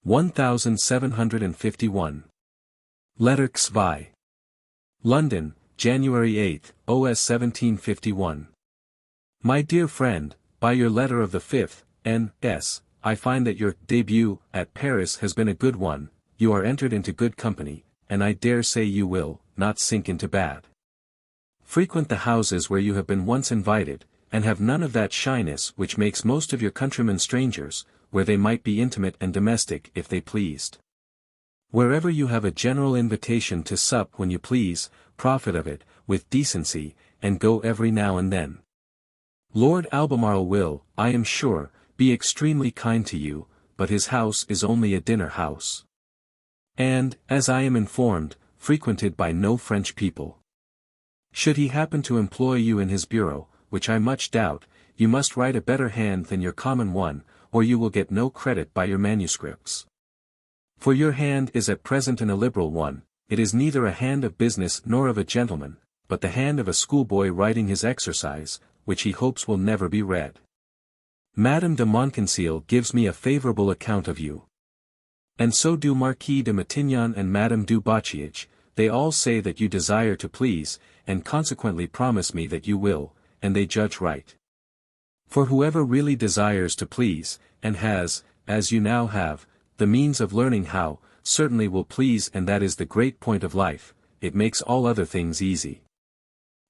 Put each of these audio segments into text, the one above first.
1751. Letter XVII. London, January 8, OS 1751. My dear friend, by your letter of the 5th, N.S., I find that your debut at Paris has been a good one. You are entered into good company, and I dare say you will not sink into bad. Frequent the houses where you have been once invited, and have none of that shyness which makes most of your countrymen strangers, where they might be intimate and domestic if they pleased. Wherever you have a general invitation to sup when you please, profit of it, with decency, and go every now and then. Lord Albemarle will, I am sure, be extremely kind to you, but his house is only a dinner house. And, as I am informed, frequented by no French people. Should he happen to employ you in his bureau, which I much doubt, you must write a better hand than your common one, or you will get no credit by your manuscripts. For your hand is at present an illiberal one, it is neither a hand of business nor of a gentleman, but the hand of a schoolboy writing his exercise, which he hopes will never be read. Madame de Montconseil gives me a favourable account of you. And so do Marquis de Matignon and Madame du Bocciage. They all say that you desire to please, and consequently promise me that you will, and they judge right. For whoever really desires to please, and has, as you now have, the means of learning how, certainly will please, and that is the great point of life, it makes all other things easy.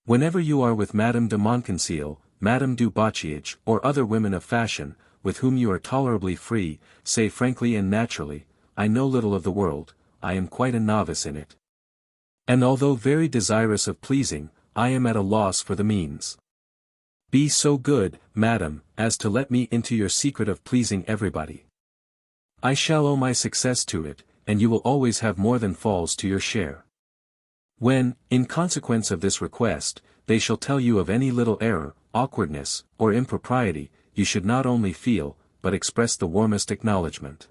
Whenever you are with Madame de Montconseil, Madame du Bocciage, or other women of fashion, with whom you are tolerably free, say frankly and naturally, I know little of the world, I am quite a novice in it. And although very desirous of pleasing, I am at a loss for the means. Be so good, madam, as to let me into your secret of pleasing everybody. I shall owe my success to it, and you will always have more than falls to your share. When, in consequence of this request, they shall tell you of any little error, awkwardness, or impropriety, you should not only feel, but express the warmest acknowledgment.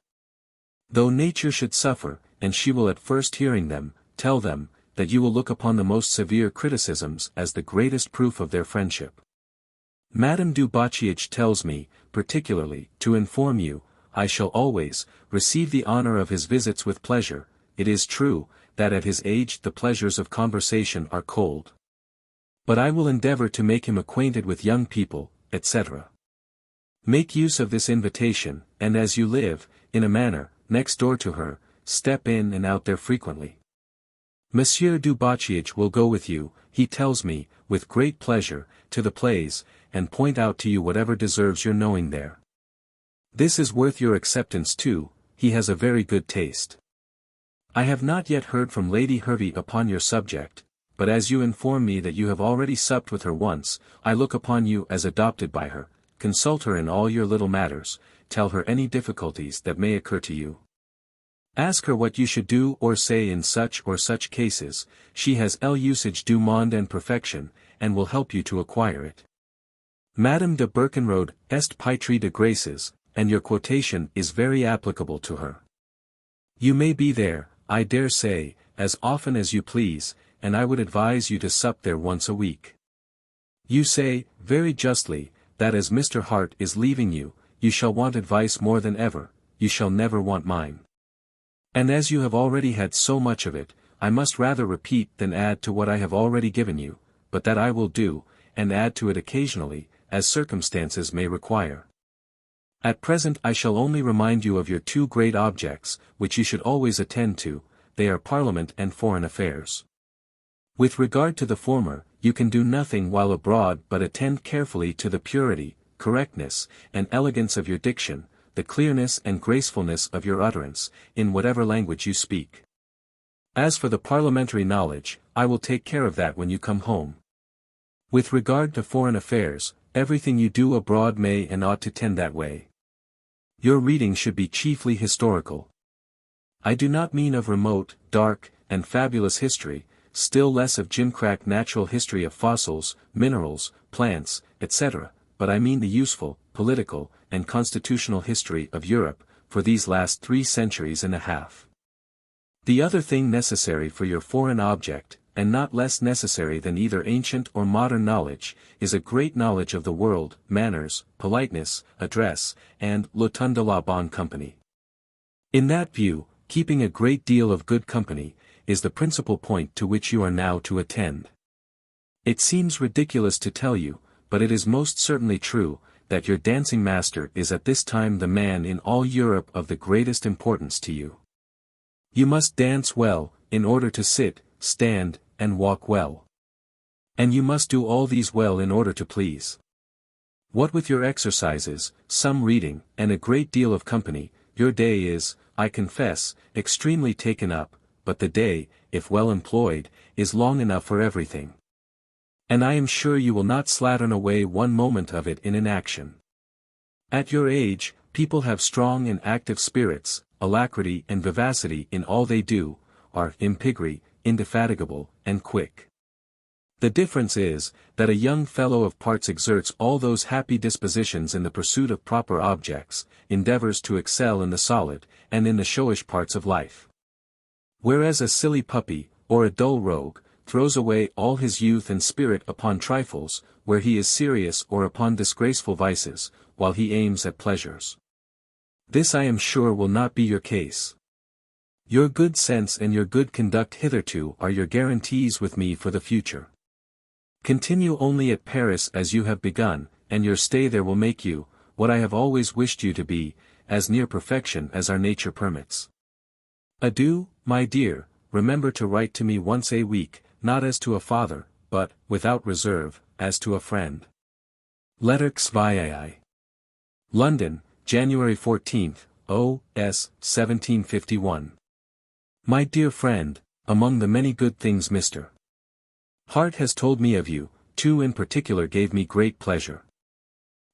Though nature should suffer, and she will at first hearing them, tell them, that you will look upon the most severe criticisms as the greatest proof of their friendship. Madame du Bocciage tells me, particularly, to inform you, I shall always, receive the honor of his visits with pleasure. It is true, that at his age the pleasures of conversation are cold. But I will endeavor to make him acquainted with young people, etc. Make use of this invitation, and as you live, in a manner, next door to her, step in and out there frequently. Monsieur du Bocciage will go with you, he tells me, with great pleasure, to the plays, and point out to you whatever deserves your knowing there. This is worth your acceptance too, he has a very good taste. I have not yet heard from Lady Hervey upon your subject, but as you inform me that you have already supped with her once, I look upon you as adopted by her. Consult her in all your little matters, tell her any difficulties that may occur to you. Ask her what you should do or say in such or such cases, she has l'usage du monde and perfection, and will help you to acquire it. Madame de Berkenrode est pétrie de graces, and your quotation is very applicable to her. You may be there, I dare say, as often as you please, and I would advise you to sup there once a week. You say, very justly, that as Mr. Hart is leaving you, you shall want advice more than ever, you shall never want mine. And as you have already had so much of it, I must rather repeat than add to what I have already given you, but that I will do, and add to it occasionally, as circumstances may require. At present I shall only remind you of your two great objects, which you should always attend to, they are Parliament and foreign affairs. With regard to the former, you can do nothing while abroad but attend carefully to the purity, correctness, and elegance of your diction, the clearness and gracefulness of your utterance, in whatever language you speak. As for the parliamentary knowledge, I will take care of that when you come home. With regard to foreign affairs, everything you do abroad may and ought to tend that way. Your reading should be chiefly historical. I do not mean of remote, dark, and fabulous history, still less of gimcrack natural history of fossils, minerals, plants, etc., but I mean the useful, political, and constitutional history of Europe, for these last 3 centuries and a half. The other thing necessary for your foreign object, and not less necessary than either ancient or modern knowledge, is a great knowledge of the world, manners, politeness, address, and le ton de la bonne compagnie. In that view, keeping a great deal of good company, is the principal point to which you are now to attend. It seems ridiculous to tell you, but it is most certainly true, that your dancing master is at this time the man in all Europe of the greatest importance to you. You must dance well, in order to sit, stand, and walk well. And you must do all these well in order to please. What with your exercises, some reading, and a great deal of company, your day is, I confess, extremely taken up, but the day, if well employed, is long enough for everything. And I am sure you will not slattern away one moment of it in inaction. At your age, people have strong and active spirits, alacrity and vivacity in all they do, are impigry, indefatigable, and quick. The difference is, that a young fellow of parts exerts all those happy dispositions in the pursuit of proper objects, endeavors to excel in the solid, and in the showish parts of life. Whereas a silly puppy, or a dull rogue, throws away all his youth and spirit upon trifles, where he is serious, or upon disgraceful vices, while he aims at pleasures. This I am sure will not be your case. Your good sense and your good conduct hitherto are your guarantees with me for the future. Continue only at Paris as you have begun, and your stay there will make you, what I have always wished you to be, as near perfection as our nature permits. Adieu, my dear, remember to write to me once a week, not as to a father, but, without reserve, as to a friend. Letter XVII. London, January 14th, O.S. 1751. My dear friend, among the many good things Mr. Hart has told me of you, two in particular gave me great pleasure.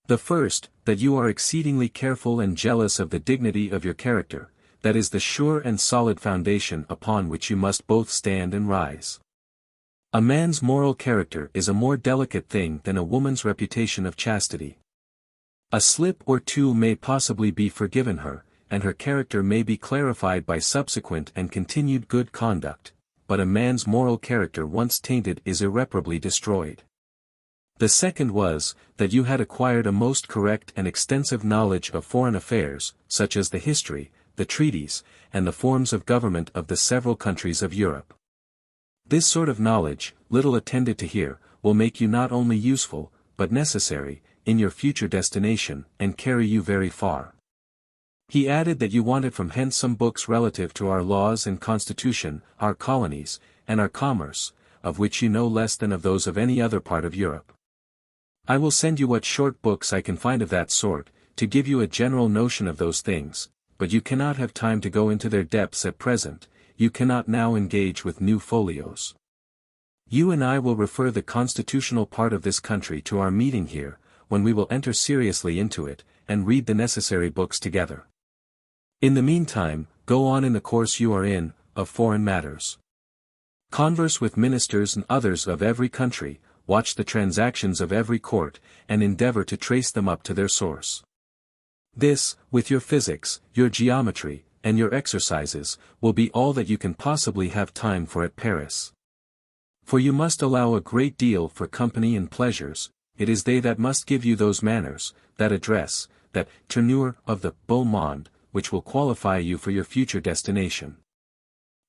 The first, that you are exceedingly careful and jealous of the dignity of your character, that is the sure and solid foundation upon which you must both stand and rise. A man's moral character is a more delicate thing than a woman's reputation of chastity. A slip or two may possibly be forgiven her, and her character may be clarified by subsequent and continued good conduct, but a man's moral character once tainted is irreparably destroyed. The second was, that you had acquired a most correct and extensive knowledge of foreign affairs, such as the history, the treaties, and the forms of government of the several countries of Europe. This sort of knowledge, little attended to here, will make you not only useful, but necessary, in your future destination, and carry you very far. He added that you wanted from hence some books relative to our laws and constitution, our colonies, and our commerce, of which you know less than of those of any other part of Europe. I will send you what short books I can find of that sort, to give you a general notion of those things, but you cannot have time to go into their depths at present, you cannot now engage with new folios. You and I will refer the constitutional part of this country to our meeting here, when we will enter seriously into it, and read the necessary books together. In the meantime, go on in the course you are in, of foreign matters. Converse with ministers and others of every country, watch the transactions of every court, and endeavor to trace them up to their source. This, with your physics, your geometry, and your exercises, will be all that you can possibly have time for at Paris. For you must allow a great deal for company and pleasures, it is they that must give you those manners, that address, that tournure of the beau monde, which will qualify you for your future destination.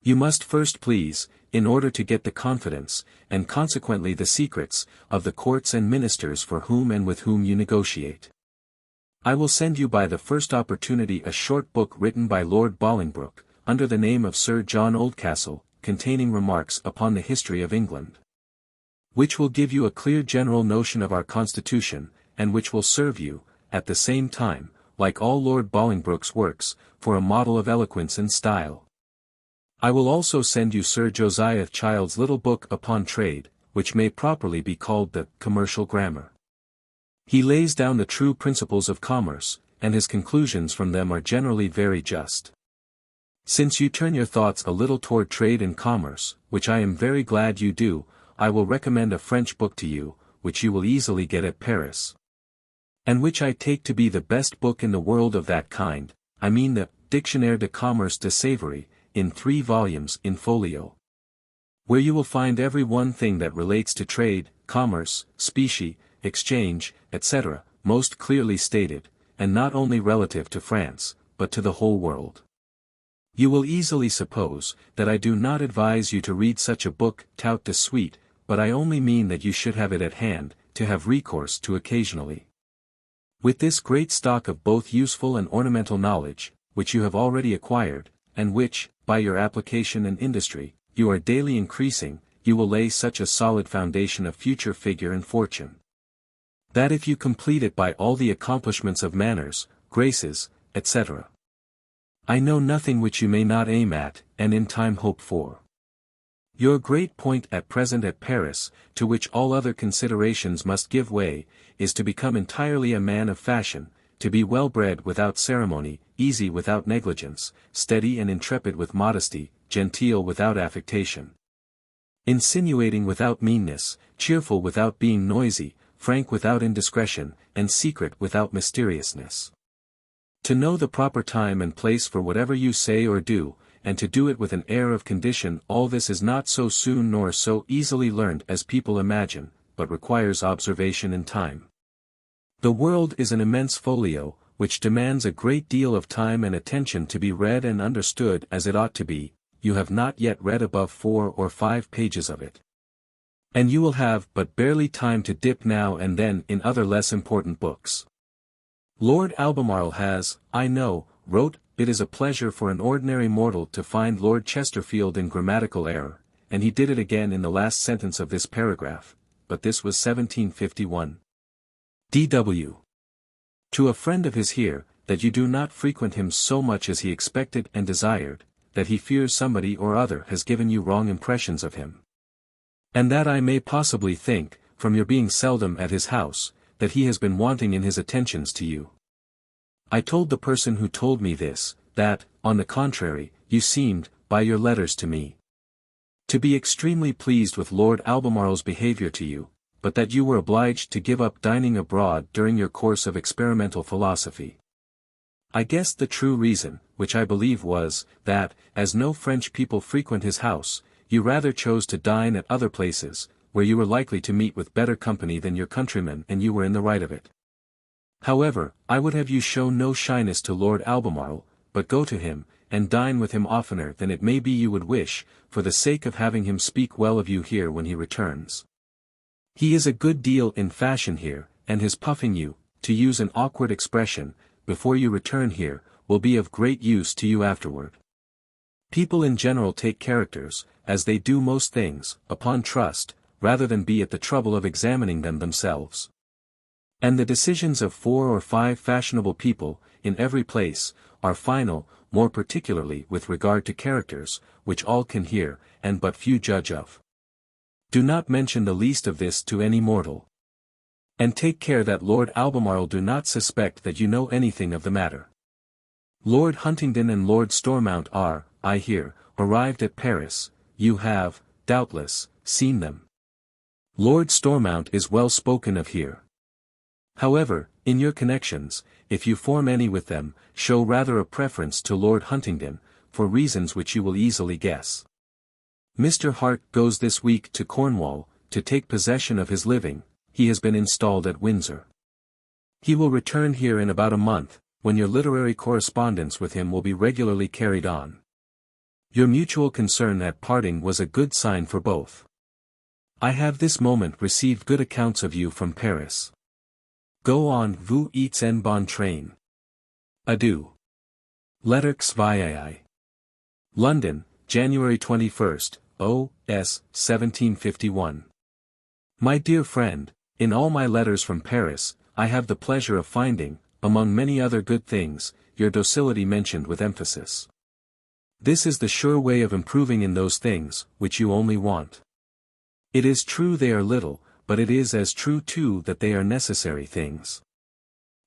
You must first please, in order to get the confidence, and consequently the secrets, of the courts and ministers for whom and with whom you negotiate. I will send you by the first opportunity a short book written by Lord Bolingbroke, under the name of Sir John Oldcastle, containing remarks upon the history of England, which will give you a clear general notion of our constitution, and which will serve you, at the same time, like all Lord Bolingbroke's works, for a model of eloquence and style. I will also send you Sir Josiah Child's little book upon trade, which may properly be called the Commercial Grammar. He lays down the true principles of commerce, and his conclusions from them are generally very just. Since you turn your thoughts a little toward trade and commerce, which I am very glad you do, I will recommend a French book to you, which you will easily get at Paris, and which I take to be the best book in the world of that kind, I mean the Dictionnaire de Commerce de Savory, in 3 volumes in folio, where you will find every one thing that relates to trade, commerce, specie, exchange, etc., most clearly stated, and not only relative to France, but to the whole world. You will easily suppose, that I do not advise you to read such a book tout de suite, but I only mean that you should have it at hand, to have recourse to occasionally. With this great stock of both useful and ornamental knowledge, which you have already acquired, and which, by your application and industry, you are daily increasing, you will lay such a solid foundation of future figure and fortune, that if you complete it by all the accomplishments of manners, graces, etc., I know nothing which you may not aim at, and in time hope for. Your great point at present at Paris, to which all other considerations must give way, is to become entirely a man of fashion, to be well-bred without ceremony, easy without negligence, steady and intrepid with modesty, genteel without affectation, insinuating without meanness, cheerful without being noisy, frank without indiscretion, and secret without mysteriousness. To know the proper time and place for whatever you say or do, and to do it with an air of condition, all this is not so soon nor so easily learned as people imagine, but requires observation and time. The world is an immense folio, which demands a great deal of time and attention to be read and understood as it ought to be. You have not yet read above 4 or 5 pages of it. And you will have but barely time to dip now and then in other less important books. Lord Albemarle has, I know, wrote, "It is a pleasure for an ordinary mortal to find Lord Chesterfield in grammatical error," and he did it again in the last sentence of this paragraph, but this was 1751. D.W. To a friend of his here, that you do not frequent him so much as he expected and desired, that he fears somebody or other has given you wrong impressions of him. And that I may possibly think, from your being seldom at his house, that he has been wanting in his attentions to you. I told the person who told me this, that, on the contrary, you seemed, by your letters to me, to be extremely pleased with Lord Albemarle's behavior to you, but that you were obliged to give up dining abroad during your course of experimental philosophy. I guessed the true reason, which I believe was, that, as no French people frequent his house, you rather chose to dine at other places, where you were likely to meet with better company than your countrymen, and you were in the right of it. However, I would have you show no shyness to Lord Albemarle, but go to him, and dine with him oftener than it may be you would wish, for the sake of having him speak well of you here when he returns. He is a good deal in fashion here, and his puffing you, to use an awkward expression, before you return here, will be of great use to you afterward. People in general take characters, as they do most things, upon trust, rather than be at the trouble of examining them themselves. And the decisions of 4 or 5 fashionable people, in every place, are final, more particularly with regard to characters, which all can hear, and but few judge of. Do not mention the least of this to any mortal. And take care that Lord Albemarle do not suspect that you know anything of the matter. Lord Huntingdon and Lord Stormount are, I hear, arrived at Paris. You have, doubtless, seen them. Lord Stormount is well spoken of here. However, in your connections, if you form any with them, show rather a preference to Lord Huntingdon, for reasons which you will easily guess. Mr. Hart goes this week to Cornwall, to take possession of his living. He has been installed at Windsor. He will return here in about a month, when your literary correspondence with him will be regularly carried on. Your mutual concern at parting was a good sign for both. I have this moment received good accounts of you from Paris. Go on, vous êtes en bon train. Adieu. Lettres VII. London, January 21st, O.S. 1751. My dear friend, in all my letters from Paris, I have the pleasure of finding, among many other good things, your docility mentioned with emphasis. This is the sure way of improving in those things, which you only want. It is true they are little, but it is as true too that they are necessary things.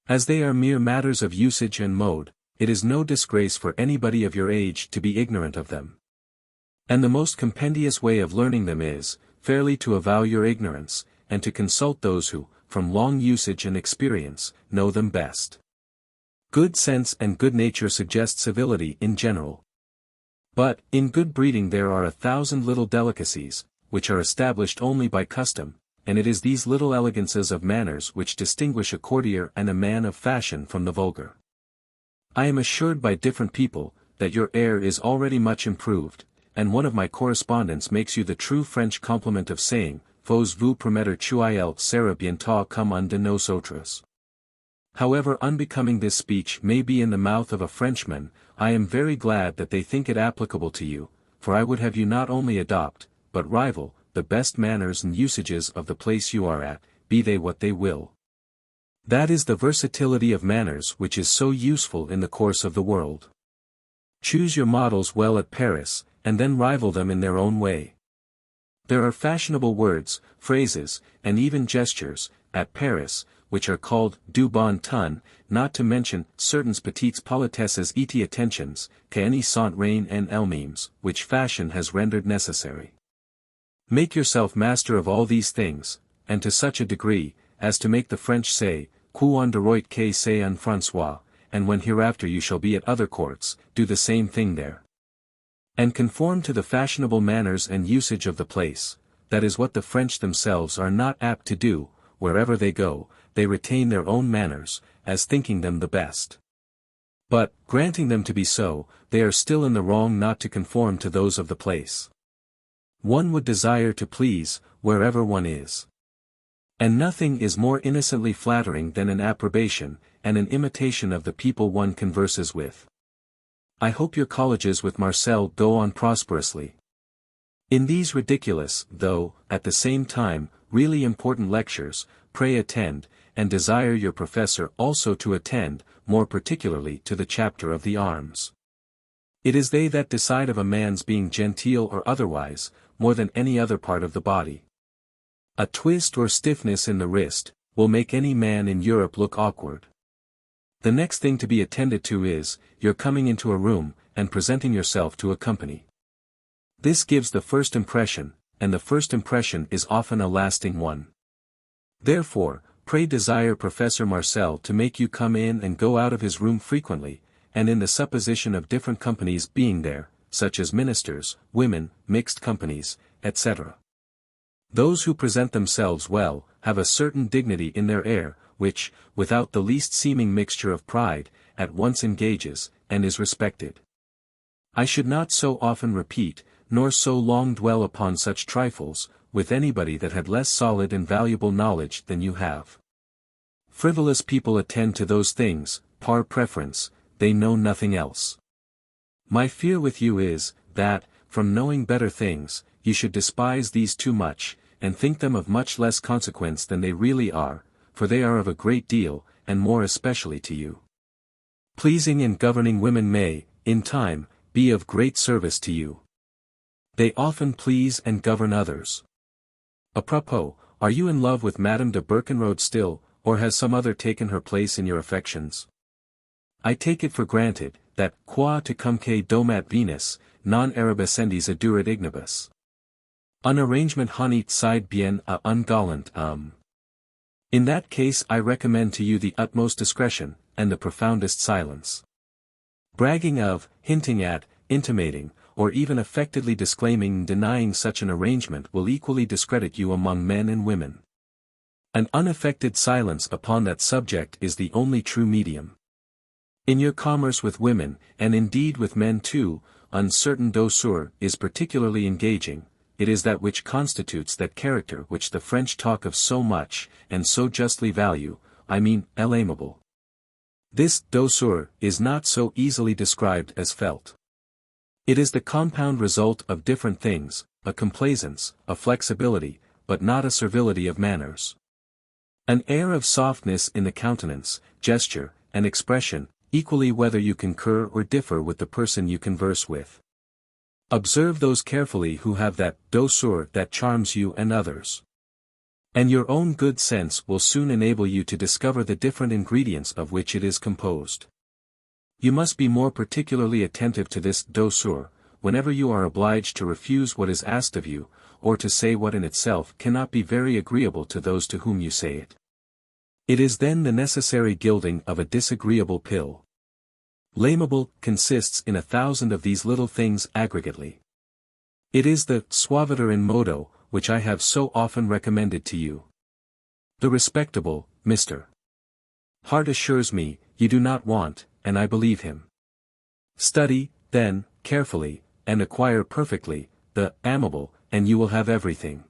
As they are mere matters of usage and mode, it is no disgrace for anybody of your age to be ignorant of them. And the most compendious way of learning them is, fairly to avow your ignorance, and to consult those who, from long usage and experience, know them best. Good sense and good nature suggest civility in general. But, in good breeding there are 1,000 little delicacies, which are established only by custom, and it is these little elegances of manners which distinguish a courtier and a man of fashion from the vulgar. I am assured by different people, that your air is already much improved, and one of my correspondents makes you the true French compliment of saying, Vos vous prometter qu'il sera bientôt comme un de nos autres. However unbecoming this speech may be in the mouth of a Frenchman, I am very glad that they think it applicable to you, for I would have you not only adopt, but rival, the best manners and usages of the place you are at, be they what they will. That is the versatility of manners which is so useful in the course of the world. Choose your models well at Paris, and then rival them in their own way. There are fashionable words, phrases, and even gestures, at Paris, which are called du bon ton, not to mention certain petites politesses et attentions, qu'année sont reine en elles-mêmes, which fashion has rendered necessary. Make yourself master of all these things, and to such a degree, as to make the French say, Qu'on droit que c'est un François, and when hereafter you shall be at other courts, do the same thing there. And conform to the fashionable manners and usage of the place, that is what the French themselves are not apt to do, wherever they go, they retain their own manners, as thinking them the best. But, granting them to be so, they are still in the wrong not to conform to those of the place. One would desire to please, wherever one is. And nothing is more innocently flattering than an approbation, and an imitation of the people one converses with. I hope your colleges with Marcel go on prosperously. In these ridiculous, though, at the same time, really important lectures, pray attend, and desire your professor also to attend, more particularly to the chapter of the arms. It is they that decide of a man's being genteel or otherwise, more than any other part of the body. A twist or stiffness in the wrist, will make any man in Europe look awkward. The next thing to be attended to is, your coming into a room, and presenting yourself to a company. This gives the first impression, and the first impression is often a lasting one. Therefore, pray desire Professor Marcel to make you come in and go out of his room frequently, and in the supposition of different companies being there, such as ministers, women, mixed companies, etc. Those who present themselves well, have a certain dignity in their air, which, without the least seeming mixture of pride, at once engages, and is respected. I should not so often repeat, nor so long dwell upon such trifles, with anybody that had less solid and valuable knowledge than you have. Frivolous people attend to those things, par preference, they know nothing else. My fear with you is, that, from knowing better things, you should despise these too much, and think them of much less consequence than they really are, for they are of a great deal, and more especially to you. Pleasing and governing women may, in time, be of great service to you. They often please and govern others. Apropos, are you in love with Madame de Berkenrode still, or has some other taken her place in your affections? I take it for granted, that, qua tecumque domat Venus, non arabescendis adurat ignibus. Un arrangement honit side bien a un gallant In that case I recommend to you the utmost discretion, and the profoundest silence. Bragging of, hinting at, intimating, or even affectedly disclaiming and denying such an arrangement will equally discredit you among men and women. An unaffected silence upon that subject is the only true medium. In your commerce with women, and indeed with men too, uncertain douceur is particularly engaging. It is that which constitutes that character which the French talk of so much, and so justly value, I mean, l'aimable. This douceur is not so easily described as felt. It is the compound result of different things, a complaisance, a flexibility, but not a servility of manners. An air of softness in the countenance, gesture, and expression, equally whether you concur or differ with the person you converse with. Observe those carefully who have that douceur that charms you and others. And your own good sense will soon enable you to discover the different ingredients of which it is composed. You must be more particularly attentive to this douceur, whenever you are obliged to refuse what is asked of you, or to say what in itself cannot be very agreeable to those to whom you say it. It is then the necessary gilding of a disagreeable pill. L'aimable consists in 1,000 of these little things aggregately. It is the suaviter in modo, which I have so often recommended to you. The respectable, Mr. Hart assures me, you do not want, and I believe him. Study, then, carefully, and acquire perfectly, the amiable, and you will have everything.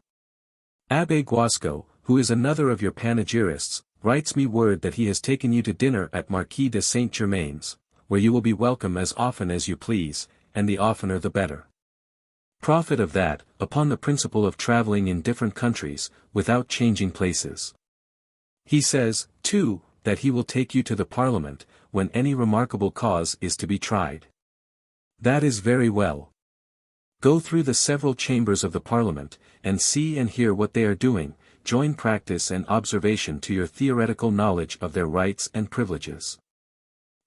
Abbé Guasco, who is another of your panegyrists, writes me word that he has taken you to dinner at Marquis de Saint-Germain's, where you will be welcome as often as you please, and the oftener the better. Profit of that, upon the principle of travelling in different countries, without changing places. He says, too, that he will take you to the Parliament, when any remarkable cause is to be tried. That is very well. Go through the several chambers of the Parliament, and see and hear what they are doing, join practice and observation to your theoretical knowledge of their rights and privileges.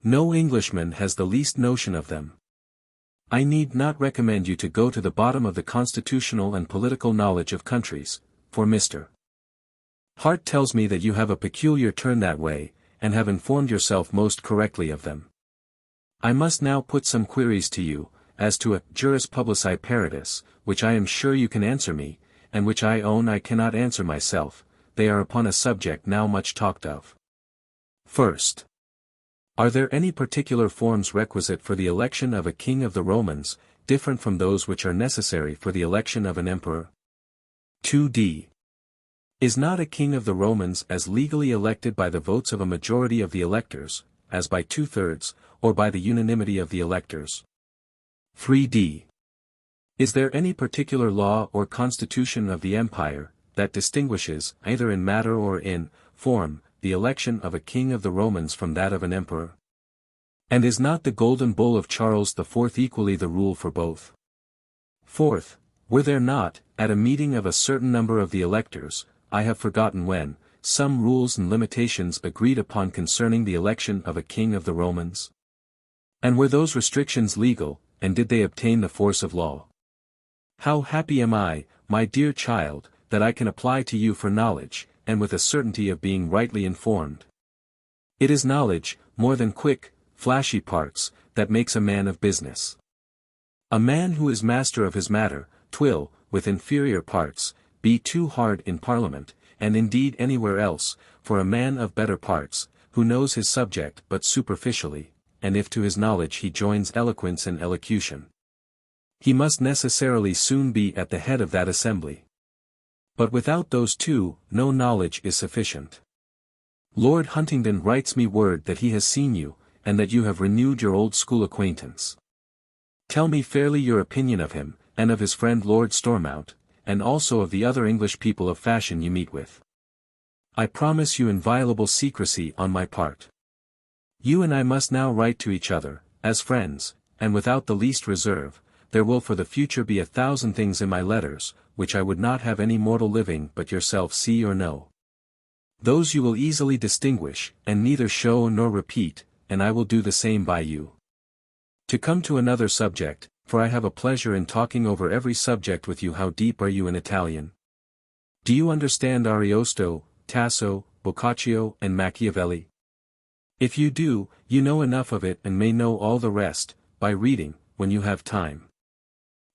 No Englishman has the least notion of them. I need not recommend you to go to the bottom of the constitutional and political knowledge of countries, for Mr. Hart tells me that you have a peculiar turn that way, and have informed yourself most correctly of them. I must now put some queries to you, as to a juris publici paridis, which I am sure you can answer me, and which I own I cannot answer myself. They are upon a subject now much talked of. First, are there any particular forms requisite for the election of a king of the Romans, different from those which are necessary for the election of an emperor? 2d. Is not a king of the Romans as legally elected by the votes of a majority of the electors, as by 2/3, or by the unanimity of the electors? 3d. Is there any particular law or constitution of the empire, that distinguishes, either in matter or in form, the election of a king of the Romans from that of an emperor? And is not the golden bull of Charles IV equally the rule for both? Fourth, were there not, at a meeting of a certain number of the electors, I have forgotten when, some rules and limitations agreed upon concerning the election of a king of the Romans? And were those restrictions legal, and did they obtain the force of law? How happy am I, my dear child, that I can apply to you for knowledge, and with a certainty of being rightly informed. It is knowledge, more than quick, flashy parts, that makes a man of business. A man who is master of his matter, twill, with inferior parts, be too hard in Parliament, and indeed anywhere else, for a man of better parts, who knows his subject but superficially, and if to his knowledge he joins eloquence and elocution, he must necessarily soon be at the head of that assembly. But without those two, no knowledge is sufficient. Lord Huntingdon writes me word that he has seen you, and that you have renewed your old school acquaintance. Tell me fairly your opinion of him, and of his friend Lord Stormount, and also of the other English people of fashion you meet with. I promise you inviolable secrecy on my part. You and I must now write to each other, as friends, and without the least reserve. There will for the future be 1,000 things in my letters, which I would not have any mortal living but yourself see or know. Those you will easily distinguish, and neither show nor repeat, and I will do the same by you. To come to another subject, for I have a pleasure in talking over every subject with you. How deep are you in Italian? Do you understand Ariosto, Tasso, Boccaccio and Machiavelli? If you do, you know enough of it and may know all the rest, by reading, when you have time.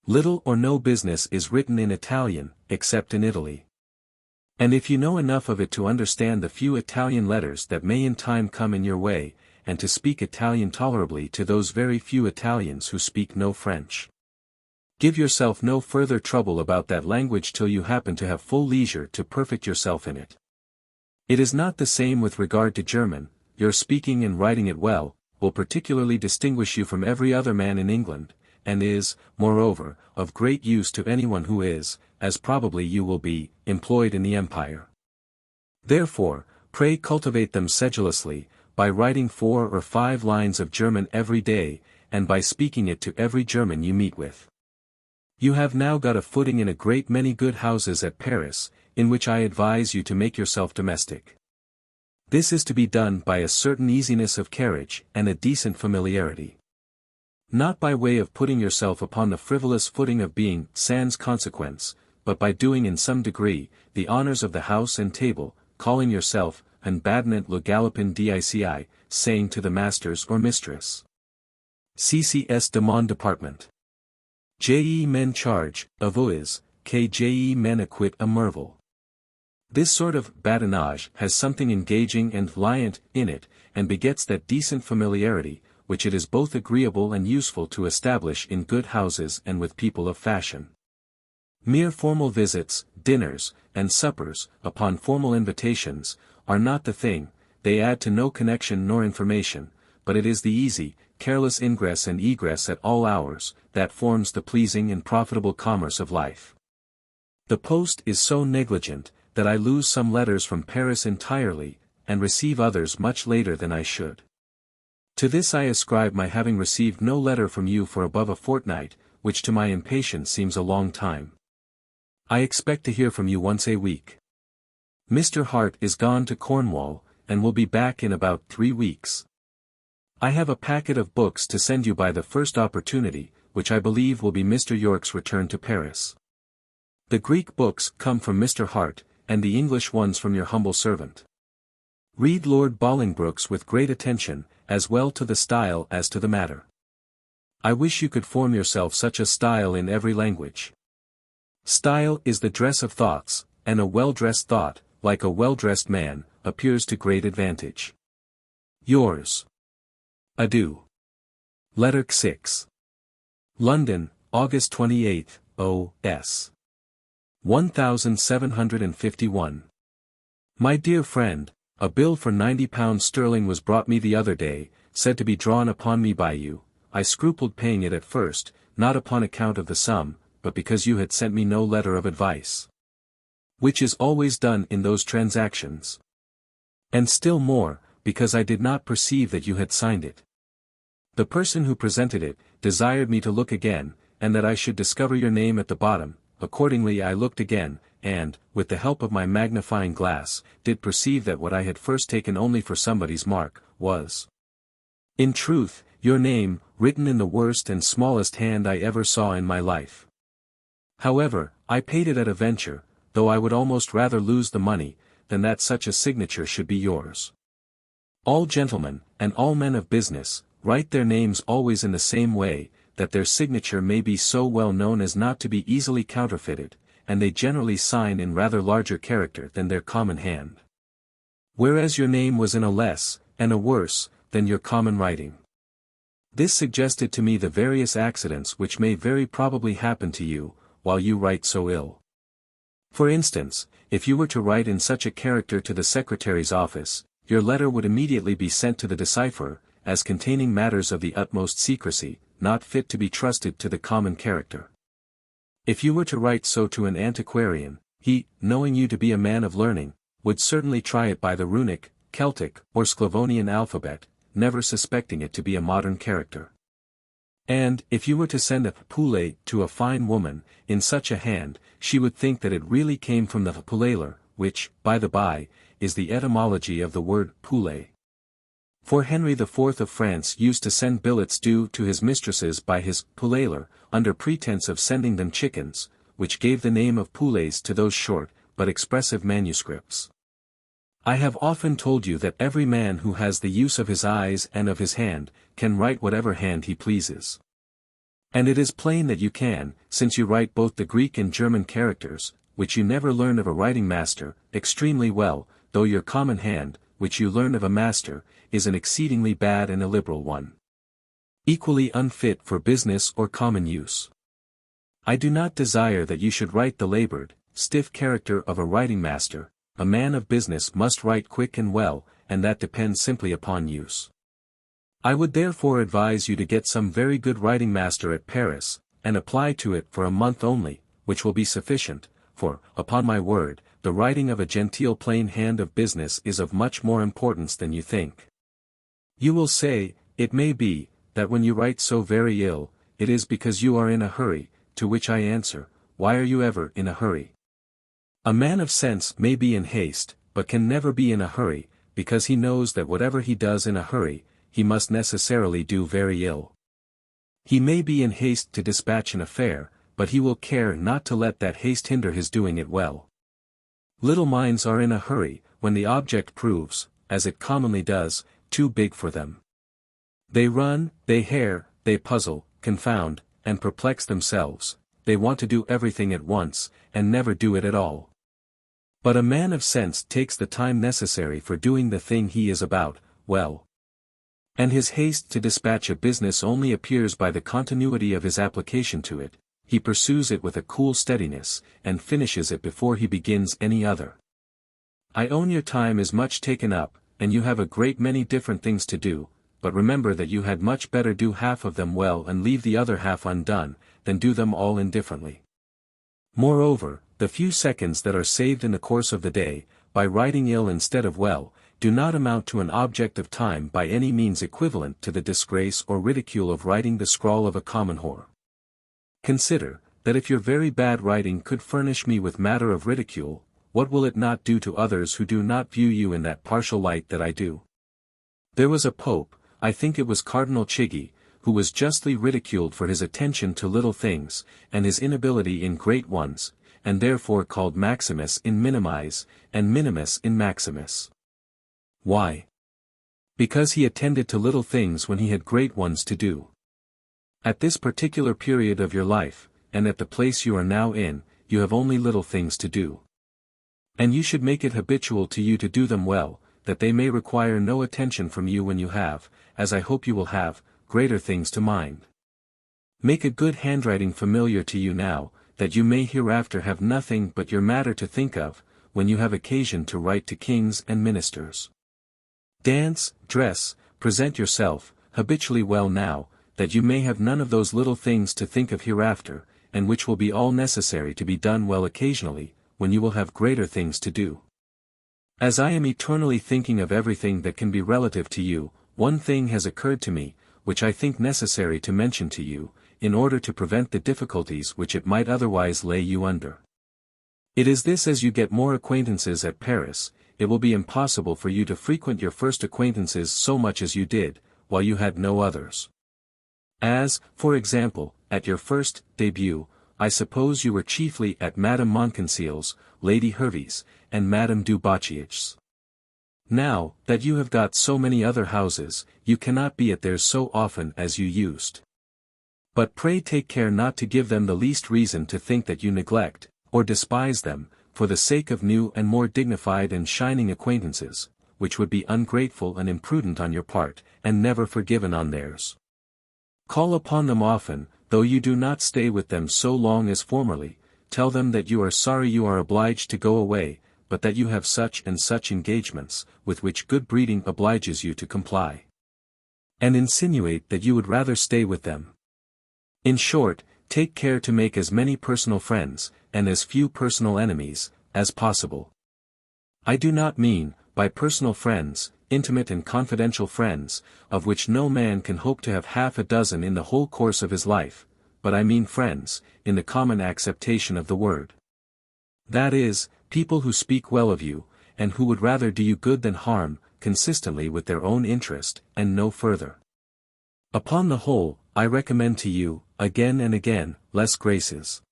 Little or no business is written in Italian, except in Italy. And if you know enough of it to understand the few Italian letters that may in time come in your way, and to speak Italian tolerably to those very few Italians who speak no French, give yourself no further trouble about that language till you happen to have full leisure to perfect yourself in it. It is not the same with regard to German. Your speaking and writing it well, will particularly distinguish you from every other man in England, and is, moreover, of great use to anyone who is, as probably you will be, employed in the empire. Therefore, pray cultivate them sedulously, by writing 4 or 5 lines of German every day, and by speaking it to every German you meet with. You have now got a footing in a great many good houses at Paris, in which I advise you to make yourself domestic. This is to be done by a certain easiness of carriage and a decent familiarity. Not by way of putting yourself upon the frivolous footing of being sans consequence, but by doing in some degree the honors of the house and table, calling yourself an badinant le galopin dici, saying to the masters or mistress, CCS de mon department. Je men charge, avois, que je men acquit a merveille. This sort of badinage has something engaging and liant in it, and begets that decent familiarity, which it is both agreeable and useful to establish in good houses and with people of fashion. Mere formal visits, dinners, and suppers, upon formal invitations, are not the thing, they add to no connection nor information, but it is the easy, careless ingress and egress at all hours, that forms the pleasing and profitable commerce of life. The post is so negligent, that I lose some letters from Paris entirely, and receive others much later than I should. To this I ascribe my having received no letter from you for above a fortnight, which to my impatience seems a long time. I expect to hear from you once a week. Mr. Hart is gone to Cornwall, and will be back in about 3 weeks. I have a packet of books to send you by the first opportunity, which I believe will be Mr. York's return to Paris. The Greek books come from Mr. Hart, and the English ones from your humble servant. Read Lord Bolingbroke's with great attention, as well to the style as to the matter. I wish you could form yourself such a style in every language. Style is the dress of thoughts, and a well-dressed thought, like a well-dressed man, appears to great advantage. Yours. Adieu. Letter 6. London, August 28, O.S. 1751. My dear friend, a bill for £90 sterling was brought me the other day, said to be drawn upon me by you. I scrupled paying it at first, not upon account of the sum, but because you had sent me no letter of advice. Which is always done in those transactions. And still more, because I did not perceive that you had signed it. The person who presented it, desired me to look again, and that I should discover your name at the bottom. Accordingly I looked again, and, with the help of my magnifying glass, did perceive that what I had first taken only for somebody's mark, was, in truth, your name, written in the worst and smallest hand I ever saw in my life. However, I paid it at a venture, though I would almost rather lose the money, than that such a signature should be yours. All gentlemen, and all men of business, write their names always in the same way, that their signature may be so well known as not to be easily counterfeited, and they generally sign in rather larger character than their common hand. Whereas your name was in a less, and a worse, than your common writing. This suggested to me the various accidents which may very probably happen to you, while you write so ill. For instance, if you were to write in such a character to the secretary's office, your letter would immediately be sent to the decipherer, as containing matters of the utmost secrecy, not fit to be trusted to the common character. If you were to write so to an antiquarian, he, knowing you to be a man of learning, would certainly try it by the runic, Celtic, or Sclavonian alphabet, never suspecting it to be a modern character. And, if you were to send a poulet to a fine woman, in such a hand, she would think that it really came from the pouleler, which, by the by, is the etymology of the word poulet. For Henry IV of France used to send billets due to his mistresses by his pouleler, under pretence of sending them chickens, which gave the name of poulets to those short, but expressive manuscripts. I have often told you that every man who has the use of his eyes and of his hand, can write whatever hand he pleases. And it is plain that you can, since you write both the Greek and German characters, which you never learned of a writing master, extremely well, though your common hand, which you learn of a master, is an exceedingly bad and illiberal one. Equally unfit for business or common use. I do not desire that you should write the labored, stiff character of a writing master. A man of business must write quick and well, and that depends simply upon use. I would therefore advise you to get some very good writing master at Paris, and apply to it for a month only, which will be sufficient, for, upon my word, the writing of a genteel plain hand of business is of much more importance than you think. You will say, it may be, that when you write so very ill, it is because you are in a hurry, to which I answer, why are you ever in a hurry? A man of sense may be in haste, but can never be in a hurry, because he knows that whatever he does in a hurry, he must necessarily do very ill. He may be in haste to dispatch an affair, but he will care not to let that haste hinder his doing it well. Little minds are in a hurry, when the object proves, as it commonly does, too big for them. They run, they hare, they puzzle, confound, and perplex themselves, they want to do everything at once, and never do it at all. But a man of sense takes the time necessary for doing the thing he is about, well. And his haste to dispatch a business only appears by the continuity of his application to it. He pursues it with a cool steadiness, and finishes it before he begins any other. I own your time is much taken up, and you have a great many different things to do, but remember that you had much better do half of them well and leave the other half undone, than do them all indifferently. Moreover, the few seconds that are saved in the course of the day, by writing ill instead of well, do not amount to an object of time by any means equivalent to the disgrace or ridicule of writing the scrawl of a common whore. Consider, that if your very bad writing could furnish me with matter of ridicule, what will it not do to others who do not view you in that partial light that I do? There was a pope, I think it was Cardinal Chigi, who was justly ridiculed for his attention to little things, and his inability in great ones, and therefore called Maximus in Minimis, and Minimus in Maximus. Why? Because he attended to little things when he had great ones to do. At this particular period of your life, and at the place you are now in, you have only little things to do. And you should make it habitual to you to do them well, that they may require no attention from you when you have, as I hope you will have, greater things to mind. Make a good handwriting familiar to you now, that you may hereafter have nothing but your matter to think of, when you have occasion to write to kings and ministers. Dance, dress, present yourself, habitually well now, that you may have none of those little things to think of hereafter, and which will be all necessary to be done well occasionally, when you will have greater things to do. As I am eternally thinking of everything that can be relative to you, one thing has occurred to me, which I think necessary to mention to you, in order to prevent the difficulties which it might otherwise lay you under. It is this: as you get more acquaintances at Paris, it will be impossible for you to frequent your first acquaintances so much as you did, while you had no others. As, for example, at your first début, I suppose you were chiefly at Madame Montconseil's, Lady Hervey's, and Madame du Boccier's. Now, that you have got so many other houses, you cannot be at theirs so often as you used. But pray take care not to give them the least reason to think that you neglect, or despise them, for the sake of new and more dignified and shining acquaintances, which would be ungrateful and imprudent on your part, and never forgiven on theirs. Call upon them often, though you do not stay with them so long as formerly, tell them that you are sorry you are obliged to go away, but that you have such and such engagements, with which good breeding obliges you to comply. And insinuate that you would rather stay with them. In short, take care to make as many personal friends, and as few personal enemies, as possible. I do not mean, by personal friends, intimate and confidential friends, of which no man can hope to have half a dozen in the whole course of his life, but I mean friends, in the common acceptation of the word. That is, people who speak well of you, and who would rather do you good than harm, consistently with their own interest, and no further. Upon the whole, I recommend to you, again and again, less graces.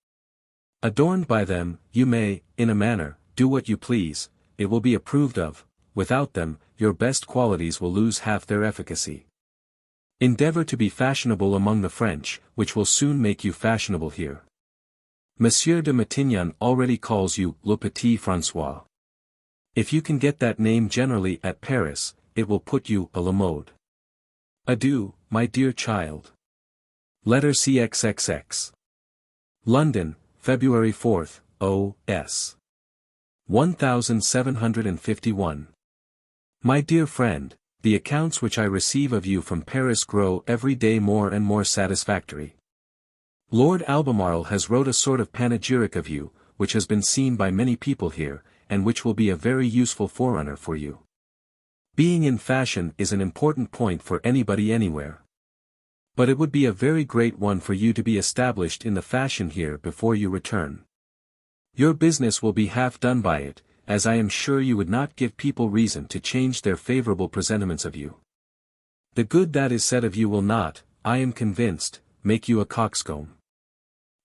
Adorned by them, you may, in a manner, do what you please, it will be approved of; without them, your best qualities will lose half their efficacy. Endeavor to be fashionable among the French, which will soon make you fashionable here. Monsieur de Matignon already calls you Le Petit François. If you can get that name generally at Paris, it will put you à la mode. Adieu, my dear child. Letter CXXX. London, February 4th, O.S. 1751. My dear friend, the accounts which I receive of you from Paris grow every day more and more satisfactory. Lord Albemarle has wrote a sort of panegyric of you, which has been seen by many people here, and which will be a very useful forerunner for you. Being in fashion is an important point for anybody anywhere. But it would be a very great one for you to be established in the fashion here before you return. Your business will be half done by it, as I am sure you would not give people reason to change their favorable presentiments of you. The good that is said of you will not, I am convinced, make you a coxcomb.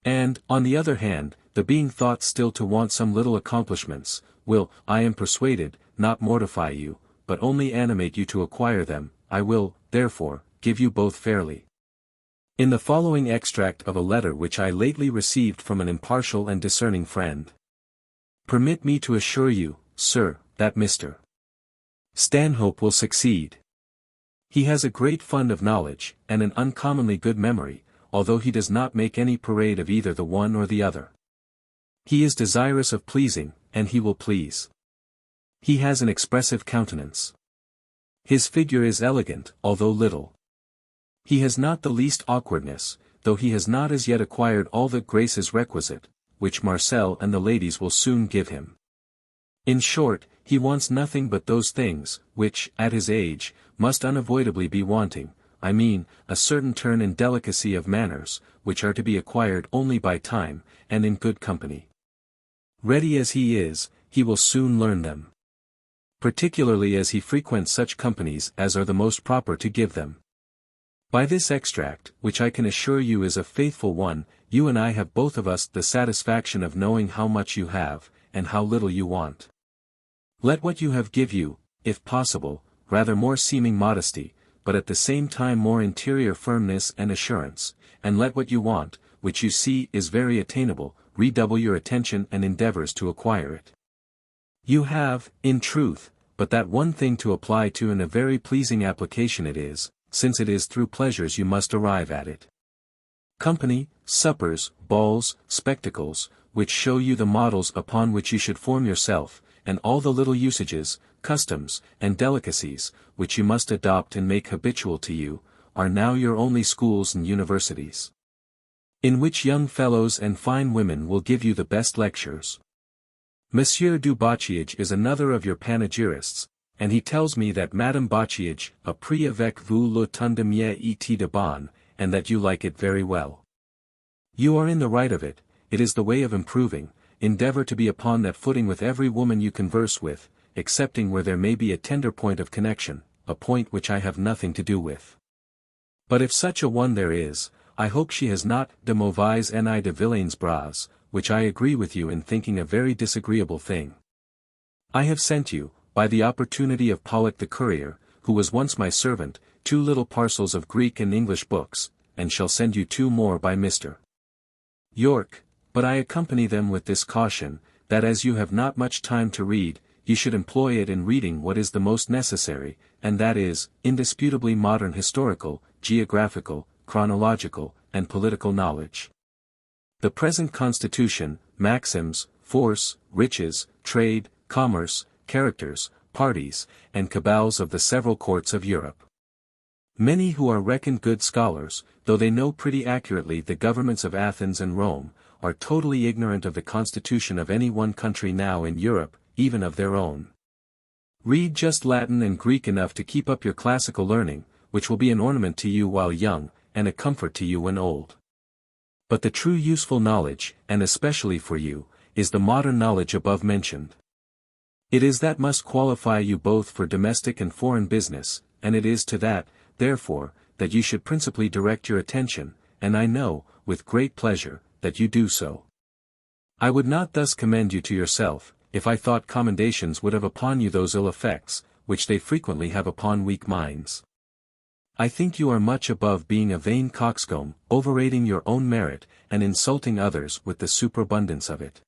And, on the other hand, the being thought still to want some little accomplishments, will, I am persuaded, not mortify you, but only animate you to acquire them. I will, therefore, give you both fairly. In the following extract of a letter which I lately received from an impartial and discerning friend. Permit me to assure you, sir, that Mr. Stanhope will succeed. He has a great fund of knowledge, and an uncommonly good memory, although he does not make any parade of either the one or the other. He is desirous of pleasing, and he will please. He has an expressive countenance. His figure is elegant, although little. He has not the least awkwardness, though he has not as yet acquired all the graces requisite, which Marcel and the ladies will soon give him. In short, he wants nothing but those things, which, at his age, must unavoidably be wanting, I mean, a certain turn and delicacy of manners, which are to be acquired only by time, and in good company. Ready as he is, he will soon learn them. Particularly as he frequents such companies as are the most proper to give them. By this extract, which I can assure you is a faithful one, you and I have both of us the satisfaction of knowing how much you have, and how little you want. Let what you have give you, if possible, rather more seeming modesty, but at the same time more interior firmness and assurance, and let what you want, which you see is very attainable, redouble your attention and endeavors to acquire it. You have, in truth, but that one thing to apply to, and a very pleasing application it is, since it is through pleasures you must arrive at it. Company, suppers, balls, spectacles, which show you the models upon which you should form yourself, and all the little usages, customs, and delicacies, which you must adopt and make habitual to you, are now your only schools and universities. In which young fellows and fine women will give you the best lectures. Monsieur du Bocciage is another of your panegyrists, and he tells me that Madame Bocciage a pris avec vous le ton de mieux et de bon, and that you like it very well. You are in the right of it, it is the way of improving, endeavor to be upon that footing with every woman you converse with, excepting where there may be a tender point of connection, a point which I have nothing to do with. But if such a one there is, I hope she has not de mauvais ni de vilains bras, which I agree with you in thinking a very disagreeable thing. I have sent you, by the opportunity of Pollock the courier, who was once my servant, 2 little parcels of Greek and English books, and shall send you 2 more by Mr. York, but I accompany them with this caution, that as you have not much time to read, you should employ it in reading what is the most necessary, and that is, indisputably modern historical, geographical, chronological, and political knowledge. The present constitution, maxims, force, riches, trade, commerce, characters, parties, and cabals of the several courts of Europe. Many who are reckoned good scholars, though they know pretty accurately the governments of Athens and Rome, are totally ignorant of the constitution of any one country now in Europe, even of their own. Read just Latin and Greek enough to keep up your classical learning, which will be an ornament to you while young, and a comfort to you when old. But the true useful knowledge, and especially for you, is the modern knowledge above mentioned. It is that must qualify you both for domestic and foreign business, and it is to that, therefore, that you should principally direct your attention, and I know, with great pleasure, that you do so. I would not thus commend you to yourself, if I thought commendations would have upon you those ill effects, which they frequently have upon weak minds. I think you are much above being a vain coxcomb, overrating your own merit, and insulting others with the superabundance of it.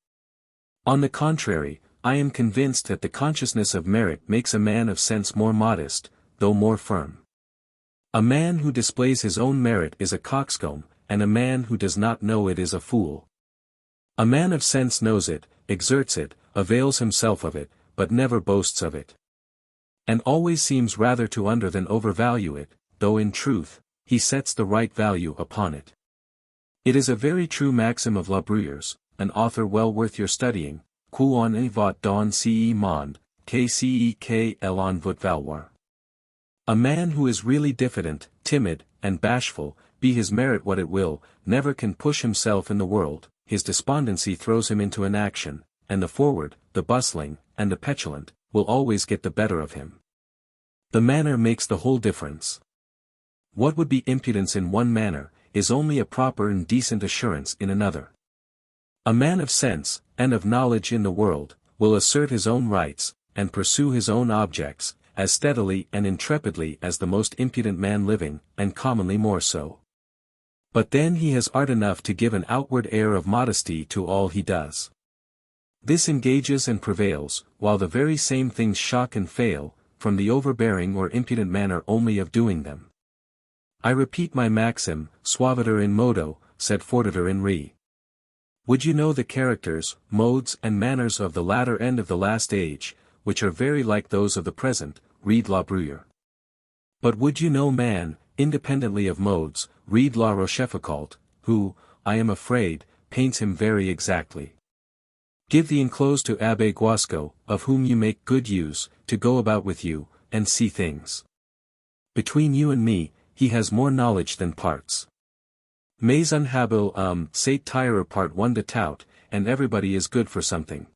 On the contrary, I am convinced that the consciousness of merit makes a man of sense more modest, though more firm. A man who displays his own merit is a coxcomb, and a man who does not know it is a fool. A man of sense knows it, exerts it, avails himself of it, but never boasts of it. And always seems rather to under than overvalue it, though in truth, he sets the right value upon it. It is a very true maxim of La Bruyère's, an author well worth your studying, Qui en va dans ce monde, que ce en veut valoir. A man who is really diffident, timid, and bashful, be his merit what it will, never can push himself in the world, his despondency throws him into inaction, and the forward, the bustling, and the petulant, will always get the better of him. The manner makes the whole difference. What would be impudence in one manner, is only a proper and decent assurance in another. A man of sense, and of knowledge in the world, will assert his own rights, and pursue his own objects, as steadily and intrepidly as the most impudent man living, and commonly more so. But then he has art enough to give an outward air of modesty to all he does. This engages and prevails, while the very same things shock and fail, from the overbearing or impudent manner only of doing them. I repeat my maxim, suaviter in modo, sed fortiter in re. Would you know the characters, modes and manners of the latter end of the last age, which are very like those of the present, read La Bruyere. But would you know man, independently of modes, read La Rochefoucauld, who, I am afraid, paints him very exactly. Give the enclosed to Abbé Guasco, of whom you make good use, to go about with you, and see things. Between you and me, he has more knowledge than parts. Mais unhabile sate tire part one de tout, and everybody is good for something.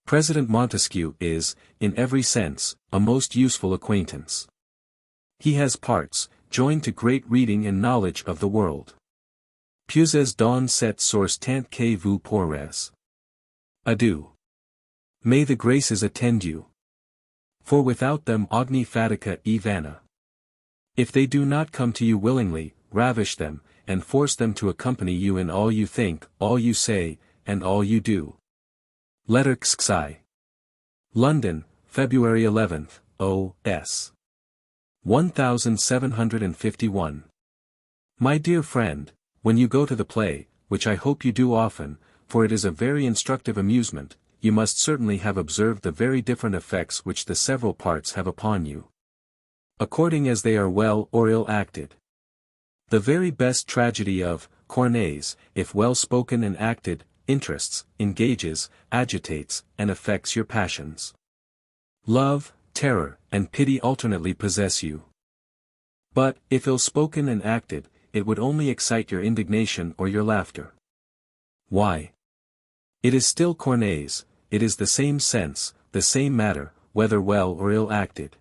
President Montesquieu is, in every sense, a most useful acquaintance. He has parts, joined to great reading and knowledge of the world. Puisez dans cette source tant que vous pourrez. Adieu. May the graces attend you. For without them ogni fatica e vana. If they do not come to you willingly, ravish them, and force them to accompany you in all you think, all you say, and all you do. Letter XXI. London, February 11th, O.S. 1751. My dear friend, when you go to the play, which I hope you do often, for it is a very instructive amusement, you must certainly have observed the very different effects which the several parts have upon you, according as they are well or ill acted. The very best tragedy of Corneille's, if well spoken and acted, interests, engages, agitates, and affects your passions. Love, terror, and pity alternately possess you. But, if ill-spoken and acted, it would only excite your indignation or your laughter. Why? It is still Corneille's, it is the same sense, the same matter, whether well or ill acted.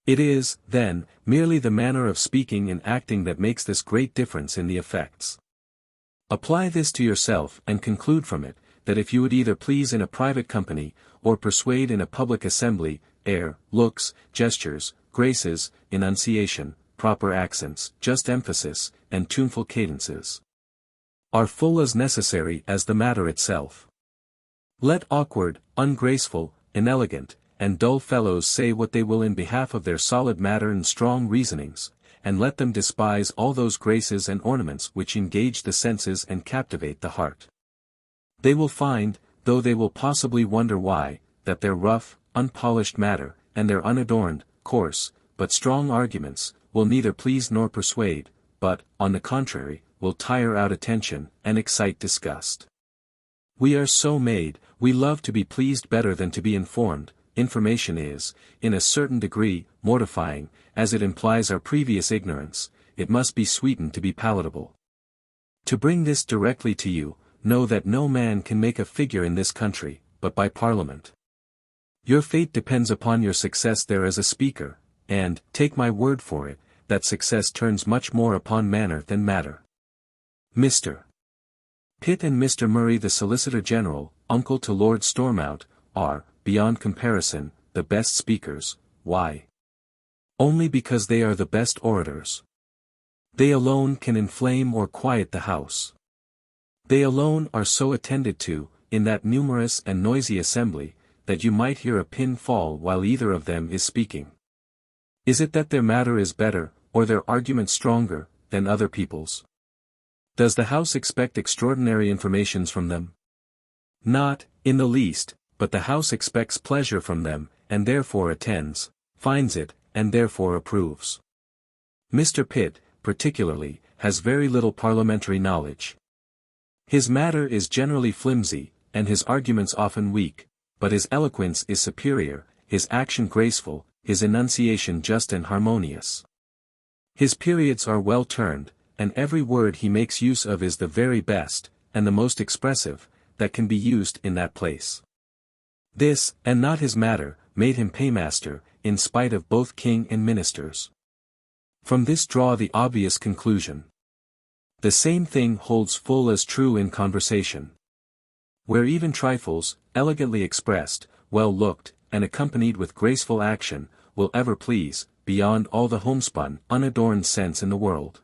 It is, then, merely the manner of speaking and acting that makes this great difference in the effects. Apply this to yourself and conclude from it, that if you would either please in a private company, or persuade in a public assembly, air, looks, gestures, graces, enunciation, proper accents, just emphasis, and tuneful cadences are full as necessary as the matter itself. Let awkward, ungraceful, inelegant, and dull fellows say what they will in behalf of their solid matter and strong reasonings, and let them despise all those graces and ornaments which engage the senses and captivate the heart. They will find, though they will possibly wonder why, that their rough, unpolished matter, and their unadorned, coarse, but strong arguments, will neither please nor persuade, but, on the contrary, will tire out attention, and excite disgust. We are so made, we love to be pleased better than to be informed. Information is, in a certain degree, mortifying, as it implies our previous ignorance, it must be sweetened to be palatable. To bring this directly to you, know that no man can make a figure in this country, but by Parliament. Your fate depends upon your success there as a speaker, and, take my word for it, that success turns much more upon manner than matter. Mr. Pitt and Mr. Murray the Solicitor General, uncle to Lord Stormount, are, beyond comparison, the best speakers. Why? Only because they are the best orators. They alone can inflame or quiet the House. They alone are so attended to, in that numerous and noisy assembly, that you might hear a pin fall while either of them is speaking. Is it that their matter is better, or their argument stronger, than other people's? Does the House expect extraordinary informations from them? Not, in the least, but the House expects pleasure from them, and therefore attends, finds it, and therefore approves. Mr. Pitt, particularly, has very little parliamentary knowledge. His matter is generally flimsy, and his arguments often weak, but his eloquence is superior, his action graceful, his enunciation just and harmonious. His periods are well turned, and every word he makes use of is the very best, and the most expressive, that can be used in that place. This, and not his matter, made him paymaster, in spite of both king and ministers. From this draw the obvious conclusion. The same thing holds full as true in conversation. Where even trifles, elegantly expressed, well looked, and accompanied with graceful action, will ever please, beyond all the homespun, unadorned sense in the world.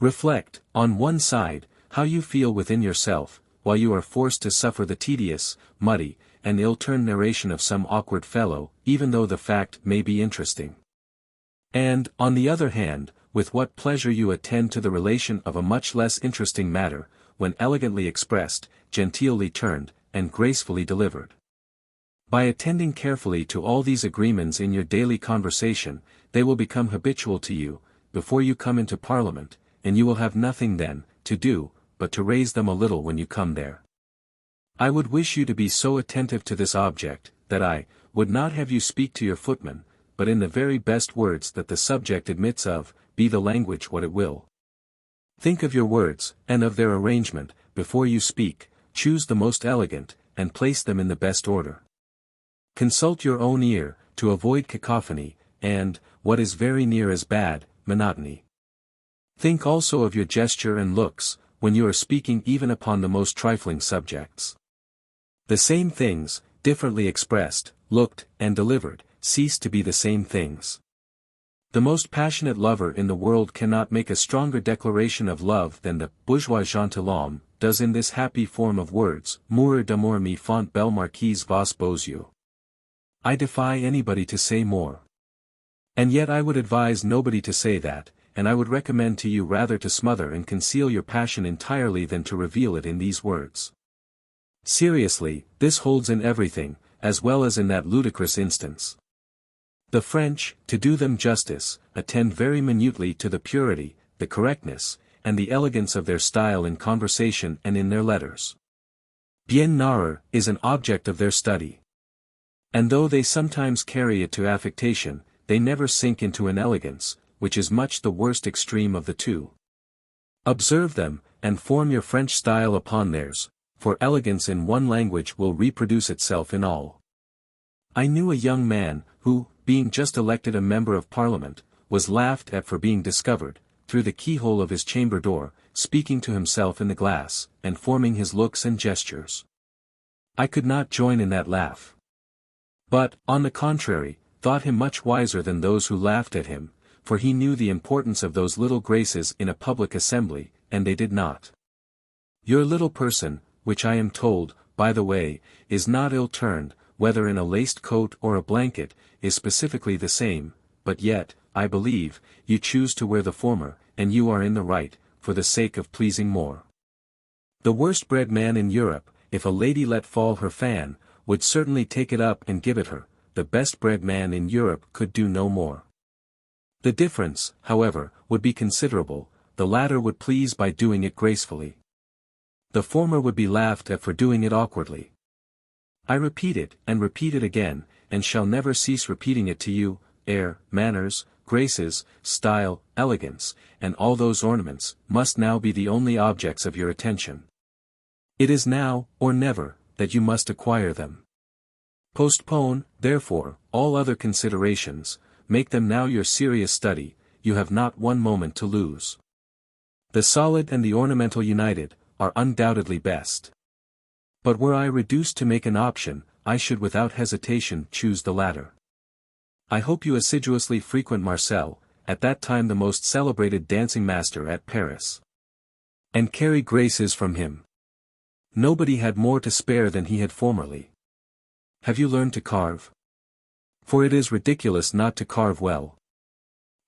Reflect, on one side, how you feel within yourself, while you are forced to suffer the tedious, muddy, an ill-turned narration of some awkward fellow, even though the fact may be interesting. And, on the other hand, with what pleasure you attend to the relation of a much less interesting matter, when elegantly expressed, genteelly turned, and gracefully delivered. By attending carefully to all these agreements in your daily conversation, they will become habitual to you, before you come into Parliament, and you will have nothing then, to do, but to raise them a little when you come there. I would wish you to be so attentive to this object, that I would not have you speak to your footman, but in the very best words that the subject admits of, be the language what it will. Think of your words, and of their arrangement, before you speak, choose the most elegant, and place them in the best order. Consult your own ear, to avoid cacophony, and, what is very near as bad, monotony. Think also of your gesture and looks, when you are speaking even upon the most trifling subjects. The same things, differently expressed, looked, and delivered, cease to be the same things. The most passionate lover in the world cannot make a stronger declaration of love than the bourgeois gentilhomme does in this happy form of words, Mourir d'amour me font belle marquise vos beaux yeux. I defy anybody to say more. And yet I would advise nobody to say that, and I would recommend to you rather to smother and conceal your passion entirely than to reveal it in these words. Seriously, this holds in everything, as well as in that ludicrous instance. The French, to do them justice, attend very minutely to the purity, the correctness, and the elegance of their style in conversation and in their letters. Bien narrer is an object of their study. And though they sometimes carry it to affectation, they never sink into an elegance, which is much the worst extreme of the two. Observe them, and form your French style upon theirs, for elegance in one language will reproduce itself in all. I knew a young man, who, being just elected a member of Parliament, was laughed at for being discovered, through the keyhole of his chamber door, speaking to himself in the glass, and forming his looks and gestures. I could not join in that laugh. But, on the contrary, thought him much wiser than those who laughed at him, for he knew the importance of those little graces in a public assembly, and they did not. Your little person, which I am told, by the way, is not ill-turned, whether in a laced coat or a blanket, is specifically the same, but yet, I believe, you choose to wear the former, and you are in the right, for the sake of pleasing more. The worst-bred man in Europe, if a lady let fall her fan, would certainly take it up and give it her, the best-bred man in Europe could do no more. The difference, however, would be considerable, the latter would please by doing it gracefully. The former would be laughed at for doing it awkwardly. I repeat it again, and shall never cease repeating it to you, air, manners, graces, style, elegance, and all those ornaments, must now be the only objects of your attention. It is now, or never, that you must acquire them. Postpone, therefore, all other considerations, make them now your serious study, you have not one moment to lose. The solid and the ornamental united, are undoubtedly best. But were I reduced to make an option, I should without hesitation choose the latter. I hope you assiduously frequent Marcel, at that time the most celebrated dancing master at Paris. And carry graces from him. Nobody had more to spare than he had formerly. Have you learned to carve? For it is ridiculous not to carve well.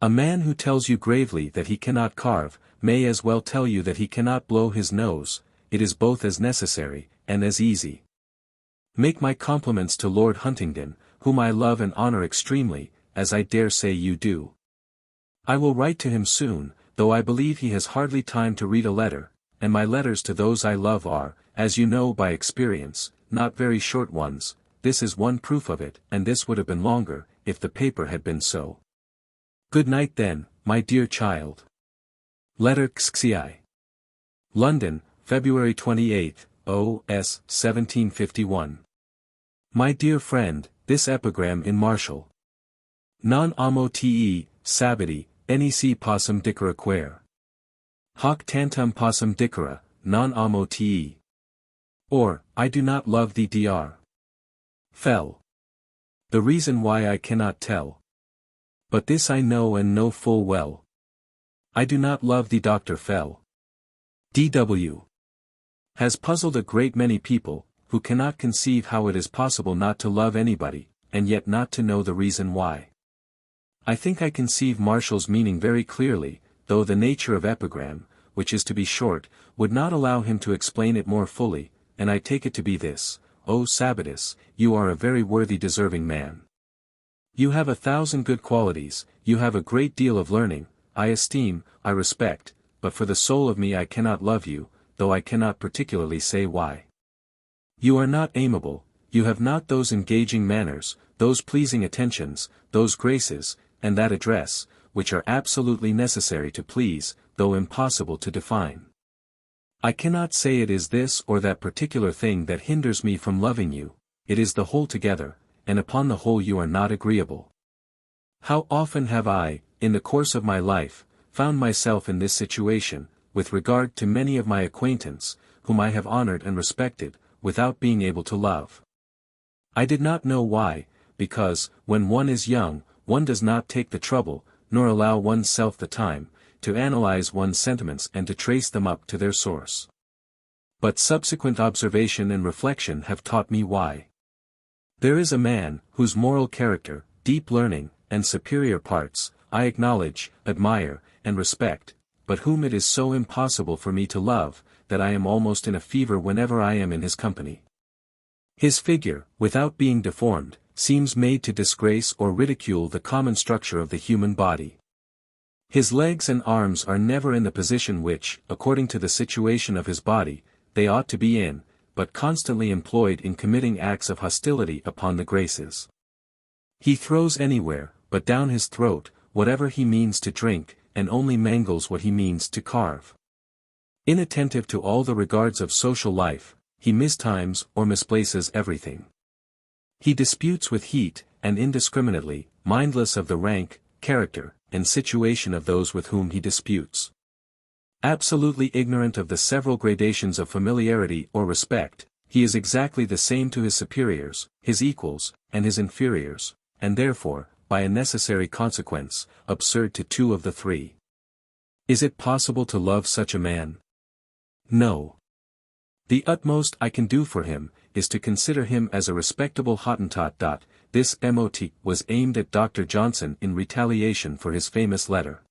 A man who tells you gravely that he cannot carve, may as well tell you that he cannot blow his nose, it is both as necessary, and as easy. Make my compliments to Lord Huntingdon, whom I love and honor extremely, as I dare say you do. I will write to him soon, though I believe he has hardly time to read a letter, and my letters to those I love are, as you know by experience, not very short ones. This is one proof of it, and this would have been longer, if the paper had been so. Good night then, my dear child. Letter XXI. London, February 28, O.S. 1751. My dear friend, this epigram in Martial. Non amo te, sabiti, nec possum dicere quare. Hoc tantum possum dicere, non amo te. Or, I do not love thee dr. Fell. The reason why I cannot tell. But this I know and know full well. I do not love thee Dr. Fell. D.W. Has puzzled a great many people, who cannot conceive how it is possible not to love anybody, and yet not to know the reason why. I think I conceive Marshall's meaning very clearly, though the nature of epigram, which is to be short, would not allow him to explain it more fully, and I take it to be this: O Sabatus, you are a very worthy deserving man. You have 1,000 good qualities, you have a great deal of learning, I esteem, I respect, but for the soul of me I cannot love you, though I cannot particularly say why. You are not amiable, you have not those engaging manners, those pleasing attentions, those graces, and that address, which are absolutely necessary to please, though impossible to define. I cannot say it is this or that particular thing that hinders me from loving you, it is the whole together, and upon the whole you are not agreeable. How often have I, in the course of my life, found myself in this situation, with regard to many of my acquaintance, whom I have honored and respected, without being able to love. I did not know why, because, when one is young, one does not take the trouble, nor allow oneself the time, to analyze one's sentiments and to trace them up to their source. But subsequent observation and reflection have taught me why. There is a man, whose moral character, deep learning, and superior parts, I acknowledge, admire, and respect, but whom it is so impossible for me to love, that I am almost in a fever whenever I am in his company. His figure, without being deformed, seems made to disgrace or ridicule the common structure of the human body. His legs and arms are never in the position which, according to the situation of his body, they ought to be in, but constantly employed in committing acts of hostility upon the graces. He throws anywhere, but down his throat, whatever he means to drink, and only mangles what he means to carve. Inattentive to all the regards of social life, he mistimes or misplaces everything. He disputes with heat, and indiscriminately, mindless of the rank, character, and situation of those with whom he disputes. Absolutely ignorant of the several gradations of familiarity or respect, he is exactly the same to his superiors, his equals, and his inferiors, and therefore, by a necessary consequence, absurd to two of the three. Is it possible to love such a man? No. The utmost I can do for him, is to consider him as a respectable Hottentot. This mot was aimed at Dr. Johnson in retaliation for his famous letter.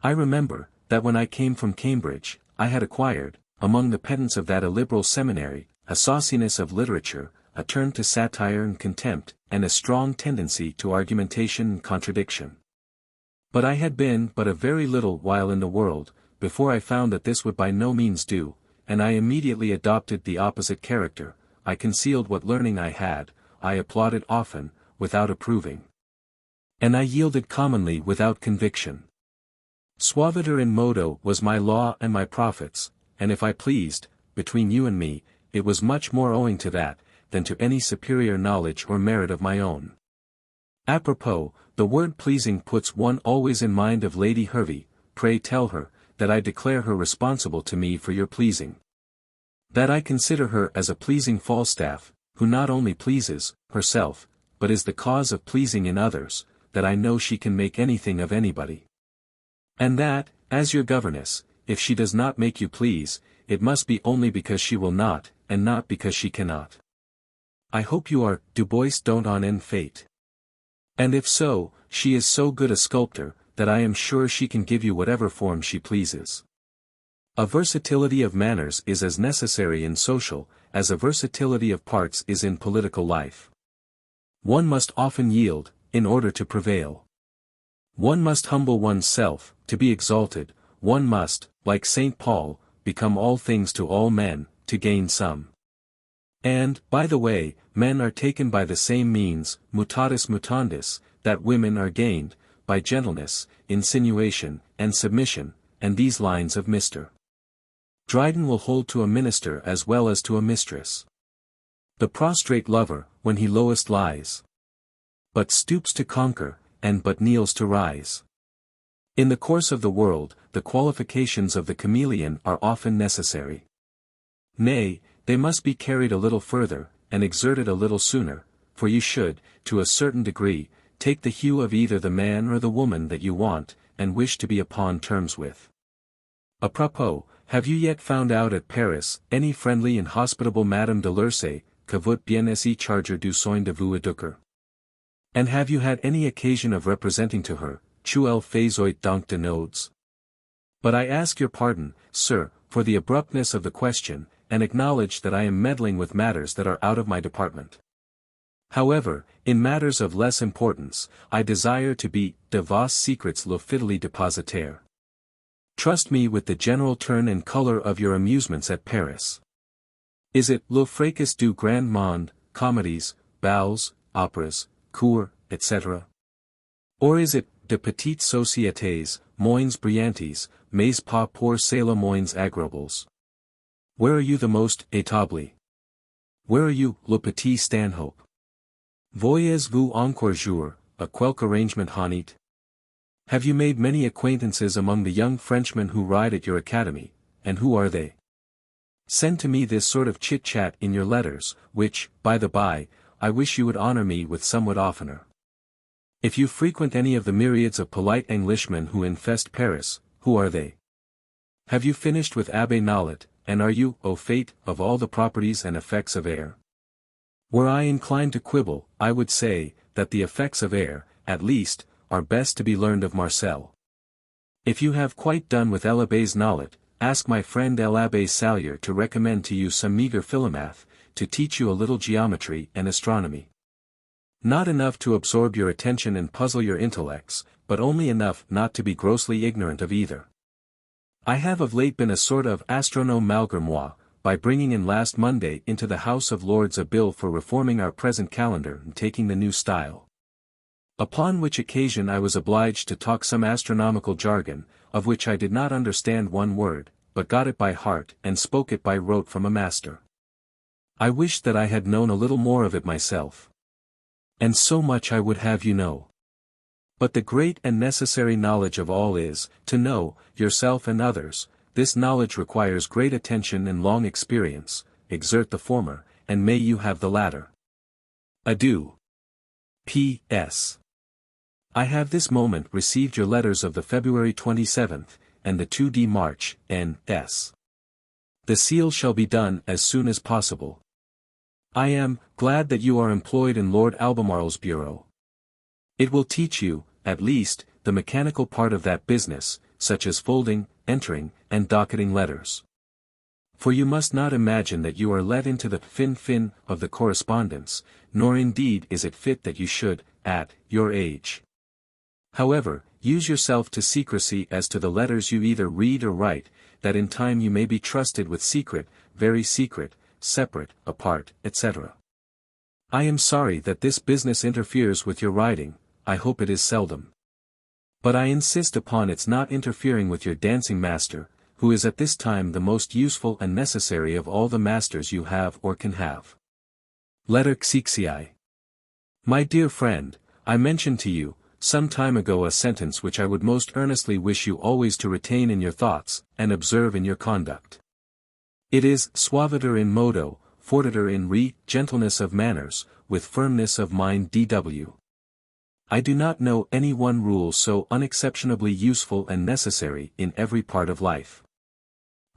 I remember, that when I came from Cambridge, I had acquired, among the pedants of that illiberal seminary, a sauciness of literature, a turn to satire and contempt, and a strong tendency to argumentation and contradiction. But I had been but a very little while in the world, before I found that this would by no means do, and I immediately adopted the opposite character. I concealed what learning I had, I applauded often, without approving. And I yielded commonly without conviction. Suaviter in modo was my law and my profits, and if I pleased, between you and me, it was much more owing to that, than to any superior knowledge or merit of my own. Apropos, the word pleasing puts one always in mind of Lady Hervey. Pray tell her, that I declare her responsible to me for your pleasing. That I consider her as a pleasing Falstaff, who not only pleases herself, but is the cause of pleasing in others, that I know she can make anything of anybody. And that, as your governess, if she does not make you please, it must be only because she will not, and not because she cannot. I hope you are du bois don't en fait. And if so, she is so good a sculptor, that I am sure she can give you whatever form she pleases. A versatility of manners is as necessary in social, as a versatility of parts is in political life. One must often yield, in order to prevail. One must humble one's self, to be exalted. One must, like St. Paul, become all things to all men, to gain some. And, by the way, men are taken by the same means, mutatis mutandis, that women are gained, by gentleness, insinuation, and submission, and these lines of Mr. Dryden will hold to a minister as well as to a mistress. The prostrate lover, when he lowest lies, but stoops to conquer, and but kneels to rise. In the course of the world, the qualifications of the chameleon are often necessary. Nay, they must be carried a little further, and exerted a little sooner, for you should, to a certain degree, take the hue of either the man or the woman that you want, and wish to be upon terms with. Apropos, Have you yet found out at Paris any friendly and hospitable Madame de Lursay, que votre bien esse charger du soin de vous éduquer? And have you had any occasion of representing to her, tu elle faisoit donc de nodes? But I ask your pardon, sir, for the abruptness of the question, and acknowledge that I am meddling with matters that are out of my department. However, in matters of less importance, I desire to be de vos secrets le fidèle dépositaire. Trust me with the general turn and color of your amusements at Paris. Is it le fracas du grand monde, comedies, bals, operas, cours, etc.? Or is it de petites sociétés, moins brillantes, mais pas pour cela moins agréables? Where are you the most établi? Where are you, le petit Stanhope? Voyez-vous encore jour, à quelque arrangement honnête? Have you made many acquaintances among the young Frenchmen who ride at your academy, and who are they? Send to me this sort of chit-chat in your letters, which, by the by, I wish you would honor me with somewhat oftener. If you frequent any of the myriads of polite Englishmen who infest Paris, who are they? Have you finished with Abbé Nollet, and are you, au fait, of all the properties and effects of air? Were I inclined to quibble, I would say, that the effects of air, at least, are best to be learned of Marcel. If you have quite done with l'Abbé's Nollet, ask my friend l'Abbé Sallier to recommend to you some meager philomath, to teach you a little geometry and astronomy. Not enough to absorb your attention and puzzle your intellects, but only enough not to be grossly ignorant of either. I have of late been a sort of astronome malgré moi, by bringing in last Monday into the House of Lords a bill for reforming our present calendar and taking the new style. Upon which occasion I was obliged to talk some astronomical jargon, of which I did not understand one word, but got it by heart and spoke it by rote from a master. I wished that I had known a little more of it myself. And so much I would have you know. But the great and necessary knowledge of all is, to know, yourself and others. This knowledge requires great attention and long experience. Exert the former, and may you have the latter. Adieu. P.S. I have this moment received your letters of the February 27th, and the 2d March, N.S. The seal shall be done as soon as possible. I am glad that you are employed in Lord Albemarle's bureau. It will teach you, at least, the mechanical part of that business, such as folding, entering, and docketing letters. For you must not imagine that you are let into the fin of the correspondence, nor indeed is it fit that you should, at your age. However, use yourself to secrecy as to the letters you either read or write, that in time you may be trusted with secret, very secret, separate, apart, etc. I am sorry that this business interferes with your writing. I hope it is seldom. But I insist upon its not interfering with your dancing master, who is at this time the most useful and necessary of all the masters you have or can have. Letter XXI. My dear friend, I mentioned to you, some time ago a sentence which I would most earnestly wish you always to retain in your thoughts, and observe in your conduct. It is, suaviter in modo, fortiter in re, gentleness of manners, with firmness of mind D.W. I do not know any one rule so unexceptionably useful and necessary in every part of life.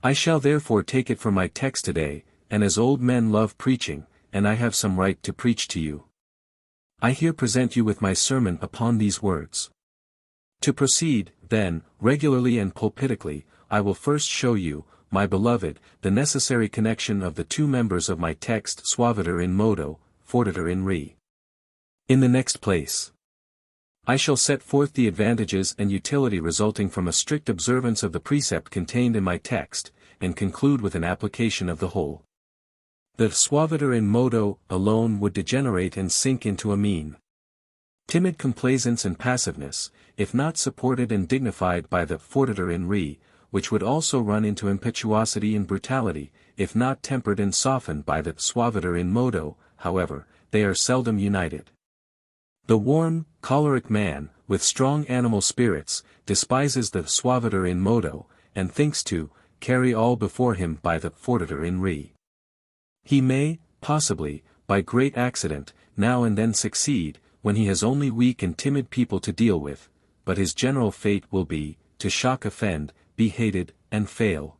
I shall therefore take it for my text today, and as old men love preaching, and I have some right to preach to you, I here present you with my sermon upon these words. To proceed, then, regularly and pulpitically, I will first show you, my beloved, the necessary connection of the two members of my text suaviter in modo, fortiter in re. In the next place, I shall set forth the advantages and utility resulting from a strict observance of the precept contained in my text, and conclude with an application of the whole. The suaviter in modo alone would degenerate and sink into a mean, timid complaisance and passiveness, if not supported and dignified by the fortiter in re, which would also run into impetuosity and brutality, if not tempered and softened by the suaviter in modo. However, they are seldom united. The warm, choleric man, with strong animal spirits, despises the suaviter in modo, and thinks to carry all before him by the fortiter in re. He may, possibly, by great accident, now and then succeed, when he has only weak and timid people to deal with, but his general fate will be, to shock offend, be hated, and fail.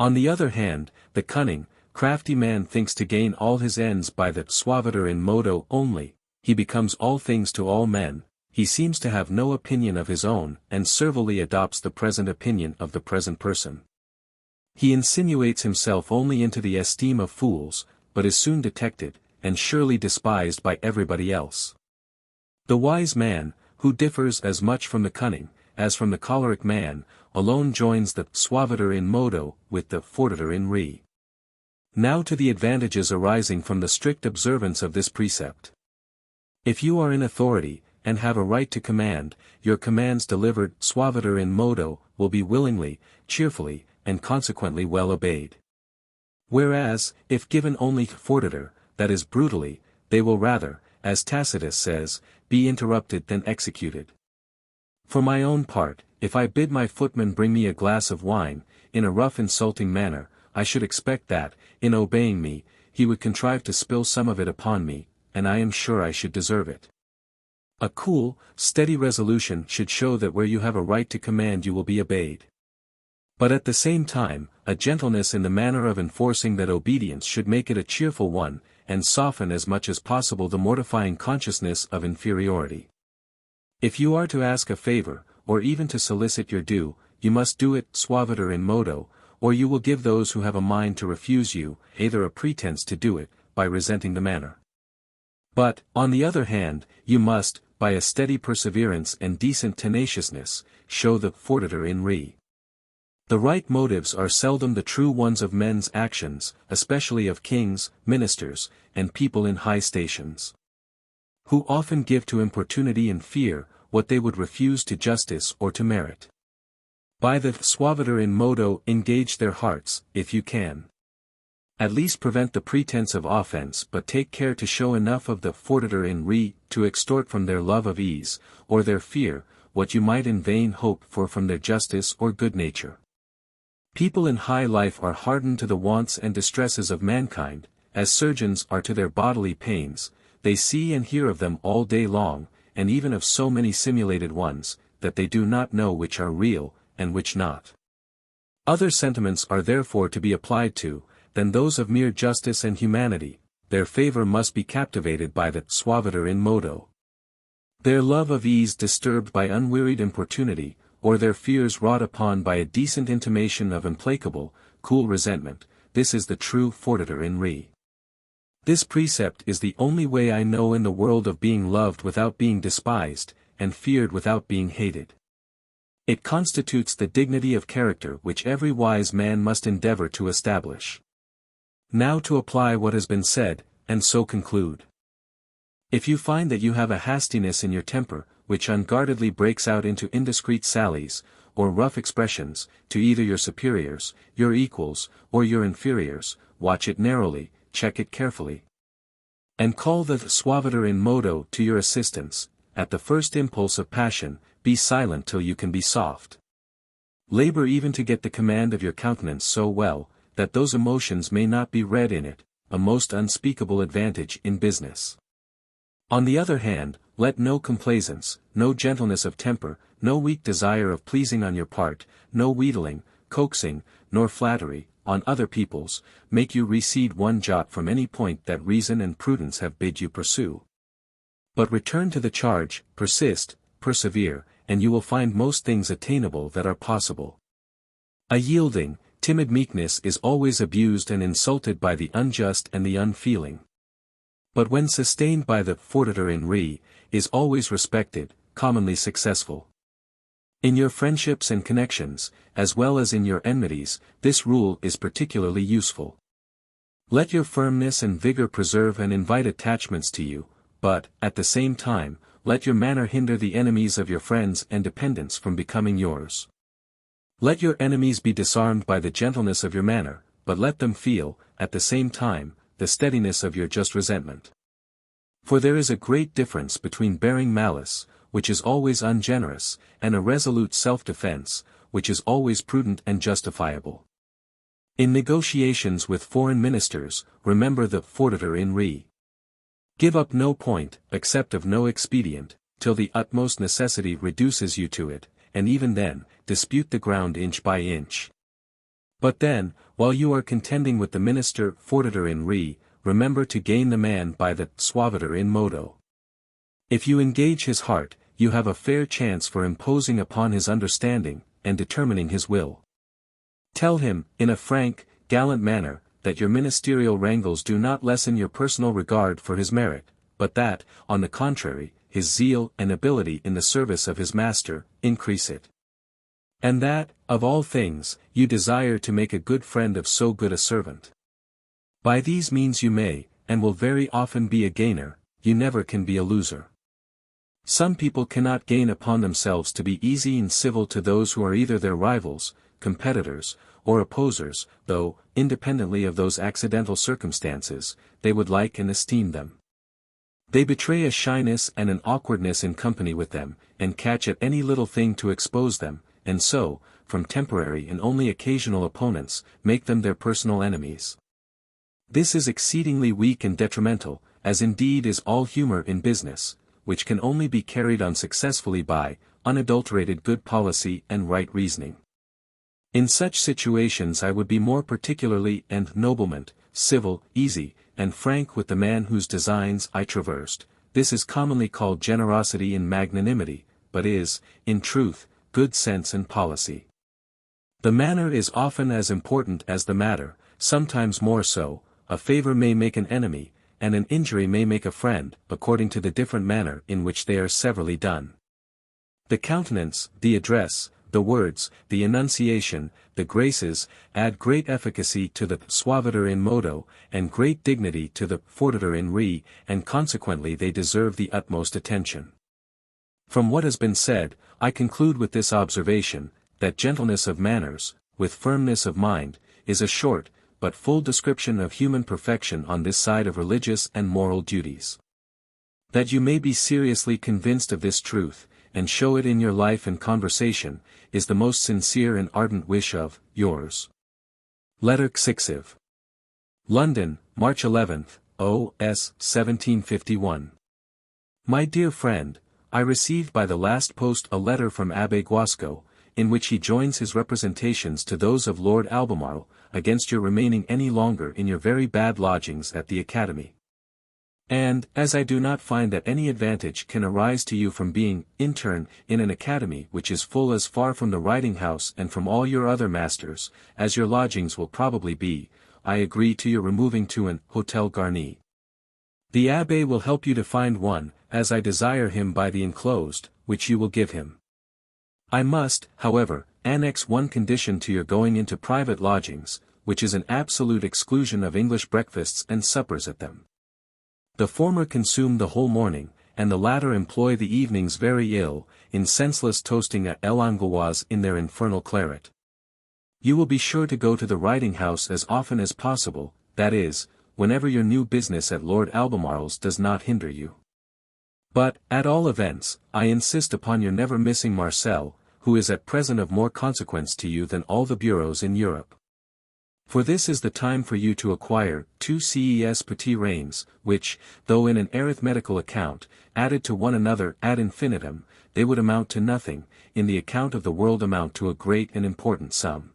On the other hand, the cunning, crafty man thinks to gain all his ends by the suaviter in modo only, he becomes all things to all men, he seems to have no opinion of his own and servilely adopts the present opinion of the present person. He insinuates himself only into the esteem of fools, but is soon detected, and surely despised by everybody else. The wise man, who differs as much from the cunning, as from the choleric man, alone joins the suaviter in modo with the fortiter in re. Now to the advantages arising from the strict observance of this precept. If you are in authority, and have a right to command, your commands delivered suaviter in modo will be willingly, cheerfully, and consequently well obeyed. Whereas, if given only fortiter, that is brutally, they will rather, as Tacitus says, be interrupted than executed. For my own part, if I bid my footman bring me a glass of wine, in a rough insulting manner, I should expect that, in obeying me, he would contrive to spill some of it upon me, and I am sure I should deserve it. A cool, steady resolution should show that where you have a right to command you will be obeyed. But at the same time, a gentleness in the manner of enforcing that obedience should make it a cheerful one, and soften as much as possible the mortifying consciousness of inferiority. If you are to ask a favor, or even to solicit your due, you must do it suaviter in modo, or you will give those who have a mind to refuse you, either a pretense to do it, by resenting the manner. But, on the other hand, you must, by a steady perseverance and decent tenaciousness, show the fortiter in re. The right motives are seldom the true ones of men's actions, especially of kings, ministers, and people in high stations, who often give to importunity and fear, what they would refuse to justice or to merit. By the suaviter in modo engage their hearts, if you can. At least prevent the pretense of offense, but take care to show enough of the fortiter in re, to extort from their love of ease, or their fear, what you might in vain hope for from their justice or good nature. People in high life are hardened to the wants and distresses of mankind, as surgeons are to their bodily pains, they see and hear of them all day long, and even of so many simulated ones, that they do not know which are real, and which not. Other sentiments are therefore to be applied to, than those of mere justice and humanity, their favor must be captivated by the suaviter in modo. Their love of ease disturbed by unwearied importunity, or their fears wrought upon by a decent intimation of implacable, cool resentment, this is the true fortiter in re. This precept is the only way I know in the world of being loved without being despised, and feared without being hated. It constitutes the dignity of character which every wise man must endeavor to establish. Now to apply what has been said, and so conclude. If you find that you have a hastiness in your temper, which unguardedly breaks out into indiscreet sallies, or rough expressions, to either your superiors, your equals, or your inferiors, watch it narrowly, check it carefully. And call the suaviter in modo to your assistance, at the first impulse of passion, be silent till you can be soft. Labor even to get the command of your countenance so well, that those emotions may not be read in it, a most unspeakable advantage in business. On the other hand, let no complaisance, no gentleness of temper, no weak desire of pleasing on your part, no wheedling, coaxing, nor flattery, on other people's, make you recede one jot from any point that reason and prudence have bid you pursue. But return to the charge, persist, persevere, and you will find most things attainable that are possible. A yielding, timid meekness is always abused and insulted by the unjust and the unfeeling. But when sustained by the fortiter in re, is always respected, commonly successful. In your friendships and connections, as well as in your enmities, this rule is particularly useful. Let your firmness and vigor preserve and invite attachments to you, but, at the same time, let your manner hinder the enemies of your friends and dependents from becoming yours. Let your enemies be disarmed by the gentleness of your manner, but let them feel, at the same time, the steadiness of your just resentment. For there is a great difference between bearing malice, which is always ungenerous, and a resolute self-defense, which is always prudent and justifiable. In negotiations with foreign ministers, remember the fortiter in re. Give up no point, except of no expedient, till the utmost necessity reduces you to it, and even then, dispute the ground inch by inch. But then, while you are contending with the minister fortiter in re, remember to gain the man by the suaviter in modo. If you engage his heart, you have a fair chance for imposing upon his understanding, and determining his will. Tell him, in a frank, gallant manner, that your ministerial wrangles do not lessen your personal regard for his merit, but that, on the contrary, his zeal and ability in the service of his master, increase it. And that, of all things, you desire to make a good friend of so good a servant. By these means you may, and will very often be a gainer, you never can be a loser. Some people cannot gain upon themselves to be easy and civil to those who are either their rivals, competitors, or opposers, though, independently of those accidental circumstances, they would like and esteem them. They betray a shyness and an awkwardness in company with them, and catch at any little thing to expose them, and so, from temporary and only occasional opponents, make them their personal enemies. This is exceedingly weak and detrimental, as indeed is all humor in business, which can only be carried on successfully by unadulterated good policy and right reasoning. In such situations I would be more particularly and noblement, civil, easy, and frank with the man whose designs I traversed. This is commonly called generosity and magnanimity, but is, in truth, good sense and policy. The manner is often as important as the matter, sometimes more so. A favor may make an enemy, and an injury may make a friend, according to the different manner in which they are severally done. The countenance, the address, the words, the enunciation, the graces, add great efficacy to the suaviter in modo, and great dignity to the fortiter in re, and consequently they deserve the utmost attention. From what has been said, I conclude with this observation, that gentleness of manners, with firmness of mind, is a short, but full description of human perfection on this side of religious and moral duties. That you may be seriously convinced of this truth, and show it in your life and conversation, is the most sincere and ardent wish of, yours. Letter Xiv. London, March 11th, O.S. 1751. My dear friend, I received by the last post a letter from Abbe Guasco, in which he joins his representations to those of Lord Albemarle, against your remaining any longer in your very bad lodgings at the Academy. And, as I do not find that any advantage can arise to you from being intern in an academy which is full as far from the riding house and from all your other masters, as your lodgings will probably be, I agree to your removing to an Hotel Garni. The Abbé will help you to find one, as I desire him by the enclosed, which you will give him. I must, however, annex one condition to your going into private lodgings, which is an absolute exclusion of English breakfasts and suppers at them. The former consume the whole morning, and the latter employ the evenings very ill, in senseless toasting à l'angloise in their infernal claret. You will be sure to go to the riding house as often as possible, that is, whenever your new business at Lord Albemarle's does not hinder you. But, at all events, I insist upon your never missing Marcel, who is at present of more consequence to you than all the bureaus in Europe. For this is the time for you to acquire 2 ces petits reins, which, though in an arithmetical account, added to one another ad infinitum, they would amount to nothing, in the account of the world amount to a great and important sum.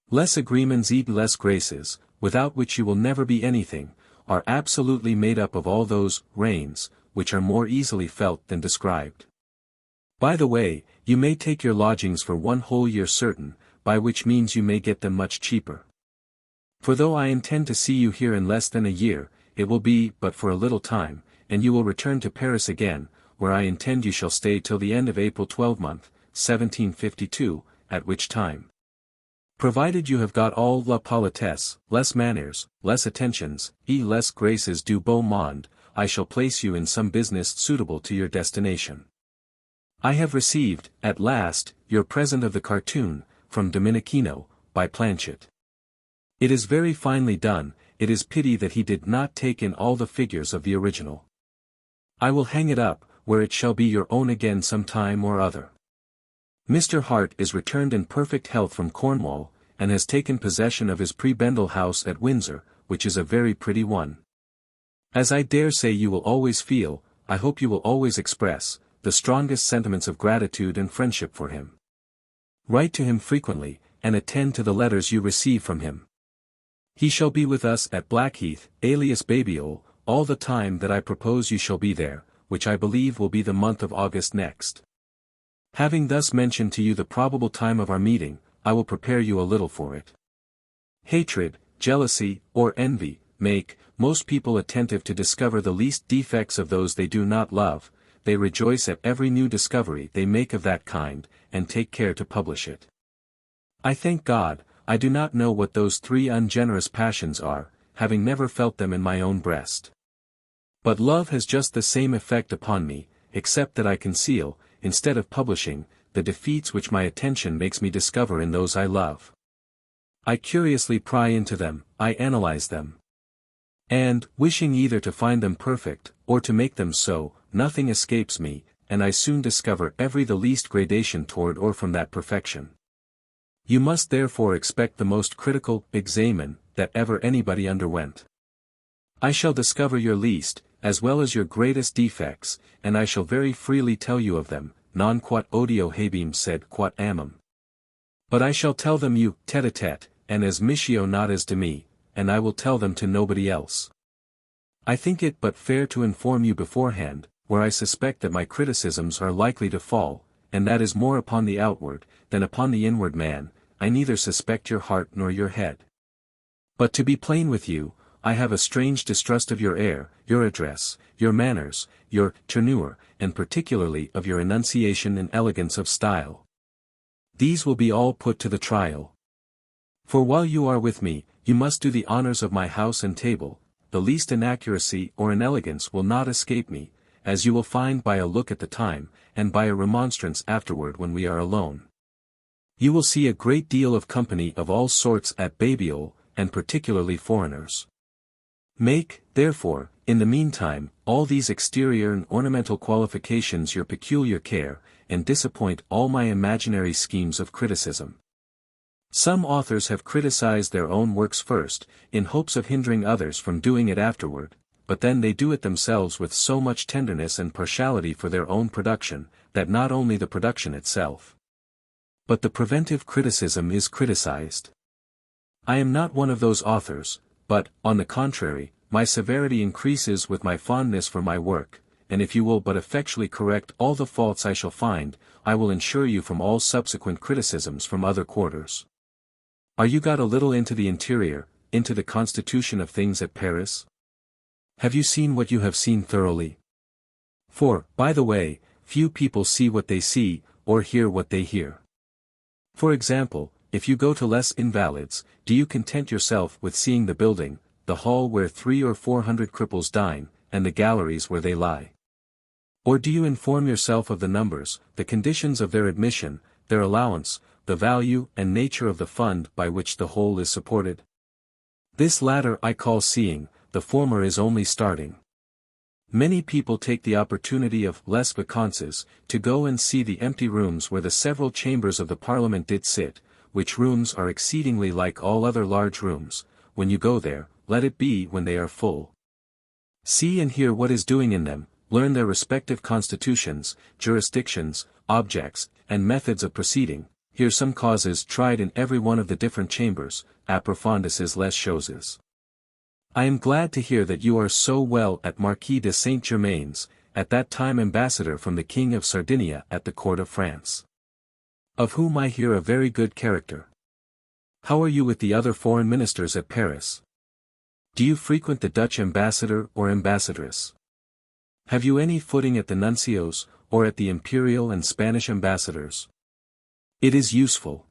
Less agreements eat less graces, without which you will never be anything, are absolutely made up of all those reins, which are more easily felt than described. By the way, you may take your lodgings for 1 whole year certain, by which means you may get them much cheaper. For though I intend to see you here in less than a year, it will be but for a little time, and you will return to Paris again, where I intend you shall stay till the end of April 12th, 1752, at which time, provided you have got all la politesse, less manners, less attentions, less graces du beau monde, I shall place you in some business suitable to your destination. I have received, at last, your present of the cartoon, from Domenichino, by Planchet. It is very finely done, it is pity that he did not take in all the figures of the original. I will hang it up, where it shall be your own again some time or other. Mr. Hart is returned in perfect health from Cornwall, and has taken possession of his prebendal house at Windsor, which is a very pretty one. As I dare say you will always feel, I hope you will always express, the strongest sentiments of gratitude and friendship for him. Write to him frequently, and attend to the letters you receive from him. He shall be with us at Blackheath, alias Babiole, all the time that I propose you shall be there, which I believe will be the month of August next. Having thus mentioned to you the probable time of our meeting, I will prepare you a little for it. Hatred, jealousy, or envy, make most people attentive to discover the least defects of those they do not love. They rejoice at every new discovery they make of that kind, and take care to publish it. I thank God, I do not know what those three ungenerous passions are, having never felt them in my own breast. But love has just the same effect upon me, except that I conceal, instead of publishing, the defeats which my attention makes me discover in those I love. I curiously pry into them, I analyze them. And, wishing either to find them perfect, or to make them so, nothing escapes me, and I soon discover the least gradation toward or from that perfection. You must therefore expect the most critical examen that ever anybody underwent. I shall discover your least, as well as your greatest defects, and I shall very freely tell you of them, non quod odio habim sed quod amam. But I shall tell them you, tete-a-tete, and as missio not as to me, and I will tell them to nobody else. I think it but fair to inform you beforehand, where I suspect that my criticisms are likely to fall, and that is more upon the outward, than upon the inward man. I neither suspect your heart nor your head. But to be plain with you, I have a strange distrust of your air, your address, your manners, your tournure, and particularly of your enunciation and elegance of style. These will be all put to the trial. For while you are with me, you must do the honors of my house and table. The least inaccuracy or inelegance will not escape me, as you will find by a look at the time, and by a remonstrance afterward when we are alone. You will see a great deal of company of all sorts at Babiole, and particularly foreigners. Make, therefore, in the meantime, all these exterior and ornamental qualifications your peculiar care, and disappoint all my imaginary schemes of criticism. Some authors have criticized their own works first, in hopes of hindering others from doing it afterward, but then they do it themselves with so much tenderness and partiality for their own production, that not only the production itself, but the preventive criticism is criticized. I am not one of those authors, but, on the contrary, my severity increases with my fondness for my work, and if you will but effectually correct all the faults I shall find, I will insure you from all subsequent criticisms from other quarters. Are you got a little into the interior, into the constitution of things at Paris? Have you seen what you have seen thoroughly? For, by the way, few people see what they see, or hear what they hear. For example, if you go to Les Invalides, do you content yourself with seeing the building, the hall where 300 or 400 cripples dine, and the galleries where they lie? Or do you inform yourself of the numbers, the conditions of their admission, their allowance, the value and nature of the fund by which the whole is supported? This latter I call seeing, the former is only starting. Many people take the opportunity of les vacances, to go and see the empty rooms where the several chambers of the Parliament did sit, which rooms are exceedingly like all other large rooms. When you go there, let it be when they are full. See and hear what is doing in them, learn their respective constitutions, jurisdictions, objects, and methods of proceeding. Hear some causes tried in every one of the different chambers, approfondises les choses. I am glad to hear that you are so well at Marquis de Saint-Germain's, at that time ambassador from the King of Sardinia at the court of France, of whom I hear a very good character. How are you with the other foreign ministers at Paris? Do you frequent the Dutch ambassador or ambassadress? Have you any footing at the nuncios, or at the imperial and Spanish ambassadors? It is useful.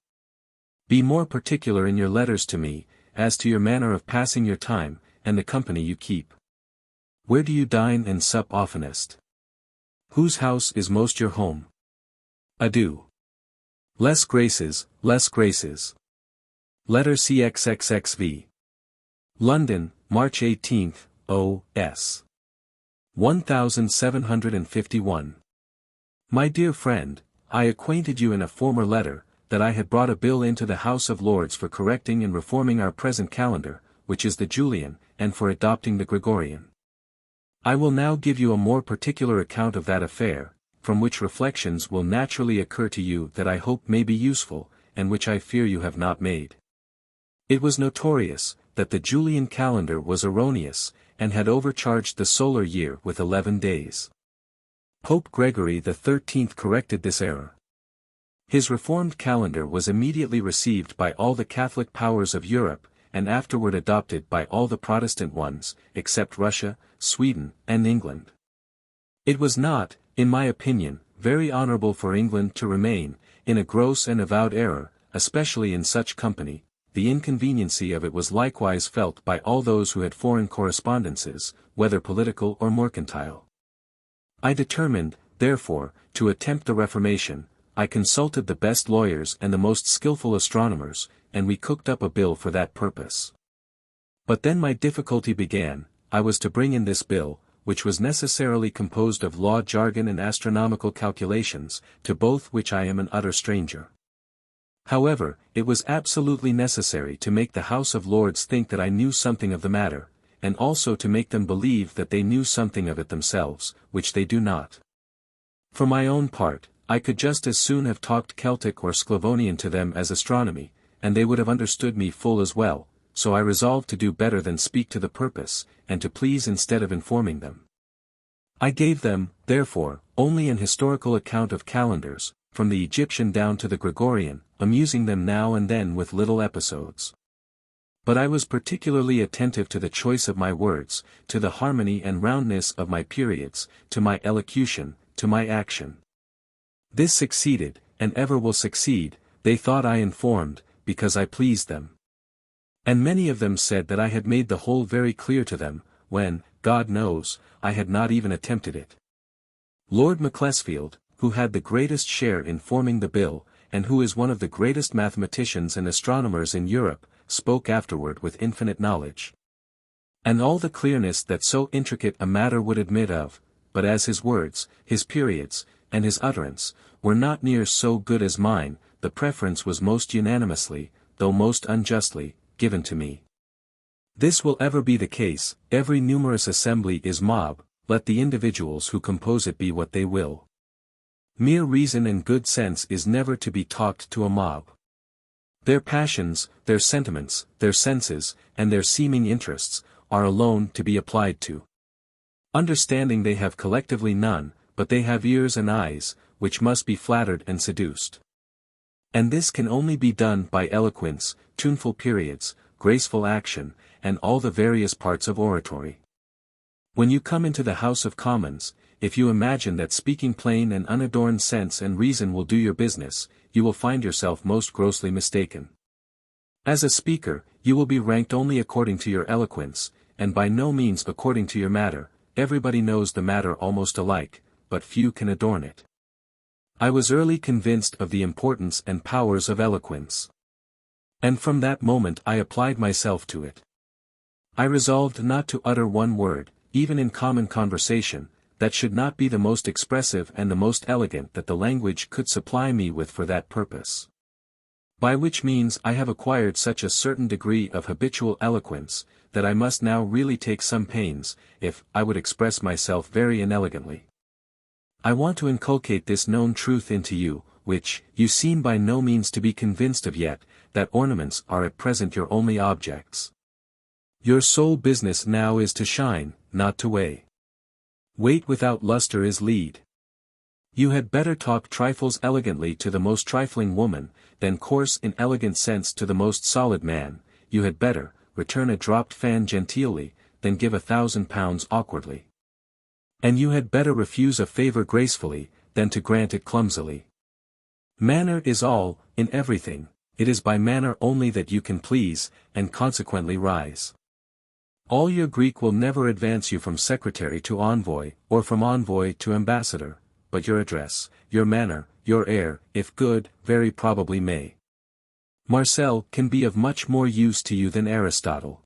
Be more particular in your letters to me, as to your manner of passing your time, and the company you keep. Where do you dine and sup oftenest? Whose house is most your home? Adieu. Less graces, less graces. Letter CXXXV. London, March 18th, O.S. 1751. My dear friend, I acquainted you in a former letter, that I had brought a bill into the House of Lords for correcting and reforming our present calendar, which is the Julian, and for adopting the Gregorian. I will now give you a more particular account of that affair, from which reflections will naturally occur to you that I hope may be useful, and which I fear you have not made. It was notorious, that the Julian calendar was erroneous, and had overcharged the solar year with 11 days. Pope Gregory XIII corrected this error. His reformed calendar was immediately received by all the Catholic powers of Europe, and afterward adopted by all the Protestant ones, except Russia, Sweden, and England. It was not, in my opinion, very honorable for England to remain, in a gross and avowed error, especially in such company. The inconveniency of it was likewise felt by all those who had foreign correspondences, whether political or mercantile. I determined, therefore, to attempt the Reformation. I consulted the best lawyers and the most skillful astronomers, and we cooked up a bill for that purpose. But then my difficulty began. I was to bring in this bill, which was necessarily composed of law jargon and astronomical calculations, to both which I am an utter stranger. However, it was absolutely necessary to make the House of Lords think that I knew something of the matter, and also to make them believe that they knew something of it themselves, which they do not. For my own part, I could just as soon have talked Celtic or Sclavonian to them as astronomy, and they would have understood me full as well, so I resolved to do better than speak to the purpose, and to please instead of informing them. I gave them, therefore, only an historical account of calendars, from the Egyptian down to the Gregorian, amusing them now and then with little episodes. But I was particularly attentive to the choice of my words, to the harmony and roundness of my periods, to my elocution, to my action. This succeeded, and ever will succeed, they thought I informed, because I pleased them. And many of them said that I had made the whole very clear to them, when, God knows, I had not even attempted it. Lord Macclesfield, who had the greatest share in forming the bill, and who is one of the greatest mathematicians and astronomers in Europe, spoke afterward with infinite knowledge. And all the clearness that so intricate a matter would admit of, but as his words, his periods, and his utterance, were not near so good as mine, the preference was most unanimously, though most unjustly, given to me. This will ever be the case. Every numerous assembly is mob, let the individuals who compose it be what they will. Mere reason and good sense is never to be talked to a mob. Their passions, their sentiments, their senses, and their seeming interests, are alone to be applied to. Understanding they have collectively none, but they have ears and eyes, which must be flattered and seduced. And this can only be done by eloquence, tuneful periods, graceful action, and all the various parts of oratory. When you come into the House of Commons, if you imagine that speaking plain and unadorned sense and reason will do your business, you will find yourself most grossly mistaken. As a speaker, you will be ranked only according to your eloquence, and by no means according to your matter. Everybody knows the matter almost alike, but few can adorn it. I was early convinced of the importance and powers of eloquence. And from that moment I applied myself to it. I resolved not to utter one word, even in common conversation, that should not be the most expressive and the most elegant that the language could supply me with for that purpose. By which means I have acquired such a certain degree of habitual eloquence, that I must now really take some pains, if I would express myself very inelegantly. I want to inculcate this known truth into you, which, you seem by no means to be convinced of yet, that ornaments are at present your only objects. Your sole business now is to shine, not to weigh. Weight without luster is lead. You had better talk trifles elegantly to the most trifling woman, than coarse in elegant sense to the most solid man. You had better return a dropped fan genteelly, than give £1,000 awkwardly. And you had better refuse a favor gracefully, than to grant it clumsily. Manner is all, in everything. It is by manner only that you can please, and consequently rise. All your Greek will never advance you from secretary to envoy, or from envoy to ambassador, but your address, your manner, your air, if good, very probably may. Marcel can be of much more use to you than Aristotle.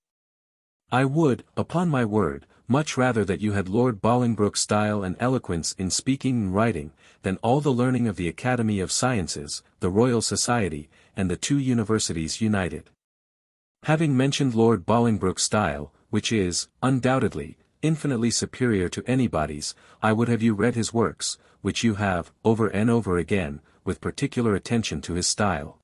I would, upon my word, much rather that you had Lord Bolingbroke's style and eloquence in speaking and writing, than all the learning of the Academy of Sciences, the Royal Society, and the 2 universities united. Having mentioned Lord Bolingbroke's style, which is, undoubtedly, infinitely superior to anybody's, I would have you read his works, which you have, over and over again, with particular attention to his style.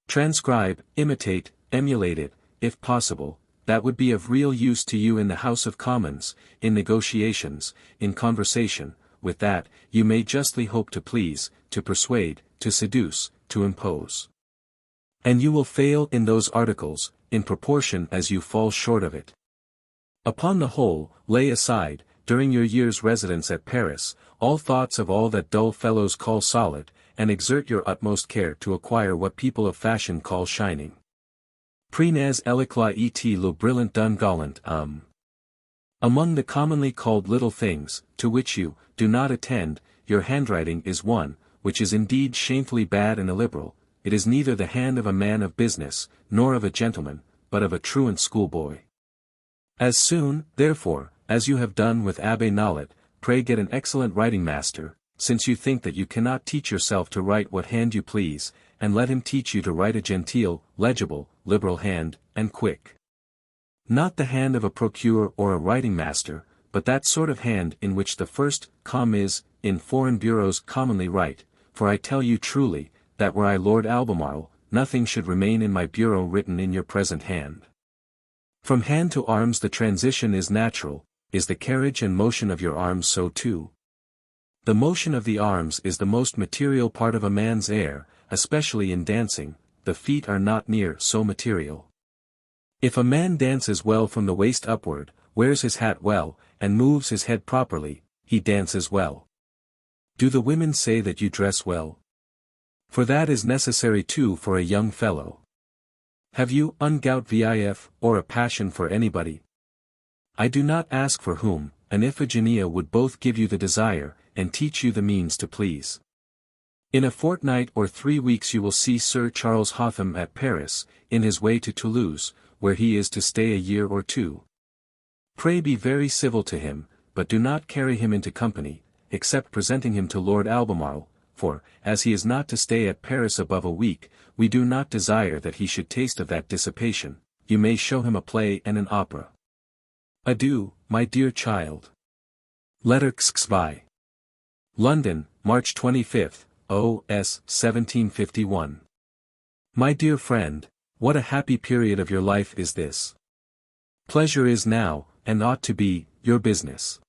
Transcribe, imitate, emulate it, if possible. That would be of real use to you in the House of Commons, in negotiations, in conversation. With that, you may justly hope to please, to persuade, to seduce, to impose. And you will fail in those articles, in proportion as you fall short of it. Upon the whole, lay aside, during your year's residence at Paris, all thoughts of all that dull fellows call solid, and exert your utmost care to acquire what people of fashion call shining. Prenez éclat et le brillant d'un galant homme. Among the commonly called little things, to which you do not attend, your handwriting is one, which is indeed shamefully bad and illiberal. It is neither the hand of a man of business, nor of a gentleman, but of a truant schoolboy. As soon, therefore, as you have done with Abbé Nollet, pray get an excellent writing master, since you think that you cannot teach yourself to write what hand you please, and let him teach you to write a genteel, legible, liberal hand, and quick. Not the hand of a procureur or a writing master, but that sort of hand in which the first com is, in foreign bureaus commonly write, for I tell you truly, that were I Lord Albemarle, nothing should remain in my bureau written in your present hand. From hand to arms the transition is natural. Is the carriage and motion of your arms so too? The motion of the arms is the most material part of a man's air, especially in dancing. The feet are not near so material. If a man dances well from the waist upward, wears his hat well, and moves his head properly, he dances well. Do the women say that you dress well? For that is necessary too for a young fellow. Have you un gout vif, or a passion for anybody? I do not ask for whom, and Iphigenia would both give you the desire, and teach you the means to please. In a fortnight or 3 weeks you will see Sir Charles Hotham at Paris, in his way to Toulouse, where he is to stay a year or 2. Pray be very civil to him, but do not carry him into company, except presenting him to Lord Albemarle, for, as he is not to stay at Paris above a week, we do not desire that he should taste of that dissipation. You may show him a play and an opera. Adieu, my dear child. Letter XXV. London, March 25, O.S. 1751. My dear friend, what a happy period of your life is this. Pleasure is now, and ought to be, your business.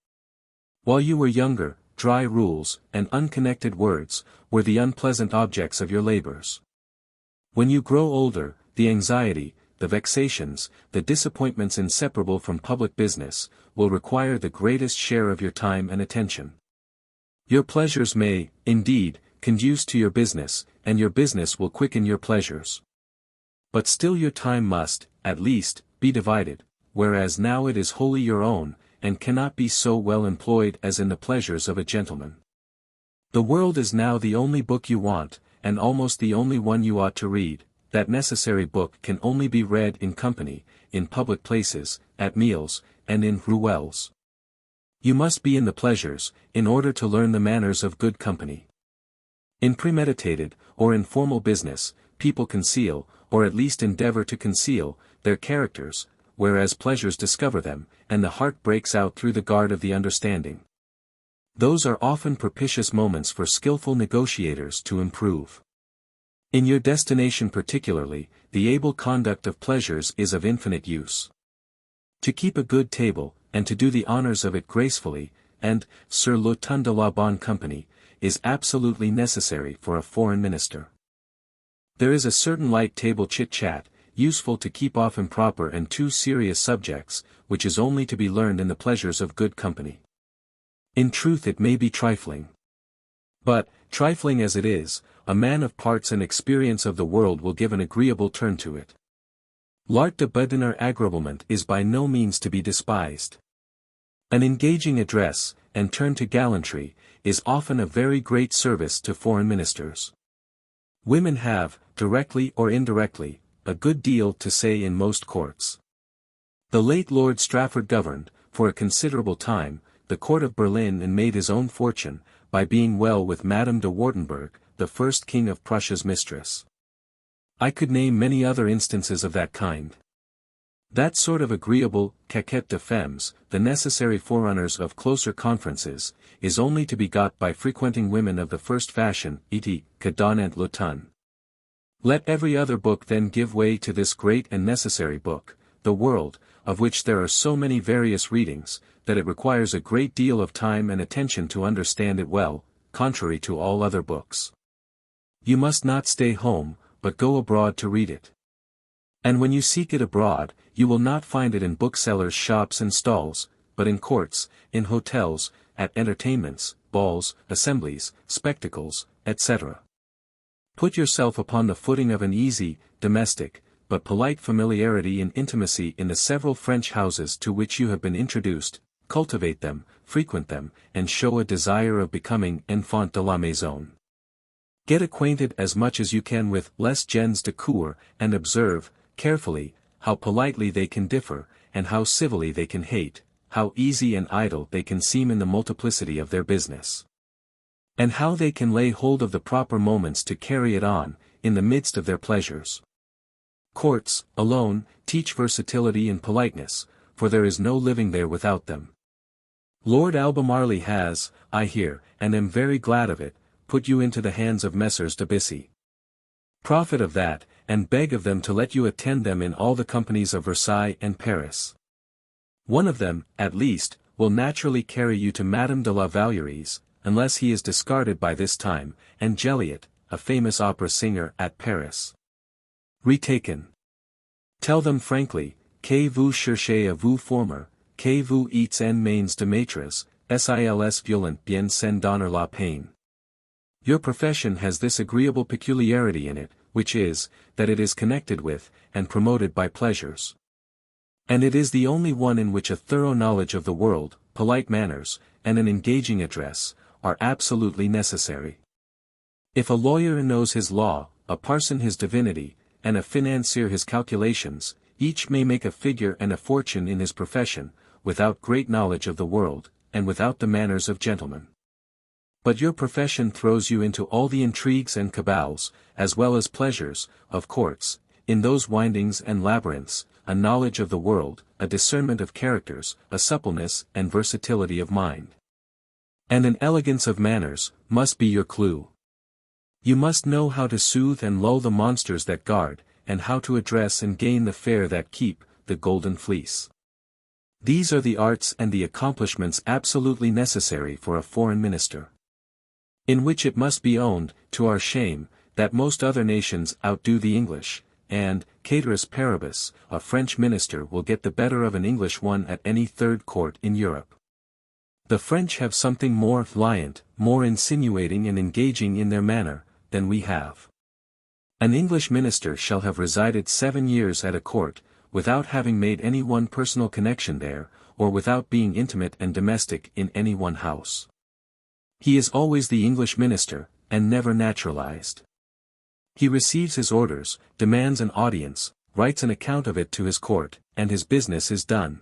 While you were younger, dry rules, and unconnected words, were the unpleasant objects of your labors. When you grow older, the anxiety, the vexations, the disappointments inseparable from public business, will require the greatest share of your time and attention. Your pleasures may, indeed, conduce to your business, and your business will quicken your pleasures. But still your time must, at least, be divided, whereas now it is wholly your own, and cannot be so well employed as in the pleasures of a gentleman. The world is now the only book you want, and almost the only one you ought to read. That necessary book can only be read in company, in public places, at meals, and in ruelles. You must be in the pleasures, in order to learn the manners of good company. In premeditated, or informal business, people conceal, or at least endeavor to conceal, their characters, whereas pleasures discover them, and the heart breaks out through the guard of the understanding. Those are often propitious moments for skillful negotiators to improve. In your destination particularly, the able conduct of pleasures is of infinite use. To keep a good table, and to do the honors of it gracefully, and, sur le ton de la bonne compagnie, is absolutely necessary for a foreign minister. There is a certain light table chit-chat, useful to keep off improper and too serious subjects, which is only to be learned in the pleasures of good company. In truth it may be trifling. But, trifling as it is, a man of parts and experience of the world will give an agreeable turn to it. L'art de badiner agréablement is by no means to be despised. An engaging address, and turn to gallantry, is often a very great service to foreign ministers. Women have, directly or indirectly, a good deal to say in most courts. The late Lord Strafford governed, for a considerable time, the court of Berlin and made his own fortune, by being well with Madame de Wartenberg, the first king of Prussia's mistress. I could name many other instances of that kind. That sort of agreeable caquette de femmes, the necessary forerunners of closer conferences, is only to be got by frequenting women of the first fashion, et que donnent le ton. Let every other book then give way to this great and necessary book, the world, of which there are so many various readings, that it requires a great deal of time and attention to understand it well, contrary to all other books. You must not stay home, but go abroad to read it. And when you seek it abroad, you will not find it in booksellers' shops and stalls, but in courts, in hotels, at entertainments, balls, assemblies, spectacles, etc. Put yourself upon the footing of an easy, domestic, but polite familiarity and intimacy in the several French houses to which you have been introduced, cultivate them, frequent them, and show a desire of becoming enfant de la maison. Get acquainted as much as you can with les gens de cour, and observe, carefully, how politely they can differ, and how civilly they can hate, how easy and idle they can seem in the multiplicity of their business. And how they can lay hold of the proper moments to carry it on, in the midst of their pleasures. Courts, alone, teach versatility and politeness, for there is no living there without them. Lord Albemarle has, I hear, and am very glad of it, put you into the hands of Messrs. de Bissy. Profit of that, and beg of them to let you attend them in all the companies of Versailles and Paris. One of them, at least, will naturally carry you to Madame de la Vallerie's, unless he is discarded by this time, and Gelliot, a famous opera singer at Paris. Retaken. Tell them frankly, que vous cherchez à vous former, que vous êtes en mains de maîtres, sils violent bien sans donner la peine. Your profession has this agreeable peculiarity in it, which is, that it is connected with, and promoted by pleasures. And it is the only one in which a thorough knowledge of the world, polite manners, and an engaging address, are absolutely necessary. If a lawyer knows his law, a parson his divinity, and a financier his calculations, each may make a figure and a fortune in his profession, without great knowledge of the world, and without the manners of gentlemen. But your profession throws you into all the intrigues and cabals, as well as pleasures, of courts, in those windings and labyrinths, a knowledge of the world, a discernment of characters, a suppleness and versatility of mind. And an elegance of manners, must be your clue. You must know how to soothe and lull the monsters that guard, and how to address and gain the fair that keep, the golden fleece. These are the arts and the accomplishments absolutely necessary for a foreign minister. In which it must be owned, to our shame, that most other nations outdo the English, and, caeteris paribus, a French minister will get the better of an English one at any third court in Europe. The French have something more pliant, more insinuating and engaging in their manner, than we have. An English minister shall have resided 7 years at a court, without having made any one personal connection there, or without being intimate and domestic in any one house. He is always the English minister, and never naturalized. He receives his orders, demands an audience, writes an account of it to his court, and his business is done.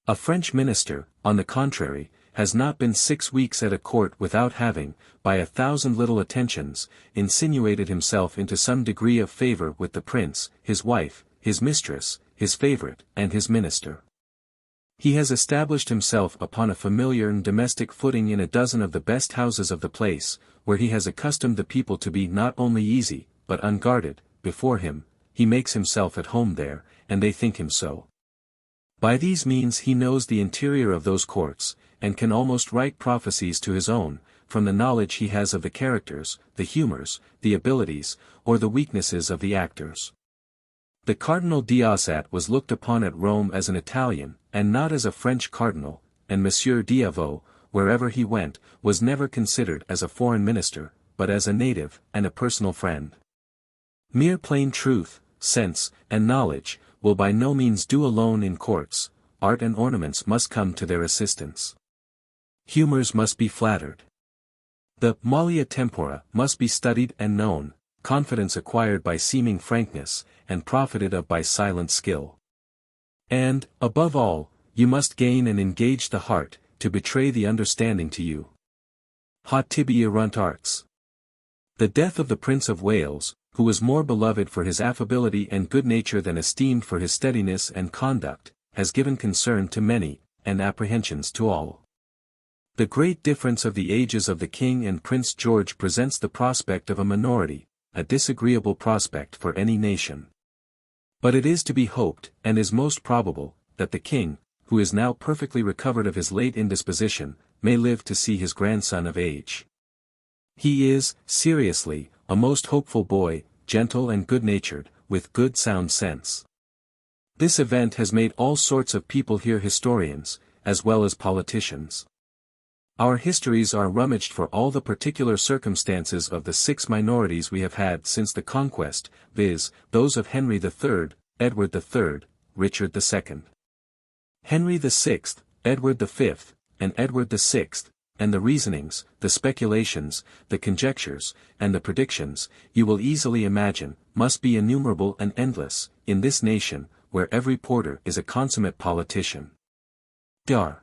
A French minister, on the contrary, has not been 6 weeks at a court without having, by 1,000 little attentions, insinuated himself into some degree of favor with the prince, his wife, his mistress, his favorite, and his minister. He has established himself upon a familiar and domestic footing in a dozen of the best houses of the place, where he has accustomed the people to be not only easy, but unguarded, before him. He makes himself at home there, and they think him so. By these means he knows the interior of those courts, and can almost write prophecies to his own, from the knowledge he has of the characters, the humors, the abilities, or the weaknesses of the actors. The Cardinal d'Ossat was looked upon at Rome as an Italian, and not as a French cardinal, and Monsieur d'Avaux, wherever he went, was never considered as a foreign minister, but as a native, and a personal friend. Mere plain truth, sense, and knowledge, will by no means do alone in courts. Art and ornaments must come to their assistance. Humors must be flattered. The mollia tempora must be studied and known, confidence acquired by seeming frankness, and profited of by silent skill. And, above all, you must gain and engage the heart, to betray the understanding to you. Haud tibi erunt arts. The death of the Prince of Wales, who was more beloved for his affability and good nature than esteemed for his steadiness and conduct, has given concern to many, and apprehensions to all. The great difference of the ages of the King and Prince George presents the prospect of a minority, a disagreeable prospect for any nation. But it is to be hoped, and is most probable, that the king, who is now perfectly recovered of his late indisposition, may live to see his grandson of age. He is, seriously, a most hopeful boy, gentle and good-natured, with good sound sense. This event has made all sorts of people here historians, as well as politicians. Our histories are rummaged for all the particular circumstances of the 6 minorities we have had since the conquest, viz., those of Henry III, Edward III, Richard II. Henry VI, Edward V, and Edward VI, and the reasonings, the speculations, the conjectures, and the predictions, you will easily imagine, must be innumerable and endless, in this nation, where every porter is a consummate politician. Dr.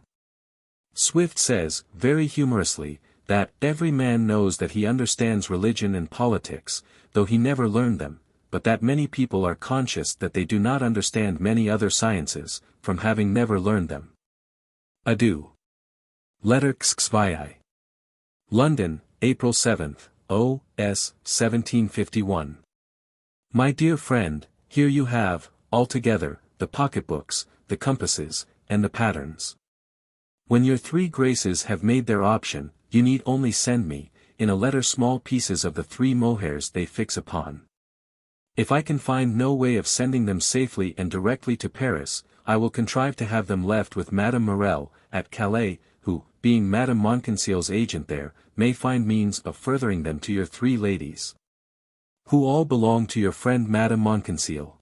Swift says, very humorously, that every man knows that he understands religion and politics, though he never learned them, but that many people are conscious that they do not understand many other sciences, from having never learned them. Adieu. Letter XVI. London, April 7, O.S. 1751. My dear friend, here you have, altogether, the pocketbooks, the compasses, and the patterns. When your 3 graces have made their option, you need only send me, in a letter, small pieces of the 3 mohairs they fix upon. If I can find no way of sending them safely and directly to Paris, I will contrive to have them left with Madame Morel, at Calais, who, being Madame Montconseil's agent there, may find means of furthering them to your 3 ladies, who all belong to your friend Madame Montconseil.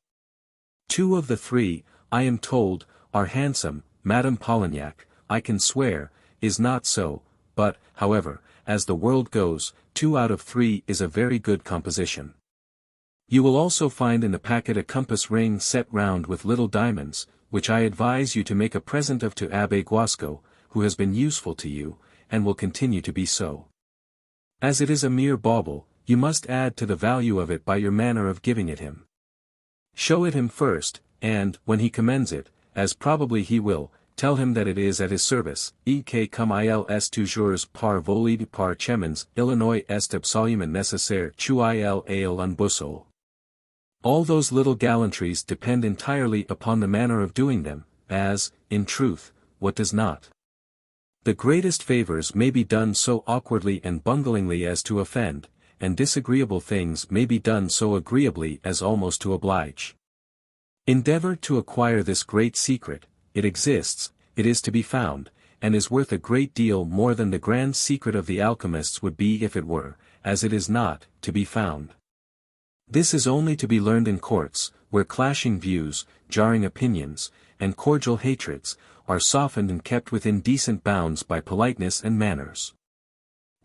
2 of the 3, I am told, are handsome. Madame Polignac, I can swear, is not so, but, however, as the world goes, 2 out of 3 is a very good composition. You will also find in the packet a compass ring set round with little diamonds, which I advise you to make a present of to Abbé Guasco, who has been useful to you, and will continue to be so. As it is a mere bauble, you must add to the value of it by your manner of giving it him. Show it him first, and, when he commends it, as probably he will, tell him that it is at his service, et que comme il est toujours par volide par chemins, Illinois est absolument nécessaire qu'il ait un boussole. All those little gallantries depend entirely upon the manner of doing them, as, in truth, what does not? The greatest favors may be done so awkwardly and bunglingly as to offend, and disagreeable things may be done so agreeably as almost to oblige. Endeavor to acquire this great secret. It exists, it is to be found, and is worth a great deal more than the grand secret of the alchemists would be if it were, as it is not, to be found. This is only to be learned in courts, where clashing views, jarring opinions, and cordial hatreds, are softened and kept within decent bounds by politeness and manners.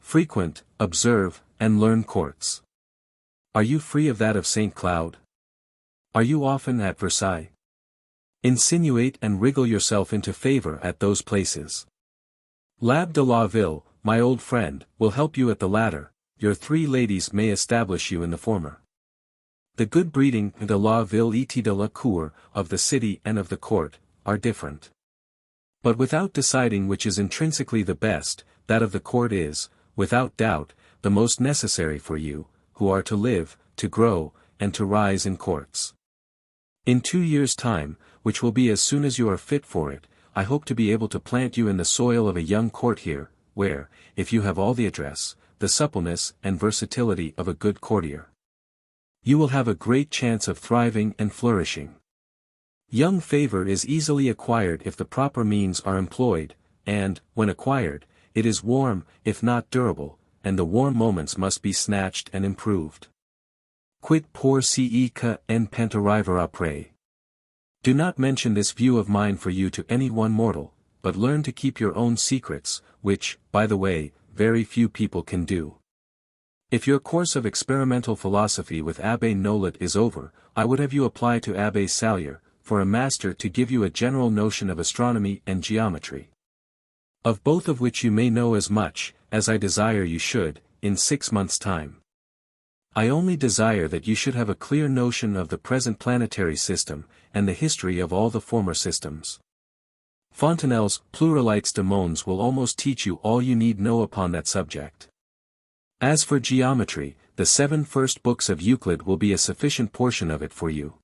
Frequent, observe, and learn courts. Are you free of that of St. Cloud? Are you often at Versailles? Insinuate and wriggle yourself into favor at those places. L'Abbé de la Ville, my old friend, will help you at the latter, your 3 ladies may establish you in the former. The good breeding de la ville et de la cour, of the city and of the court, are different. But without deciding which is intrinsically the best, that of the court is, without doubt, the most necessary for you, who are to live, to grow, and to rise in courts. In 2 years' time, which will be as soon as you are fit for it, I hope to be able to plant you in the soil of a young court here, where, if you have all the address, the suppleness and versatility of a good courtier, you will have a great chance of thriving and flourishing. Young favor is easily acquired if the proper means are employed, and, when acquired, it is warm, if not durable, and the warm moments must be snatched and improved. Quid pour ci que en pentariver après. Do not mention this view of mine for you to any one mortal, but learn to keep your own secrets, which, by the way, very few people can do. If your course of experimental philosophy with Abbé Nolet is over, I would have you apply to Abbé Sallier, for a master to give you a general notion of astronomy and geometry. Of both of which you may know as much, as I desire you should, in 6 months' time. I only desire that you should have a clear notion of the present planetary system, and the history of all the former systems. Fontenelle's Pluralites de Mondes will almost teach you all you need know upon that subject. As for geometry, the 7 first books of Euclid will be a sufficient portion of it for you.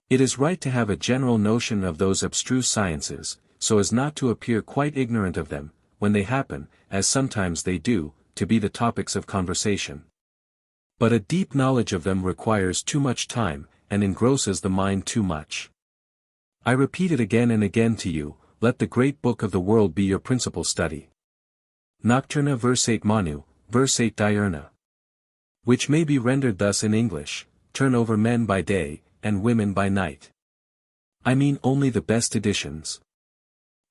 It is right to have a general notion of those abstruse sciences, so as not to appear quite ignorant of them, when they happen, as sometimes they do, to be the topics of conversation. But a deep knowledge of them requires too much time, and engrosses the mind too much. I repeat it again and again to you, let the great book of the world be your principal study. Nocturna versate manu, versate diurna. Which may be rendered thus in English, turn over men by day, and women by night. I mean only the best editions.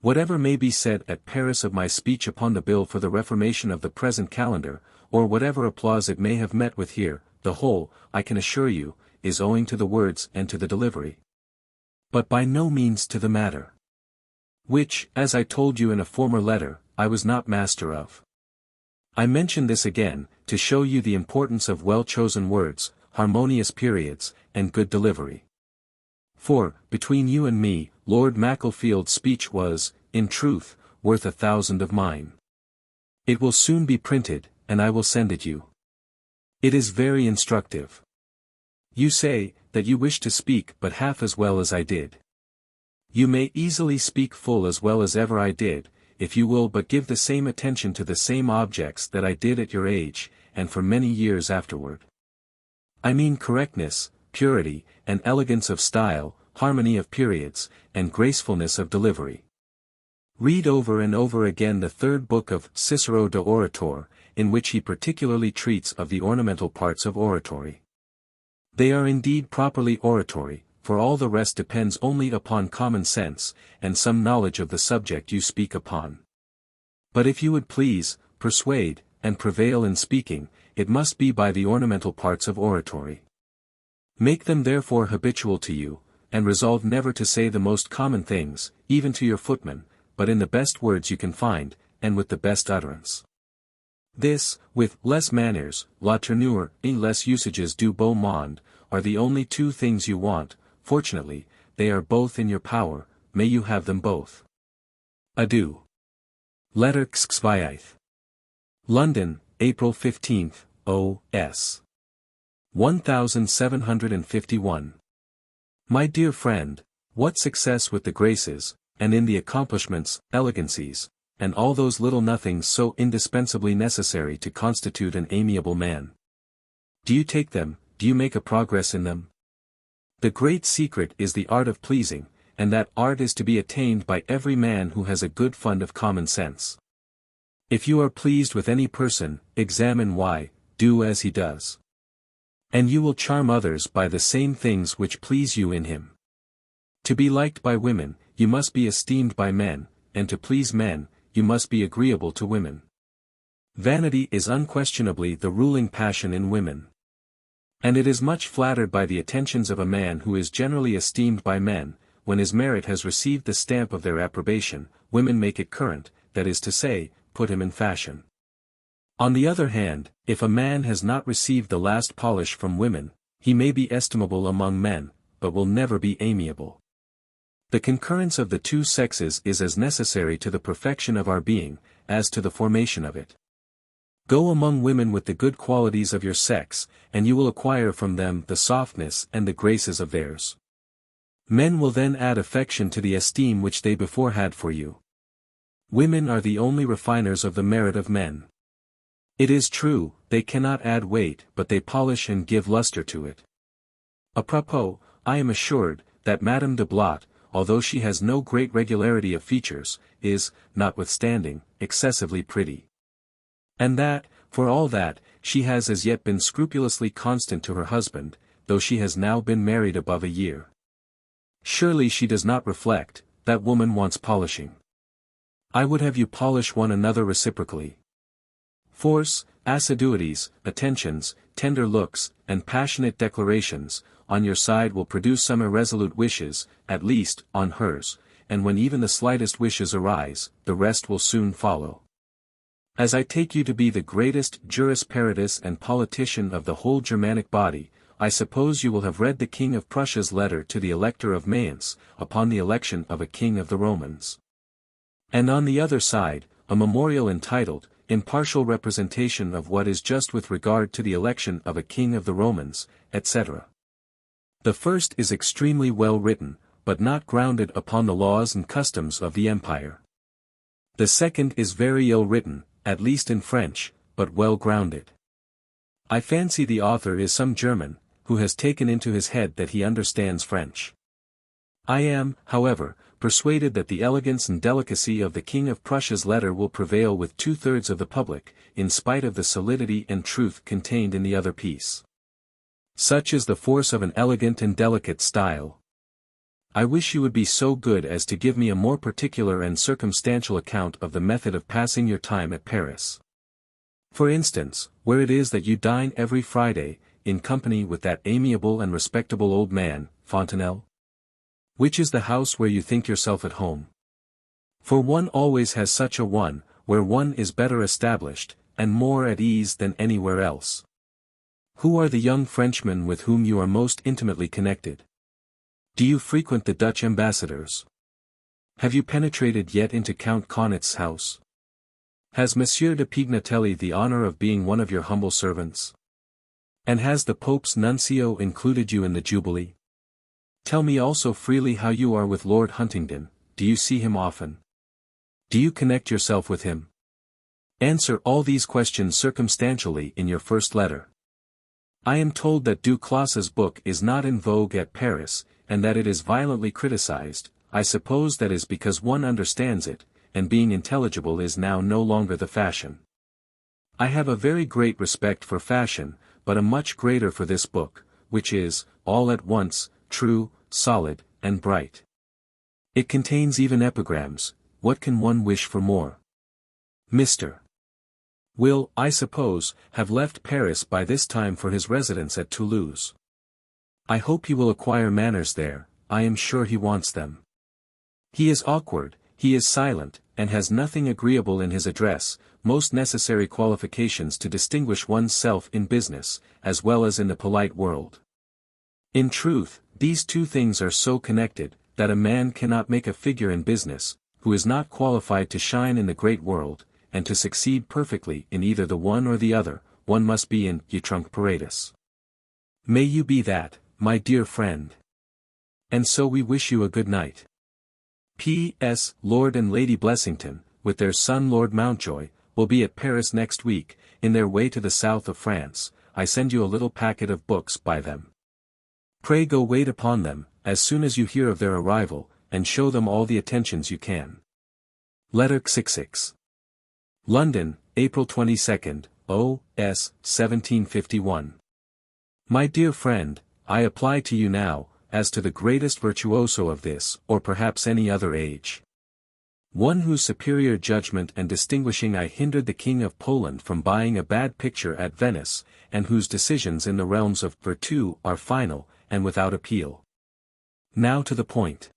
Whatever may be said at Paris of my speech upon the bill for the reformation of the present calendar, or whatever applause it may have met with here, the whole, I can assure you, is owing to the words and to the delivery. But by no means to the matter. Which, as I told you in a former letter, I was not master of. I mention this again, to show you the importance of well-chosen words, harmonious periods, and good delivery. For, between you and me, Lord Macclefield's speech was, in truth, worth 1,000 of mine. It will soon be printed, and I will send it you. It is very instructive. You say, that you wish to speak but half as well as I did. You may easily speak full as well as ever I did, if you will but give the same attention to the same objects that I did at your age, and for many years afterward. I mean correctness, purity, and elegance of style, harmony of periods, and gracefulness of delivery. Read over and over again the 3rd book of Cicero de Orator, in which he particularly treats of the ornamental parts of oratory. They are indeed properly oratory, for all the rest depends only upon common sense, and some knowledge of the subject you speak upon. But if you would please, persuade, and prevail in speaking, it must be by the ornamental parts of oratory. Make them therefore habitual to you, and resolve never to say the most common things, even to your footman, but in the best words you can find, and with the best utterance. This, with less manners, la tournure, et less usages du beau monde, are the only 2 things you want. Fortunately, they are both in your power, may you have them both. Adieu. Letter XXVIII. London, April 15th, O.S. 1751. My dear friend, what success with the graces, and in the accomplishments, elegancies, and all those little nothings so indispensably necessary to constitute an amiable man. Do you take them, do you make a progress in them? The great secret is the art of pleasing, and that art is to be attained by every man who has a good fund of common sense. If you are pleased with any person, examine why, do as he does. And you will charm others by the same things which please you in him. To be liked by women, you must be esteemed by men, and to please men, you must be agreeable to women. Vanity is unquestionably the ruling passion in women. And it is much flattered by the attentions of a man who is generally esteemed by men. When his merit has received the stamp of their approbation, women make it current, that is to say, put him in fashion. On the other hand, if a man has not received the last polish from women, he may be estimable among men, but will never be amiable. The concurrence of the 2 sexes is as necessary to the perfection of our being, as to the formation of it. Go among women with the good qualities of your sex, and you will acquire from them the softness and the graces of theirs. Men will then add affection to the esteem which they before had for you. Women are the only refiners of the merit of men. It is true, they cannot add weight, but they polish and give luster to it. Apropos, I am assured, that Madame de Blot, although she has no great regularity of features, is, notwithstanding, excessively pretty. And that, for all that, she has as yet been scrupulously constant to her husband, though she has now been married above a year. Surely she does not reflect, that woman wants polishing. I would have you polish one another reciprocally. Force, assiduities, attentions, tender looks, and passionate declarations, on your side will produce some irresolute wishes, at least, on hers, and when even the slightest wishes arise, the rest will soon follow. As I take you to be the greatest juris peritus and politician of the whole Germanic body, I suppose you will have read the King of Prussia's letter to the Elector of Mayence, upon the election of a king of the Romans. And on the other side, a memorial entitled, impartial representation of what is just with regard to the election of a king of the Romans, etc. The first is extremely well written, but not grounded upon the laws and customs of the empire. The second is very ill written, at least in French, but well grounded. I fancy the author is some German, who has taken into his head that he understands French. I am, however, persuaded that the elegance and delicacy of the King of Prussia's letter will prevail with 2/3 of the public, in spite of the solidity and truth contained in the other piece. Such is the force of an elegant and delicate style. I wish you would be so good as to give me a more particular and circumstantial account of the method of passing your time at Paris. For instance, where it is that you dine every Friday, in company with that amiable and respectable old man, Fontenelle? Which is the house where you think yourself at home? For one always has such a one, where one is better established, and more at ease than anywhere else. Who are the young Frenchmen with whom you are most intimately connected? Do you frequent the Dutch ambassadors? Have you penetrated yet into Count Kaunitz's house? Has Monsieur de Pignatelli the honor of being one of your humble servants? And has the Pope's nuncio included you in the Jubilee? Tell me also freely how you are with Lord Huntingdon. Do you see him often? Do you connect yourself with him? Answer all these questions circumstantially in your first letter. I am told that Duclasse's book is not in vogue at Paris, and that it is violently criticized. I suppose that is because one understands it, and being intelligible is now no longer the fashion. I have a very great respect for fashion, but a much greater for this book, which is, all at once, true, solid, and bright. It contains even epigrams. What can one wish for more? Mr. will, I suppose, have left Paris by this time for his residence at Toulouse. I hope he will acquire manners there. I am sure he wants them. He is awkward, he is silent, and has nothing agreeable in his address, most necessary qualifications to distinguish one's self in business, as well as in the polite world. In truth, these two things are so connected, that a man cannot make a figure in business, who is not qualified to shine in the great world, and to succeed perfectly in either the one or the other, one must be in Utrunc Paratus. May you be that, my dear friend. And so we wish you a good night. P.S. Lord and Lady Blessington, with their son Lord Mountjoy, will be at Paris next week, in their way to the south of France. I send you a little packet of books by them. Pray go wait upon them, as soon as you hear of their arrival, and show them all the attentions you can. Letter 66. London, April 22nd, O.S. 1751. My dear friend, I apply to you now, as to the greatest virtuoso of this, or perhaps any other age. One whose superior judgment and distinguishing eye hindered the King of Poland from buying a bad picture at Venice, and whose decisions in the realms of virtu are final, and without appeal. Now to the point.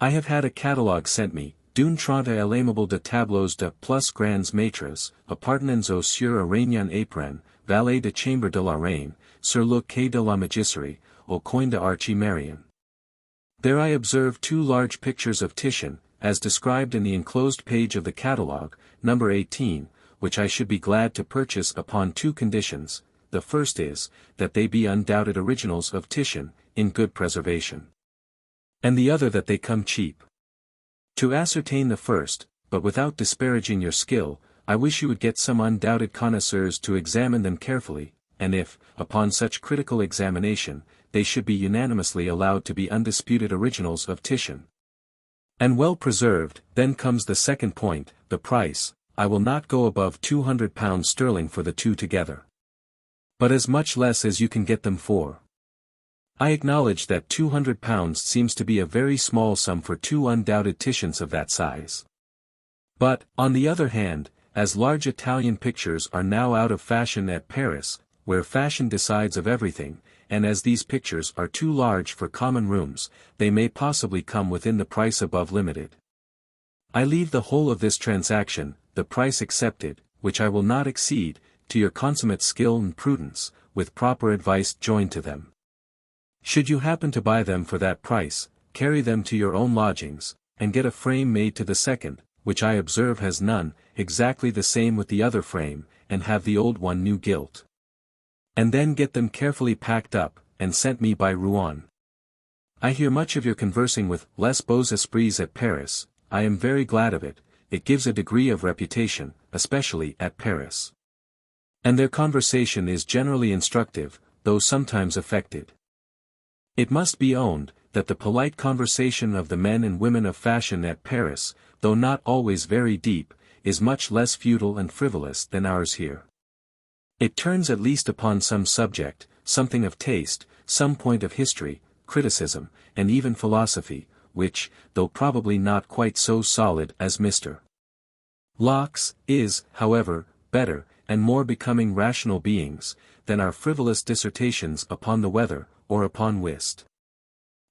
I have had a catalogue sent me, d'une trente et l'aimable de tableaux de plus grands maîtres, appartenant au sieur Araignan Apron, valet de chambre de la reine, sur le quai de la Mégisserie, au coin de Archie Marion. There I observe 2 large pictures of Titian, as described in the enclosed page of the catalogue, number 18, which I should be glad to purchase upon 2 conditions. The first is, that they be undoubted originals of Titian, in good preservation. And the other that they come cheap. To ascertain the first, but without disparaging your skill, I wish you would get some undoubted connoisseurs to examine them carefully, and if, upon such critical examination, they should be unanimously allowed to be undisputed originals of Titian, and well preserved, then comes the second point, the price. I will not go above £200 sterling for the 2 together. But as much less as you can get them for. I acknowledge that £200 seems to be a very small sum for 2 undoubted Titians of that size. But, on the other hand, as large Italian pictures are now out of fashion at Paris, where fashion decides of everything, and as these pictures are too large for common rooms, they may possibly come within the price above limited. I leave the whole of this transaction, the price accepted, which I will not exceed, to your consummate skill and prudence, with proper advice joined to them. Should you happen to buy them for that price, carry them to your own lodgings, and get a frame made to the second, which I observe has none, exactly the same with the other frame, and have the old one new gilt. And then get them carefully packed up, and sent me by Rouen. I hear much of your conversing with les beaux esprits at Paris. I am very glad of it, it gives a degree of reputation, especially at Paris. And their conversation is generally instructive, though sometimes affected. It must be owned, that the polite conversation of the men and women of fashion at Paris, though not always very deep, is much less futile and frivolous than ours here. It turns at least upon some subject, something of taste, some point of history, criticism, and even philosophy, which, though probably not quite so solid as Mr. Locke's, is, however, better, and more becoming rational beings, than our frivolous dissertations upon the weather, or upon whist.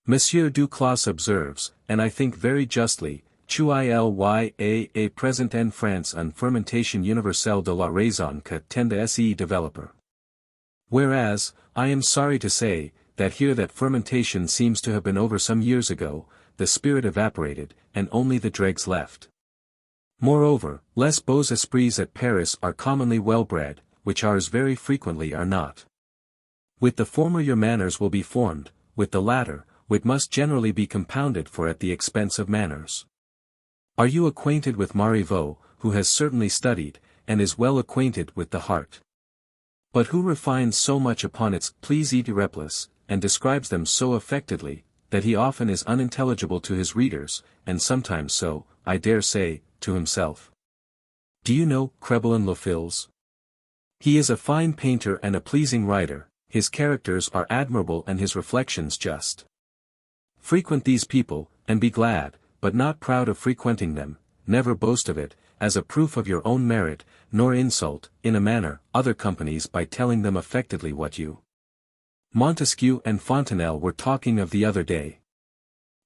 Monsieur Duclos observes, and I think very justly, Chuilya a present en France un fermentation universelle de la raison que tend à se développer. Whereas, I am sorry to say, that here that fermentation seems to have been over some years ago, the spirit evaporated, and only the dregs left. Moreover, les beaux esprits at Paris are commonly well-bred, which ours very frequently are not. With the former your manners will be formed, with the latter, wit must generally be compounded for at the expense of manners. Are you acquainted with Marivaux, who has certainly studied, and is well acquainted with the heart? But who refines so much upon its plaisirs irréplaces, and describes them so affectedly, that he often is unintelligible to his readers, and sometimes so, I dare say, to himself. Do you know Crebillon Le Fils? He is a fine painter and a pleasing writer, his characters are admirable and his reflections just. Frequent these people, and be glad, but not proud of frequenting them, never boast of it, as a proof of your own merit, nor insult, in a manner, other companies by telling them affectedly what you. Montesquieu and Fontenelle were talking of the other day.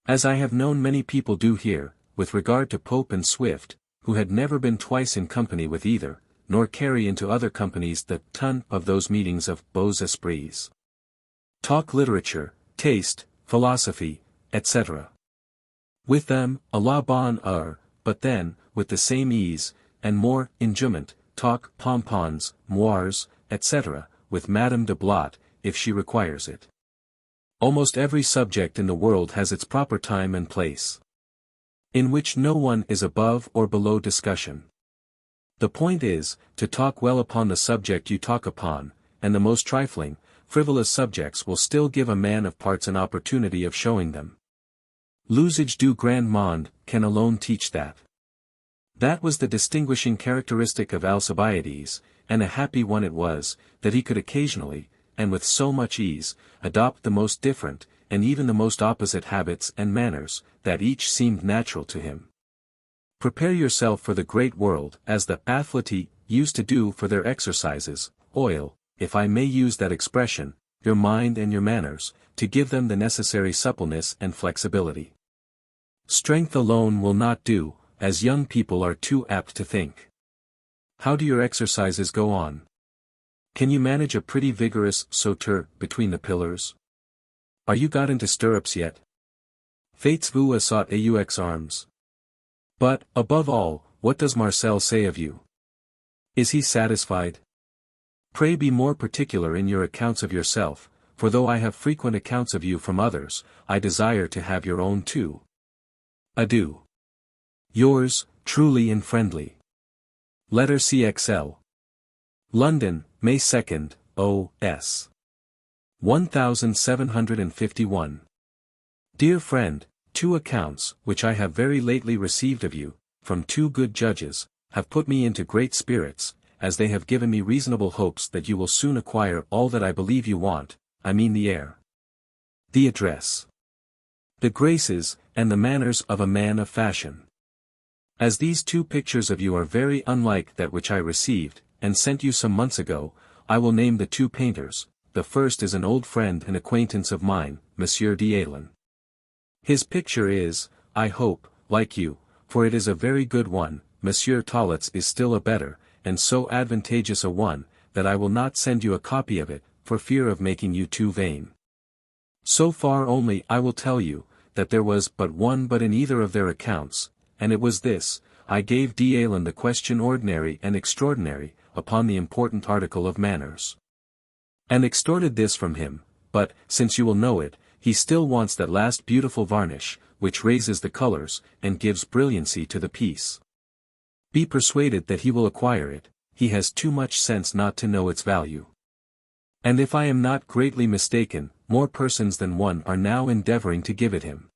As I have known many people do here, with regard to Pope and Swift, who had never been twice in company with either, nor carry into other companies the ton of those meetings of beaux esprits. Talk literature, taste, philosophy, etc. With them, a la bonne heure, but then, with the same ease, and more enjoyment, talk pompons, moires, etc., with Madame de Blot, if she requires it. Almost every subject in the world has its proper time and place, in which no one is above or below discussion. The point is, to talk well upon the subject you talk upon, and the most trifling, frivolous subjects will still give a man of parts an opportunity of showing them. L'usage du grand monde can alone teach that. That was the distinguishing characteristic of Alcibiades, and a happy one it was, that he could occasionally, and with so much ease, adopt the most different, and even the most opposite habits and manners, that each seemed natural to him. Prepare yourself for the great world, as the athletes used to do for their exercises, oil, if I may use that expression, your mind and your manners, to give them the necessary suppleness and flexibility. Strength alone will not do, as young people are too apt to think. How do your exercises go on? Can you manage a pretty vigorous sauteur between the pillars? Are you got into stirrups yet? Faites-vous assaut aux arms? But, above all, what does Marcel say of you? Is he satisfied? Pray be more particular in your accounts of yourself, for though I have frequent accounts of you from others, I desire to have your own too. Adieu. Yours, truly and friendly. Letter CXL. London, May 2nd, O.S. 1751. Dear friend, 2 accounts, which I have very lately received of you, from 2 good judges, have put me into great spirits, as they have given me reasonable hopes that you will soon acquire all that I believe you want, I mean the air, the address, the graces, and the manners of a man of fashion. As these 2 pictures of you are very unlike that which I received, and sent you some months ago, I will name the 2 painters. The first is an old friend and acquaintance of mine, Monsieur d'Allen. His picture is, I hope, like you, for it is a very good one. Monsieur Tollet's is still a better, and so advantageous a one, that I will not send you a copy of it, for fear of making you too vain. So far only I will tell you, that there was but one but in either of their accounts, and it was this: I gave D'Allen the question ordinary and extraordinary, upon the important article of manners. And extorted this from him, but, since you will know it, he still wants that last beautiful varnish, which raises the colors, and gives brilliancy to the piece. Be persuaded that he will acquire it, he has too much sense not to know its value. And if I am not greatly mistaken, more persons than one are now endeavoring to give it him.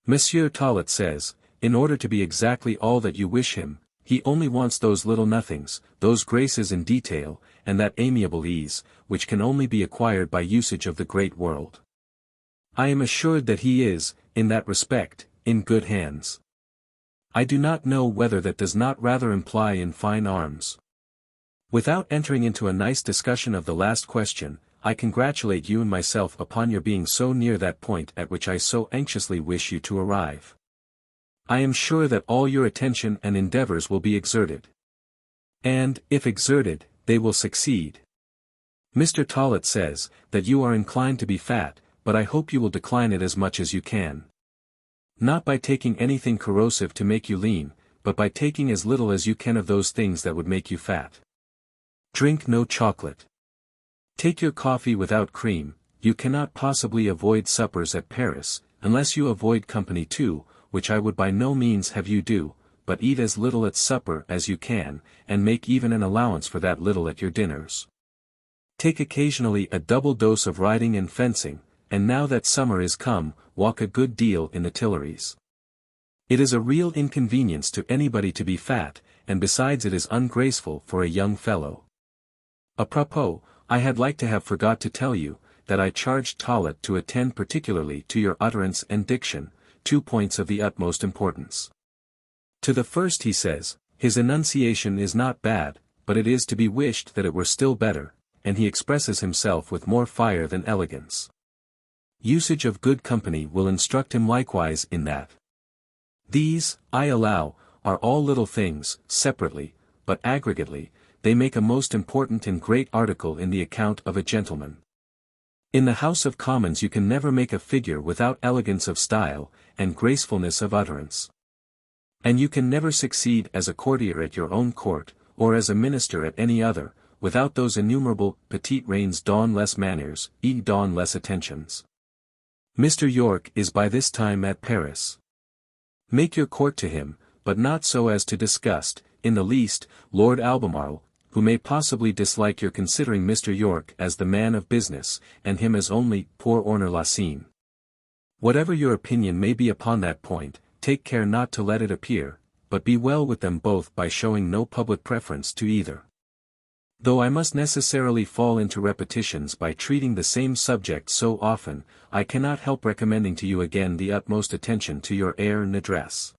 Monsieur Tollet says, in order to be exactly all that you wish him, he only wants those little nothings, those graces in detail, and that amiable ease, which can only be acquired by usage of the great world. I am assured that he is, in that respect, in good hands. I do not know whether that does not rather imply in fine arms. Without entering into a nice discussion of the last question, I congratulate you and myself upon your being so near that point at which I so anxiously wish you to arrive. I am sure that all your attention and endeavors will be exerted. And, if exerted, they will succeed. Mr. Tollet says, that you are inclined to be fat, but I hope you will decline it as much as you can. Not by taking anything corrosive to make you lean, but by taking as little as you can of those things that would make you fat. Drink no chocolate. Take your coffee without cream. You cannot possibly avoid suppers at Paris, unless you avoid company too, which I would by no means have you do, but eat as little at supper as you can, and make even an allowance for that little at your dinners. Take occasionally a double dose of riding and fencing, and now that summer is come, walk a good deal in the Tuileries. It is a real inconvenience to anybody to be fat, and besides it is ungraceful for a young fellow. Apropos, I had like to have forgot to tell you, that I charged Tollet to attend particularly to your utterance and diction, 2 points of the utmost importance. To the first he says, his enunciation is not bad, but it is to be wished that it were still better, and he expresses himself with more fire than elegance. Usage of good company will instruct him likewise in that. These, I allow, are all little things, separately, but aggregately, they make a most important and great article in the account of a gentleman. In the House of Commons you can never make a figure without elegance of style, and gracefulness of utterance. And you can never succeed as a courtier at your own court, or as a minister at any other, without those innumerable petite reins don les manières, et don les attentions. Mr. York is by this time at Paris. Make your court to him, but not so as to disgust, in the least, Lord Albemarle, who may possibly dislike your considering Mr. York as the man of business, and him as only pour honor la scene. Whatever your opinion may be upon that point, take care not to let it appear, but be well with them both by showing no public preference to either. Though I must necessarily fall into repetitions by treating the same subject so often, I cannot help recommending to you again the utmost attention to your air and address.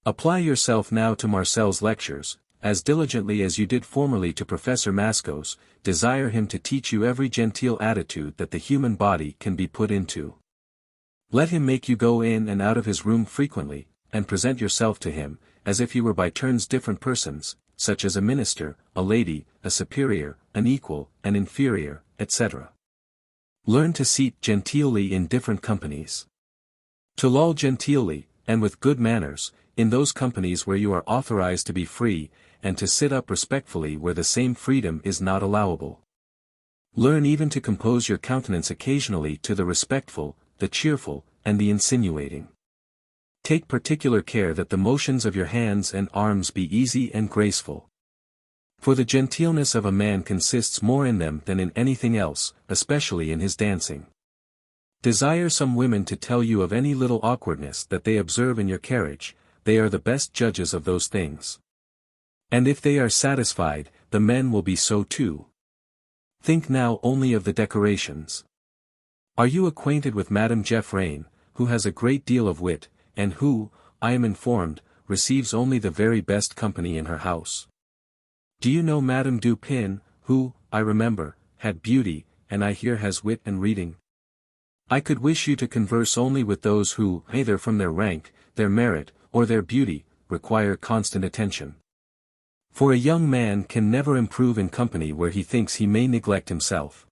Apply yourself now to Marcel's lectures, as diligently as you did formerly to Professor Masco's, desire him to teach you every genteel attitude that the human body can be put into. Let him make you go in and out of his room frequently, and present yourself to him, as if you were by turns different persons, such as a minister, a lady, a superior, an equal, an inferior, etc. Learn to seat genteelly in different companies. To loll genteelly, and with good manners, in those companies where you are authorized to be free, and to sit up respectfully where the same freedom is not allowable. Learn even to compose your countenance occasionally to the respectful, the cheerful, and the insinuating. Take particular care that the motions of your hands and arms be easy and graceful. For the genteelness of a man consists more in them than in anything else, especially in his dancing. Desire some women to tell you of any little awkwardness that they observe in your carriage, they are the best judges of those things. And if they are satisfied, the men will be so too. Think now only of the decorations. Are you acquainted with Madame Jeffrain, who has a great deal of wit, and who, I am informed, receives only the very best company in her house? Do you know Madame Dupin, who, I remember, had beauty, and I hear has wit and reading? I could wish you to converse only with those who, either from their rank, their merit, or their beauty, require constant attention. For a young man can never improve in company where he thinks he may neglect himself.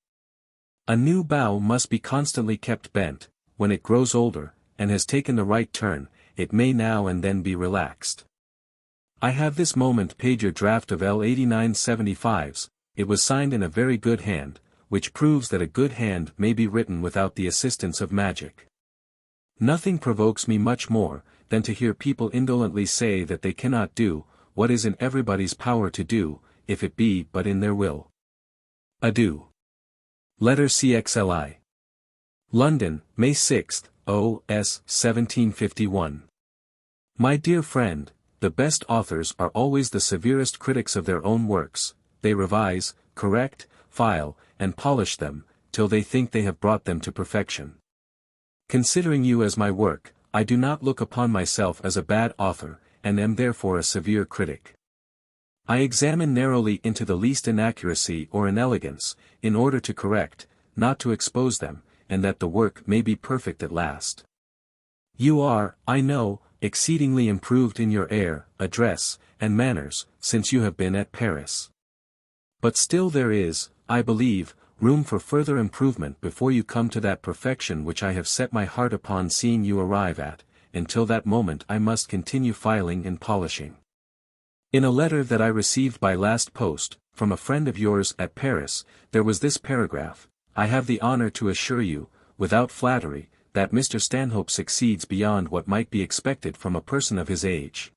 A new bow must be constantly kept bent. When it grows older, and has taken the right turn, it may now and then be relaxed. I have this moment paid your draft of L8975s, it was signed in a very good hand, which proves that a good hand may be written without the assistance of magic. Nothing provokes me much more, than to hear people indolently say that they cannot do, what is in everybody's power to do, if it be but in their will. Adieu. Letter CXLI. London, May 6, O.S. 1751. My dear friend, the best authors are always the severest critics of their own works, they revise, correct, file, and polish them, till they think they have brought them to perfection. Considering you as my work, I do not look upon myself as a bad author, and am therefore a severe critic. I examine narrowly into the least inaccuracy or inelegance, in order to correct, not to expose them, and that the work may be perfect at last. You are, I know, exceedingly improved in your air, address, and manners, since you have been at Paris. But still there is, I believe, room for further improvement before you come to that perfection which I have set my heart upon seeing you arrive at. Until that moment I must continue filing and polishing. In a letter that I received by last post, from a friend of yours at Paris, there was this paragraph: I have the honor to assure you, without flattery, that Mr. Stanhope succeeds beyond what might be expected from a person of his age.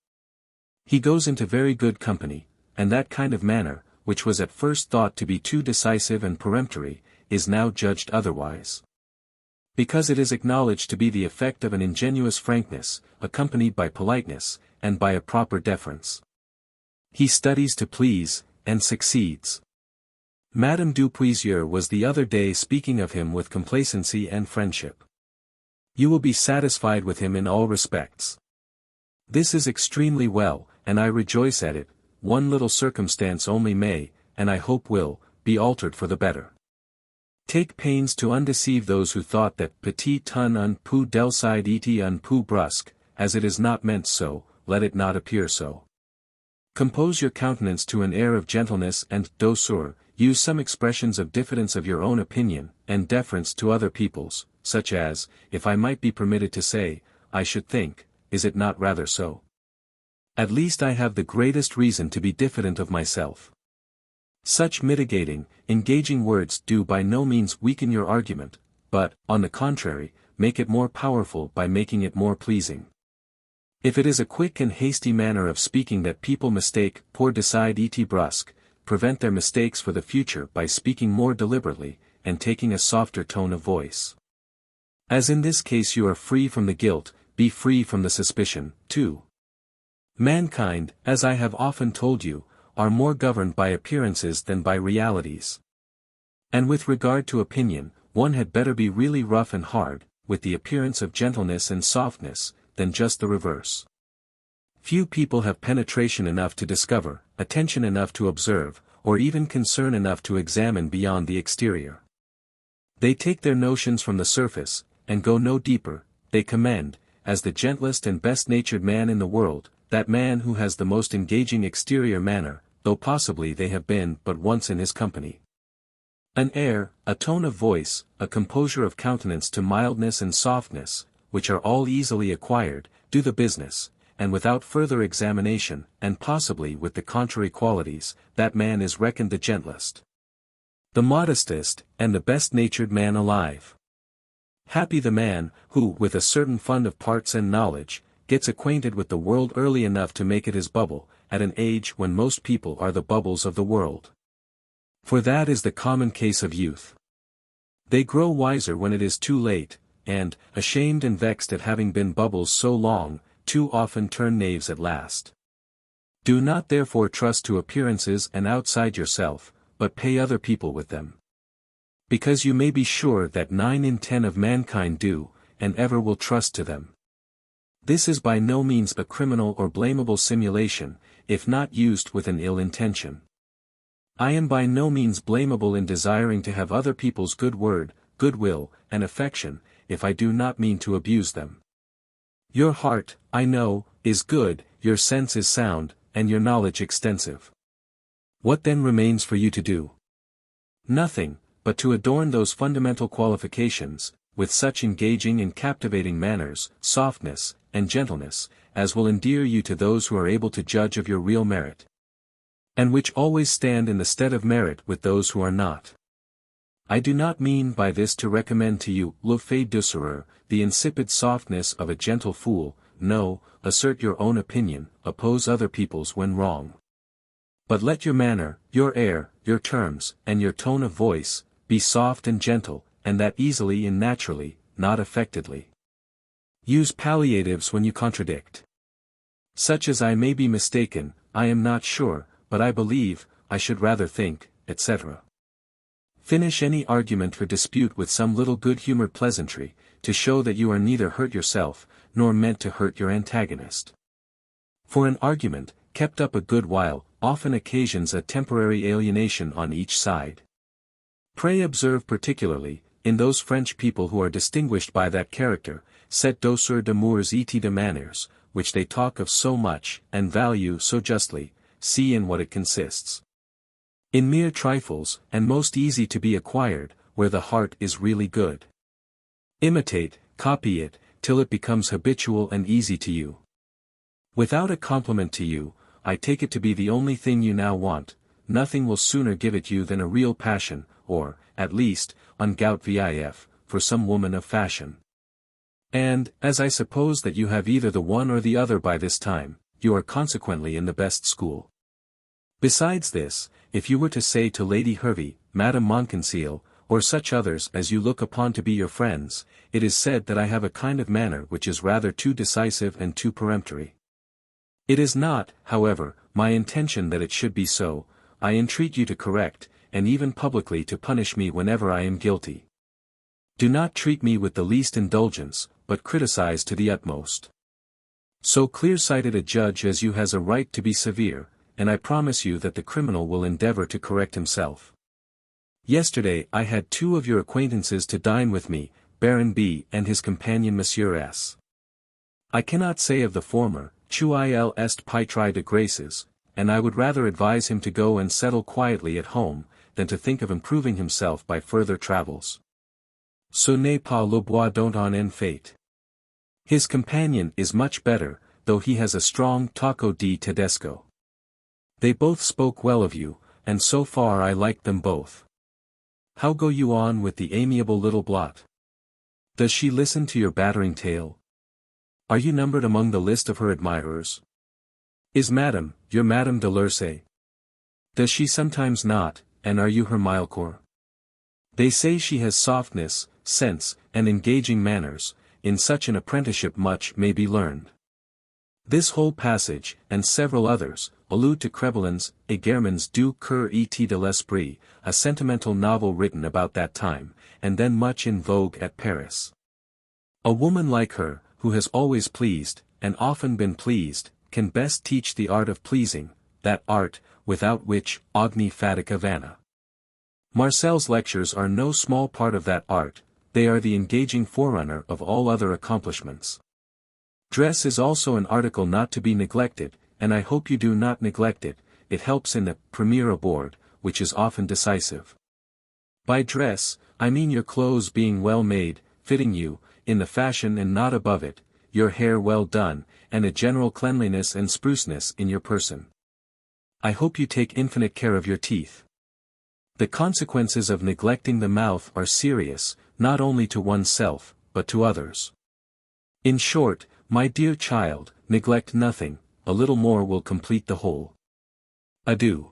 He goes into very good company, and that kind of manner, which was at first thought to be too decisive and peremptory, is now judged otherwise. Because it is acknowledged to be the effect of an ingenuous frankness, accompanied by politeness, and by a proper deference. He studies to please, and succeeds. Madame Dupuisier was the other day speaking of him with complacency and friendship. You will be satisfied with him in all respects. This is extremely well, and I rejoice at it. One little circumstance only may, and I hope will, be altered for the better. Take pains to undeceive those who thought that petit un peu delcide et un peu brusque, as it is not meant so, let it not appear so. Compose your countenance to an air of gentleness and douceur, use some expressions of diffidence of your own opinion, and deference to other people's, such as, if I might be permitted to say, I should think, is it not rather so? At least I have the greatest reason to be diffident of myself. Such mitigating, engaging words do by no means weaken your argument, but, on the contrary, make it more powerful by making it more pleasing. If it is a quick and hasty manner of speaking that people mistake pour decide et brusque, prevent their mistakes for the future by speaking more deliberately, and taking a softer tone of voice. As in this case you are free from the guilt, be free from the suspicion, too. Mankind, as I have often told you, are more governed by appearances than by realities. And with regard to opinion, one had better be really rough and hard, with the appearance of gentleness and softness, than just the reverse. Few people have penetration enough to discover, attention enough to observe, or even concern enough to examine beyond the exterior. They take their notions from the surface, and go no deeper. They commend, as the gentlest and best-natured man in the world, that man who has the most engaging exterior manner, though possibly they have been but once in his company. An air, a tone of voice, a composure of countenance to mildness and softness, which are all easily acquired, do the business, and without further examination, and possibly with the contrary qualities, that man is reckoned the gentlest, the modestest, and the best-natured man alive. Happy the man, who, with a certain fund of parts and knowledge, gets acquainted with the world early enough to make it his bubble, at an age when most people are the bubbles of the world. For that is the common case of youth. They grow wiser when it is too late, and, ashamed and vexed at having been bubbles so long, too often turn knaves at last. Do not therefore trust to appearances and outside yourself, but pay other people with them. Because you may be sure that 9 in 10 of mankind do, and ever will trust to them. This is by no means a criminal or blamable simulation, if not used with an ill intention. I am by no means blamable in desiring to have other people's good word, goodwill, and affection, if I do not mean to abuse them. Your heart, I know, is good, your sense is sound, and your knowledge extensive. What then remains for you to do? Nothing, but to adorn those fundamental qualifications, with such engaging and captivating manners, softness, and gentleness, as will endear you to those who are able to judge of your real merit, and which always stand in the stead of merit with those who are not. I do not mean by this to recommend to you le fait douceur, the insipid softness of a gentle fool. No, assert your own opinion, oppose other people's when wrong. But let your manner, your air, your terms, and your tone of voice, be soft and gentle, and that easily and naturally, not affectedly. Use palliatives when you contradict. Such as I may be mistaken, I am not sure, but I believe, I should rather think, etc. Finish any argument or dispute with some little good-humored pleasantry, to show that you are neither hurt yourself, nor meant to hurt your antagonist. For an argument, kept up a good while, often occasions a temporary alienation on each side. Pray observe particularly, in those French people who are distinguished by that character, cette douceur de mœurs et de manners, which they talk of so much, and value so justly, see in what it consists. In mere trifles, and most easy to be acquired, where the heart is really good. Imitate, copy it, till it becomes habitual and easy to you. Without a compliment to you, I take it to be the only thing you now want. Nothing will sooner give it you than a real passion, or, at least, un gout vif, for some woman of fashion. And, as I suppose that you have either the one or the other by this time, you are consequently in the best school. Besides this, if you were to say to Lady Hervey, Madame Montconseil, or such others as you look upon to be your friends, it is said that I have a kind of manner which is rather too decisive and too peremptory. It is not, however, my intention that it should be so. I entreat you to correct, and even publicly to punish me whenever I am guilty. Do not treat me with the least indulgence, but criticize to the utmost. So clear-sighted a judge as you has a right to be severe, and I promise you that the criminal will endeavor to correct himself. Yesterday I had 2 of your acquaintances to dine with me, Baron B. and his companion Monsieur S. I cannot say of the former, tu il est pitre de graces, and I would rather advise him to go and settle quietly at home, than to think of improving himself by further travels. Ce n'est pas le bois dont on en fait. His companion is much better, though he has a strong tocco di tedesco. They both spoke well of you, and so far I liked them both. How go you on with the amiable little blot? Does she listen to your battering tale? Are you numbered among the list of her admirers? Is Madame, your Madame de Lurcy? Does she sometimes not, and are you her Milecore? They say she has softness, sense, and engaging manners. In such an apprenticeship much may be learned. This whole passage, and several others, allude to Crevelin's Égarements du cœur et de l'esprit, a sentimental novel written about that time, and then much in vogue at Paris. A woman like her, who has always pleased, and often been pleased, can best teach the art of pleasing, that art, without which, ogni fatica vana. Marcel's lectures are no small part of that art, they are the engaging forerunner of all other accomplishments. Dress is also an article not to be neglected, and I hope you do not neglect it. It helps in the premier abord, which is often decisive. By dress, I mean your clothes being well made, fitting you, in the fashion and not above it, your hair well done, and a general cleanliness and spruceness in your person. I hope you take infinite care of your teeth. The consequences of neglecting the mouth are serious, not only to oneself, but to others. In short, my dear child, neglect nothing, a little more will complete the whole. Adieu.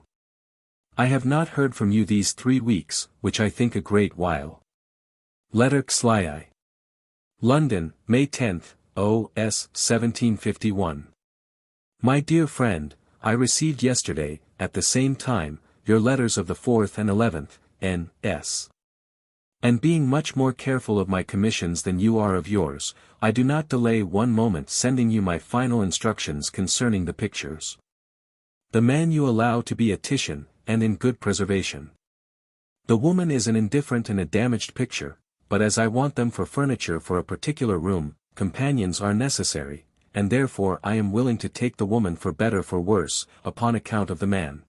I have not heard from you these 3 weeks, which I think a great while. Letter Xlii. London, May 10th, O.S. 1751. My dear friend, I received yesterday, at the same time, your letters of the 4th and 11th, N.S. And being much more careful of my commissions than you are of yours, I do not delay one moment sending you my final instructions concerning the pictures. The man you allow to be a Titian, and in good preservation. The woman is an indifferent and a damaged picture, but as I want them for furniture for a particular room, companions are necessary, and therefore I am willing to take the woman for better for worse, upon account of the man.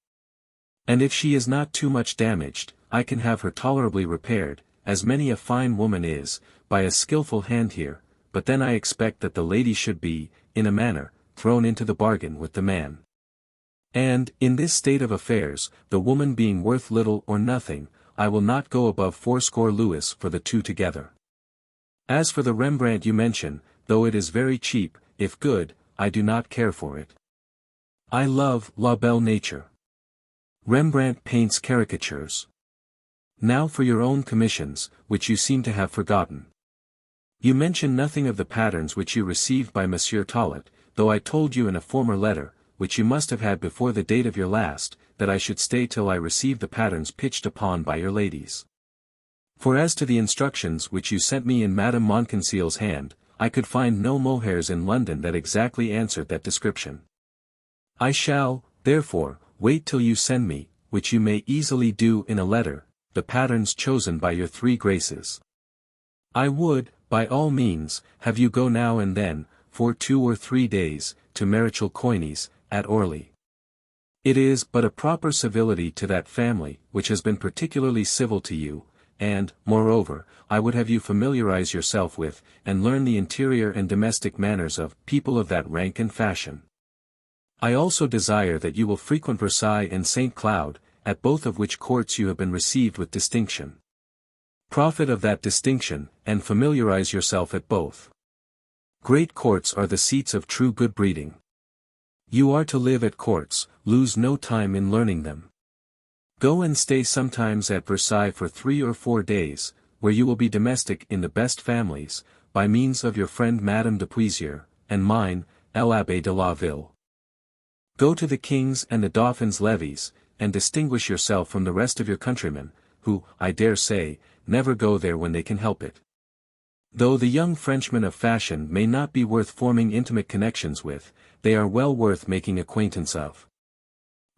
And if she is not too much damaged, I can have her tolerably repaired, as many a fine woman is, by a skilful hand here, but then I expect that the lady should be, in a manner, thrown into the bargain with the man. And, in this state of affairs, the woman being worth little or nothing, I will not go above 80 louis for the two together. As for the Rembrandt you mention, though it is very cheap, if good, I do not care for it. I love La Belle Nature. Rembrandt paints caricatures. Now for your own commissions, which you seem to have forgotten. You mention nothing of the patterns which you received by Monsieur Tollet, though I told you in a former letter, which you must have had before the date of your last, that I should stay till I received the patterns pitched upon by your ladies. For as to the instructions which you sent me in Madame Montconseil's hand, I could find no mohairs in London that exactly answered that description. I shall, therefore, wait till you send me, which you may easily do in a letter, the patterns chosen by your three graces. I would, by all means, have you go now and then, for 2 or 3 days, to Marichal Coigny's, at Orly. It is but a proper civility to that family, which has been particularly civil to you, and, moreover, I would have you familiarize yourself with, and learn the interior and domestic manners of, people of that rank and fashion. I also desire that you will frequent Versailles and St. Cloud, at both of which courts you have been received with distinction. Profit of that distinction, and familiarize yourself at both. Great courts are the seats of true good breeding. You are to live at courts, lose no time in learning them. Go and stay sometimes at Versailles for 3 or 4 days, where you will be domestic in the best families, by means of your friend Madame de Puisieux, and mine, l'Abbé de la Ville. Go to the King's and the Dauphin's levees, and distinguish yourself from the rest of your countrymen, who, I dare say, never go there when they can help it. Though the young Frenchmen of fashion may not be worth forming intimate connections with, they are well worth making acquaintance of.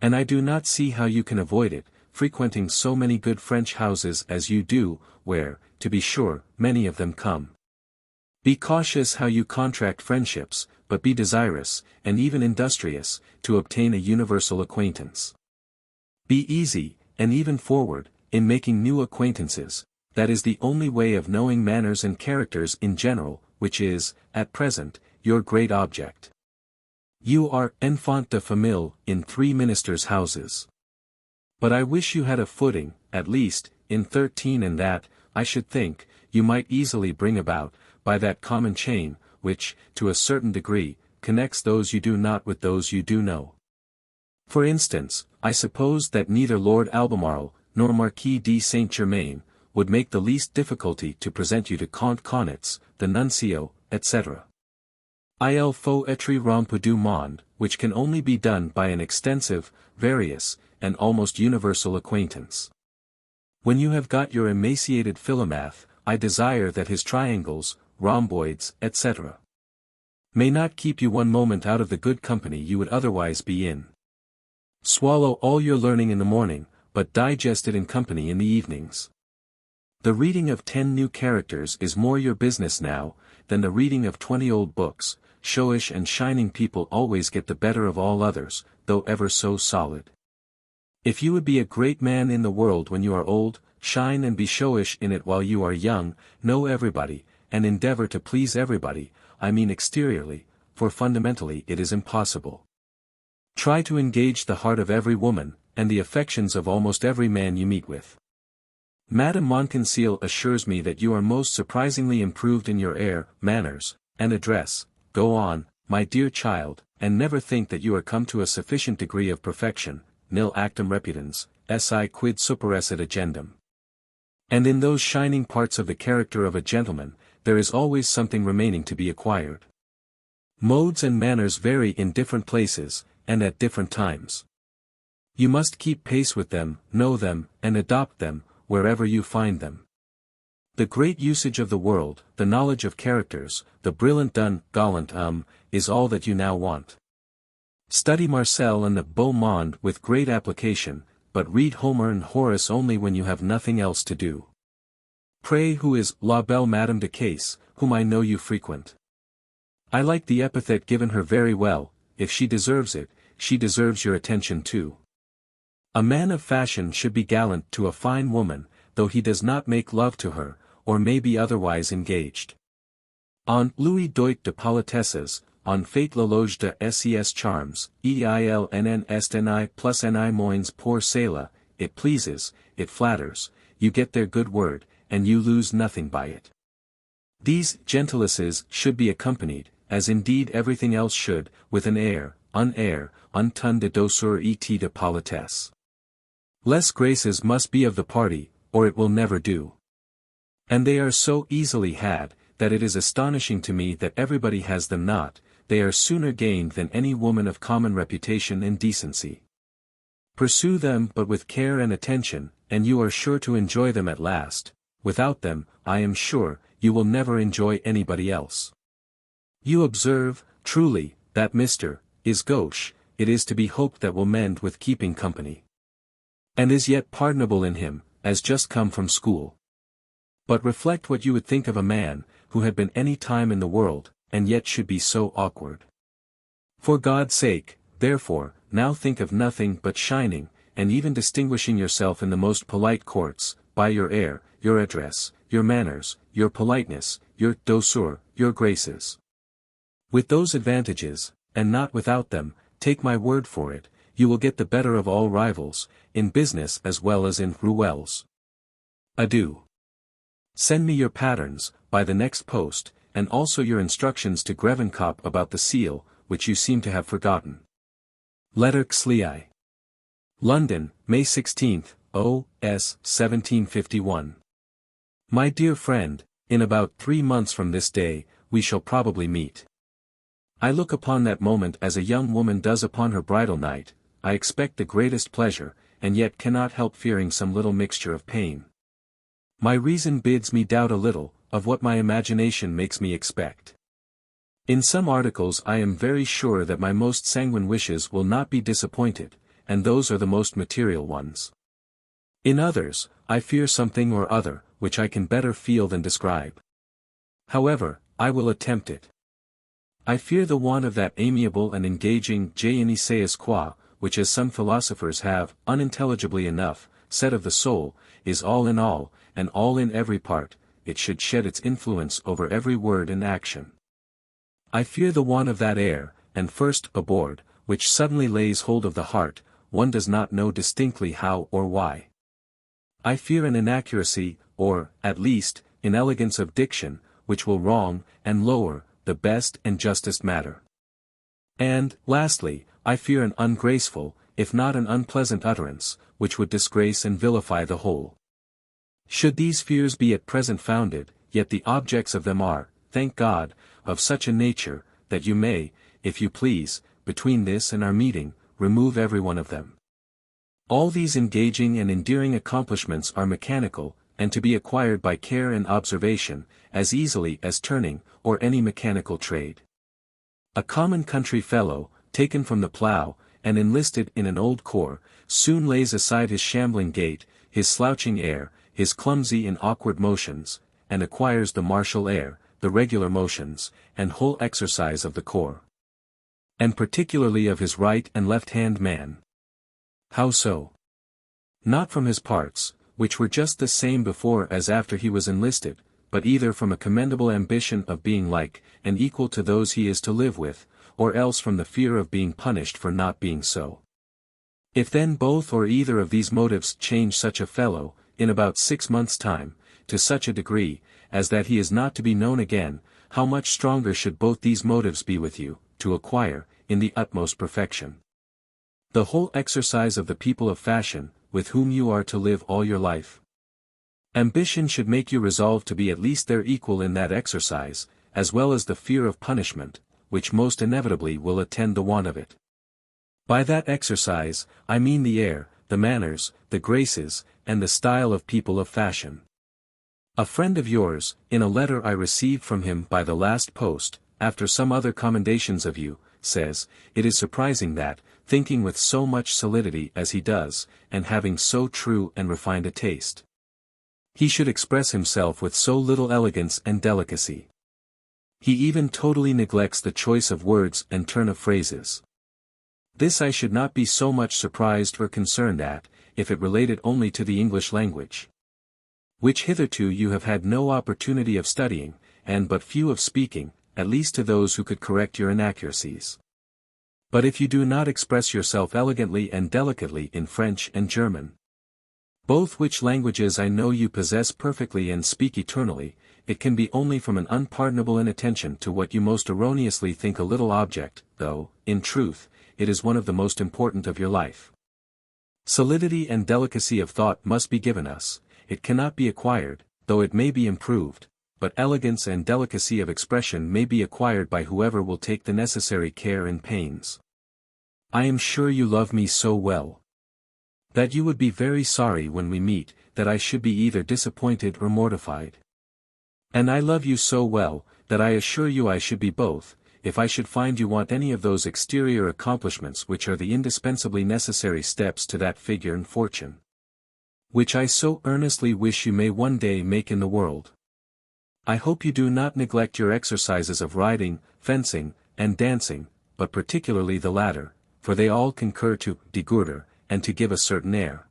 And I do not see how you can avoid it, frequenting so many good French houses as you do, where, to be sure, many of them come. Be cautious how you contract friendships, but be desirous, and even industrious, to obtain a universal acquaintance. Be easy, and even forward, in making new acquaintances. That is the only way of knowing manners and characters in general, which is, at present, your great object. You are enfant de famille in 3 ministers' houses. But I wish you had a footing, at least, in 13, and that, I should think, you might easily bring about, by that common chain, which, to a certain degree, connects those you do not with those you do know. For instance, I suppose that neither Lord Albemarle, nor Marquis de Saint-Germain, would make the least difficulty to present you to Comte Kaunitz, the Nuncio, etc. Il faut être rompu du monde, which can only be done by an extensive, various, and almost universal acquaintance. When you have got your emaciated Philomath, I desire that his triangles, rhomboids, etc. may not keep you one moment out of the good company you would otherwise be in. Swallow all your learning in the morning, but digest it in company in the evenings. The reading of 10 new characters is more your business now, than the reading of 20 old books. Showish and shining people always get the better of all others, though ever so solid. If you would be a great man in the world when you are old, shine and be showish in it while you are young, know everybody, and endeavor to please everybody, I mean exteriorly, for fundamentally it is impossible. Try to engage the heart of every woman, and the affections of almost every man you meet with. Madame Montconseil assures me that you are most surprisingly improved in your air, manners, and address. Go on, my dear child, and never think that you are come to a sufficient degree of perfection, nil actum reputans, si quid superesset agendum. And in those shining parts of the character of a gentleman, there is always something remaining to be acquired. Modes and manners vary in different places, and at different times. You must keep pace with them, know them, and adopt them, wherever you find them. The great usage of the world, the knowledge of characters, the brilliant gallant is all that you now want. Study Marcel and the beau monde with great application, but read Homer and Horace only when you have nothing else to do. Pray, who is la belle Madame de Case, whom I know you frequent? I like the epithet given her very well. If she deserves it, she deserves your attention too. A man of fashion should be gallant to a fine woman, though he does not make love to her, or may be otherwise engaged. On Louis Doit de Politesses, on fait l'éloge de ses charms, eilnn est ni plus ni moins pour cela, it pleases, it flatters, you get their good word, and you lose nothing by it. These gentillesses should be accompanied, as indeed everything else should, with an air, un ton de douceur et de politesse. Less graces must be of the party, or it will never do. And they are so easily had, that it is astonishing to me that everybody has them not, they are sooner gained than any woman of common reputation and decency. Pursue them but with care and attention, and you are sure to enjoy them at last. Without them, I am sure, you will never enjoy anybody else. You observe, truly, that Mr. is gauche, it is to be hoped that will mend with keeping company. And is yet pardonable in him, as just come from school. But reflect what you would think of a man, who had been any time in the world, and yet should be so awkward. For God's sake, therefore, now think of nothing but shining, and even distinguishing yourself in the most polite courts, by your air, your address, your manners, your politeness, your douceur, your graces. With those advantages, and not without them, take my word for it, you will get the better of all rivals, in business as well as in ruelles. Adieu. Send me your patterns, by the next post, and also your instructions to Grevenkop about the seal, which you seem to have forgotten. Letter Xlii. London, May 16, O.S. 1751. My dear friend, in about 3 months from this day, we shall probably meet. I look upon that moment as a young woman does upon her bridal night, I expect the greatest pleasure, and yet cannot help fearing some little mixture of pain. My reason bids me doubt a little, of what my imagination makes me expect. In some articles I am very sure that my most sanguine wishes will not be disappointed, and those are the most material ones. In others, I fear something or other, which I can better feel than describe. However, I will attempt it. I fear the want of that amiable and engaging je ne sais quoi, which as some philosophers have, unintelligibly enough, said of the soul, is all in all, and all in every part, it should shed its influence over every word and action. I fear the want of that air, and first aboard, which suddenly lays hold of the heart, one does not know distinctly how or why. I fear an inaccuracy, or, at least, inelegance of diction, which will wrong, and lower, the best and justest matter. And, lastly, I fear an ungraceful, if not an unpleasant utterance, which would disgrace and vilify the whole. Should these fears be at present founded, yet the objects of them are, thank God, of such a nature, that you may, if you please, between this and our meeting, remove every one of them. All these engaging and endearing accomplishments are mechanical, and to be acquired by care and observation, as easily as turning, or any mechanical trade. A common country fellow, taken from the plough, and enlisted in an old corps, soon lays aside his shambling gait, his slouching air, his clumsy and awkward motions, and acquires the martial air, the regular motions, and whole exercise of the corps. And particularly of his right and left-hand man. How so? Not from his parts, which were just the same before as after he was enlisted, but either from a commendable ambition of being like, and equal to those he is to live with, or else from the fear of being punished for not being so. If then both or either of these motives change such a fellow, in about 6 months' time, to such a degree, as that he is not to be known again, how much stronger should both these motives be with you, to acquire, in the utmost perfection, the whole exercise of the people of fashion, with whom you are to live all your life. Ambition should make you resolve to be at least their equal in that exercise, as well as the fear of punishment, which most inevitably will attend the want of it. By that exercise, I mean the air, the manners, the graces, and the style of people of fashion. A friend of yours, in a letter I received from him by the last post, after some other commendations of you, says, it is surprising that, thinking with so much solidity as he does, and having so true and refined a taste, he should express himself with so little elegance and delicacy. He even totally neglects the choice of words and turn of phrases. This I should not be so much surprised or concerned at, if it related only to the English language, which hitherto you have had no opportunity of studying, and but few of speaking, at least to those who could correct your inaccuracies. But if you do not express yourself elegantly and delicately in French and German, both which languages I know you possess perfectly and speak eternally, it can be only from an unpardonable inattention to what you most erroneously think a little object, though, in truth, it is one of the most important of your life. Solidity and delicacy of thought must be given us, it cannot be acquired, though it may be improved, but elegance and delicacy of expression may be acquired by whoever will take the necessary care and pains. I am sure you love me so well that you would be very sorry when we meet, that I should be either disappointed or mortified. And I love you so well, that I assure you I should be both, if I should find you want any of those exterior accomplishments which are the indispensably necessary steps to that figure and fortune, which I so earnestly wish you may one day make in the world. I hope you do not neglect your exercises of riding, fencing, and dancing, but particularly the latter, for they all concur to deguder, and to give a certain air.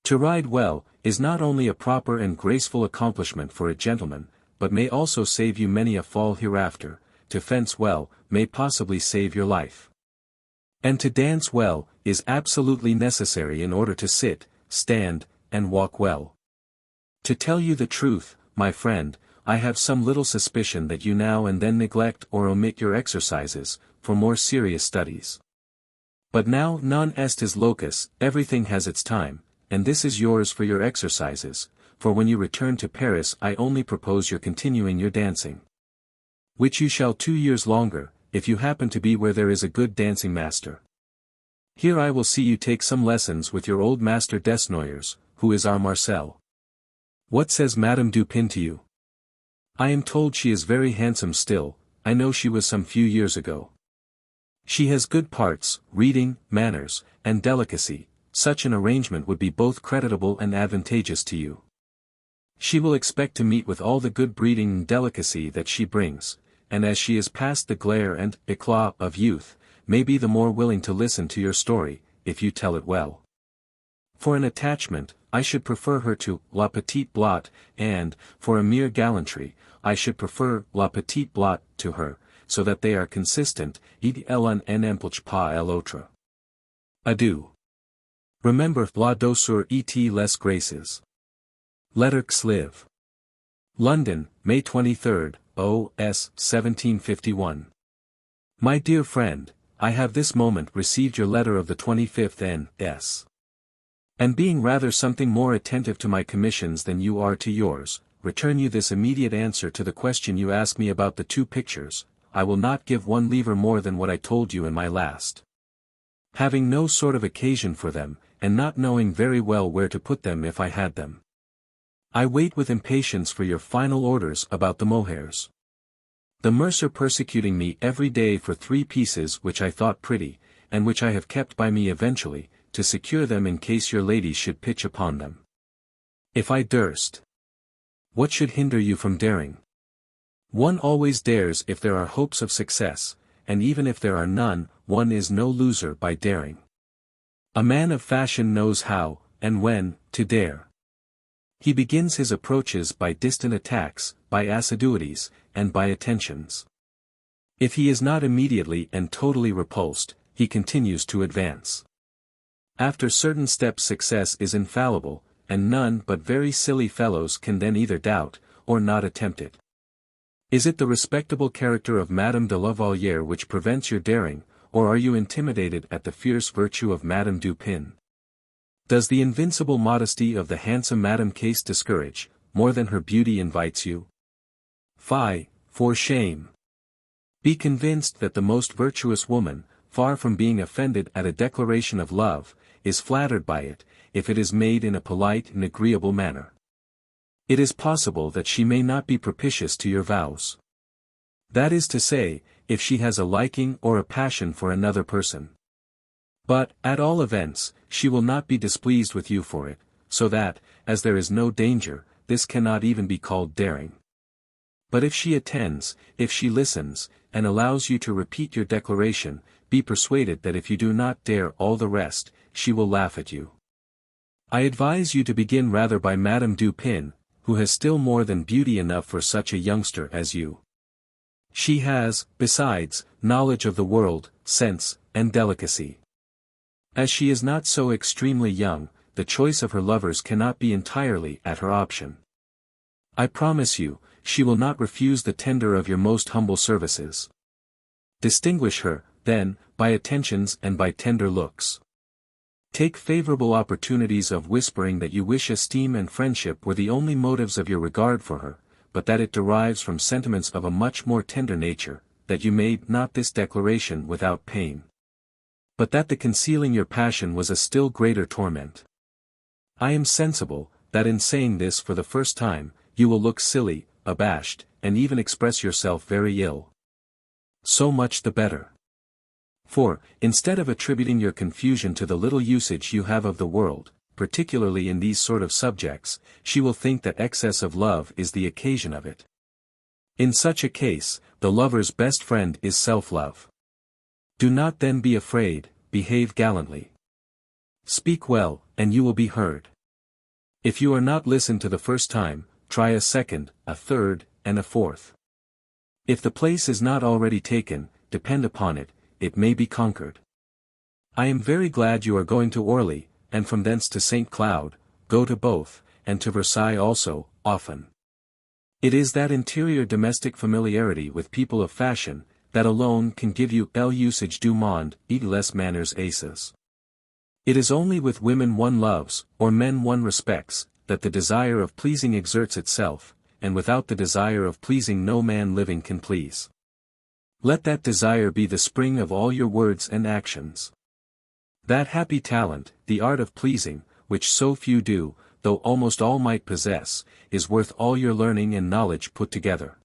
To ride well, is not only a proper and graceful accomplishment for a gentleman, but may also save you many a fall hereafter. To fence well, may possibly save your life. And to dance well, is absolutely necessary in order to sit, stand, and walk well. To tell you the truth, my friend, I have some little suspicion that you now and then neglect or omit your exercises, for more serious studies. But now non est his locus, everything has its time, and this is yours for your exercises, for when you return to Paris I only propose your continuing your dancing, which you shall 2 years longer, if you happen to be where there is a good dancing master. Here I will see you take some lessons with your old master Desnoyers, who is our Marcel. What says Madame Dupin to you? I am told she is very handsome still, I know she was some few years ago. She has good parts, reading, manners, and delicacy, such an arrangement would be both creditable and advantageous to you. She will expect to meet with all the good breeding and delicacy that she brings, and as she is past the glare and éclat of youth, may be the more willing to listen to your story, if you tell it well. For an attachment, I should prefer her to La Petite Blot, and, for a mere gallantry, I should prefer La Petite Blot to her, so that they are consistent, et l'un n'empêche pas l'autre. Adieu. Remember la douceur et les graces. Lettres live. London, May 23, O.S. 1751. My dear friend, I have this moment received your letter of the 25th N.S. And being rather something more attentive to my commissions than you are to yours, return you this immediate answer to the question you ask me about the 2 pictures. I will not give 1 livre more than what I told you in my last. Having no sort of occasion for them, and not knowing very well where to put them if I had them. I wait with impatience for your final orders about the mohairs. The mercer persecuting me every day for 3 pieces which I thought pretty, and which I have kept by me eventually, to secure them in case your lady should pitch upon them. If I durst. What should hinder you from daring? One always dares if there are hopes of success, and even if there are none, one is no loser by daring. A man of fashion knows how, and when, to dare. He begins his approaches by distant attacks, by assiduities, and by attentions. If he is not immediately and totally repulsed, he continues to advance. After certain steps success is infallible, and none but very silly fellows can then either doubt, or not attempt it. Is it the respectable character of Madame de la Vallière which prevents your daring, or are you intimidated at the fierce virtue of Madame Dupin? Does the invincible modesty of the handsome Madame Case discourage, more than her beauty invites you? Fie, for shame! Be convinced that the most virtuous woman, far from being offended at a declaration of love, is flattered by it, if it is made in a polite and agreeable manner. It is possible that she may not be propitious to your vows. That is to say, if she has a liking or a passion for another person. But, at all events, she will not be displeased with you for it, so that, as there is no danger, this cannot even be called daring. But if she attends, if she listens, and allows you to repeat your declaration, be persuaded that if you do not dare all the rest, she will laugh at you. I advise you to begin rather by Madame Dupin, who has still more than beauty enough for such a youngster as you. She has, besides, knowledge of the world, sense, and delicacy. As she is not so extremely young, the choice of her lovers cannot be entirely at her option. I promise you, she will not refuse the tender of your most humble services. Distinguish her, then, by attentions and by tender looks. Take favorable opportunities of whispering that you wish esteem and friendship were the only motives of your regard for her, but that it derives from sentiments of a much more tender nature, that you made not this declaration without pain. But that the concealing your passion was a still greater torment. I am sensible, that in saying this for the first time, you will look silly, abashed, and even express yourself very ill. So much the better. For, instead of attributing your confusion to the little usage you have of the world, particularly in these sort of subjects, she will think that excess of love is the occasion of it. In such a case, the lover's best friend is self-love. Do not then be afraid, behave gallantly. Speak well, and you will be heard. If you are not listened to the first time, try a second, a third, and a fourth. If the place is not already taken, depend upon it, it may be conquered. I am very glad you are going to Orly, and from thence to St. Cloud, go to both, and to Versailles also, often. It is that interior domestic familiarity with people of fashion, that alone can give you l'usage du monde, et les manners aces. It is only with women one loves, or men one respects, that the desire of pleasing exerts itself, and without the desire of pleasing no man living can please. Let that desire be the spring of all your words and actions. That happy talent, the art of pleasing, which so few do, though almost all might possess, is worth all your learning and knowledge put together.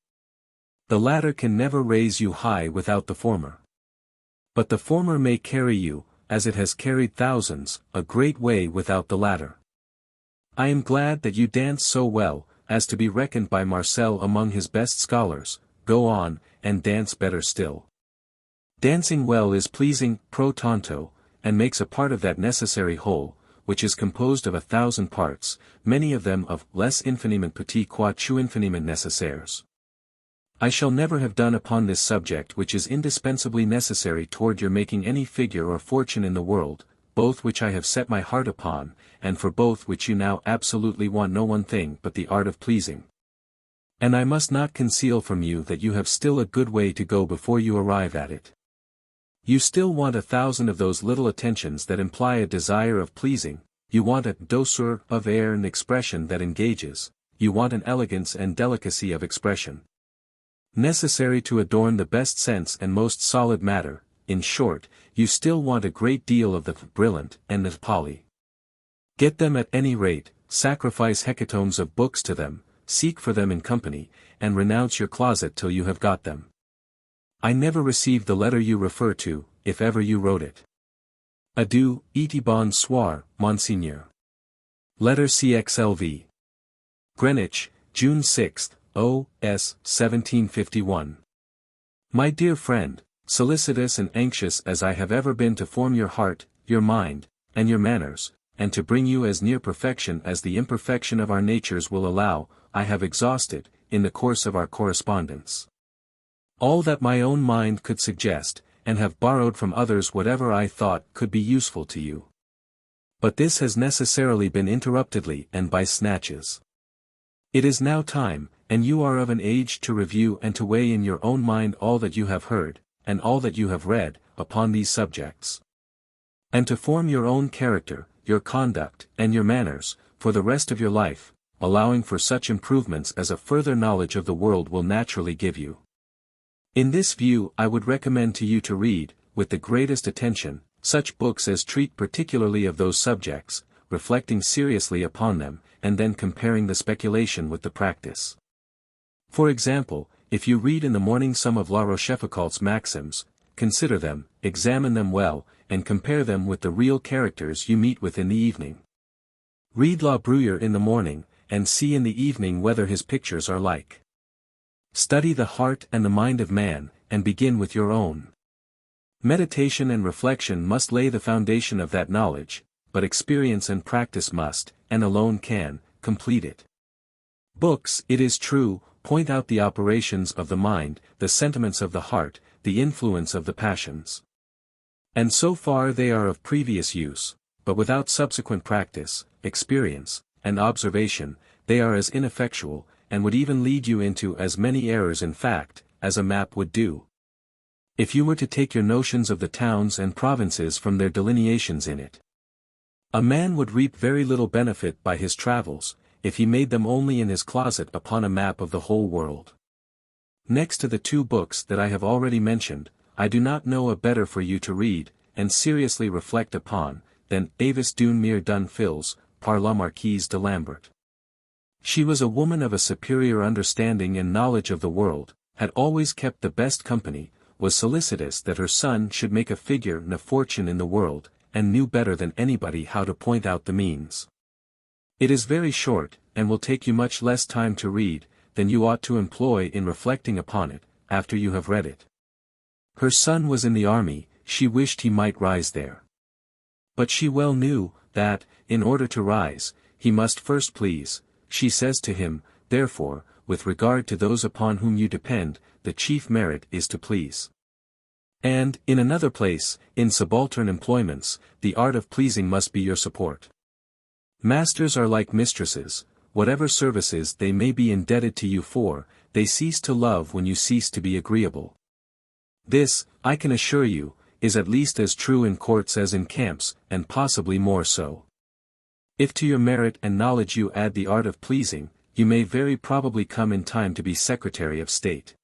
The latter can never raise you high without the former. But the former may carry you, as it has carried thousands, a great way without the latter. I am glad that you dance so well, as to be reckoned by Marcel among his best scholars. Go on, and dance better still. Dancing well is pleasing, pro tanto, and makes a part of that necessary whole, which is composed of 1,000 parts, many of them of les infiniment petits quoique infiniment nécessaires. I shall never have done upon this subject which is indispensably necessary toward your making any figure or fortune in the world, both which I have set my heart upon, and for both which you now absolutely want no one thing but the art of pleasing. And I must not conceal from you that you have still a good way to go before you arrive at it. You still want 1,000 of those little attentions that imply a desire of pleasing, you want a douceur of air and expression that engages, you want an elegance and delicacy of expression necessary to adorn the best sense and most solid matter. In short, you still want a great deal of the brilliant and the folly. Get them at any rate, sacrifice hecatombs of books to them, seek for them in company, and renounce your closet till you have got them. I never received the letter you refer to, if ever you wrote it. Adieu, et bon soir, Monseigneur. Letter CXLV. Greenwich, June 6, O.S. 1751. My dear friend, solicitous and anxious as I have ever been to form your heart, your mind, and your manners, and to bring you as near perfection as the imperfection of our natures will allow, I have exhausted, in the course of our correspondence, all that my own mind could suggest, and have borrowed from others whatever I thought could be useful to you. But this has necessarily been interruptedly and by snatches. It is now time, and you are of an age to review and to weigh in your own mind all that you have heard, and all that you have read, upon these subjects. And to form your own character, your conduct, and your manners, for the rest of your life, allowing for such improvements as a further knowledge of the world will naturally give you. In this view I would recommend to you to read, with the greatest attention, such books as treat particularly of those subjects, reflecting seriously upon them, and then comparing the speculation with the practice. For example, if you read in the morning some of La Rochefoucauld's maxims, consider them, examine them well, and compare them with the real characters you meet with in the evening. Read La Bruyere in the morning, and see in the evening whether his pictures are like. Study the heart and the mind of man, and begin with your own. Meditation and reflection must lay the foundation of that knowledge, but experience and practice must, and alone can, complete it. Books, it is true, point out the operations of the mind, the sentiments of the heart, the influence of the passions. And so far they are of previous use, but without subsequent practice, experience, and observation, they are as ineffectual, and would even lead you into as many errors in fact, as a map would do. If you were to take your notions of the towns and provinces from their delineations in it, a man would reap very little benefit by his travels, if he made them only in his closet upon a map of the whole world. Next to the 2 books that I have already mentioned, I do not know a better for you to read, and seriously reflect upon, than Avis d'une Mere d'un Fils, par la Marquise de Lambert. She was a woman of a superior understanding and knowledge of the world, had always kept the best company, was solicitous that her son should make a figure and a fortune in the world, and knew better than anybody how to point out the means. It is very short, and will take you much less time to read, than you ought to employ in reflecting upon it, after you have read it. Her son was in the army, she wished he might rise there. But she well knew, that, in order to rise, he must first please. She says to him, therefore, with regard to those upon whom you depend, the chief merit is to please. And, in another place, in subaltern employments, the art of pleasing must be your support. Masters are like mistresses, whatever services they may be indebted to you for, they cease to love when you cease to be agreeable. This, I can assure you, is at least as true in courts as in camps, and possibly more so. If to your merit and knowledge you add the art of pleasing, you may very probably come in time to be Secretary of State.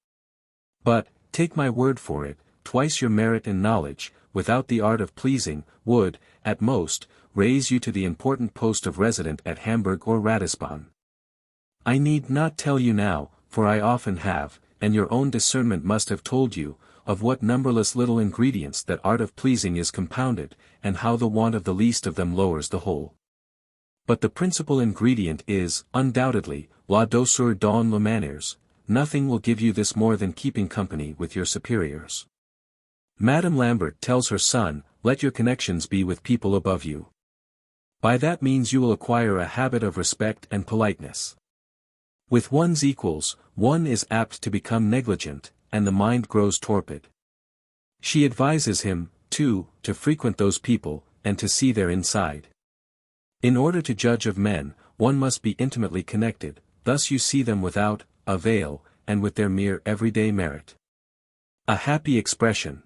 But, take my word for it, twice your merit and knowledge, without the art of pleasing, would, at most, raise you to the important post of resident at Hamburg or Ratisbon. I need not tell you now, for I often have, and your own discernment must have told you, of what numberless little ingredients that art of pleasing is compounded, and how the want of the least of them lowers the whole. But the principal ingredient is, undoubtedly, la douceur dans les manners. Nothing will give you this more than keeping company with your superiors. Madame Lambert tells her son, let your connections be with people above you. By that means you will acquire a habit of respect and politeness. With one's equals, one is apt to become negligent, and the mind grows torpid. She advises him, too, to frequent those people, and to see their inside. In order to judge of men, one must be intimately connected, thus you see them without a veil, and with their mere everyday merit. A happy expression.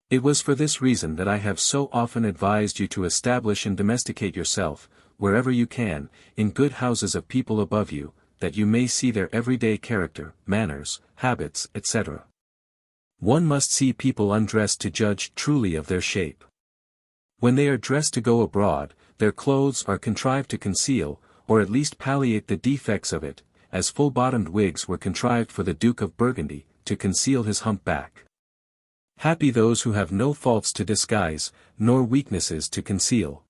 It was for this reason that I have so often advised you to establish and domesticate yourself, wherever you can, in good houses of people above you, that you may see their everyday character, manners, habits, etc. One must see people undressed to judge truly of their shape. When they are dressed to go abroad, their clothes are contrived to conceal, or at least palliate the defects of it, as full-bottomed wigs were contrived for the Duke of Burgundy, to conceal his humpback. Happy those who have no faults to disguise, nor weaknesses to conceal.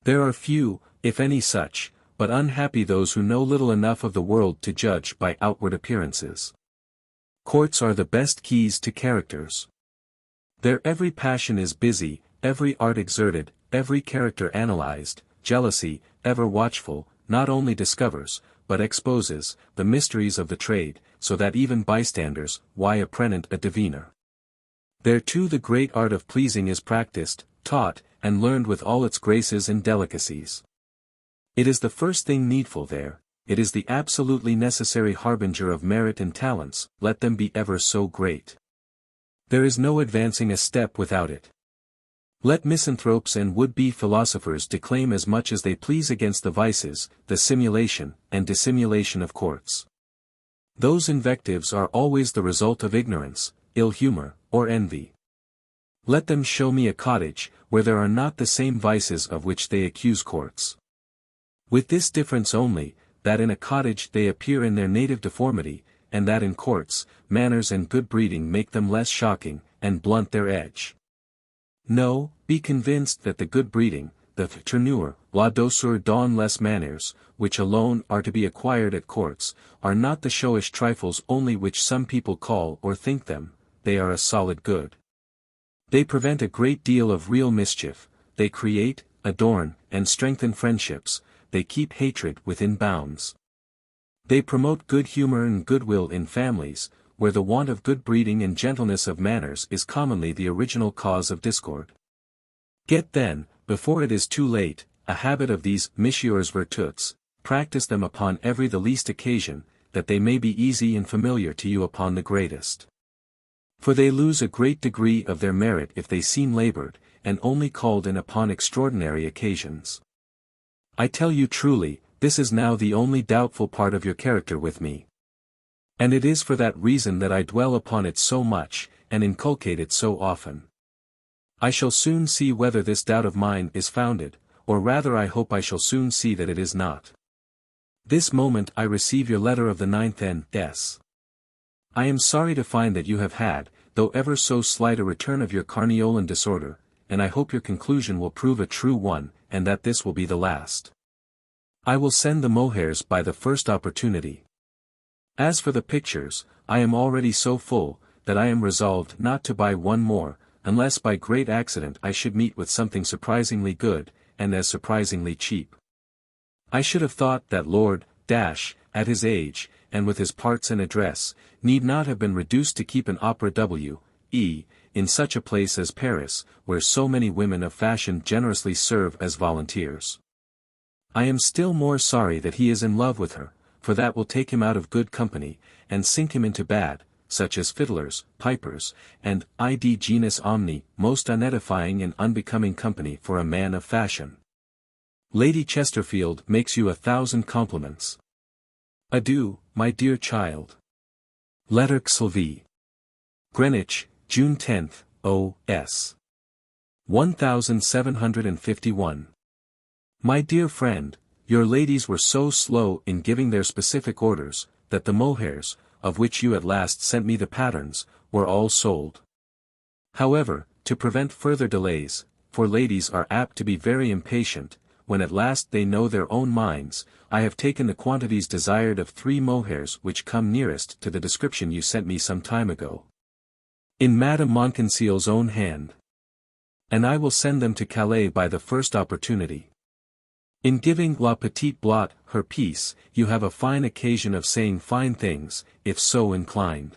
There are few, if any such, but unhappy those who know little enough of the world to judge by outward appearances. Courts are the best keys to characters. There every passion is busy, every art exerted, every character analyzed, jealousy, ever watchful, not only discovers, but exposes, the mysteries of the trade, so that even bystanders, why apprenant a diviner. There too the great art of pleasing is practiced, taught, and learned with all its graces and delicacies. It is the first thing needful there, it is the absolutely necessary harbinger of merit and talents, let them be ever so great. There is no advancing a step without it. Let misanthropes and would-be philosophers declaim as much as they please against the vices, the simulation, and dissimulation of courts. Those invectives are always the result of ignorance, ill humor, or envy. Let them show me a cottage, where there are not the same vices of which they accuse courts. With this difference only, that in a cottage they appear in their native deformity, and that in courts, manners and good breeding make them less shocking, and blunt their edge. No, be convinced that the good breeding, the tournure, la douceur dans les manners, which alone are to be acquired at courts, are not the showish trifles only which some people call or think them, they are a solid good. They prevent a great deal of real mischief, they create, adorn, and strengthen friendships, they keep hatred within bounds. They promote good humor and goodwill in families, where the want of good breeding and gentleness of manners is commonly the original cause of discord. Get then, before it is too late, a habit of these Messieurs virtuts, practice them upon every the least occasion, that they may be easy and familiar to you upon the greatest. For they lose a great degree of their merit if they seem labored, and only called in upon extraordinary occasions. I tell you truly, this is now the only doubtful part of your character with me. And it is for that reason that I dwell upon it so much, and inculcate it so often. I shall soon see whether this doubt of mine is founded, or rather I hope I shall soon see that it is not. This moment I receive your letter of the 9th N.S. I am sorry to find that you have had, though ever so slight a return of your Carniolan disorder, and I hope your conclusion will prove a true one, and that this will be the last. I will send the mohairs by the first opportunity. As for the pictures, I am already so full, that I am resolved not to buy one more, unless by great accident I should meet with something surprisingly good, and as surprisingly cheap. I should have thought that Lord Dash, at his age, and with his parts and address, need not have been reduced to keep an opera W.E., in such a place as Paris, where so many women of fashion generously serve as volunteers. I am still more sorry that he is in love with her, for that will take him out of good company, and sink him into bad, such as fiddlers, pipers, and id genus omni, most unedifying and unbecoming company for a man of fashion. Lady Chesterfield makes you 1,000 compliments. Adieu, my dear child. Letter Sylvie. Greenwich, June 10th, O.S. 1751. My dear friend, your ladies were so slow in giving their specific orders, that the mohairs, of which you at last sent me the patterns, were all sold. However, to prevent further delays, for ladies are apt to be very impatient, when at last they know their own minds, I have taken the quantities desired of 3 mohairs which come nearest to the description you sent me some time ago. In Madame Montconseil's own hand. And I will send them to Calais by the first opportunity. In giving La Petite Blot her piece, you have a fine occasion of saying fine things, if so inclined.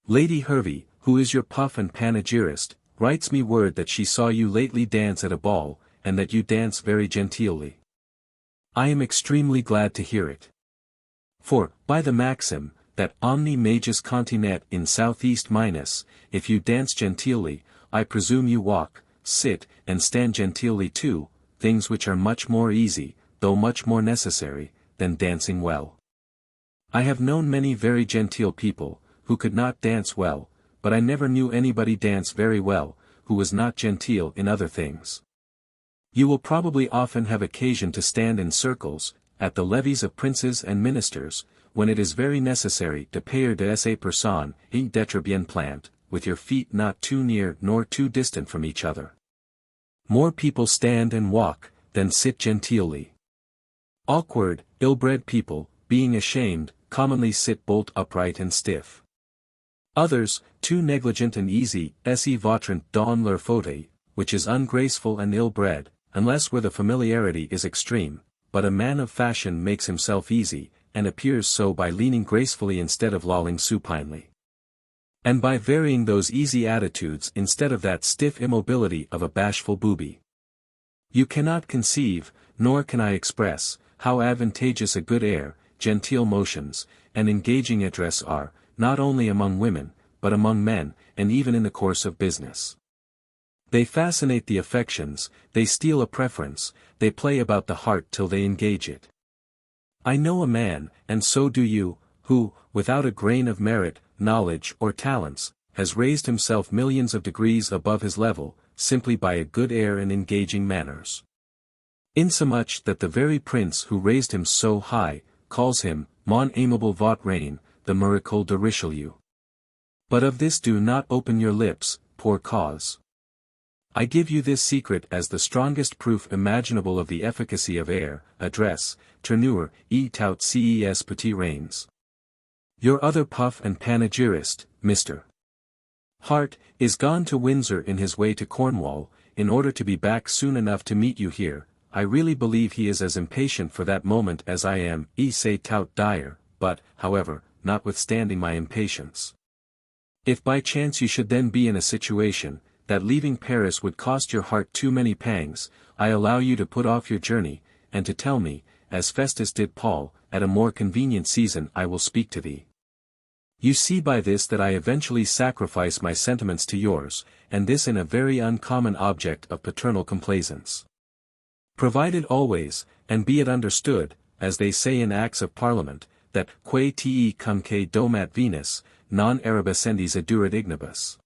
Lady Hervey, who is your puff and panegyrist, writes me word that she saw you lately dance at a ball, and that you dance very genteelly. I am extremely glad to hear it. For, by the maxim, that omni majus continet in southeast minus, if you dance genteelly, I presume you walk, sit, and stand genteelly too, things which are much more easy, though much more necessary, than dancing well. I have known many very genteel people, who could not dance well, but I never knew anybody dance very well, who was not genteel in other things. You will probably often have occasion to stand in circles, at the levees of princes and ministers, when it is very necessary to payer de esse personnes et d'être bien plant, with your feet not too near nor too distant from each other. More people stand and walk, than sit genteelly. Awkward, ill-bred people, being ashamed, commonly sit bolt upright and stiff. Others, too negligent and easy, esse vautrent dans leur fauteuil, which is ungraceful and ill-bred, unless where the familiarity is extreme, but a man of fashion makes himself easy, and appears so by leaning gracefully instead of lolling supinely. And by varying those easy attitudes instead of that stiff immobility of a bashful booby. You cannot conceive, nor can I express, how advantageous a good air, genteel motions, and engaging address are, not only among women, but among men, and even in the course of business. They fascinate the affections, they steal a preference, they play about the heart till they engage it. I know a man, and so do you, who, without a grain of merit, knowledge or talents, has raised himself millions of degrees above his level, simply by a good air and engaging manners. Insomuch that the very prince who raised him so high, calls him, mon aimable votre reine, the miracle de Richelieu. But of this do not open your lips, poor cause. I give you this secret as the strongest proof imaginable of the efficacy of air, address, tournure, et tout ces petits reins. Your other puff and panegyrist, Mr. Hart, is gone to Windsor in his way to Cornwall, in order to be back soon enough to meet you here, I really believe he is as impatient for that moment as I am, say tout dire, but, however, notwithstanding my impatience. If by chance you should then be in a situation, that leaving Paris would cost your heart too many pangs, I allow you to put off your journey, and to tell me, as Festus did Paul, at a more convenient season I will speak to thee. You see by this that I eventually sacrifice my sentiments to yours, and this in a very uncommon object of paternal complaisance. Provided always, and be it understood, as they say in Acts of Parliament, that quae te cumque domat Venus, non erubescendis adurat ignibus.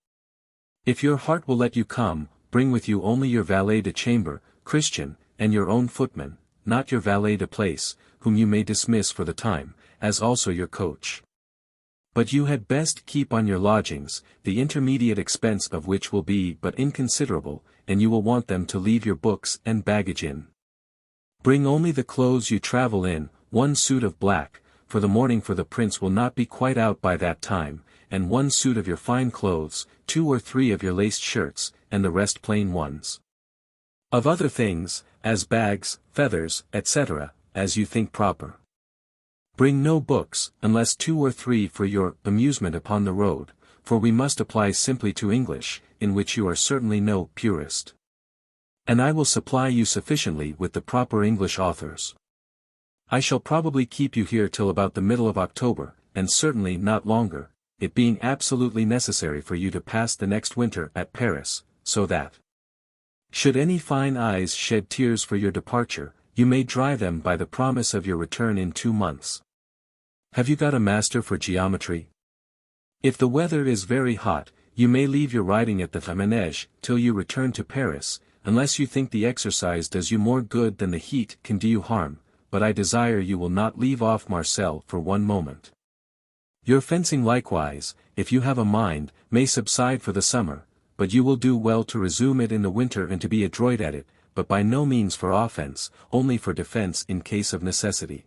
If your heart will let you come, bring with you only your valet de chamber, Christian, and your own footman, not your valet de place, whom you may dismiss for the time, as also your coach. But you had best keep on your lodgings, the intermediate expense of which will be but inconsiderable, and you will want them to leave your books and baggage in. Bring only the clothes you travel in, 1 suit of black, for the mourning for the prince will not be quite out by that time, and 1 suit of your fine clothes, 2 or 3 of your laced shirts, and the rest plain ones. Of other things, as bags, feathers, etc., as you think proper. Bring no books, unless 2 or 3 for your amusement upon the road, for we must apply simply to English, in which you are certainly no purist. And I will supply you sufficiently with the proper English authors. I shall probably keep you here till about the middle of October, and certainly not longer, it being absolutely necessary for you to pass the next winter at Paris, so that, should any fine eyes shed tears for your departure, you may dry them by the promise of your return in 2 months. Have you got a master for geometry? If the weather is very hot, you may leave your riding at the manège till you return to Paris, unless you think the exercise does you more good than the heat can do you harm, but I desire you will not leave off Marcel for 1 moment. Your fencing likewise, if you have a mind, may subside for the summer, but you will do well to resume it in the winter and to be adroit at it, but by no means for offense, only for defense in case of necessity.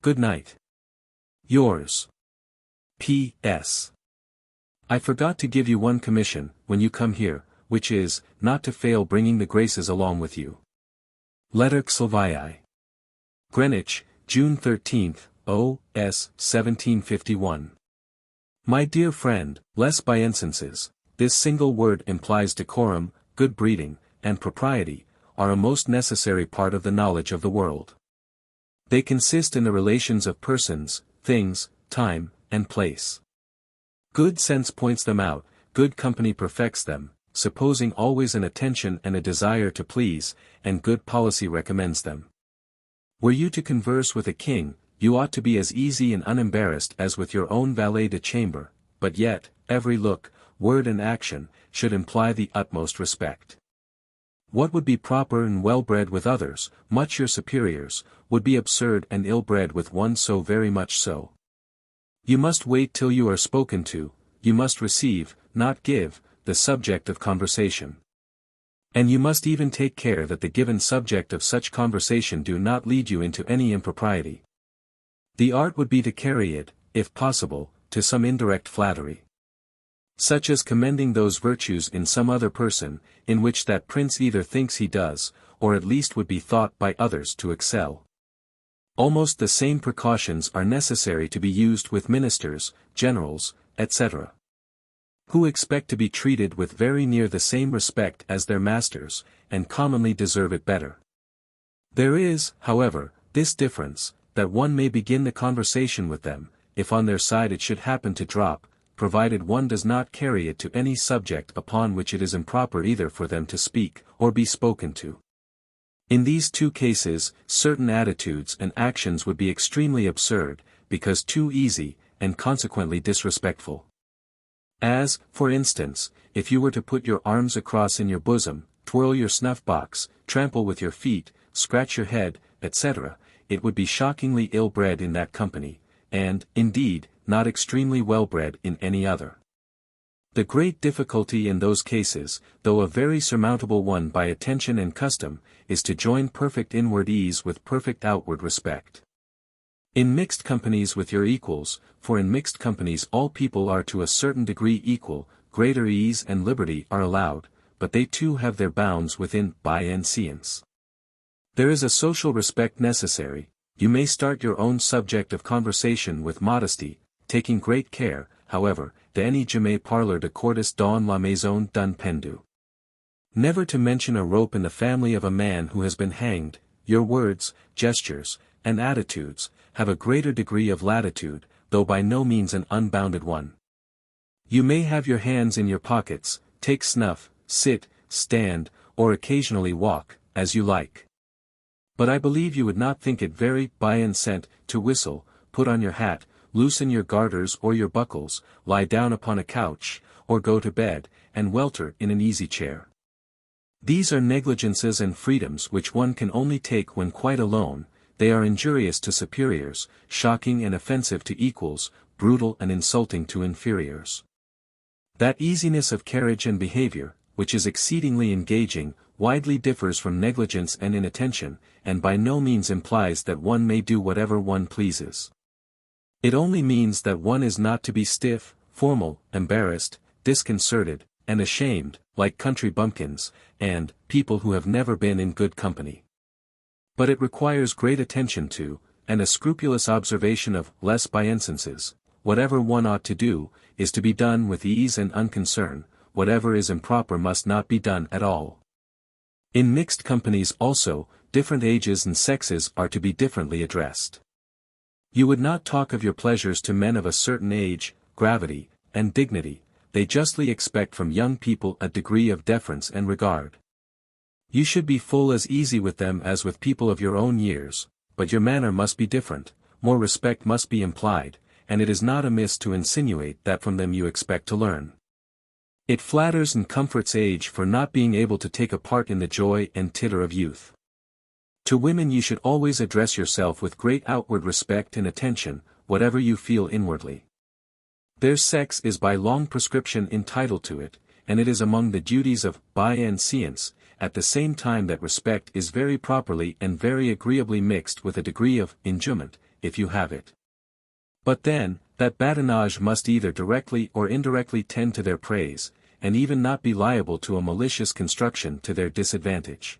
Good night. Yours. P.S. I forgot to give you one commission, when you come here, which is, not to fail bringing the Graces along with you. Letter Xlvii. Greenwich, June 13th, O.S. 1751. My dear friend, lest by instances, this single word implies decorum, good breeding, and propriety, are a most necessary part of the knowledge of the world. They consist in the relations of persons, things, time, and place. Good sense points them out, good company perfects them, supposing always an attention and a desire to please, and good policy recommends them. Were you to converse with a king, you ought to be as easy and unembarrassed as with your own valet de chamber, but yet, every look, word and action, should imply the utmost respect. What would be proper and well-bred with others, much your superiors, would be absurd and ill-bred with one so very much so. You must wait till you are spoken to, you must receive, not give, the subject of conversation. And you must even take care that the given subject of such conversation do not lead you into any impropriety. The art would be to carry it, if possible, to some indirect flattery. Such as commending those virtues in some other person, in which that prince either thinks he does, or at least would be thought by others to excel. Almost the same precautions are necessary to be used with ministers, generals, etc., who expect to be treated with very near the same respect as their masters, and commonly deserve it better. There is, however, this difference, that one may begin the conversation with them, if on their side it should happen to drop, provided one does not carry it to any subject upon which it is improper either for them to speak, or be spoken to. In these 2 cases, certain attitudes and actions would be extremely absurd, because too easy, and consequently disrespectful. As, for instance, if you were to put your arms across in your bosom, twirl your snuff-box, trample with your feet, scratch your head, etc., it would be shockingly ill-bred in that company, and, indeed, not extremely well-bred in any other. The great difficulty in those cases, though a very surmountable one by attention and custom, is to join perfect inward ease with perfect outward respect. In mixed companies with your equals, for in mixed companies all people are to a certain degree equal, greater ease and liberty are allowed, but they too have their bounds within bienséance. There is a social respect necessary. You may start your own subject of conversation with modesty, taking great care, however, de jamais parler de cordis dans la maison d'un pendu. Never to mention a rope in the family of a man who has been hanged. Your words, gestures, and attitudes, have a greater degree of latitude, though by no means an unbounded one. You may have your hands in your pockets, take snuff, sit, stand, or occasionally walk, as you like. But I believe you would not think it very bien sent to whistle, put on your hat, loosen your garters or your buckles, lie down upon a couch, or go to bed, and welter in an easy-chair. These are negligences and freedoms which one can only take when quite alone. They are injurious to superiors, shocking and offensive to equals, brutal and insulting to inferiors. That easiness of carriage and behavior, which is exceedingly engaging, widely differs from negligence and inattention, and by no means implies that one may do whatever one pleases. It only means that one is not to be stiff, formal, embarrassed, disconcerted, and ashamed, like country bumpkins, and people who have never been in good company. But it requires great attention to, and a scrupulous observation of, les bienséances. Whatever one ought to do, is to be done with ease and unconcern, whatever is improper must not be done at all. In mixed companies also, different ages and sexes are to be differently addressed. You would not talk of your pleasures to men of a certain age, gravity, and dignity. They justly expect from young people a degree of deference and regard. You should be full as easy with them as with people of your own years, but your manner must be different, more respect must be implied, and it is not amiss to insinuate that from them you expect to learn. It flatters and comforts age for not being able to take a part in the joy and titter of youth. To women you should always address yourself with great outward respect and attention, whatever you feel inwardly. Their sex is by long prescription entitled to it, and it is among the duties of bienséance, at the same time that respect is very properly and very agreeably mixed with a degree of enjoyment, if you have it. But then, that badinage must either directly or indirectly tend to their praise, and even not be liable to a malicious construction to their disadvantage.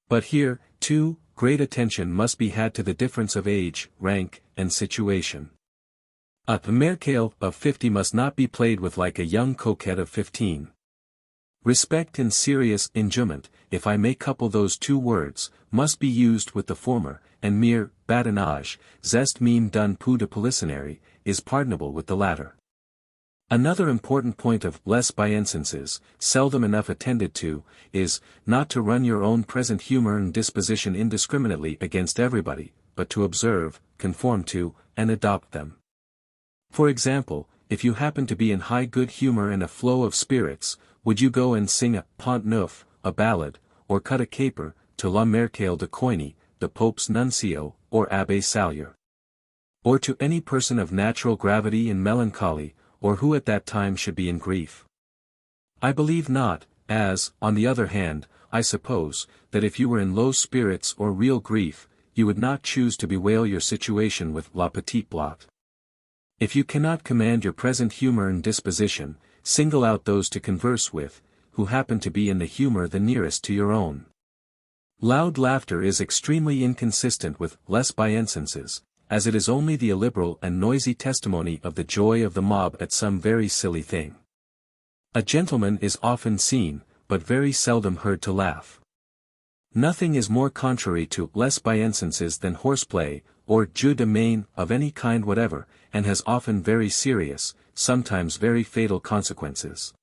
But here, too, great attention must be had to the difference of age, rank, and situation. A mercale of 50 must not be played with like a young coquette of 15. Respect and serious enjoyment, if I may couple those two words, must be used with the former, and mere badinage, zest meme d'un peu de policinaire, is pardonable with the latter. Another important point of les bienséances, seldom enough attended to, is, not to run your own present humor and disposition indiscriminately against everybody, but to observe, conform to, and adopt them. For example, if you happen to be in high good humor and a flow of spirits, would you go and sing a pont neuf, a ballad, or cut a caper, to La Mercale de Coigny, the Pope's Nuncio, or Abbé Sallier? Or to any person of natural gravity and melancholy, or who at that time should be in grief? I believe not, as, on the other hand, I suppose, that if you were in low spirits or real grief, you would not choose to bewail your situation with la petite blot. If you cannot command your present humor and disposition, single out those to converse with, who happen to be in the humor the nearest to your own. Loud laughter is extremely inconsistent with les bienséances, as it is only the illiberal and noisy testimony of the joy of the mob at some very silly thing. A gentleman is often seen, but very seldom heard to laugh. Nothing is more contrary to les bienséances than horseplay, or jeu de main of any kind whatever, and has often very serious, sometimes very fatal consequences.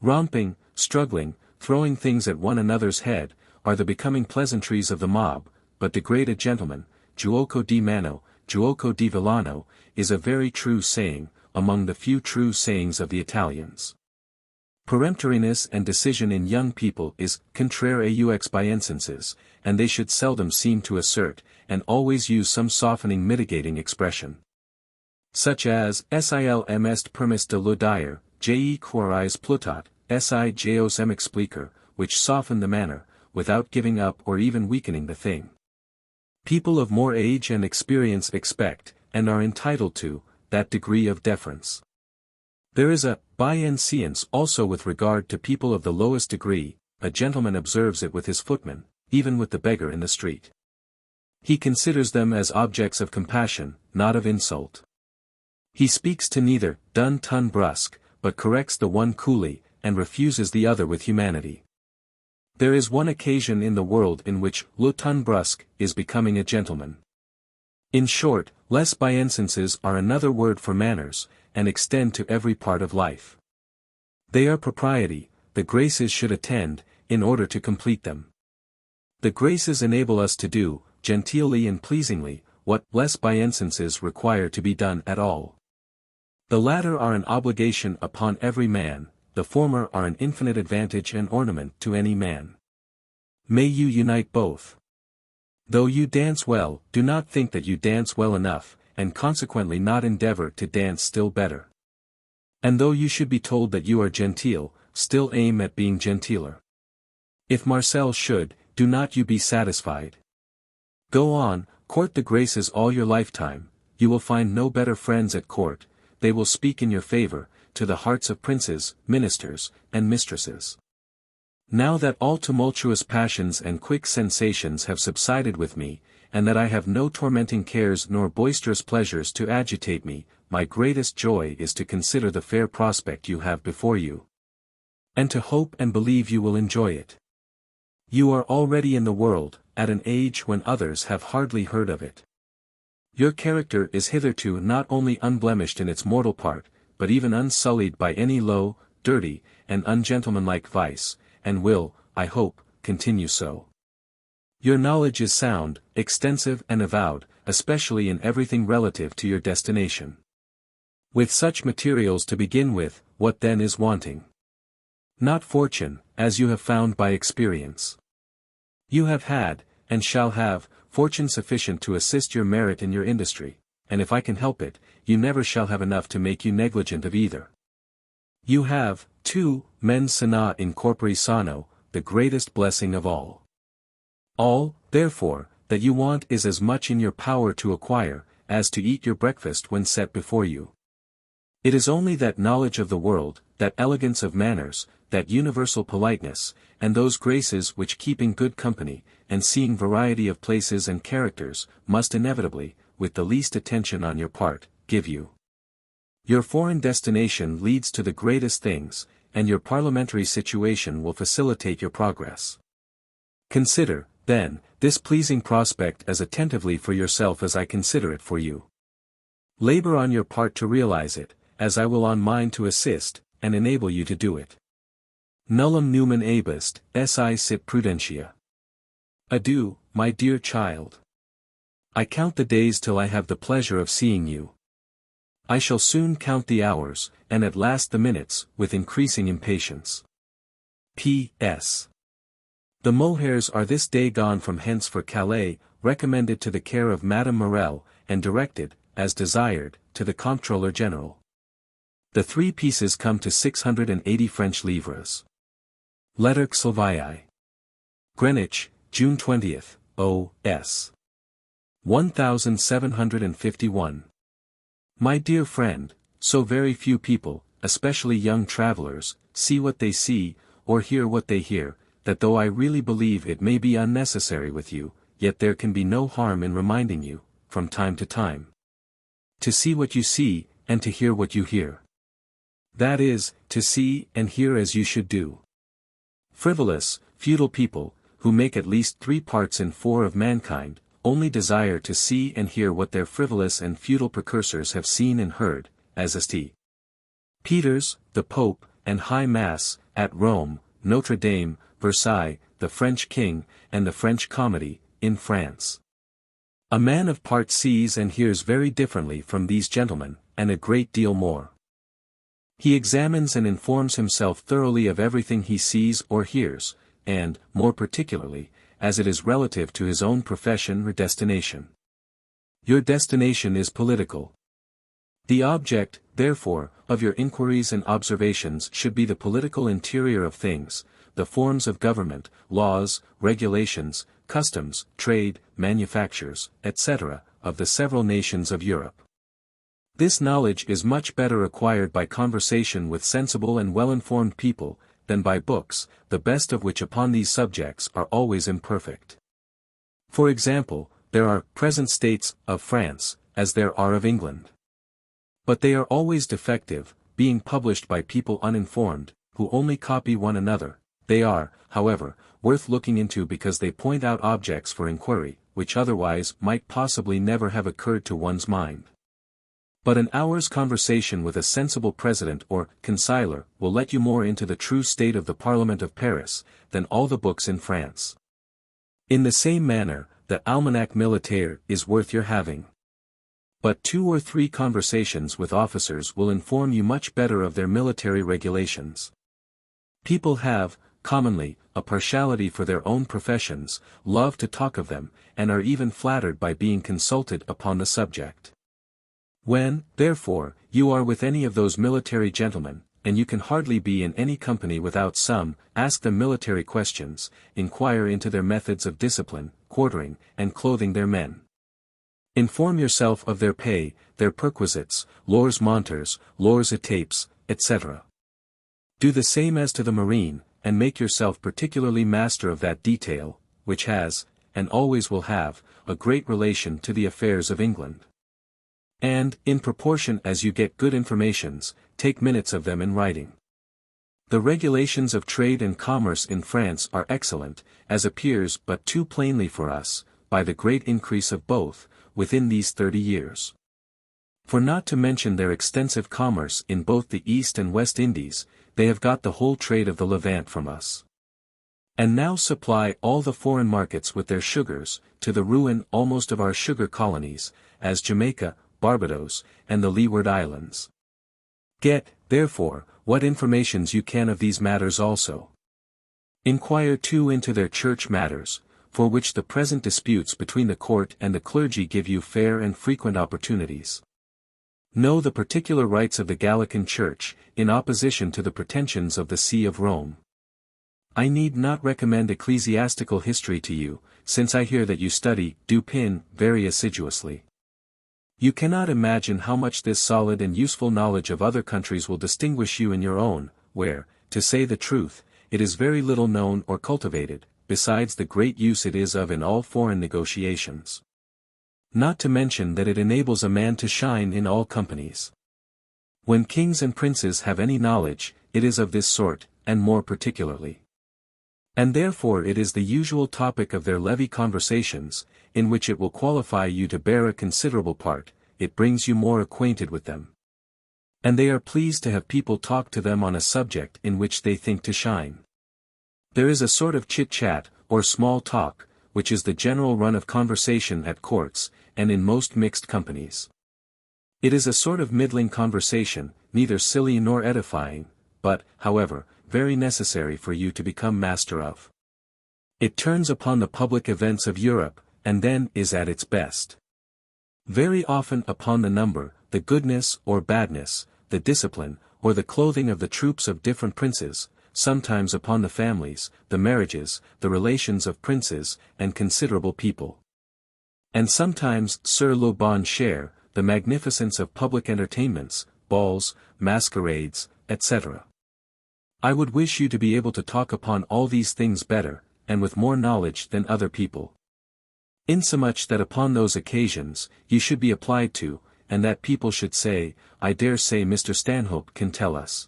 Romping, struggling, throwing things at one another's head, are the becoming pleasantries of the mob, but degrade a gentleman, giuoco di mano, giuoco di villano, is a very true saying, among the few true sayings of the Italians. Peremptoriness and decision in young people is contraire aux bienséances, and they should seldom seem to assert, and always use some softening mitigating expression. Such as, silm est permis de laudire, je quoris plutat, si geos em explicar, which soften the manner, without giving up or even weakening the thing. People of more age and experience expect, and are entitled to, that degree of deference. There is a bienséance also with regard to people of the lowest degree. A gentleman observes it with his footman, even with the beggar in the street. He considers them as objects of compassion, not of insult. He speaks to neither dun ton brusque, but corrects the one coolly, and refuses the other with humanity. There is one occasion in the world in which le ton brusque is becoming a gentleman. In short, les biensences are another word for manners, and extend to every part of life. They are propriety, the graces should attend, in order to complete them. The graces enable us to do, genteelly and pleasingly, what les biensences require to be done at all. The latter are an obligation upon every man, the former are an infinite advantage and ornament to any man. May you unite both. Though you dance well, do not think that you dance well enough, and consequently not endeavor to dance still better. And though you should be told that you are genteel, still aim at being genteeler. If Marcel should, do not you be satisfied. Go on, court the graces all your lifetime, you will find no better friends at court, they will speak in your favor, to the hearts of princes, ministers, and mistresses. Now that all tumultuous passions and quick sensations have subsided with me, and that I have no tormenting cares nor boisterous pleasures to agitate me, my greatest joy is to consider the fair prospect you have before you, and to hope and believe you will enjoy it. You are already in the world, at an age when others have hardly heard of it. Your character is hitherto not only unblemished in its mortal part, but even unsullied by any low, dirty, and ungentlemanlike vice, and will, I hope, continue so. Your knowledge is sound, extensive and avowed, especially in everything relative to your destination. With such materials to begin with, what then is wanting? Not fortune, as you have found by experience. You have had, and shall have, fortune sufficient to assist your merit in your industry, and if I can help it, you never shall have enough to make you negligent of either. You have, too, mens sana in corpore sano, the greatest blessing of all. All, therefore, that you want is as much in your power to acquire, as to eat your breakfast when set before you. It is only that knowledge of the world, that elegance of manners, that universal politeness, and those graces which keeping good company, and seeing variety of places and characters, must inevitably, with the least attention on your part, give you. Your foreign destination leads to the greatest things, and your parliamentary situation will facilitate your progress. Consider, then, this pleasing prospect as attentively for yourself as I consider it for you. Labor on your part to realize it, as I will on mine to assist, and enable you to do it. Nullum numen abest, si sit prudentia. Adieu, my dear child. I count the days till I have the pleasure of seeing you. I shall soon count the hours, and at last the minutes, with increasing impatience. P.S. The mohairs are this day gone from hence for Calais, recommended to the care of Madame Morel, and directed, as desired, to the Comptroller General. The 3 pieces come to 680 French livres. Letter Xlvii. Greenwich, June 20th, O.S. 1751. My dear friend, so very few people, especially young travelers, see what they see, or hear what they hear, that though I really believe it may be unnecessary with you, yet there can be no harm in reminding you, from time to time, to see what you see, and to hear what you hear. That is, to see and hear as you should do. Frivolous, futile people, who make at least 3 parts in 4 of mankind, only desire to see and hear what their frivolous and futile precursors have seen and heard, as St. Peter's, the Pope, and High Mass, at Rome, Notre Dame, Versailles, the French King, and the French Comedy, in France. A man of part sees and hears very differently from these gentlemen, and a great deal more. He examines and informs himself thoroughly of everything he sees or hears, and, more particularly, as it is relative to his own profession or destination. Your destination is political. The object, therefore, of your inquiries and observations should be the political interior of things, the forms of government, laws, regulations, customs, trade, manufactures, etc., of the several nations of Europe. This knowledge is much better acquired by conversation with sensible and well-informed people, than by books, the best of which upon these subjects are always imperfect. For example, there are present states of France, as there are of England. But they are always defective, being published by people uninformed, who only copy one another. They are, however, worth looking into because they point out objects for inquiry, which otherwise might possibly never have occurred to one's mind. But an hour's conversation with a sensible president or councillor will let you more into the true state of the Parliament of Paris, than all the books in France. In the same manner, the Almanach Militaire is worth your having. But 2 or 3 conversations with officers will inform you much better of their military regulations. People have, commonly, a partiality for their own professions, love to talk of them, and are even flattered by being consulted upon the subject. When, therefore, you are with any of those military gentlemen, and you can hardly be in any company without some, ask them military questions, inquire into their methods of discipline, quartering, and clothing their men. Inform yourself of their pay, their perquisites, lors monteurs, lors etapes, etc. Do the same as to the marine, and make yourself particularly master of that detail, which has, and always will have, a great relation to the affairs of England. And, in proportion as you get good informations, take minutes of them in writing. The regulations of trade and commerce in France are excellent, as appears but too plainly for us, by the great increase of both, within these 30 years. For not to mention their extensive commerce in both the East and West Indies, they have got the whole trade of the Levant from us. And now supply all the foreign markets with their sugars, to the ruin almost of our sugar colonies, as Jamaica, Barbados, and the Leeward Islands. Get, therefore, what informations you can of these matters also. Inquire too into their church matters, for which the present disputes between the court and the clergy give you fair and frequent opportunities. Know the particular rights of the Gallican Church, in opposition to the pretensions of the See of Rome. I need not recommend ecclesiastical history to you, since I hear that you study Dupin very assiduously. You cannot imagine how much this solid and useful knowledge of other countries will distinguish you in your own, where, to say the truth, it is very little known or cultivated, besides the great use it is of in all foreign negotiations. Not to mention that it enables a man to shine in all companies. When kings and princes have any knowledge, it is of this sort, and more particularly. And therefore it is the usual topic of their levee conversations, in which it will qualify you to bear a considerable part, it brings you more acquainted with them. And they are pleased to have people talk to them on a subject in which they think to shine. There is a sort of chit-chat, or small talk, which is the general run of conversation at courts, and in most mixed companies. It is a sort of middling conversation, neither silly nor edifying, but, however, very necessary for you to become master of. It turns upon the public events of Europe, and then is at its best. Very often upon the number, the goodness or badness, the discipline, or the clothing of the troops of different princes, sometimes upon the families, the marriages, the relations of princes, and considerable people. And sometimes sur le bon cher, the magnificence of public entertainments, balls, masquerades, etc. I would wish you to be able to talk upon all these things better, and with more knowledge than other people. Insomuch that upon those occasions, you should be applied to, and that people should say, I dare say Mr. Stanhope can tell us.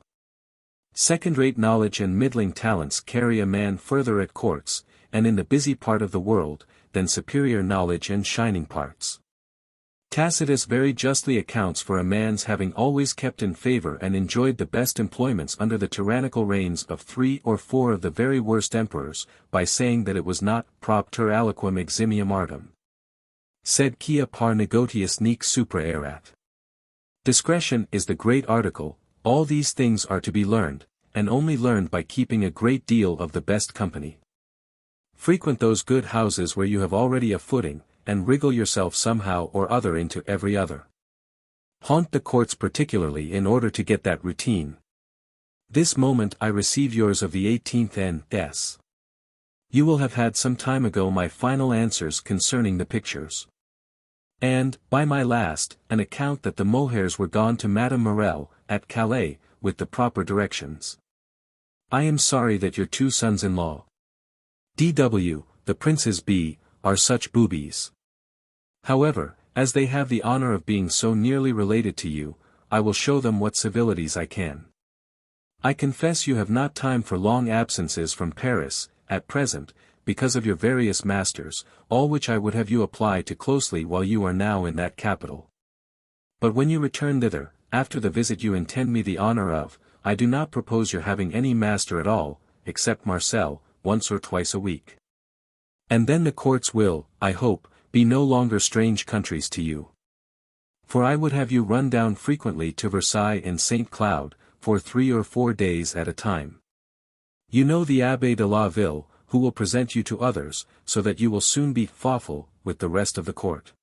Second-rate knowledge and middling talents carry a man further at courts, and in the busy part of the world, than superior knowledge and shining parts. Tacitus very justly accounts for a man's having always kept in favor and enjoyed the best employments under the tyrannical reigns of 3 or 4 of the very worst emperors, by saying that it was not propter aliquem eximium artem. Sed quia par negotiis nec supra erat. Discretion is the great article. All these things are to be learned, and only learned by keeping a great deal of the best company. Frequent those good houses where you have already a footing, and wriggle yourself somehow or other into every other. Haunt the courts particularly in order to get that routine. This moment I receive yours of the 18th N.S. You will have had some time ago my final answers concerning the pictures. And, by my last, an account that the mohairs were gone to Madame Morel, at Calais, with the proper directions. I am sorry that your two sons-in-law, D.W., the princes B., are such boobies. However, as they have the honor of being so nearly related to you, I will show them what civilities I can. I confess you have not time for long absences from Paris, at present, because of your various masters, all which I would have you apply to closely while you are now in that capital. But when you return thither, after the visit you intend me the honor of, I do not propose your having any master at all, except Marcel, once or twice a week. And then the courts will, I hope, be no longer strange countries to you. For I would have you run down frequently to Versailles and St. Cloud, for 3 or 4 days at a time. You know the Abbé de la Ville, who will present you to others, so that you will soon be fawful with the rest of the court.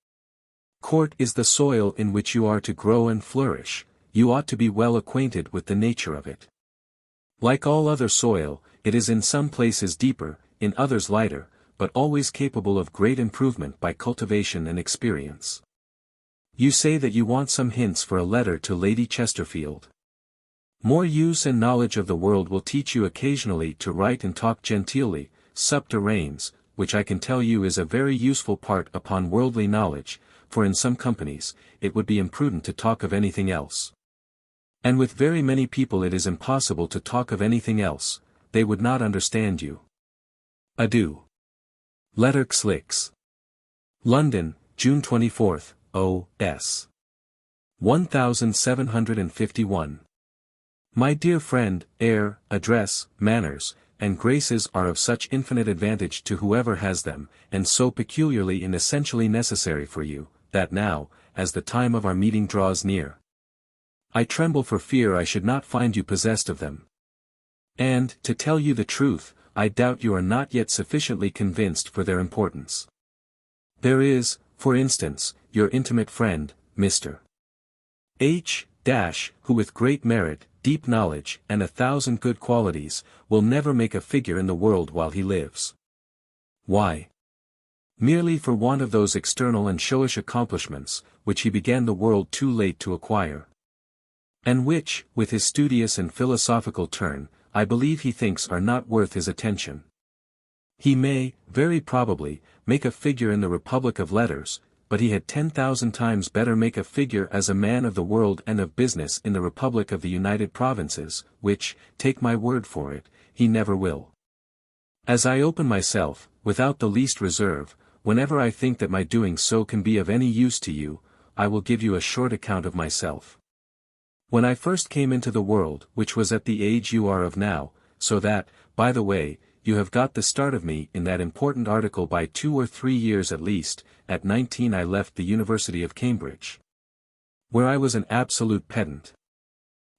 Court is the soil in which you are to grow and flourish, you ought to be well acquainted with the nature of it. Like all other soil, it is in some places deeper, in others lighter, but always capable of great improvement by cultivation and experience. You say that you want some hints for a letter to Lady Chesterfield. More use and knowledge of the world will teach you occasionally to write and talk genteelly, sub de reins, which I can tell you is a very useful part upon worldly knowledge, for in some companies, it would be imprudent to talk of anything else. And with very many people it is impossible to talk of anything else, they would not understand you. Adieu. Letter Xlix. London, June 24th, O.S. 1751. My dear friend, air, address, manners, and graces are of such infinite advantage to whoever has them, and so peculiarly and essentially necessary for you, that now, as the time of our meeting draws near, I tremble for fear I should not find you possessed of them. And, to tell you the truth, I doubt you are not yet sufficiently convinced for their importance. There is, for instance, your intimate friend, Mr. H. who with great merit, deep knowledge, and 1,000 good qualities, will never make a figure in the world while he lives. Why? Merely for want of those external and showish accomplishments, which he began the world too late to acquire. And which, with his studious and philosophical turn, I believe he thinks are not worth his attention. He may, very probably, make a figure in the Republic of Letters, but he had 10,000 times better make a figure as a man of the world and of business in the Republic of the United Provinces, which, take my word for it, he never will. As I open myself, without the least reserve, whenever I think that my doing so can be of any use to you, I will give you a short account of myself. When I first came into the world, which was at the age you are of now, so that, by the way, you have got the start of me in that important article by 2 or 3 years at least, at 19 I left the University of Cambridge, where I was an absolute pedant.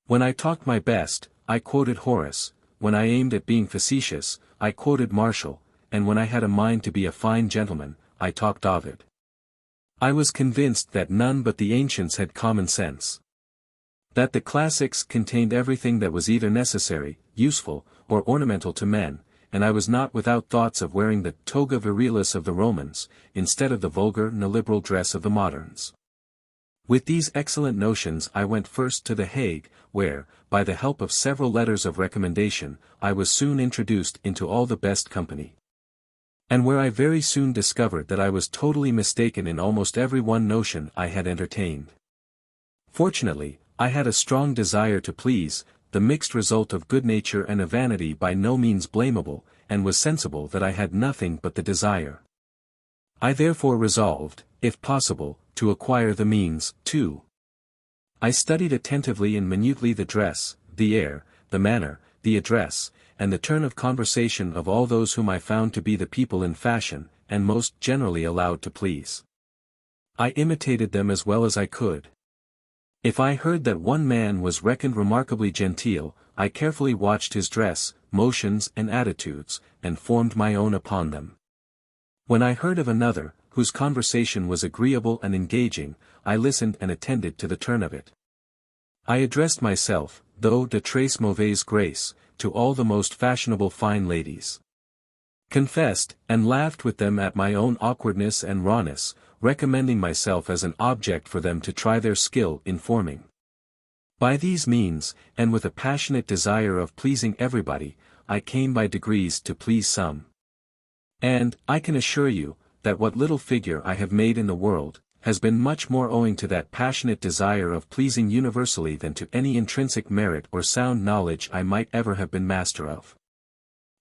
When I talked my best, I quoted Horace, when I aimed at being facetious, I quoted Martial, and when I had a mind to be a fine gentleman, I talked Ovid. I was convinced that none but the ancients had common sense. That the classics contained everything that was either necessary, useful, or ornamental to men, and I was not without thoughts of wearing the toga virilis of the Romans, instead of the vulgar and illiberal dress of the moderns. With these excellent notions I went first to The Hague, where, by the help of several letters of recommendation, I was soon introduced into all the best company. And where I very soon discovered that I was totally mistaken in almost every one notion I had entertained. Fortunately, I had a strong desire to please, the mixed result of good nature and of vanity by no means blamable, and was sensible that I had nothing but the desire. I therefore resolved, if possible, to acquire the means, too. I studied attentively and minutely the dress, the air, the manner, the address, and the turn of conversation of all those whom I found to be the people in fashion, and most generally allowed to please. I imitated them as well as I could. If I heard that one man was reckoned remarkably genteel, I carefully watched his dress, motions and attitudes, and formed my own upon them. When I heard of another, whose conversation was agreeable and engaging, I listened and attended to the turn of it. I addressed myself, though de très mauvaise grâce, to all the most fashionable fine ladies. Confessed, and laughed with them at my own awkwardness and rawness, recommending myself as an object for them to try their skill in forming. By these means, and with a passionate desire of pleasing everybody, I came by degrees to please some. And, I can assure you, that what little figure I have made in the world, has been much more owing to that passionate desire of pleasing universally than to any intrinsic merit or sound knowledge I might ever have been master of.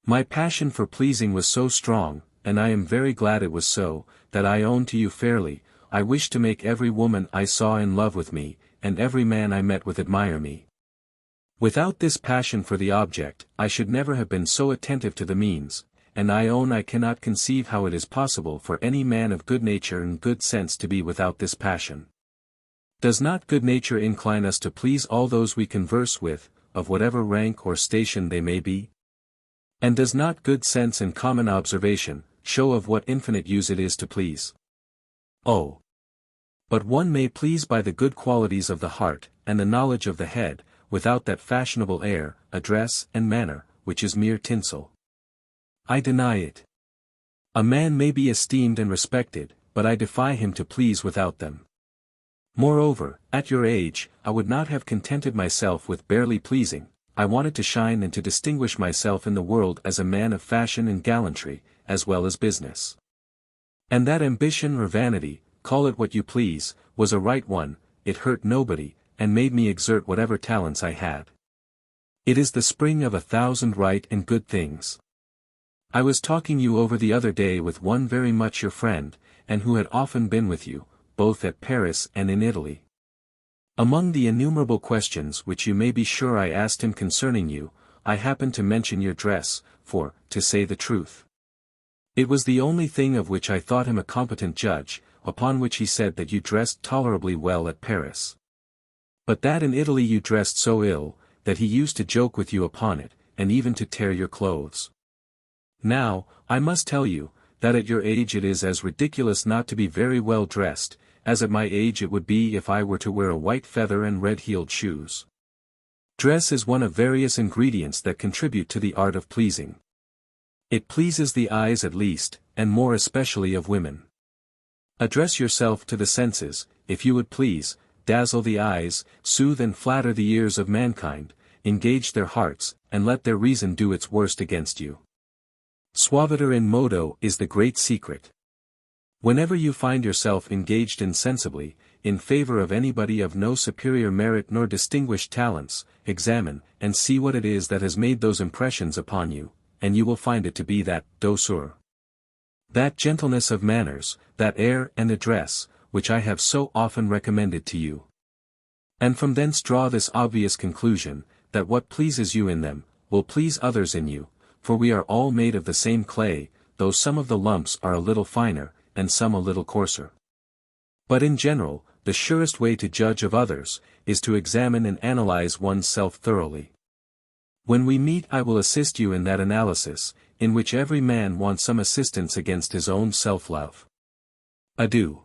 My passion for pleasing was so strong, and I am very glad it was so, that I own to you fairly, I wished to make every woman I saw in love with me, and every man I met with admire me. Without this passion for the object, I should never have been so attentive to the means, and I own I cannot conceive how it is possible for any man of good nature and good sense to be without this passion. Does not good nature incline us to please all those we converse with, of whatever rank or station they may be? And does not good sense and common observation show of what infinite use it is to please? Oh! But one may please by the good qualities of the heart, and the knowledge of the head, without that fashionable air, address, and manner, which is mere tinsel. I deny it. A man may be esteemed and respected, but I defy him to please without them. Moreover, at your age, I would not have contented myself with barely pleasing, I wanted to shine and to distinguish myself in the world as a man of fashion and gallantry, as well as business. And that ambition or vanity, call it what you please, was a right one, it hurt nobody, and made me exert whatever talents I had. It is the spring of 1,000 right and good things. I was talking you over the other day with one very much your friend, and who had often been with you, both at Paris and in Italy. Among the innumerable questions which you may be sure I asked him concerning you, I happened to mention your dress, for, to say the truth, it was the only thing of which I thought him a competent judge, upon which he said that you dressed tolerably well at Paris. But that in Italy you dressed so ill, that he used to joke with you upon it, and even to tear your clothes. Now, I must tell you, that at your age it is as ridiculous not to be very well dressed, as at my age it would be if I were to wear a white feather and red-heeled shoes. Dress is one of various ingredients that contribute to the art of pleasing. It pleases the eyes at least, and more especially of women. Address yourself to the senses, if you would please, dazzle the eyes, soothe and flatter the ears of mankind, engage their hearts, and let their reason do its worst against you. Suaviter in modo is the great secret. Whenever you find yourself engaged insensibly, in favor of anybody of no superior merit nor distinguished talents, examine, and see what it is that has made those impressions upon you, and you will find it to be that douceur, that gentleness of manners, that air and address, which I have so often recommended to you. And from thence draw this obvious conclusion, that what pleases you in them, will please others in you, for we are all made of the same clay, though some of the lumps are a little finer, and some a little coarser. But in general, the surest way to judge of others, is to examine and analyze one's self thoroughly. When we meet I will assist you in that analysis, in which every man wants some assistance against his own self-love. Adieu.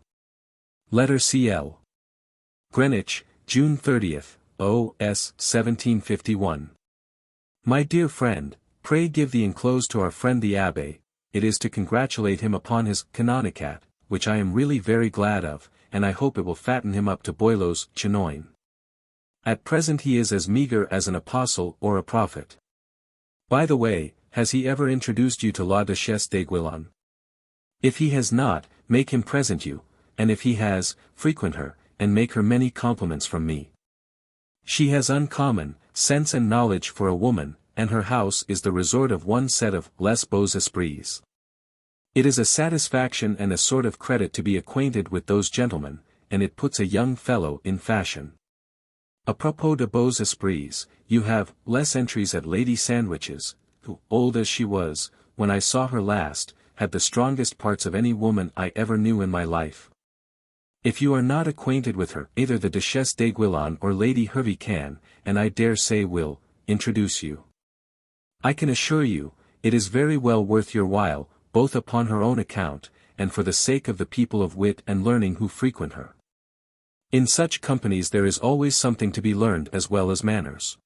Letter C.L. Greenwich, June 30th, O.S. 1751. My dear friend, pray give the enclosed to our friend the Abbé. It is to congratulate him upon his canonicat, which I am really very glad of, and I hope it will fatten him up to Boileau's chinoine. At present he is as meagre as an apostle or a prophet. By the way, has he ever introduced you to La Duchesse d'Aiguillon? If he has not, make him present you, and if he has, frequent her, and make her many compliments from me. She has uncommon sense and knowledge for a woman, and her house is the resort of one set of les beaux esprits. It is a satisfaction and a sort of credit to be acquainted with those gentlemen, and it puts a young fellow in fashion. A propos de beaux esprits, you have less entries at Lady Sandwich's, who, old as she was, when I saw her last, had the strongest parts of any woman I ever knew in my life. If you are not acquainted with her, either the Duchesse d'Aiguillon or Lady Hervey can, and I dare say will, introduce you. I can assure you, it is very well worth your while, both upon her own account, and for the sake of the people of wit and learning who frequent her. In such companies there is always something to be learned as well as manners.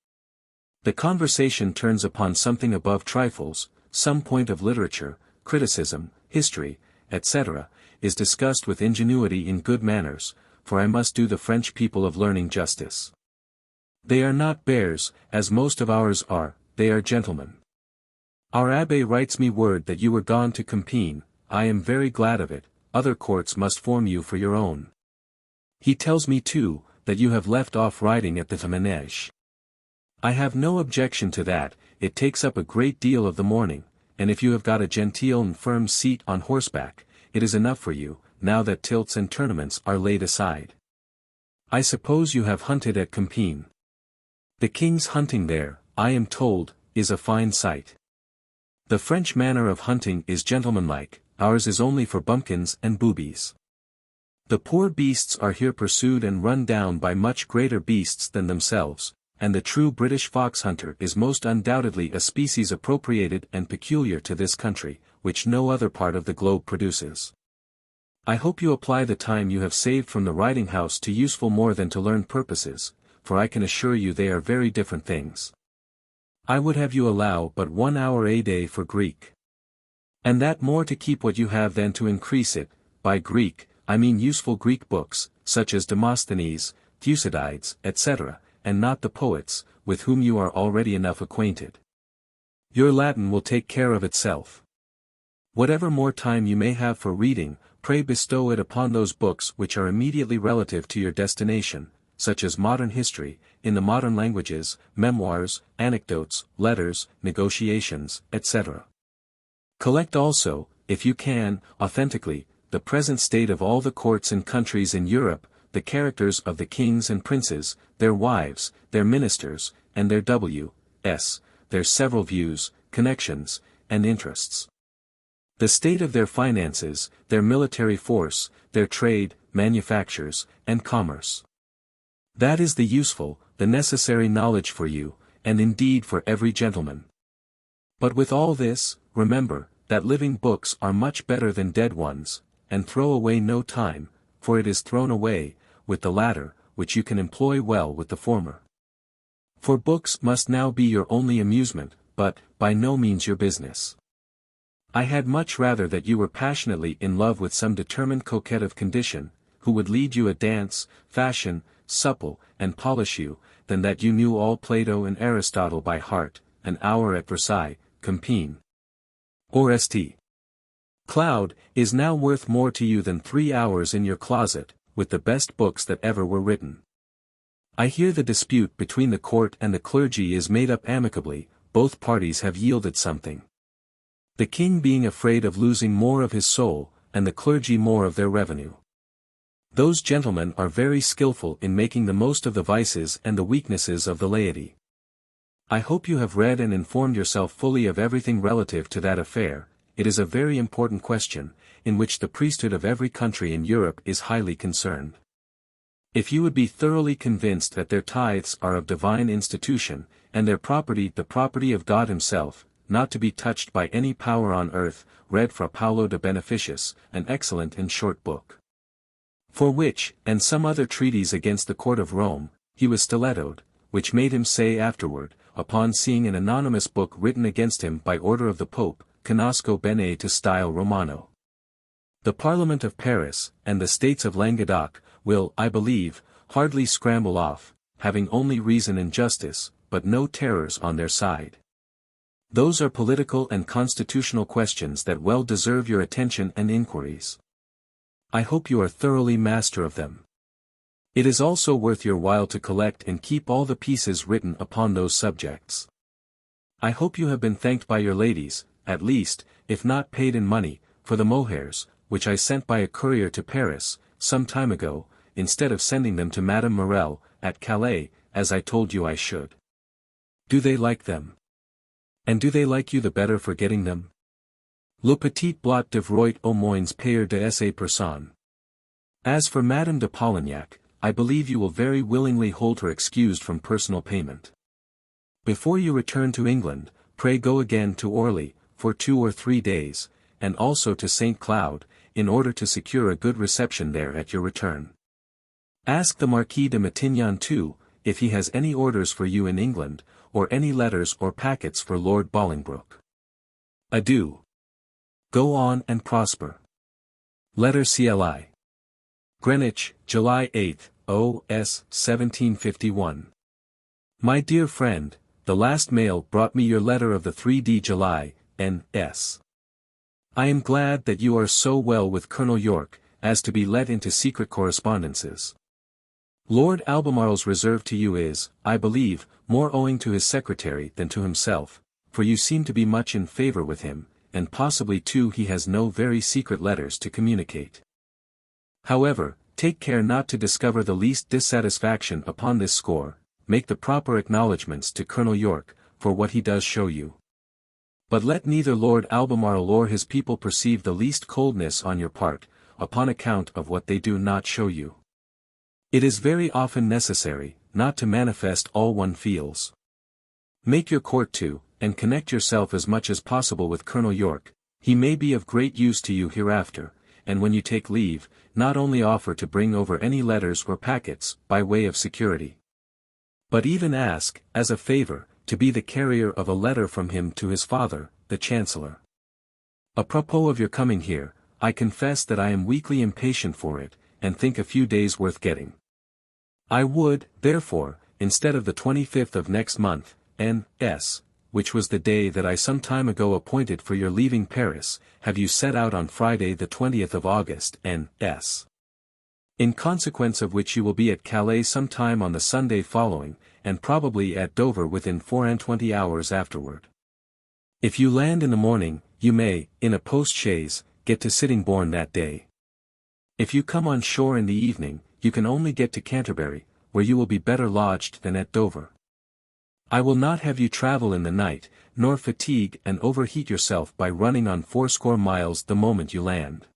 The conversation turns upon something above trifles, some point of literature, criticism, history, etc., is discussed with ingenuity in good manners, for I must do the French people of learning justice. They are not bears, as most of ours are, they are gentlemen. Our abbé writes me word that you were gone to Compiègne. I am very glad of it, other courts must form you for your own. He tells me too, that you have left off riding at the manège. I have no objection to that, it takes up a great deal of the morning, and if you have got a genteel and firm seat on horseback, it is enough for you, now that tilts and tournaments are laid aside. I suppose you have hunted at Compiègne. The king's hunting there, I am told, is a fine sight. The French manner of hunting is gentlemanlike, ours is only for bumpkins and boobies. The poor beasts are here pursued and run down by much greater beasts than themselves, and the true British fox hunter is most undoubtedly a species appropriated and peculiar to this country, which no other part of the globe produces. I hope you apply the time you have saved from the riding house to useful more than to learned purposes, for I can assure you they are very different things. I would have you allow but 1 hour a day for Greek. And that more to keep what you have than to increase it. By Greek, I mean useful Greek books, such as Demosthenes, Thucydides, etc., and not the poets, with whom you are already enough acquainted. Your Latin will take care of itself. Whatever more time you may have for reading, pray bestow it upon those books which are immediately relative to your destination, such as modern history, in the modern languages, memoirs, anecdotes, letters, negotiations, etc. Collect also, if you can, authentically, the present state of all the courts and countries in Europe, the characters of the kings and princes, their wives, their ministers, and their W.S., their several views, connections, and interests. The state of their finances, their military force, their trade, manufactures, and commerce. That is the useful, the necessary knowledge for you, and indeed for every gentleman. But with all this, remember, that living books are much better than dead ones, and throw away no time, for it is thrown away, with the latter, which you can employ well with the former. For books must now be your only amusement, but, by no means your business. I had much rather that you were passionately in love with some determined coquette of condition, who would lead you a dance, fashion, supple, and polish you, than that you knew all Plato and Aristotle by heart, an hour at Versailles, Compiègne. Or St. Cloud, is now worth more to you than 3 hours in your closet, with the best books that ever were written. I hear the dispute between the court and the clergy is made up amicably, both parties have yielded something. The king being afraid of losing more of his soul, and the clergy more of their revenue. Those gentlemen are very skillful in making the most of the vices and the weaknesses of the laity. I hope you have read and informed yourself fully of everything relative to that affair. It is a very important question, in which the priesthood of every country in Europe is highly concerned. If you would be thoroughly convinced that their tithes are of divine institution, and their property the property of God himself, not to be touched by any power on earth, read Fra Paolo de Beneficius, an excellent and short book. For which, and some other treatise against the court of Rome, he was stilettoed, which made him say afterward, upon seeing an anonymous book written against him by order of the Pope, Conosco bene to style Romano. The Parliament of Paris, and the States of Languedoc, will, I believe, hardly scramble off, having only reason and justice, but no terrors on their side. Those are political and constitutional questions that well deserve your attention and inquiries. I hope you are thoroughly master of them. It is also worth your while to collect and keep all the pieces written upon those subjects. I hope you have been thanked by your ladies, at least, if not paid in money, for the mohairs, which I sent by a courier to Paris, some time ago, instead of sending them to Madame Morel, at Calais, as I told you I should. Do they like them? And do they like you the better for getting them? Le petit blot devrait au moins payer de sa personne. As for Madame de Polignac, I believe you will very willingly hold her excused from personal payment. Before you return to England, pray go again to Orly, for 2 or 3 days, and also to St. Cloud, in order to secure a good reception there at your return. Ask the Marquis de Matignon too, if he has any orders for you in England, or any letters or packets for Lord Bolingbroke. Adieu. Go on and prosper. Letter CLI. Greenwich, July 8, O.S. 1751. My dear friend, the last mail brought me your letter of the 3d July, N.S. I am glad that you are so well with Colonel York, as to be let into secret correspondences. Lord Albemarle's reserve to you is, I believe, more owing to his secretary than to himself, for you seem to be much in favour with him, and possibly too he has no very secret letters to communicate. However, take care not to discover the least dissatisfaction upon this score, make the proper acknowledgments to Colonel York, for what he does show you. But let neither Lord Albemarle or his people perceive the least coldness on your part, upon account of what they do not show you. It is very often necessary, not to manifest all one feels. Make your court to, and connect yourself as much as possible with Colonel York, he may be of great use to you hereafter, and when you take leave, not only offer to bring over any letters or packets, by way of security, but even ask, as a favour, to be the carrier of a letter from him to his father, the Chancellor. Apropos of your coming here, I confess that I am weakly impatient for it, and think a few days worth getting. I would, therefore, instead of the 25th of next month, N.S., which was the day that I some time ago appointed for your leaving Paris, have you set out on Friday the 20th of August, N.S. In consequence of which you will be at Calais some time on the Sunday following, and probably at Dover within 24 hours afterward. If you land in the morning, you may, in a post-chaise, get to Sittingbourne that day. If you come on shore in the evening, you can only get to Canterbury, where you will be better lodged than at Dover. I will not have you travel in the night, nor fatigue and overheat yourself by running on 80 miles the moment you land.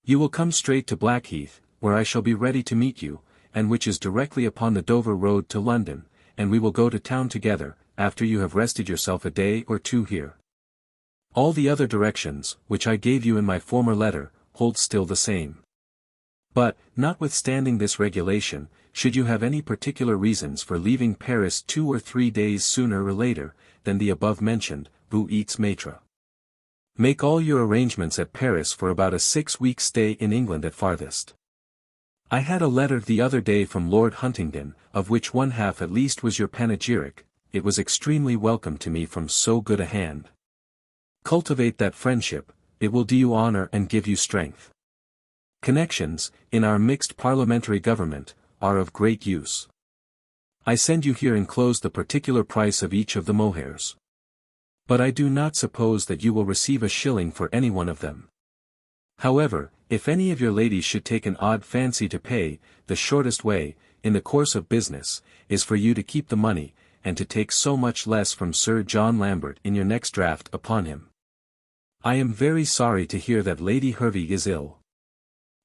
You will come straight to Blackheath, where I shall be ready to meet you, and which is directly upon the Dover road to London, and we will go to town together, after you have rested yourself a day or two here. All the other directions, which I gave you in my former letter, hold still the same. But, notwithstanding this regulation, should you have any particular reasons for leaving Paris 2 or 3 days sooner or later, than the above-mentioned, vous êtes maître. Make all your arrangements at Paris for about a 6-week stay in England at farthest. I had a letter the other day from Lord Huntingdon, of which one half at least was your panegyric. It was extremely welcome to me from so good a hand. Cultivate that friendship, it will do you honour and give you strength. Connections, in our mixed parliamentary government, are of great use. I send you here enclosed the particular price of each of the mohairs. But I do not suppose that you will receive a shilling for any one of them. However, if any of your ladies should take an odd fancy to pay, the shortest way, in the course of business, is for you to keep the money, and to take so much less from Sir John Lambert in your next draft upon him. I am very sorry to hear that Lady Hervey is ill.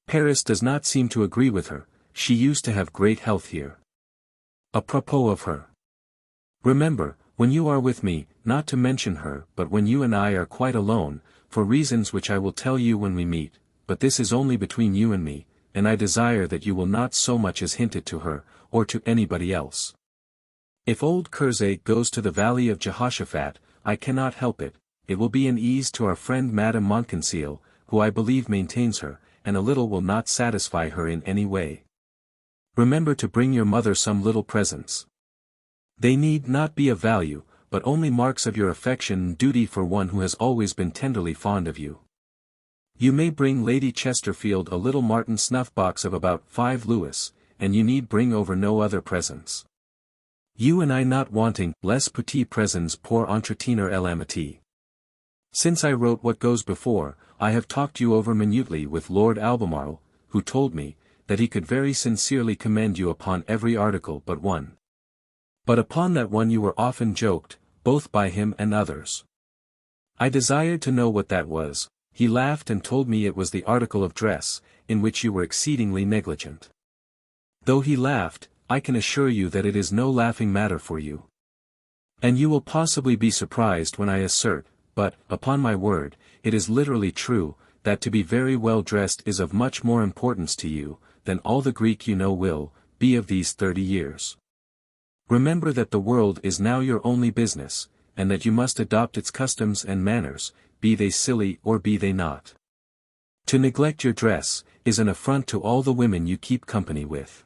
Paris does not seem to agree with her, she used to have great health here. Apropos of her. Remember, when you are with me, not to mention her but when you and I are quite alone, for reasons which I will tell you when we meet, but this is only between you and me, and I desire that you will not so much as hint it to her, or to anybody else. If old Kersey goes to the valley of Jehoshaphat, I cannot help it, it will be an ease to our friend Madame Montconseil, who I believe maintains her, and a little will not satisfy her in any way. Remember to bring your mother some little presents. They need not be of value, but only marks of your affection and duty for one who has always been tenderly fond of you. You may bring Lady Chesterfield a little Martin snuff-box of about 5 louis, and you need bring over no other presents. You and I not wanting les petits présents pour entretenir l'amitié. Since I wrote what goes before, I have talked you over minutely with Lord Albemarle, who told me, that he could very sincerely commend you upon every article but one. But upon that one you were often joked, both by him and others. I desired to know what that was, he laughed and told me it was the article of dress, in which you were exceedingly negligent. Though he laughed, I can assure you that it is no laughing matter for you. And you will possibly be surprised when I assert, but, upon my word, it is literally true, that to be very well dressed is of much more importance to you, than all the Greek you know will, be of these 30 years. Remember that the world is now your only business, and that you must adopt its customs and manners, be they silly or be they not. To neglect your dress, is an affront to all the women you keep company with.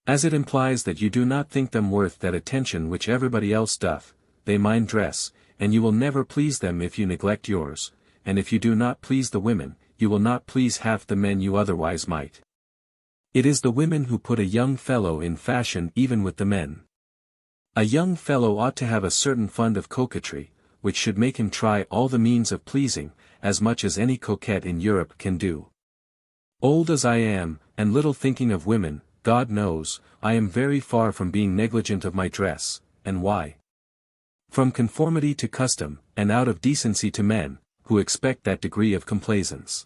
As it implies that you do not think them worth that attention which everybody else doth, they mind dress, and you will never please them if you neglect yours, and if you do not please the women, you will not please half the men you otherwise might. It is the women who put a young fellow in fashion even with the men. A young fellow ought to have a certain fund of coquetry, which should make him try all the means of pleasing, as much as any coquette in Europe can do. Old as I am, and little thinking of women, God knows, I am very far from being negligent of my dress, and why? From conformity to custom, and out of decency to men, who expect that degree of complaisance.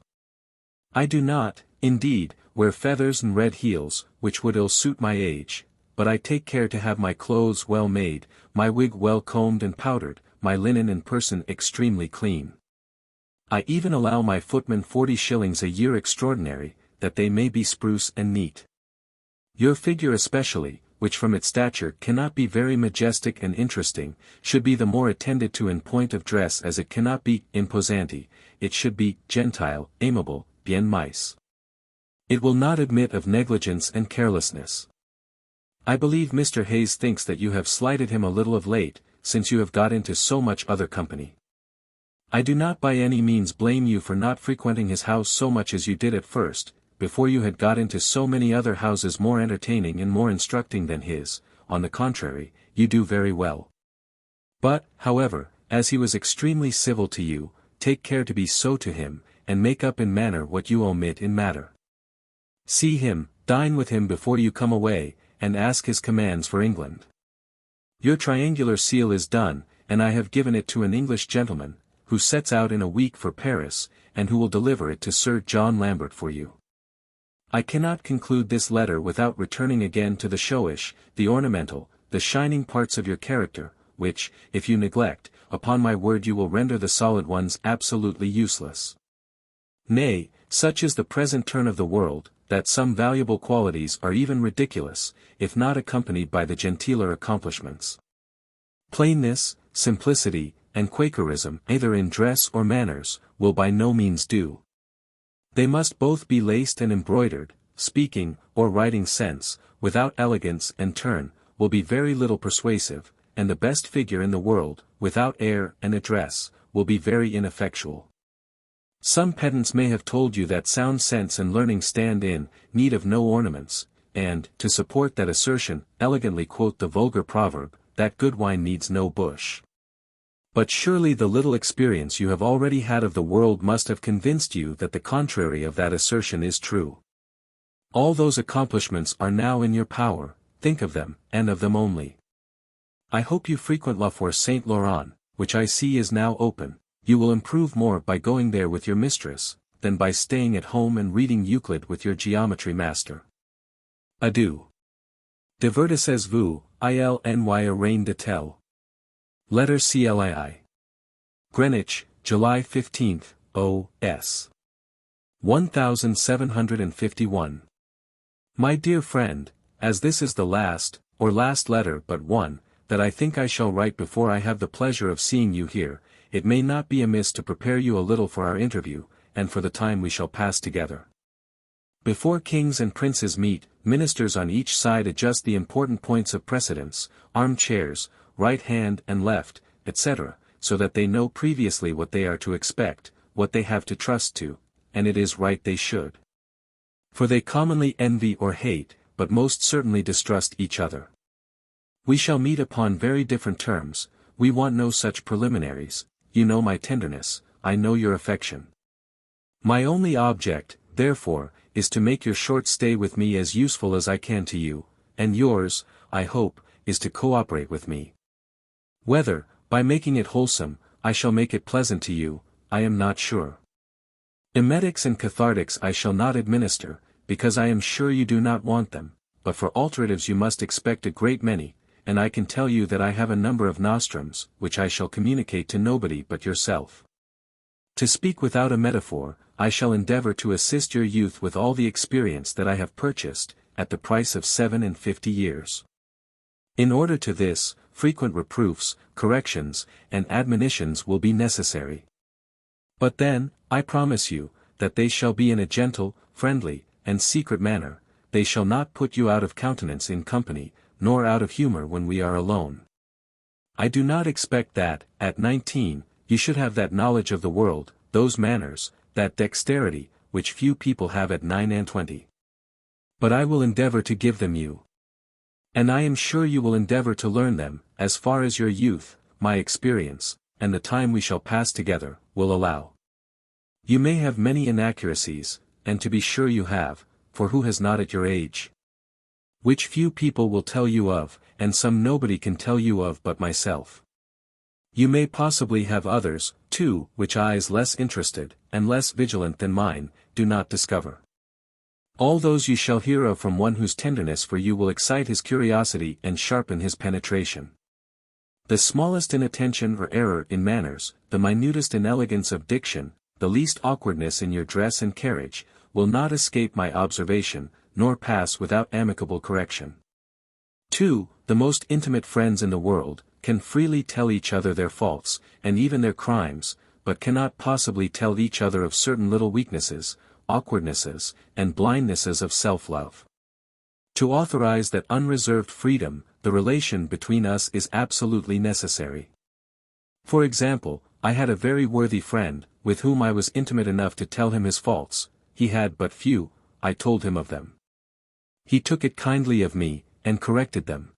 I do not, indeed, wear feathers and red heels, which would ill suit my age, but I take care to have my clothes well made, my wig well combed and powdered, my linen and person extremely clean. I even allow my footmen 40 shillings a year extraordinary, that they may be spruce and neat. Your figure especially, which from its stature cannot be very majestic and interesting, should be the more attended to in point of dress as it cannot be imposante, it should be gentile, amiable, bien mis. It will not admit of negligence and carelessness. I believe Mr. Hayes thinks that you have slighted him a little of late, since you have got into so much other company. I do not by any means blame you for not frequenting his house so much as you did at first, before you had got into so many other houses more entertaining and more instructing than his. On the contrary, you do very well. But, however, as he was extremely civil to you, take care to be so to him, and make up in manner what you omit in matter. See him, dine with him before you come away, and ask his commands for England. Your triangular seal is done, and I have given it to an English gentleman, who sets out in a week for Paris, and who will deliver it to Sir John Lambert for you. I cannot conclude this letter without returning again to the showish, the ornamental, the shining parts of your character, which, if you neglect, upon my word you will render the solid ones absolutely useless. Nay, such is the present turn of the world, that some valuable qualities are even ridiculous, if not accompanied by the gentler accomplishments. Plainness, simplicity, and Quakerism, either in dress or manners, will by no means do. They must both be laced and embroidered. Speaking, or writing sense, without elegance and turn, will be very little persuasive, and the best figure in the world, without air and address, will be very ineffectual. Some pedants may have told you that sound sense and learning stand in need of no ornaments, and, to support that assertion, elegantly quote the vulgar proverb, that good wine needs no bush. But surely the little experience you have already had of the world must have convinced you that the contrary of that assertion is true. All those accomplishments are now in your power, think of them, and of them only. I hope you frequent La Four Saint Laurent, which I see is now open. You will improve more by going there with your mistress, than by staying at home and reading Euclid with your geometry master. Adieu. Divertissez-vous, il n'y a rien de tel. Letter CLII. Greenwich, July 15th, O.S. 1751. My dear friend, as this is the last letter but one, that I think I shall write before I have the pleasure of seeing you here, it may not be amiss to prepare you a little for our interview, and for the time we shall pass together. Before kings and princes meet, ministers on each side adjust the important points of precedence, armchairs, right hand and left, etc., so that they know previously what they are to expect, what they have to trust to, and it is right they should. For they commonly envy or hate, but most certainly distrust each other. We shall meet upon very different terms, we want no such preliminaries. You know my tenderness, I know your affection. My only object, therefore, is to make your short stay with me as useful as I can to you, and yours, I hope, is to cooperate with me. Whether, by making it wholesome, I shall make it pleasant to you, I am not sure. Emetics and cathartics I shall not administer, because I am sure you do not want them, but for alteratives you must expect a great many, and I can tell you that I have a number of nostrums, which I shall communicate to nobody but yourself. To speak without a metaphor, I shall endeavor to assist your youth with all the experience that I have purchased, at the price of 57 years. In order to this, frequent reproofs, corrections, and admonitions will be necessary. But then, I promise you, that they shall be in a gentle, friendly, and secret manner, they shall not put you out of countenance in company, nor out of humor when we are alone. I do not expect that, at 19, you should have that knowledge of the world, those manners, that dexterity, which few people have at 29. But I will endeavor to give them you. And I am sure you will endeavor to learn them, as far as your youth, my experience, and the time we shall pass together, will allow. You may have many inaccuracies, and to be sure you have, for who has not at your age? Which few people will tell you of, and some nobody can tell you of but myself. You may possibly have others, too, which eyes less interested, and less vigilant than mine, do not discover. All those you shall hear of from one whose tenderness for you will excite his curiosity and sharpen his penetration. The smallest inattention or error in manners, the minutest inelegance of diction, the least awkwardness in your dress and carriage, will not escape my observation, nor pass without amicable correction. 2. The most intimate friends in the world, can freely tell each other their faults, and even their crimes, but cannot possibly tell each other of certain little weaknesses, awkwardnesses, and blindnesses of self-love. To authorize that unreserved freedom, the relation between us is absolutely necessary. For example, I had a very worthy friend, with whom I was intimate enough to tell him his faults. He had but few, I told him of them. He took it kindly of me, and corrected them.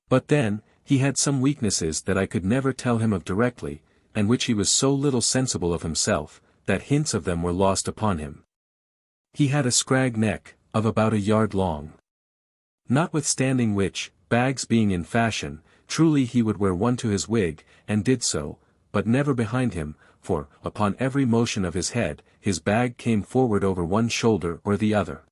But then, he had some weaknesses that I could never tell him of directly, and which he was so little sensible of himself, that hints of them were lost upon him. He had a scrag neck, of about a yard long. Notwithstanding which, bags being in fashion, truly he would wear one to his wig, and did so, but never behind him, for, upon every motion of his head, his bag came forward over one shoulder or the other.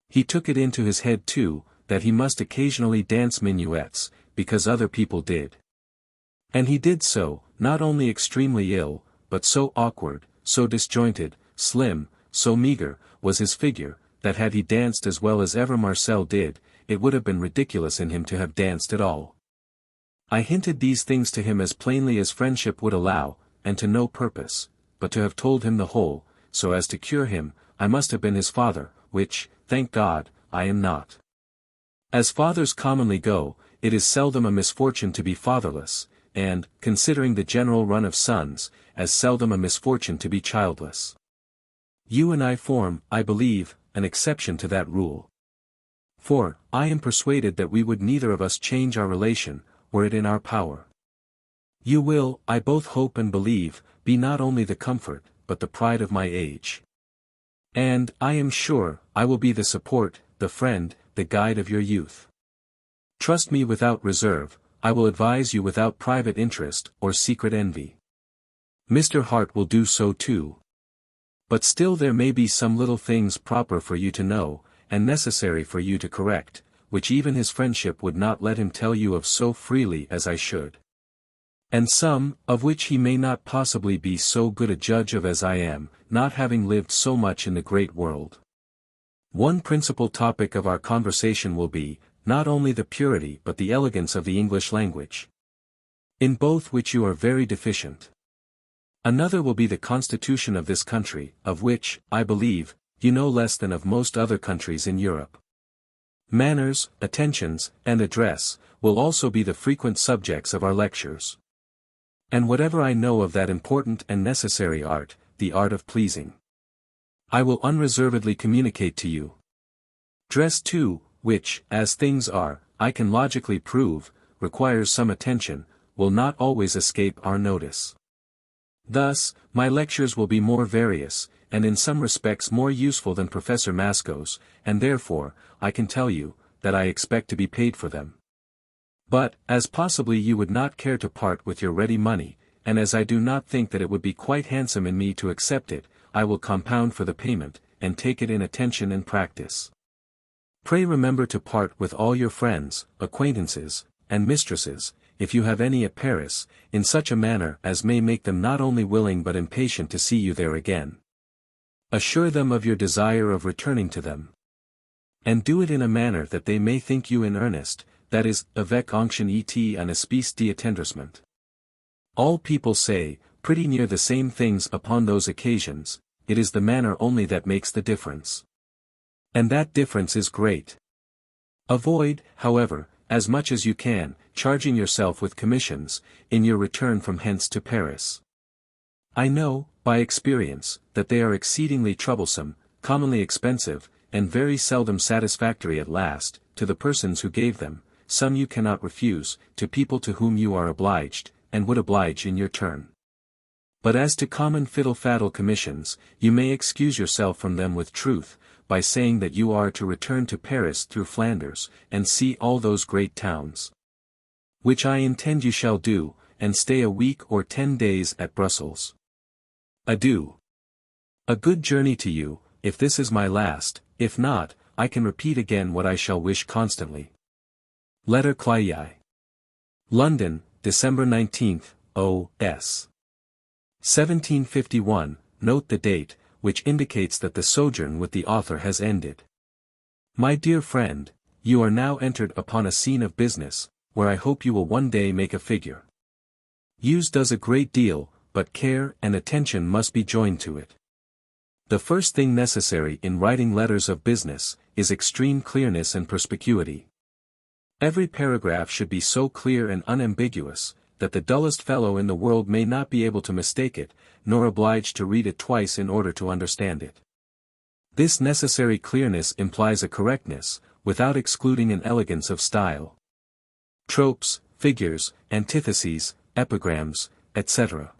He took it into his head too, that he must occasionally dance minuets, because other people did. And he did so, not only extremely ill, but so awkward, so disjointed, slim, so meagre, was his figure, that had he danced as well as ever Marcel did, it would have been ridiculous in him to have danced at all. I hinted these things to him as plainly as friendship would allow, and to no purpose, but to have told him the whole, so as to cure him, I must have been his father, which, thank God, I am not. As fathers commonly go, it is seldom a misfortune to be fatherless, and, considering the general run of sons, as seldom a misfortune to be childless. You and I form, I believe, an exception to that rule. For, I am persuaded that we would neither of us change our relation, were it in our power. You will, I both hope and believe, be not only the comfort, but the pride of my age. And, I am sure, I will be the support, the friend, the guide of your youth. Trust me without reserve, I will advise you without private interest or secret envy. Mr. Hart will do so too. But still there may be some little things proper for you to know, and necessary for you to correct, which even his friendship would not let him tell you of so freely as I should. And some, of which he may not possibly be so good a judge of as I am, not having lived so much in the great world. One principal topic of our conversation will be, not only the purity but the elegance of the English language. In both which you are very deficient. Another will be the constitution of this country, of which, I believe, you know less than of most other countries in Europe. Manners, attentions, and address, will also be the frequent subjects of our lectures. And whatever I know of that important and necessary art, the art of pleasing, I will unreservedly communicate to you. Dress too, which, as things are, I can logically prove, requires some attention, will not always escape our notice. Thus, my lectures will be more various, and in some respects more useful than Professor Masco's, and therefore, I can tell you, that I expect to be paid for them. But, as possibly you would not care to part with your ready money, and as I do not think that it would be quite handsome in me to accept it, I will compound for the payment, and take it in attention and practice. Pray remember to part with all your friends, acquaintances, and mistresses, if you have any at Paris, in such a manner as may make them not only willing but impatient to see you there again. Assure them of your desire of returning to them. And do it in a manner that they may think you in earnest, that is, avec onction et un espèce d'attendrissement. All people say, pretty near the same things upon those occasions, it is the manner only that makes the difference. And that difference is great. Avoid, however, as much as you can, charging yourself with commissions, in your return from hence to Paris. I know, by experience, that they are exceedingly troublesome, commonly expensive, and very seldom satisfactory at last, to the persons who gave them. Some you cannot refuse, to people to whom you are obliged, and would oblige in your turn. But as to common fiddle-faddle commissions, you may excuse yourself from them with truth, by saying that you are to return to Paris through Flanders, and see all those great towns. Which I intend you shall do, and stay a week or 10 days at Brussels. Adieu. A good journey to you, if this is my last, if not, I can repeat again what I shall wish constantly. Letter Clyi. London, December 19th, O.S. 1751, note the date, which indicates that the sojourn with the author has ended. My dear friend, you are now entered upon a scene of business, where I hope you will one day make a figure. Use does a great deal, but care and attention must be joined to it. The first thing necessary in writing letters of business, is extreme clearness and perspicuity. Every paragraph should be so clear and unambiguous, that the dullest fellow in the world may not be able to mistake it, nor obliged to read it twice in order to understand it. This necessary clearness implies a correctness, without excluding an elegance of style. Tropes, figures, antitheses, epigrams, etc.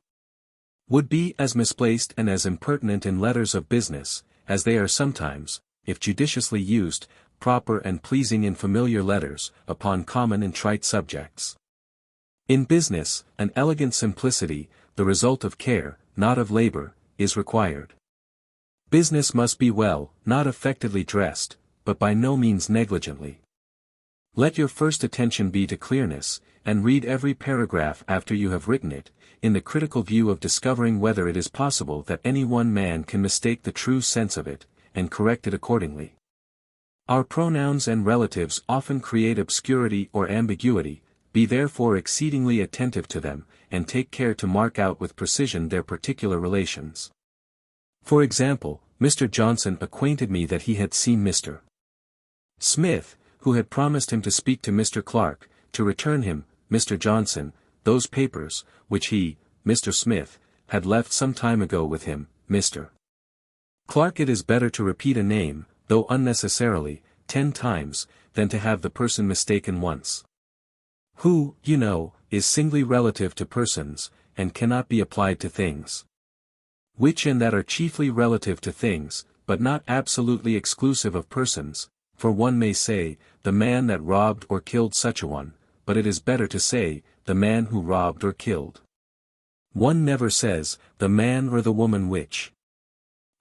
would be as misplaced and as impertinent in letters of business, as they are sometimes, if judiciously used, proper and pleasing in familiar letters, upon common and trite subjects. In business, an elegant simplicity, the result of care, not of labor, is required. Business must be well, not affectedly dressed, but by no means negligently. Let your first attention be to clearness, and read every paragraph after you have written it, in the critical view of discovering whether it is possible that any one man can mistake the true sense of it, and correct it accordingly. Our pronouns and relatives often create obscurity or ambiguity, be therefore exceedingly attentive to them, and take care to mark out with precision their particular relations. For example, Mr. Johnson acquainted me that he had seen Mr. Smith, who had promised him to speak to Mr. Clark, to return him, Mr. Johnson, those papers, which he, Mr. Smith, had left some time ago with him, Mr. Clark. It is better to repeat a name, though unnecessarily, 10 times, than to have the person mistaken once. Who, you know, is singly relative to persons, and cannot be applied to things. Which and that are chiefly relative to things, but not absolutely exclusive of persons, for one may say, the man that robbed or killed such a one, but it is better to say, the man who robbed or killed. One never says, the man or the woman which.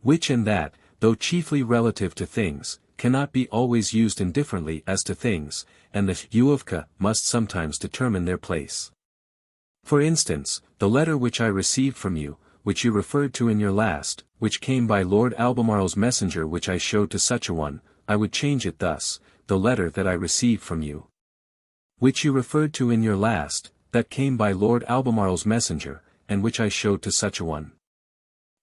Which and that, though chiefly relative to things, cannot be always used indifferently as to things, and the uovka must sometimes determine their place. For instance, the letter which I received from you, which you referred to in your last, which came by Lord Albemarle's messenger which I showed to such a one, I would change it thus, the letter that I received from you, which you referred to in your last, that came by Lord Albemarle's messenger, and which I showed to such a one.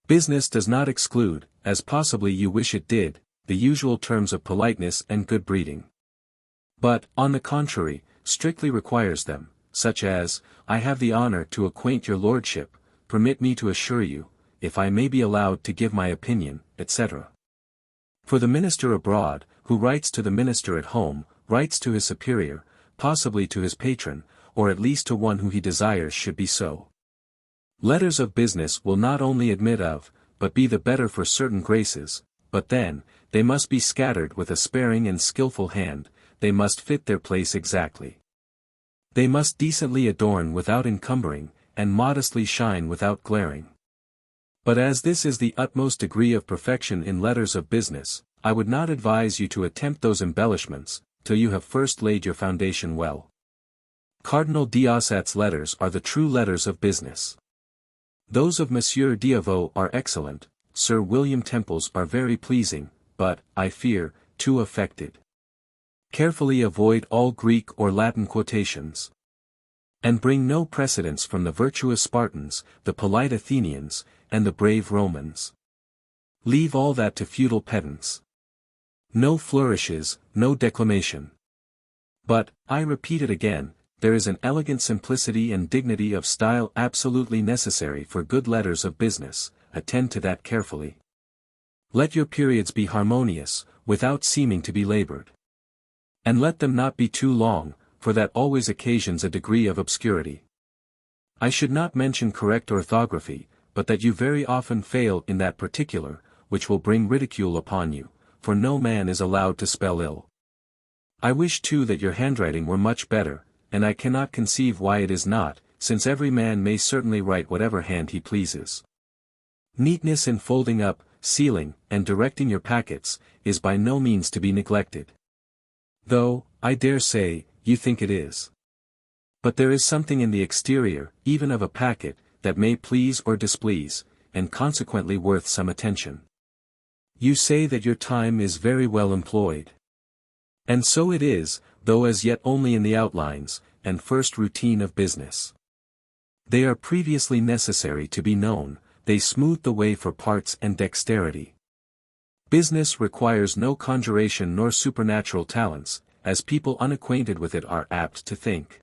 Business does not exclude, as possibly you wish it did, the usual terms of politeness and good breeding. But, on the contrary, strictly requires them, such as, I have the honor to acquaint your lordship, permit me to assure you, if I may be allowed to give my opinion, etc. For the minister abroad, who writes to the minister at home, writes to his superior, possibly to his patron, or at least to one who he desires should be so. Letters of business will not only admit of, but be the better for certain graces, but then, they must be scattered with a sparing and skilful hand, they must fit their place exactly. They must decently adorn without encumbering, and modestly shine without glaring. But as this is the utmost degree of perfection in letters of business, I would not advise you to attempt those embellishments, till you have first laid your foundation well. Cardinal d'Ossat's letters are the true letters of business. Those of Monsieur d'Avaux are excellent, Sir William Temple's are very pleasing, but, I fear, too affected. Carefully avoid all Greek or Latin quotations. And bring no precedents from the virtuous Spartans, the polite Athenians, and the brave Romans. Leave all that to feudal pedants. No flourishes, no declamation. But, I repeat it again, there is an elegant simplicity and dignity of style absolutely necessary for good letters of business. Attend to that carefully. Let your periods be harmonious, without seeming to be labored. And let them not be too long, for that always occasions a degree of obscurity. I should not mention correct orthography, but that you very often fail in that particular, which will bring ridicule upon you, for no man is allowed to spell ill. I wish too that your handwriting were much better, and I cannot conceive why it is not, since every man may certainly write whatever hand he pleases. Neatness in folding up, sealing, and directing your packets, is by no means to be neglected. Though, I dare say, you think it is. But there is something in the exterior, even of a packet, that may please or displease, and consequently worth some attention. You say that your time is very well employed. And so it is, though as yet only in the outlines, and first routine of business. They are previously necessary to be known, they smooth the way for parts and dexterity. Business requires no conjuration nor supernatural talents, as people unacquainted with it are apt to think.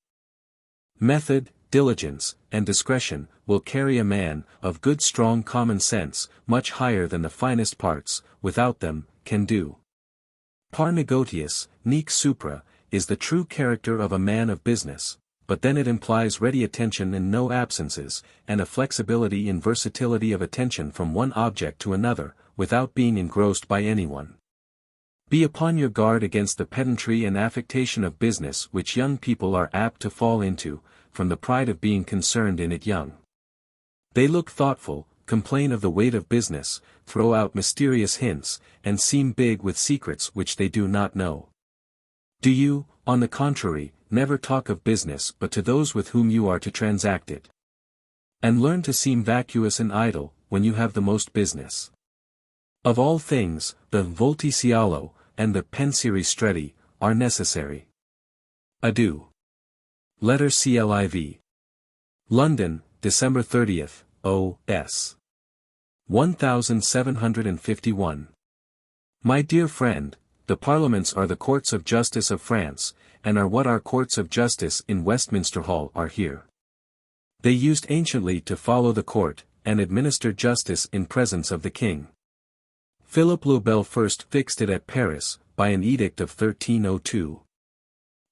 Method, diligence, and discretion, will carry a man, of good strong common sense, much higher than the finest parts, without them, can do. Par negotiis, nec supra, is the true character of a man of business, but then it implies ready attention and no absences, and a flexibility in versatility of attention from one object to another, without being engrossed by anyone. Be upon your guard against the pedantry and affectation of business which young people are apt to fall into, from the pride of being concerned in it young. They look thoughtful, complain of the weight of business, throw out mysterious hints, and seem big with secrets which they do not know. Do you, on the contrary, never talk of business but to those with whom you are to transact it? And learn to seem vacuous and idle, when you have the most business. Of all things, the volticialo, and the pensieri stretti, are necessary. Adieu. Letter CLIV. London, December 30th, O.S. 1751. My dear friend, the parliaments are the courts of justice of France, and are what our courts of justice in Westminster Hall are here. They used anciently to follow the court, and administer justice in presence of the king. Philip le Bel first fixed it at Paris, by an edict of 1302.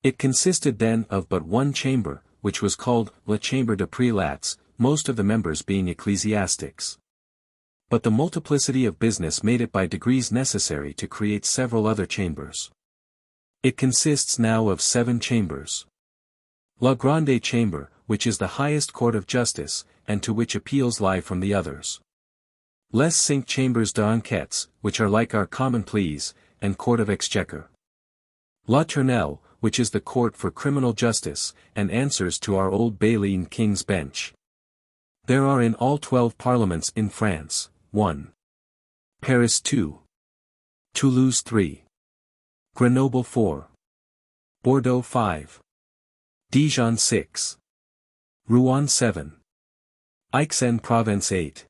It consisted then of but one chamber, which was called La Chambre de Prelats, most of the members being ecclesiastics. But the multiplicity of business made it by degrees necessary to create several other chambers. It consists now of 7 chambers. La Grande Chamber, which is the highest court of justice, and to which appeals lie from the others. Les 5 chambers d'enquêtes, which are like our common pleas, and court of exchequer. La Tournelle, which is the court for criminal justice, and answers to our old Bailey and King's Bench. There are in all 12 parliaments in France, 1. Paris 2. Toulouse 3. Grenoble 4. Bordeaux 5. Dijon 6. Rouen 7. Aix-en-Provence 8.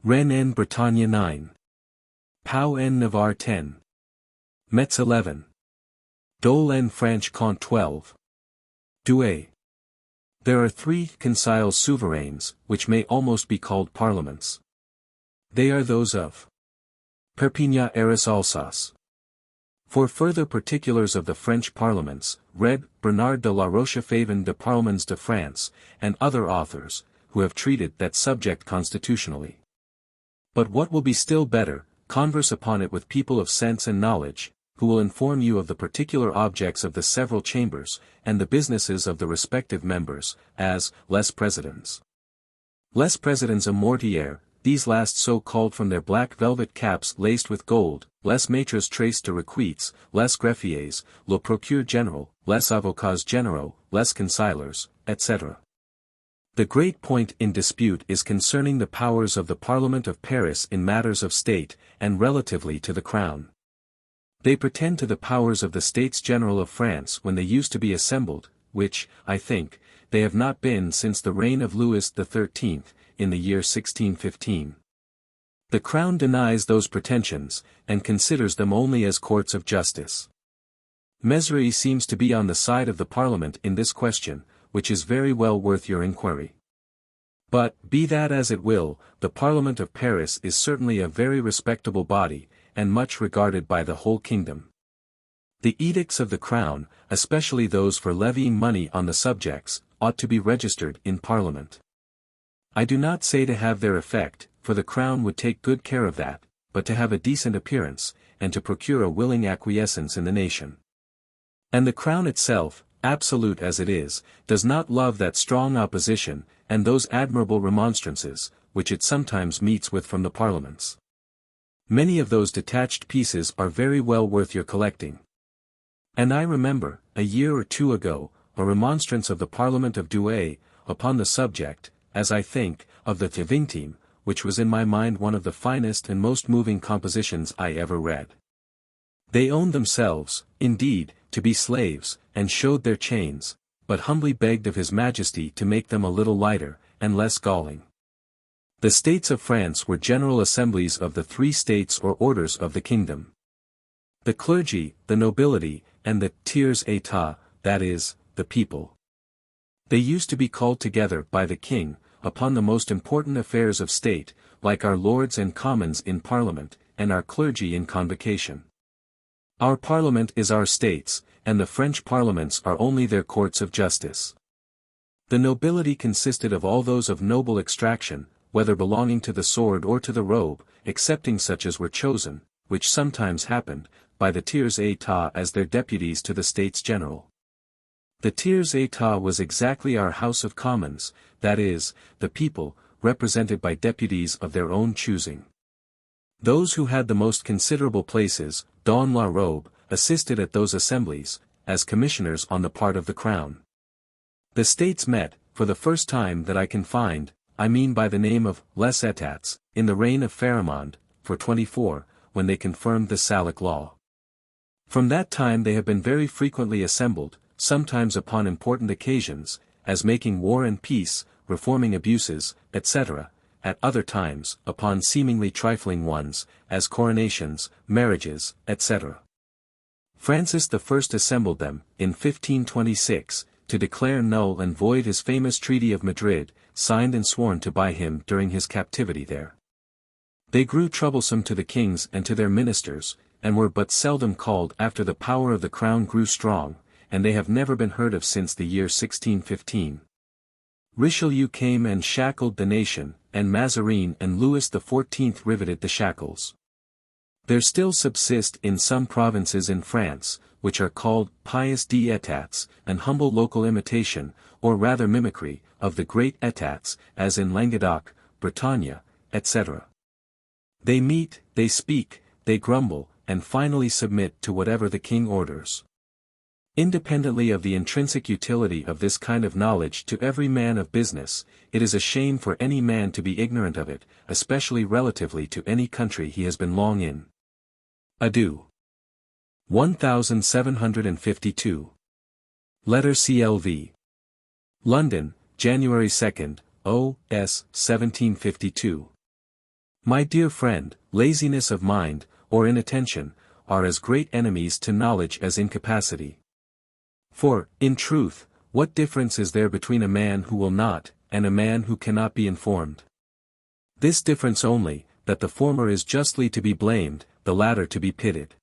Rennes-en-Bretagne 9. Pau-en-Navarre 10. Metz 11. Dole-en-Franche-Comté 12. Douai. There are 3 concile souverains, which may almost be called parliaments. They are those of Perpignan, Arras, Alsace. For further particulars of the French parliaments, read Bernard de la Rochefavin de Parlements de France, and other authors, who have treated that subject constitutionally. But what will be still better, converse upon it with people of sense and knowledge, who will inform you of the particular objects of the several chambers, and the businesses of the respective members, as les presidents. Les presidents a mortier, these last so called from their black velvet caps laced with gold, les maîtres traced de requites, les greffiers, le procureur général, les avocats généraux, les consilers, etc. The great point in dispute is concerning the powers of the Parliament of Paris in matters of state, and relatively to the Crown. They pretend to the powers of the States General of France when they used to be assembled, which, I think, they have not been since the reign of Louis XIII, in the year 1615. The crown denies those pretensions, and considers them only as courts of justice. Mézeray seems to be on the side of the Parliament in this question, which is very well worth your inquiry. But, be that as it will, the Parliament of Paris is certainly a very respectable body, and much regarded by the whole kingdom. The edicts of the crown, especially those for levying money on the subjects, ought to be registered in Parliament. I do not say to have their effect, for the crown would take good care of that, but to have a decent appearance, and to procure a willing acquiescence in the nation. And the crown itself, absolute as it is, does not love that strong opposition, and those admirable remonstrances, which it sometimes meets with from the parliaments. Many of those detached pieces are very well worth your collecting. And I remember, a year or two ago, a remonstrance of the Parliament of Douai, upon the subject, as I think, of the Victime, which was in my mind one of the finest and most moving compositions I ever read. They owned themselves, indeed, to be slaves, and showed their chains, but humbly begged of His Majesty to make them a little lighter, and less galling. The states of France were general assemblies of the 3 states or orders of the kingdom. The clergy, the nobility, and the tiers état, that is, the people. They used to be called together by the king, upon the most important affairs of state, like our lords and commons in parliament, and our clergy in convocation. Our parliament is our states, and the French parliaments are only their courts of justice. The nobility consisted of all those of noble extraction, whether belonging to the sword or to the robe, excepting such as were chosen, which sometimes happened, by the tiers état as their deputies to the States General. The tiers état was exactly our House of Commons, that is, the people, represented by deputies of their own choosing. Those who had the most considerable places, dans la robe, assisted at those assemblies, as commissioners on the part of the crown. The states met, for the first time that I can find, I mean by the name of les états, in the reign of Pharamond, for 24, when they confirmed the Salic law. From that time they have been very frequently assembled, sometimes upon important occasions, as making war and peace, reforming abuses, etc., at other times, upon seemingly trifling ones, as coronations, marriages, etc. Francis I assembled them, in 1526, to declare null and void his famous Treaty of Madrid, signed and sworn to by him during his captivity there. They grew troublesome to the kings and to their ministers, and were but seldom called after the power of the crown grew strong, and they have never been heard of since the year 1615. Richelieu came and shackled the nation, and Mazarin and Louis XIV riveted the shackles. There still subsist in some provinces in France, which are called pious d'états, an humble local imitation, or rather mimicry, of the great états, as in Languedoc, Bretagne, etc. They meet, they speak, they grumble, and finally submit to whatever the king orders. Independently of the intrinsic utility of this kind of knowledge to every man of business, it is a shame for any man to be ignorant of it, especially relatively to any country he has been long in. Adieu. 1752. Letter CLV. London, January 2nd, O.S. 1752. My dear friend, laziness of mind, or inattention, are as great enemies to knowledge as incapacity. For, in truth, what difference is there between a man who will not, and a man who cannot be informed? This difference only, that the former is justly to be blamed, the latter to be pitied.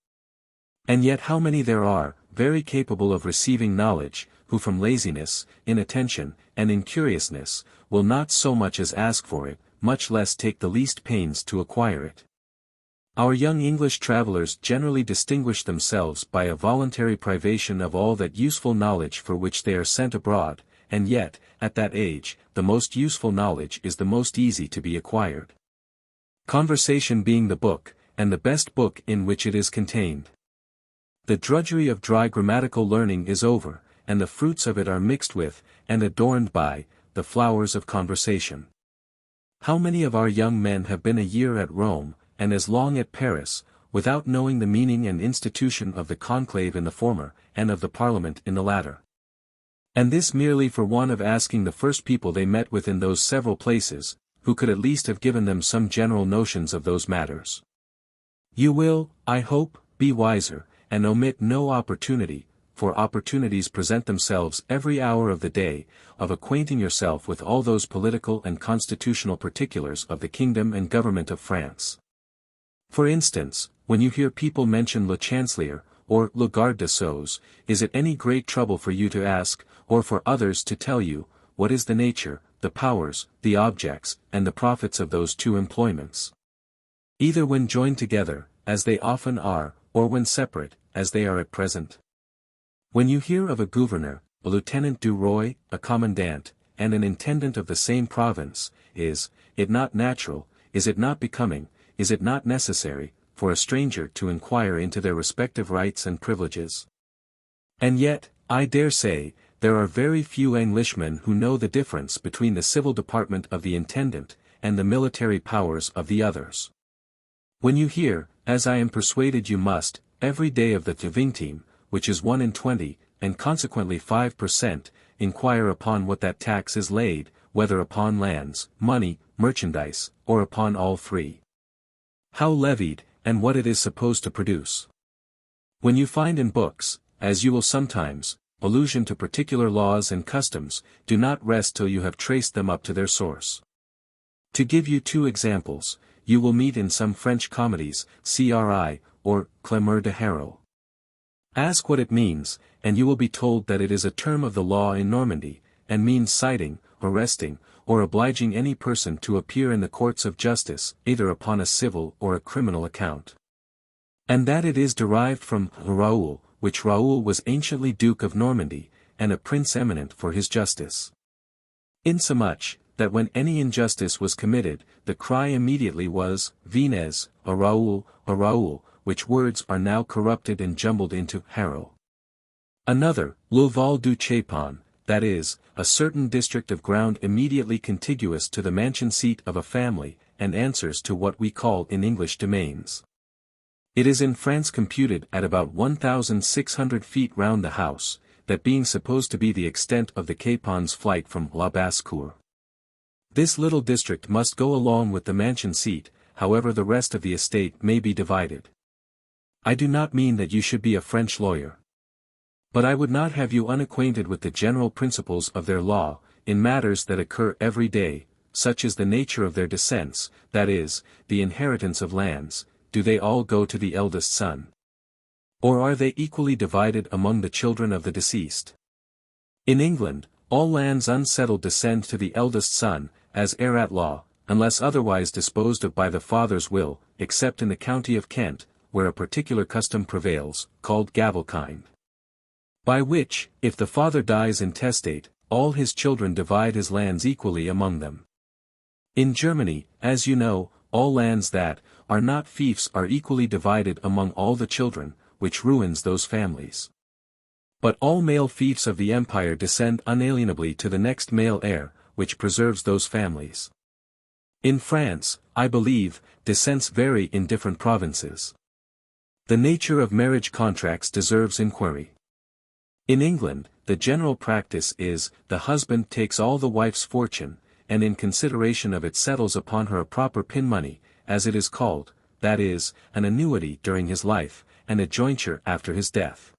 And yet how many there are, very capable of receiving knowledge, who from laziness, inattention, and incuriousness, will not so much as ask for it, much less take the least pains to acquire it. Our young English travellers generally distinguish themselves by a voluntary privation of all that useful knowledge for which they are sent abroad, and yet, at that age, the most useful knowledge is the most easy to be acquired. Conversation being the book, and the best book in which it is contained. The drudgery of dry grammatical learning is over, and the fruits of it are mixed with, and adorned by, the flowers of conversation. How many of our young men have been a year at Rome, and as long at Paris, without knowing the meaning and institution of the conclave in the former, and of the parliament in the latter? And this merely for one of asking the first people they met with in those several places, who could at least have given them some general notions of those matters. You will, I hope, be wiser, and omit no opportunity, for opportunities present themselves every hour of the day, of acquainting yourself with all those political and constitutional particulars of the kingdom and government of France. For instance, when you hear people mention le chancelier, or le garde des sceaux, is it any great trouble for you to ask, or for others to tell you, what is the nature, the powers, the objects, and the profits of those two employments? Either when joined together, as they often are, or when separate, as they are at present. When you hear of a governor, a lieutenant du roi, a commandant, and an intendant of the same province, is it not natural, is it not becoming, is it not necessary, for a stranger to inquire into their respective rights and privileges? And yet, I dare say, there are very few Englishmen who know the difference between the civil department of the intendant, and the military powers of the others. When you hear, as I am persuaded you must, every day of the devingtime, which is 1 in 20, and consequently 5%, inquire upon what that tax is laid, whether upon lands, money, merchandise, or upon all three. How levied, and what it is supposed to produce. When you find in books, as you will sometimes, allusion to particular laws and customs, do not rest till you have traced them up to their source. To give you 2 examples, you will meet in some French comedies, Cri, or Clameur de Haro. Ask what it means, and you will be told that it is a term of the law in Normandy, and means citing, arresting, or obliging any person to appear in the courts of justice, either upon a civil or a criminal account. And that it is derived from Raoul, which Raoul was anciently Duke of Normandy, and a prince eminent for his justice. Insomuch, that when any injustice was committed, the cry immediately was, Venez, a Raoul, which words are now corrupted and jumbled into Haro. Another, Le Val du Chapon, that is, a certain district of ground immediately contiguous to the mansion seat of a family, and answers to what we call in English domains. It is in France computed at about 1,600 feet round the house, that being supposed to be the extent of the capon's flight from La Basse-Cour. This little district must go along with the mansion seat, however the rest of the estate may be divided. I do not mean that you should be a French lawyer. But I would not have you unacquainted with the general principles of their law, in matters that occur every day, such as the nature of their descents, that is, the inheritance of lands. Do they all go to the eldest son? Or are they equally divided among the children of the deceased? In England, all lands unsettled descend to the eldest son, as heir at law, unless otherwise disposed of by the father's will, except in the county of Kent, where a particular custom prevails, called gavelkind. By which, if the father dies intestate, all his children divide his lands equally among them. In Germany, as you know, all lands that are not fiefs are equally divided among all the children, which ruins those families. But all male fiefs of the empire descend unalienably to the next male heir, which preserves those families. In France, I believe, descents vary in different provinces. The nature of marriage contracts deserves inquiry. In England, the general practice is, the husband takes all the wife's fortune, and in consideration of it settles upon her a proper pin money, as it is called, that is, an annuity during his life, and a jointure after his death.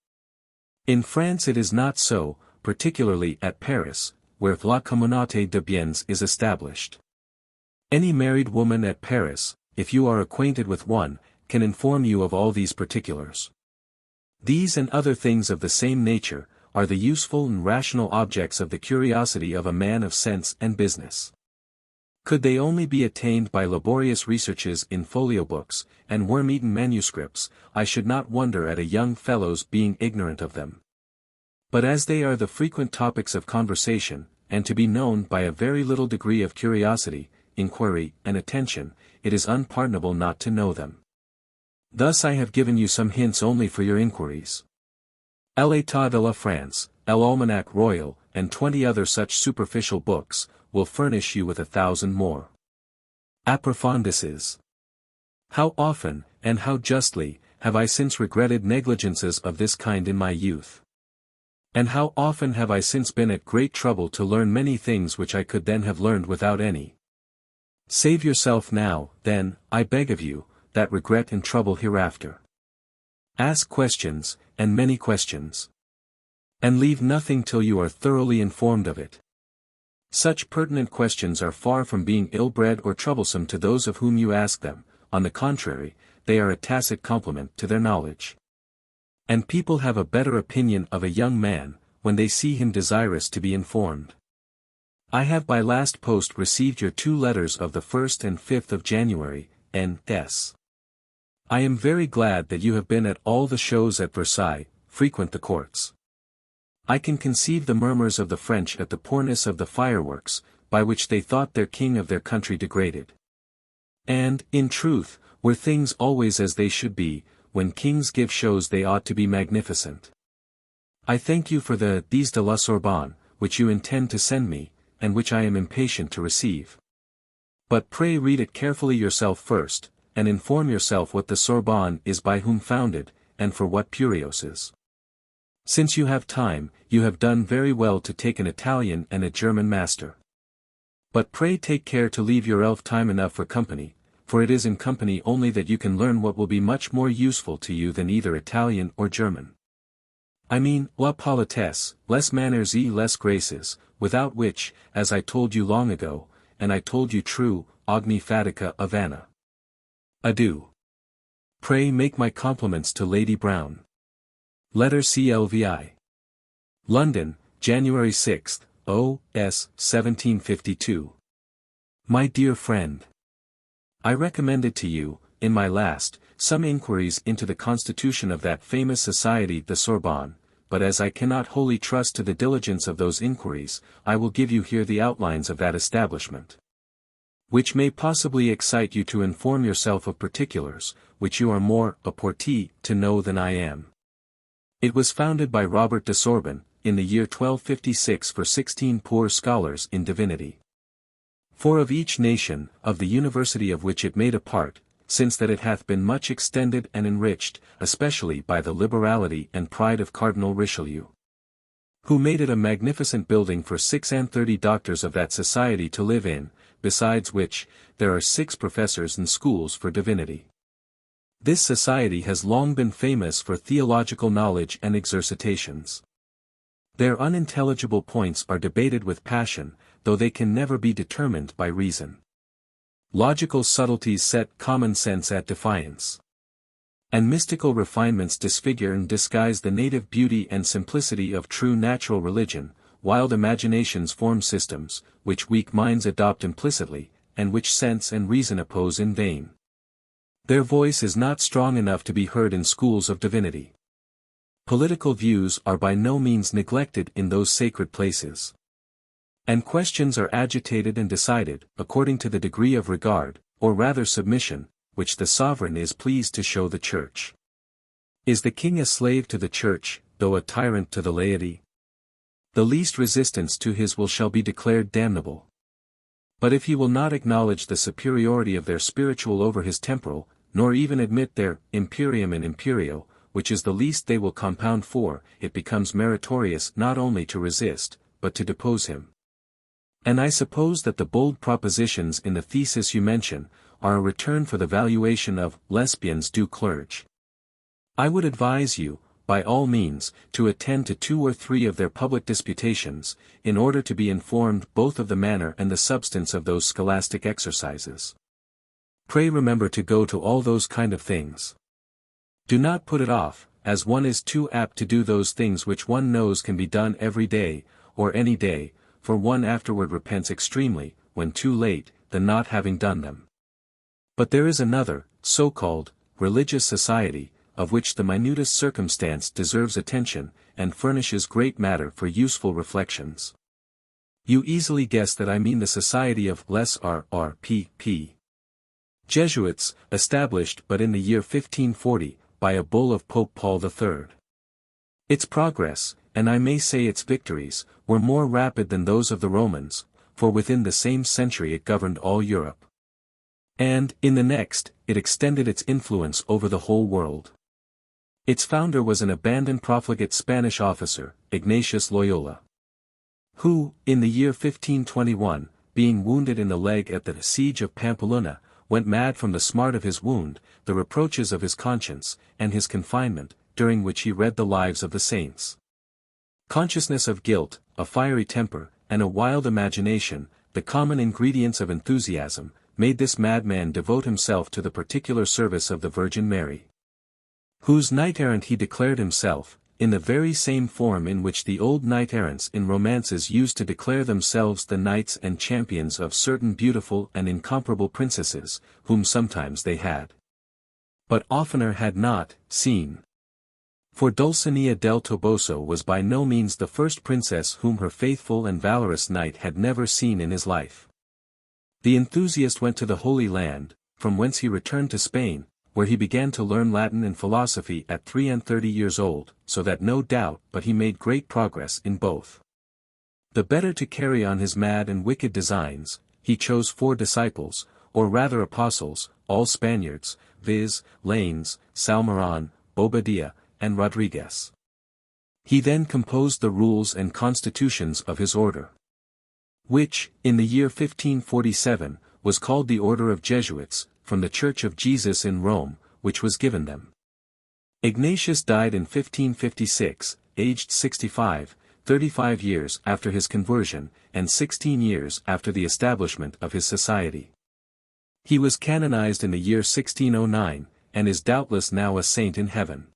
In France it is not so, particularly at Paris, where la communauté de biens is established. Any married woman at Paris, if you are acquainted with one, can inform you of all these particulars. These and other things of the same nature, are the useful and rational objects of the curiosity of a man of sense and business. Could they only be attained by laborious researches in folio books, and worm-eaten manuscripts, I should not wonder at a young fellow's being ignorant of them. But as they are the frequent topics of conversation, and to be known by a very little degree of curiosity, inquiry, and attention, it is unpardonable not to know them. Thus I have given you some hints only for your inquiries. L'État de la France, L'Almanach Royal, and 20 other such superficial books, will furnish you with 1,000 more. Approfondices. How often, and how justly, have I since regretted negligences of this kind in my youth? And how often have I since been at great trouble to learn many things which I could then have learned without any Save yourself now, then, I beg of you, that regret and trouble hereafter. Ask questions, and many questions. And leave nothing till you are thoroughly informed of it. Such pertinent questions are far from being ill-bred or troublesome to those of whom you ask them, on the contrary, they are a tacit compliment to their knowledge. And people have a better opinion of a young man, when they see him desirous to be informed. I have by last post received your 2 letters of the 1st and 5th of January, N.S. I am very glad that you have been at all the shows at Versailles, frequent the courts. I can conceive the murmurs of the French at the poorness of the fireworks, by which they thought their king of their country degraded. And, in truth, were things always as they should be, when kings give shows they ought to be magnificent. I thank you for the These de la Sorbonne, which you intend to send me, and which I am impatient to receive. But pray read it carefully yourself first, and inform yourself what the Sorbonne is, by whom founded, and for what purposes. Since you have time, you have done very well to take an Italian and a German master. But pray take care to leave your elf time enough for company, for it is in company only that you can learn what will be much more useful to you than either Italian or German. I mean, la politesse, less manners et less graces, without which, as I told you long ago, and I told you true, ogni fatica Havana. Adieu. Pray make my compliments to Lady Brown. Letter CLVI. London, January 6, O.S. 1752. My dear friend. I recommended to you, in my last, some inquiries into the constitution of that famous society the Sorbonne, but as I cannot wholly trust to the diligence of those inquiries, I will give you here the outlines of that establishment, which may possibly excite you to inform yourself of particulars, which you are more apportee to know than I am. It was founded by Robert de Sorbonne, in the year 1256 for 16 poor scholars in divinity. 4 of each nation, of the university of which it made a part, since that it hath been much extended and enriched, especially by the liberality and pride of Cardinal Richelieu, who made it a magnificent building for 36 doctors of that society to live in, besides which, there are 6 professors and schools for divinity. This society has long been famous for theological knowledge and exercitations. Their unintelligible points are debated with passion, though they can never be determined by reason. Logical subtleties set common sense at defiance. And mystical refinements disfigure and disguise the native beauty and simplicity of true natural religion. Wild imaginations form systems, which weak minds adopt implicitly, and which sense and reason oppose in vain. Their voice is not strong enough to be heard in schools of divinity. Political views are by no means neglected in those sacred places. And questions are agitated and decided, according to the degree of regard, or rather submission, which the sovereign is pleased to show the Church. Is the king a slave to the Church, though a tyrant to the laity? The least resistance to his will shall be declared damnable. But if he will not acknowledge the superiority of their spiritual over his temporal, nor even admit their imperium and imperio, which is the least they will compound for, it becomes meritorious not only to resist, but to depose him. And I suppose that the bold propositions in the thesis you mention, are a return for the valuation of lesbians du clerge. I would advise you, by all means, to attend to 2 or 3 of their public disputations, in order to be informed both of the manner and the substance of those scholastic exercises. Pray remember to go to all those kind of things. Do not put it off, as one is too apt to do those things which one knows can be done every day, or any day, for one afterward repents extremely, when too late, than not having done them. But there is another, so-called, religious society, of which the minutest circumstance deserves attention, and furnishes great matter for useful reflections. You easily guess that I mean the Society of Les R.R.P.P. Jesuits, established but in the year 1540, by a bull of Pope Paul III. Its progress, and I may say its victories, were more rapid than those of the Romans, for within the same century it governed all Europe. And, in the next, it extended its influence over the whole world. Its founder was an abandoned profligate Spanish officer, Ignatius Loyola, who, in the year 1521, being wounded in the leg at the siege of Pampeluna, went mad from the smart of his wound, the reproaches of his conscience, and his confinement, during which he read the lives of the saints. Consciousness of guilt, a fiery temper, and a wild imagination, the common ingredients of enthusiasm, made this madman devote himself to the particular service of the Virgin Mary, whose knight-errant he declared himself, in the very same form in which the old knight-errants in romances used to declare themselves the knights and champions of certain beautiful and incomparable princesses, whom sometimes they had, but oftener had not, seen. For Dulcinea del Toboso was by no means the first princess whom her faithful and valorous knight had never seen in his life. The enthusiast went to the Holy Land, from whence he returned to Spain, where he began to learn Latin and philosophy at 33 years old, so that no doubt but he made great progress in both. The better to carry on his mad and wicked designs, he chose 4 disciples, or rather apostles, all Spaniards, viz., Laines, Salmeron, Bobadilla, and Rodriguez. He then composed the rules and constitutions of his order, which, in the year 1547, was called the Order of Jesuits, from the Church of Jesus in Rome, which was given them. Ignatius died in 1556, aged 65, 35 years after his conversion, and 16 years after the establishment of his society. He was canonized in the year 1609, and is doubtless now a saint in heaven.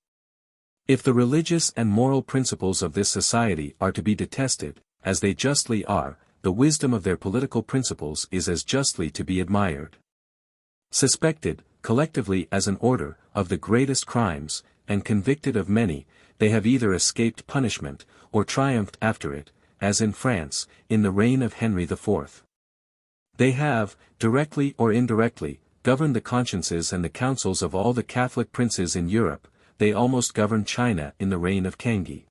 If the religious and moral principles of this society are to be detested, as they justly are, the wisdom of their political principles is as justly to be admired. Suspected, collectively as an order, of the greatest crimes, and convicted of many, they have either escaped punishment, or triumphed after it, as in France, in the reign of Henry IV. They have, directly or indirectly, governed the consciences and the counsels of all the Catholic princes in Europe. They almost governed China in the reign of Kanghi.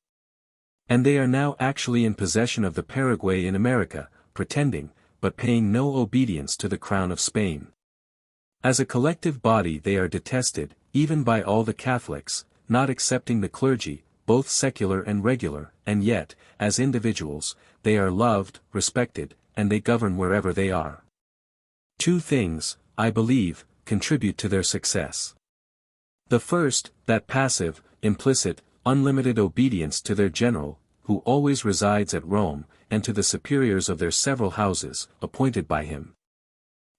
And they are now actually in possession of the Paraguay in America, pretending, but paying no obedience to the crown of Spain. As a collective body they are detested, even by all the Catholics, not excepting the clergy, both secular and regular, and yet, as individuals, they are loved, respected, and they govern wherever they are. 2 things, I believe, contribute to their success. The first, that passive, implicit, unlimited obedience to their general, who always resides at Rome, and to the superiors of their several houses, appointed by him.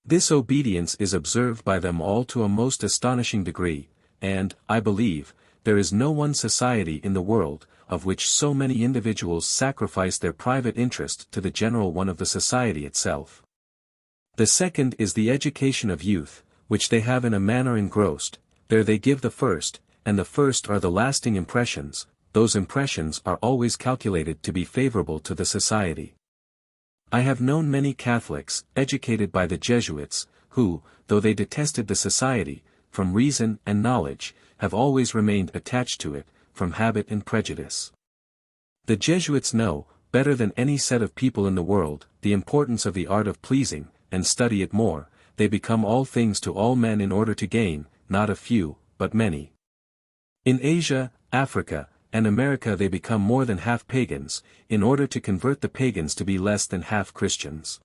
This obedience is observed by them all to a most astonishing degree, and, I believe, there is no one society in the world, of which so many individuals sacrifice their private interest to the general one of the society itself. The second is the education of youth, which they have in a manner engrossed. There they give the first, and the first are the lasting impressions. Those impressions are always calculated to be favorable to the society. I have known many Catholics, educated by the Jesuits, who, though they detested the society, from reason and knowledge, have always remained attached to it, from habit and prejudice. The Jesuits know, better than any set of people in the world, the importance of the art of pleasing, and study it more. They become all things to all men in order to gain, not a few, but many. In Asia, Africa, and America they become more than half pagans, in order to convert the pagans to be less than half Christians.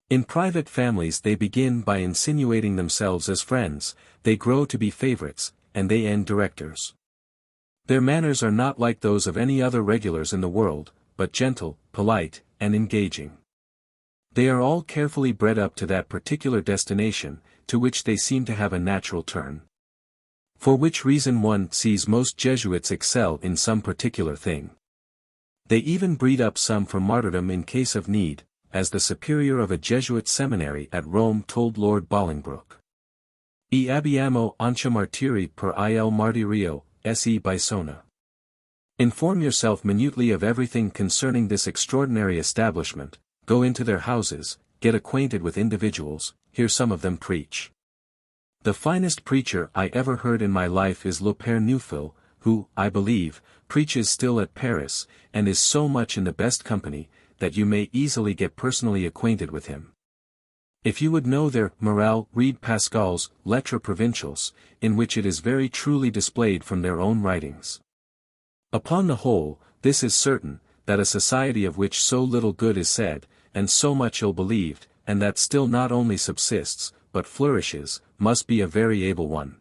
In private families they begin by insinuating themselves as friends, they grow to be favorites, and they end directors. Their manners are not like those of any other regulars in the world, but gentle, polite, and engaging. They are all carefully bred up to that particular destination, to which they seem to have a natural turn. For which reason one sees most Jesuits excel in some particular thing. They even breed up some for martyrdom in case of need, as the superior of a Jesuit seminary at Rome told Lord Bolingbroke. E abbiamo anche martiri per il martirio, se bisogna. Inform yourself minutely of everything concerning this extraordinary establishment, go into their houses, get acquainted with individuals, hear some of them preach. The finest preacher I ever heard in my life is Le Père Neufil, who, I believe, preaches still at Paris, and is so much in the best company, that you may easily get personally acquainted with him. If you would know their morale, read Pascal's Lettres Provinciales, in which it is very truly displayed from their own writings. Upon the whole, this is certain, that a society of which so little good is said, and so much ill-believed, and that still not only subsists, but flourishes, must be a very able one.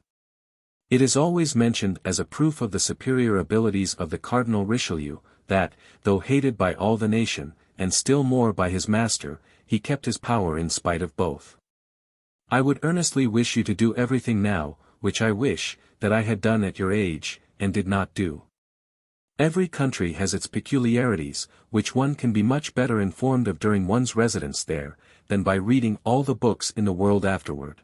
It is always mentioned as a proof of the superior abilities of the Cardinal Richelieu, that, though hated by all the nation, and still more by his master, he kept his power in spite of both. I would earnestly wish you to do everything now, which I wish, that I had done at your age, and did not do. Every country has its peculiarities, which one can be much better informed of during one's residence there, than by reading all the books in the world afterward.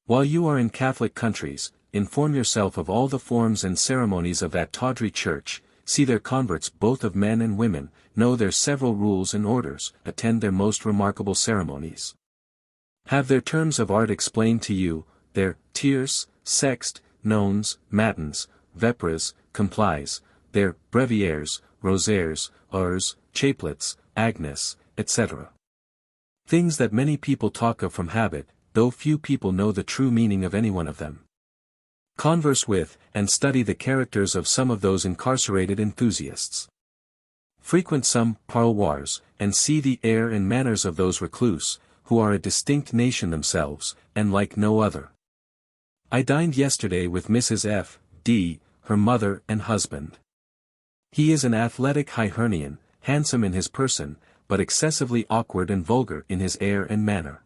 While you are in Catholic countries, inform yourself of all the forms and ceremonies of that tawdry church, see their converts both of men and women, know their several rules and orders, attend their most remarkable ceremonies. Have their terms of art explained to you, their tierce, sext, nones, matins, vepres, complies, their breviaries, rosaires, heures, chaplets, agnes, etc. Things that many people talk of from habit, though few people know the true meaning of any one of them. Converse with, and study the characters of some of those incarcerated enthusiasts. Frequent some parloirs, and see the air and manners of those recluse, who are a distinct nation themselves, and like no other. I dined yesterday with Mrs. F. D., her mother and husband. He is an athletic Hibernian, handsome in his person, but excessively awkward and vulgar in his air and manner.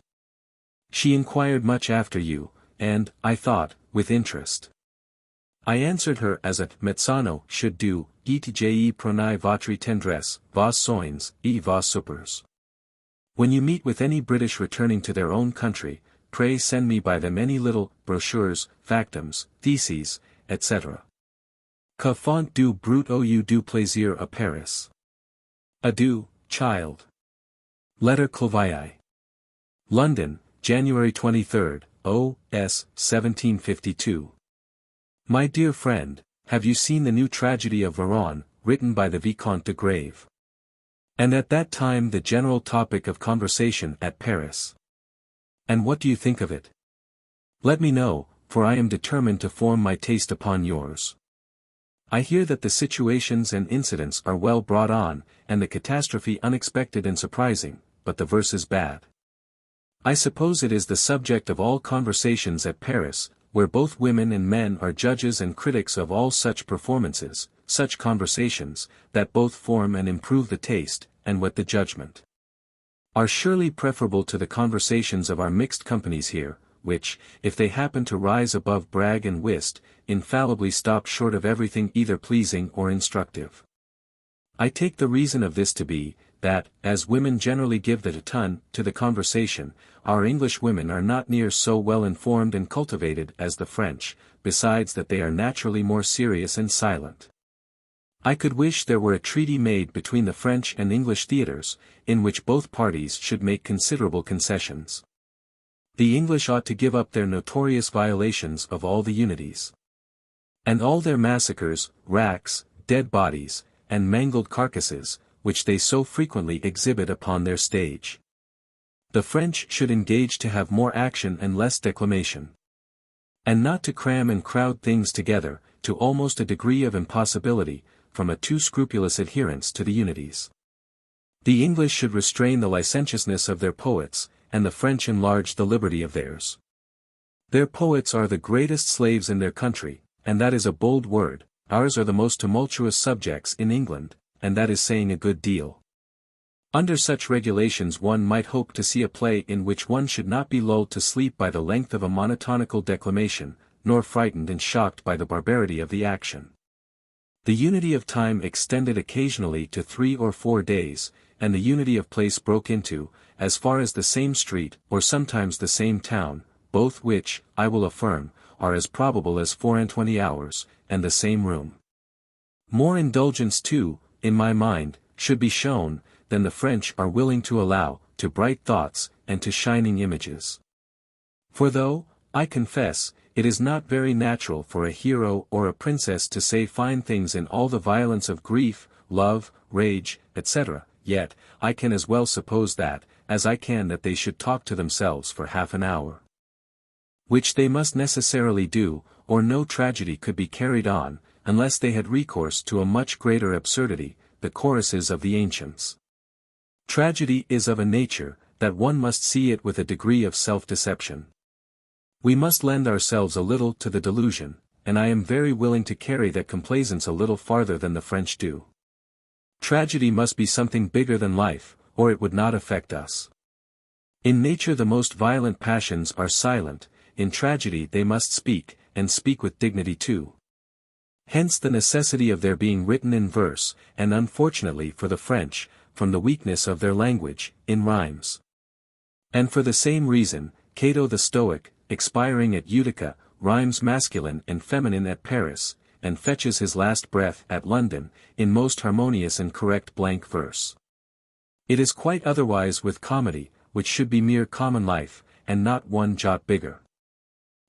She inquired much after you, and, I thought, with interest. I answered her as a mezzano should do, et pronai votre tendresse, vos soins, et vos suppers. When you meet with any British returning to their own country, pray send me by them any little brochures, factums, theses, etc. Que font du brut ou du plaisir à Paris. Adieu, child. Letter Clovii. London, January 23, O.S. 1752. My dear friend, have you seen the new tragedy of Varon, written by the Vicomte de Grave? And at that time the general topic of conversation at Paris. And what do you think of it? Let me know, for I am determined to form my taste upon yours. I hear that the situations and incidents are well brought on, and the catastrophe unexpected and surprising, but the verse is bad. I suppose it is the subject of all conversations at Paris, where both women and men are judges and critics of all such performances, such conversations, that both form and improve the taste, and whet the judgment. Are surely preferable to the conversations of our mixed companies here, which, if they happen to rise above brag and whist, infallibly stop short of everything either pleasing or instructive. I take the reason of this to be, that, as women generally give the ton to the conversation, our English women are not near so well informed and cultivated as the French, besides that they are naturally more serious and silent. I could wish there were a treaty made between the French and English theatres, in which both parties should make considerable concessions. The English ought to give up their notorious violations of all the unities. And all their massacres, racks, dead bodies, and mangled carcasses, which they so frequently exhibit upon their stage. The French should engage to have more action and less declamation. And not to cram and crowd things together, to almost a degree of impossibility, from a too scrupulous adherence to the unities. The English should restrain the licentiousness of their poets, and the French enlarge the liberty of theirs. Their poets are the greatest slaves in their country, and that is a bold word. Ours are the most tumultuous subjects in England, and that is saying a good deal. Under such regulations one might hope to see a play in which one should not be lulled to sleep by the length of a monotonical declamation, nor frightened and shocked by the barbarity of the action. The unity of time extended occasionally to 3 or 4 days, and the unity of place broke into, as far as the same street, or sometimes the same town, both which, I will affirm, are as probable as 24 hours, and the same room. More indulgence too, in my mind, should be shown, than the French are willing to allow, to bright thoughts, and to shining images. For though, I confess, it is not very natural for a hero or a princess to say fine things in all the violence of grief, love, rage, etc., yet, I can as well suppose that, as I can that they should talk to themselves for half an hour. Which they must necessarily do, or no tragedy could be carried on, unless they had recourse to a much greater absurdity, the choruses of the ancients. Tragedy is of a nature, that one must see it with a degree of self-deception. We must lend ourselves a little to the delusion, and I am very willing to carry that complaisance a little farther than the French do. Tragedy must be something bigger than life, or it would not affect us. In nature the most violent passions are silent, in tragedy they must speak, and speak with dignity too. Hence the necessity of their being written in verse, and unfortunately for the French, from the weakness of their language, in rhymes. And for the same reason, Cato the Stoic, expiring at Utica, rhymes masculine and feminine at Paris, and fetches his last breath at London, in most harmonious and correct blank verse. It is quite otherwise with comedy, which should be mere common life, and not one jot bigger.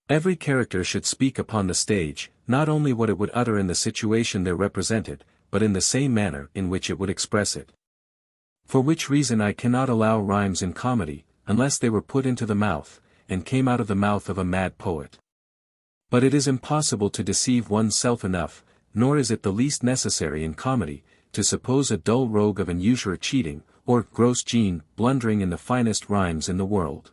Every character should speak upon the stage, not only what it would utter in the situation there represented, but in the same manner in which it would express it. For which reason I cannot allow rhymes in comedy, unless they were put into the mouth, and came out of the mouth of a mad poet. But it is impossible to deceive oneself enough, nor is it the least necessary in comedy, to suppose a dull rogue of an usurer cheating, or gross gene blundering in the finest rhymes in the world.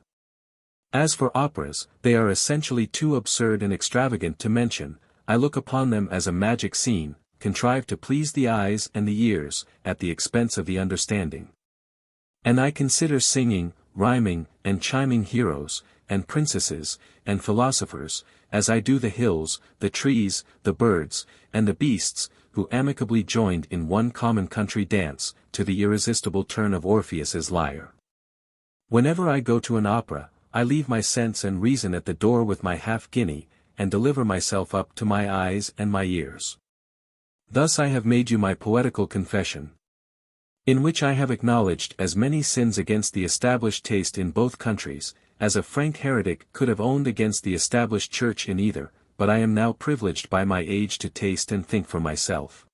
As for operas, they are essentially too absurd and extravagant to mention. I look upon them as a magic scene, contrived to please the eyes and the ears, at the expense of the understanding. And I consider singing, rhyming, and chiming heroes, and princesses, and philosophers, as I do the hills, the trees, the birds, and the beasts, who amicably joined in one common country dance, to the irresistible turn of Orpheus's lyre. Whenever I go to an opera, I leave my sense and reason at the door with my half-guinea, and deliver myself up to my eyes and my ears. Thus I have made you my poetical confession, in which I have acknowledged as many sins against the established taste in both countries, as a frank heretic could have owned against the established church in either, but I am now privileged by my age to taste and think for myself,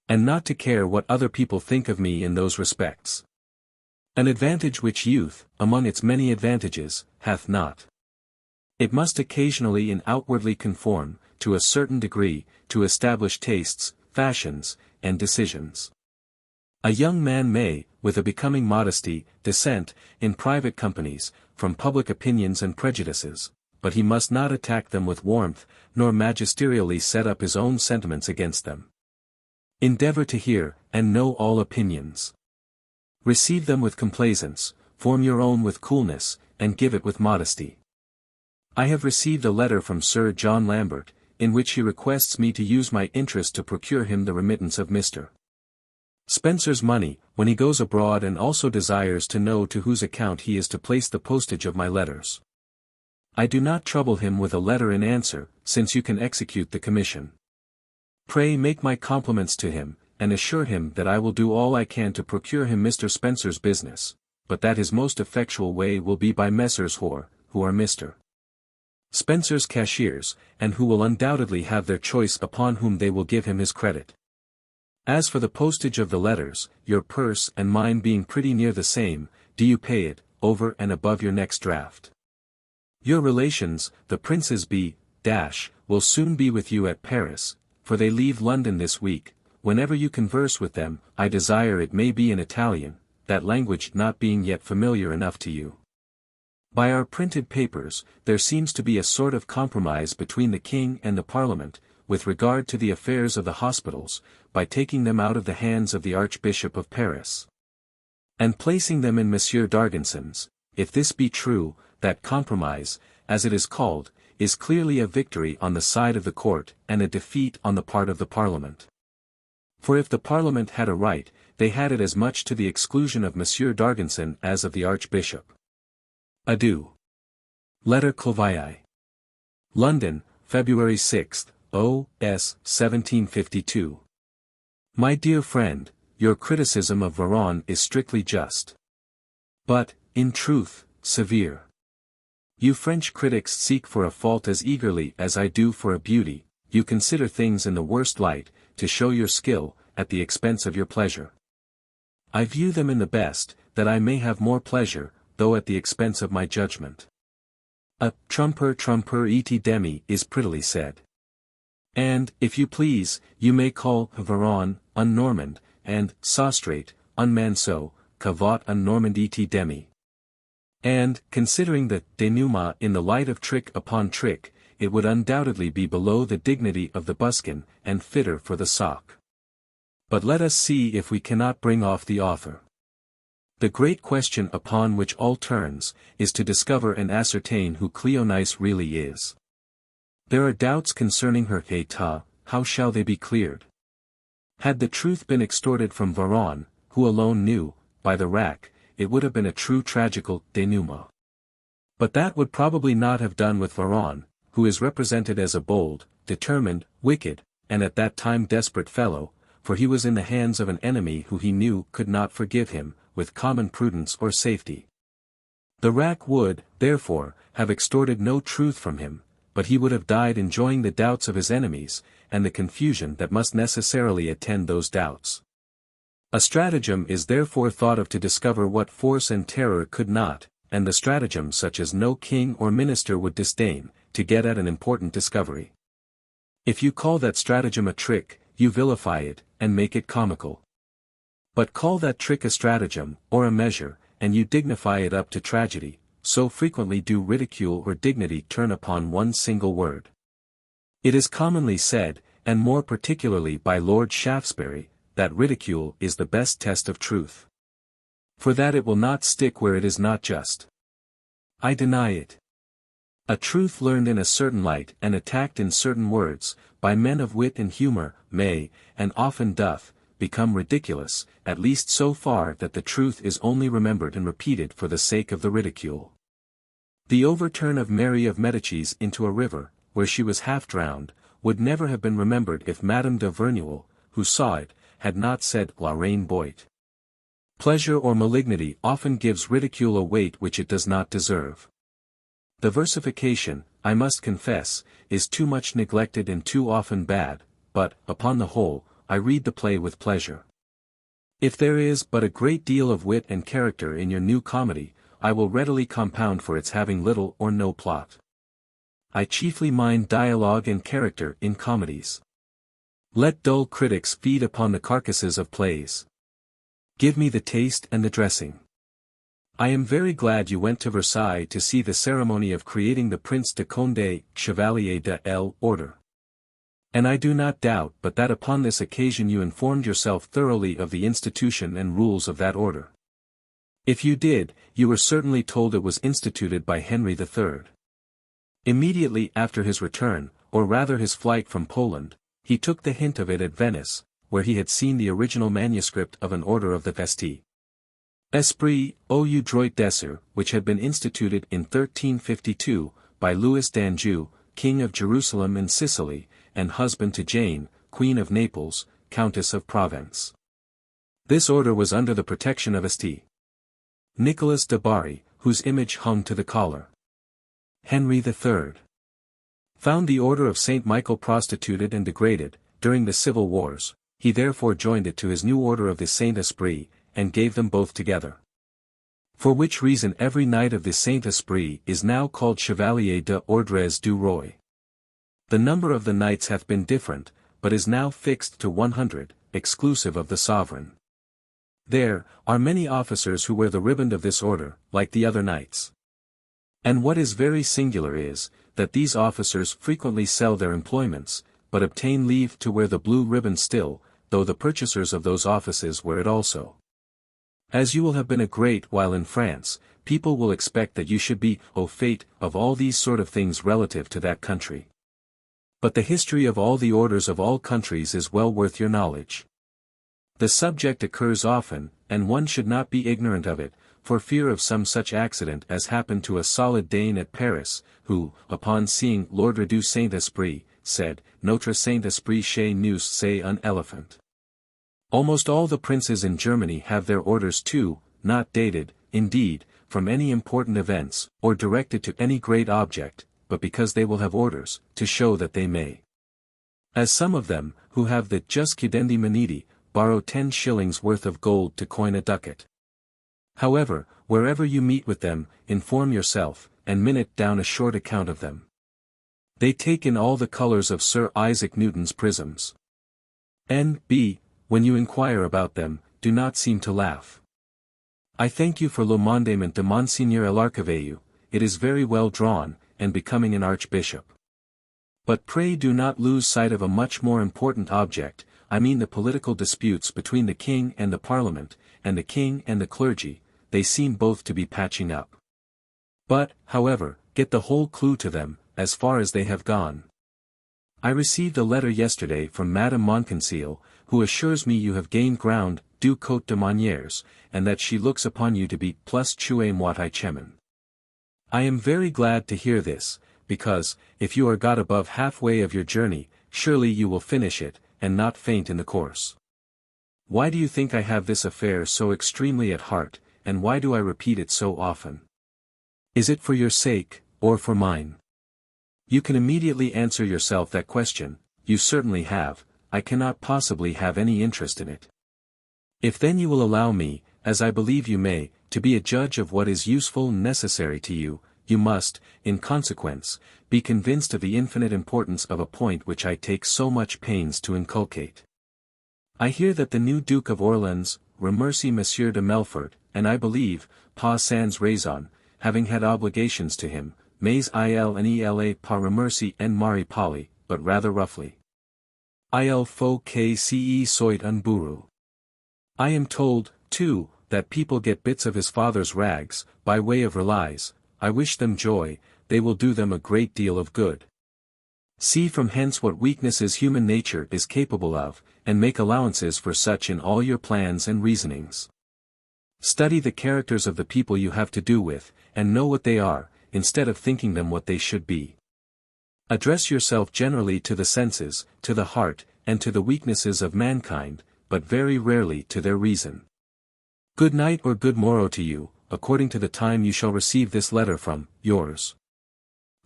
and not to care what other people think of me in those respects. An advantage which youth, among its many advantages, hath not. It must occasionally and outwardly conform, to a certain degree, to established tastes, fashions, and decisions. A young man may, with a becoming modesty, dissent, in private companies, from public opinions and prejudices, but he must not attack them with warmth, nor magisterially set up his own sentiments against them. Endeavor to hear, and know all opinions. Receive them with complaisance, form your own with coolness, and give it with modesty. I have received a letter from Sir John Lambert, in which he requests me to use my interest to procure him the remittance of Mr. Spencer's money, when he goes abroad, and also desires to know to whose account he is to place the postage of my letters. I do not trouble him with a letter in answer, since you can execute the commission. Pray make my compliments to him, and assure him that I will do all I can to procure him Mr. Spencer's business, but that his most effectual way will be by Messrs. Hoare, who are Mr. Spencer's cashiers, and who will undoubtedly have their choice upon whom they will give him his credit. As for the postage of the letters, your purse and mine being pretty near the same, do you pay it, over and above your next draft. Your relations, the Princes B. will soon be with you at Paris, for they leave London this week. Whenever you converse with them, I desire it may be in Italian, that language not being yet familiar enough to you. By our printed papers, there seems to be a sort of compromise between the King and the Parliament, with regard to the affairs of the hospitals, by taking them out of the hands of the Archbishop of Paris, and placing them in Monsieur d'Argenson's. If this be true, that compromise, as it is called, is clearly a victory on the side of the court, and a defeat on the part of the Parliament. For if the Parliament had a right, they had it as much to the exclusion of Monsieur d'Argenson as of the Archbishop. Adieu. Letter Clovii. London, February 6, O.S. 1752. My dear friend, your criticism of Varon is strictly just, but, in truth, severe. You French critics seek for a fault as eagerly as I do for a beauty. You consider things in the worst light, to show your skill, at the expense of your pleasure. I view them in the best, that I may have more pleasure, though at the expense of my judgment. A trumper et demi is prettily said. And, if you please, you may call Varon, un-Normand, and Sostrate, un-Manceau, vaut un Normandie demi. And, considering the denouement in the light of trick upon trick, it would undoubtedly be below the dignity of the buskin, and fitter for the sock. But let us see if we cannot bring off the author. The great question upon which all turns, is to discover and ascertain who Cleonice really is. There are doubts concerning her état, how shall they be cleared? Had the truth been extorted from Varon, who alone knew, by the rack, it would have been a true tragical denouement. But that would probably not have done with Varon, who is represented as a bold, determined, wicked, and at that time desperate fellow, for he was in the hands of an enemy who he knew could not forgive him, with common prudence or safety. The rack would, therefore, have extorted no truth from him, but he would have died enjoying the doubts of his enemies, and the confusion that must necessarily attend those doubts. A stratagem is therefore thought of to discover what force and terror could not, and the stratagem such as no king or minister would disdain, to get at an important discovery. If you call that stratagem a trick, you vilify it, and make it comical. But call that trick a stratagem, or a measure, and you dignify it up to tragedy, so frequently do ridicule or dignity turn upon one single word. It is commonly said, and more particularly by Lord Shaftesbury, that ridicule is the best test of truth. For that it will not stick where it is not just. I deny it. A truth learned in a certain light and attacked in certain words, by men of wit and humour, may, and often doth, become ridiculous, at least so far that the truth is only remembered and repeated for the sake of the ridicule. The overturn of Mary of Medicis into a river, where she was half drowned, would never have been remembered if Madame de Verneuil, who saw it, had not said La Reine Boit. Pleasure or malignity often gives ridicule a weight which it does not deserve. The versification, I must confess, is too much neglected and too often bad, but, upon the whole, I read the play with pleasure. If there is but a great deal of wit and character in your new comedy, I will readily compound for its having little or no plot. I chiefly mind dialogue and character in comedies. Let dull critics feed upon the carcasses of plays. Give me the taste and the dressing. I am very glad you went to Versailles to see the ceremony of creating the Prince de Condé Chevalier de l'Ordre. And I do not doubt but that upon this occasion you informed yourself thoroughly of the institution and rules of that order. If you did, you were certainly told it was instituted by Henry III. Immediately after his return, or rather his flight from Poland, he took the hint of it at Venice, where he had seen the original manuscript of an order of the Vesti. Esprit au droit d'essai, which had been instituted in 1352, by Louis d'Anjou, King of Jerusalem and Sicily, and husband to Jane, Queen of Naples, Countess of Provence. This order was under the protection of St. Nicholas de Bari, whose image hung to the collar. Henry III found the order of St. Michael prostituted and degraded, during the civil wars. He therefore joined it to his new order of the Saint-Esprit, and gave them both together. For which reason every knight of the Saint-Esprit is now called Chevalier de Ordres du Roi. The number of the knights hath been different, but is now fixed to 100, exclusive of the sovereign. There are many officers who wear the riband of this order, like the other knights. And what is very singular is, that these officers frequently sell their employments, but obtain leave to wear the blue riband still, though the purchasers of those offices wear it also. As you will have been a great while in France, people will expect that you should be au fait of all these sort of things relative to that country. But the history of all the orders of all countries is well worth your knowledge. The subject occurs often, and one should not be ignorant of it, for fear of some such accident as happened to a solid Dane at Paris, who, upon seeing L'Ordre du Saint-Esprit, said, Notre Saint-Esprit chez nous c'est un éléphant. Almost all the princes in Germany have their orders too, not dated, indeed, from any important events, or directed to any great object, but because they will have orders, to show that they may. As some of them, who have the jusquidendi monedi, borrow 10 shillings worth of gold to coin a ducat. However, wherever you meet with them, inform yourself, and minute down a short account of them. They take in all the colours of Sir Isaac Newton's prisms. N.B. When you inquire about them, do not seem to laugh. I thank you for le mandement de Monseigneur l'Archevêque, it is very well drawn, and becoming an archbishop. But pray do not lose sight of a much more important object, I mean the political disputes between the king and the parliament, and the king and the clergy, they seem both to be patching up. But, however, get the whole clue to them, as far as they have gone. I received a letter yesterday from Madame Montconseil, who assures me you have gained ground, du côté de Manières, and that she looks upon you to be plus tuer moitié chemin. I am very glad to hear this, because, if you are got above halfway of your journey, surely you will finish it, and not faint in the course. Why do you think I have this affair so extremely at heart, and why do I repeat it so often? Is it for your sake, or for mine? You can immediately answer yourself that question, you certainly have, I cannot possibly have any interest in it. If then you will allow me, as I believe you may, to be a judge of what is useful and necessary to you, you must, in consequence, be convinced of the infinite importance of a point which I take so much pains to inculcate. I hear that the new Duke of Orleans, remercie Monsieur de Melfort, and I believe, pas sans raison, having had obligations to him, mais il n'ela pas remercie en mari poli, but rather roughly. Il faut que ce soit un bourreau. I am told, too, that people get bits of his father's rags, by way of relies. I wish them joy, they will do them a great deal of good. See from hence what weaknesses human nature is capable of, and make allowances for such in all your plans and reasonings. Study the characters of the people you have to do with, and know what they are, instead of thinking them what they should be. Address yourself generally to the senses, to the heart, and to the weaknesses of mankind, but very rarely to their reason. Good night or good morrow to you, according to the time you shall receive this letter from, yours.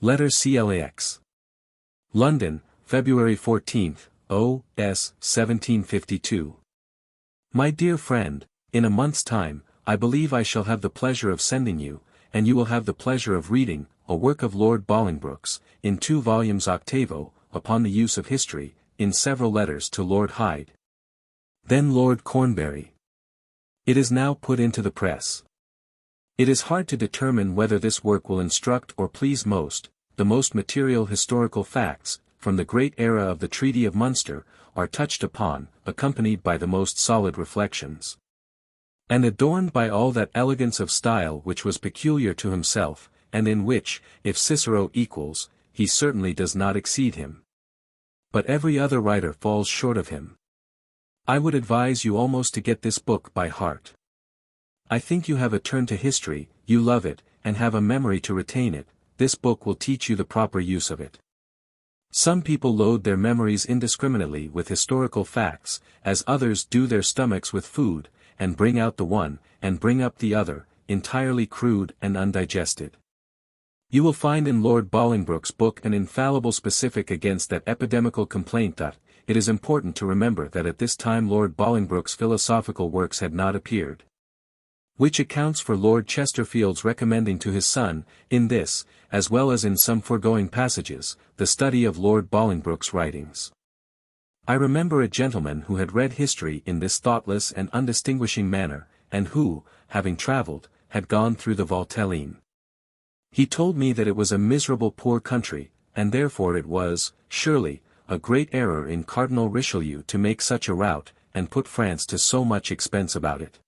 Letter CLAX. London, February 14th, O.S. 1752. My dear friend, in a month's time, I believe I shall have the pleasure of sending you, and you will have the pleasure of reading, a work of Lord Bolingbroke's, in 2 volumes octavo, upon the use of history, in several letters to Lord Hyde. Then Lord Cornbury. It is now put into the press. It is hard to determine whether this work will instruct or please most. The most material historical facts, from the great era of the Treaty of Munster, are touched upon, accompanied by the most solid reflections. And adorned by all that elegance of style which was peculiar to himself, and in which, if Cicero equals, he certainly does not exceed him. But every other writer falls short of him. I would advise you almost to get this book by heart. I think you have a turn to history, you love it, and have a memory to retain it, this book will teach you the proper use of it. Some people load their memories indiscriminately with historical facts, as others do their stomachs with food, and bring out the one, and bring up the other, entirely crude and undigested. You will find in Lord Bolingbroke's book an infallible specific against that epidemical complaint that, it is important to remember that at this time Lord Bolingbroke's philosophical works had not appeared. Which accounts for Lord Chesterfield's recommending to his son, in this, as well as in some foregoing passages, the study of Lord Bolingbroke's writings. I remember a gentleman who had read history in this thoughtless and undistinguishing manner, and who, having travelled, had gone through the Valtelline. He told me that it was a miserable poor country, and therefore it was, surely, a great error in Cardinal Richelieu to make such a rout, and put France to so much expense about it.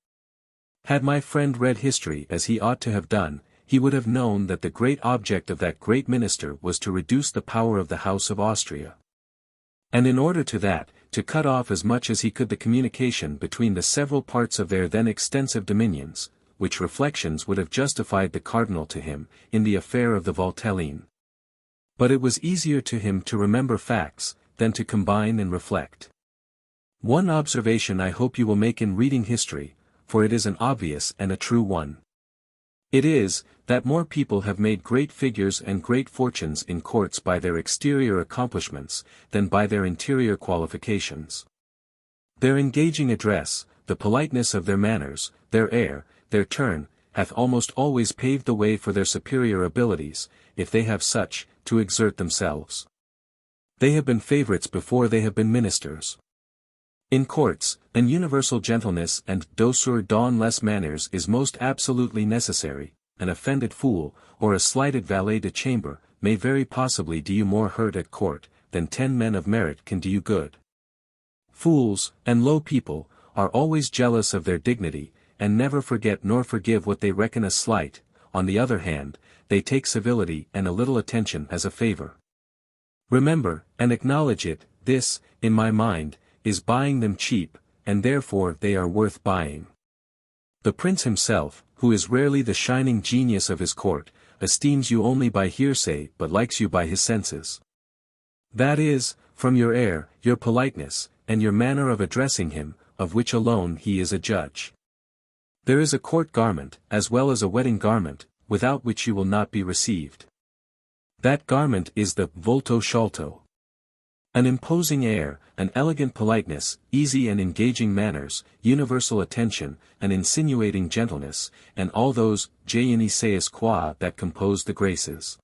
Had my friend read history as he ought to have done, he would have known that the great object of that great minister was to reduce the power of the House of Austria. And in order to that, to cut off as much as he could the communication between the several parts of their then extensive dominions, which reflections would have justified the cardinal to him, in the affair of the Valtelline. But it was easier to him to remember facts, than to combine and reflect. One observation I hope you will make in reading history, for it is an obvious and a true one. It is, that more people have made great figures and great fortunes in courts by their exterior accomplishments, than by their interior qualifications. Their engaging address, the politeness of their manners, their air, their turn, hath almost always paved the way for their superior abilities, if they have such, to exert themselves. They have been favourites before they have been ministers. In courts, an universal gentleness and douceur dans les manners is most absolutely necessary. An offended fool, or a slighted valet de chambre, may very possibly do you more hurt at court, than 10 men of merit can do you good. Fools, and low people, are always jealous of their dignity, and never forget nor forgive what they reckon a slight. On the other hand, they take civility and a little attention as a favor. Remember, and acknowledge it, this, in my mind, is buying them cheap, and therefore they are worth buying. The prince himself, who is rarely the shining genius of his court, esteems you only by hearsay but likes you by his senses. That is, from your air, your politeness, and your manner of addressing him, of which alone he is a judge. There is a court garment, as well as a wedding garment, without which you will not be received. That garment is the volto sciolto. An imposing air, an elegant politeness, easy and engaging manners, universal attention, an insinuating gentleness, and all those je ne sais quoi that compose the graces.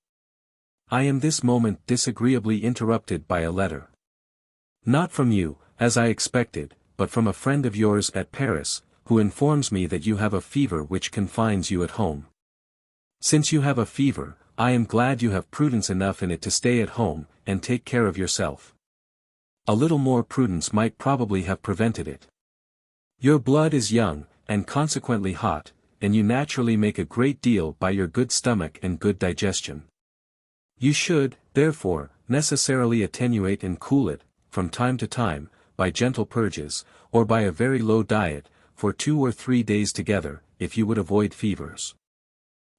I am this moment disagreeably interrupted by a letter. Not from you, as I expected, but from a friend of yours at Paris, who informs me that you have a fever which confines you at home. Since you have a fever, I am glad you have prudence enough in it to stay at home, and take care of yourself. A little more prudence might probably have prevented it. Your blood is young, and consequently hot, and you naturally make a great deal by your good stomach and good digestion. You should, therefore, necessarily attenuate and cool it, from time to time, by gentle purges, or by a very low diet, for 2 or 3 days together, if you would avoid fevers.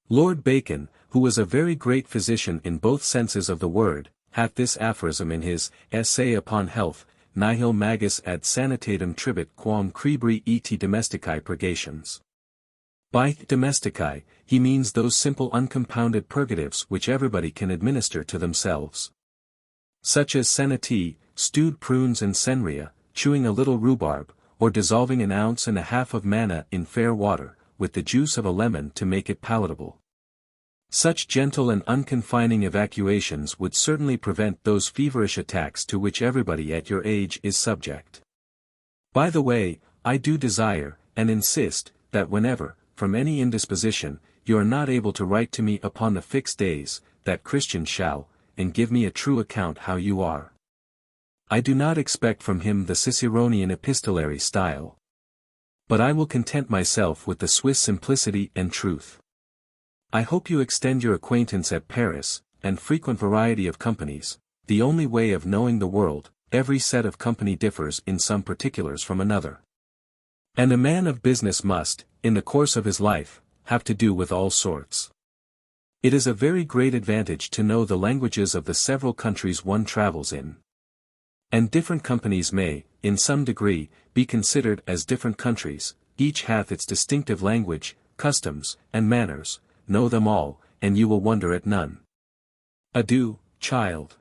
Lord Bacon, who was a very great physician in both senses of the word, hath this aphorism in his Essay upon Health: nihil magis ad sanitatem tribut quam cribri et domesticae purgations. By domesticae, he means those simple uncompounded purgatives which everybody can administer to themselves. Such as senna-tea, stewed prunes and senria, chewing a little rhubarb, or dissolving 1.5 ounces of manna in fair water, with the juice of a lemon to make it palatable. Such gentle and unconfining evacuations would certainly prevent those feverish attacks to which everybody at your age is subject. By the way, I do desire, and insist, that whenever, from any indisposition, you are not able to write to me upon the fixed days, that Christian shall, and give me a true account how you are. I do not expect from him the Ciceronian epistolary style. But I will content myself with the Swiss simplicity and truth. I hope you extend your acquaintance at Paris, and frequent variety of companies. The only way of knowing the world, every set of company differs in some particulars from another. And a man of business must, in the course of his life, have to do with all sorts. It is a very great advantage to know the languages of the several countries one travels in. And different companies may, in some degree, be considered as different countries. Each hath its distinctive language, customs, and manners. Know them all, and you will wonder at none. Adieu, child.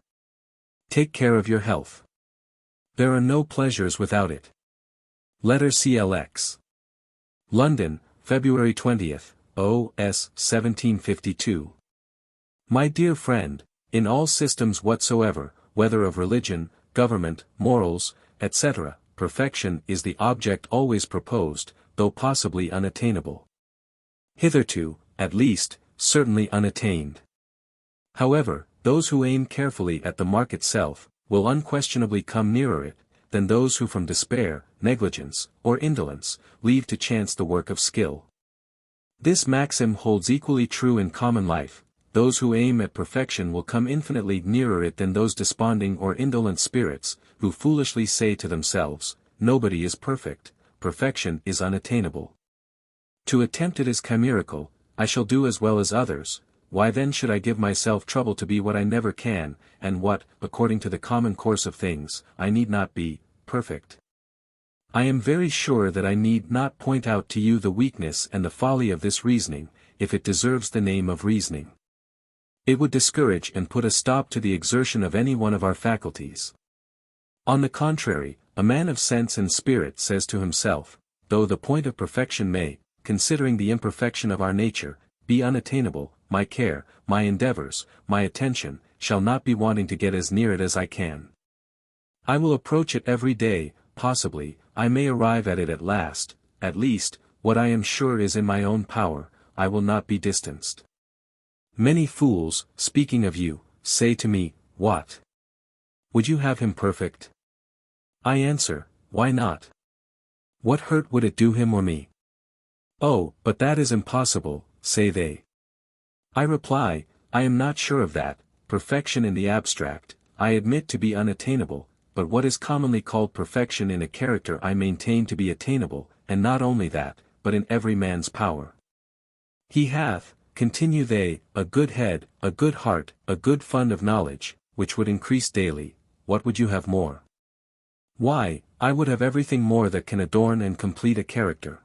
Take care of your health. There are no pleasures without it. Letter CLX. London, February 20th, O.S. 1752. My dear friend, in all systems whatsoever, whether of religion, government, morals, etc., perfection is the object always proposed, though possibly unattainable. Hitherto, at least, certainly unattained. However, those who aim carefully at the mark itself, will unquestionably come nearer it, than those who from despair, negligence, or indolence, leave to chance the work of skill. This maxim holds equally true in common life. Those who aim at perfection will come infinitely nearer it than those desponding or indolent spirits, who foolishly say to themselves, nobody is perfect, perfection is unattainable. To attempt it is chimerical. I shall do as well as others. Why then should I give myself trouble to be what I never can, and what, according to the common course of things, I need not be, perfect? I am very sure that I need not point out to you the weakness and the folly of this reasoning, if it deserves the name of reasoning. It would discourage and put a stop to the exertion of any one of our faculties. On the contrary, a man of sense and spirit says to himself, though the point of perfection may, considering the imperfection of our nature, be unattainable, my care, my endeavors, my attention, shall not be wanting to get as near it as I can. I will approach it every day, possibly, I may arrive at it at last, at least, what I am sure is in my own power, I will not be distanced. Many fools, speaking of you, say to me, what? Would you have him perfect? I answer, why not? What hurt would it do him or me? Oh, but that is impossible, say they. I reply, I am not sure of that. Perfection in the abstract, I admit to be unattainable, but what is commonly called perfection in a character I maintain to be attainable, and not only that, but in every man's power. He hath, continue they, a good head, a good heart, a good fund of knowledge, which would increase daily. What would you have more? Why, I would have everything more that can adorn and complete a character.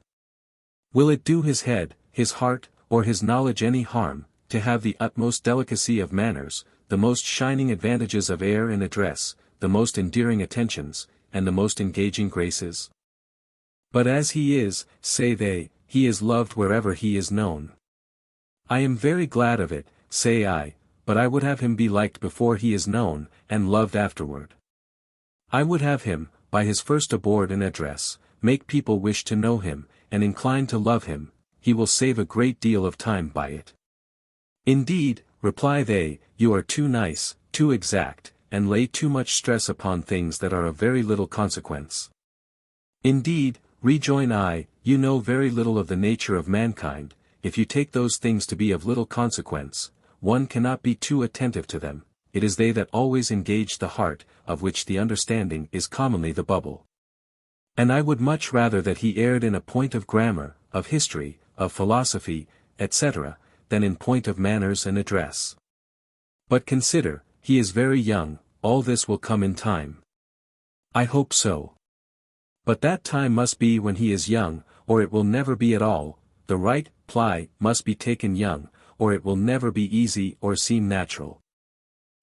Will it do his head, his heart, or his knowledge any harm, to have the utmost delicacy of manners, the most shining advantages of air and address, the most endearing attentions, and the most engaging graces? But as he is, say they, he is loved wherever he is known. I am very glad of it, say I, but I would have him be liked before he is known, and loved afterward. I would have him, by his first abord and address, make people wish to know him, and incline to love him. He will save a great deal of time by it. Indeed, reply they, you are too nice, too exact, and lay too much stress upon things that are of very little consequence. Indeed, rejoin I, you know very little of the nature of mankind. If you take those things to be of little consequence, one cannot be too attentive to them. It is they that always engage the heart, of which the understanding is commonly the bubble. And I would much rather that he erred in a point of grammar, of history, of philosophy, etc., than in point of manners and address. But consider, he is very young, all this will come in time. I hope so. But that time must be when he is young, or it will never be at all. The right ply must be taken young, or it will never be easy or seem natural.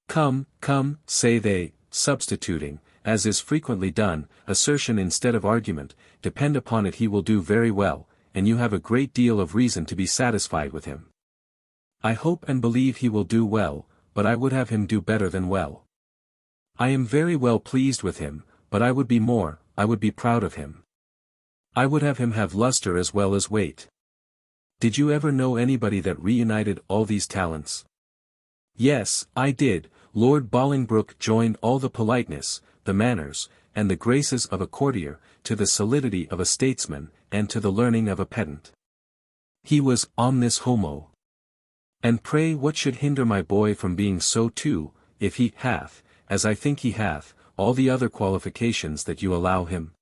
Come, come, say they, substituting, as is frequently done, assertion instead of argument, depend upon it he will do very well, and you have a great deal of reason to be satisfied with him. I hope and believe he will do well, but I would have him do better than well. I am very well pleased with him, but I would be more, I would be proud of him. I would have him have luster as well as weight. Did you ever know anybody that reunited all these talents? Yes, I did. Lord Bolingbroke joined all the politeness, the manners, and the graces of a courtier, to the solidity of a statesman, and to the learning of a pedant. He was omnis homo. And pray what should hinder my boy from being so too, if he hath, as I think he hath, all the other qualifications that you allow him?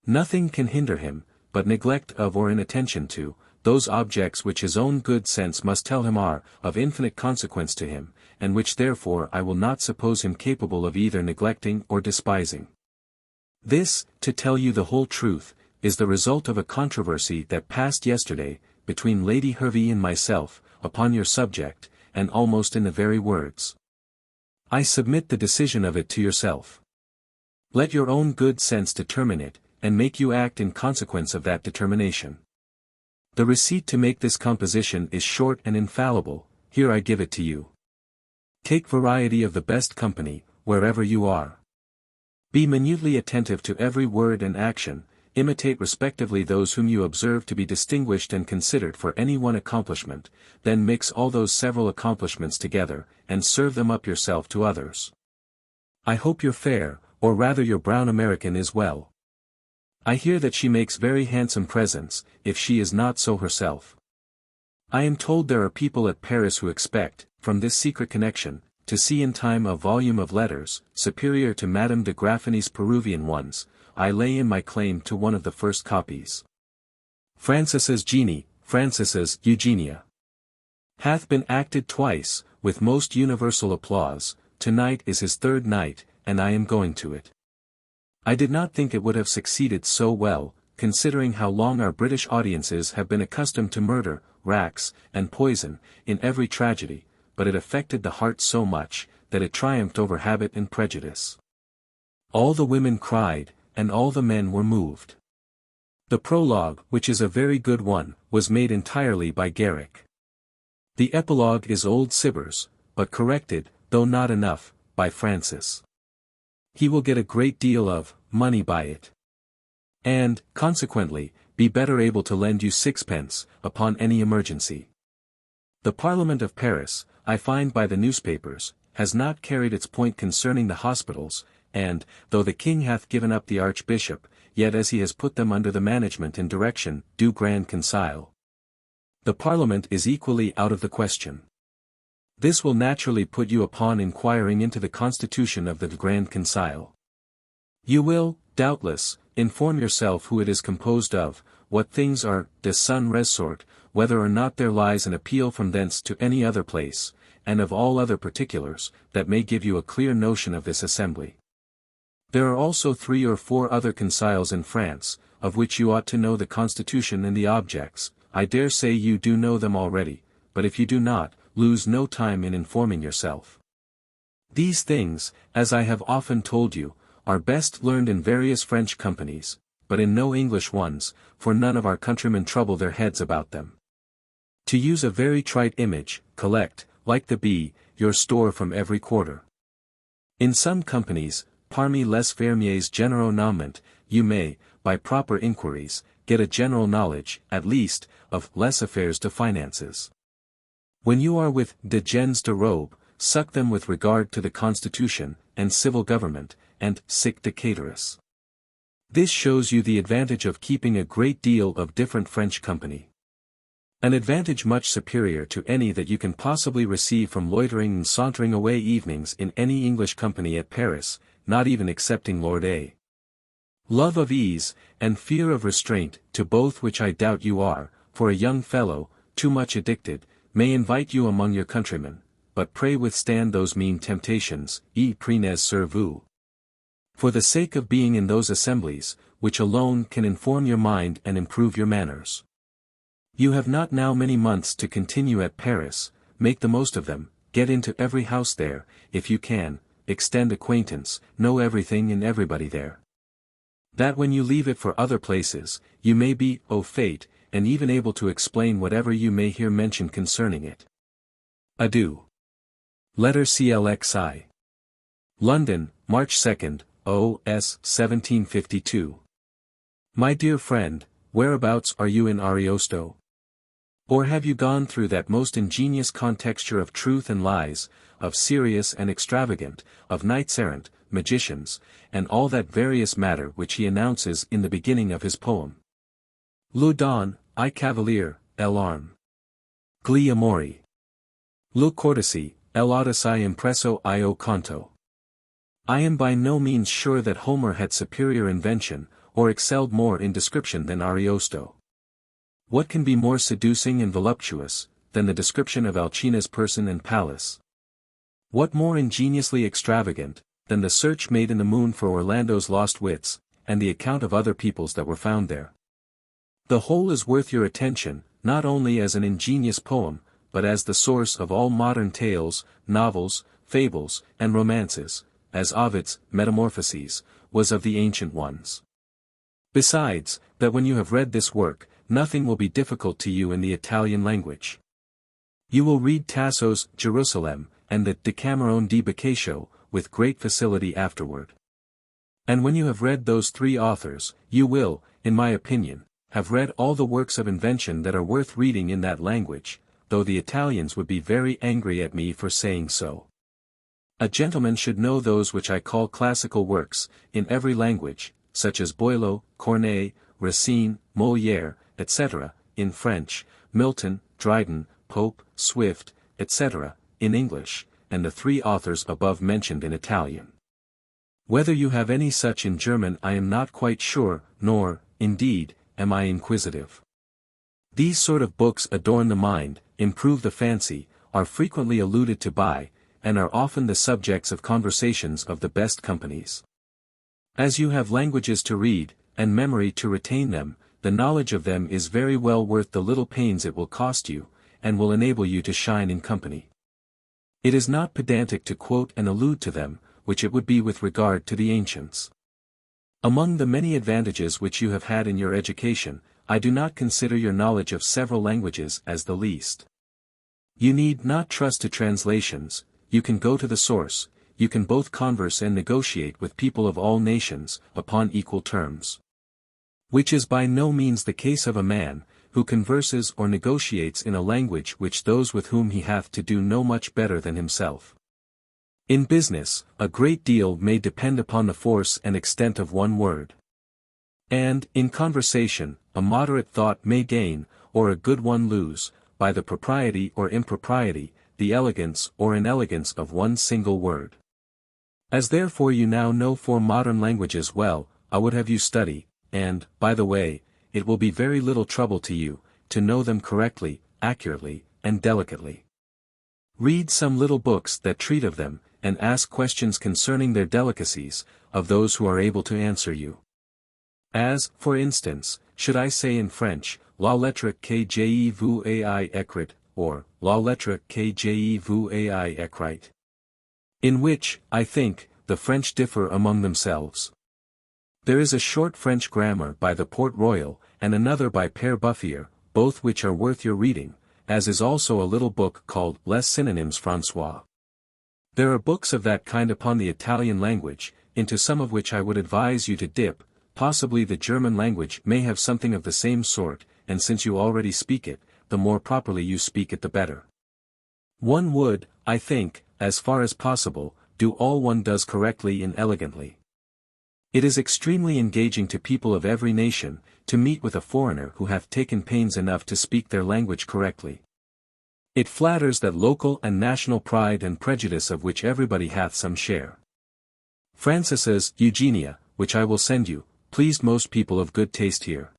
Nothing can hinder him, but neglect of or inattention to, those objects which his own good sense must tell him are, of infinite consequence to him, and which therefore I will not suppose him capable of either neglecting or despising. This, to tell you the whole truth, is the result of a controversy that passed yesterday, between Lady Hervey and myself, upon your subject, and almost in the very words. I submit the decision of it to yourself. Let your own good sense determine it, and make you act in consequence of that determination. The receipt to make this composition is short and infallible, here I give it to you. Take variety of the best company, wherever you are. Be minutely attentive to every word and action, imitate respectively those whom you observe to be distinguished and considered for any one accomplishment, then mix all those several accomplishments together, and serve them up yourself to others. I hope your fair, or rather your brown American is well. I hear that she makes very handsome presents, if she is not so herself. I am told there are people at Paris who expect, from this secret connection, to see in time a volume of letters, superior to Madame de Graffigny's Peruvian ones. I lay in my claim to one of the first copies. Francis's Jeannie, Francis's Eugenia, hath been acted twice, with most universal applause. Tonight is his third night, and I am going to it. I did not think it would have succeeded so well, considering how long our British audiences have been accustomed to murder, racks, and poison, in every tragedy, but it affected the heart so much, that it triumphed over habit and prejudice. All the women cried, and all the men were moved. The prologue, which is a very good one, was made entirely by Garrick. The epilogue is old Cibber's, but corrected, though not enough, by Francis. He will get a great deal of money by it. And, consequently, be better able to lend you sixpence, upon any emergency. The Parliament of Paris, I find by the newspapers, has not carried its point concerning the hospitals, and, though the king hath given up the archbishop, yet as he has put them under the management and direction du Grand Conseil. The Parliament is equally out of the question. This will naturally put you upon inquiring into the constitution of the Grand Conseil. You will, doubtless, inform yourself who it is composed of, what things are de son ressort, whether or not there lies an appeal from thence to any other place, and of all other particulars, that may give you a clear notion of this assembly. There are also 3 or 4 other conciles in France, of which you ought to know the constitution and the objects. I dare say you do know them already, but if you do not, lose no time in informing yourself. These things, as I have often told you, are best learned in various French companies, but in no English ones, for none of our countrymen trouble their heads about them. To use a very trite image, collect, like the bee, your store from every quarter. In some companies, parmi les fermiers généraux nommant, you may, by proper inquiries, get a general knowledge, at least, of les affaires de finances. When you are with de gens de robe, suck them with regard to the constitution, and civil government, and sic de cateris. This shows you the advantage of keeping a great deal of different French company. An advantage much superior to any that you can possibly receive from loitering and sauntering away evenings in any English company at Paris, not even excepting Lord A. Love of ease, and fear of restraint, to both which I doubt you are, for a young fellow, too much addicted, may invite you among your countrymen, but pray withstand those mean temptations, et prenez sur vous. For the sake of being in those assemblies, which alone can inform your mind and improve your manners. You have not now many months to continue at Paris, make the most of them, get into every house there, if you can, extend acquaintance, know everything and everybody there. That when you leave it for other places, you may be au fait, and even able to explain whatever you may hear mentioned concerning it. Adieu. Letter CLXI. London, March 2nd, O.S. 1752. My dear friend, whereabouts are you in Ariosto? Or have you gone through that most ingenious contexture of truth and lies, of serious and extravagant, of knights-errant, magicians, and all that various matter which he announces in the beginning of his poem? Le don, I cavalier, l'arme. Gli amori. Le cortesi, l'audaci impresso io canto. I am by no means sure that Homer had superior invention, or excelled more in description than Ariosto. What can be more seducing and voluptuous, than the description of Alcina's person and palace? What more ingeniously extravagant, than the search made in the moon for Orlando's lost wits, and the account of other peoples that were found there? The whole is worth your attention, not only as an ingenious poem, but as the source of all modern tales, novels, fables, and romances, as Ovid's Metamorphoses was of the ancient ones. Besides, that when you have read this work, nothing will be difficult to you in the Italian language. You will read Tasso's Jerusalem, and the Decameron di Boccaccio, with great facility afterward. And when you have read those 3 authors, you will, in my opinion, have read all the works of invention that are worth reading in that language, though the Italians would be very angry at me for saying so. A gentleman should know those which I call classical works, in every language, such as Boileau, Corneille, Racine, Molière, etc., in French, Milton, Dryden, Pope, Swift, etc., in English, and the 3 authors above mentioned in Italian. Whether you have any such in German I am not quite sure, nor, indeed, am I inquisitive. These sort of books adorn the mind, improve the fancy, are frequently alluded to by, and are often the subjects of conversations of the best companies. As you have languages to read, and memory to retain them, the knowledge of them is very well worth the little pains it will cost you, and will enable you to shine in company. It is not pedantic to quote and allude to them, which it would be with regard to the ancients. Among the many advantages which you have had in your education, I do not consider your knowledge of several languages as the least. You need not trust to translations, you can go to the source, you can both converse and negotiate with people of all nations, upon equal terms. Which is by no means the case of a man, who converses or negotiates in a language which those with whom he hath to do know much better than himself. In business, a great deal may depend upon the force and extent of one word. And, in conversation, a moderate thought may gain, or a good one lose, by the propriety or impropriety, the elegance or inelegance of one single word. As therefore you now know 4 modern languages well, I would have you study, and, by the way, it will be very little trouble to you, to know them correctly, accurately, and delicately. Read some little books that treat of them, and ask questions concerning their delicacies, of those who are able to answer you. As, for instance, should I say in French, la lettre que je vous ai écrite, or, la lettre que je vous ai écrite? In which, I think, the French differ among themselves. There is a short French grammar by the Port Royal, and another by Père Buffier, both which are worth your reading, as is also a little book called Les Synonymes François. There are books of that kind upon the Italian language, into some of which I would advise you to dip. Possibly the German language may have something of the same sort, and since you already speak it, the more properly you speak it the better. One would, I think, as far as possible, do all one does correctly and elegantly. It is extremely engaging to people of every nation, to meet with a foreigner who hath taken pains enough to speak their language correctly. It flatters that local and national pride and prejudice of which everybody hath some share. Francis's Eugenia, which I will send you, pleased most people of good taste here.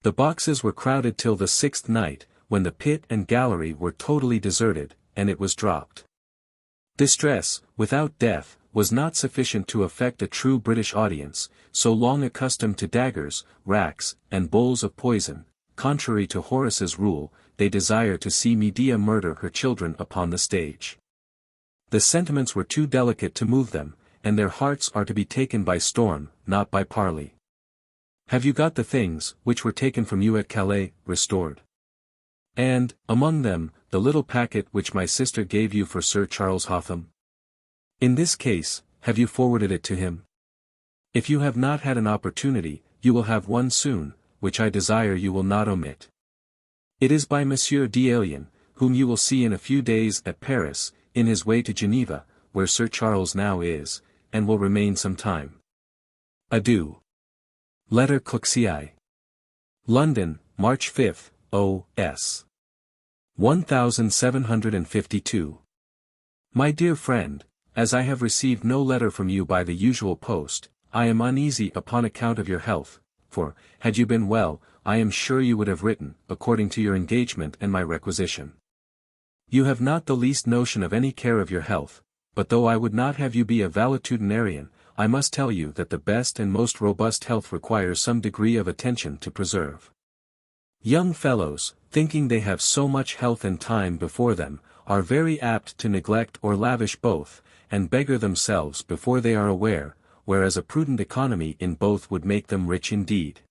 The boxes were crowded till the 6th night, when the pit and gallery were totally deserted, and it was dropped. Distress, without death, was not sufficient to affect a true British audience, so long accustomed to daggers, racks, and bowls of poison. Contrary to Horace's rule, they desire to see Medea murder her children upon the stage. The sentiments were too delicate to move them, and their hearts are to be taken by storm, not by parley. Have you got the things, which were taken from you at Calais, restored? And, among them, the little packet which my sister gave you for Sir Charles Hotham? In this case, have you forwarded it to him? If you have not had an opportunity, you will have one soon, which I desire you will not omit. It is by Monsieur d'Alien, whom you will see in a few days at Paris, in his way to Geneva, where Sir Charles now is, and will remain some time. Adieu. Letter Clxi. London, March 5, O.S. 1752. My dear friend, as I have received no letter from you by the usual post, I am uneasy upon account of your health, for, had you been well, I am sure you would have written, according to your engagement and my requisition. You have not the least notion of any care of your health, but though I would not have you be a valetudinarian, I must tell you that the best and most robust health requires some degree of attention to preserve. Young fellows, thinking they have so much health and time before them, are very apt to neglect or lavish both, and beggar themselves before they are aware, whereas a prudent economy in both would make them rich indeed.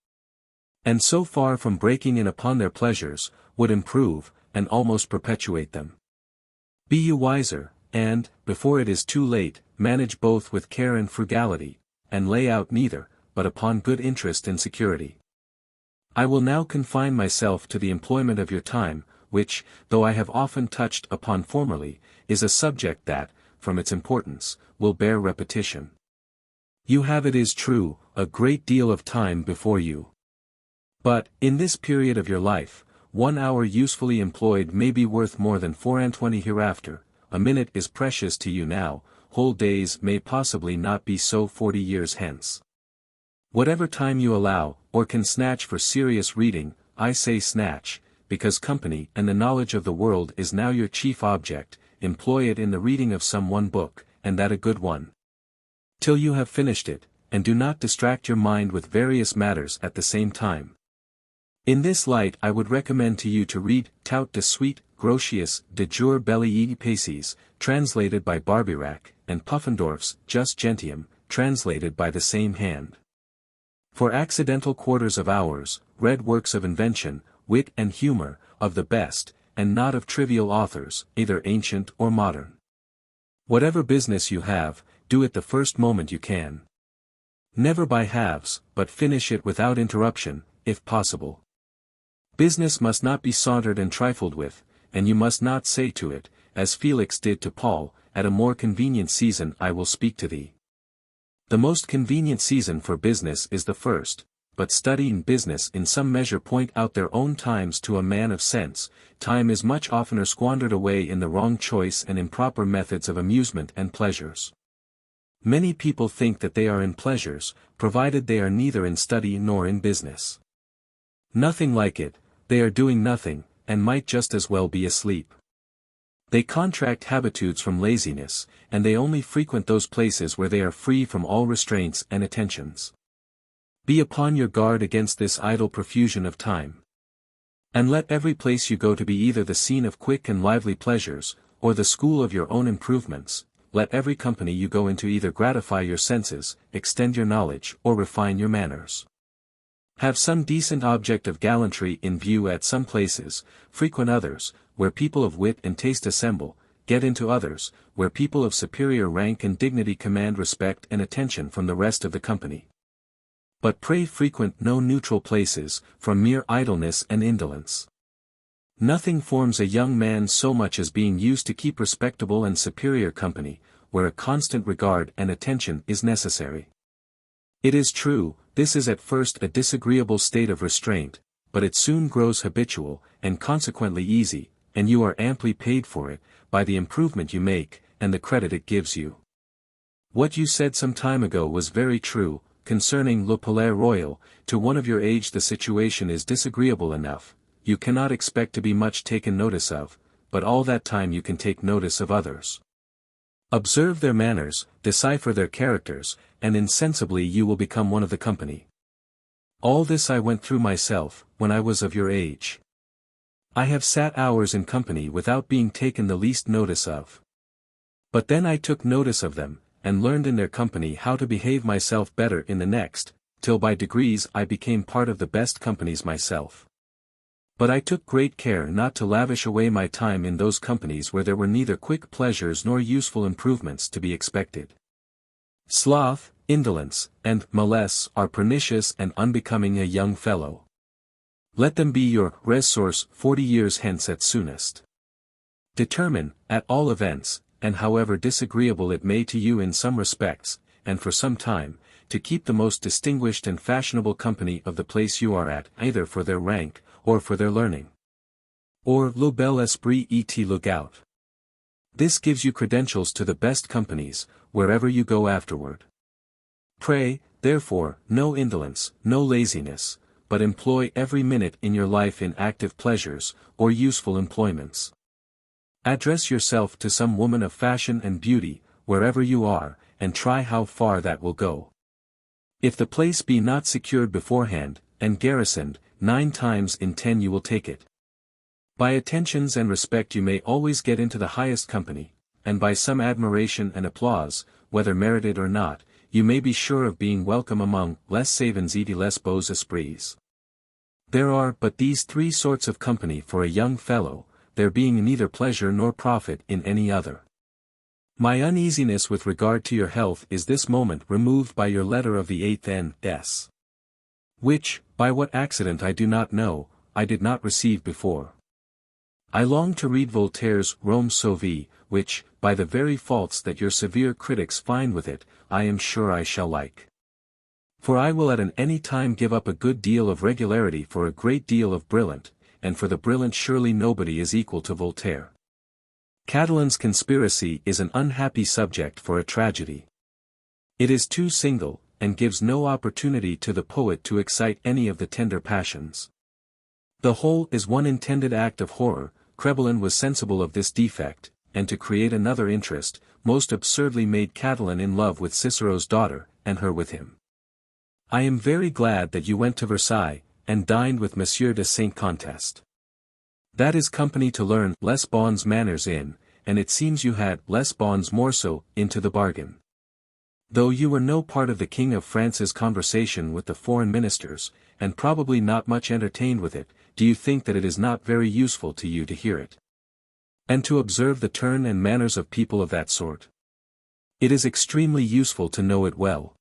And so far from breaking in upon their pleasures, would improve, and almost perpetuate them. Be you wiser, and, before it is too late, manage both with care and frugality, and lay out neither, but upon good interest and security. I will now confine myself to the employment of your time, which, though I have often touched upon formerly, is a subject that, from its importance, will bear repetition. You have, it is true, a great deal of time before you. But, in this period of your life, 1 hour usefully employed may be worth more than 24 hereafter. A minute is precious to you now, whole days may possibly not be so 40 years hence. Whatever time you allow, or can snatch for serious reading, I say snatch, because company and the knowledge of the world is now your chief object, employ it in the reading of some one book, and that a good one. Till you have finished it, and do not distract your mind with various matters at the same time. In this light I would recommend to you to read Tout de suite, Grotius, de jure belli paces, translated by Barbeyrac, and Puffendorf's Just Gentium, translated by the same hand. For accidental quarters of hours, read works of invention, wit and humor, of the best, and not of trivial authors, either ancient or modern. Whatever business you have, do it the first moment you can. Never by halves, but finish it without interruption, if possible. Business must not be sauntered and trifled with, and you must not say to it, as Felix did to Paul, at a more convenient season I will speak to thee. The most convenient season for business is the first, but study and business in some measure point out their own times to a man of sense. Time is much oftener squandered away in the wrong choice and improper methods of amusement and pleasures. Many people think that they are in pleasures, provided they are neither in study nor in business. Nothing like it, they are doing nothing, and might just as well be asleep. They contract habitudes from laziness, and they only frequent those places where they are free from all restraints and attentions. Be upon your guard against this idle profusion of time. And let every place you go to be either the scene of quick and lively pleasures, or the school of your own improvements. Let every company you go into either gratify your senses, extend your knowledge, or refine your manners. Have some decent object of gallantry in view at some places, frequent others, where people of wit and taste assemble, get into others, where people of superior rank and dignity command respect and attention from the rest of the company. But pray frequent no neutral places, from mere idleness and indolence. Nothing forms a young man so much as being used to keep respectable and superior company, where a constant regard and attention is necessary. It is true, this is at first a disagreeable state of restraint, but it soon grows habitual, and consequently easy, and you are amply paid for it, by the improvement you make, and the credit it gives you. What you said some time ago was very true, concerning Le Palais Royal. To one of your age the situation is disagreeable enough, you cannot expect to be much taken notice of, but all that time you can take notice of others. Observe their manners, decipher their characters, and insensibly you will become one of the company. All this I went through myself, when I was of your age. I have sat hours in company without being taken the least notice of. But then I took notice of them, and learned in their company how to behave myself better in the next, till by degrees I became part of the best companies myself. But I took great care not to lavish away my time in those companies where there were neither quick pleasures nor useful improvements to be expected. Sloth, indolence, and mollesse are pernicious and unbecoming a young fellow. Let them be your resource 40 years hence at soonest. Determine, at all events, and however disagreeable it may to you in some respects, and for some time, to keep the most distinguished and fashionable company of the place you are at, either for their rank, or for their learning. Or le bel esprit et le gout. This gives you credentials to the best companies, wherever you go afterward. Pray, therefore, no indolence, no laziness, but employ every minute in your life in active pleasures, or useful employments. Address yourself to some woman of fashion and beauty, wherever you are, and try how far that will go. If the place be not secured beforehand, and garrisoned, 9 times in 10 you will take it. By attentions and respect you may always get into the highest company, and by some admiration and applause, whether merited or not, you may be sure of being welcome among les savants et les beaux esprits. There are but these 3 sorts of company for a young fellow, there being neither pleasure nor profit in any other. My uneasiness with regard to your health is this moment removed by your letter of the 8th N.S. which, by what accident I do not know, I did not receive before. I long to read Voltaire's Rome Sauvée, which, by the very faults that your severe critics find with it, I am sure I shall like. For I will at any time give up a good deal of regularity for a great deal of brilliant, and for the brilliant surely nobody is equal to Voltaire. Catalan's conspiracy is an unhappy subject for a tragedy. It is too single, and gives no opportunity to the poet to excite any of the tender passions. The whole is one intended act of horror. Crebillon was sensible of this defect, and to create another interest, most absurdly made Catalan in love with Cicero's daughter, and her with him. I am very glad that you went to Versailles, and dined with Monsieur de Saint-Contest. That is company to learn les bons manners in, and it seems you had les bons morceaux into the bargain. Though you were no part of the King of France's conversation with the foreign ministers, and probably not much entertained with it, do you think that it is not very useful to you to hear it? And to observe the turn and manners of people of that sort? It is extremely useful to know it well.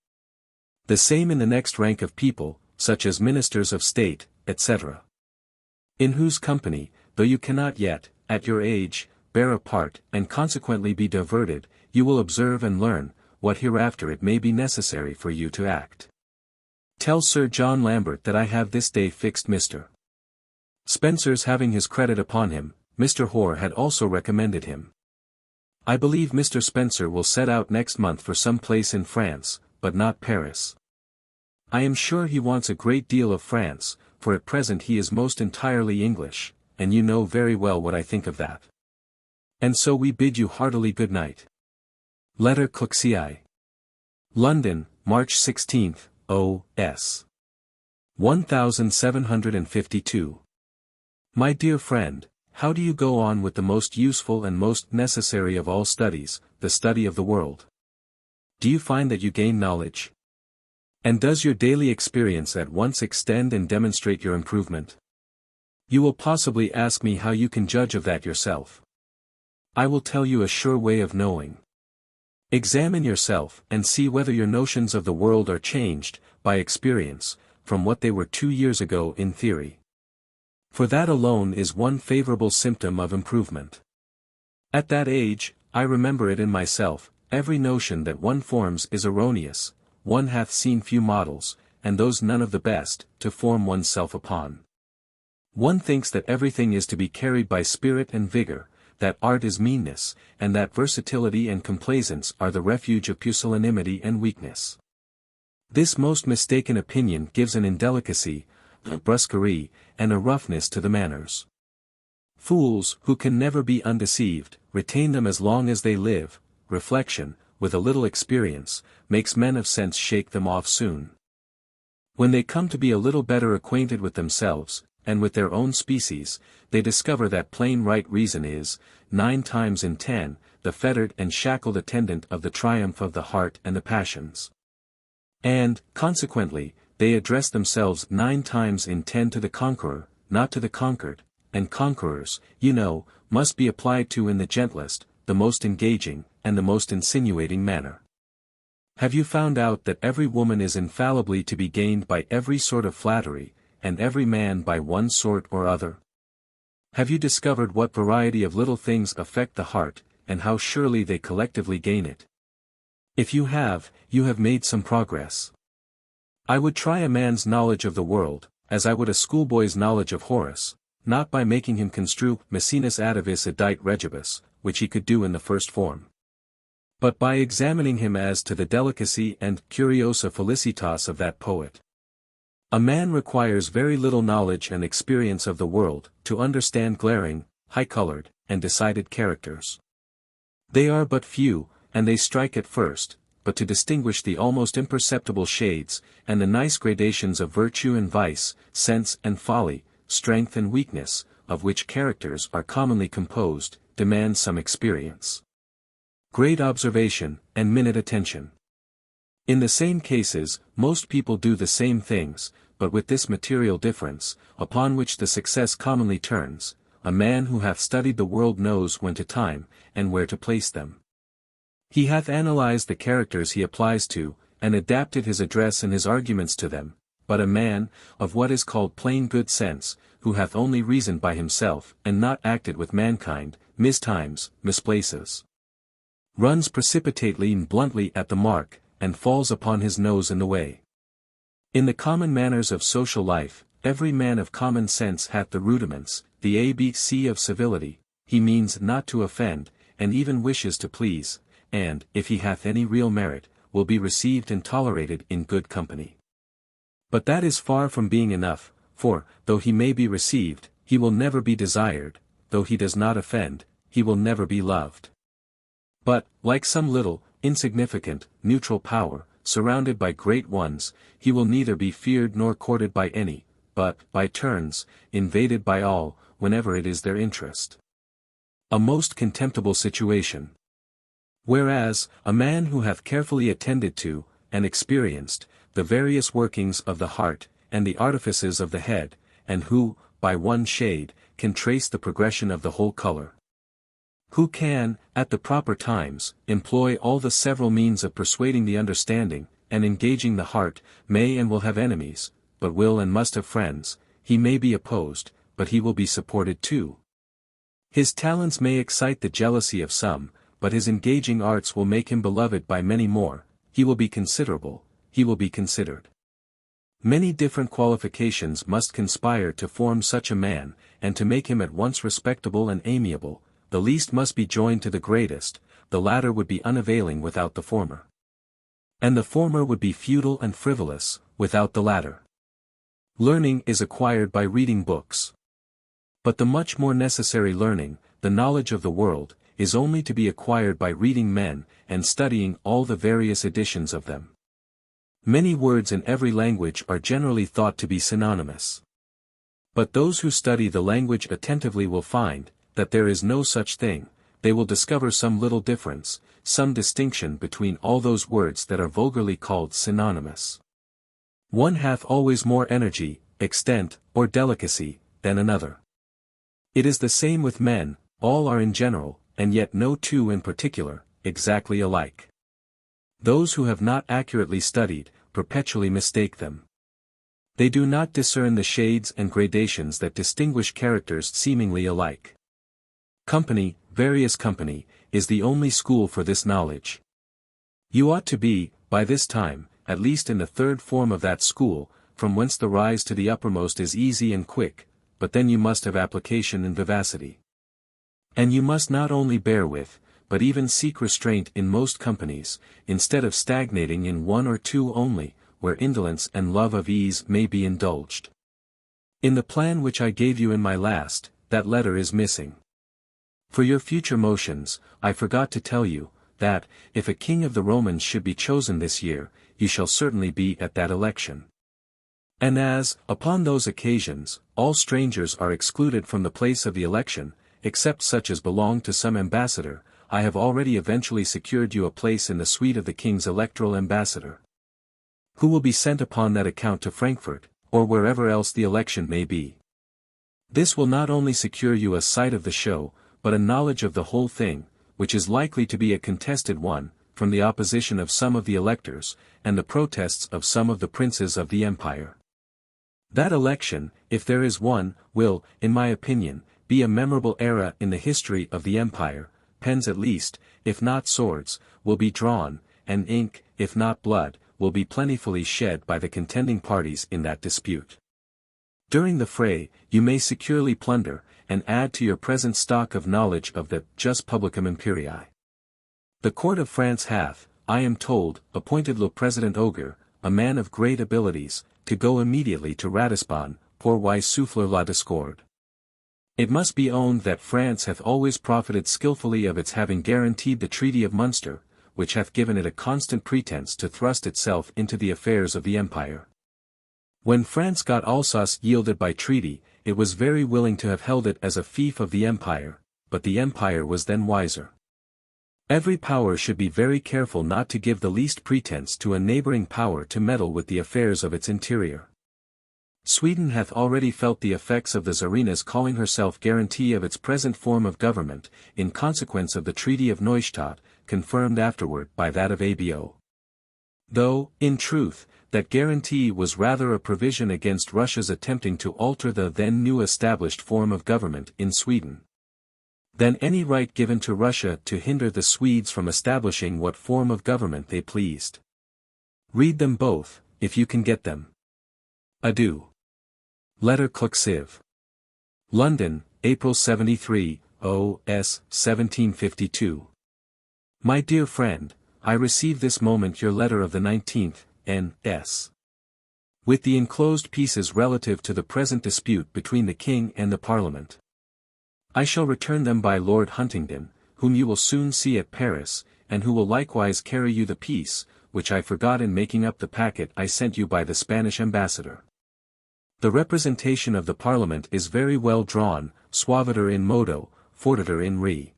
The same in the next rank of people, such as ministers of state, etc. In whose company, though you cannot yet, at your age, bear a part, and consequently be diverted, you will observe and learn, what hereafter it may be necessary for you to act. Tell Sir John Lambert that I have this day fixed Mr. Spencer's having his credit upon him. Mr. Hoare had also recommended him. I believe Mr. Spencer will set out next month for some place in France, but not Paris. I am sure he wants a great deal of France, for at present he is most entirely English, and you know very well what I think of that. And so we bid you heartily good night. Letter Cooksey. London, March 16th, O.S. 1752. My dear friend, how do you go on with the most useful and most necessary of all studies, the study of the world? Do you find that you gain knowledge? And does your daily experience at once extend and demonstrate your improvement? You will possibly ask me how you can judge of that yourself. I will tell you a sure way of knowing. Examine yourself and see whether your notions of the world are changed, by experience, from what they were 2 years ago in theory. For that alone is one favorable symptom of improvement. At that age, I remember it in myself, every notion that one forms is erroneous, one hath seen few models, and those none of the best, to form oneself upon. One thinks that everything is to be carried by spirit and vigor, that art is meanness, and that versatility and complaisance are the refuge of pusillanimity and weakness. This most mistaken opinion gives an indelicacy, a brusquerie, and a roughness to the manners. Fools, who can never be undeceived, retain them as long as they live. Reflection, with a little experience, makes men of sense shake them off soon. When they come to be a little better acquainted with themselves, and with their own species, they discover that plain right reason is, 9 times in 10, the fettered and shackled attendant of the triumph of the heart and the passions. And, consequently, they address themselves 9 times in 10 to the conqueror, not to the conquered, and conquerors, you know, must be applied to in the gentlest, the most engaging, and the most insinuating manner. Have you found out that every woman is infallibly to be gained by every sort of flattery, and every man by one sort or other? Have you discovered what variety of little things affect the heart, and how surely they collectively gain it? If you have made some progress. I would try a man's knowledge of the world, as I would a schoolboy's knowledge of Horace, not by making him construe Maecenas Atavis Edite Regibus, which he could do in the first form, but by examining him as to the delicacy and curiosa felicitas of that poet. A man requires very little knowledge and experience of the world, to understand glaring, high-colored, and decided characters. They are but few, and they strike at first, but to distinguish the almost imperceptible shades, and the nice gradations of virtue and vice, sense and folly, strength and weakness, of which characters are commonly composed, demands some experience, great observation, and minute attention. In the same cases, most people do the same things, but with this material difference, upon which the success commonly turns: a man who hath studied the world knows when to time, and where to place them. He hath analyzed the characters he applies to, and adapted his address and his arguments to them. But a man, of what is called plain good sense, who hath only reasoned by himself, and not acted with mankind, mistimes, misplaces, runs precipitately and bluntly at the mark, and falls upon his nose in the way. In the common manners of social life, every man of common sense hath the rudiments, the ABC of civility. He means not to offend, and even wishes to please, and, if he hath any real merit, will be received and tolerated in good company. But that is far from being enough, for, though he may be received, he will never be desired; though he does not offend, he will never be loved. But, like some little, insignificant, neutral power, surrounded by great ones, he will neither be feared nor courted by any, but, by turns, invaded by all, whenever it is their interest. A most contemptible situation. Whereas, a man who hath carefully attended to, and experienced, the various workings of the heart, and the artifices of the head, and who, by one shade, can trace the progression of the whole color, Who can, at the proper times, employ all the several means of persuading the understanding, and engaging the heart, may and will have enemies, but will and must have friends. He may be opposed, but he will be supported too. His talents may excite the jealousy of some, but his engaging arts will make him beloved by many more. He will be considerable, he will be considered. Many different qualifications must conspire to form such a man, and to make him at once respectable and amiable. The least must be joined to the greatest, the latter would be unavailing without the former. And the former would be futile and frivolous, without the latter. Learning is acquired by reading books. But the much more necessary learning, the knowledge of the world, is only to be acquired by reading men, and studying all the various editions of them. Many words in every language are generally thought to be synonymous. But those who study the language attentively will find, that there is no such thing. They will discover some little difference, some distinction between all those words that are vulgarly called synonymous. One hath always more energy, extent, or delicacy, than another. It is the same with men, all are in general, and yet no two in particular, exactly alike. Those who have not accurately studied, perpetually mistake them. They do not discern the shades and gradations that distinguish characters seemingly alike. Company, various company, is the only school for this knowledge. You ought to be, by this time, at least in the third form of that school, from whence the rise to the uppermost is easy and quick, but then you must have application and vivacity. And you must not only bear with, but even seek restraint in most companies, instead of stagnating in one or two only, where indolence and love of ease may be indulged. In the plan which I gave you in my last, that letter is missing. For your future motions, I forgot to tell you, that, if a king of the Romans should be chosen this year, you shall certainly be at that election. And as, upon those occasions, all strangers are excluded from the place of the election, except such as belong to some ambassador, I have already eventually secured you a place in the suite of the king's electoral ambassador, who will be sent upon that account to Frankfurt, or wherever else the election may be. This will not only secure you a sight of the show, but a knowledge of the whole thing, which is likely to be a contested one, from the opposition of some of the electors, and the protests of some of the princes of the empire. That election, if there is one, will, in my opinion, be a memorable era in the history of the empire. Pens at least, if not swords, will be drawn, and ink, if not blood, will be plentifully shed by the contending parties in that dispute. During the fray, you may securely plunder, and add to your present stock of knowledge of the jus publicum imperii. The court of France hath, I am told, appointed le President Auger, a man of great abilities, to go immediately to Ratisbon, pour y souffler la discorde. It must be owned that France hath always profited skilfully of its having guaranteed the Treaty of Munster, which hath given it a constant pretence to thrust itself into the affairs of the empire. When France got Alsace yielded by treaty, it was very willing to have held it as a fief of the empire, but the empire was then wiser. Every power should be very careful not to give the least pretence to a neighboring power to meddle with the affairs of its interior. Sweden hath already felt the effects of the Czarina's calling herself guarantee of its present form of government, in consequence of the Treaty of Neustadt, confirmed afterward by that of Abo. Though, in truth, that guarantee was rather a provision against Russia's attempting to alter the then new established form of government in Sweden, than any right given to Russia to hinder the Swedes from establishing what form of government they pleased. Read them both, if you can get them. Adieu. Letter Cluxive. London, April 73, O.S. 1752. My dear friend, I receive this moment your letter of the 19th, N.S. with the enclosed pieces relative to the present dispute between the King and the Parliament. I shall return them by Lord Huntingdon, whom you will soon see at Paris, and who will likewise carry you the piece, which I forgot in making up the packet I sent you by the Spanish ambassador. The representation of the Parliament is very well drawn, suaviter in modo, fortiter in re.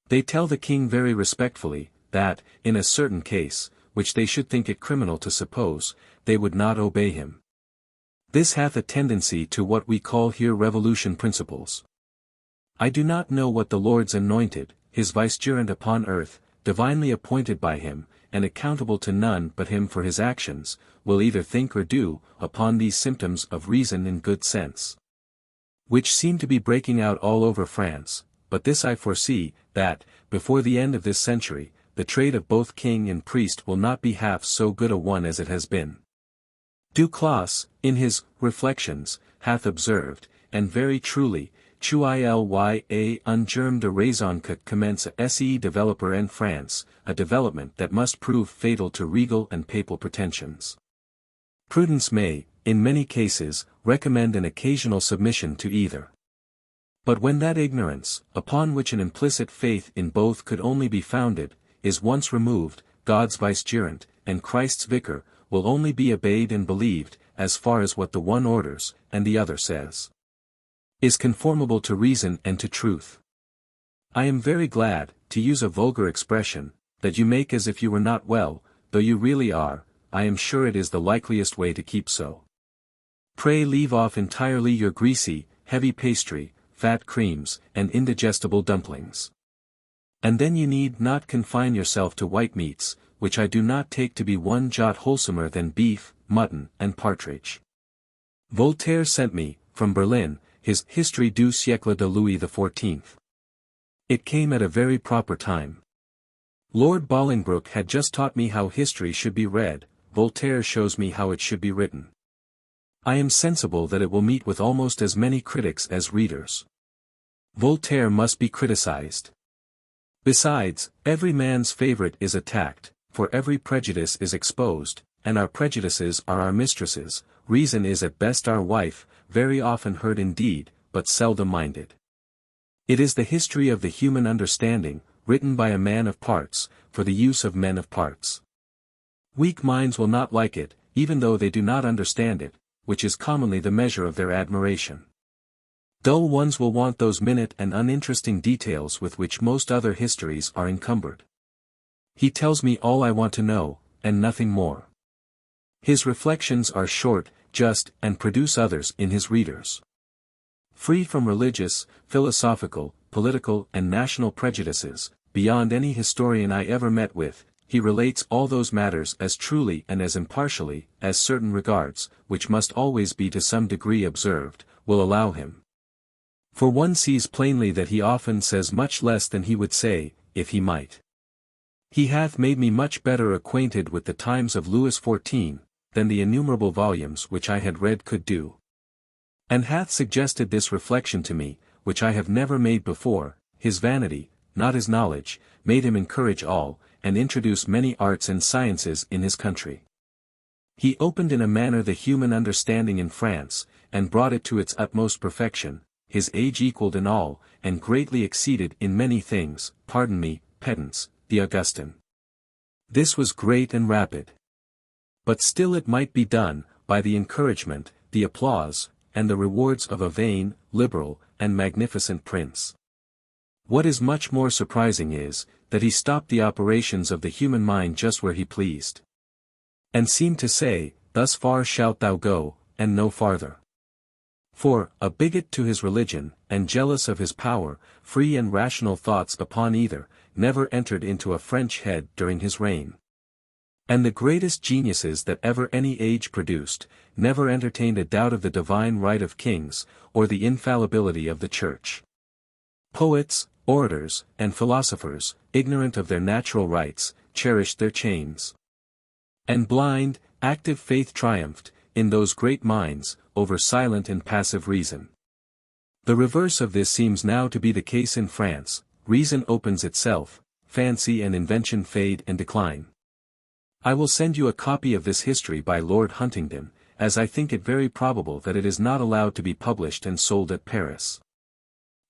They tell the King very respectfully, that, in a certain case, which they should think it criminal to suppose, they would not obey him. This hath a tendency to what we call here revolution principles. I do not know what the Lord's anointed, his vicegerent upon earth, divinely appointed by him, and accountable to none but him for his actions, will either think or do, upon these symptoms of reason and good sense, which seem to be breaking out all over France, but this I foresee, that, before the end of this century, the trade of both king and priest will not be half so good a one as it has been. Duclos, in his Reflections, hath observed, and very truly, Chuilya un germe de raison que commence à se developer en France, a development that must prove fatal to regal and papal pretensions. Prudence may, in many cases, recommend an occasional submission to either. But when that ignorance, upon which an implicit faith in both could only be founded, is once removed, God's vicegerent, and Christ's vicar, will only be obeyed and believed, as far as what the one orders, and the other says, is conformable to reason and to truth. I am very glad, to use a vulgar expression, that you make as if you were not well, though you really are. I am sure it is the likeliest way to keep so. Pray leave off entirely your greasy, heavy pastry, fat creams, and indigestible dumplings. And then you need not confine yourself to white meats, which I do not take to be one jot wholesomer than beef, mutton, and partridge. Voltaire sent me, from Berlin, his Histoire du siècle de Louis XIV. It came at a very proper time. Lord Bolingbroke had just taught me how history should be read. Voltaire shows me how it should be written. I am sensible that it will meet with almost as many critics as readers. Voltaire must be criticized. Besides, every man's favorite is attacked, for every prejudice is exposed, and our prejudices are our mistresses. Reason is at best our wife, very often heard indeed, but seldom minded. It is the history of the human understanding, written by a man of parts, for the use of men of parts. Weak minds will not like it, even though they do not understand it, which is commonly the measure of their admiration. Dull ones will want those minute and uninteresting details with which most other histories are encumbered. He tells me all I want to know, and nothing more. His reflections are short, just, and produce others in his readers. Free from religious, philosophical, political, and national prejudices, beyond any historian I ever met with, he relates all those matters as truly and as impartially as certain regards, which must always be to some degree observed, will allow him. For one sees plainly that he often says much less than he would say, if he might. He hath made me much better acquainted with the times of Louis XIV, than the innumerable volumes which I had read could do. And hath suggested this reflection to me, which I have never made before: his vanity, not his knowledge, made him encourage all, and introduce many arts and sciences in his country. He opened in a manner the human understanding in France, and brought it to its utmost perfection. His age equalled in all, and greatly exceeded in many things, pardon me, pedants, the Augustan. This was great and rapid. But still it might be done, by the encouragement, the applause, and the rewards of a vain, liberal, and magnificent prince. What is much more surprising is, that he stopped the operations of the human mind just where he pleased, and seemed to say, thus far shalt thou go, and no farther. For, a bigot to his religion, and jealous of his power, free and rational thoughts upon either, never entered into a French head during his reign. And the greatest geniuses that ever any age produced, never entertained a doubt of the divine right of kings, or the infallibility of the Church. Poets, orators, and philosophers, ignorant of their natural rights, cherished their chains. And blind, active faith triumphed, in those great minds, over silent and passive reason. The reverse of this seems now to be the case in France. Reason opens itself, fancy and invention fade and decline. I will send you a copy of this history by Lord Huntingdon, as I think it very probable that it is not allowed to be published and sold at Paris.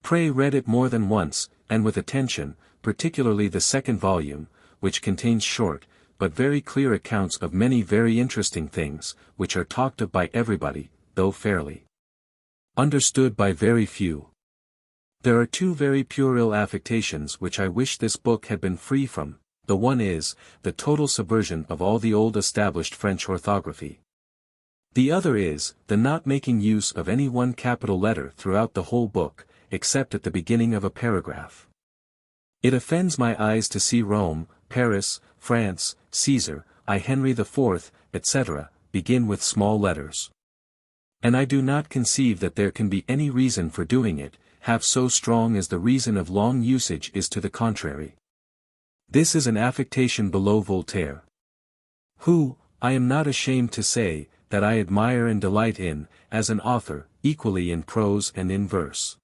Pray read it more than once, and with attention, particularly the second volume, which contains short, but very clear accounts of many very interesting things, which are talked of by everybody, though fairly understood by very few. There are two very puerile affectations which I wish this book had been free from. The one is, the total subversion of all the old established French orthography. The other is, the not making use of any one capital letter throughout the whole book, except at the beginning of a paragraph. It offends my eyes to see Rome, Paris, France, Caesar, I Henry IV, etc., begin with small letters. And I do not conceive that there can be any reason for doing it, half so strong as the reason of long usage is to the contrary. This is an affectation below Voltaire, who, I am not ashamed to say, that I admire and delight in, as an author, equally in prose and in verse.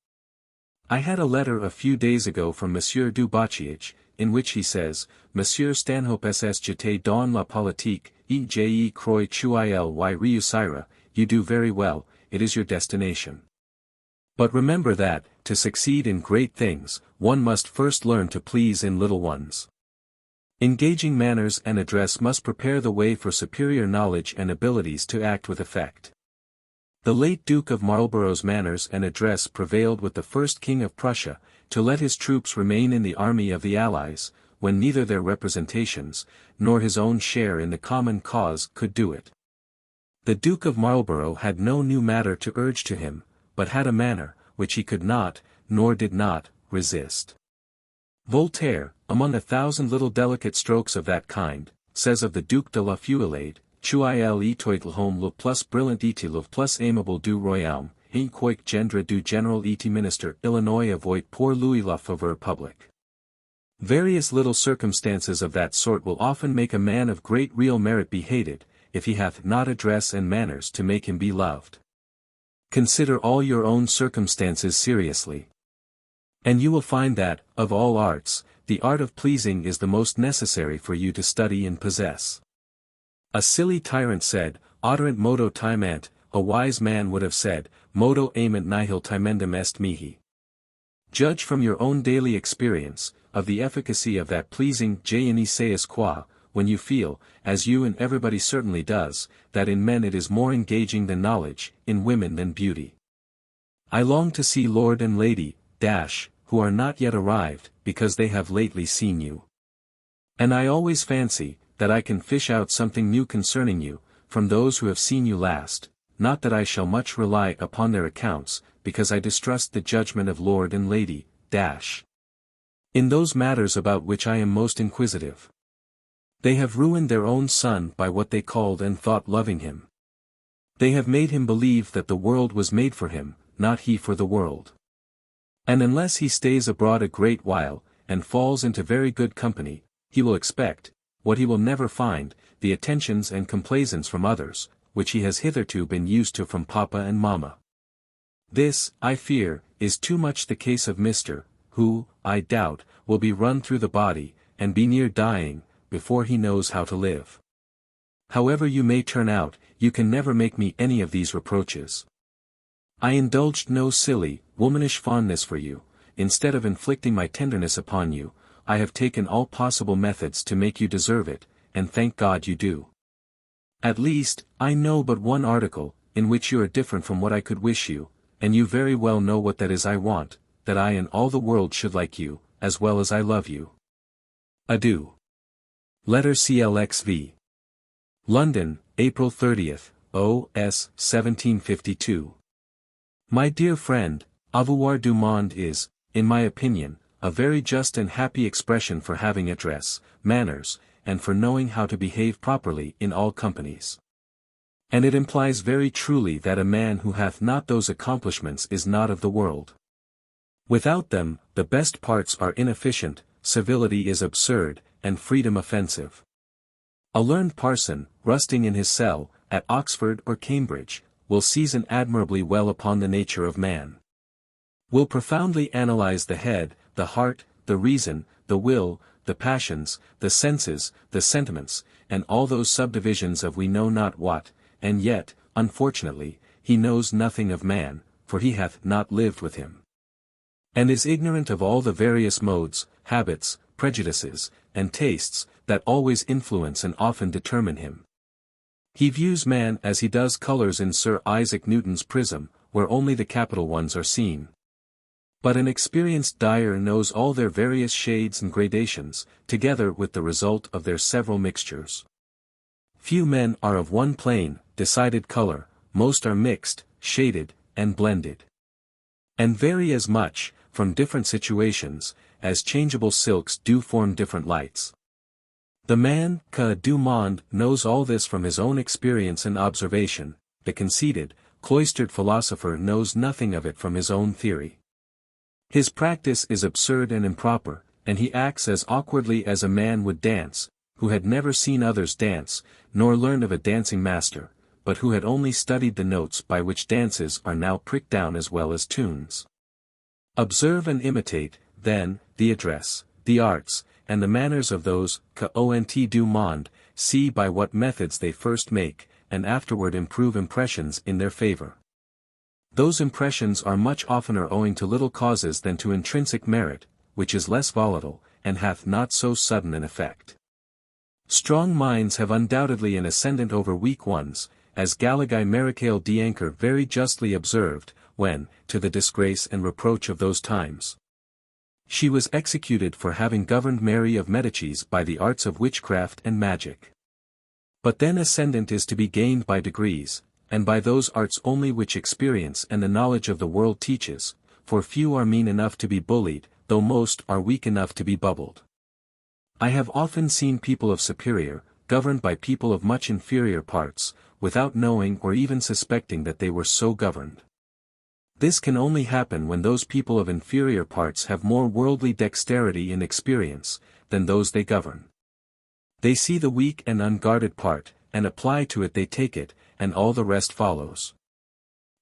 I had a letter a few days ago from Monsieur du Bachich, in which he says, Monsieur Stanhope ss jeté dans la politique, je crois qu'il y réussira, you do very well, it is your destination. But remember that, to succeed in great things, one must first learn to please in little ones. Engaging manners and address must prepare the way for superior knowledge and abilities to act with effect. The late Duke of Marlborough's manners and address prevailed with the first King of Prussia, to let his troops remain in the army of the Allies, when neither their representations, nor his own share in the common cause could do it. The Duke of Marlborough had no new matter to urge to him, but had a manner, which he could not, nor did not, resist. Voltaire, among 1,000 little delicate strokes of that kind, says of the Duc de la Feuillade, Chuil etoitlehome le plus brillant et le plus aimable du royaume, et quoique gendre du general et minister Illinois avoit pour Louis la faveur publique. Various little circumstances of that sort will often make a man of great real merit be hated, if he hath not address and manners to make him be loved. Consider all your own circumstances seriously. And you will find that, of all arts, the art of pleasing is the most necessary for you to study and possess. A silly tyrant said, Oderant modo timant, a wise man would have said, Modo amant nihil timendum est mihi. Judge from your own daily experience, of the efficacy of that pleasing je sais quoi, when you feel, as you and everybody certainly does, that in men it is more engaging than knowledge, in women than beauty. I long to see Lord and Lady, who are not yet arrived, because they have lately seen you. And I always fancy, that I can fish out something new concerning you, from those who have seen you last, not that I shall much rely upon their accounts, because I distrust the judgment of Lord and Lady, in those matters about which I am most inquisitive. They have ruined their own son by what they called and thought loving him. They have made him believe that the world was made for him, not he for the world. And unless he stays abroad a great while, and falls into very good company, he will expect, what he will never find, the attentions and complaisance from others, which he has hitherto been used to from papa and mamma. This, I fear, is too much the case of Mr., who, I doubt, will be run through the body, and be near dying, before he knows how to live. However you may turn out, you can never make me any of these reproaches. I indulged no silly, womanish fondness for you, instead of inflicting my tenderness upon you, I have taken all possible methods to make you deserve it, and thank God you do. At least, I know but one article, in which you are different from what I could wish you, and you very well know what that is I want, that I and all the world should like you, as well as I love you. Adieu. Letter CLXV. London, April 30th, O.S. 1752. My dear friend, avoir du monde is, in my opinion, a very just and happy expression for having address, manners, and for knowing how to behave properly in all companies. And it implies very truly that a man who hath not those accomplishments is not of the world. Without them, the best parts are inefficient, civility is absurd, and freedom offensive. A learned parson, rusting in his cell, at Oxford or Cambridge, will season admirably well upon the nature of man. Will profoundly analyze the head, the heart, the reason, the will, the passions, the senses, the sentiments, and all those subdivisions of we know not what, and yet, unfortunately, he knows nothing of man, for he hath not lived with him. And is ignorant of all the various modes, habits, prejudices, and tastes, that always influence and often determine him. He views man as he does colors in Sir Isaac Newton's prism, where only the capital ones are seen. But an experienced dyer knows all their various shades and gradations, together with the result of their several mixtures. Few men are of one plain, decided color, most are mixed, shaded, and blended. and vary as much, from different situations, as changeable silks do form different lights. The man, du monde, knows all this from his own experience and observation. The conceited, cloistered philosopher knows nothing of it from his own theory. His practice is absurd and improper, and he acts as awkwardly as a man would dance, who had never seen others dance, nor learned of a dancing master, but who had only studied the notes by which dances are now pricked down as well as tunes. Observe and imitate, then, the address, the arts, and the manners of those du monde, see by what methods they first make, and afterward improve impressions in their favor. Those impressions are much oftener owing to little causes than to intrinsic merit, which is less volatile, and hath not so sudden an effect. Strong minds have undoubtedly an ascendant over weak ones, as Gallagher Marechal d'Ancre very justly observed, when, to the disgrace and reproach of those times, she was executed for having governed Mary of Medicis by the arts of witchcraft and magic. But then ascendant is to be gained by degrees, and by those arts only which experience and the knowledge of the world teaches, for few are mean enough to be bullied, though most are weak enough to be bubbled. I have often seen people of superior, governed by people of much inferior parts, without knowing or even suspecting that they were so governed. This can only happen when those people of inferior parts have more worldly dexterity and experience, than those they govern. They see the weak and unguarded part, and apply to it they take it, and all the rest follows.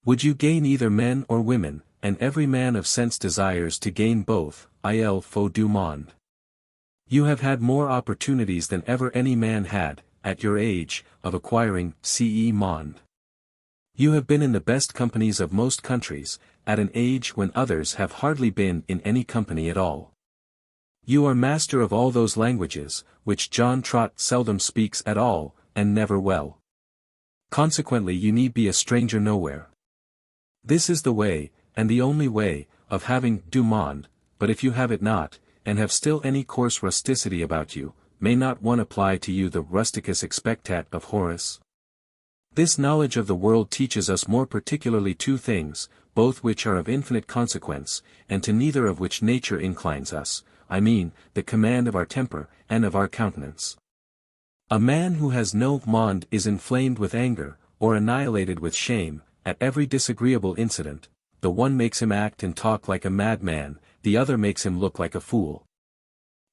Would you gain either men or women, and every man of sense desires to gain both, il faut du monde. You have had more opportunities than ever any man had, at your age, of acquiring monde. You have been in the best companies of most countries, at an age when others have hardly been in any company at all. You are master of all those languages, which John Trott seldom speaks at all, and never well. Consequently you need be a stranger nowhere. This is the way, and the only way, of having du monde, but if you have it not, and have still any coarse rusticity about you, may not one apply to you the rusticus expectat of Horace? This knowledge of the world teaches us more particularly two things, both which are of infinite consequence, and to neither of which nature inclines us, I mean, the command of our temper, and of our countenance. A man who has no monde is inflamed with anger, or annihilated with shame, at every disagreeable incident. The one makes him act and talk like a madman, the other makes him look like a fool.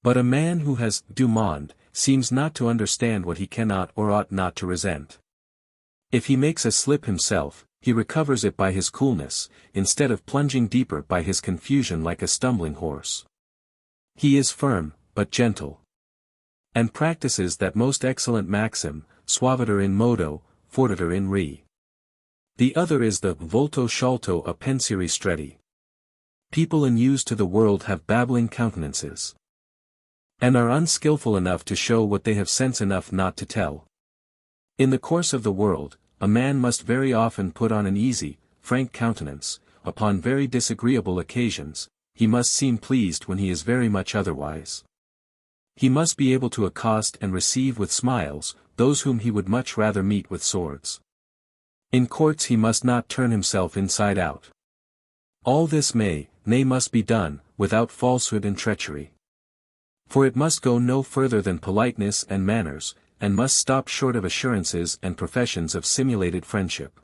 But a man who has du monde, seems not to understand what he cannot or ought not to resent. If he makes a slip himself, he recovers it by his coolness, instead of plunging deeper by his confusion like a stumbling horse. He is firm, but gentle, and practices that most excellent maxim, suaviter in modo, fortiter in re. The other is the volto sciolto a pensieri stretti. People unused to the world have babbling countenances, and are unskilful enough to show what they have sense enough not to tell. In the course of the world, a man must very often put on an easy, frank countenance. Upon very disagreeable occasions, he must seem pleased when he is very much otherwise. He must be able to accost and receive with smiles, those whom he would much rather meet with swords. In courts he must not turn himself inside out. All this nay, must be done, without falsehood and treachery. For it must go no further than politeness and manners, and must stop short of assurances and professions of simulated friendship.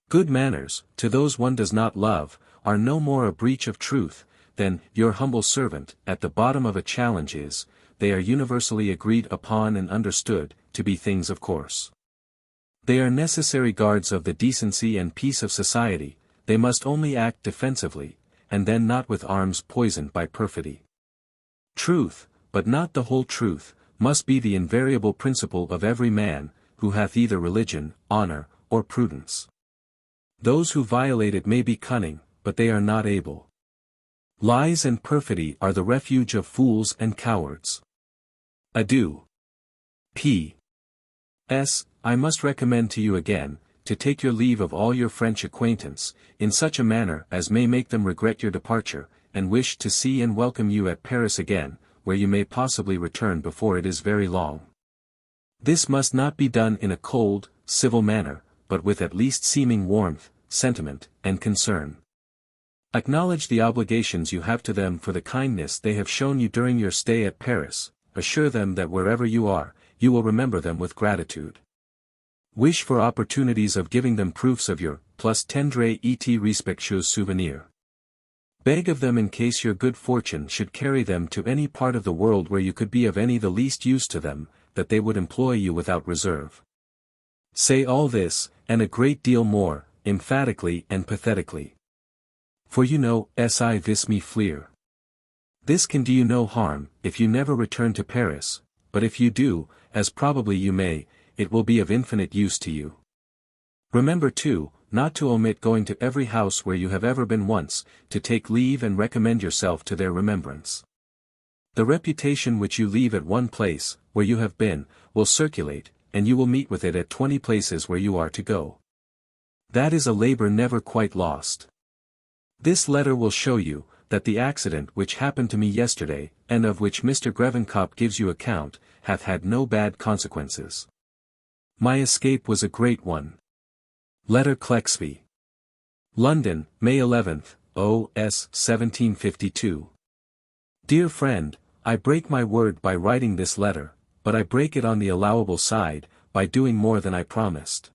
Good manners, to those one does not love, are no more a breach of truth, than your humble servant, at the bottom of a challenge is. They are universally agreed upon and understood, to be things of course. They are necessary guards of the decency and peace of society. They must only act defensively, and then not with arms poisoned by perfidy. Truth, but not the whole truth, must be the invariable principle of every man, who hath either religion, honor, or prudence. Those who violate it may be cunning, but they are not able. Lies and perfidy are the refuge of fools and cowards. Adieu. P.S. I must recommend to you again, to take your leave of all your French acquaintance, in such a manner as may make them regret your departure, and wish to see and welcome you at Paris again, where you may possibly return before it is very long. This must not be done in a cold, civil manner, but with at least seeming warmth, sentiment, and concern. Acknowledge the obligations you have to them for the kindness they have shown you during your stay at Paris, assure them that wherever you are, you will remember them with gratitude. Wish for opportunities of giving them proofs of your plus tendre et respectueux souvenir. Beg of them in case your good fortune should carry them to any part of the world where you could be of any the least use to them, that they would employ you without reserve. Say all this, and a great deal more, emphatically and pathetically. For you know, si vis me fleer. This can do you no harm, if you never return to Paris, but if you do, as probably you may, it will be of infinite use to you. Remember too, not to omit going to every house where you have ever been once, to take leave and recommend yourself to their remembrance. The reputation which you leave at one place, where you have been, will circulate, and you will meet with it at 20 places where you are to go. That is a labor never quite lost. This letter will show you, that the accident which happened to me yesterday, and of which Mr. Grevenkop gives you account, hath had no bad consequences. My escape was a great one. Letter Clexby. London, May 11th, O.S. 1752. Dear friend, I break my word by writing this letter, but I break it on the allowable side, by doing more than I promised.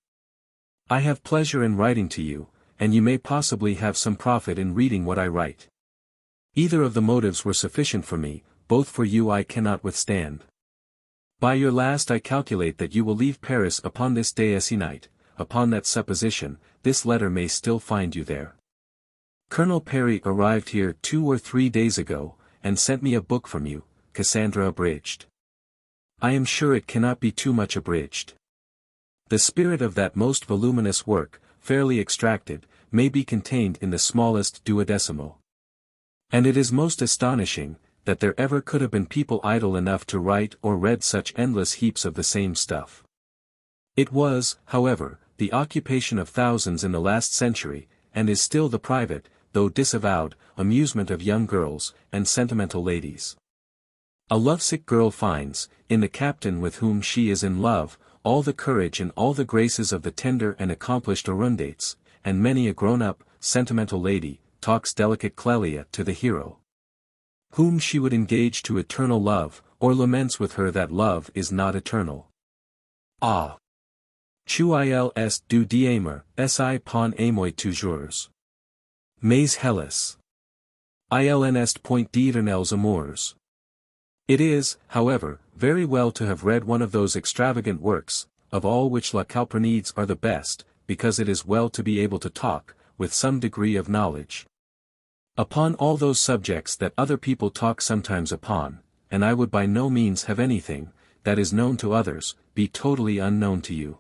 I have pleasure in writing to you, and you may possibly have some profit in reading what I write. Either of the motives were sufficient for me, both for you I cannot withstand. By your last I calculate that you will leave Paris upon this day as night. Upon that supposition, this letter may still find you there. Colonel Perry arrived here 2 or 3 days ago, and sent me a book from you, Cassandra abridged. I am sure it cannot be too much abridged. The spirit of that most voluminous work, fairly extracted, may be contained in the smallest duodecimo. And it is most astonishing, that there ever could have been people idle enough to write or read such endless heaps of the same stuff. It was, however, the occupation of thousands in the last century, and is still the private, though disavowed, amusement of young girls, and sentimental ladies. A lovesick girl finds, in the captain with whom she is in love, all the courage and all the graces of the tender and accomplished Arundates, and many a grown-up, sentimental lady, talks delicate Clelia to the hero, whom she would engage to eternal love, or laments with her that love is not eternal. Ah! Tu ils du diamer, si pon amoy toujours. Mais Hellas. Il est point d'éternels amours. It is, however, very well to have read one of those extravagant works, of all which La Calpurnides are the best, because it is well to be able to talk, with some degree of knowledge, upon all those subjects that other people talk sometimes upon, and I would by no means have anything, that is known to others, be totally unknown to you.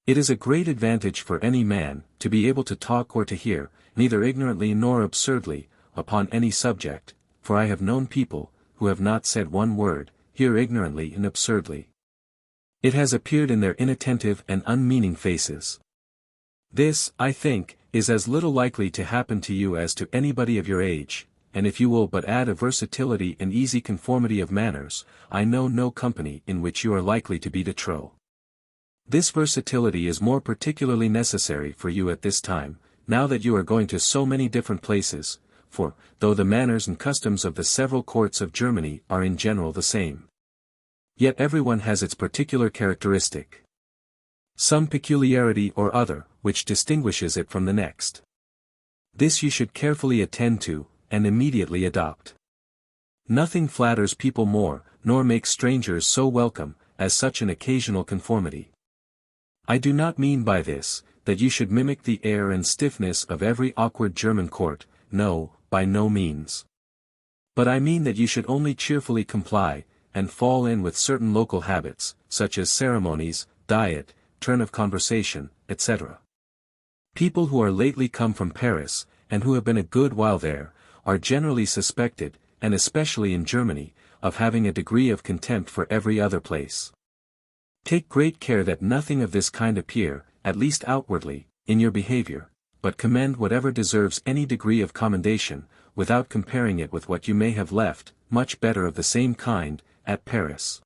It is a great advantage for any man, to be able to talk or to hear, neither ignorantly nor absurdly, upon any subject, for I have known people, who have not said one word, hear ignorantly and absurdly. It has appeared in their inattentive and unmeaning faces. This, I think, is as little likely to happen to you as to anybody of your age, and if you will but add a versatility and easy conformity of manners, I know no company in which you are likely to be de trop. This versatility is more particularly necessary for you at this time, now that you are going to so many different places, for, though the manners and customs of the several courts of Germany are in general the same, yet everyone has its particular characteristic, some peculiarity or other, which distinguishes it from the next. This you should carefully attend to, and immediately adopt. Nothing flatters people more, nor makes strangers so welcome, as such an occasional conformity. I do not mean by this, that you should mimic the air and stiffness of every awkward German court, no, by no means. But I mean that you should only cheerfully comply, and fall in with certain local habits, such as ceremonies, diet, turn of conversation, etc. People who are lately come from Paris, and who have been a good while there, are generally suspected, and especially in Germany, of having a degree of contempt for every other place. Take great care that nothing of this kind appear, at least outwardly, in your behavior, but commend whatever deserves any degree of commendation, without comparing it with what you may have left, much better of the same kind, at Paris.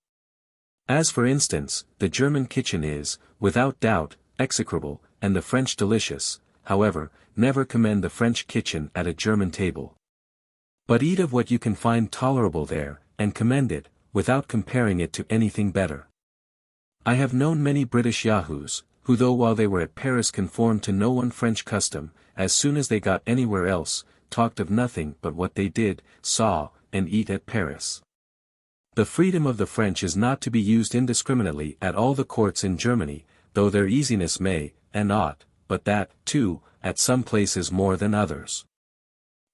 As for instance, the German kitchen is, without doubt, execrable, and the French delicious. However, never commend the French kitchen at a German table. But eat of what you can find tolerable there, and commend it, without comparing it to anything better. I have known many British yahoos, who though while they were at Paris conformed to no one French custom, as soon as they got anywhere else, talked of nothing but what they did, saw, and eat at Paris. The freedom of the French is not to be used indiscriminately at all the courts in Germany, though their easiness may, and ought, but that, too, at some places more than others.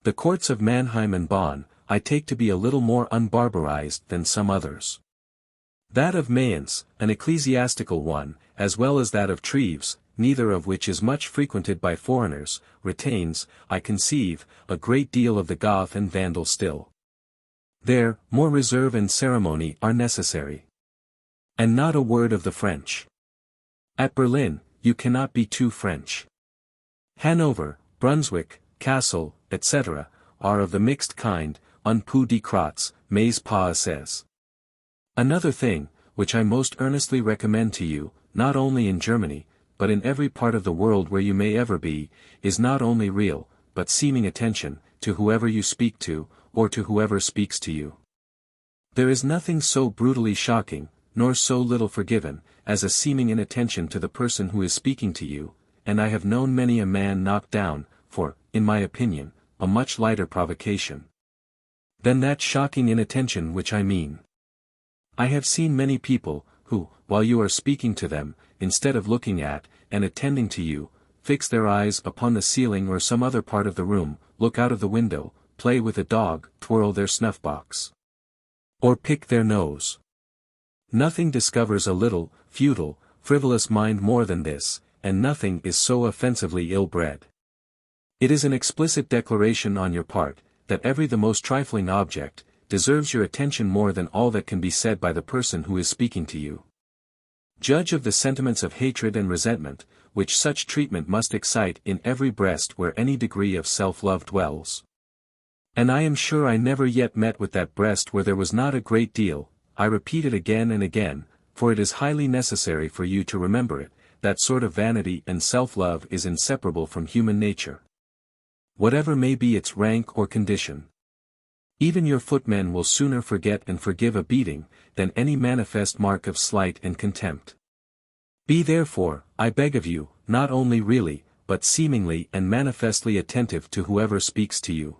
The courts of Mannheim and Bonn, I take to be a little more unbarbarized than some others. That of Mayence, an ecclesiastical one, as well as that of Treves, neither of which is much frequented by foreigners, retains, I conceive, a great deal of the Goth and Vandal still. There, more reserve and ceremony are necessary. And not a word of the French. At Berlin, you cannot be too French. Hanover, Brunswick, Kassel, etc., are of the mixed kind, un peu de crottes, mais pas assez. Another thing, which I most earnestly recommend to you, not only in Germany, but in every part of the world where you may ever be, is not only real, but seeming attention, to whoever you speak to, or to whoever speaks to you. There is nothing so brutally shocking, nor so little forgiven, as a seeming inattention to the person who is speaking to you, and I have known many a man knocked down, for, in my opinion, a much lighter provocation than that shocking inattention which I mean. I have seen many people, who, while you are speaking to them, instead of looking at, and attending to you, fix their eyes upon the ceiling or some other part of the room, look out of the window, play with a dog, twirl their snuff-box, or pick their nose. Nothing discovers a little, futile, frivolous mind more than this, and nothing is so offensively ill-bred. It is an explicit declaration on your part, that the most trifling object, deserves your attention more than all that can be said by the person who is speaking to you. Judge of the sentiments of hatred and resentment, which such treatment must excite in every breast where any degree of self-love dwells. And I am sure I never yet met with that breast where there was not a great deal, I repeat it again and again, for it is highly necessary for you to remember it, that sort of vanity and self-love is inseparable from human nature, whatever may be its rank or condition. Even your footmen will sooner forget and forgive a beating, than any manifest mark of slight and contempt. Be therefore, I beg of you, not only really, but seemingly and manifestly attentive to whoever speaks to you.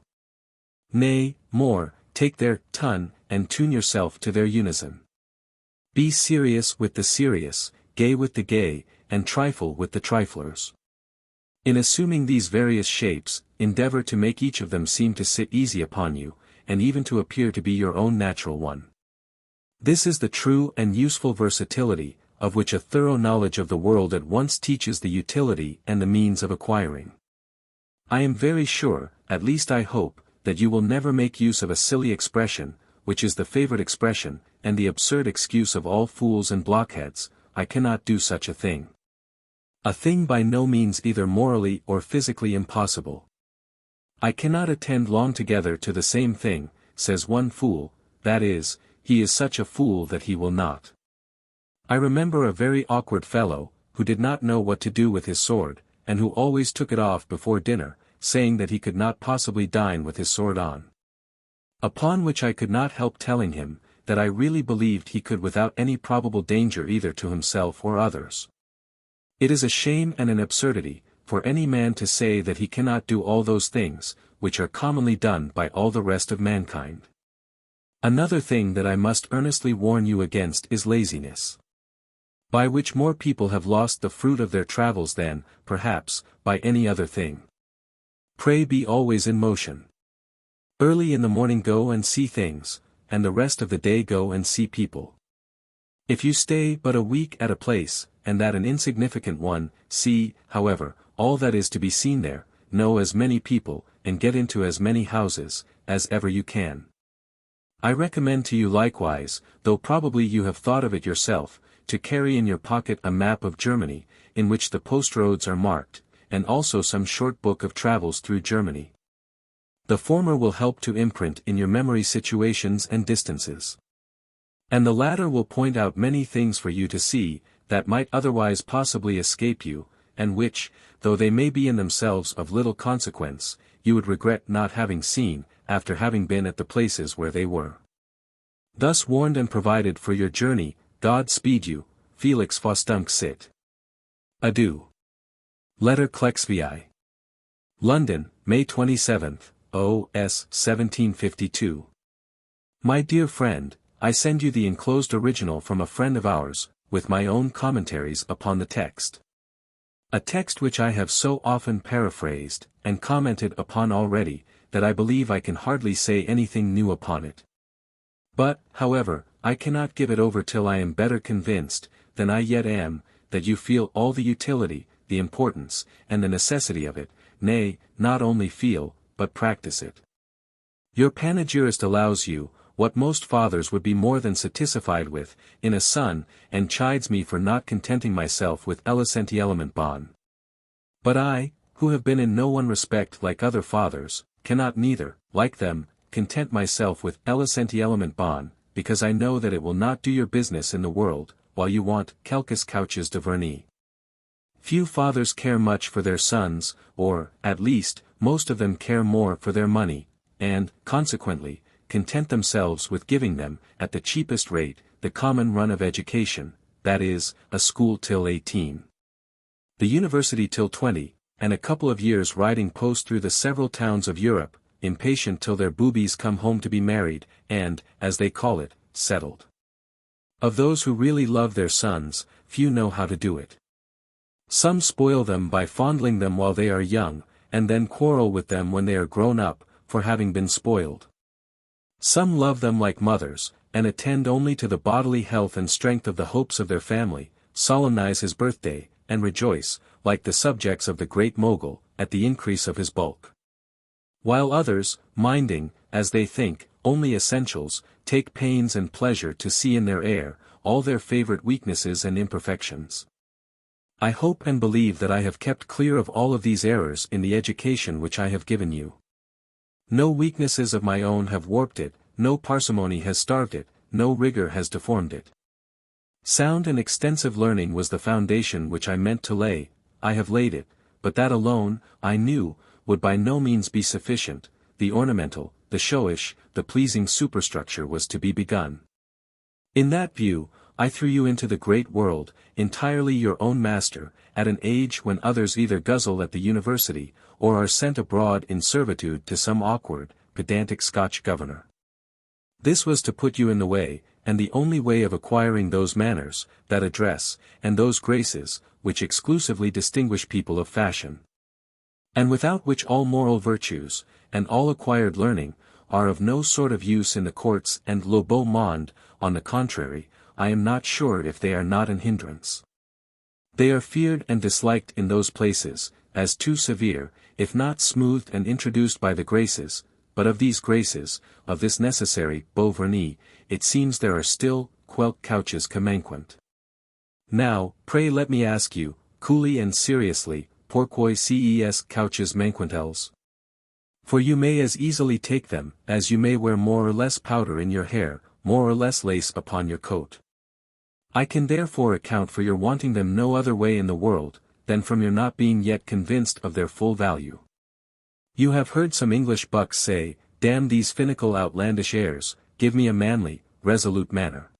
Nay, more, take their ton, and tune yourself to their unison. Be serious with the serious, gay with the gay, and trifle with the triflers. In assuming these various shapes, endeavor to make each of them seem to sit easy upon you, and even to appear to be your own natural one. This is the true and useful versatility, of which a thorough knowledge of the world at once teaches the utility and the means of acquiring. I am very sure, at least I hope, that you will never make use of a silly expression, which is the favorite expression, and the absurd excuse of all fools and blockheads, I cannot do such a thing. A thing by no means either morally or physically impossible. I cannot attend long together to the same thing, says one fool, that is, he is such a fool that he will not. I remember a very awkward fellow, who did not know what to do with his sword, and who always took it off before dinner, saying that he could not possibly dine with his sword on. Upon which I could not help telling him, that I really believed he could without any probable danger either to himself or others. It is a shame and an absurdity, for any man to say that he cannot do all those things, which are commonly done by all the rest of mankind. Another thing that I must earnestly warn you against is laziness, by which more people have lost the fruit of their travels than, perhaps, by any other thing. Pray be always in motion. Early in the morning go and see things, and the rest of the day go and see people. If you stay but a week at a place, and that an insignificant one, see, however, all that is to be seen there, know as many people, and get into as many houses, as ever you can. I recommend to you likewise, though probably you have thought of it yourself, to carry in your pocket a map of Germany, in which the post roads are marked, and also some short book of travels through Germany. The former will help to imprint in your memory situations and distances, and the latter will point out many things for you to see, that might otherwise possibly escape you, and which, though they may be in themselves of little consequence, you would regret not having seen, after having been at the places where they were. Thus warned and provided for your journey, God speed you, Felix Faustunc sit. Adieu. Letter Clexvi. London, May 27, O.S. 1752. My dear friend, I send you the enclosed original from a friend of ours, with my own commentaries upon the text. A text which I have so often paraphrased, and commented upon already, that I believe I can hardly say anything new upon it. But, however, I cannot give it over till I am better convinced, than I yet am, that you feel all the utility, the importance, and the necessity of it, nay, not only feel, but practice it. Your panegyrist allows you, what most fathers would be more than satisfied with, in a son, and chides me for not contenting myself with illegitimate bon. But I, who have been in no one respect like other fathers, cannot neither, like them, content myself with illegitimate bon, because I know that it will not do your business in the world, while you want quelques couches de vernis. Few fathers care much for their sons, or, at least, most of them care more for their money, and, consequently, content themselves with giving them, at the cheapest rate, the common run of education, that is, a school till 18. The university till 20, and a couple of years riding post through the several towns of Europe, impatient till their boobies come home to be married, and, as they call it, settled. Of those who really love their sons, few know how to do it. Some spoil them by fondling them while they are young, and then quarrel with them when they are grown up, for having been spoiled. Some love them like mothers, and attend only to the bodily health and strength of the hopes of their family, solemnize his birthday, and rejoice, like the subjects of the great Mogul, at the increase of his bulk. While others, minding, as they think, only essentials, take pains and pleasure to see in their heir, all their favorite weaknesses and imperfections. I hope and believe that I have kept clear of all of these errors in the education which I have given you. No weaknesses of my own have warped it, no parsimony has starved it, no rigor has deformed it. Sound and extensive learning was the foundation which I meant to lay, I have laid it, but that alone, I knew, would by no means be sufficient, the ornamental, the showish, the pleasing superstructure was to be begun. In that view, I threw you into the great world, entirely your own master, at an age when others either guzzle at the university, or are sent abroad in servitude to some awkward, pedantic Scotch governor. This was to put you in the way, and the only way of acquiring those manners, that address, and those graces, which exclusively distinguish people of fashion, and without which all moral virtues, and all acquired learning, are of no sort of use in the courts and le beau monde. On the contrary, I am not sure if they are not an hindrance. They are feared and disliked in those places, as too severe, if not smoothed and introduced by the graces, but of these graces, of this necessary beau vernis, it seems there are still quelques couches camanquant. Now, pray let me ask you, coolly and seriously, pourquoi ces couches manquantelles? For you may as easily take them, as you may wear more or less powder in your hair, more or less lace upon your coat. I can therefore account for your wanting them no other way in the world, than from your not being yet convinced of their full value. You have heard some English bucks say, damn these finical outlandish airs, give me a manly, resolute manner.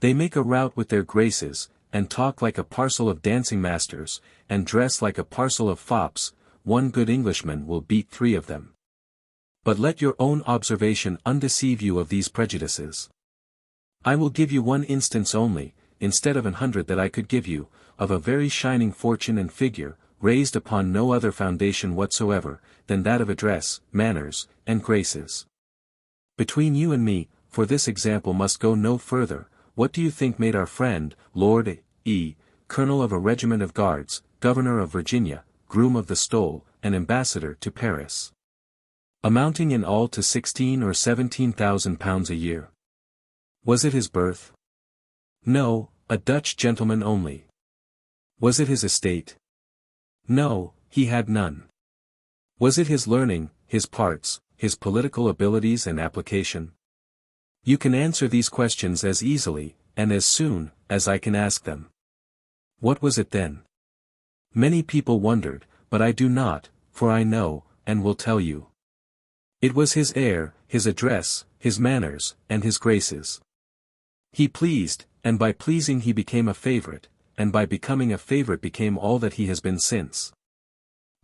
They make a rout with their graces, and talk like a parcel of dancing masters, and dress like a parcel of fops. One good Englishman will beat 3 of them. But let your own observation undeceive you of these prejudices. I will give you one instance only, instead of 100 that I could give you, of a very shining fortune and figure, raised upon no other foundation whatsoever, than that of address, manners, and graces. Between you and me, for this example must go no further, what do you think made our friend, Lord E., Colonel of a regiment of Guards, Governor of Virginia, Groom of the Stole, and Ambassador to Paris? Amounting in all to 16 or 17,000 pounds a year. Was it his birth? No, a Dutch gentleman only. Was it his estate? No, he had none. Was it his learning, his parts, his political abilities and application? You can answer these questions as easily, and as soon, as I can ask them. What was it then? Many people wondered, but I do not, for I know, and will tell you. It was his air, his address, his manners, and his graces. He pleased, and by pleasing he became a favorite, and by becoming a favorite became all that he has been since.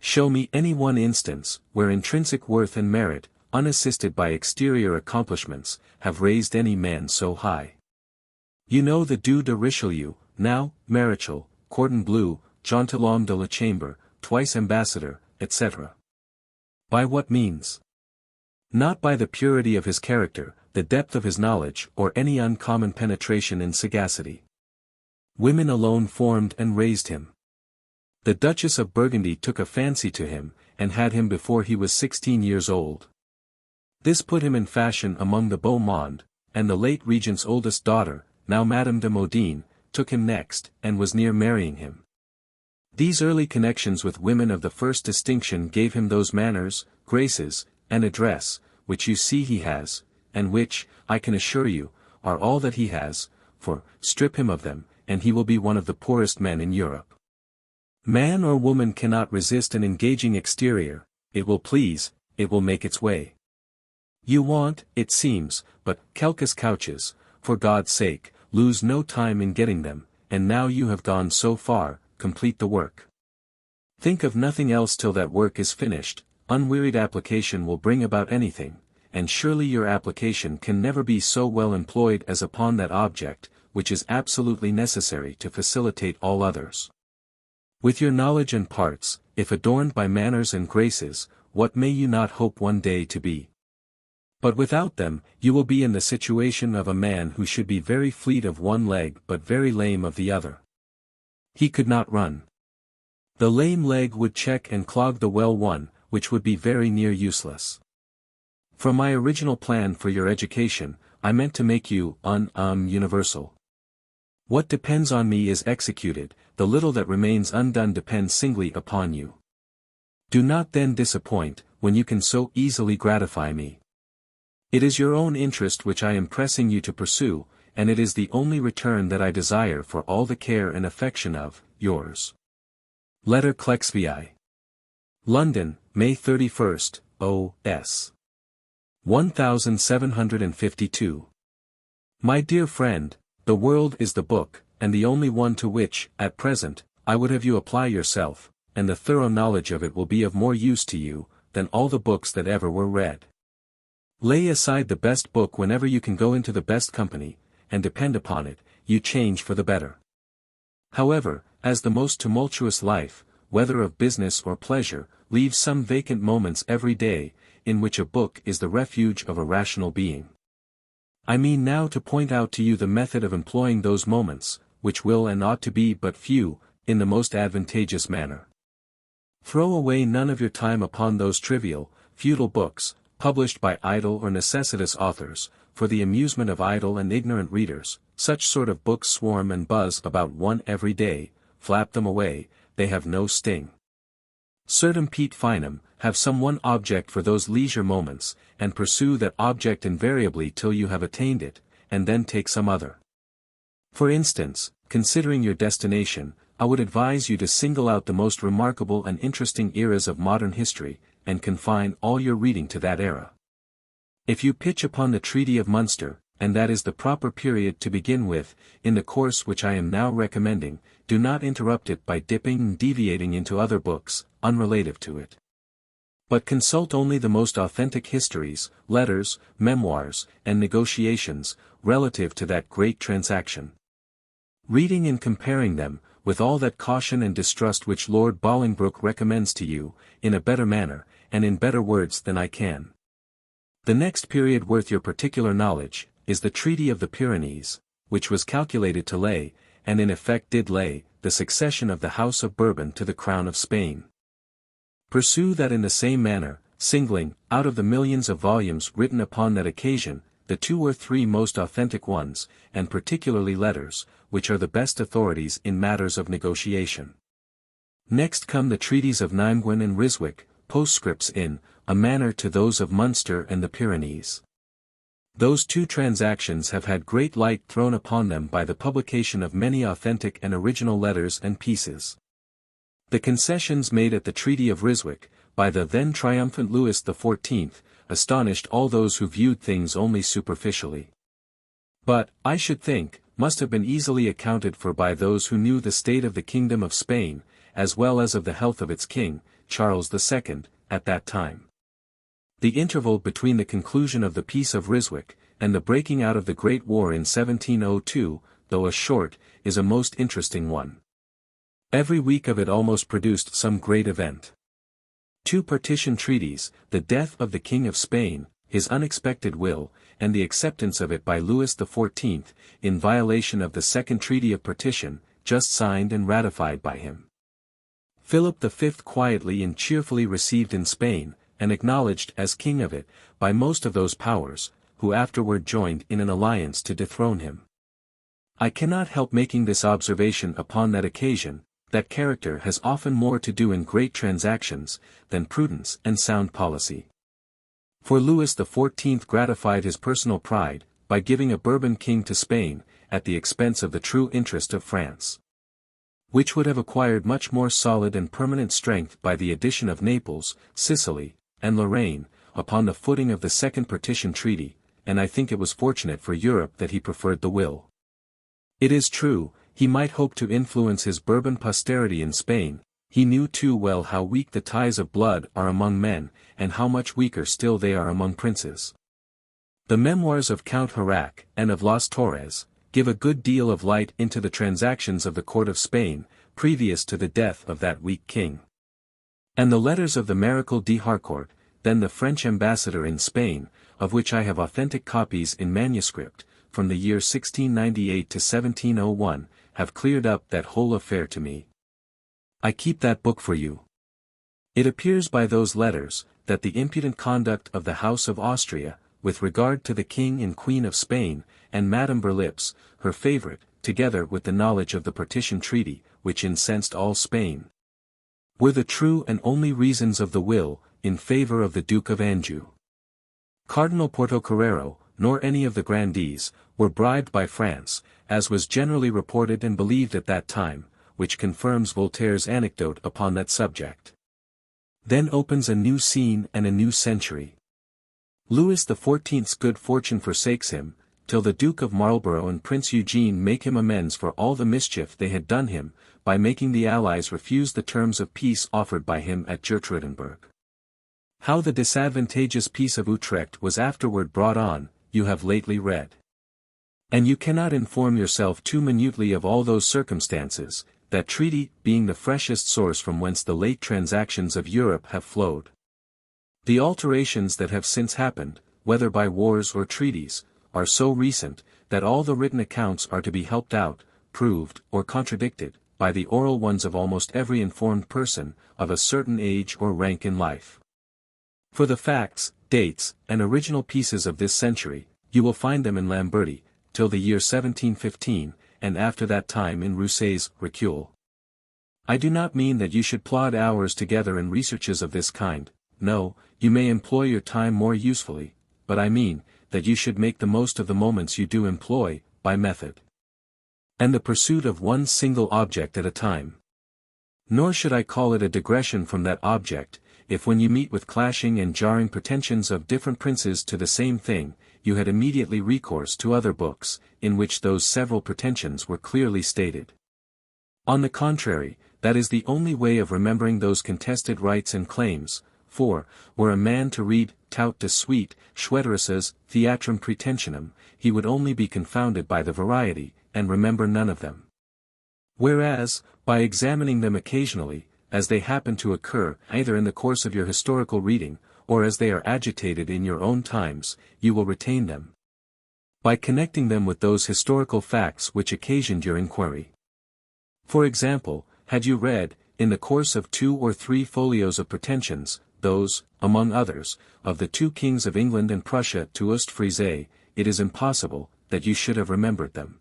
Show me any one instance, where intrinsic worth and merit, unassisted by exterior accomplishments, have raised any man so high. You know the Duc de Richelieu, now, Maréchal, Cordon Bleu, Gentilhomme de la Chambre, twice ambassador, etc. By what means? Not by the purity of his character, the depth of his knowledge, or any uncommon penetration and sagacity. Women alone formed and raised him. The Duchess of Burgundy took a fancy to him, and had him before he was 16 years old. This put him in fashion among the beau monde, and the late regent's oldest daughter, now Madame de Modene, took him next, and was near marrying him. These early connections with women of the first distinction gave him those manners, graces, and address, which you see he has, and which, I can assure you, are all that he has, for, strip him of them, and he will be one of the poorest men in Europe. Man or woman cannot resist an engaging exterior, it will please, it will make its way. You want, it seems, but quelques couches, for God's sake, lose no time in getting them, and now you have gone so far, complete the work. Think of nothing else till that work is finished, unwearied application will bring about anything, and surely your application can never be so well employed as upon that object, which is absolutely necessary to facilitate all others. With your knowledge and parts, if adorned by manners and graces, what may you not hope one day to be? But without them, you will be in the situation of a man who should be very fleet of one leg but very lame of the other. He could not run. The lame leg would check and clog the well one, which would be very near useless. From my original plan for your education, I meant to make you universal. What depends on me is executed, the little that remains undone depends singly upon you. Do not then disappoint, when you can so easily gratify me. It is your own interest which I am pressing you to pursue, and it is the only return that I desire for all the care and affection of, yours. Letter Clexvii. London, May 31st, O.S. 1752. My dear friend, the world is the book, and the only one to which, at present, I would have you apply yourself, and the thorough knowledge of it will be of more use to you, than all the books that ever were read. Lay aside the best book whenever you can go into the best company, and depend upon it, you change for the better. However, as the most tumultuous life, whether of business or pleasure, leaves some vacant moments every day, in which a book is the refuge of a rational being. I mean now to point out to you the method of employing those moments, which will and ought to be but few, in the most advantageous manner. Throw away none of your time upon those trivial, futile books, published by idle or necessitous authors, for the amusement of idle and ignorant readers. Such sort of books swarm and buzz about one every day, flap them away, they have no sting. Certum pete finem, have some one object for those leisure moments, and pursue that object invariably till you have attained it, and then take some other. For instance, considering your destination, I would advise you to single out the most remarkable and interesting eras of modern history, and confine all your reading to that era. If you pitch upon the Treaty of Munster, and that is the proper period to begin with, in the course which I am now recommending, do not interrupt it by dipping and deviating into other books, unrelated to it. But consult only the most authentic histories, letters, memoirs, and negotiations, relative to that great transaction. Reading and comparing them, with all that caution and distrust which Lord Bolingbroke recommends to you, in a better manner, and in better words than I can. The next period worth your particular knowledge, is the Treaty of the Pyrenees, which was calculated to lay, and in effect did lay, the succession of the House of Bourbon to the crown of Spain. Pursue that in the same manner, singling, out of the millions of volumes written upon that occasion, the 2 or 3 most authentic ones, and particularly letters, which are the best authorities in matters of negotiation. Next come the treaties of Nimeguen and Ryswick, postscripts in a manner to those of Munster and the Pyrenees. Those 2 transactions have had great light thrown upon them by the publication of many authentic and original letters and pieces. The concessions made at the Treaty of Ryswick, by the then triumphant Louis XIV, astonished all those who viewed things only superficially. But, I should think, must have been easily accounted for by those who knew the state of the Kingdom of Spain, as well as of the health of its king, Charles II, at that time. The interval between the conclusion of the Peace of Ryswick, and the breaking out of the Great War in 1702, though a short, is a most interesting one. Every week of it almost produced some great event. 2 partition treaties, the death of the King of Spain, his unexpected will, and the acceptance of it by Louis XIV, in violation of the Second Treaty of Partition, just signed and ratified by him. Philip V quietly and cheerfully received in Spain, and acknowledged as king of it, by most of those powers, who afterward joined in an alliance to dethrone him. I cannot help making this observation upon that occasion, that character has often more to do in great transactions, than prudence and sound policy. For Louis XIV gratified his personal pride, by giving a Bourbon king to Spain, at the expense of the true interest of France, which would have acquired much more solid and permanent strength by the addition of Naples, Sicily, and Lorraine, upon the footing of the Second Partition Treaty, and I think it was fortunate for Europe that he preferred the will. It is true, he might hope to influence his Bourbon posterity in Spain. He knew too well how weak the ties of blood are among men, and how much weaker still they are among princes. The memoirs of Count Harac, and of Las Torres, give a good deal of light into the transactions of the court of Spain, previous to the death of that weak king. And the letters of the Miracle de Harcourt, then the French ambassador in Spain, of which I have authentic copies in manuscript, from the year 1698 to 1701, have cleared up that whole affair to me. I keep that book for you. It appears by those letters, that the impudent conduct of the House of Austria, with regard to the King and Queen of Spain, and Madame Berlips, her favourite, together with the knowledge of the Partition Treaty, which incensed all Spain, were the true and only reasons of the will, in favour of the Duke of Anjou. Cardinal Portocarrero, nor any of the grandees, were bribed by France, as was generally reported and believed at that time, which confirms Voltaire's anecdote upon that subject. Then opens a new scene and a new century. Louis XIV's good fortune forsakes him, till the Duke of Marlborough and Prince Eugene make him amends for all the mischief they had done him, by making the Allies refuse the terms of peace offered by him at Gertruydenberg. How the disadvantageous Peace of Utrecht was afterward brought on, you have lately read. And you cannot inform yourself too minutely of all those circumstances, that treaty being the freshest source from whence the late transactions of Europe have flowed. The alterations that have since happened, whether by wars or treaties, are so recent, that all the written accounts are to be helped out, proved, or contradicted, by the oral ones of almost every informed person, of a certain age or rank in life. For the facts, dates, and original pieces of this century, you will find them in Lamberti, till the year 1715, and after that time in Rousset's Recul. I do not mean that you should plod hours together in researches of this kind. No, you may employ your time more usefully, but I mean, that you should make the most of the moments you do employ, by method, and the pursuit of one single object at a time. Nor should I call it a digression from that object, if when you meet with clashing and jarring pretensions of different princes to the same thing, you had immediately recourse to other books, in which those several pretensions were clearly stated. On the contrary, that is the only way of remembering those contested rights and claims, for, were a man to read tout de suite Schwetterus's Theatrum Pretensionum, he would only be confounded by the variety, and remember none of them. Whereas, by examining them occasionally, as they happen to occur either in the course of your historical reading, or as they are agitated in your own times, you will retain them. By connecting them with those historical facts which occasioned your inquiry. For example, had you read, in the course of 2 or 3 folios of pretensions, those, among others, of the 2 kings of England and Prussia to Ostfriese, it is impossible, that you should have remembered them.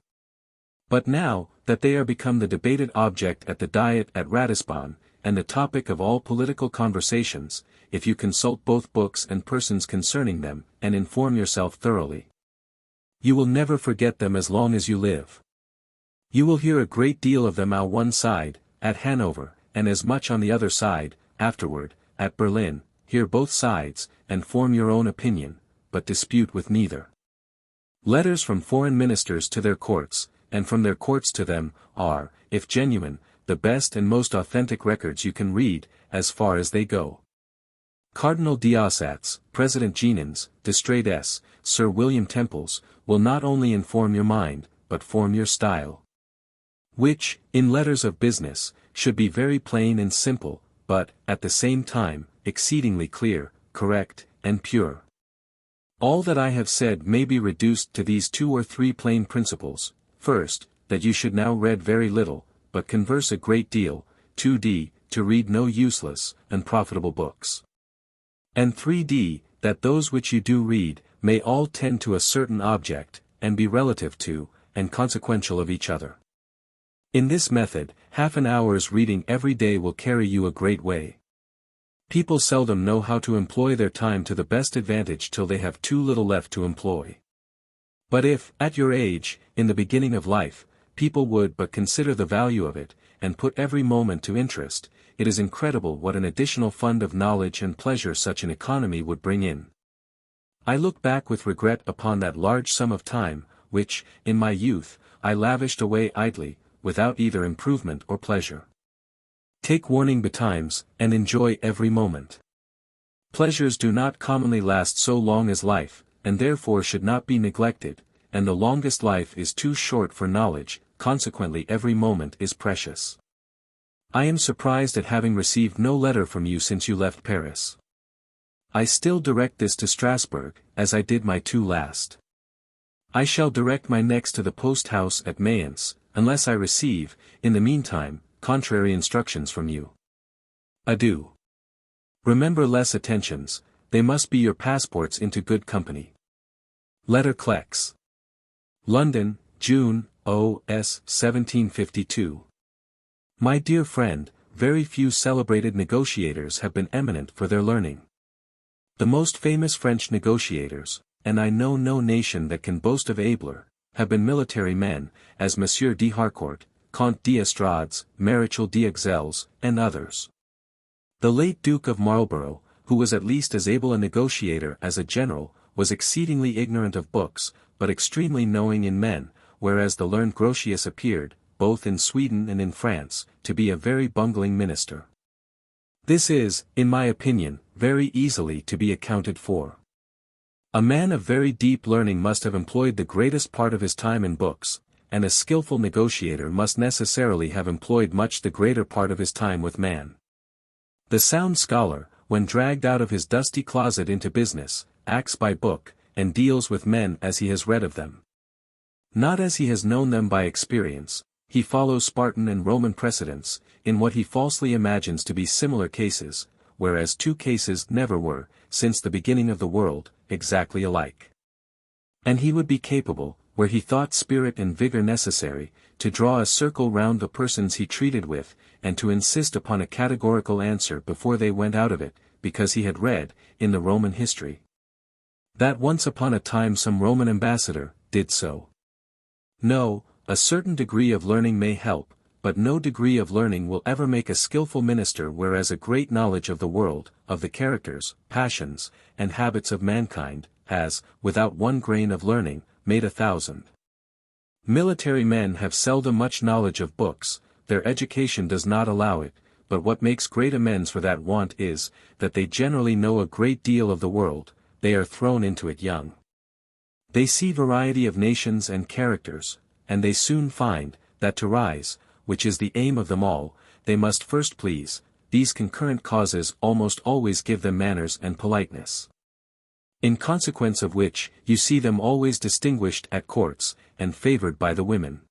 But now, that they are become the debated object at the Diet at Ratisbon, and the topic of all political conversations, if you consult both books and persons concerning them, and inform yourself thoroughly, you will never forget them as long as you live. You will hear a great deal of them on one side, at Hanover, and as much on the other side, afterward, at Berlin, hear both sides, and form your own opinion, but dispute with neither. Letters from foreign ministers to their courts, and from their courts to them, are, if genuine, the best and most authentic records you can read, as far as they go. Cardinal d'Ossat's, President Jeannin's, d'Estrades', Sir William Temple's, will not only inform your mind, but form your style. Which, in letters of business, should be very plain and simple, but, at the same time, exceedingly clear, correct, and pure. All that I have said may be reduced to these 2 or 3 plain principles. First, that you should now read very little, but converse a great deal. 2d, to read no useless, unprofitable books. And 3d, that those which you do read, may all tend to a certain object, and be relative to, and consequential of each other. In this method, half an hour's reading every day will carry you a great way. People seldom know how to employ their time to the best advantage till they have too little left to employ. But if, at your age, in the beginning of life, people would but consider the value of it, and put every moment to interest, it is incredible what an additional fund of knowledge and pleasure such an economy would bring in. I look back with regret upon that large sum of time, which, in my youth, I lavished away idly, without either improvement or pleasure. Take warning betimes, and enjoy every moment. Pleasures do not commonly last so long as life, and therefore should not be neglected, and the longest life is too short for knowledge, consequently every moment is precious. I am surprised at having received no letter from you since you left Paris. I still direct this to Strasbourg, as I did my 2 last. I shall direct my next to the post-house at Mayence, unless I receive, in the meantime, contrary instructions from you. Adieu. Remember less attentions, they must be your passports into good company. Letter Clex. London, June, O.S. 1752. My dear friend, very few celebrated negotiators have been eminent for their learning. The most famous French negotiators, and I know no nation that can boast of abler, have been military men, as Monsieur d'Harcourt, Comte d'Estrades, Maréchal d'Aixelles, and others. The late Duke of Marlborough, who was at least as able a negotiator as a general, was exceedingly ignorant of books, but extremely knowing in men, whereas the learned Grotius appeared, both in Sweden and in France, to be a very bungling minister. This is, in my opinion, very easily to be accounted for. A man of very deep learning must have employed the greatest part of his time in books, and a skilful negotiator must necessarily have employed much the greater part of his time with man. The sound scholar, when dragged out of his dusty closet into business, acts by book, and deals with men as he has read of them. Not as he has known them by experience. He follows Spartan and Roman precedents, in what he falsely imagines to be similar cases, whereas 2 cases never were, since the beginning of the world, exactly alike. And he would be capable, where he thought spirit and vigor necessary, to draw a circle round the persons he treated with, and to insist upon a categorical answer before they went out of it, because he had read, in the Roman history, that once upon a time some Roman ambassador did so. No, a certain degree of learning may help, but no degree of learning will ever make a skillful minister, whereas a great knowledge of the world, of the characters, passions, and habits of mankind, has, without 1 grain of learning, made 1,000. Military men have seldom much knowledge of books, their education does not allow it, but what makes great amends for that want is, that they generally know a great deal of the world, they are thrown into it young. They see variety of nations and characters, and they soon find, that to rise, which is the aim of them all, they must first please. These concurrent causes almost always give them manners and politeness. In consequence of which, you see them always distinguished at courts, and favored by the women.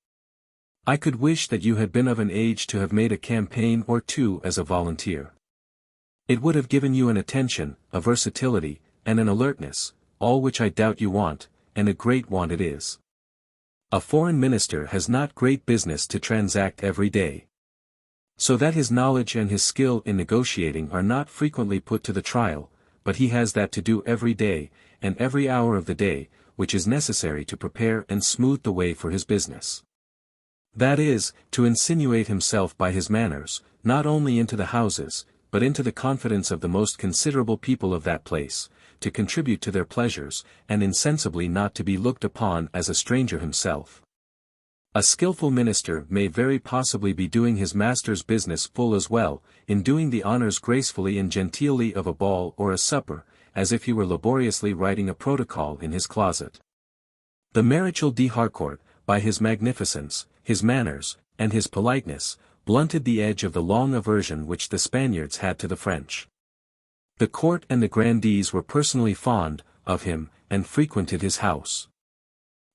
I could wish that you had been of an age to have made a campaign or 2 as a volunteer. It would have given you an attention, a versatility, and an alertness, all which I doubt you want, and a great want it is. A foreign minister has not great business to transact every day. So that his knowledge and his skill in negotiating are not frequently put to the trial, but he has that to do every day, and every hour of the day, which is necessary to prepare and smooth the way for his business. That is, to insinuate himself by his manners, not only into the houses, but into the confidence of the most considerable people of that place, to contribute to their pleasures, and insensibly not to be looked upon as a stranger himself. A skilful minister may very possibly be doing his master's business full as well, in doing the honors gracefully and genteelly of a ball or a supper, as if he were laboriously writing a protocol in his closet. The Maréchal de Harcourt, by his magnificence, his manners, and his politeness, blunted the edge of the long aversion which the Spaniards had to the French. The court and the grandees were personally fond of him, and frequented his house,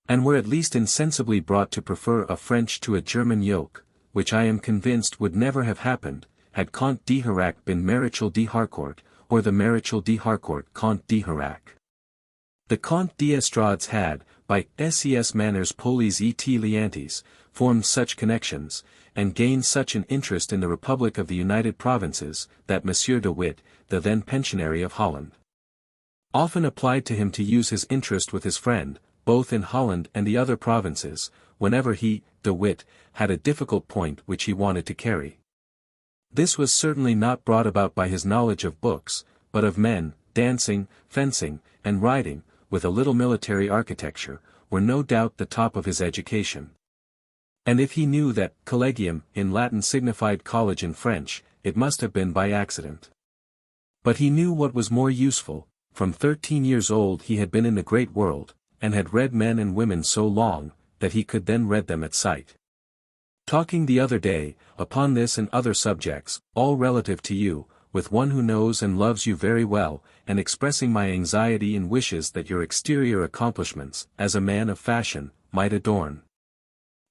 and were at least insensibly brought to prefer a French to a German yoke, which I am convinced would never have happened, had Comte d'Hirac been Maréchal de Harcourt, or the Maréchal de Harcourt Comte d'Hirac. The Comte d'Estrades had, by ses manners polis et liantes, formed such connections, and gained such an interest in the Republic of the United Provinces, that Monsieur de Witt, the then pensionary of Holland, often applied to him to use his interest with his friend, both in Holland and the other provinces, whenever he, de Witt, had a difficult point which he wanted to carry. This was certainly not brought about by his knowledge of books, but of men. Dancing, fencing, and riding, with a little military architecture, were no doubt the top of his education. And if he knew that collegium in Latin signified college in French, it must have been by accident. But he knew what was more useful. From 13 years old he had been in the great world, and had read men and women so long, that he could then read them at sight. Talking the other day, upon this and other subjects, all relative to you, with one who knows and loves you very well, and expressing my anxiety and wishes that your exterior accomplishments, as a man of fashion, might adorn,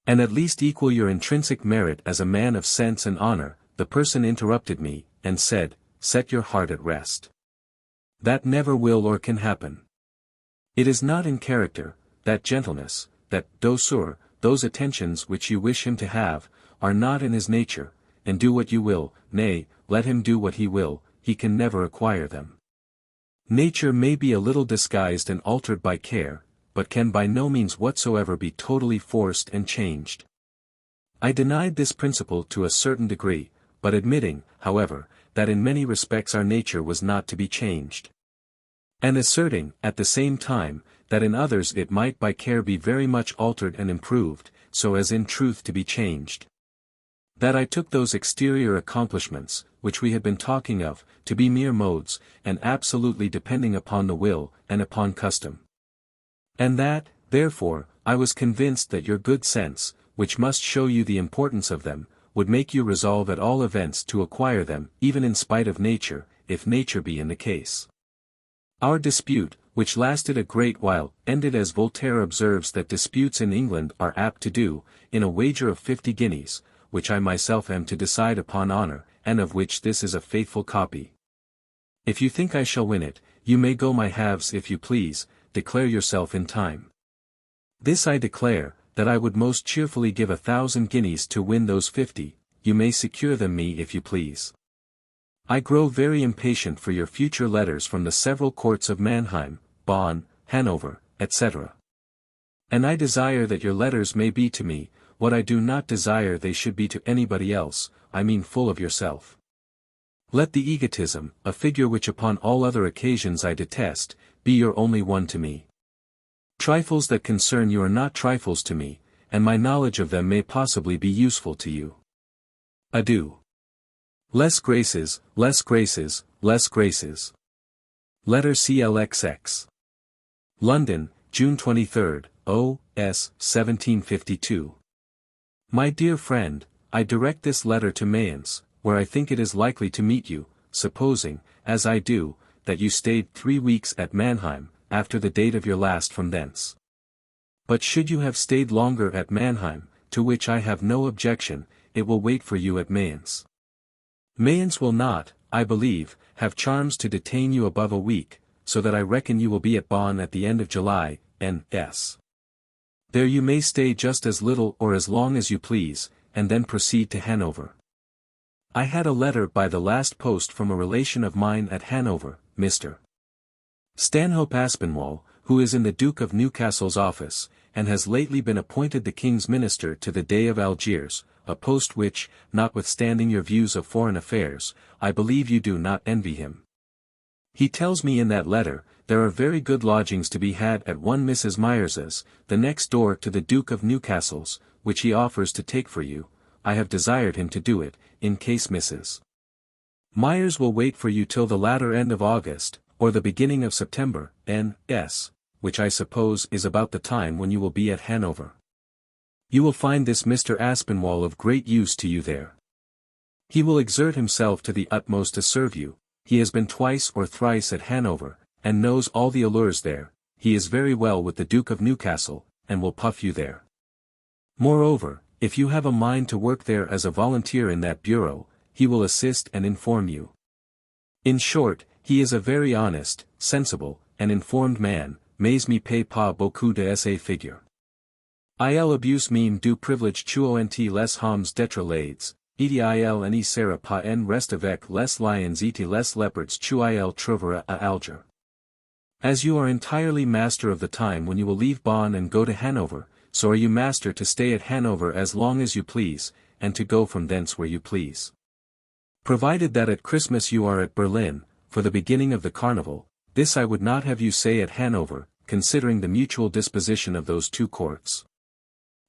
and at least equal your intrinsic merit as a man of sense and honor, the person interrupted me, and said, "Set your heart at rest. That never will or can happen. It is not in character, that gentleness, that douceur, those attentions which you wish him to have, are not in his nature, and do what you will, nay, let him do what he will, he can never acquire them. Nature may be a little disguised and altered by care, but can by no means whatsoever be totally forced and changed." I denied this principle to a certain degree, but admitting, however, that in many respects our nature was not to be changed, and asserting, at the same time, that in others it might by care be very much altered and improved, so as in truth to be changed. That I took those exterior accomplishments, which we had been talking of, to be mere modes, and absolutely depending upon the will, and upon custom. And that, therefore, I was convinced that your good sense, which must show you the importance of them, would make you resolve at all events to acquire them, even in spite of nature, if nature be in the case. Our dispute, which lasted a great while, ended as Voltaire observes that disputes in England are apt to do, in a wager of 50 guineas, which I myself am to decide upon honor, and of which this is a faithful copy. If you think I shall win it, you may go my halves if you please, declare yourself in time. This I declare, that I would most cheerfully give 1,000 guineas to win those 50, you may secure them me if you please. I grow very impatient for your future letters from the several courts of Mannheim, Bonn, Hanover, etc. And I desire that your letters may be to me, what I do not desire they should be to anybody else, I mean full of yourself. Let the egotism, a figure which upon all other occasions I detest, be your only one to me. Trifles that concern you are not trifles to me, and my knowledge of them may possibly be useful to you. Adieu. Less graces, less graces, less graces. Letter CLXX. London, June 23, O.S. 1752. My dear friend, I direct this letter to Mayence, where I think it is likely to meet you, supposing, as I do, that you stayed 3 weeks at Mannheim, after the date of your last from thence. But should you have stayed longer at Mannheim, to which I have no objection, it will wait for you at Mayence. Mayence will not, I believe, have charms to detain you above a week, so that I reckon you will be at Bonn at the end of July, N.S. There you may stay just as little or as long as you please, and then proceed to Hanover. I had a letter by the last post from a relation of mine at Hanover, Mr. Stanhope Aspinwall, who is in the Duke of Newcastle's office, and has lately been appointed the King's Minister to the Dey of Algiers, a post which, notwithstanding your views of foreign affairs, I believe you do not envy him. He tells me in that letter, there are very good lodgings to be had at one Mrs. Myers's, the next door to the Duke of Newcastle's, which he offers to take for you. I have desired him to do it, in case Mrs. Myers will wait for you till the latter end of August, or the beginning of September, N.S., which I suppose is about the time when you will be at Hanover. You will find this Mr. Aspinwall of great use to you there. He will exert himself to the utmost to serve you. He has been twice or thrice at Hanover, and knows all the allures there. He is very well with the Duke of Newcastle, and will puff you there. Moreover, if you have a mind to work there as a volunteer in that bureau, he will assist and inform you. In short, he is a very honest, sensible, and informed man, mais me paie pas beaucoup de sa figure. Il abuse même du privilège qu'ont les hommes d'être laids, et il ne sera pas en reste avec les lions et les leopards qu'il trouvera à Alger. As you are entirely master of the time when you will leave Bonn and go to Hanover, so are you master to stay at Hanover as long as you please, and to go from thence where you please. Provided that at Christmas you are at Berlin, for the beginning of the carnival, this I would not have you say at Hanover, considering the mutual disposition of those two courts.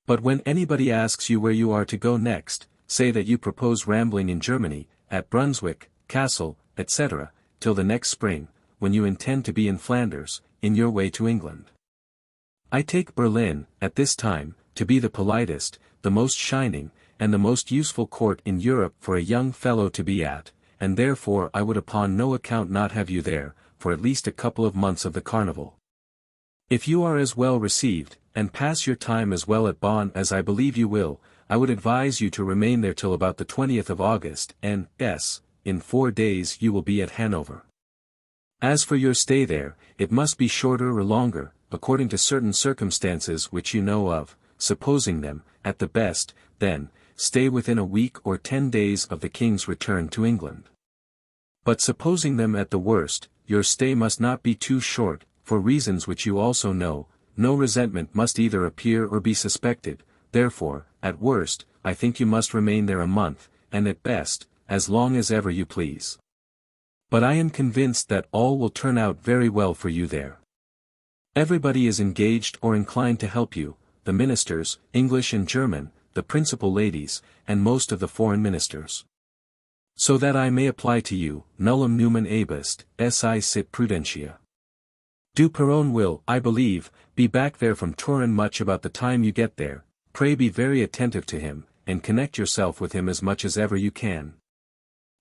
But when anybody asks you where you are to go next, say that you propose rambling in Germany, at Brunswick, Castle, etc., till the next spring, when you intend to be in Flanders, in your way to England. I take Berlin, at this time, to be the politest, the most shining, and the most useful court in Europe for a young fellow to be at, and therefore I would upon no account not have you there, for at least a couple of months of the carnival. If you are as well received, and pass your time as well at Bonn as I believe you will, I would advise you to remain there till about the 20th of August, N.S., in 4 days you will be at Hanover. As for your stay there, it must be shorter or longer, according to certain circumstances which you know of. Supposing them, at the best, then, stay within a week or 10 days of the King's return to England. But supposing them at the worst, your stay must not be too short, for reasons which you also know. No resentment must either appear or be suspected, therefore, at worst, I think you must remain there a month, and at best, as long as ever you please. But I am convinced that all will turn out very well for you there. Everybody is engaged or inclined to help you, the ministers, English and German, the principal ladies, and most of the foreign ministers. So that I may apply to you, nullum numen abest, si sit prudentia. Duperron will, I believe, be back there from Turin much about the time you get there. Pray be very attentive to him, and connect yourself with him as much as ever you can.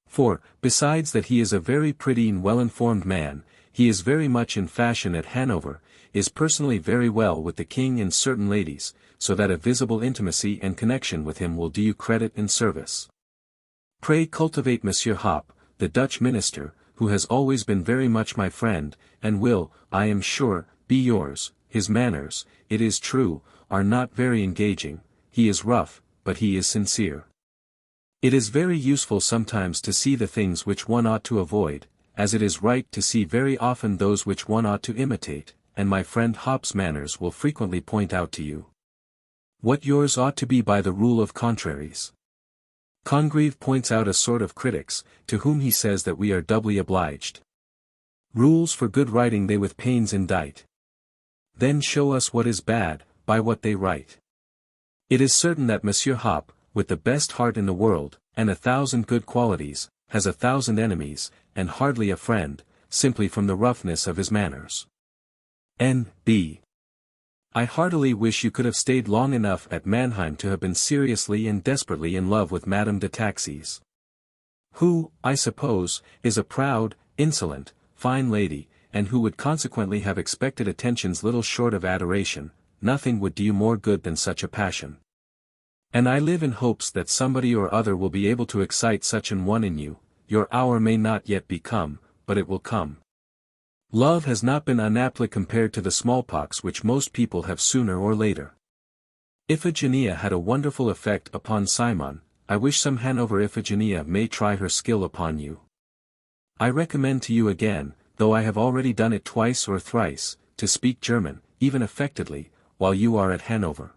For, besides that he is a very pretty and well-informed man, he is very much in fashion at Hanover, is personally very well with the king and certain ladies, so that a visible intimacy and connection with him will do you credit and service. Pray cultivate Monsieur Hop, the Dutch minister, who has always been very much my friend, and will, I am sure, be yours. His manners, it is true, are not very engaging, he is rough, but he is sincere. It is very useful sometimes to see the things which one ought to avoid, as it is right to see very often those which one ought to imitate, and my friend Hop's manners will frequently point out to you what yours ought to be by the rule of contraries. Congreve points out a sort of critics, to whom he says that we are doubly obliged. Rules for good writing they with pains indite. Then show us what is bad, by what they write. It is certain that Monsieur Hop, with the best heart in the world, and 1,000 good qualities, has 1,000 enemies, and hardly a friend, simply from the roughness of his manners. N.B. I heartily wish you could have stayed long enough at Mannheim to have been seriously and desperately in love with Madame de Taxis, who, I suppose, is a proud, insolent, fine lady, and who would consequently have expected attentions little short of adoration. Nothing would do you more good than such a passion. And I live in hopes that somebody or other will be able to excite such an one in you. Your hour may not yet be come, but it will come. Love has not been unaptly compared to the smallpox which most people have sooner or later. Iphigenia had a wonderful effect upon Simon. I wish some Hanover Iphigenia may try her skill upon you. I recommend to you again, though I have already done it twice or thrice, to speak German, even affectedly, while you are at Hanover.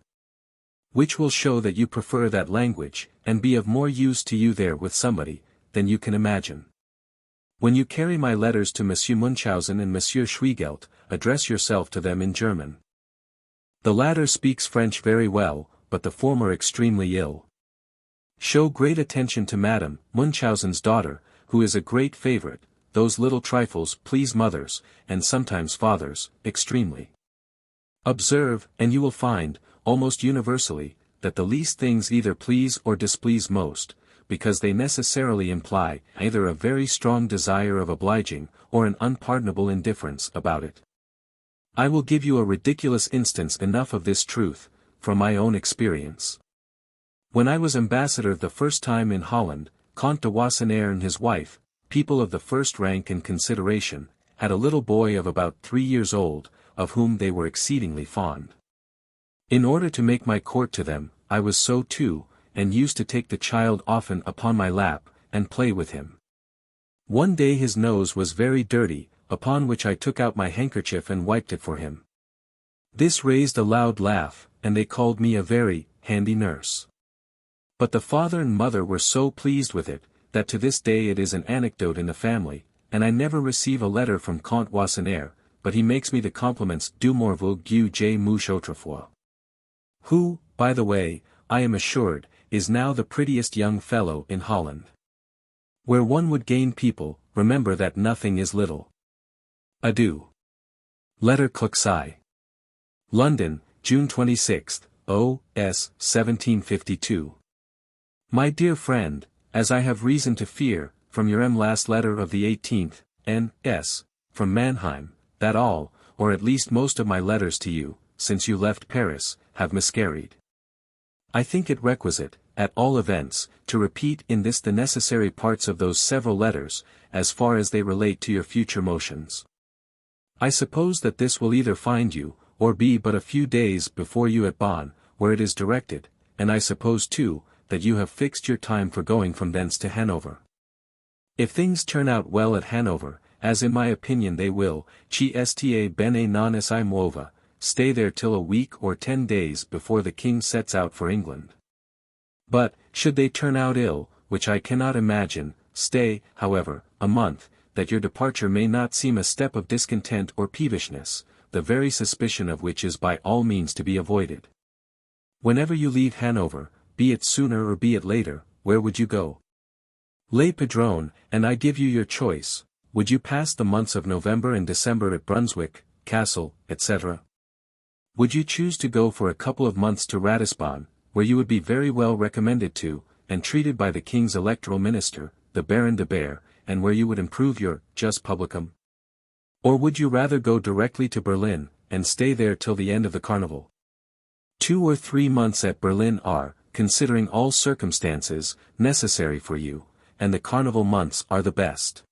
which will show that you prefer that language, and be of more use to you there with somebody, than you can imagine. When you carry my letters to Monsieur Munchausen and Monsieur Schwiegelt, address yourself to them in German. The latter speaks French very well, but the former extremely ill. Show great attention to Madame Munchausen's daughter, who is a great favorite. Those little trifles please mothers, and sometimes fathers, extremely. Observe, and you will find, almost universally, that the least things either please or displease most, because they necessarily imply either a very strong desire of obliging, or an unpardonable indifference about it. I will give you a ridiculous instance enough of this truth, from my own experience. When I was ambassador the first time in Holland, Count de Wassenaer and his wife, people of the first rank and consideration, had a little boy of about 3 years old, of whom they were exceedingly fond. In order to make my court to them, I was so too, and used to take the child often upon my lap, and play with him. One day his nose was very dirty, upon which I took out my handkerchief and wiped it for him. This raised a loud laugh, and they called me a very handy nurse. But the father and mother were so pleased with it, that to this day it is an anecdote in the family, and I never receive a letter from Count Wassenaer, but he makes me the compliments du morveau gu j mouche autrefois. Who, by the way, I am assured, is now the prettiest young fellow in Holland. Where one would gain people, remember that nothing is little. Adieu. Letter Kluxai. London, June 26, O.S. 1752. My dear friend, as I have reason to fear, from your last letter of the 18th, N.S., from Mannheim, that all, or at least most of my letters to you, since you left Paris, have miscarried. I think it requisite, at all events, to repeat in this the necessary parts of those several letters, as far as they relate to your future motions. I suppose that this will either find you, or be but a few days before you at Bonn, where it is directed, and I suppose too, that you have fixed your time for going from thence to Hanover. If things turn out well at Hanover, as in my opinion they will, ci sta bene non si muova, stay there till a week or 10 days before the king sets out for England. But, should they turn out ill, which I cannot imagine, stay, however, a month, that your departure may not seem a step of discontent or peevishness, the very suspicion of which is by all means to be avoided. Whenever you leave Hanover, be it sooner or be it later, where would you go? Le Padrone, and I give you your choice, would you pass the months of November and December at Brunswick, Castle, etc.? Would you choose to go for a couple of months to Ratisbon, where you would be very well recommended to, and treated by the king's electoral minister, the Baron de Bear, and where you would improve your jus publicum? Or would you rather go directly to Berlin, and stay there till the end of the carnival? 2 or 3 months at Berlin are, considering all circumstances, necessary for you, and the carnival months are the best.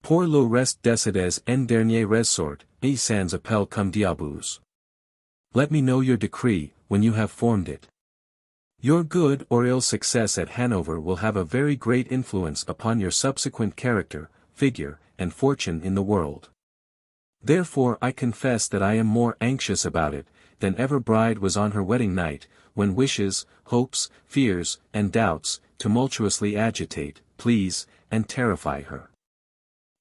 Pour le reste décides en dernier ressort, et sans appel comme diabus. Let me know your decree, when you have formed it. Your good or ill success at Hanover will have a very great influence upon your subsequent character, figure, and fortune in the world. Therefore I confess that I am more anxious about it, than ever bride was on her wedding night, when wishes, hopes, fears, and doubts, tumultuously agitate, please, and terrify her.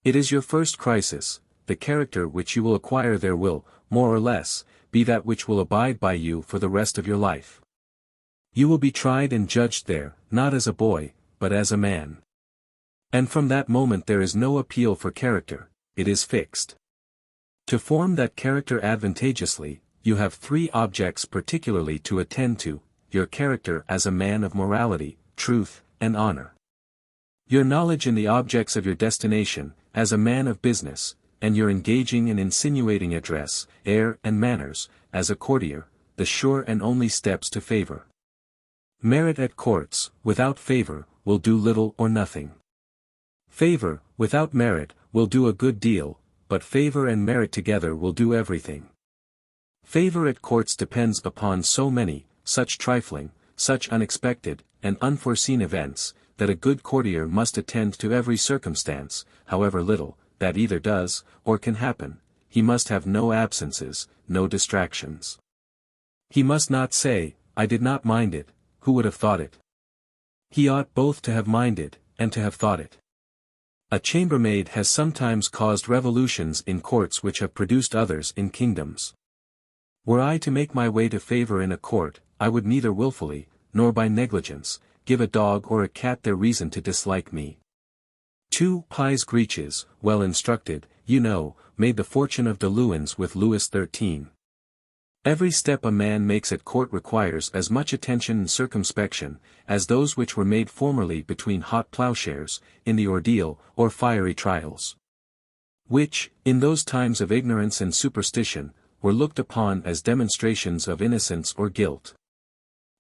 It is your first crisis, the character which you will acquire there will, more or less, be that which will abide by you for the rest of your life. You will be tried and judged there, not as a boy, but as a man. And from that moment there is no appeal for character, it is fixed. To form that character advantageously, you have 3 objects particularly to attend to: your character as a man of morality, truth, and honor; your knowledge in the objects of your destination, as a man of business, and your engaging and insinuating address, air and manners, as a courtier, the sure and only steps to favor. Merit at courts, without favor, will do little or nothing. Favor, without merit, will do a good deal, but favor and merit together will do everything. Favor at courts depends upon so many, such trifling, such unexpected, and unforeseen events, that a good courtier must attend to every circumstance, however little, that either does, or can happen. He must have no absences, no distractions. He must not say, I did not mind it, who would have thought it? He ought both to have minded, and to have thought it. A chambermaid has sometimes caused revolutions in courts which have produced others in kingdoms. Were I to make my way to favor in a court, I would neither wilfully, nor by negligence, give a dog or a cat their reason to dislike me. 2 Pies Greaches, well instructed, you know, made the fortune of de Luynes with Louis XIII. Every step a man makes at court requires as much attention and circumspection, as those which were made formerly between hot plowshares, in the ordeal, or fiery trials. Which, in those times of ignorance and superstition, were looked upon as demonstrations of innocence or guilt.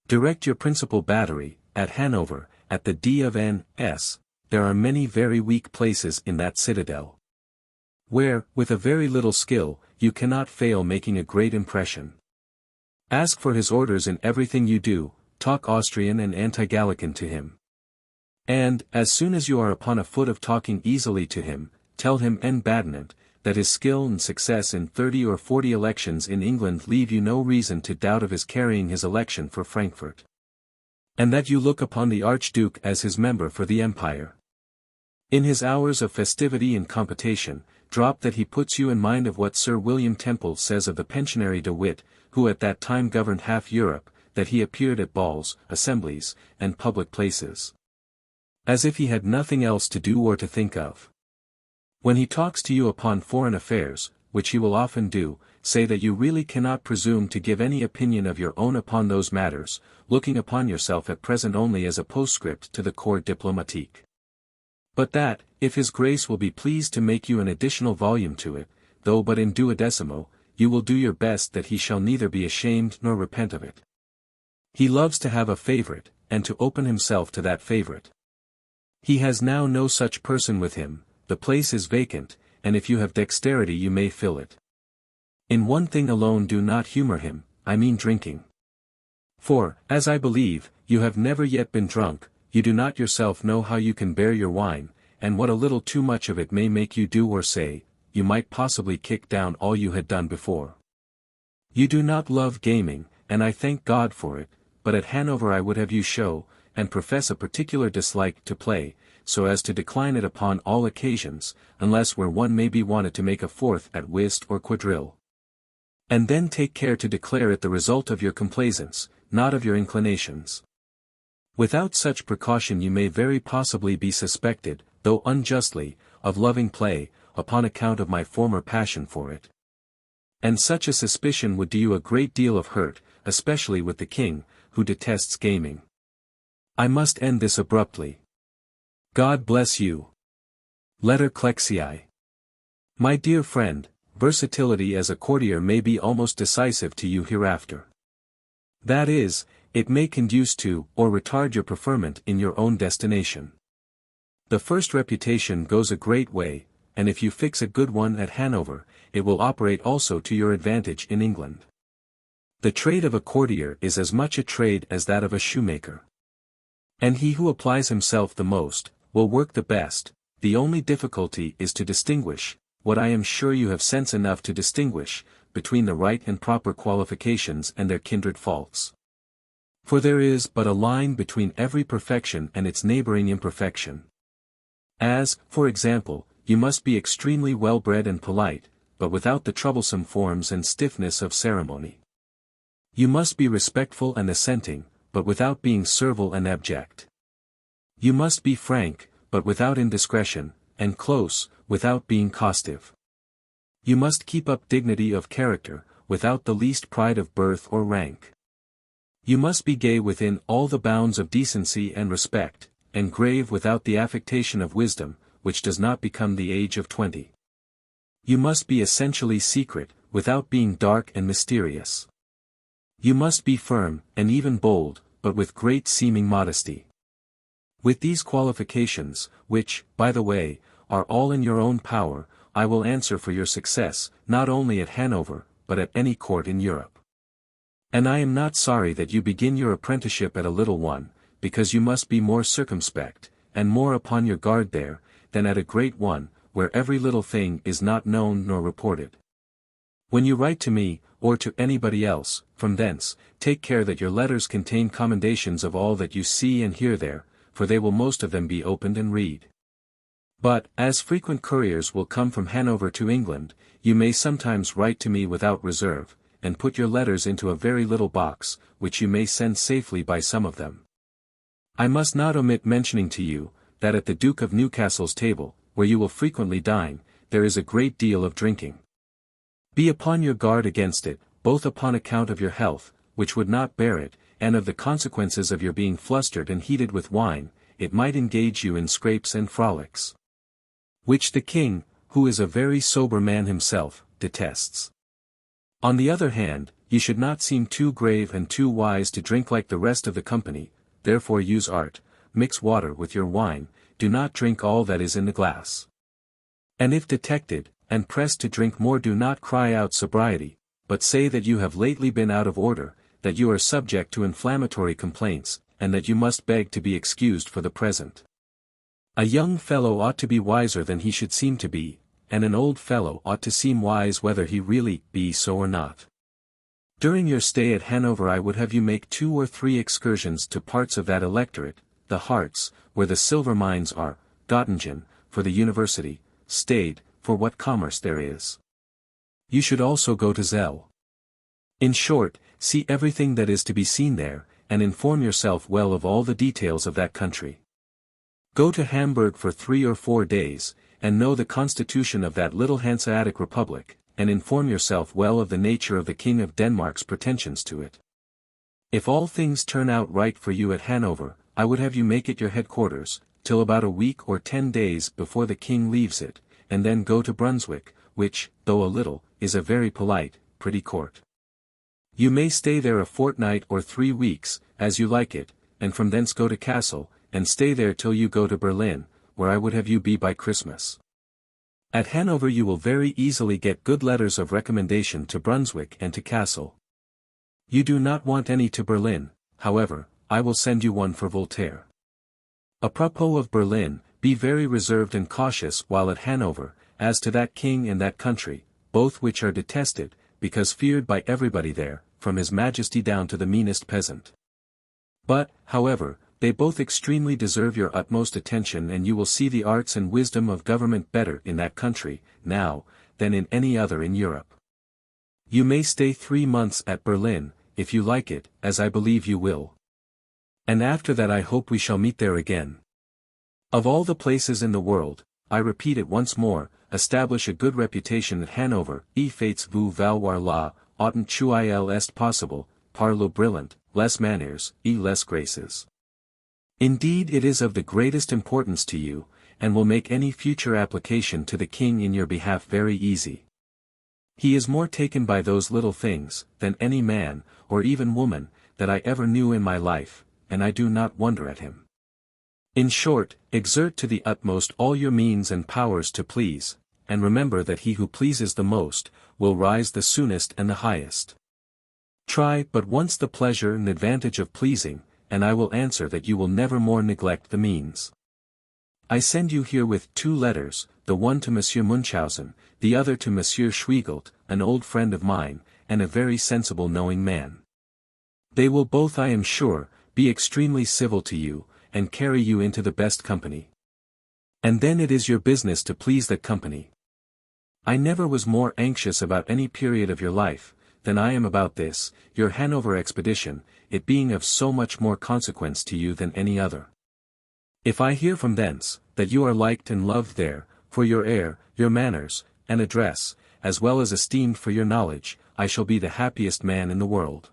Direct your principal battery, at Hanover, at the D of N.S., there are many very weak places in that citadel, where, with a very little skill, you cannot fail making a great impression. Ask for his orders in everything you do, talk Austrian and anti-Gallican to him. And, as soon as you are upon a foot of talking easily to him, tell him en badinant, that his skill and success in 30 or 40 elections in England leave you no reason to doubt of his carrying his election for Frankfurt. And that you look upon the Archduke as his member for the Empire. In his hours of festivity and computation, drop that he puts you in mind of what Sir William Temple says of the pensionary de Witt, who at that time governed half Europe, that he appeared at balls, assemblies, and public places, as if he had nothing else to do or to think of. When he talks to you upon foreign affairs, which he will often do, say that you really cannot presume to give any opinion of your own upon those matters, looking upon yourself at present only as a postscript to the corps diplomatique. But that, if his grace will be pleased to make you an additional volume to it, though but in duodecimo, you will do your best that he shall neither be ashamed nor repent of it. He loves to have a favorite, and to open himself to that favorite. He has now no such person with him, the place is vacant, and if you have dexterity you may fill it. In one thing alone do not humor him, I mean drinking. For, as I believe, you have never yet been drunk, you do not yourself know how you can bear your wine, and what a little too much of it may make you do or say, you might possibly kick down all you had done before. You do not love gaming, and I thank God for it, but at Hanover I would have you show, and profess a particular dislike to play, so as to decline it upon all occasions, unless where one may be wanted to make a fourth at whist or quadrille. And then take care to declare it the result of your complaisance, not of your inclinations. Without such precaution you may very possibly be suspected, though unjustly, of loving play, upon account of my former passion for it. And such a suspicion would do you a great deal of hurt, especially with the king, who detests gaming. I must end this abruptly. God bless you. Letter Clexii. My dear friend, versatility as a courtier may be almost decisive to you hereafter. That is, it may conduce to, or retard your preferment in your own destination. The first reputation goes a great way, and if you fix a good one at Hanover, it will operate also to your advantage in England. The trade of a courtier is as much a trade as that of a shoemaker. And he who applies himself the most, will work the best. The only difficulty is to distinguish, what I am sure you have sense enough to distinguish, between the right and proper qualifications and their kindred faults. For there is but a line between every perfection and its neighboring imperfection. As, for example, you must be extremely well-bred and polite, but without the troublesome forms and stiffness of ceremony. You must be respectful and assenting, but without being servile and abject. You must be frank, but without indiscretion, and close, without being costive. You must keep up dignity of character, without the least pride of birth or rank. You must be gay within all the bounds of decency and respect, and grave without the affectation of wisdom, which does not become the age of 20. You must be essentially secret, without being dark and mysterious. You must be firm, and even bold, but with great seeming modesty. With these qualifications, which, by the way, are all in your own power, I will answer for your success, not only at Hanover, but at any court in Europe. And I am not sorry that you begin your apprenticeship at a little one, because you must be more circumspect, and more upon your guard there, than at a great one, where every little thing is not known nor reported. When you write to me, or to anybody else, from thence, take care that your letters contain commendations of all that you see and hear there, for they will most of them be opened and read. But, as frequent couriers will come from Hanover to England, you may sometimes write to me without reserve, and put your letters into a very little box, which you may send safely by some of them. I must not omit mentioning to you, that at the Duke of Newcastle's table, where you will frequently dine, there is a great deal of drinking. Be upon your guard against it, both upon account of your health, which would not bear it, and of the consequences of your being flustered and heated with wine. It might engage you in scrapes and frolics, which the king, who is a very sober man himself, detests. On the other hand, you should not seem too grave and too wise to drink like the rest of the company, therefore use art, mix water with your wine, do not drink all that is in the glass. And if detected, and pressed to drink more, do not cry out sobriety, but say that you have lately been out of order, that you are subject to inflammatory complaints, and that you must beg to be excused for the present. A young fellow ought to be wiser than he should seem to be, and an old fellow ought to seem wise whether he really be so or not. During your stay at Hanover I would have you make 2 or 3 excursions to parts of that electorate, the Harts, where the silver mines are, Göttingen, for the university, Stade, for what commerce there is. You should also go to Zell. In short, see everything that is to be seen there, and inform yourself well of all the details of that country. Go to Hamburg for 3 or 4 days, and know the constitution of that little Hanseatic republic, and inform yourself well of the nature of the King of Denmark's pretensions to it. If all things turn out right for you at Hanover, I would have you make it your headquarters, till about a week or 10 days before the king leaves it, and then go to Brunswick, which, though a little, is a very polite, pretty court. You may stay there a fortnight or 3 weeks, as you like it, and from thence go to Kassel, and stay there till you go to Berlin, where I would have you be by Christmas. At Hanover you will very easily get good letters of recommendation to Brunswick and to Kassel. You do not want any to Berlin, however, I will send you one for Voltaire. Apropos of Berlin, be very reserved and cautious while at Hanover, as to that king and that country, both which are detested, because feared by everybody there, from his majesty down to the meanest peasant. But, however, they both extremely deserve your utmost attention, and you will see the arts and wisdom of government better in that country, now, than in any other in Europe. You may stay 3 months at Berlin, if you like it, as I believe you will. And after that I hope we shall meet there again. Of all the places in the world, I repeat it once more, establish a good reputation at Hanover. E fates vous valoir là, autant qu'il est possible, par le brillant, les manières, et les graces. Indeed it is of the greatest importance to you, and will make any future application to the king in your behalf very easy. He is more taken by those little things, than any man, or even woman, that I ever knew in my life, and I do not wonder at him. In short, exert to the utmost all your means and powers to please, and remember that he who pleases the most, will rise the soonest and the highest. Try but once the pleasure and advantage of pleasing, and I will answer that you will never more neglect the means. I send you herewith 2 letters, the one to Monsieur Munchausen, the other to Monsieur Schwiegelt, an old friend of mine, and a very sensible knowing man. They will both, I am sure, be extremely civil to you, and carry you into the best company. And then it is your business to please that company. I never was more anxious about any period of your life, than I am about this, your Hanover expedition, it being of so much more consequence to you than any other. If I hear from thence, that you are liked and loved there, for your air, your manners, and address, as well as esteemed for your knowledge, I shall be the happiest man in the world.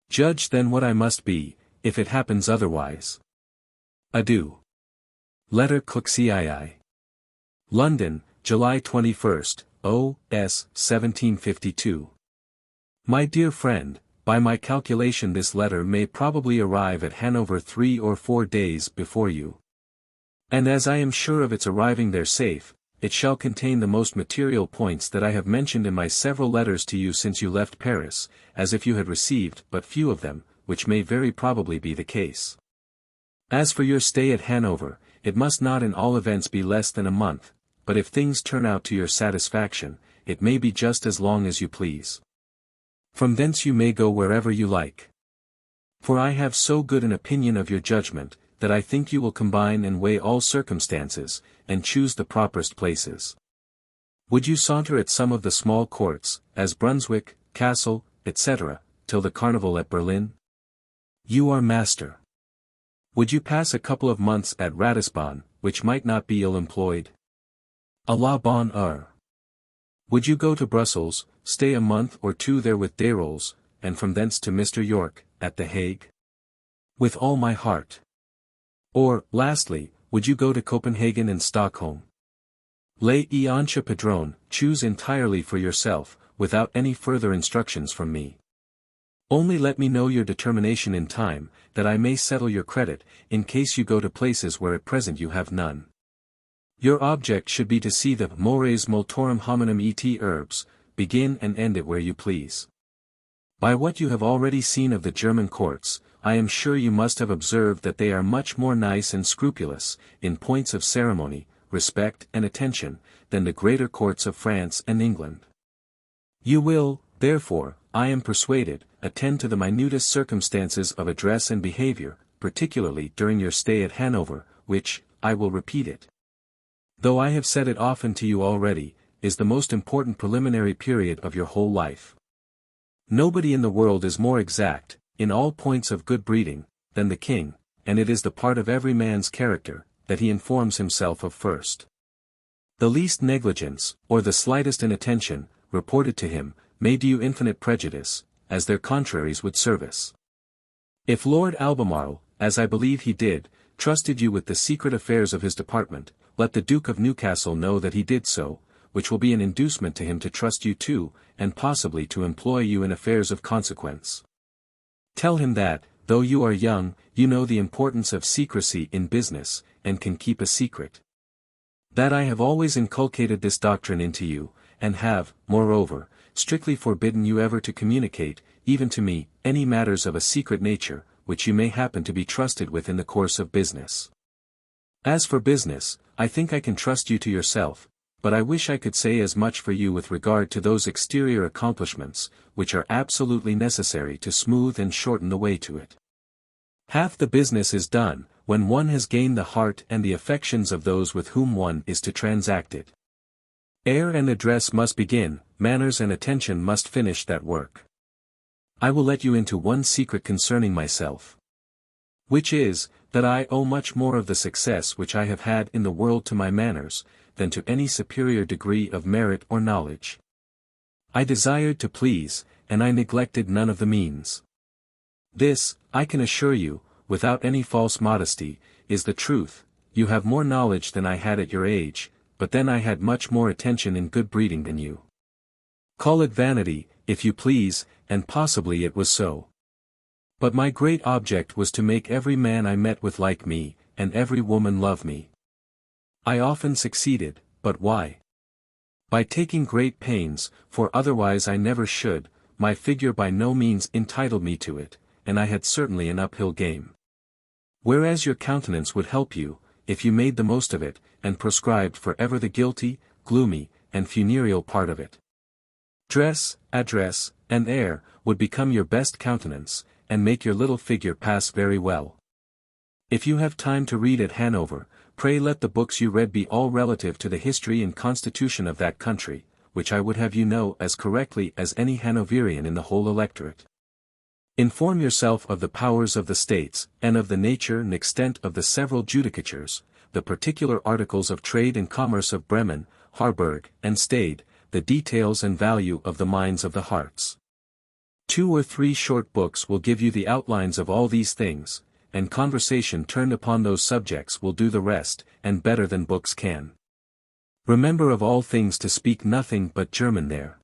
Judge then what I must be, if it happens otherwise. Adieu. Letter Cooksii. London, July 21st, O.S. 1752. My dear friend, by my calculation this letter may probably arrive at Hanover 3 or 4 days before you. And as I am sure of its arriving there safe, it shall contain the most material points that I have mentioned in my several letters to you since you left Paris, as if you had received but few of them, which may very probably be the case. As for your stay at Hanover, it must not in all events be less than a month, but if things turn out to your satisfaction, it may be just as long as you please. From thence you may go wherever you like. For I have so good an opinion of your judgment, that I think you will combine and weigh all circumstances, and choose the properest places. Would you saunter at some of the small courts, as Brunswick, Kassel, etc., till the carnival at Berlin? You are master. Would you pass a couple of months at Ratisbon, which might not be ill employed? A la bonne heure. Would you go to Brussels, stay a month or two there with Desrolles, and from thence to Mr. York, at The Hague? With all my heart. Or, lastly, would you go to Copenhagen and Stockholm? Lei anche padrone, choose entirely for yourself, without any further instructions from me. Only let me know your determination in time, that I may settle your credit, in case you go to places where at present you have none. Your object should be to see the mores multorum hominum et herbs, begin and end it where you please. By what you have already seen of the German courts, I am sure you must have observed that they are much more nice and scrupulous, in points of ceremony, respect and attention, than the greater courts of France and England. You will, therefore, I am persuaded, attend to the minutest circumstances of address and behavior, particularly during your stay at Hanover, which, I will repeat it, though I have said it often to you already, is the most important preliminary period of your whole life. Nobody in the world is more exact, in all points of good breeding, than the king, and it is the part of every man's character, that he informs himself of first. The least negligence, or the slightest inattention, reported to him, may do you infinite prejudice, as their contraries would service. If Lord Albemarle, as I believe he did, trusted you with the secret affairs of his department, let the Duke of Newcastle know that he did so, which will be an inducement to him to trust you too, and possibly to employ you in affairs of consequence. Tell him that, though you are young, you know the importance of secrecy in business, and can keep a secret. That I have always inculcated this doctrine into you, and have, moreover, strictly forbidden you ever to communicate, even to me, any matters of a secret nature, which you may happen to be trusted with in the course of business. As for business, I think I can trust you to yourself, but I wish I could say as much for you with regard to those exterior accomplishments, which are absolutely necessary to smooth and shorten the way to it. Half the business is done, when one has gained the heart and the affections of those with whom one is to transact it. Air and address must begin, manners and attention must finish that work. I will let you into one secret concerning myself, which is, that I owe much more of the success which I have had in the world to my manners, than to any superior degree of merit or knowledge. I desired to please, and I neglected none of the means. This, I can assure you, without any false modesty, is the truth. You have more knowledge than I had at your age, but then I had much more attention and good breeding than you. Call it vanity, if you please, and possibly it was so. But my great object was to make every man I met with like me, and every woman love me. I often succeeded, but why? By taking great pains, for otherwise I never should. My figure by no means entitled me to it, and I had certainly an uphill game. Whereas your countenance would help you, if you made the most of it, and proscribed for ever the guilty, gloomy, and funereal part of it. Dress, address, and air, would become your best countenance, and make your little figure pass very well. If you have time to read at Hanover, pray let the books you read be all relative to the history and constitution of that country, which I would have you know as correctly as any Hanoverian in the whole electorate. Inform yourself of the powers of the states, and of the nature and extent of the several judicatures, the particular articles of trade and commerce of Bremen, Harburg, and Stade, the details and value of the mines of the Harz. 2 or 3 short books will give you the outlines of all these things, and conversation turned upon those subjects will do the rest, and better than books can. Remember of all things to speak nothing but German there.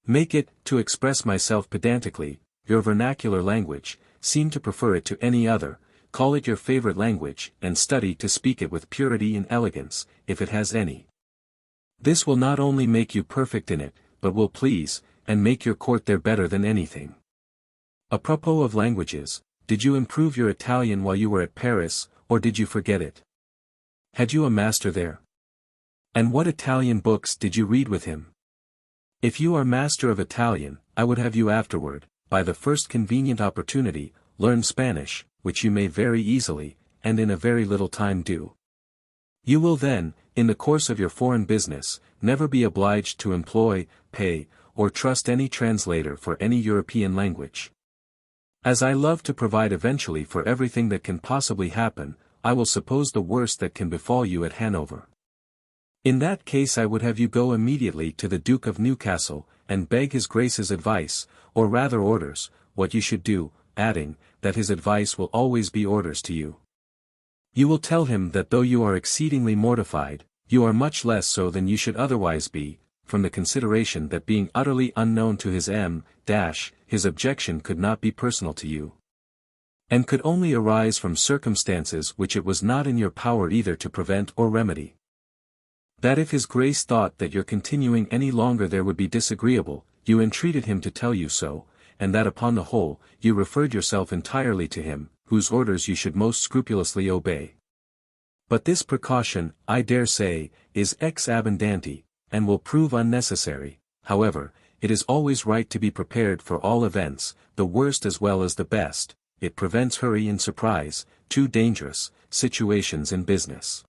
Make it, to express myself pedantically, your vernacular language, seem to prefer it to any other, call it your favorite language, and study to speak it with purity and elegance, if it has any. This will not only make you perfect in it, but will please, and make your court there better than anything. Apropos of languages, did you improve your Italian while you were at Paris, or did you forget it? Had you a master there? And what Italian books did you read with him? If you are master of Italian, I would have you afterward, by the first convenient opportunity, learn Spanish, which you may very easily, and in a very little time do. You will then, in the course of your foreign business, never be obliged to employ, pay, or trust any translator for any European language. As I love to provide eventually for everything that can possibly happen, I will suppose the worst that can befall you at Hanover. In that case I would have you go immediately to the Duke of Newcastle, and beg his Grace's advice, or rather orders, what you should do, adding, that his advice will always be orders to you. You will tell him that though you are exceedingly mortified, you are much less so than you should otherwise be, from the consideration that being utterly unknown to his his objection could not be personal to you, and could only arise from circumstances which it was not in your power either to prevent or remedy. That if his Grace thought that your continuing any longer there would be disagreeable, you entreated him to tell you so, and that upon the whole, you referred yourself entirely to him, whose orders you should most scrupulously obey. But this precaution, I dare say, is ex abundanti, and will prove unnecessary. However, it is always right to be prepared for all events, the worst as well as the best. It prevents hurry and surprise, two dangerous situations in business.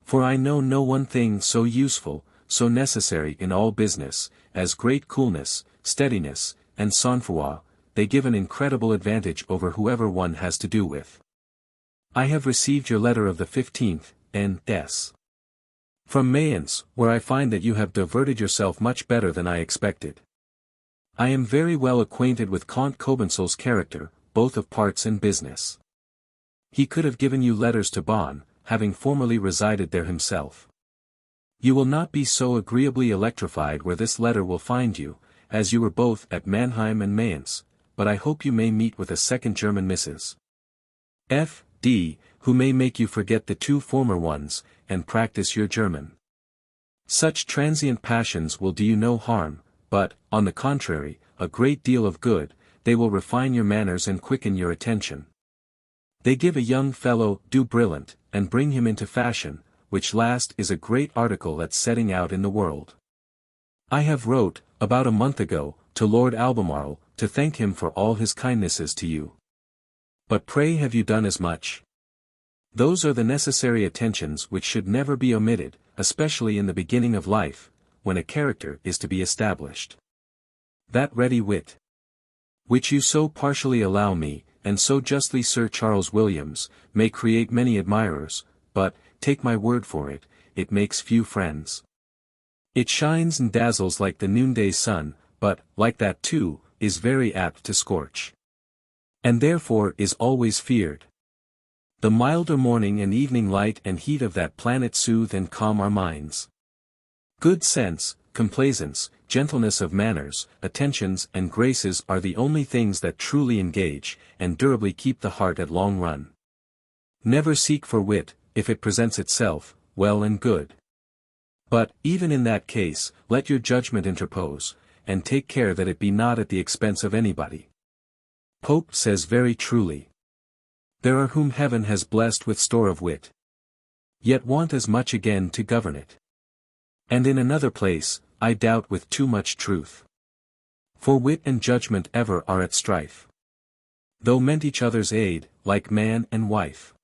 For I know no one thing so useful, so necessary in all business, as great coolness, steadiness, and sang-froid. They give an incredible advantage over whoever one has to do with. I have received your letter of the 15th, N.S. from Mayence, where I find that you have diverted yourself much better than I expected. I am very well acquainted with Count Cobensel's character, both of parts and business. He could have given you letters to Bonn, having formerly resided there himself. You will not be so agreeably electrified where this letter will find you, as you were both at Mannheim and Mayence, but I hope you may meet with a second German Mrs. F. D., who may make you forget the two former ones, and practice your German. Such transient passions will do you no harm, but, on the contrary, a great deal of good. They will refine your manners and quicken your attention. They give a young fellow du brillant, and bring him into fashion, which last is a great article at setting out in the world. I have wrote, about a month ago, to Lord Albemarle, to thank him for all his kindnesses to you. But pray have you done as much? Those are the necessary attentions which should never be omitted, especially in the beginning of life, when a character is to be established. That ready wit, which you so partially allow me, and so justly Sir Charles Williams, may create many admirers, but, take my word for it, it makes few friends. It shines and dazzles like the noonday sun, but, like that too, is very apt to scorch. And therefore is always feared. The milder morning and evening light and heat of that planet soothe and calm our minds. Good sense, complaisance, gentleness of manners, attentions and graces are the only things that truly engage, and durably keep the heart at long run. Never seek for wit, if it presents itself, well and good. But, even in that case, let your judgment interpose, and take care that it be not at the expense of anybody. Pope says very truly, there are whom heaven has blessed with store of wit, yet want as much again to govern it. And in another place, I doubt with too much truth. For wit and judgment ever are at strife, though meant each other's aid, like man and wife.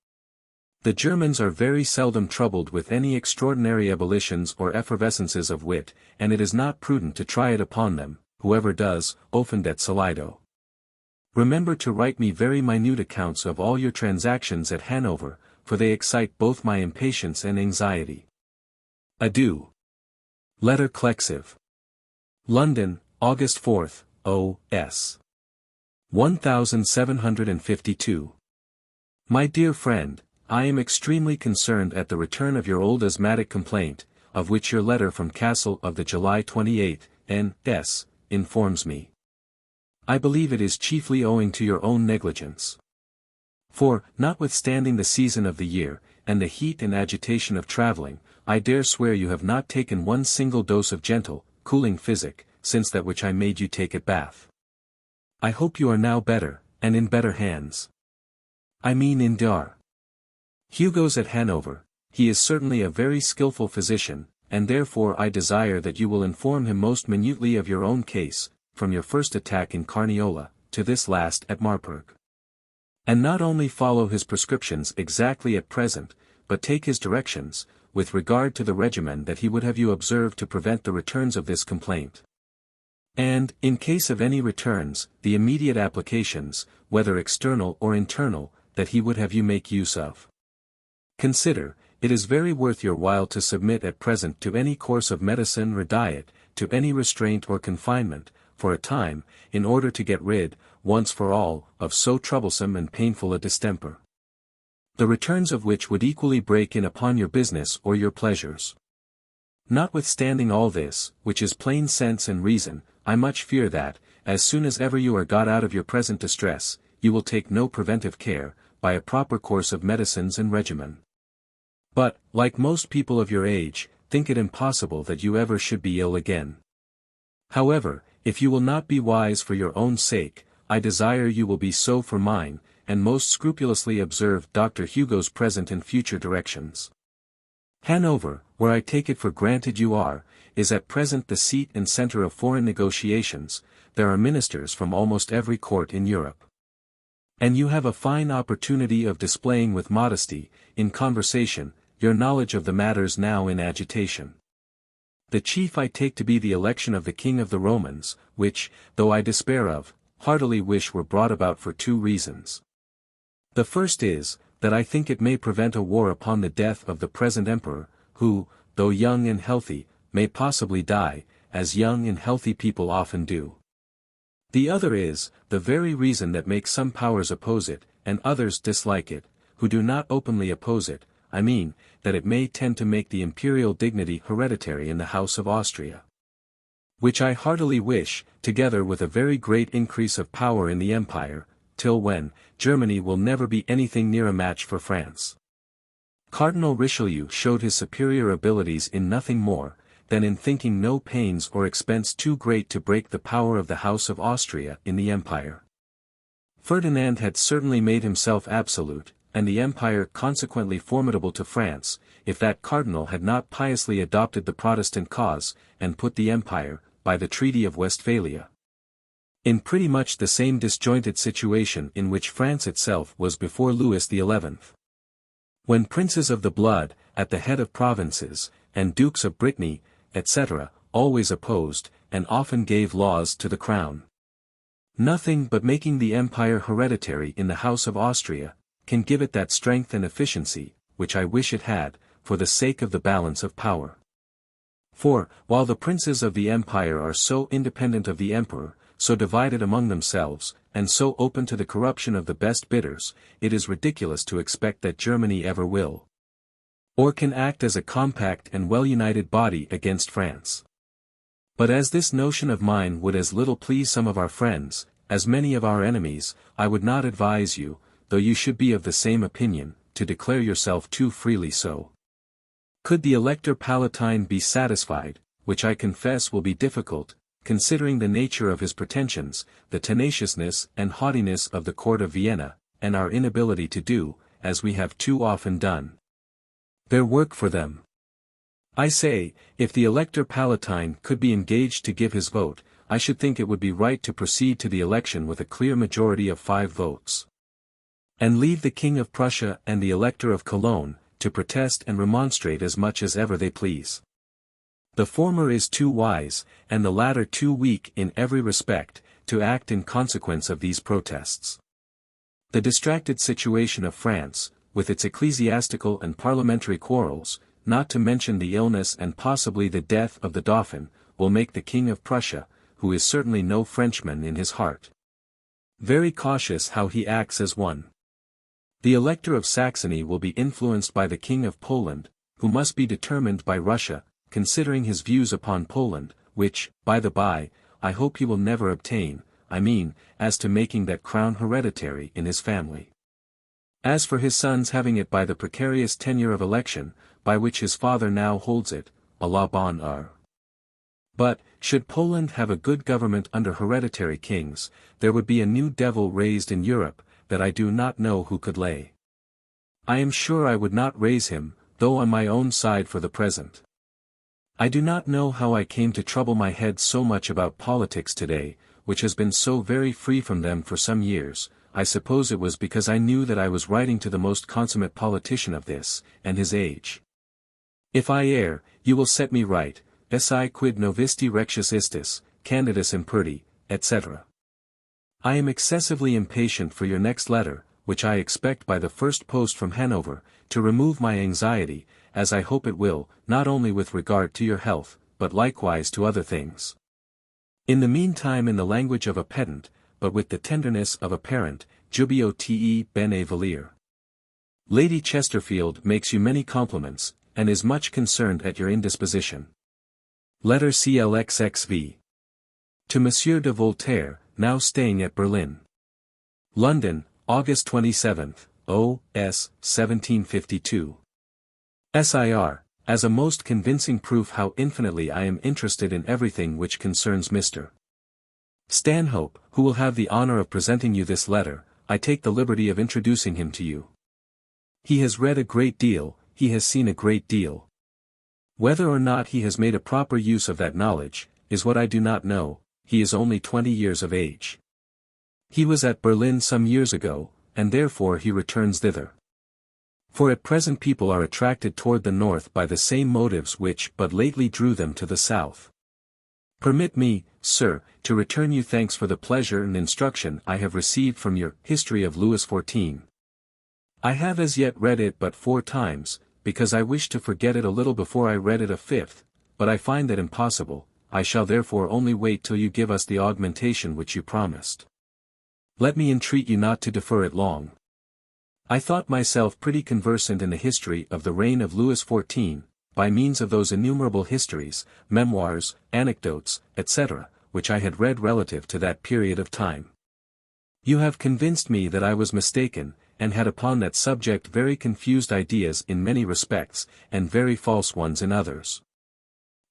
The Germans are very seldom troubled with any extraordinary ebullitions or effervescences of wit, and it is not prudent to try it upon them. Whoever does, offendet solido. Remember to write me very minute accounts of all your transactions at Hanover, for they excite both my impatience and anxiety. Adieu. Letter Clexive. London, August 4th, O.S. 1752. My dear friend, I am extremely concerned at the return of your old asthmatic complaint, of which your letter from Castle of the July 28th, N.S., informs me. I believe it is chiefly owing to your own negligence. For, notwithstanding the season of the year, and the heat and agitation of travelling, I dare swear you have not taken one single dose of gentle, cooling physic, since that which I made you take at Bath. I hope you are now better, and in better hands. I mean in Dar. Hugo's at Hanover. He is certainly a very skilful physician, and therefore I desire that you will inform him most minutely of your own case, from your first attack in Carniola, to this last at Marburg. And not only follow his prescriptions exactly at present, but take his directions, with regard to the regimen that he would have you observe to prevent the returns of this complaint. And, in case of any returns, the immediate applications, whether external or internal, that he would have you make use of. Consider, it is very worth your while to submit at present to any course of medicine or diet, to any restraint or confinement, for a time, in order to get rid, once for all, of so troublesome and painful a distemper, the returns of which would equally break in upon your business or your pleasures. Notwithstanding all this, which is plain sense and reason, I much fear that, as soon as ever you are got out of your present distress, you will take no preventive care, by a proper course of medicines and regimen. But, like most people of your age, think it impossible that you ever should be ill again. However, if you will not be wise for your own sake, I desire you will be so for mine, and most scrupulously observe Dr. Hugo's present and future directions. Hanover, where I take it for granted you are, is at present the seat and center of foreign negotiations. There are ministers from almost every court in Europe. And you have a fine opportunity of displaying with modesty, in conversation, your knowledge of the matters now in agitation. The chief I take to be the election of the King of the Romans, which, though I despair of, heartily wish were brought about for two reasons. The first is, that I think it may prevent a war upon the death of the present emperor, who, though young and healthy, may possibly die, as young and healthy people often do. The other is, the very reason that makes some powers oppose it, and others dislike it, who do not openly oppose it, I mean, that it may tend to make the imperial dignity hereditary in the House of Austria. Which I heartily wish, together with a very great increase of power in the empire, till when, Germany will never be anything near a match for France. Cardinal Richelieu showed his superior abilities in nothing more, than in thinking no pains or expense too great to break the power of the House of Austria in the empire. Ferdinand had certainly made himself absolute, and the empire consequently formidable to France, if that cardinal had not piously adopted the Protestant cause, and put the empire, by the Treaty of Westphalia, in pretty much the same disjointed situation in which France itself was before Louis XI. When princes of the blood, at the head of provinces, and dukes of Brittany, etc., always opposed, and often gave laws to the crown. Nothing but making the empire hereditary in the House of Austria, can give it that strength and efficiency, which I wish it had, for the sake of the balance of power. For, while the princes of the empire are so independent of the emperor, so divided among themselves, and so open to the corruption of the best bidders, it is ridiculous to expect that Germany ever will, or can act as a compact and well-united body against France. But as this notion of mine would as little please some of our friends, as many of our enemies, I would not advise you, though you should be of the same opinion, to declare yourself too freely so. Could the Elector Palatine be satisfied, which I confess will be difficult, considering the nature of his pretensions, the tenaciousness and haughtiness of the court of Vienna, and our inability to do, as we have too often done, their work for them. I say, if the Elector Palatine could be engaged to give his vote, I should think it would be right to proceed to the election with a clear majority of 5 votes. And leave the King of Prussia and the Elector of Cologne, to protest and remonstrate as much as ever they please. The former is too wise, and the latter too weak in every respect, to act in consequence of these protests. The distracted situation of France, with its ecclesiastical and parliamentary quarrels, not to mention the illness and possibly the death of the Dauphin, will make the King of Prussia, who is certainly no Frenchman in his heart, very cautious how he acts as one. The Elector of Saxony will be influenced by the King of Poland, who must be determined by Russia, considering his views upon Poland, which, by the by, I hope he will never obtain, I mean, as to making that crown hereditary in his family. As for his sons having it by the precarious tenure of election, by which his father now holds it, à la bonne heure. But, should Poland have a good government under hereditary kings, there would be a new devil raised in Europe, that I do not know who could lay. I am sure I would not raise him, though on my own side for the present. I do not know how I came to trouble my head so much about politics today, which has been so very free from them for some years. I suppose it was because I knew that I was writing to the most consummate politician of this, and his age. If I err, you will set me right, si quid novisti rectius istis, candidus imperti, etc. I am excessively impatient for your next letter, which I expect by the first post from Hanover, to remove my anxiety, as I hope it will, not only with regard to your health, but likewise to other things. In the meantime, in the language of a pedant, but with the tenderness of a parent, jubeo te bene volere. Lady Chesterfield makes you many compliments, and is much concerned at your indisposition. Letter CLXXV. To Monsieur de Voltaire, now staying at Berlin. London, August 27, O.S. 1752. Sir, as a most convincing proof how infinitely I am interested in everything which concerns Mr. Stanhope, who will have the honor of presenting you this letter, I take the liberty of introducing him to you. He has read a great deal, he has seen a great deal. Whether or not he has made a proper use of that knowledge, is what I do not know. He is only 20 years of age. He was at Berlin some years ago, and therefore he returns thither. For at present people are attracted toward the north by the same motives which but lately drew them to the south. Permit me, sir, to return you thanks for the pleasure and instruction I have received from your History of Louis XIV. I have as yet read it but 4 times, because I wished to forget it a little before I read it a 5th, but I find that impossible. I shall therefore only wait till you give us the augmentation which you promised. Let me entreat you not to defer it long. I thought myself pretty conversant in the history of the reign of Louis XIV, by means of those innumerable histories, memoirs, anecdotes, etc., which I had read relative to that period of time. You have convinced me that I was mistaken, and had upon that subject very confused ideas in many respects, and very false ones in others.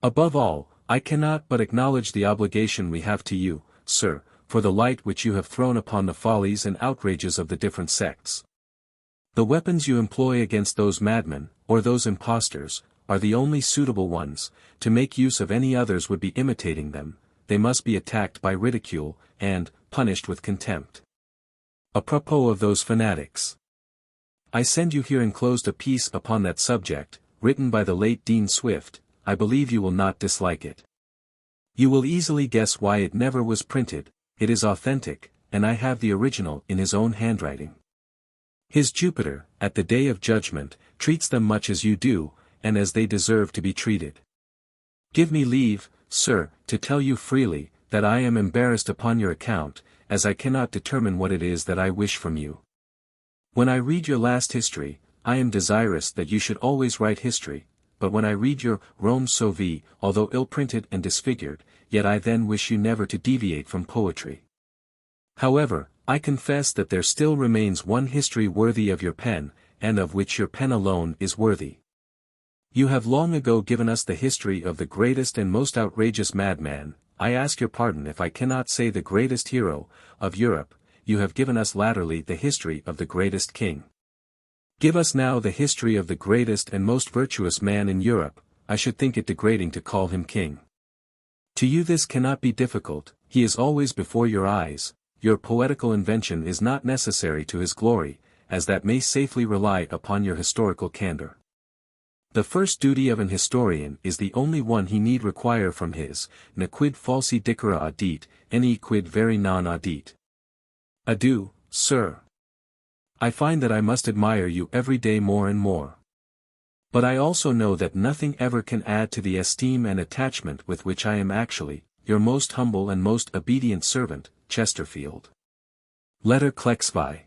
Above all, I cannot but acknowledge the obligation we have to you, sir, for the light which you have thrown upon the follies and outrages of the different sects. The weapons you employ against those madmen, or those impostors, are the only suitable ones. To make use of any others would be imitating them. They must be attacked by ridicule, and punished with contempt. Apropos of those fanatics. I send you here enclosed a piece upon that subject, written by the late Dean Swift. I believe you will not dislike it. You will easily guess why it never was printed. It is authentic, and I have the original in his own handwriting. His Jupiter, at the day of judgment, treats them much as you do, and as they deserve to be treated. Give me leave, sir, to tell you freely, that I am embarrassed upon your account, as I cannot determine what it is that I wish from you. When I read your last history, I am desirous that you should always write history, but when I read your Rome Sauve, although ill-printed and disfigured, yet I then wish you never to deviate from poetry. However, I confess that there still remains one history worthy of your pen, and of which your pen alone is worthy. You have long ago given us the history of the greatest and most outrageous madman. I ask your pardon if I cannot say the greatest hero of Europe. You have given us latterly the history of the greatest king. Give us now the history of the greatest and most virtuous man in Europe. I should think it degrading to call him king. To you this cannot be difficult, he is always before your eyes. Your poetical invention is not necessary to his glory, as that may safely rely upon your historical candor. The first duty of an historian is the only one he need require from his, ne quid falsi dicere audit, ne quid veri non audit. Adieu, sir. I find that I must admire you every day more and more. But I also know that nothing ever can add to the esteem and attachment with which I am actually, your most humble and most obedient servant, Chesterfield. Letter Klexvi.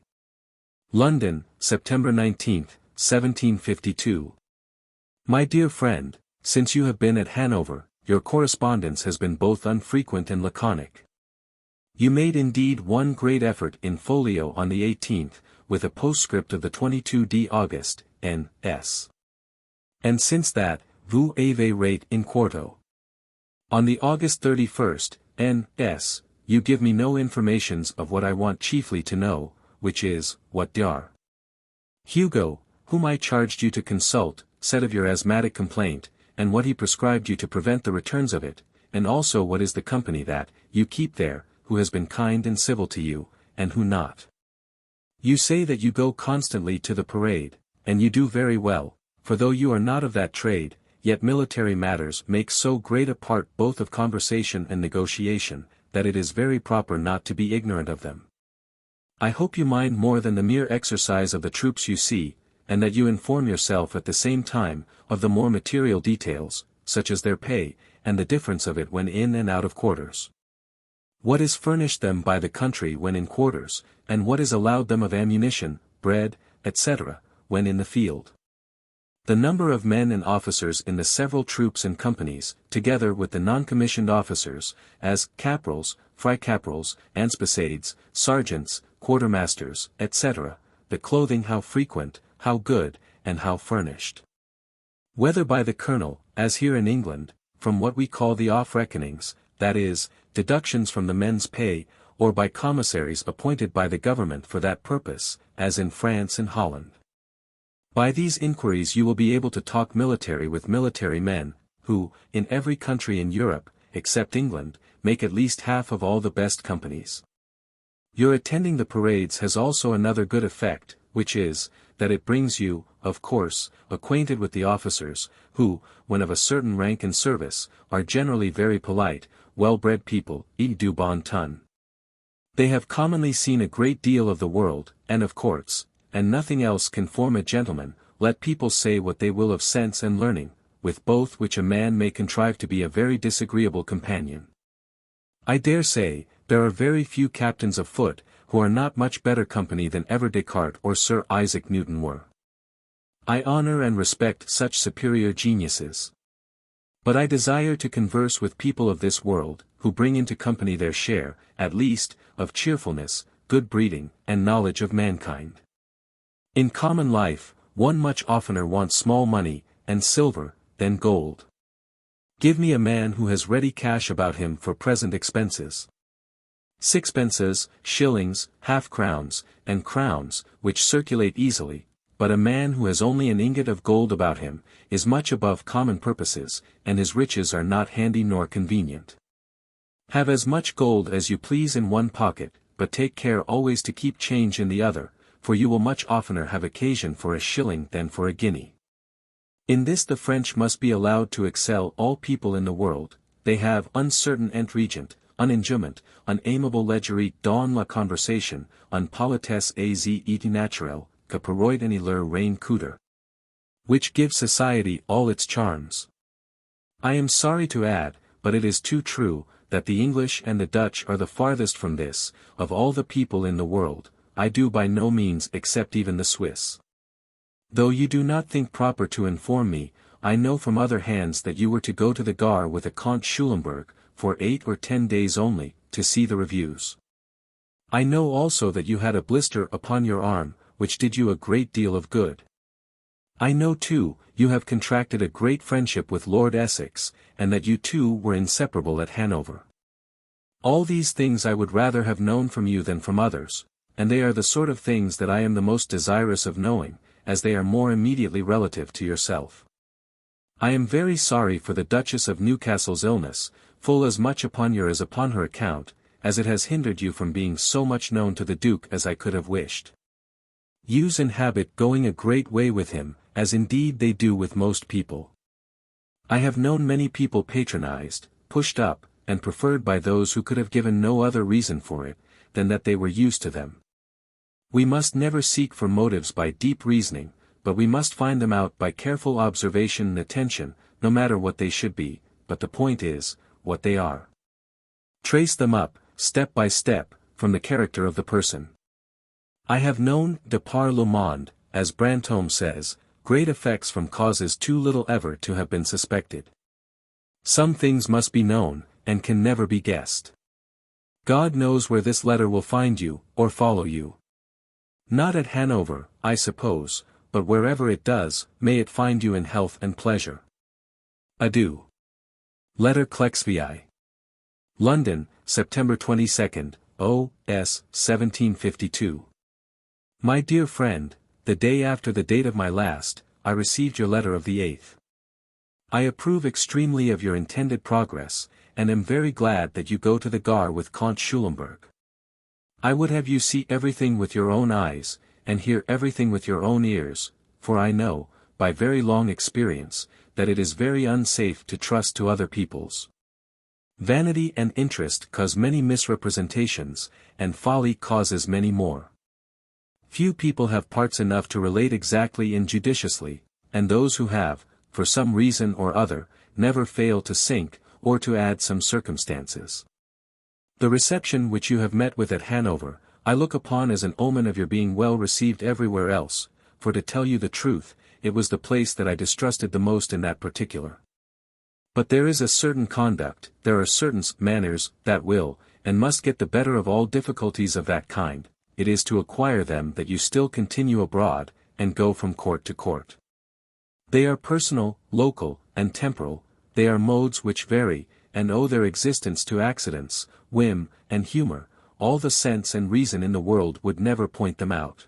London, September 19, 1752. My dear friend, since you have been at Hanover, your correspondence has been both unfrequent and laconic. You made indeed one great effort in folio on the 18th, with a postscript of the 22d August, N.S. And since that, vous avez rate in quarto. On the August 31st, N.S., you give me no informations of what I want chiefly to know, which is, what Dr. Hugo, whom I charged you to consult, said of your asthmatic complaint, and what he prescribed you to prevent the returns of it, and also what is the company that you keep there, who has been kind and civil to you, and who not. You say that you go constantly to the parade, and you do very well, for though you are not of that trade, yet military matters make so great a part both of conversation and negotiation, that it is very proper not to be ignorant of them. I hope you mind more than the mere exercise of the troops you see, and that you inform yourself at the same time, of the more material details, such as their pay, and the difference of it when in and out of quarters. What is furnished them by the country when in quarters, and what is allowed them of ammunition, bread, etc., when in the field. The number of men and officers in the several troops and companies, together with the non-commissioned officers, as caporals, fry-caporals, anspessades, sergeants, quartermasters, etc., the clothing how frequent, how good, and how furnished. Whether by the colonel, as here in England, from what we call the off-reckonings, that is, deductions from the men's pay, or by commissaries appointed by the government for that purpose, as in France and Holland. By these inquiries you will be able to talk military with military men, who, in every country in Europe, except England, make at least half of all the best companies. Your attending the parades has also another good effect, which is, that it brings you, of course, acquainted with the officers, who, when of a certain rank and service, are generally very polite, well-bred people, et du bon ton. They have commonly seen a great deal of the world, and of courts, and nothing else can form a gentleman, let people say what they will of sense and learning, with both which a man may contrive to be a very disagreeable companion. I dare say, there are very few captains of foot, who are not much better company than ever Descartes or Sir Isaac Newton were. I honor and respect such superior geniuses. But I desire to converse with people of this world, who bring into company their share, at least, of cheerfulness, good breeding, and knowledge of mankind. In common life, one much oftener wants small money, and silver, than gold. Give me a man who has ready cash about him for present expenses. Sixpences, shillings, half-crowns, and crowns, which circulate easily, but a man who has only an ingot of gold about him, is much above common purposes, and his riches are not handy nor convenient. Have as much gold as you please in one pocket, but take care always to keep change in the other, for you will much oftener have occasion for a shilling than for a guinea. In this the French must be allowed to excel all people in the world. They have uncertain entregent, unenjouement, unamiable legerie dans la conversation, unpolitesse et naturel, que paroid any leur rein coudre, which give society all its charms. I am sorry to add, but it is too true, that the English and the Dutch are the farthest from this, of all the people in the world. I do by no means accept even the Swiss. Though you do not think proper to inform me, I know from other hands that you were to go to the Gare with a Count Schulenburg, for 8 or 10 days only, to see the reviews. I know also that you had a blister upon your arm, which did you a great deal of good. I know too, you have contracted a great friendship with Lord Essex, and that you two were inseparable at Hanover. All these things I would rather have known from you than from others, and they are the sort of things that I am the most desirous of knowing, as they are more immediately relative to yourself. I am very sorry for the Duchess of Newcastle's illness, full as much upon your as upon her account, as it has hindered you from being so much known to the Duke as I could have wished. Use and habit going a great way with him, as indeed they do with most people. I have known many people patronized, pushed up, and preferred by those who could have given no other reason for it, than that they were used to them. We must never seek for motives by deep reasoning, but we must find them out by careful observation and attention, no matter what they should be, but the point is, what they are. Trace them up, step by step, from the character of the person. I have known, de par le monde, as Brantome says, great effects from causes too little ever to have been suspected. Some things must be known, and can never be guessed. God knows where this letter will find you, or follow you. Not at Hanover, I suppose, but wherever it does, may it find you in health and pleasure. Adieu. Letter Clexvii. London, September 22, O.S. 1752. My dear friend, the day after the date of my last, I received your letter of the 8th. I approve extremely of your intended progress, and am very glad that you go to the Gar with Count Schulenburg. I would have you see everything with your own eyes, and hear everything with your own ears, for I know, by very long experience, that it is very unsafe to trust to other people's. Vanity and interest cause many misrepresentations, and folly causes many more. Few people have parts enough to relate exactly and judiciously, and those who have, for some reason or other, never fail to sink, or to add some circumstances. The reception which you have met with at Hanover, I look upon as an omen of your being well received everywhere else, for to tell you the truth, it was the place that I distrusted the most in that particular. But there is a certain conduct, there are certain manners, that will, and must get the better of all difficulties of that kind. It is to acquire them that you still continue abroad, and go from court to court. They are personal, local, and temporal, they are modes which vary, and owe their existence to accidents, whim, and humor. All the sense and reason in the world would never point them out.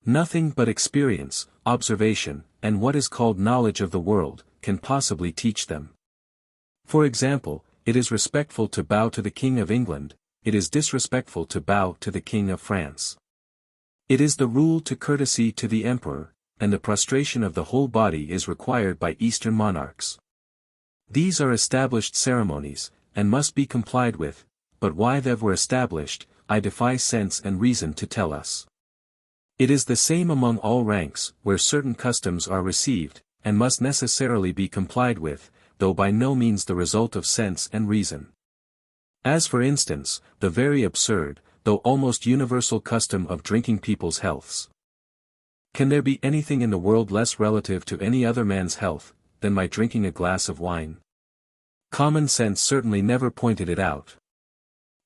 Nothing but experience, observation, and what is called knowledge of the world, can possibly teach them. For example, it is respectful to bow to the King of England, it is disrespectful to bow to the King of France. It is the rule to courtesy to the Emperor, and the prostration of the whole body is required by Eastern monarchs. These are established ceremonies, and must be complied with, but why they were established, I defy sense and reason to tell us. It is the same among all ranks, where certain customs are received, and must necessarily be complied with, though by no means the result of sense and reason. As for instance, the very absurd, though almost universal custom of drinking people's healths. Can there be anything in the world less relative to any other man's health, than my drinking a glass of wine? Common sense certainly never pointed it out.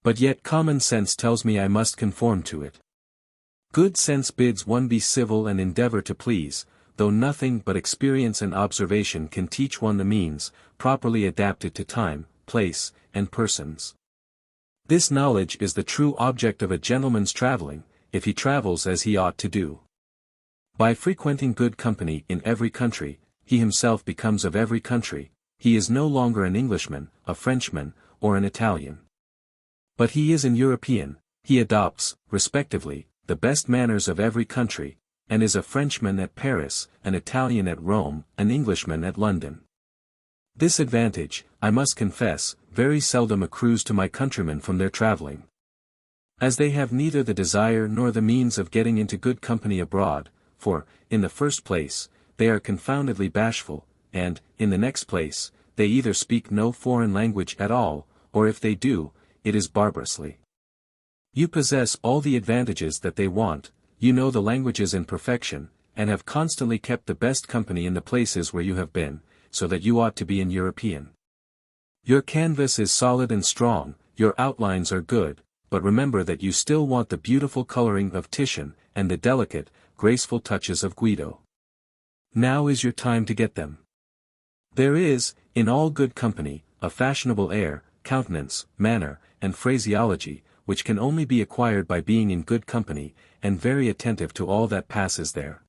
But yet common sense tells me I must conform to it. Good sense bids one be civil and endeavor to please, though nothing but experience and observation can teach one the means, properly adapted to time, place, and persons. This knowledge is the true object of a gentleman's travelling, if he travels as he ought to do. By frequenting good company in every country, he himself becomes of every country, he is no longer an Englishman, a Frenchman, or an Italian. But he is an European, he adopts, respectively, the best manners of every country, and is a Frenchman at Paris, an Italian at Rome, an Englishman at London. This advantage, I must confess, very seldom accrues to my countrymen from their travelling. As they have neither the desire nor the means of getting into good company abroad, for, in the first place, they are confoundedly bashful, and, in the next place, they either speak no foreign language at all, or if they do, it is barbarously. You possess all the advantages that they want, you know the languages in perfection, and have constantly kept the best company in the places where you have been, so that you ought to be an European. Your canvas is solid and strong, your outlines are good, but remember that you still want the beautiful coloring of Titian, and the delicate, graceful touches of Guido. Now is your time to get them. There is, in all good company, a fashionable air, countenance, manner, and phraseology, which can only be acquired by being in good company, and very attentive to all that passes there.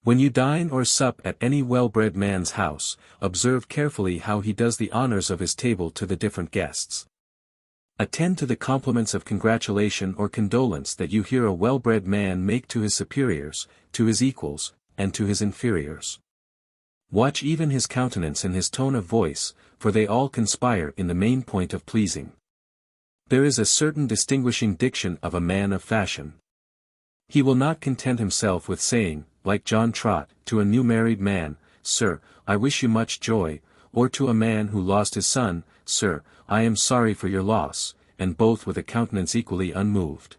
When you dine or sup at any well-bred man's house, observe carefully how he does the honors of his table to the different guests. Attend to the compliments of congratulation or condolence that you hear a well-bred man make to his superiors, to his equals, and to his inferiors. Watch even his countenance and his tone of voice, for they all conspire in the main point of pleasing. There is a certain distinguishing diction of a man of fashion. He will not content himself with saying, like John Trott, to a new married man, "Sir, I wish you much joy," or to a man who lost his son, "Sir, I am sorry for your loss," and both with a countenance equally unmoved.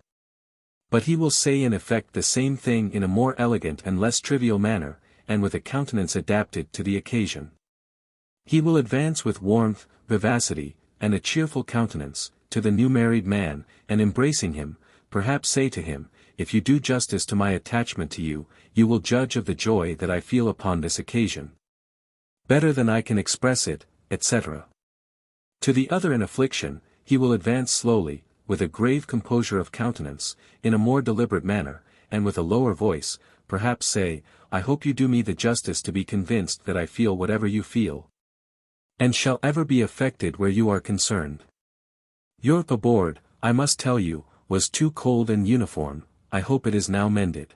But he will say in effect the same thing in a more elegant and less trivial manner, and with a countenance adapted to the occasion. He will advance with warmth, vivacity, and a cheerful countenance, to the new married man, and embracing him, perhaps say to him, "If you do justice to my attachment to you, you will judge of the joy that I feel upon this occasion. Better than I can express it," etc. To the other in affliction, he will advance slowly, with a grave composure of countenance, in a more deliberate manner, and with a lower voice, perhaps say, I hope you do me the justice to be convinced that I feel whatever you feel, and shall ever be affected where you are concerned. Your aboard, I must tell you, was too cold and uniform. I hope it is now mended.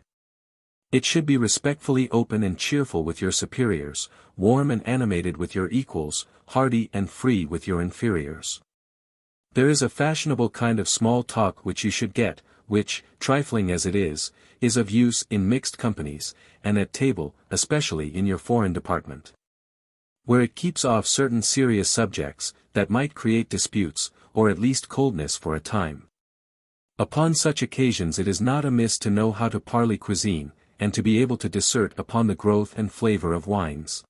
It should be respectfully open and cheerful with your superiors, warm and animated with your equals, hearty and free with your inferiors. There is a fashionable kind of small talk which you should get, which, trifling as it is of use in mixed companies, and at table, especially in your foreign department, where it keeps off certain serious subjects, that might create disputes, or at least coldness for a time. Upon such occasions it is not amiss to know how to parley cuisine, and to be able to dissert upon the growth and flavor of wines.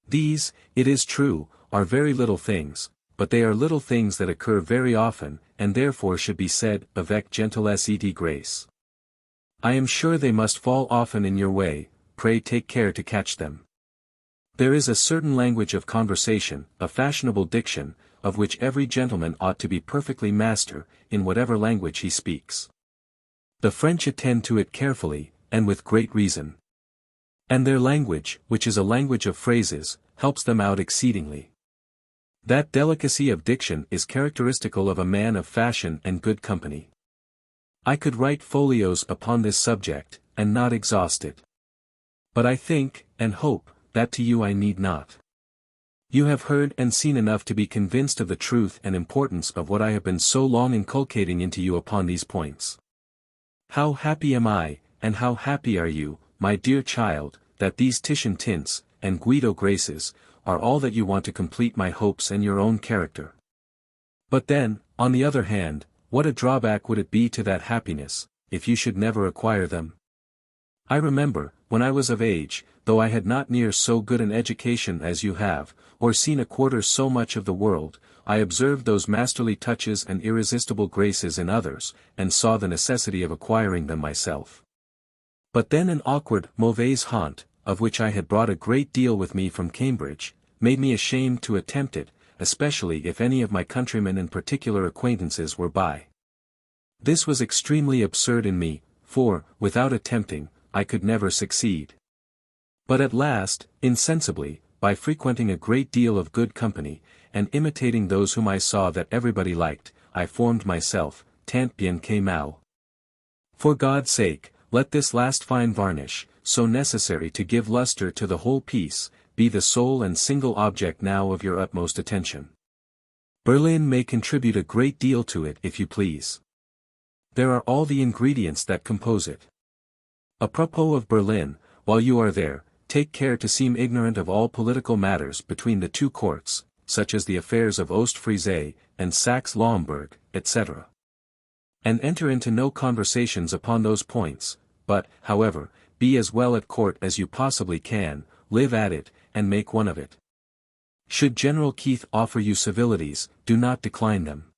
These, it is true, are very little things, but they are little things that occur very often, and therefore should be said avec gentillesse et grace. I am sure they must fall often in your way, pray take care to catch them. There is a certain language of conversation, a fashionable diction, of which every gentleman ought to be perfectly master, in whatever language he speaks. The French attend to it carefully, and with great reason. And their language, which is a language of phrases, helps them out exceedingly. That delicacy of diction is characteristical of a man of fashion and good company. I could write folios upon this subject, and not exhaust it. But I think, and hope, that to you I need not. You have heard and seen enough to be convinced of the truth and importance of what I have been so long inculcating into you upon these points. How happy am I, and how happy are you, my dear child, that these Titian tints, and Guido graces, are all that you want to complete my hopes and your own character. But then, on the other hand, what a drawback would it be to that happiness, if you should never acquire them? I remember, when I was of age, though I had not near so good an education as you have, or seen a quarter so much of the world, I observed those masterly touches and irresistible graces in others, and saw the necessity of acquiring them myself. But then an awkward, mauvaise honte, of which I had brought a great deal with me from Cambridge, made me ashamed to attempt it, especially if any of my countrymen and particular acquaintances were by. This was extremely absurd in me, for, without attempting, I could never succeed. But at last, insensibly, by frequenting a great deal of good company, and imitating those whom I saw that everybody liked, I formed myself, tant bien que mal. For God's sake, let this last fine varnish, so necessary to give luster to the whole piece, be the sole and single object now of your utmost attention. Berlin may contribute a great deal to it if you please. There are all the ingredients that compose it. Apropos of Berlin, while you are there, take care to seem ignorant of all political matters between the two courts, such as the affairs of Ostfriese, and Saxe-Lauenburg, etc. And enter into no conversations upon those points, but, however, be as well at court as you possibly can, live at it, and make one of it. Should General Keith offer you civilities, do not decline them.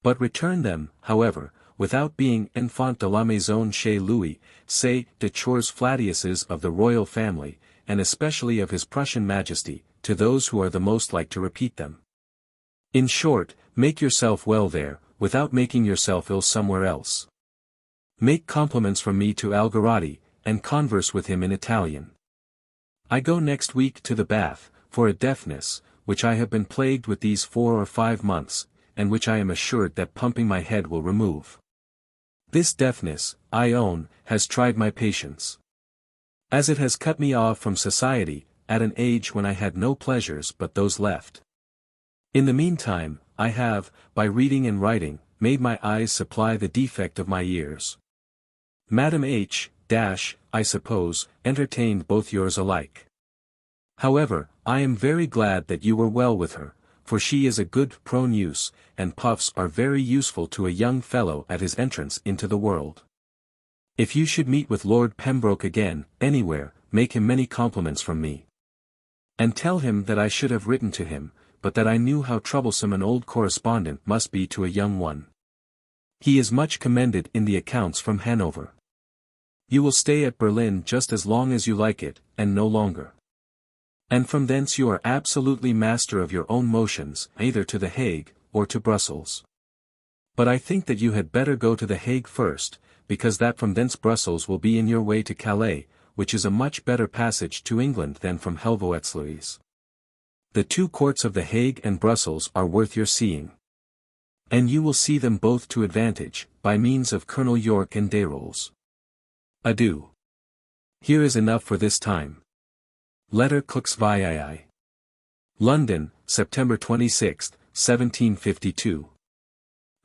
But return them, however, without being enfant de la maison chez Louis, say, de Chores Flatiuses of the royal family, and especially of his Prussian Majesty, to those who are the most like to repeat them. In short, make yourself well there, without making yourself ill somewhere else. Make compliments from me to Algarotti, and converse with him in Italian. I go next week to the bath, for a deafness, which I have been plagued with these 4 or 5 months, and which I am assured that pumping my head will remove. This deafness, I own, has tried my patience. As it has cut me off from society, at an age when I had no pleasures but those left. In the meantime, I have, by reading and writing, made my eyes supply the defect of my ears. Madam H., I suppose, entertained both yours alike. However, I am very glad that you were well with her, for she is a good prone use, and puffs are very useful to a young fellow at his entrance into the world. If you should meet with Lord Pembroke again, anywhere, make him many compliments from me. And tell him that I should have written to him, but that I knew how troublesome an old correspondent must be to a young one. He is much commended in the accounts from Hanover. You will stay at Berlin just as long as you like it, and no longer. And from thence you are absolutely master of your own motions, either to the Hague, or to Brussels. But I think that you had better go to the Hague first, because that from thence Brussels will be in your way to Calais, which is a much better passage to England than from Helvoetsluys. The 2 courts of The Hague and Brussels are worth your seeing. And you will see them both to advantage, by means of Colonel York and Dayrolls. Adieu. Here is enough for this time. Letter Cooks VII. London, September 26, 1752.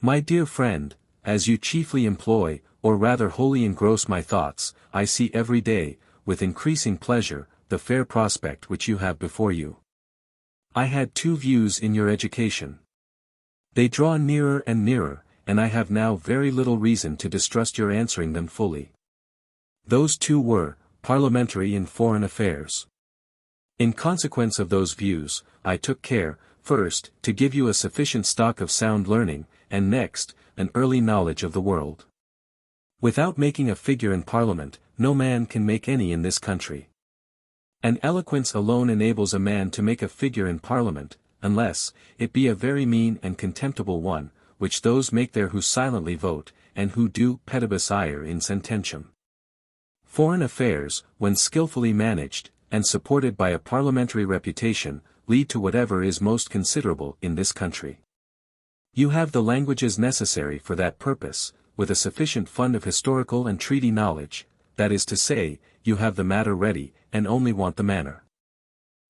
My dear friend, as you chiefly employ, or rather wholly engross my thoughts, I see every day, with increasing pleasure, the fair prospect which you have before you. I had 2 views in your education. They draw nearer and nearer, and I have now very little reason to distrust your answering them fully. Those 2 were, parliamentary and foreign affairs. In consequence of those views, I took care, first, to give you a sufficient stock of sound learning, and next, an early knowledge of the world. Without making a figure in Parliament, no man can make any in this country. And eloquence alone enables a man to make a figure in Parliament, unless, it be a very mean and contemptible one, which those make there who silently vote, and who do pedibus ire in sententiam. Foreign affairs, when skilfully managed, and supported by a parliamentary reputation, lead to whatever is most considerable in this country. You have the languages necessary for that purpose, with a sufficient fund of historical and treaty knowledge, that is to say, you have the matter ready, and only want the manner.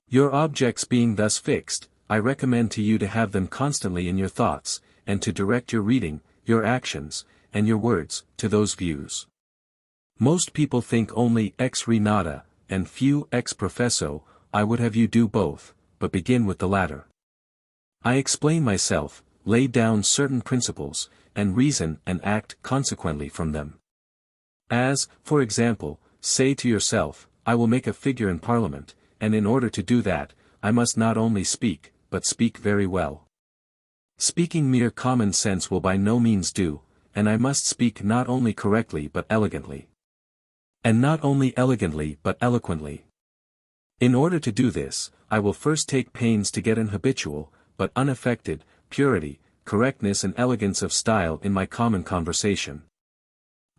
Your objects being thus fixed, I recommend to you to have them constantly in your thoughts, and to direct your reading, your actions, and your words, to those views. Most people think only ex re nata, and few ex professo. I would have you do both, but begin with the latter. I explain myself, lay down certain principles, and reason and act consequently from them. As, for example, say to yourself, I will make a figure in Parliament, and in order to do that, I must not only speak, but speak very well. Speaking mere common sense will by no means do, and I must speak not only correctly but elegantly. And not only elegantly but eloquently. In order to do this, I will first take pains to get an habitual, but unaffected, purity, correctness and elegance of style in my common conversation.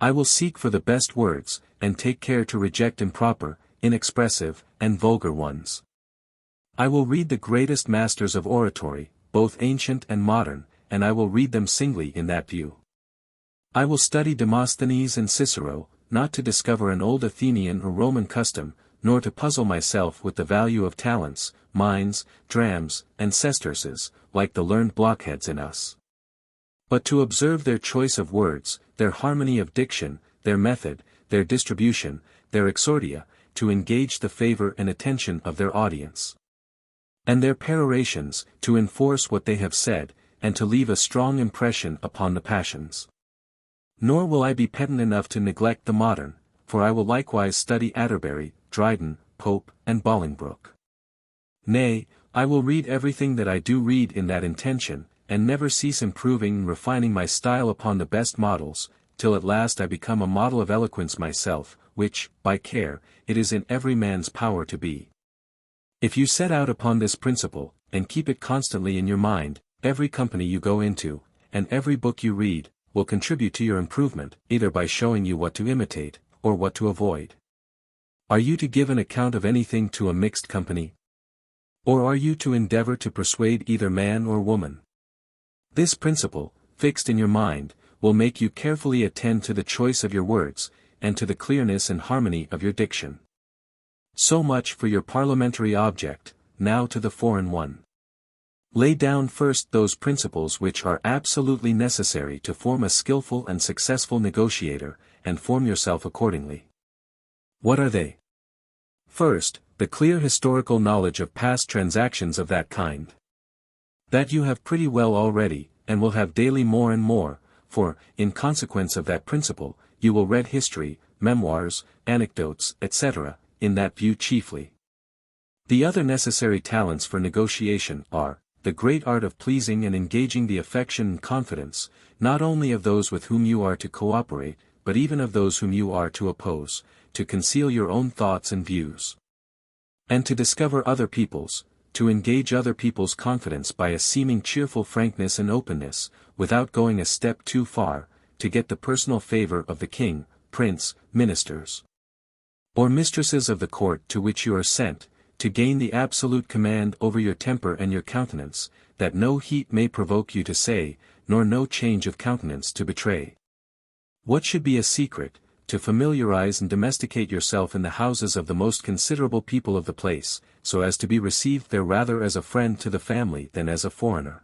I will seek for the best words, and take care to reject improper, inexpressive, and vulgar ones. I will read the greatest masters of oratory, both ancient and modern, and I will read them singly in that view. I will study Demosthenes and Cicero, not to discover an old Athenian or Roman custom, nor to puzzle myself with the value of talents, minds, drams, and sesterces, like the learned blockheads in us. But to observe their choice of words, their harmony of diction, their method, their distribution, their exordia, to engage the favor and attention of their audience. And their perorations, to enforce what they have said, and to leave a strong impression upon the passions. Nor will I be pedant enough to neglect the modern, for I will likewise study Atterbury, Dryden, Pope, and Bolingbroke. Nay, I will read everything that I do read in that intention, and never cease improving and refining my style upon the best models, till at last I become a model of eloquence myself, which, by care, it is in every man's power to be. If you set out upon this principle, and keep it constantly in your mind, every company you go into, and every book you read, will contribute to your improvement, either by showing you what to imitate, or what to avoid. Are you to give an account of anything to a mixed company? Or are you to endeavor to persuade either man or woman? This principle, fixed in your mind, will make you carefully attend to the choice of your words, and to the clearness and harmony of your diction. So much for your parliamentary object, now to the foreign one. Lay down first those principles which are absolutely necessary to form a skillful and successful negotiator, and form yourself accordingly. What are they? First, the clear historical knowledge of past transactions of that kind. That you have pretty well already, and will have daily more and more, for, in consequence of that principle, you will read history, memoirs, anecdotes, etc., in that view chiefly. The other necessary talents for negotiation are, the great art of pleasing and engaging the affection and confidence, not only of those with whom you are to cooperate, but even of those whom you are to oppose, to conceal your own thoughts and views. And to discover other people's, to engage other people's confidence by a seeming cheerful frankness and openness, without going a step too far, to get the personal favor of the king, prince, ministers. or mistresses of the court to which you are sent, to gain the absolute command over your temper and your countenance, that no heat may provoke you to say, nor no change of countenance to betray. What should be a secret, to familiarize and domesticate yourself in the houses of the most considerable people of the place, so as to be received there rather as a friend to the family than as a foreigner.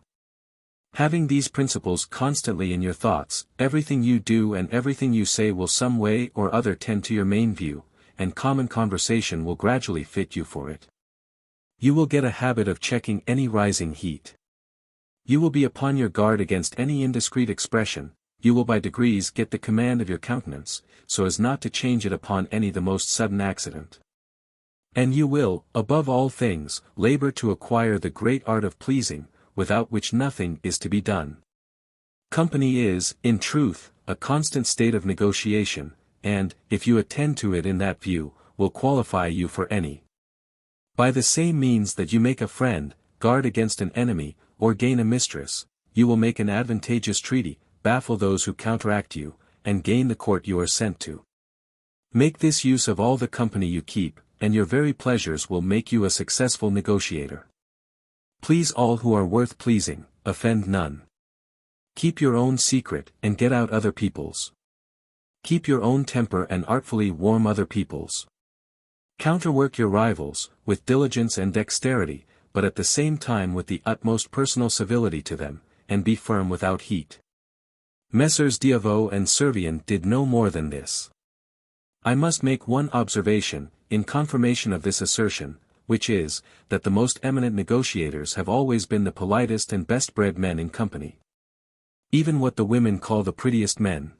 Having these principles constantly in your thoughts, everything you do and everything you say will some way or other tend to your main view, and common conversation will gradually fit you for it. You will get a habit of checking any rising heat. You will be upon your guard against any indiscreet expression. You will by degrees get the command of your countenance, so as not to change it upon any the most sudden accident. And you will, above all things, labor to acquire the great art of pleasing, without which nothing is to be done. Company is, in truth, a constant state of negotiation, and, if you attend to it in that view, will qualify you for any. By the same means that you make a friend, guard against an enemy, or gain a mistress, you will make an advantageous treaty, baffle those who counteract you, and gain the court you are sent to. Make this use of all the company you keep, and your very pleasures will make you a successful negotiator. Please all who are worth pleasing, offend none. Keep your own secret, and get out other people's. Keep your own temper and artfully warm other people's. Counterwork your rivals, with diligence and dexterity, but at the same time with the utmost personal civility to them, and be firm without heat. Messrs. Diavaux and Servian did no more than this. I must make one observation, in confirmation of this assertion, which is, that the most eminent negotiators have always been the politest and best-bred men in company. Even what the women call the prettiest men.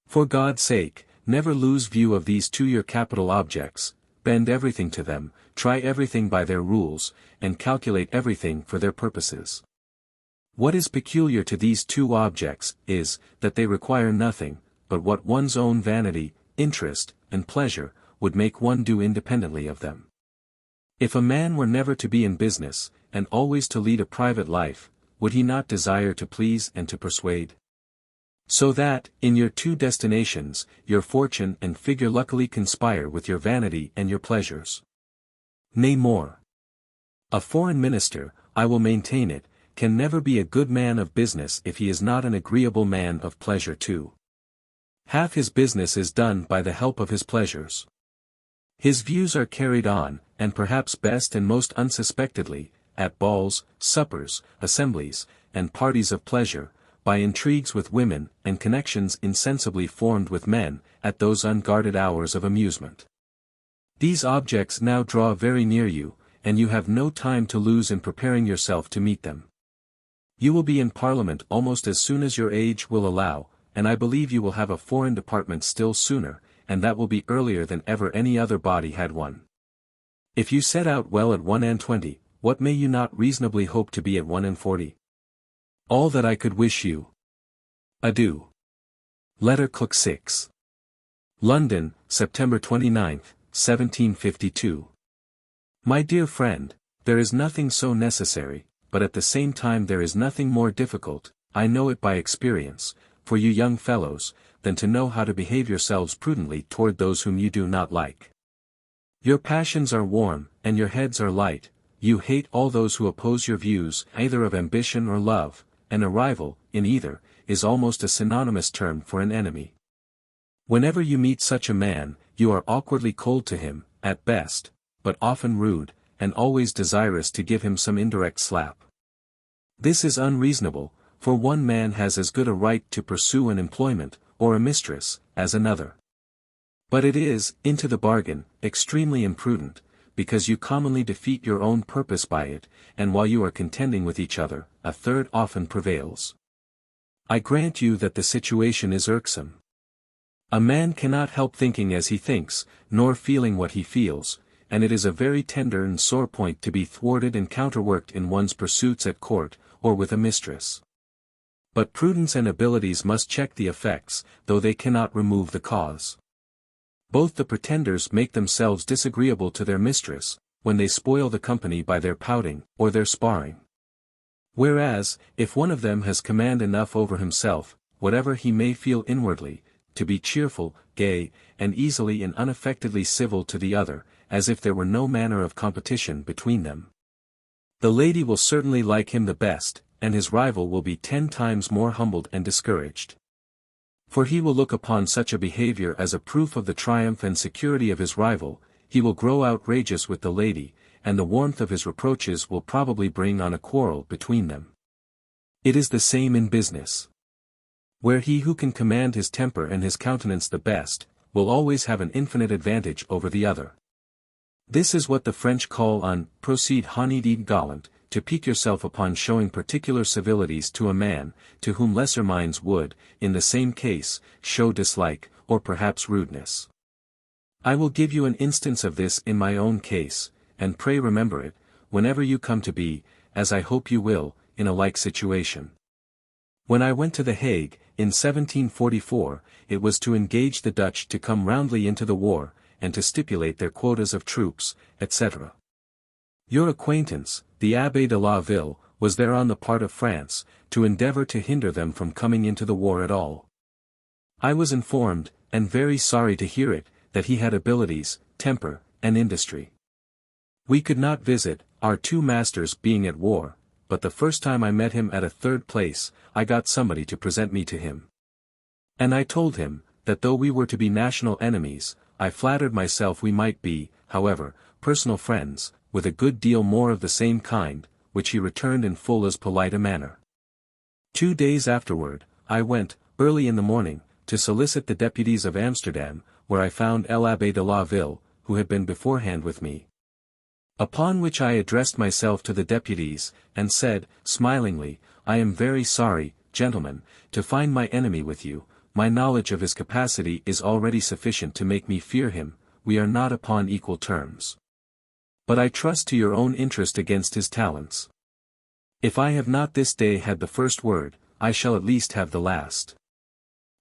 For God's sake, never lose view of these two your capital objects, bend everything to them, try everything by their rules, and calculate everything for their purposes. What is peculiar to these two objects, is, that they require nothing, but what one's own vanity, interest, and pleasure, would make one do independently of them. If a man were never to be in business, and always to lead a private life, would he not desire to please and to persuade? So that, in your two destinations, your fortune and figure luckily conspire with your vanity and your pleasures. Nay more. A foreign minister, I will maintain it, can never be a good man of business if he is not an agreeable man of pleasure too. Half his business is done by the help of his pleasures. His views are carried on, and perhaps best and most unsuspectedly, at balls, suppers, assemblies, and parties of pleasure, by intrigues with women, and connections insensibly formed with men, at those unguarded hours of amusement. These objects now draw very near you, and you have no time to lose in preparing yourself to meet them. You will be in Parliament almost as soon as your age will allow, and I believe you will have a foreign department still sooner, and that will be earlier than ever any other body had one. If you set out well at 21, what may you not reasonably hope to be at 41? All that I could wish you. Adieu. Letter Cook 6. London, September 29, 1752. My dear friend, there is nothing so necessary, but at the same time there is nothing more difficult, I know it by experience, for you young fellows, than to know how to behave yourselves prudently toward those whom you do not like. Your passions are warm, and your heads are light, you hate all those who oppose your views either of ambition or love, and a rival, in either, is almost a synonymous term for an enemy. Whenever you meet such a man, you are awkwardly cold to him, at best, but often rude, and always desirous to give him some indirect slap. This is unreasonable, for one man has as good a right to pursue an employment, or a mistress, as another. But it is, into the bargain, extremely imprudent, because you commonly defeat your own purpose by it, and while you are contending with each other, a third often prevails. I grant you that the situation is irksome. A man cannot help thinking as he thinks, nor feeling what he feels, and it is a very tender and sore point to be thwarted and counterworked in one's pursuits at court, or with a mistress. But prudence and abilities must check the effects, though they cannot remove the cause. Both the pretenders make themselves disagreeable to their mistress, when they spoil the company by their pouting, or their sparring. Whereas, if one of them has command enough over himself, whatever he may feel inwardly, to be cheerful, gay, and easily and unaffectedly civil to the other, as if there were no manner of competition between them. The lady will certainly like him the best, and his rival will be 10 times more humbled and discouraged. For he will look upon such a behavior as a proof of the triumph and security of his rival, he will grow outrageous with the lady, and the warmth of his reproaches will probably bring on a quarrel between them. It is the same in business, where he who can command his temper and his countenance the best, will always have an infinite advantage over the other. This is what the French call un procede honnête galant, to pique yourself upon showing particular civilities to a man, to whom lesser minds would, in the same case, show dislike, or perhaps rudeness. I will give you an instance of this in my own case, and pray remember it, whenever you come to be, as I hope you will, in a like situation. When I went to The Hague, in 1744, it was to engage the Dutch to come roundly into the war, and to stipulate their quotas of troops, etc. Your acquaintance, the Abbé de la Ville, was there on the part of France, to endeavor to hinder them from coming into the war at all. I was informed, and very sorry to hear it, that he had abilities, temper, and industry. We could not visit, our two masters being at war, but the first time I met him at a third place, I got somebody to present me to him. And I told him, that though we were to be national enemies, I flattered myself we might be, however, personal friends, with a good deal more of the same kind, which he returned in full as polite a manner. 2 days afterward, I went, early in the morning, to solicit the deputies of Amsterdam, where I found l'Abbé de la Ville, who had been beforehand with me. Upon which I addressed myself to the deputies, and said, smilingly, I am very sorry, gentlemen, to find my enemy with you, my knowledge of his capacity is already sufficient to make me fear him, we are not upon equal terms. But I trust to your own interest against his talents. If I have not this day had the first word, I shall at least have the last.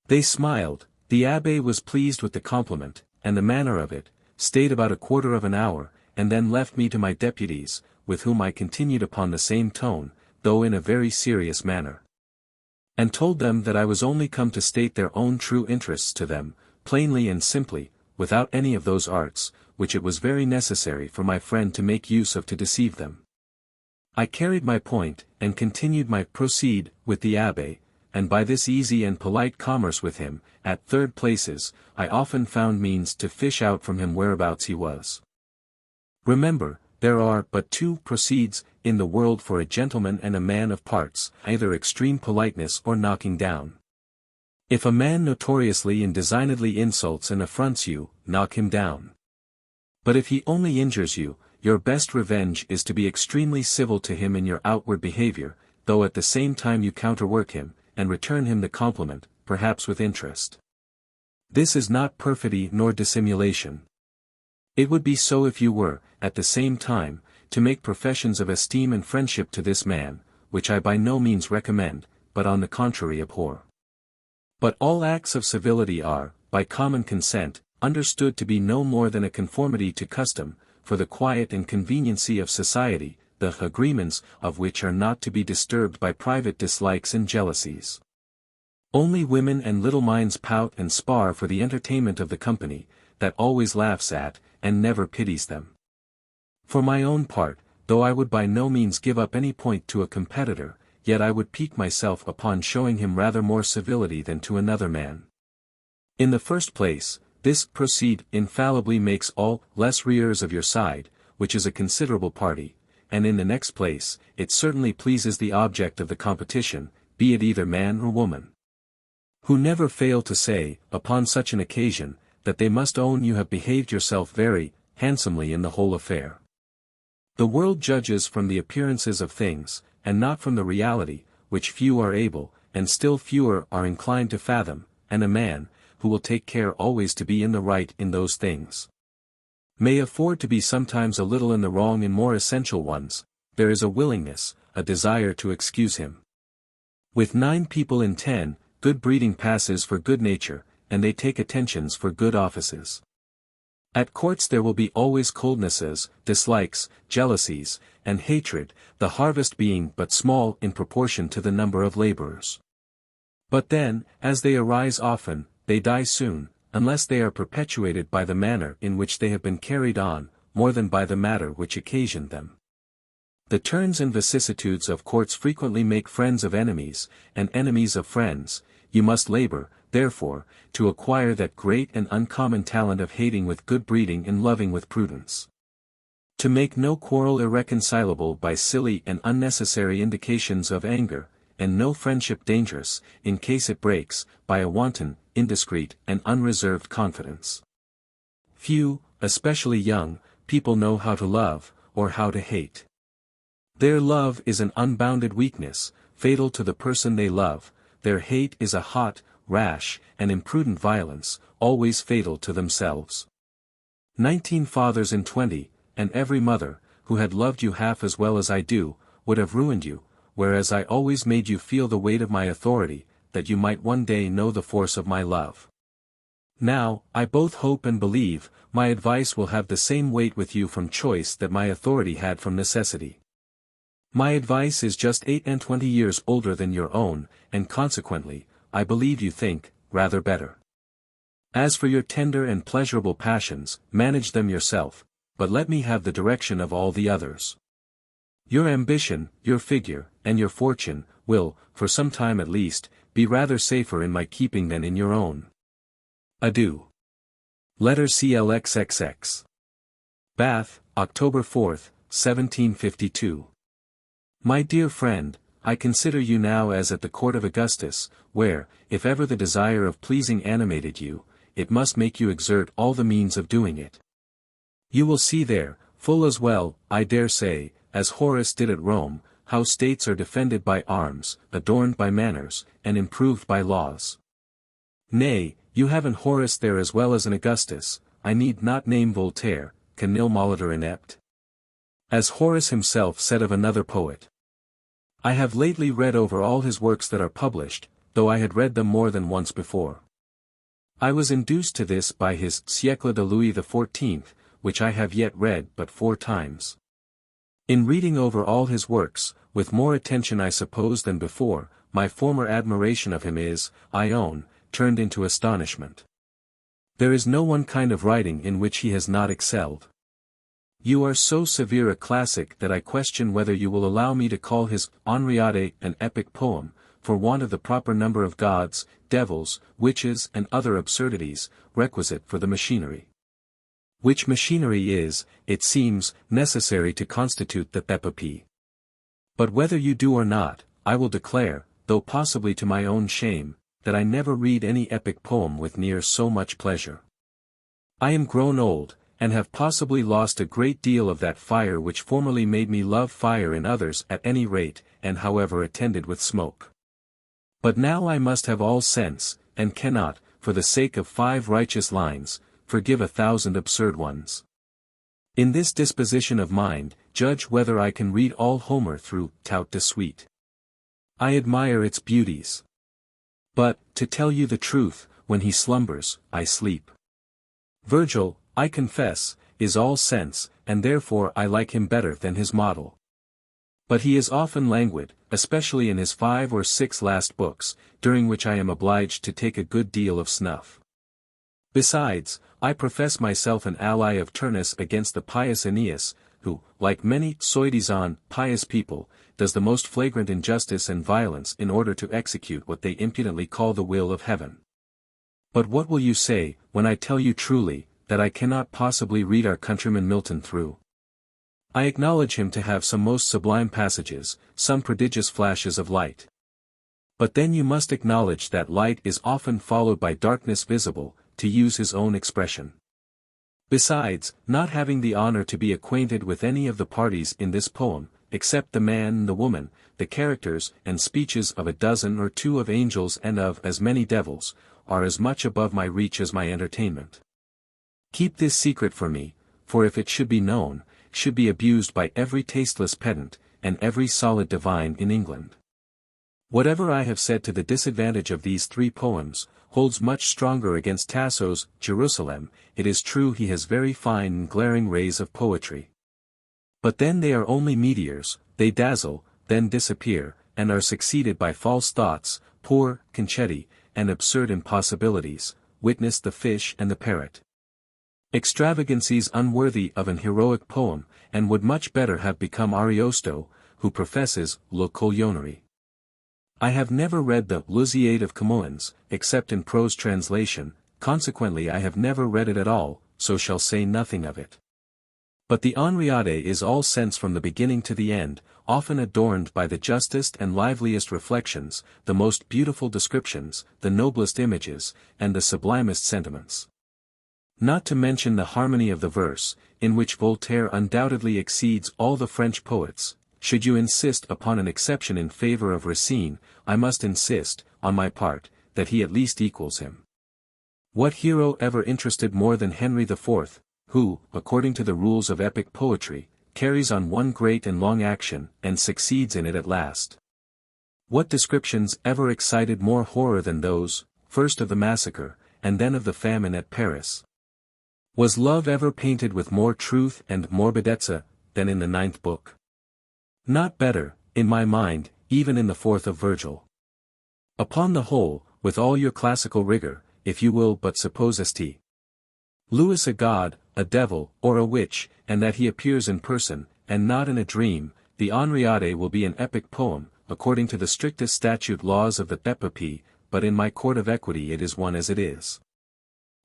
They smiled, the abbé was pleased with the compliment, and the manner of it, stayed about a quarter of an hour, and then left me to my deputies, with whom I continued upon the same tone, though in a very serious manner. And told them that I was only come to state their own true interests to them, plainly and simply, without any of those arts, which it was very necessary for my friend to make use of to deceive them. I carried my point, and continued my proceed with the abbé, and by this easy and polite commerce with him, at third places, I often found means to fish out from him whereabouts he was. Remember, there are but 2 proceeds in the world for a gentleman and a man of parts, either extreme politeness or knocking down. If a man notoriously and designedly insults and affronts you, knock him down. But if he only injures you, your best revenge is to be extremely civil to him in your outward behavior, though at the same time you counterwork him, and return him the compliment, perhaps with interest. This is not perfidy nor dissimulation. It would be so if you were, at the same time, to make professions of esteem and friendship to this man, which I by no means recommend, but on the contrary abhor. But all acts of civility are, by common consent, understood to be no more than a conformity to custom, for the quiet and conveniency of society, the agreements of which are not to be disturbed by private dislikes and jealousies. Only women and little minds pout and spar for the entertainment of the company, that always laughs at, and never pities them. For my own part, though I would by no means give up any point to a competitor, yet I would pique myself upon showing him rather more civility than to another man. In the first place, this proceed infallibly makes all less rears of your side, which is a considerable party, and in the next place, it certainly pleases the object of the competition, be it either man or woman, who never fail to say, upon such an occasion, that they must own you have behaved yourself very handsomely in the whole affair. The world judges from the appearances of things, and not from the reality, which few are able, and still fewer are inclined to fathom, and a man, who will take care always to be in the right in those things, may afford to be sometimes a little in the wrong in more essential ones. There is a willingness, a desire to excuse him. With 9 people in 10, good breeding passes for good nature, and they take attentions for good offices. At courts there will be always coldnesses, dislikes, jealousies, and hatred, the harvest being but small in proportion to the number of laborers. But then, as they arise often, they die soon, unless they are perpetuated by the manner in which they have been carried on, more than by the matter which occasioned them. The turns and vicissitudes of courts frequently make friends of enemies, and enemies of friends. You must labor, therefore, to acquire that great and uncommon talent of hating with good breeding and loving with prudence. To make no quarrel irreconcilable by silly and unnecessary indications of anger, and no friendship dangerous, in case it breaks, by a wanton, indiscreet, and unreserved confidence. Few, especially young, people know how to love, or how to hate. Their love is an unbounded weakness, fatal to the person they love. Their hate is a hot, rash, and imprudent violence, always fatal to themselves. 19 fathers in 20, and every mother, who had loved you half as well as I do, would have ruined you, whereas I always made you feel the weight of my authority, that you might one day know the force of my love. Now, I both hope and believe, my advice will have the same weight with you from choice that my authority had from necessity. My advice is just 28 years older than your own, and consequently, I believe you think, rather better. As for your tender and pleasurable passions, manage them yourself, but let me have the direction of all the others. Your ambition, your figure, and your fortune, will, for some time at least, be rather safer in my keeping than in your own. Adieu. Letter CLXXX. Bath, October 4, 1752. My dear friend, I consider you now as at the court of Augustus, where, if ever the desire of pleasing animated you, it must make you exert all the means of doing it. You will see there, full as well, I dare say, as Horace did at Rome, how states are defended by arms, adorned by manners, and improved by laws. Nay, you have an Horace there as well as an Augustus. I need not name Voltaire, can nil molitor inept. As Horace himself said of another poet. I have lately read over all his works that are published, though I had read them more than once before. I was induced to this by his Siècle de Louis XIV, which I have yet read but 4 times. In reading over all his works, with more attention I suppose than before, my former admiration of him is, I own, turned into astonishment. There is no one kind of writing in which he has not excelled. You are so severe a classic that I question whether you will allow me to call his Henriade an epic poem, for want of the proper number of gods, devils, witches and other absurdities, requisite for the machinery. Which machinery is, it seems, necessary to constitute the epopee. But whether you do or not, I will declare, though possibly to my own shame, that I never read any epic poem with near so much pleasure. I am grown old, and have possibly lost a great deal of that fire which formerly made me love fire in others at any rate, and however attended with smoke. But now I must have all sense, and cannot, for the sake of 5 righteous lines, forgive 1,000 absurd ones. In this disposition of mind, judge whether I can read all Homer through tout de suite. I admire its beauties. But, to tell you the truth, when he slumbers, I sleep. Virgil, I confess, is all sense, and therefore I like him better than his model. But he is often languid, especially in his 5 or 6 last books, during which I am obliged to take a good deal of snuff. Besides, I profess myself an ally of Turnus against the pious Aeneas, who, like many soi-disant pious people, does the most flagrant injustice and violence in order to execute what they impudently call the will of heaven. But what will you say, when I tell you truly, that I cannot possibly read our countryman Milton through? I acknowledge him to have some most sublime passages, some prodigious flashes of light. But then you must acknowledge that light is often followed by darkness visible, to use his own expression. Besides, not having the honor to be acquainted with any of the parties in this poem, except the man and the woman, the characters and speeches of 12 or 2 of angels and of as many devils, are as much above my reach as my entertainment. Keep this secret for me, for if it should be known, should be abused by every tasteless pedant, and every solid divine in England. Whatever I have said to the disadvantage of these 3 poems, holds much stronger against Tasso's Jerusalem. It is true he has very fine and glaring rays of poetry. But then they are only meteors, they dazzle, then disappear, and are succeeded by false thoughts, poor Concetti, and absurd impossibilities, witness the fish and the parrot. Extravagancies unworthy of an heroic poem, and would much better have become Ariosto, who professes le coglionerie. I have never read the L'Usiade of Camoens, except in prose translation, consequently I have never read it at all, so shall say nothing of it. But the Henriade is all sense from the beginning to the end, often adorned by the justest and liveliest reflections, the most beautiful descriptions, the noblest images, and the sublimest sentiments. Not to mention the harmony of the verse, in which Voltaire undoubtedly exceeds all the French poets. Should you insist upon an exception in favor of Racine, I must insist, on my part, that he at least equals him. What hero ever interested more than Henry IV, who, according to the rules of epic poetry, carries on one great and long action, and succeeds in it at last? What descriptions ever excited more horror than those, first of the massacre, and then of the famine at Paris? Was love ever painted with more truth and morbidezza, than in the 9th book? Not better, in my mind, even in the 4th of Virgil. Upon the whole, with all your classical rigor, if you will but suppose St. Louis a god, a devil, or a witch, and that he appears in person, and not in a dream, the Henriade will be an epic poem, according to the strictest statute laws of the epopee, but in my court of equity it is one as it is.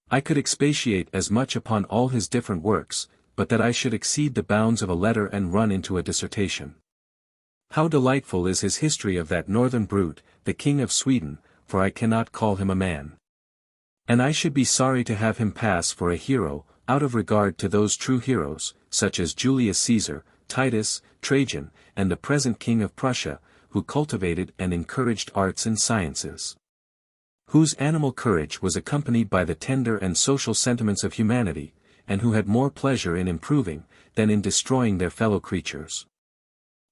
I could expatiate as much upon all his different works, but that I should exceed the bounds of a letter and run into a dissertation. How delightful is his history of that northern brute, the King of Sweden, for I cannot call him a man. And I should be sorry to have him pass for a hero, out of regard to those true heroes, such as Julius Caesar, Titus, Trajan, and the present King of Prussia, who cultivated and encouraged arts and sciences. Whose animal courage was accompanied by the tender and social sentiments of humanity, and who had more pleasure in improving, than in destroying their fellow creatures.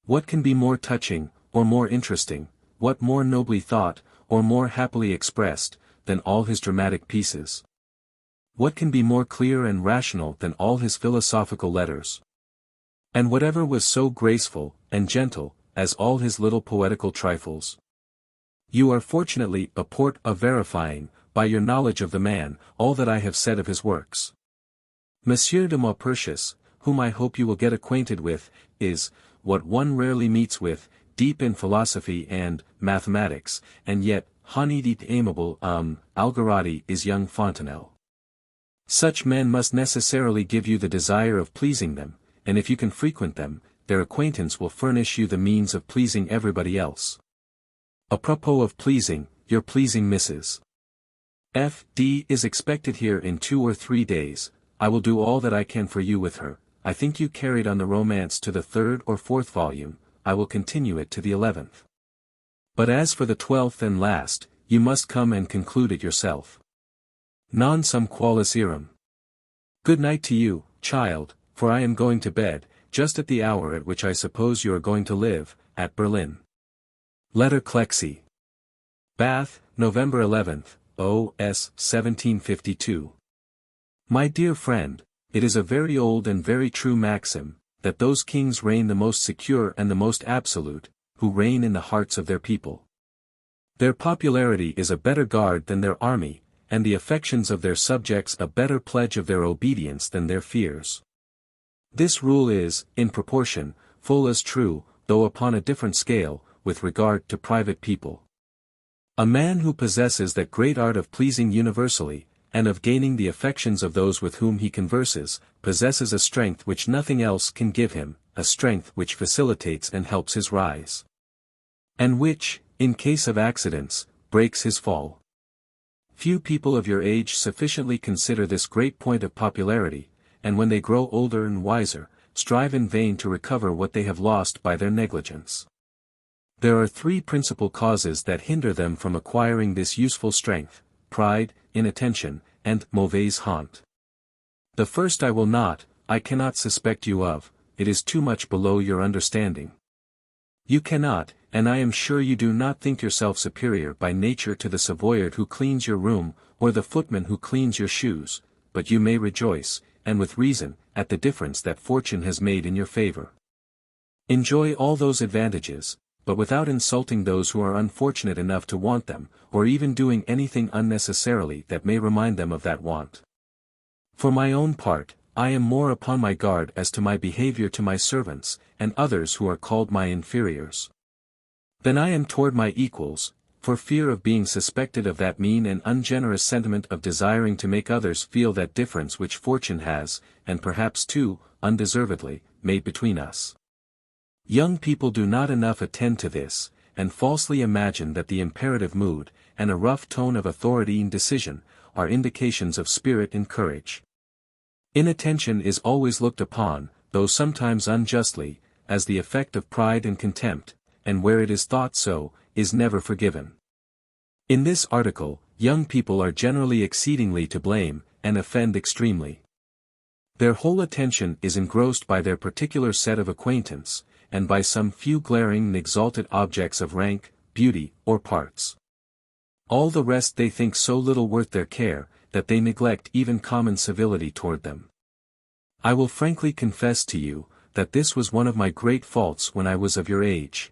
What can be more touching, or more interesting, what more nobly thought, or more happily expressed, than all his dramatic pieces? What can be more clear and rational than all his philosophical letters? And whatever was so graceful, and gentle, as all his little poetical trifles? You are fortunately a port of verifying, by your knowledge of the man, all that I have said of his works. Monsieur de Maupertuis, whom I hope you will get acquainted with, is, what one rarely meets with, deep in philosophy and mathematics, and yet, honeyed amiable, Algarati is young Fontenelle. Such men must necessarily give you the desire of pleasing them, and if you can frequent them, their acquaintance will furnish you the means of pleasing everybody else. Apropos of pleasing, your pleasing Mrs. F.D. is expected here in 2 or 3 days. I will do all that I can for you with her. I think you carried on the romance to the 3rd or 4th volume, I will continue it to the 11th. But as for the 12th and last, you must come and conclude it yourself. Non sum qualis eram. Good night to you, child, for I am going to bed, just at the hour at which I suppose you are going to live, at Berlin. Letter Clexi. Bath, November 11th, O.S. 1752. My dear friend, it is a very old and very true maxim, that those kings reign the most secure and the most absolute, who reign in the hearts of their people. Their popularity is a better guard than their army, and the affections of their subjects a better pledge of their obedience than their fears. This rule is, in proportion, full as true, though upon a different scale, with regard to private people. A man who possesses that great art of pleasing universally, and of gaining the affections of those with whom he converses, possesses a strength which nothing else can give him, a strength which facilitates and helps his rise. And which, in case of accidents, breaks his fall. Few people of your age sufficiently consider this great point of popularity, and when they grow older and wiser, strive in vain to recover what they have lost by their negligence. There are 3 principal causes that hinder them from acquiring this useful strength: pride, inattention, and mauvaise honte. The first I cannot suspect you of, it is too much below your understanding. You cannot, and I am sure you do not think yourself superior by nature to the Savoyard who cleans your room, or the footman who cleans your shoes, but you may rejoice, and with reason, at the difference that fortune has made in your favor. Enjoy all those advantages, but without insulting those who are unfortunate enough to want them, or even doing anything unnecessarily that may remind them of that want. For my own part, I am more upon my guard as to my behavior to my servants, and others who are called my inferiors, than I am toward my equals, for fear of being suspected of that mean and ungenerous sentiment of desiring to make others feel that difference which fortune has, and perhaps too, undeservedly, made between us. Young people do not enough attend to this, and falsely imagine that the imperative mood, and a rough tone of authority in decision, are indications of spirit and courage. Inattention is always looked upon, though sometimes unjustly, as the effect of pride and contempt, and where it is thought so, is never forgiven. In this article, young people are generally exceedingly to blame, and offend extremely. Their whole attention is engrossed by their particular set of acquaintance, and by some few glaring and exalted objects of rank, beauty, or parts. All the rest they think so little worth their care, that they neglect even common civility toward them. I will frankly confess to you, that this was one of my great faults when I was of your age.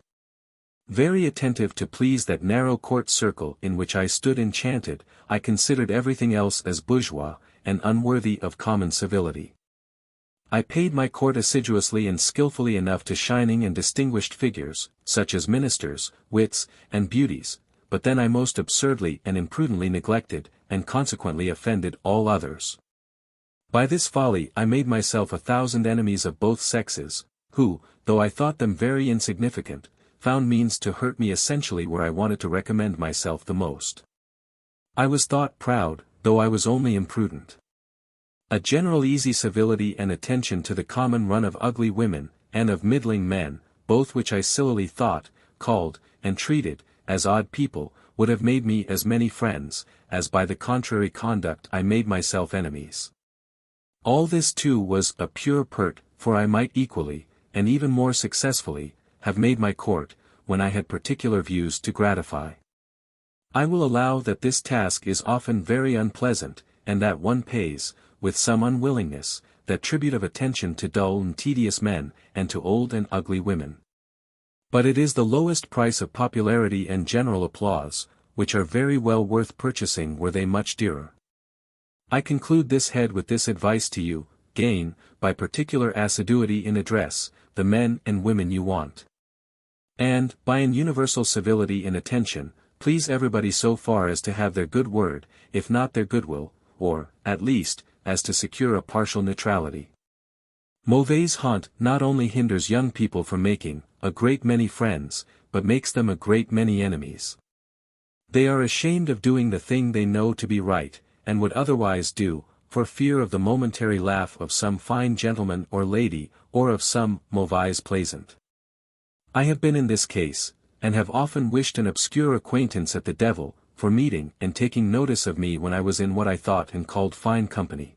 Very attentive to please that narrow court circle in which I stood enchanted, I considered everything else as bourgeois, and unworthy of common civility. I paid my court assiduously and skilfully enough to shining and distinguished figures, such as ministers, wits, and beauties, but then I most absurdly and imprudently neglected, and consequently offended all others. By this folly I made myself 1,000 enemies of both sexes, who, though I thought them very insignificant, found means to hurt me essentially where I wanted to recommend myself the most. I was thought proud, though I was only imprudent. A general easy civility and attention to the common run of ugly women, and of middling men, both which I sillily thought, called, and treated, as odd people, would have made me as many friends, as by the contrary conduct I made myself enemies. All this too was a pure pert, for I might equally, and even more successfully, have made my court, when I had particular views to gratify. I will allow that this task is often very unpleasant, and that one pays, with some unwillingness, that tribute of attention to dull and tedious men, and to old and ugly women. But it is the lowest price of popularity and general applause, which are very well worth purchasing were they much dearer. I conclude this head with this advice to you: gain, by particular assiduity in address, the men and women you want. And, by an universal civility and attention, please everybody so far as to have their good word, if not their goodwill, or, at least, as to secure a partial neutrality. Mauvaise honte not only hinders young people from making a great many friends, but makes them a great many enemies. They are ashamed of doing the thing they know to be right, and would otherwise do, for fear of the momentary laugh of some fine gentleman or lady, or of some mauvaise plaisant. I have been in this case, and have often wished an obscure acquaintance at the devil, for meeting and taking notice of me when I was in what I thought and called fine company.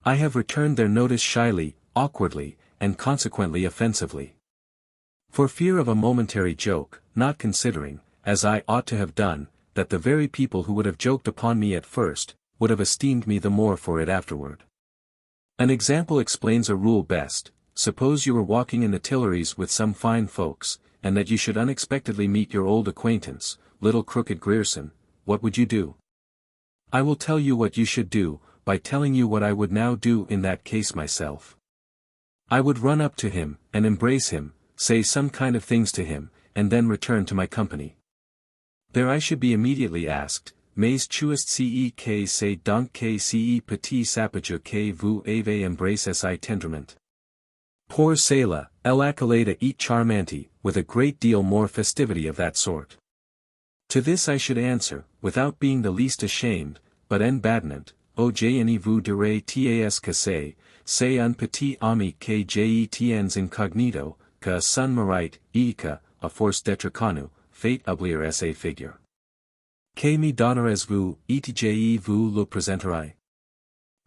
I have returned their notice shyly, awkwardly, and consequently offensively. For fear of a momentary joke, not considering, as I ought to have done, that the very people who would have joked upon me at first, would have esteemed me the more for it afterward. An example explains a rule best. Suppose you were walking in the Tuileries with some fine folks, and that you should unexpectedly meet your old acquaintance, little crooked Grierson, what would you do? I will tell you what you should do, by telling you what I would now do in that case myself. I would run up to him, and embrace him, say some kind of things to him, and then return to my company. There I should be immediately asked, Mais tuist que c'est donc que ce petit sapage que vous avez embrassé si tendrement? Pour cela, elle accolade et charmante, with a great deal more festivity of that sort. To this I should answer, without being the least ashamed, but en badinant, O je vous dirai tas que c'est un petit ami que je tiens incognito, que son mérite, et que, à force d'être connu, fait oublier sa figure. Que me donnerez-vous, et je vous le présenterai?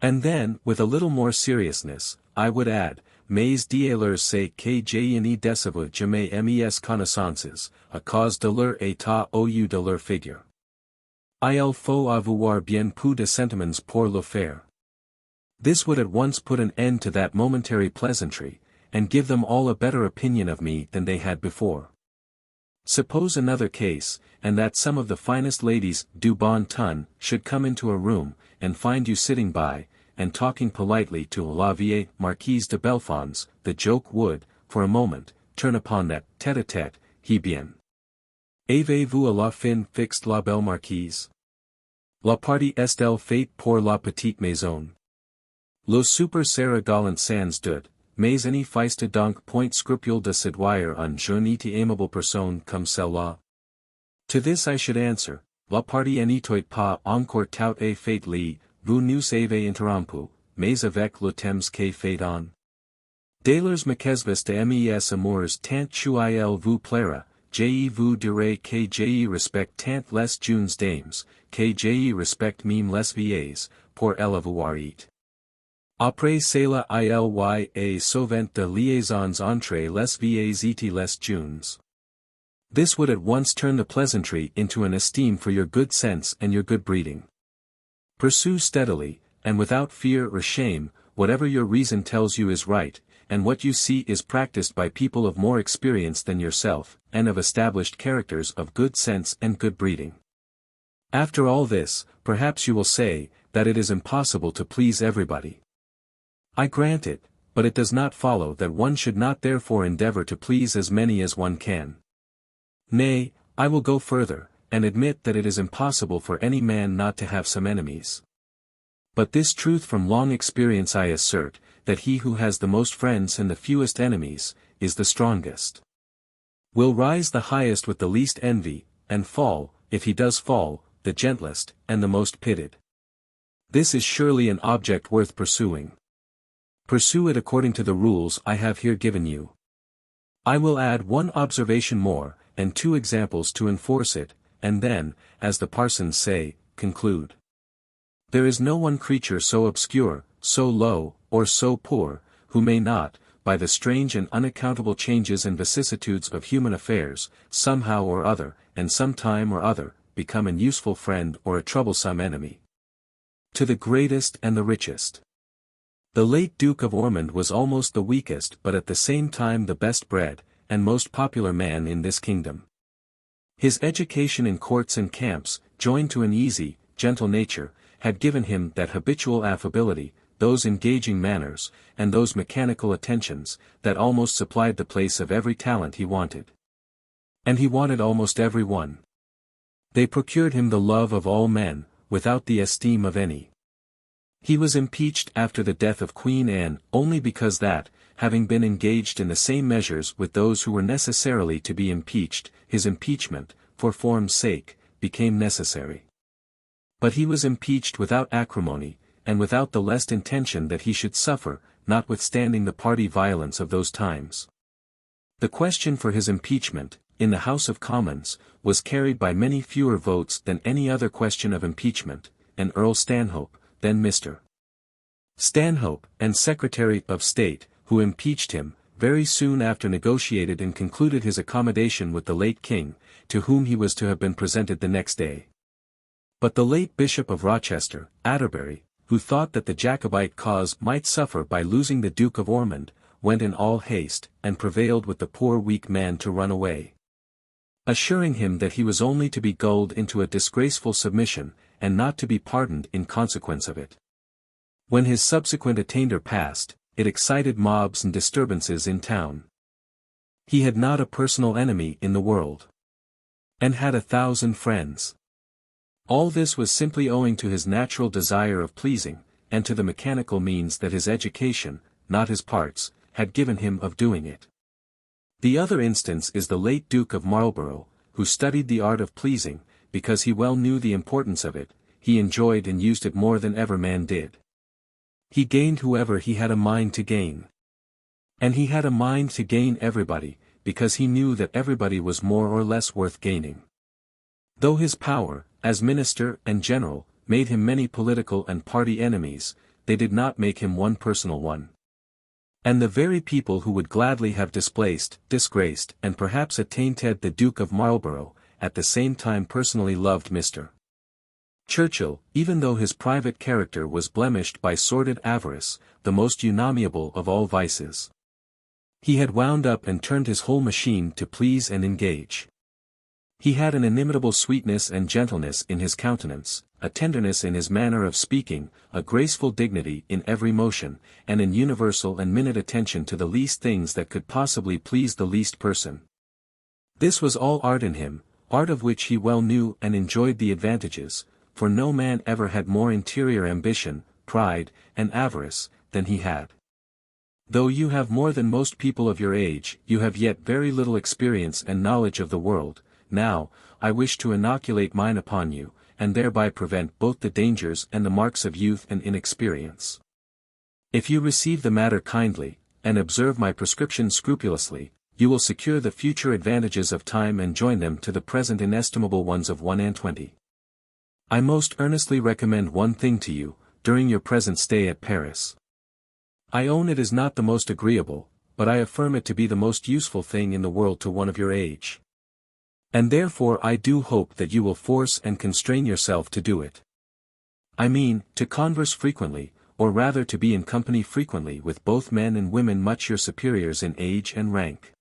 And then, with a little more seriousness, I would add, Mais dieleurs c'est que je n'y décevais jamais mes connaissances, à cause de leur état ou de leur figure. Il faut avoir bien peu de sentiments pour le faire. This would at once put an end to that momentary pleasantry, and give them all a better opinion of me than they had before. Suppose another case, and that some of the finest ladies du bon ton should come into a room, and find you sitting by, and talking politely to la vieille Marquise de Bellefonds, the joke would, for a moment, turn upon that tête-à-tête, "Eh bien. Avez-vous à la fin fixed la belle Marquise? La partie est-elle faite pour la petite maison? Le super sera galant sans doute, mais any feiste donc point scrupule de séduire une jeune et aimable personne comme celle-là?" To this I should answer, la partie n'était pas encore tout à fait lit, vous nous avez interrompu, mais avec le temps qu'est fait on. Dès lors maquesvis de mes amours tant qu'il vous plaira, je vous dirai que je respecte tant les jeunes dames, que je respecte même les vieilles, pour elle avoir été. Après cela il y a souvent de liaisons entre les vieilles et les jeunes. This would at once turn the pleasantry into an esteem for your good sense and your good breeding. Pursue steadily, and without fear or shame, whatever your reason tells you is right, and what you see is practiced by people of more experience than yourself, and of established characters of good sense and good breeding. After all this, perhaps you will say, that it is impossible to please everybody. I grant it, but it does not follow that one should not therefore endeavor to please as many as one can. Nay, I will go further, and admit that it is impossible for any man not to have some enemies. But this truth from long experience I assert, that he who has the most friends and the fewest enemies, is the strongest. Will rise the highest with the least envy, and fall, if he does fall, the gentlest, and the most pitied. This is surely an object worth pursuing. Pursue it according to the rules I have here given you. I will add one observation more, and two examples to enforce it, and then, as the parsons say, conclude. There is no one creature so obscure, so low, or so poor, who may not, by the strange and unaccountable changes and vicissitudes of human affairs, somehow or other, and some time or other, become an useful friend or a troublesome enemy. To the greatest and the richest. The late Duke of Ormond was almost the weakest but at the same time the best bred, and most popular man in this kingdom. His education in courts and camps, joined to an easy, gentle nature, had given him that habitual affability, those engaging manners, and those mechanical attentions, that almost supplied the place of every talent he wanted. And he wanted almost every one. They procured him the love of all men, without the esteem of any. He was impeached after the death of Queen Anne only because that, having been engaged in the same measures with those who were necessarily to be impeached, his impeachment, for form's sake, became necessary. But he was impeached without acrimony, and without the least intention that he should suffer, notwithstanding the party violence of those times. The question for his impeachment, in the House of Commons, was carried by many fewer votes than any other question of impeachment, and Earl Stanhope, then Mr. Stanhope, and Secretary of State, who impeached him, very soon after negotiated and concluded his accommodation with the late king, to whom he was to have been presented the next day. But the late Bishop of Rochester, Atterbury, who thought that the Jacobite cause might suffer by losing the Duke of Ormond, went in all haste, and prevailed with the poor weak man to run away, assuring him that he was only to be gulled into a disgraceful submission, and not to be pardoned in consequence of it. When his subsequent attainder passed, it excited mobs and disturbances in town. He had not a personal enemy in the world, and had 1,000 friends. All this was simply owing to his natural desire of pleasing, and to the mechanical means that his education, not his parts, had given him of doing it. The other instance is the late Duke of Marlborough, who studied the art of pleasing, because he well knew the importance of it, he enjoyed and used it more than ever man did. He gained whoever he had a mind to gain. And he had a mind to gain everybody, because he knew that everybody was more or less worth gaining. Though his power, as minister and general, made him many political and party enemies, they did not make him one personal one. And the very people who would gladly have displaced, disgraced, and perhaps attainted the Duke of Marlborough, at the same time personally loved Mr. Churchill, even though his private character was blemished by sordid avarice, the most unamiable of all vices. He had wound up and turned his whole machine to please and engage. He had an inimitable sweetness and gentleness in his countenance, a tenderness in his manner of speaking, a graceful dignity in every motion, and an universal and minute attention to the least things that could possibly please the least person. This was all art in him, art of which he well knew and enjoyed the advantages, for no man ever had more interior ambition, pride, and avarice, than he had. Though you have more than most people of your age, you have yet very little experience and knowledge of the world. Now, I wish to inoculate mine upon you, and thereby prevent both the dangers and the marks of youth and inexperience. If you receive the matter kindly, and observe my prescription scrupulously, you will secure the future advantages of time and join them to the present inestimable ones of 1 and 20. I most earnestly recommend one thing to you, during your present stay at Paris. I own it is not the most agreeable, but I affirm it to be the most useful thing in the world to one of your age. And therefore I do hope that you will force and constrain yourself to do it. I mean, to converse frequently, or rather to be in company frequently with both men and women much your superiors in age and rank.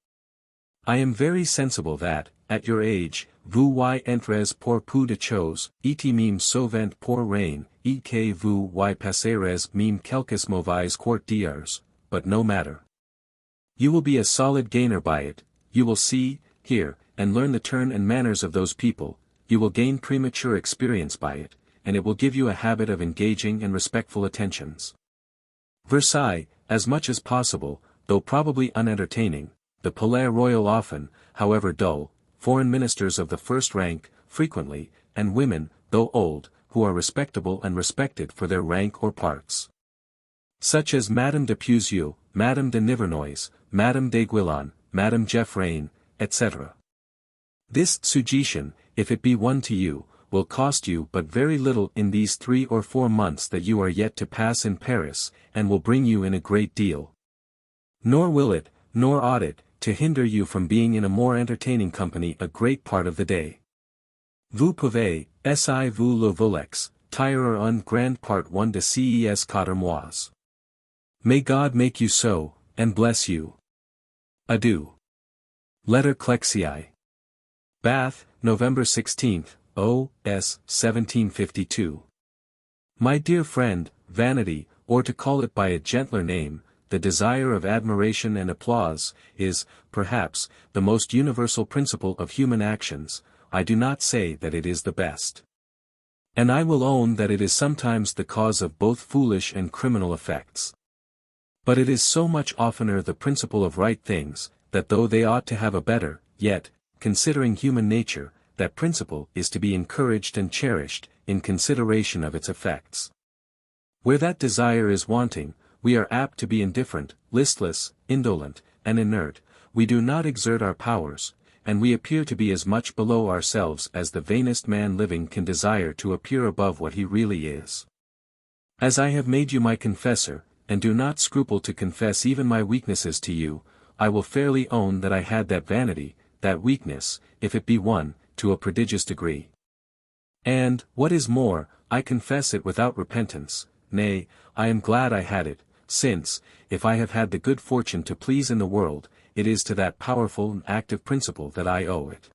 I am very sensible that, at your age, vous y entrez pour peu de choses, et même sauvant pour rien, et que vous y passerez même quelques mauvais quarts d'heures, but no matter. You will be a solid gainer by it, you will see, hear, and learn the turn and manners of those people, you will gain premature experience by it, and it will give you a habit of engaging and respectful attentions. Versailles, as much as possible, though probably unentertaining, the Palais Royal often, however dull, foreign ministers of the first rank, frequently, and women, though old, who are respectable and respected for their rank or parts. Such as Madame de Puisieux, Madame de Nivernois, Madame de Guillon, Madame Geoffrain, etc. This suggestion, if it be one to you, will cost you but very little in these 3 or 4 months that you are yet to pass in Paris, and will bring you in a great deal. Nor will it, nor ought it, to hinder you from being in a more entertaining company a great part of the day. Vous pouvez, si vous le voulez, tirer un grand part one de ces 4 mois. May God make you so, and bless you. Adieu. Letter Clexii. Bath, November 16, O.S. 1752. My dear friend, vanity, or to call it by a gentler name, the desire of admiration and applause, is, perhaps, the most universal principle of human actions. I do not say that it is the best. And I will own that it is sometimes the cause of both foolish and criminal effects. But it is so much oftener the principle of right things, that though they ought to have a better, yet, considering human nature, that principle is to be encouraged and cherished, in consideration of its effects. Where that desire is wanting, we are apt to be indifferent, listless, indolent, and inert, we do not exert our powers, and we appear to be as much below ourselves as the vainest man living can desire to appear above what he really is. As I have made you my confessor, and do not scruple to confess even my weaknesses to you, I will fairly own that I had that vanity, that weakness, if it be one, to a prodigious degree. And, what is more, I confess it without repentance, nay, I am glad I had it, since, if I have had the good fortune to please in the world, it is to that powerful and active principle that I owe it.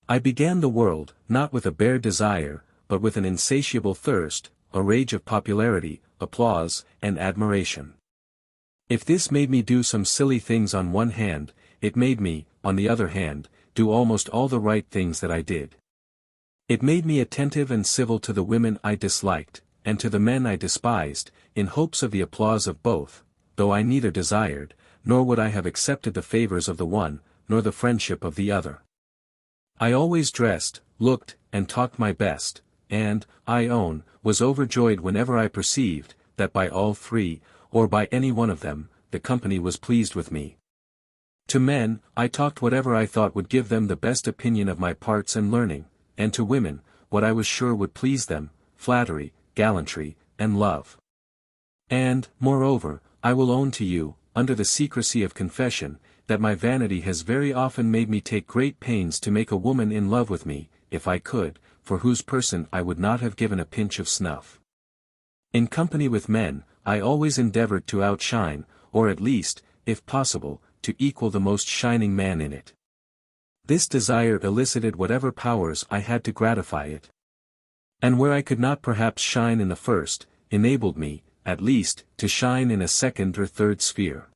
I began the world, not with a bare desire, but with an insatiable thirst, a rage of popularity, applause, and admiration. If this made me do some silly things on one hand, it made me, on the other hand, do almost all the right things that I did. It made me attentive and civil to the women I disliked, and to the men I despised, in hopes of the applause of both, though I neither desired, nor would I have accepted the favors of the one, nor the friendship of the other. I always dressed, looked, and talked my best, and, I own, was overjoyed whenever I perceived, that by all 3, or by any one of them, the company was pleased with me. To men, I talked whatever I thought would give them the best opinion of my parts and learning, and to women, what I was sure would please them, flattery, gallantry, and love. And, moreover, I will own to you, under the secrecy of confession, that my vanity has very often made me take great pains to make a woman in love with me, if I could, for whose person I would not have given a pinch of snuff. In company with men, I always endeavored to outshine, or at least, if possible, to equal the most shining man in it. This desire elicited whatever powers I had to gratify it. And where I could not perhaps shine in the first, enabled me, at least, to shine in a second or third sphere.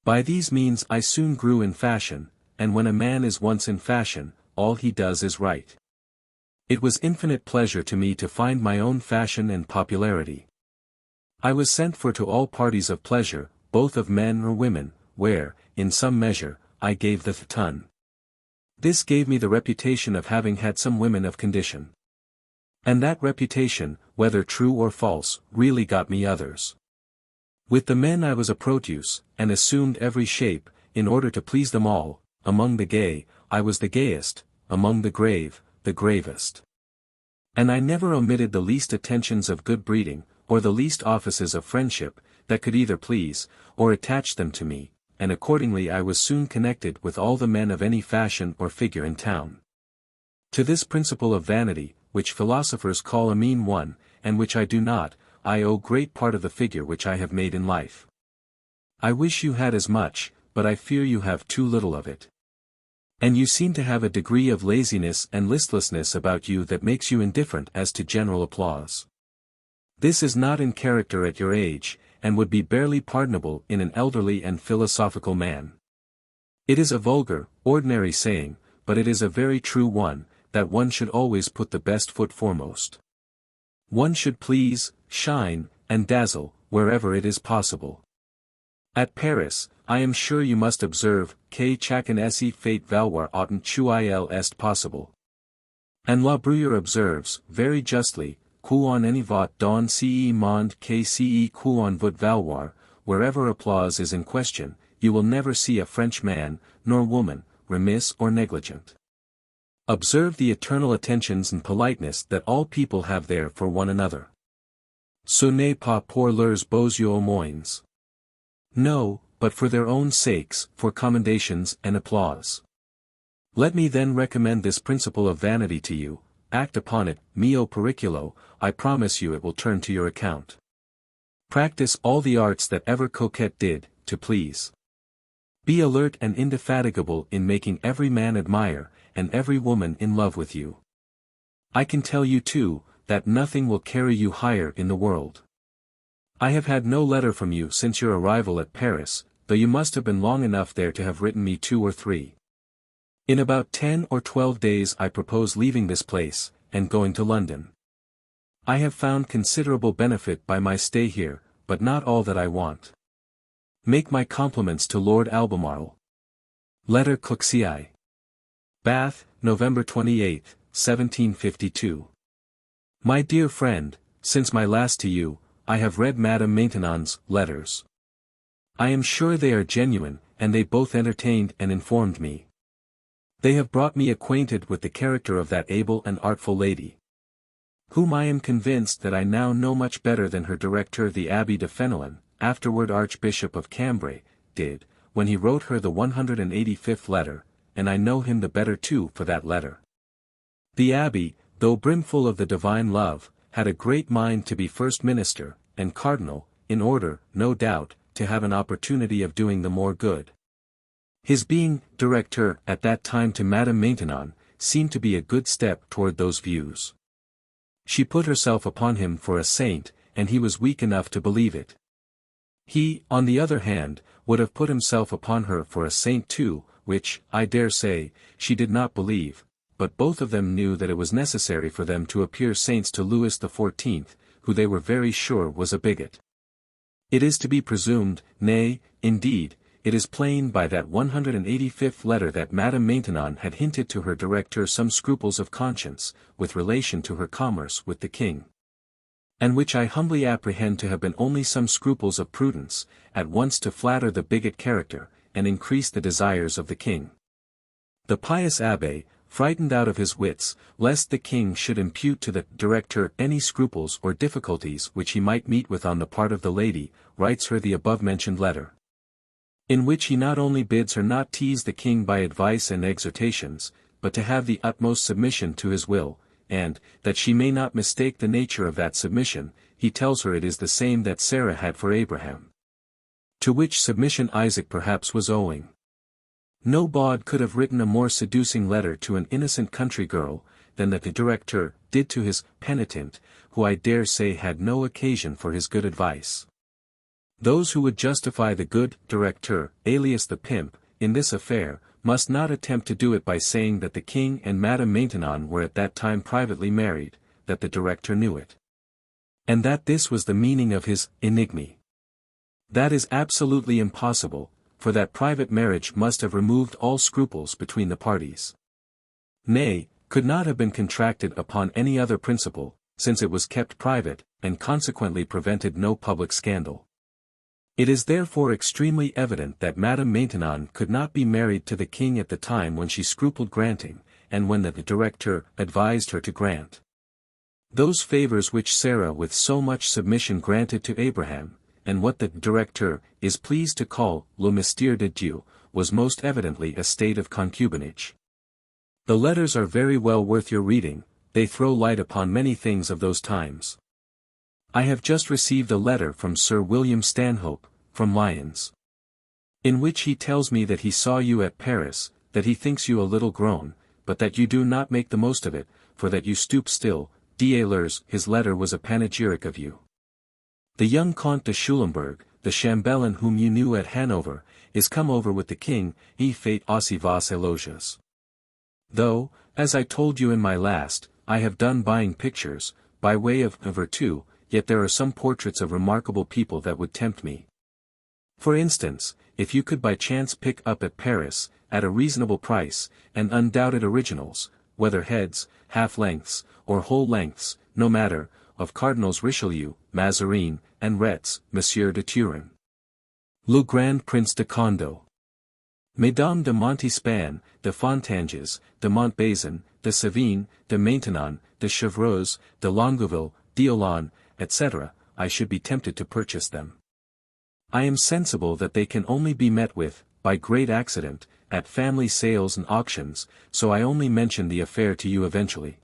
By these means I soon grew in fashion, and when a man is once in fashion, all he does is right. It was infinite pleasure to me to find my own fashion and popularity. I was sent for to all parties of pleasure, both of men or women, where, in some measure, I gave the ton. This gave me the reputation of having had some women of condition. And that reputation, whether true or false, really got me others. With the men I was a Proteus, and assumed every shape, in order to please them all. Among the gay, I was the gayest, among the grave, the gravest. And I never omitted the least attentions of good breeding, or the least offices of friendship, that could either please, or attach them to me, and accordingly I was soon connected with all the men of any fashion or figure in town. To this principle of vanity, which philosophers call a mean one, and which I do not, I owe great part of the figure which I have made in life. I wish you had as much, but I fear you have too little of it. And you seem to have a degree of laziness and listlessness about you that makes you indifferent as to general applause. This is not in character at your age, and would be barely pardonable in an elderly and philosophical man. It is a vulgar, ordinary saying, but it is a very true one, that one should always put the best foot foremost. One should please, shine, and dazzle, wherever it is possible. At Paris, I am sure you must observe, que chacun esse fait valoir autant qu'il est possible. And La Bruyère observes, very justly, qu'on n'y va dans ce monde que ce qu'on veut valoir, wherever applause is in question, you will never see a French man, nor woman, remiss or negligent. Observe the eternal attentions and politeness that all people have there for one another. Ce n'est pas pour leurs beaux yeux au moins. No, but for their own sakes, for commendations and applause. Let me then recommend this principle of vanity to you. Act upon it, mio periculo, I promise you it will turn to your account. Practice all the arts that ever coquette did, to please. Be alert and indefatigable in making every man admire, and every woman in love with you. I can tell you too, that nothing will carry you higher in the world. I have had no letter from you since your arrival at Paris, though you must have been long enough there to have written me 2 or 3. In about 10 or 12 days I propose leaving this place, and going to London. I have found considerable benefit by my stay here, but not all that I want. Make my compliments to Lord Albemarle. Letter Cooksey. Bath, November 28, 1752. My dear friend, since my last to you, I have read Madame Maintenon's letters. I am sure they are genuine, and they both entertained and informed me. They have brought me acquainted with the character of that able and artful lady, whom I am convinced that I now know much better than her director the Abbé de Fenelon, afterward Archbishop of Cambrai, did, when he wrote her the 185th letter, and I know him the better too for that letter. The Abbé, though brimful of the divine love, had a great mind to be first minister, and cardinal, in order, no doubt, to have an opportunity of doing the more good. His being director at that time to Madame Maintenon, seemed to be a good step toward those views. She put herself upon him for a saint, and he was weak enough to believe it. He, on the other hand, would have put himself upon her for a saint too, which, I dare say, she did not believe, but both of them knew that it was necessary for them to appear saints to Louis XIV, who they were very sure was a bigot. It is to be presumed, nay, indeed, it is plain by that 185th letter that Madame Maintenon had hinted to her director some scruples of conscience, with relation to her commerce with the king. And which I humbly apprehend to have been only some scruples of prudence, at once to flatter the bigot character, and increase the desires of the king. The pious Abbé, frightened out of his wits, lest the king should impute to the director any scruples or difficulties which he might meet with on the part of the lady, writes her the above-mentioned letter, in which he not only bids her not tease the king by advice and exhortations, but to have the utmost submission to his will, and, that she may not mistake the nature of that submission, he tells her it is the same that Sarah had for Abraham. To which submission Isaac perhaps was owing. No bawd could have written a more seducing letter to an innocent country girl, than that the director did to his penitent, who I dare say had no occasion for his good advice. Those who would justify the good director, alias the pimp, in this affair, must not attempt to do it by saying that the king and Madame Maintenon were at that time privately married, that the director knew it, and that this was the meaning of his enigma. That is absolutely impossible, for that private marriage must have removed all scruples between the parties. Nay, could not have been contracted upon any other principle, since it was kept private, and consequently prevented no public scandal. It is therefore extremely evident that Madame Maintenon could not be married to the king at the time when she scrupled granting, and when the director advised her to grant those favors which Sarah with so much submission granted to Abraham, and what the director is pleased to call le mystère de Dieu, was most evidently a state of concubinage. The letters are very well worth your reading, they throw light upon many things of those times. I have just received a letter from Sir William Stanhope, from Lyons, in which he tells me that he saw you at Paris, that he thinks you a little grown, but that you do not make the most of it, for that you stoop still. His letter was a panegyric of you. The young Comte de Schulenburg, the chambellan whom you knew at Hanover, is come over with the king, et fait aussi vos éloges. Though, as I told you in my last, I have done buying pictures, by way of virtu, yet there are some portraits of remarkable people that would tempt me. For instance, if you could by chance pick up at Paris, at a reasonable price, and undoubted originals, whether heads, half-lengths, or whole lengths, no matter, of Cardinals Richelieu, Mazarin, and Retz, Monsieur de Turenne, le Grand Prince de Condé, Mesdames de Montespan, de Fontanges, de Montbazon, de Savine, de Maintenon, de Chevreuse, de Longueville, d'Aulon, etc., I should be tempted to purchase them. I am sensible that they can only be met with, by great accident, at family sales and auctions, so I only mention the affair to you eventually.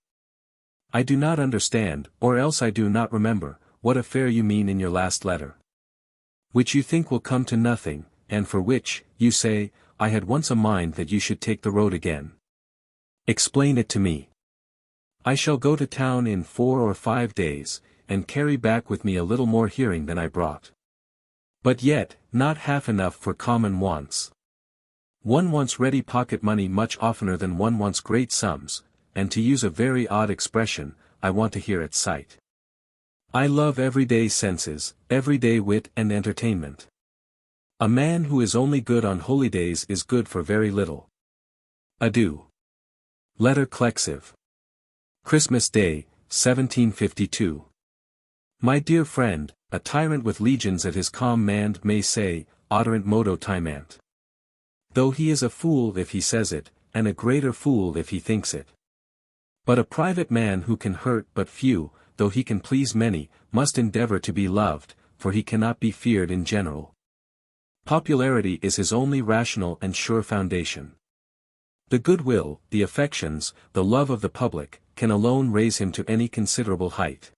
I do not understand, or else I do not remember, what affair you mean in your last letter, which you think will come to nothing, and for which, you say, I had once a mind that you should take the road again. Explain it to me. I shall go to town in 4 or 5 days, and carry back with me a little more hearing than I brought. But yet, not half enough for common wants. One wants ready pocket money much oftener than one wants great sums, and to use a very odd expression, I want to hear at sight. I love everyday senses, everyday wit and entertainment. A man who is only good on holydays is good for very little. Adieu. Letter Clexive. Christmas Day, 1752. My dear friend, a tyrant with legions at his command may say, oderant modo timant. Though he is a fool if he says it, and a greater fool if he thinks it. But a private man who can hurt but few, though he can please many, must endeavor to be loved, for he cannot be feared in general. Popularity is his only rational and sure foundation. The goodwill, the affections, the love of the public, can alone raise him to any considerable height.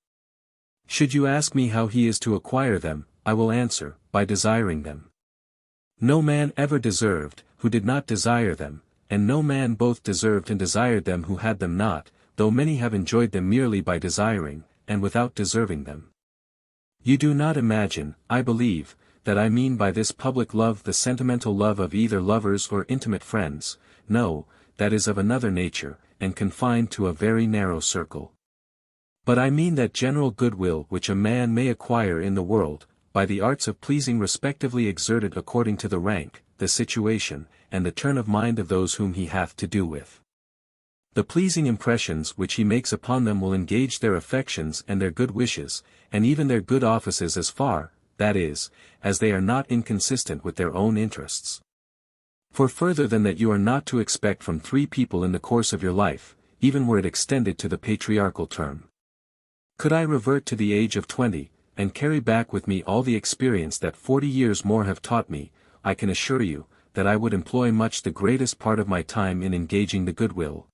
Should you ask me how he is to acquire them, I will answer, by desiring them. No man ever deserved, who did not desire them, and no man both deserved and desired them who had them not, though many have enjoyed them merely by desiring, and without deserving them. You do not imagine, I believe, that I mean by this public love the sentimental love of either lovers or intimate friends. No, that is of another nature, and confined to a very narrow circle. But I mean that general goodwill which a man may acquire in the world, by the arts of pleasing respectively exerted according to the rank, the situation, and the turn of mind of those whom he hath to do with. The pleasing impressions which he makes upon them will engage their affections and their good wishes, and even their good offices as far, that is, as they are not inconsistent with their own interests. For further than that you are not to expect from 3 people in the course of your life, even were it extended to the patriarchal term. Could I revert to the age of 20, and carry back with me all the experience that 40 years more have taught me, I can assure you, that I would employ much the greatest part of my time in engaging the goodwill,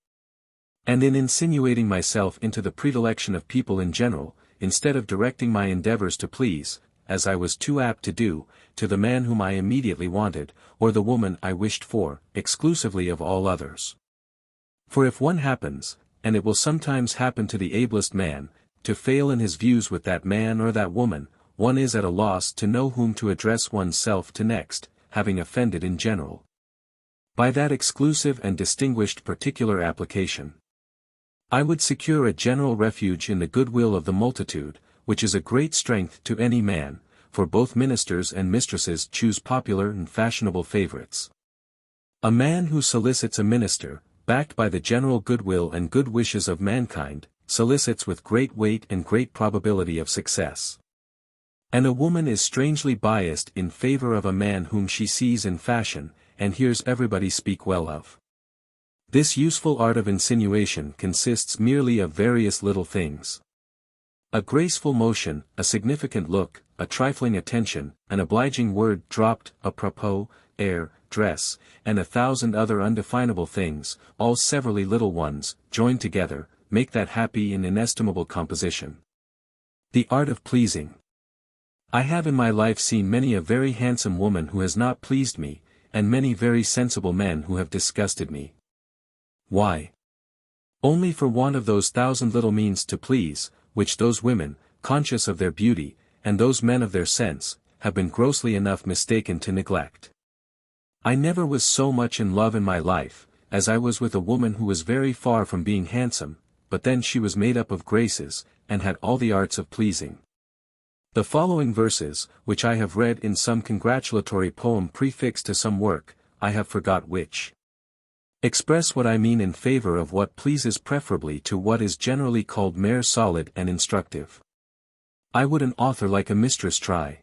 and in insinuating myself into the predilection of people in general, instead of directing my endeavors to please, as I was too apt to do, to the man whom I immediately wanted, or the woman I wished for, exclusively of all others. For if one happens, and it will sometimes happen to the ablest man, to fail in his views with that man or that woman, one is at a loss to know whom to address one's self to next, having offended in general. By that exclusive and distinguished particular application, I would secure a general refuge in the goodwill of the multitude, which is a great strength to any man, for both ministers and mistresses choose popular and fashionable favorites. A man who solicits a minister, backed by the general goodwill and good wishes of mankind, solicits with great weight and great probability of success. And a woman is strangely biased in favor of a man whom she sees in fashion, and hears everybody speak well of. This useful art of insinuation consists merely of various little things. A graceful motion, a significant look, a trifling attention, an obliging word dropped, a propos, air, dress, and 1,000 other undefinable things, all severally little ones, joined together, make that happy and inestimable composition. The art of pleasing. I have in my life seen many a very handsome woman who has not pleased me, and many very sensible men who have disgusted me. Why? Only for want of those 1,000 little means to please, which those women, conscious of their beauty, and those men of their sense, have been grossly enough mistaken to neglect. I never was so much in love in my life, as I was with a woman who was very far from being handsome, but then she was made up of graces, and had all the arts of pleasing. The following verses, which I have read in some congratulatory poem prefixed to some work, I have forgot which, express what I mean in favor of what pleases preferably to what is generally called mere solid and instructive. I would an author like a mistress try.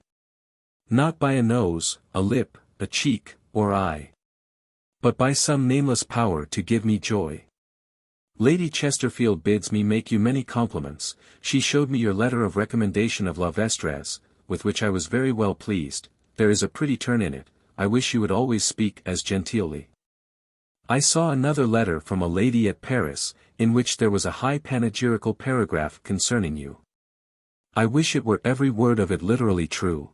Not by a nose, a lip, a cheek, or eye, but by some nameless power to give me joy. Lady Chesterfield bids me make you many compliments. She showed me your letter of recommendation of La Vestres, with which I was very well pleased. There is a pretty turn in it. I wish you would always speak as genteelly. I saw another letter from a lady at Paris, in which there was a high panegyrical paragraph concerning you. I wish it were every word of it literally true.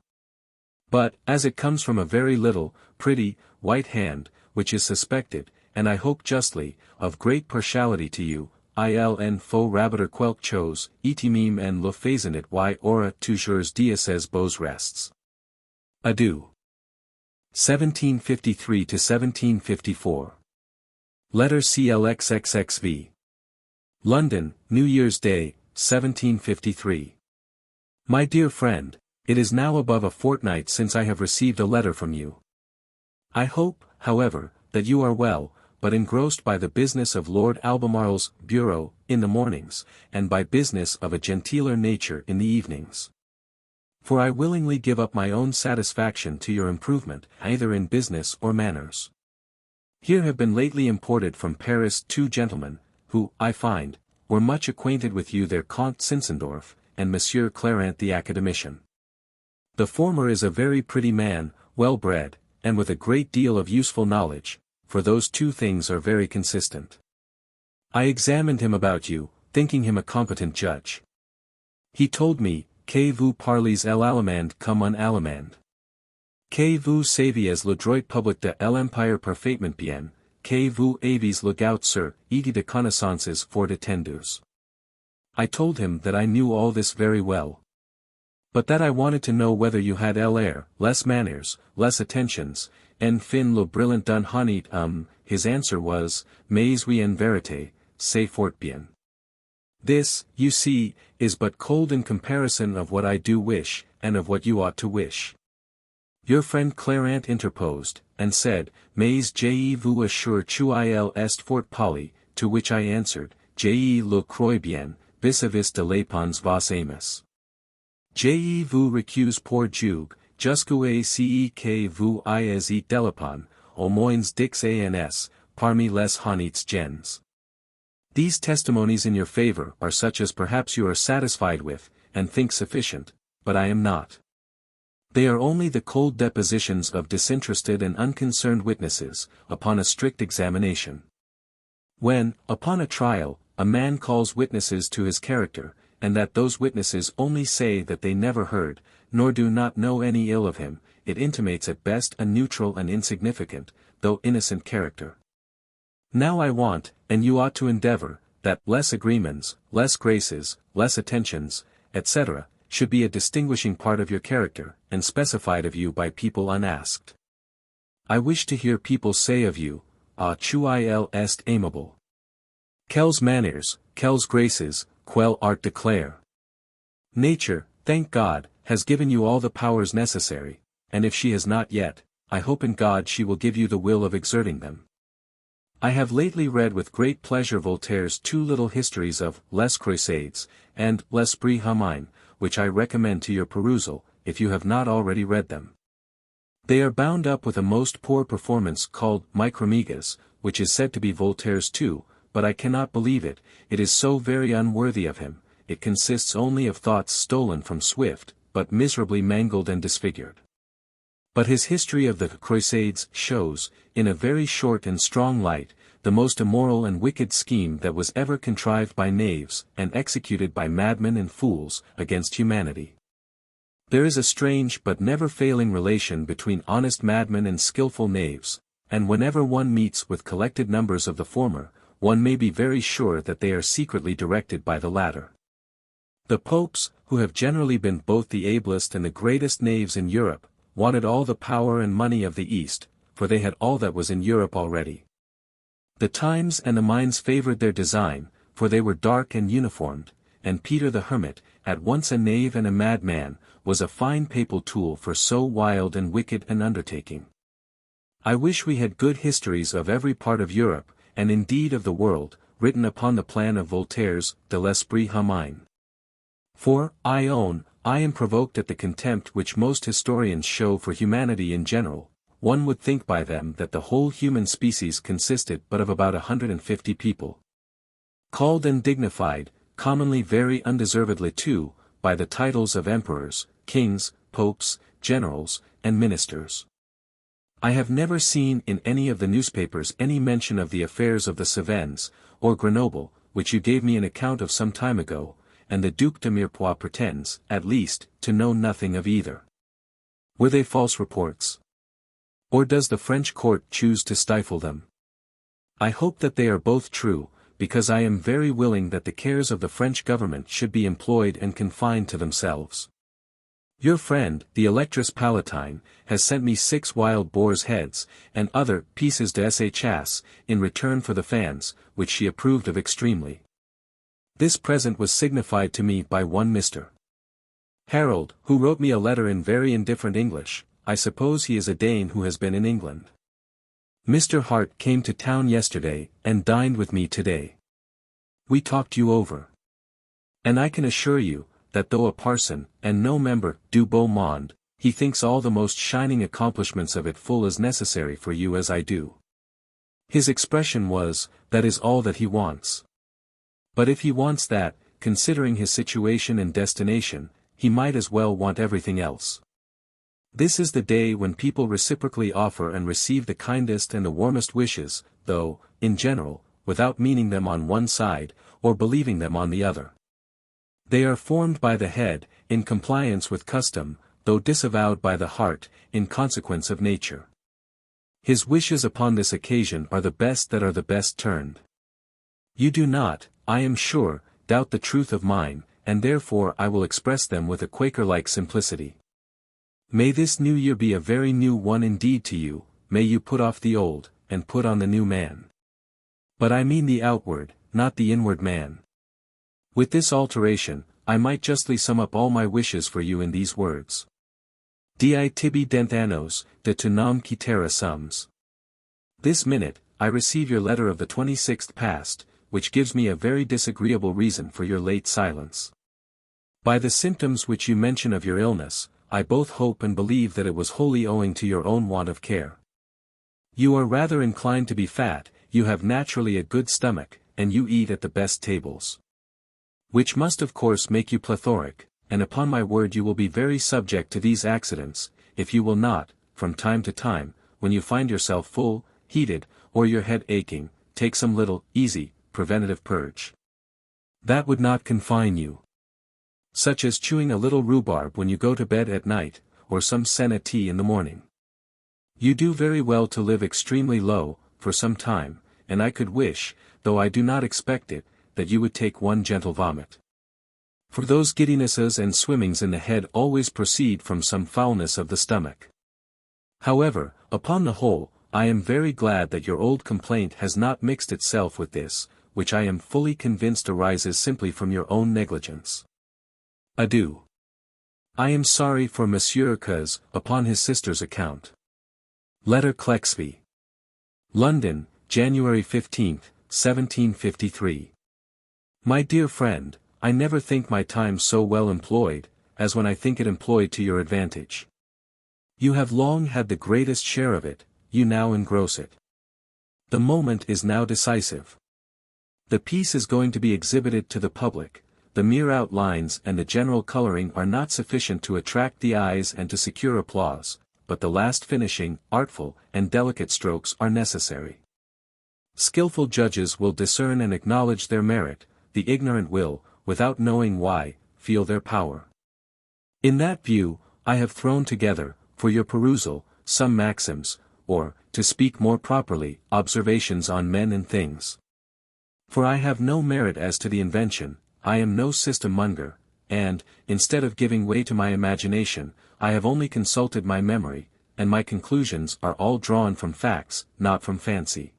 But, as it comes from a very little, pretty, white hand, which is suspected, and I hope justly, of great partiality to you, il en faut rabiter quelque chose, et même en le faisant y aura toujours des beaux restes. Adieu. 1753 to 1754. Letter CLXXXV. London, New Year's Day, 1753. My dear friend, it is now above a fortnight since I have received a letter from you. I hope, however, that you are well, but engrossed by the business of Lord Albemarle's bureau in the mornings, and by business of a genteeler nature in the evenings. For I willingly give up my own satisfaction to your improvement, either in business or manners. Here have been lately imported from Paris 2 gentlemen, who, I find, were much acquainted with you, their Comte Zinzendorf, and Monsieur Clarent the academician. The former is a very pretty man, well bred, and with a great deal of useful knowledge, for those two things are very consistent. I examined him about you, thinking him a competent judge. He told me, que vous parlez l'allemand comme un allemand. Que vous saviez le droit public de l'empire parfaitement bien, que vous aviez le goût sur et de connaissances fort étendues. I told him that I knew all this very well, but that I wanted to know whether you had l'air, less manners, less attentions, en fin le brillant d'un honnête homme. His answer was, mais oui en vérité, c'est fort bien. This, you see, is but cold in comparison of what I do wish, and of what you ought to wish. Your friend Clarent interposed, and said, mais je vous assure qu'il est fort poli, to which I answered, je le crois bien, vis-à-vis de l'épons vos amis. Je vous recuse pour juge, jusqu'à ce que vous ayez delépon, au moins dix ans, parmi les honnêtes gens. These testimonies in your favor are such as perhaps you are satisfied with, and think sufficient, but I am not. They are only the cold depositions of disinterested and unconcerned witnesses, upon a strict examination. When, upon a trial, a man calls witnesses to his character, and that those witnesses only say that they never heard, nor do not know any ill of him, it intimates at best a neutral and insignificant, though innocent character. Now I want, and you ought to endeavor, that less agreements, less graces, less attentions, etc., should be a distinguishing part of your character, and specified of you by people unasked. I wish to hear people say of you, "Ah, il est aimable. Quelles manners, quelles graces, quel art declare." Nature, thank God, has given you all the powers necessary, and if she has not yet, I hope in God she will give you the will of exerting them. I have lately read with great pleasure Voltaire's 2 little histories of Les Croisades, and L'Esprit Humain, which I recommend to your perusal, if you have not already read them. They are bound up with a most poor performance called Micromegas, which is said to be Voltaire's too, but I cannot believe it, it is so very unworthy of him, it consists only of thoughts stolen from Swift, but miserably mangled and disfigured. But his history of the Crusades shows, in a very short and strong light, the most immoral and wicked scheme that was ever contrived by knaves, and executed by madmen and fools, against humanity. There is a strange but never failing relation between honest madmen and skilful knaves, and whenever one meets with collected numbers of the former, one may be very sure that they are secretly directed by the latter. The popes, who have generally been both the ablest and the greatest knaves in Europe, wanted all the power and money of the East, for they had all that was in Europe already. The times and the minds favored their design, for they were dark and uniformed, and Peter the Hermit, at once a knave and a madman, was a fine papal tool for so wild and wicked an undertaking. I wish we had good histories of every part of Europe, and indeed of the world, written upon the plan of Voltaire's De l'Esprit Humain. For, I own, I am provoked at the contempt which most historians show for humanity in general. One would think by them that the whole human species consisted but of about 150 people. Called and dignified, commonly very undeservedly too, by the titles of emperors, kings, popes, generals, and ministers. I have never seen in any of the newspapers any mention of the affairs of the Cevennes, or Grenoble, which you gave me an account of some time ago, and the Duc de Mirepoix pretends, at least, to know nothing of either. Were they false reports? Or does the French court choose to stifle them? I hope that they are both true, because I am very willing that the cares of the French government should be employed and confined to themselves. Your friend, the Electress Palatine, has sent me 6 wild boars' heads, and other pieces de sa chasse, in return for the fans, which she approved of extremely. This present was signified to me by one Mr. Harold, who wrote me a letter in very indifferent English. I suppose he is a Dane who has been in England. Mr. Hart came to town yesterday, and dined with me today. We talked you over. And I can assure you, that though a parson, and no member du beau monde, he thinks all the most shining accomplishments of it full as necessary for you as I do. His expression was, that is all that he wants. But if he wants that, considering his situation and destination, he might as well want everything else. This is the day when people reciprocally offer and receive the kindest and the warmest wishes, though, in general, without meaning them on one side, or believing them on the other. They are formed by the head, in compliance with custom, though disavowed by the heart, in consequence of nature. His wishes upon this occasion are the best that are the best turned. You do not, I am sure, doubt the truth of mine, and therefore I will express them with a Quaker-like simplicity. May this new year be a very new one indeed to you, may you put off the old, and put on the new man. But I mean the outward, not the inward man. With this alteration, I might justly sum up all my wishes for you in these words. Di tibi denthanos, de tu nam quitera sums. This minute, I receive your letter of the 26th past, which gives me a very disagreeable reason for your late silence. By the symptoms which you mention of your illness, I both hope and believe that it was wholly owing to your own want of care. You are rather inclined to be fat, you have naturally a good stomach, and you eat at the best tables. Which must of course make you plethoric, and upon my word you will be very subject to these accidents, if you will not, from time to time, when you find yourself full, heated, or your head aching, take some little, easy, preventive purge. That would not confine you. Such as chewing a little rhubarb when you go to bed at night, or some senna tea in the morning. You do very well to live extremely low, for some time, and I could wish, though I do not expect it, that you would take one gentle vomit. For those giddinesses and swimmings in the head always proceed from some foulness of the stomach. However, upon the whole, I am very glad that your old complaint has not mixed itself with this, which I am fully convinced arises simply from your own negligence. Adieu. I am sorry for Monsieur Cuz, upon his sister's account. Letter Clexby. London, January 15, 1753. My dear friend, I never think my time so well employed, as when I think it employed to your advantage. You have long had the greatest share of it, you now engross it. The moment is now decisive. The piece is going to be exhibited to the public. The mere outlines and the general coloring are not sufficient to attract the eyes and to secure applause, but the last finishing, artful, and delicate strokes are necessary. Skillful judges will discern and acknowledge their merit, the ignorant will, without knowing why, feel their power. In that view, I have thrown together, for your perusal, some maxims, or, to speak more properly, observations on men and things. For I have no merit as to the invention, I am no system-monger, and, instead of giving way to my imagination, I have only consulted my memory, and my conclusions are all drawn from facts, not from fancy.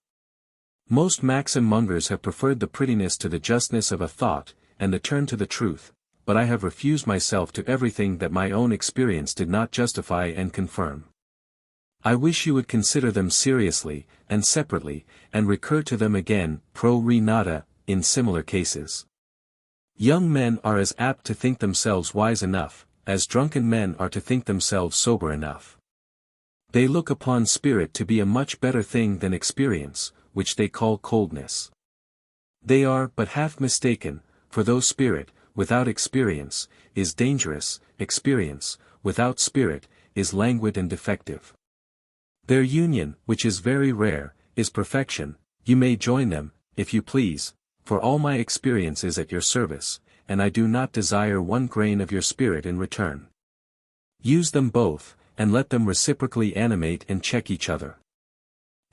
Most maxim-mongers have preferred the prettiness to the justness of a thought, and the turn to the truth, but I have refused myself to everything that my own experience did not justify and confirm. I wish you would consider them seriously, and separately, and recur to them again, pro re nata, in similar cases. Young men are as apt to think themselves wise enough, as drunken men are to think themselves sober enough. They look upon spirit to be a much better thing than experience, which they call coldness. They are but half mistaken, for though spirit, without experience, is dangerous, experience, without spirit, is languid and defective. Their union, which is very rare, is perfection. You may join them, if you please, for all my experience is at your service, and I do not desire one grain of your spirit in return. Use them both, and let them reciprocally animate and check each other.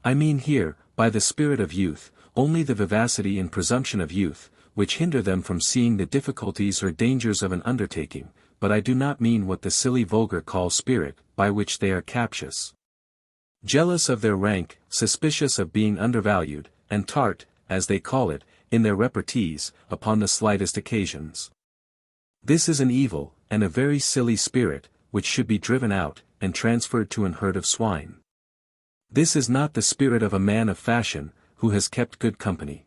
I mean here, by the spirit of youth, only the vivacity and presumption of youth, which hinder them from seeing the difficulties or dangers of an undertaking, but I do not mean what the silly vulgar call spirit, by which they are captious. Jealous of their rank, suspicious of being undervalued, and tart, as they call it, in their repartees, upon the slightest occasions. This is an evil, and a very silly spirit, which should be driven out, and transferred to an herd of swine. This is not the spirit of a man of fashion, who has kept good company.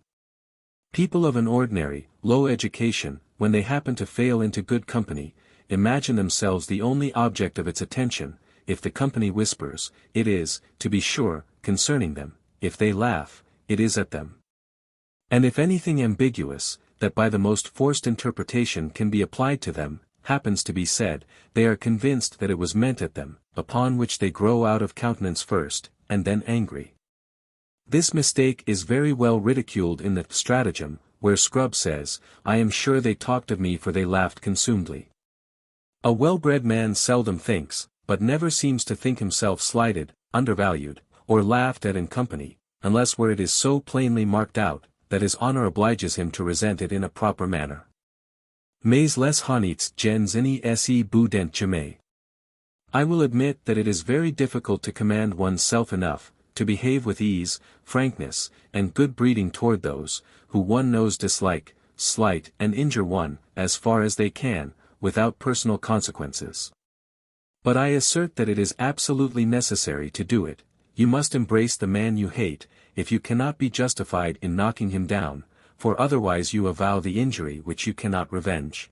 People of an ordinary, low education, when they happen to fail into good company, imagine themselves the only object of its attention. If the company whispers, it is, to be sure, concerning them; if they laugh, it is at them. And if anything ambiguous, that by the most forced interpretation can be applied to them, happens to be said, they are convinced that it was meant at them, upon which they grow out of countenance first, and then angry. This mistake is very well ridiculed in the Stratagem, where Scrub says, I am sure they talked of me for they laughed consumedly. A well-bred man seldom thinks, but never seems to think himself slighted, undervalued, or laughed at in company, unless where it is so plainly marked out, that his honor obliges him to resent it in a proper manner. Mais les honnêtes gens n'y se boudent jamais. I will admit that it is very difficult to command one's self enough, to behave with ease, frankness, and good breeding toward those, who one knows dislike, slight and injure one, as far as they can, without personal consequences. But I assert that it is absolutely necessary to do it. You must embrace the man you hate, if you cannot be justified in knocking him down, for otherwise you avow the injury which you cannot revenge.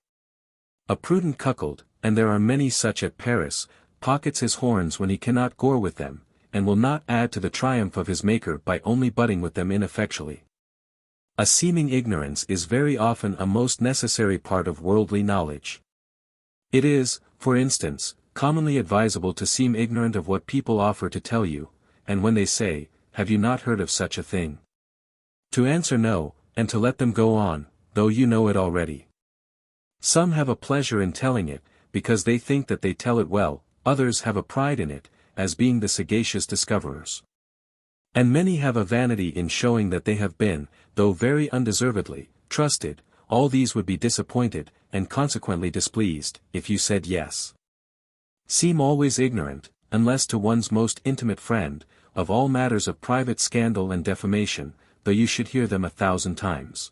A prudent cuckold, and there are many such at Paris, pockets his horns when he cannot gore with them, and will not add to the triumph of his maker by only butting with them ineffectually. A seeming ignorance is very often a most necessary part of worldly knowledge. It is, for instance, commonly advisable to seem ignorant of what people offer to tell you, and when they say, have you not heard of such a thing? To answer no, and to let them go on, though you know it already. Some have a pleasure in telling it, because they think that they tell it well, others have a pride in it, as being the sagacious discoverers. And many have a vanity in showing that they have been, though very undeservedly, trusted. All these would be disappointed, and consequently displeased, if you said yes. Seem always ignorant, unless to one's most intimate friend, of all matters of private scandal and defamation, though you should hear them 1,000 times.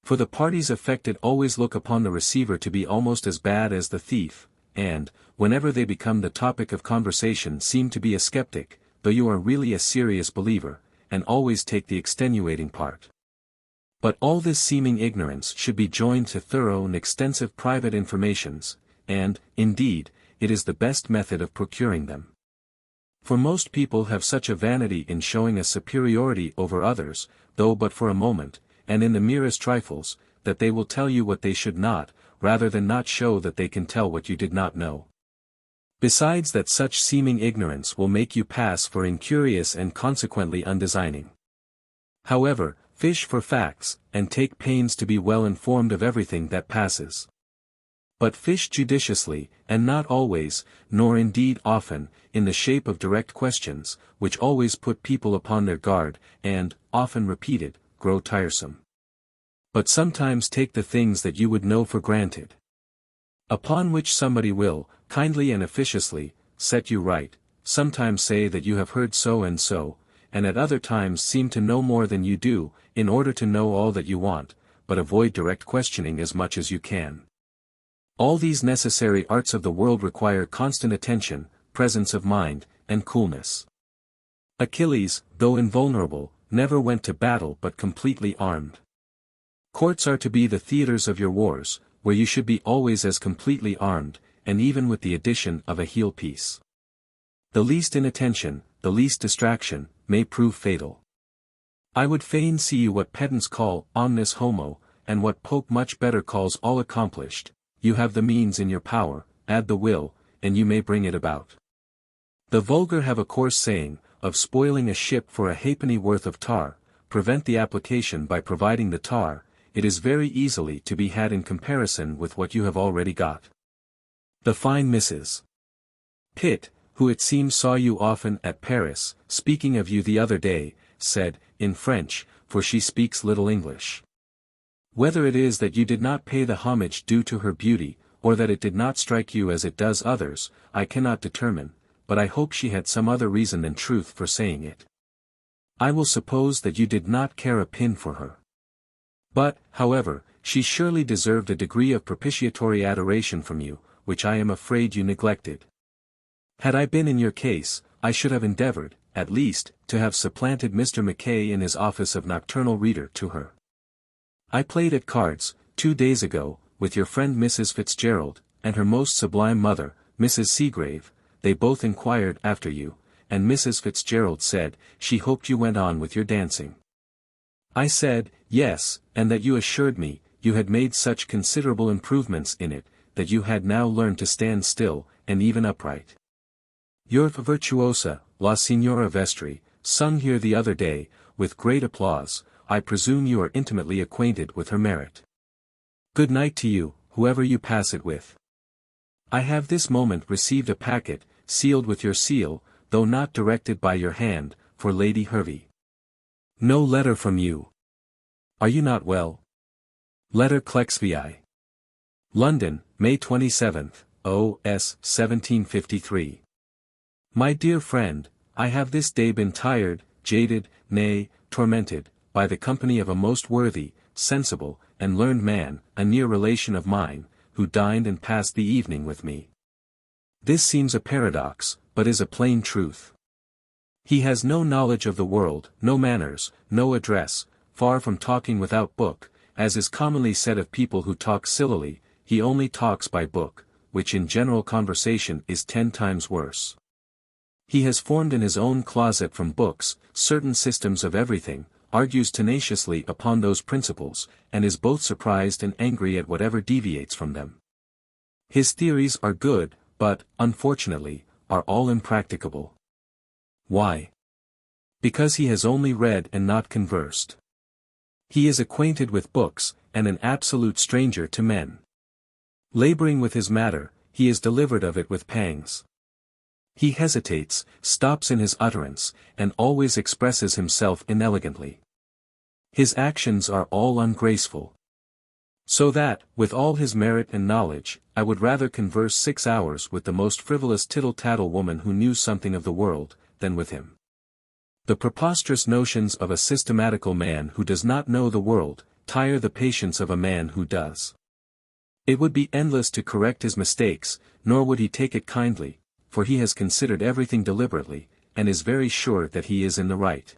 For the parties affected always look upon the receiver to be almost as bad as the thief, and, whenever they become the topic of conversation, seem to be a skeptic, though you are really a serious believer, and always take the extenuating part. But all this seeming ignorance should be joined to thorough and extensive private informations, and, indeed, it is the best method of procuring them. For most people have such a vanity in showing a superiority over others, though but for a moment, and in the merest trifles, that they will tell you what they should not, rather than not show that they can tell what you did not know. Besides that, such seeming ignorance will make you pass for incurious and consequently undesigning. However, fish for facts, and take pains to be well informed of everything that passes. But fish judiciously, and not always, nor indeed often, in the shape of direct questions, which always put people upon their guard, and, often repeated, grow tiresome. But sometimes take the things that you would know for granted. Upon which somebody will, kindly and officiously, set you right, sometimes say that you have heard so, and at other times seem to know more than you do, in order to know all that you want, but avoid direct questioning as much as you can. All these necessary arts of the world require constant attention, presence of mind, and coolness. Achilles, though invulnerable, never went to battle but completely armed. Courts are to be the theaters of your wars, where you should be always as completely armed, and even with the addition of a heel piece. The least inattention, the least distraction, may prove fatal. I would fain see you what pedants call omnis homo, and what Pope much better calls all accomplished. You have the means in your power, add the will, and you may bring it about. The vulgar have a coarse saying, of spoiling a ship for a halfpenny worth of tar. Prevent the application by providing the tar, it is very easily to be had in comparison with what you have already got. The fine Mrs. Pitt, who it seems saw you often at Paris, speaking of you the other day, said, in French, for she speaks little English. Whether it is that you did not pay the homage due to her beauty, or that it did not strike you as it does others, I cannot determine, but I hope she had some other reason than truth for saying it. I will suppose that you did not care a pin for her. But, however, she surely deserved a degree of propitiatory adoration from you, which I am afraid you neglected. Had I been in your case, I should have endeavored, at least, to have supplanted Mr. Mackay in his office of nocturnal reader to her. I played at cards, 2 days ago, with your friend Mrs. Fitzgerald, and her most sublime mother, Mrs. Seagrave. They both inquired after you, and Mrs. Fitzgerald said, she hoped you went on with your dancing. I said, yes, and that you assured me, you had made such considerable improvements in it, that you had now learned to stand still, and even upright. Your virtuosa, La Signora Vestri, sung here the other day, with great applause. I presume you are intimately acquainted with her merit. Good night to you, whoever you pass it with. I have this moment received a packet, sealed with your seal, though not directed by your hand, for Lady Hervey. No letter from you. Are you not well? Letter Clexvi. London, May 27th, O.S. 1753. My dear friend, I have this day been tired, jaded, nay, tormented, by the company of a most worthy, sensible, and learned man, a near relation of mine, who dined and passed the evening with me. This seems a paradox, but is a plain truth. He has no knowledge of the world, no manners, no address, far from talking without book, as is commonly said of people who talk sillily. He only talks by book, which in general conversation is 10 times worse. He has formed in his own closet from books, certain systems of everything, argues tenaciously upon those principles, and is both surprised and angry at whatever deviates from them. His theories are good, but, unfortunately, are all impracticable. Why? Because he has only read and not conversed. He is acquainted with books, and an absolute stranger to men. Laboring with his matter, he is delivered of it with pangs. He hesitates, stops in his utterance, and always expresses himself inelegantly. His actions are all ungraceful. So that, with all his merit and knowledge, I would rather converse 6 hours with the most frivolous tittle-tattle woman who knew something of the world, than with him. The preposterous notions of a systematical man who does not know the world, tire the patience of a man who does. It would be endless to correct his mistakes, nor would he take it kindly, for he has considered everything deliberately, and is very sure that he is in the right.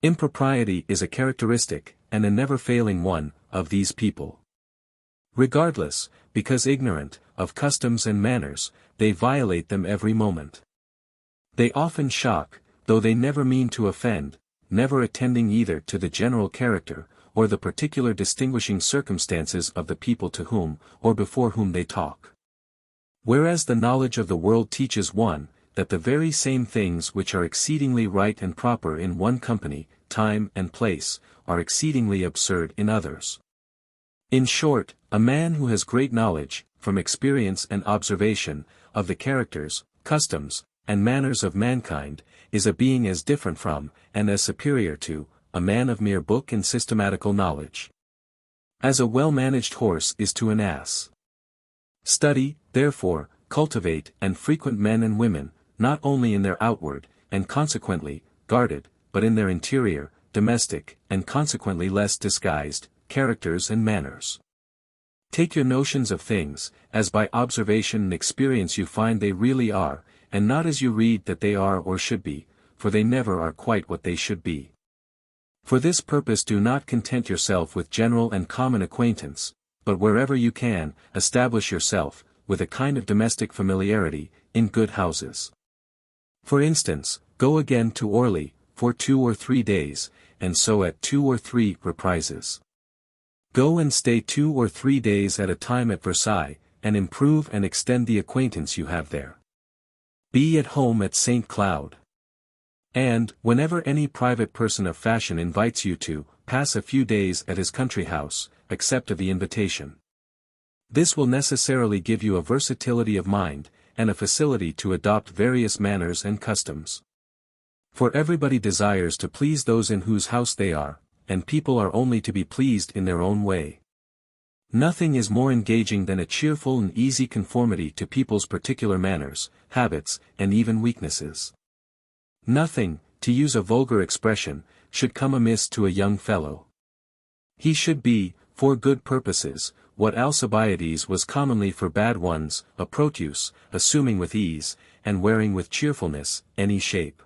Impropriety is a characteristic, and a never-failing one, of these people. Regardless, because ignorant, of customs and manners, they violate them every moment. They often shock, though they never mean to offend, never attending either to the general character, or the particular distinguishing circumstances of the people to whom, or before whom they talk. Whereas the knowledge of the world teaches one, that the very same things which are exceedingly right and proper in one company, time and place, are exceedingly absurd in others. In short, a man who has great knowledge, from experience and observation, of the characters, customs, and manners of mankind, is a being as different from, and as superior to, a man of mere book and systematical knowledge, as a well-managed horse is to an ass. Study, therefore, cultivate and frequent men and women, not only in their outward, and consequently, guarded, but in their interior, domestic, and consequently less disguised, characters and manners. Take your notions of things, as by observation and experience you find they really are, and not as you read that they are or should be, for they never are quite what they should be. For this purpose do not content yourself with general and common acquaintance, but wherever you can, establish yourself, with a kind of domestic familiarity, in good houses. For instance, go again to Orly, for 2 or 3 days, and so at 2 or 3 reprises. Go and stay 2 or 3 days at a time at Versailles, and improve and extend the acquaintance you have there. Be at home at St. Cloud. And, whenever any private person of fashion invites you to pass a few days at his country house, accept of the invitation. This will necessarily give you a versatility of mind, and a facility to adopt various manners and customs. For everybody desires to please those in whose house they are, and people are only to be pleased in their own way. Nothing is more engaging than a cheerful and easy conformity to people's particular manners, habits, and even weaknesses. Nothing, to use a vulgar expression, should come amiss to a young fellow. He should be, for good purposes, what Alcibiades was commonly for bad ones, a Proteus, assuming with ease, and wearing with cheerfulness, any shape.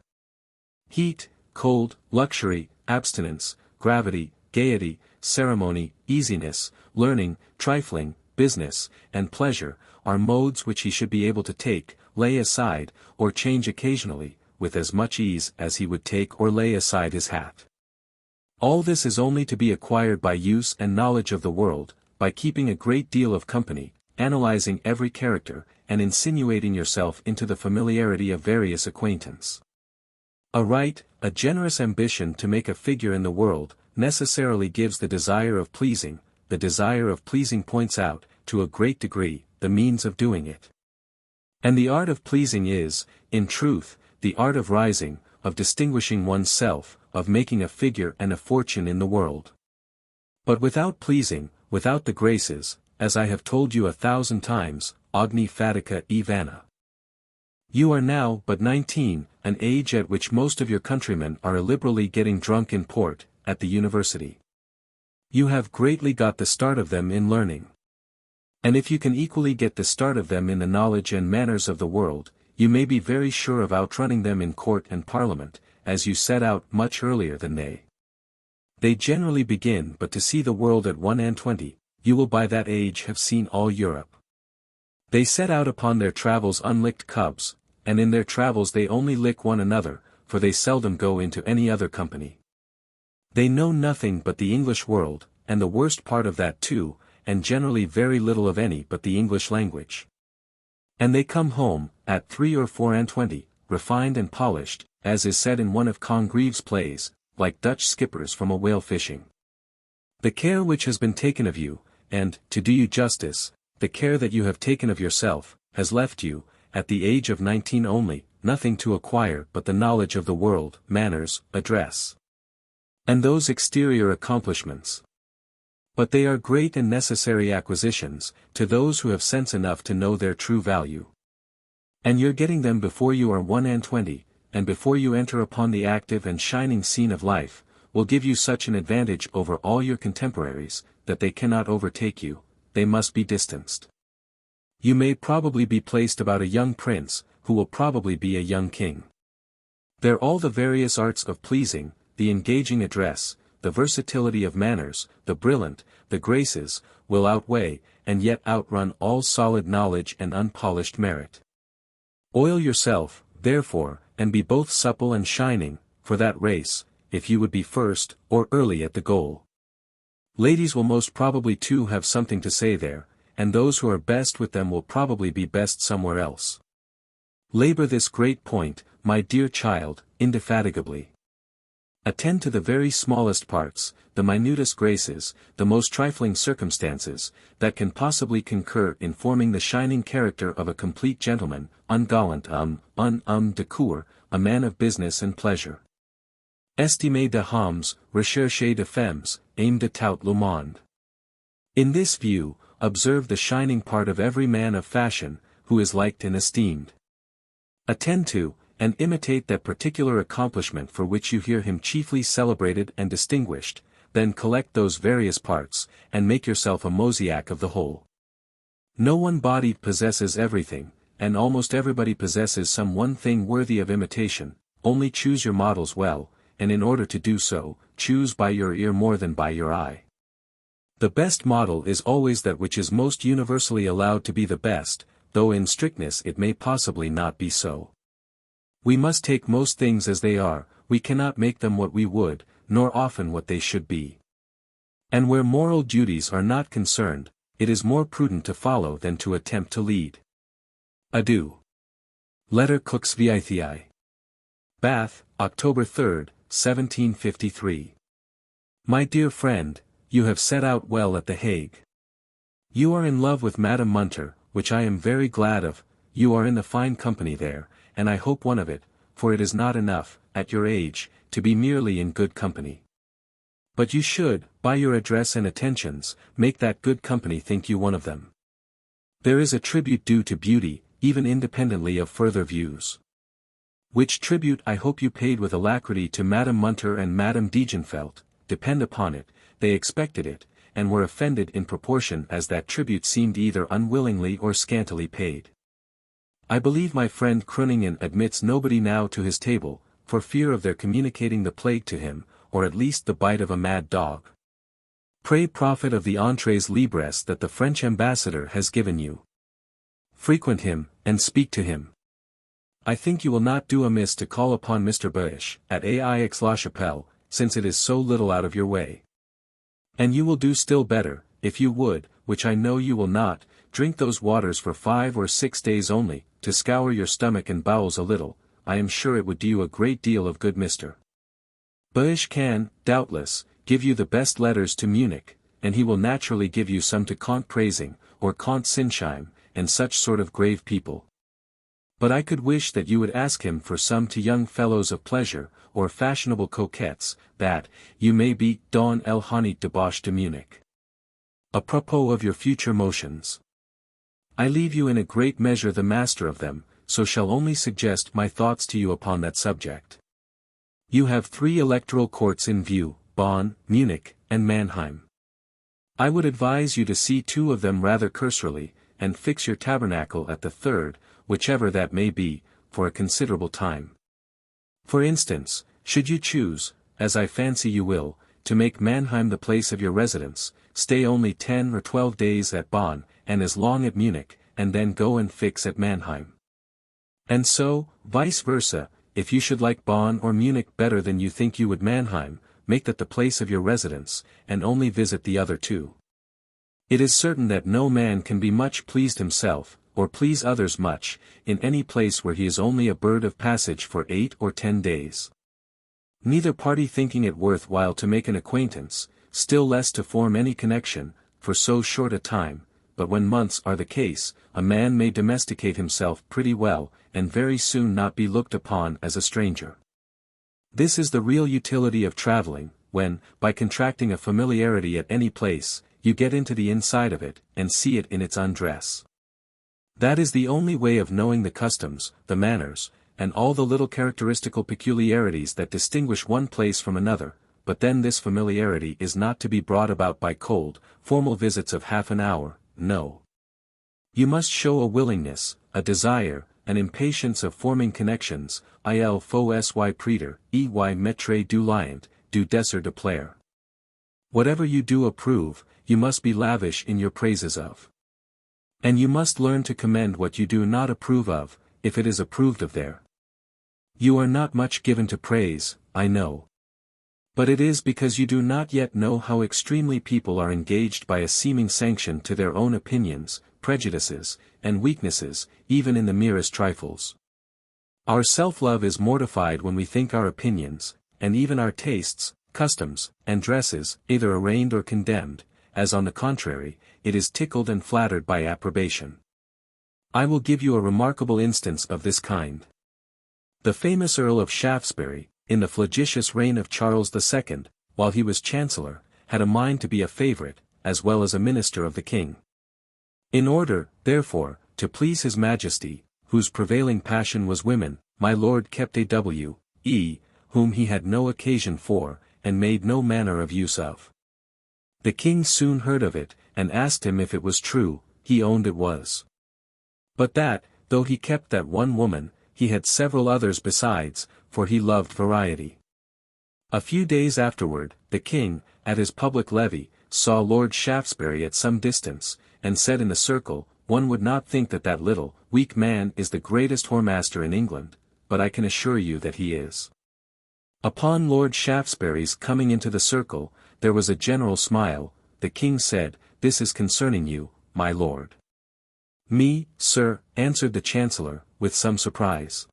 Heat, cold, luxury, abstinence, gravity, gaiety, ceremony, easiness, learning, trifling, business, and pleasure, are modes which he should be able to take, lay aside, or change occasionally, with as much ease as he would take or lay aside his hat. All this is only to be acquired by use and knowledge of the world, by keeping a great deal of company, analyzing every character, and insinuating yourself into the familiarity of various acquaintance. A generous ambition to make a figure in the world, necessarily gives the desire of pleasing. The desire of pleasing points out, to a great degree, the means of doing it. And the art of pleasing is, in truth, the art of rising, of distinguishing one's self, of making a figure and a fortune in the world. But without pleasing, without the graces, as I have told you 1,000 times, ogni fatica e vana. You are now but 19, an age at which most of your countrymen are illiberally getting drunk in port, at the university. You have greatly got the start of them in learning. And if you can equally get the start of them in the knowledge and manners of the world, you may be very sure of outrunning them in court and parliament, as you set out much earlier than they. They generally begin but to see the world at 21, you will by that age have seen all Europe. They set out upon their travels unlicked cubs, and in their travels they only lick one another, for they seldom go into any other company. They know nothing but the English world, and the worst part of that too, and generally very little of any but the English language. And they come home, at 3 or 24, refined and polished, as is said in one of Congreve's plays, like Dutch skippers from a whale fishing. The care which has been taken of you, and, to do you justice, the care that you have taken of yourself, has left you, at the age of 19 only, nothing to acquire but the knowledge of the world, manners, address, and those exterior accomplishments. But they are great and necessary acquisitions, to those who have sense enough to know their true value. And you're getting them before you are 21, and before you enter upon the active and shining scene of life, will give you such an advantage over all your contemporaries, that they cannot overtake you, they must be distanced. You may probably be placed about a young prince, who will probably be a young king. There all the various arts of pleasing, the engaging address, the versatility of manners, the brilliant, the graces, will outweigh, and yet outrun all solid knowledge and unpolished merit. Oil yourself, therefore, and be both supple and shining, for that race, if you would be first, or early at the goal. Ladies will most probably too have something to say there, and those who are best with them will probably be best somewhere else. Labor this great point, my dear child, indefatigably. Attend to the very smallest parts, the minutest graces, the most trifling circumstances, that can possibly concur in forming the shining character of a complete gentleman, ungallant de cour, a man of business and pleasure. Estimé de hommes, recherché de femmes, aime de tout le monde. In this view, observe the shining part of every man of fashion, who is liked and esteemed. Attend to, and imitate that particular accomplishment for which you hear him chiefly celebrated and distinguished, then collect those various parts, and make yourself a mosaic of the whole. No one body possesses everything, and almost everybody possesses some one thing worthy of imitation, only choose your models well, and in order to do so, choose by your ear more than by your eye. The best model is always that which is most universally allowed to be the best, though in strictness it may possibly not be so. We must take most things as they are, we cannot make them what we would, nor often what they should be. And where moral duties are not concerned, it is more prudent to follow than to attempt to lead. Adieu. Letter Cooks Vithi. Bath, October 3, 1753. My dear friend, you have set out well at The Hague. You are in love with Madame Munter, which I am very glad of, you are in the fine company there, and I hope one of it, for it is not enough, at your age, to be merely in good company. But you should, by your address and attentions, make that good company think you one of them. There is a tribute due to beauty, even independently of further views. Which tribute I hope you paid with alacrity to Madame Munter and Madame Degenfeld. Depend upon it, they expected it, and were offended in proportion as that tribute seemed either unwillingly or scantily paid. I believe my friend Kroningen admits nobody now to his table, for fear of their communicating the plague to him, or at least the bite of a mad dog. Pray profit of the entrées libres that the French ambassador has given you. Frequent him, and speak to him. I think you will not do amiss to call upon Mr. Bush, at Aix-la-Chapelle, since it is so little out of your way. And you will do still better, if you would, which I know you will not, drink those waters for 5 or 6 days only, to scour your stomach and bowels a little. I am sure it would do you a great deal of good. Mr. Bush can, doubtless, give you the best letters to Munich, and he will naturally give you some to Count Praising, or Count Sinsheim, and such sort of grave people. But I could wish that you would ask him for some to young fellows of pleasure, or fashionable coquettes, that, you may be dans el honnête debauche de Munich. A propos of your future motions. I leave you in a great measure the master of them, so shall only suggest my thoughts to you upon that subject. You have 3 electoral courts in view, Bonn, Munich, and Mannheim. I would advise you to see 2 of them rather cursorily, and fix your tabernacle at the 3rd, whichever that may be, for a considerable time. For instance, should you choose, as I fancy you will, to make Mannheim the place of your residence, stay only 10 or 12 days at Bonn, and as long at Munich, and then go and fix at Mannheim. And so, vice versa, if you should like Bonn or Munich better than you think you would Mannheim, make that the place of your residence, and only visit the other 2. It is certain that no man can be much pleased himself, or please others much, in any place where he is only a bird of passage for 8 or 10 days. Neither party thinking it worth while to make an acquaintance, still less to form any connection, for so short a time, but when months are the case, a man may domesticate himself pretty well, and very soon not be looked upon as a stranger. This is the real utility of traveling, when, by contracting a familiarity at any place, you get into the inside of it, and see it in its undress. That is the only way of knowing the customs, the manners, and all the little characteristical peculiarities that distinguish one place from another, but then this familiarity is not to be brought about by cold, formal visits of half an hour, no. You must show a willingness, a desire, an impatience of forming connections, il faut sy prêter, y mettre du liant, du désir de plaire. Whatever you do approve, you must be lavish in your praises of. And you must learn to commend what you do not approve of, if it is approved of there. You are not much given to praise, I know. But it is because you do not yet know how extremely people are engaged by a seeming sanction to their own opinions, prejudices, and weaknesses, even in the merest trifles. Our self-love is mortified when we think our opinions, and even our tastes, customs, and dresses, either arraigned or condemned, as on the contrary, it is tickled and flattered by approbation. I will give you a remarkable instance of this kind. The famous Earl of Shaftesbury, in the flagitious reign of Charles II, while he was Chancellor, had a mind to be a favourite, as well as a minister of the king. In order, therefore, to please his Majesty, whose prevailing passion was women, my lord kept a W.E., whom he had no occasion for, and made no manner of use of. The king soon heard of it, and asked him if it was true. He owned it was. But that, though he kept that one woman, he had several others besides, for he loved variety. A few days afterward, the king, at his public levee, saw Lord Shaftesbury at some distance, and said in the circle, one would not think that that little, weak man is the greatest whoremaster in England, but I can assure you that he is. Upon Lord Shaftesbury's coming into the circle, there was a general smile. The king said, "This is concerning you, my lord." "Me, sir," answered the Chancellor, with some surprise.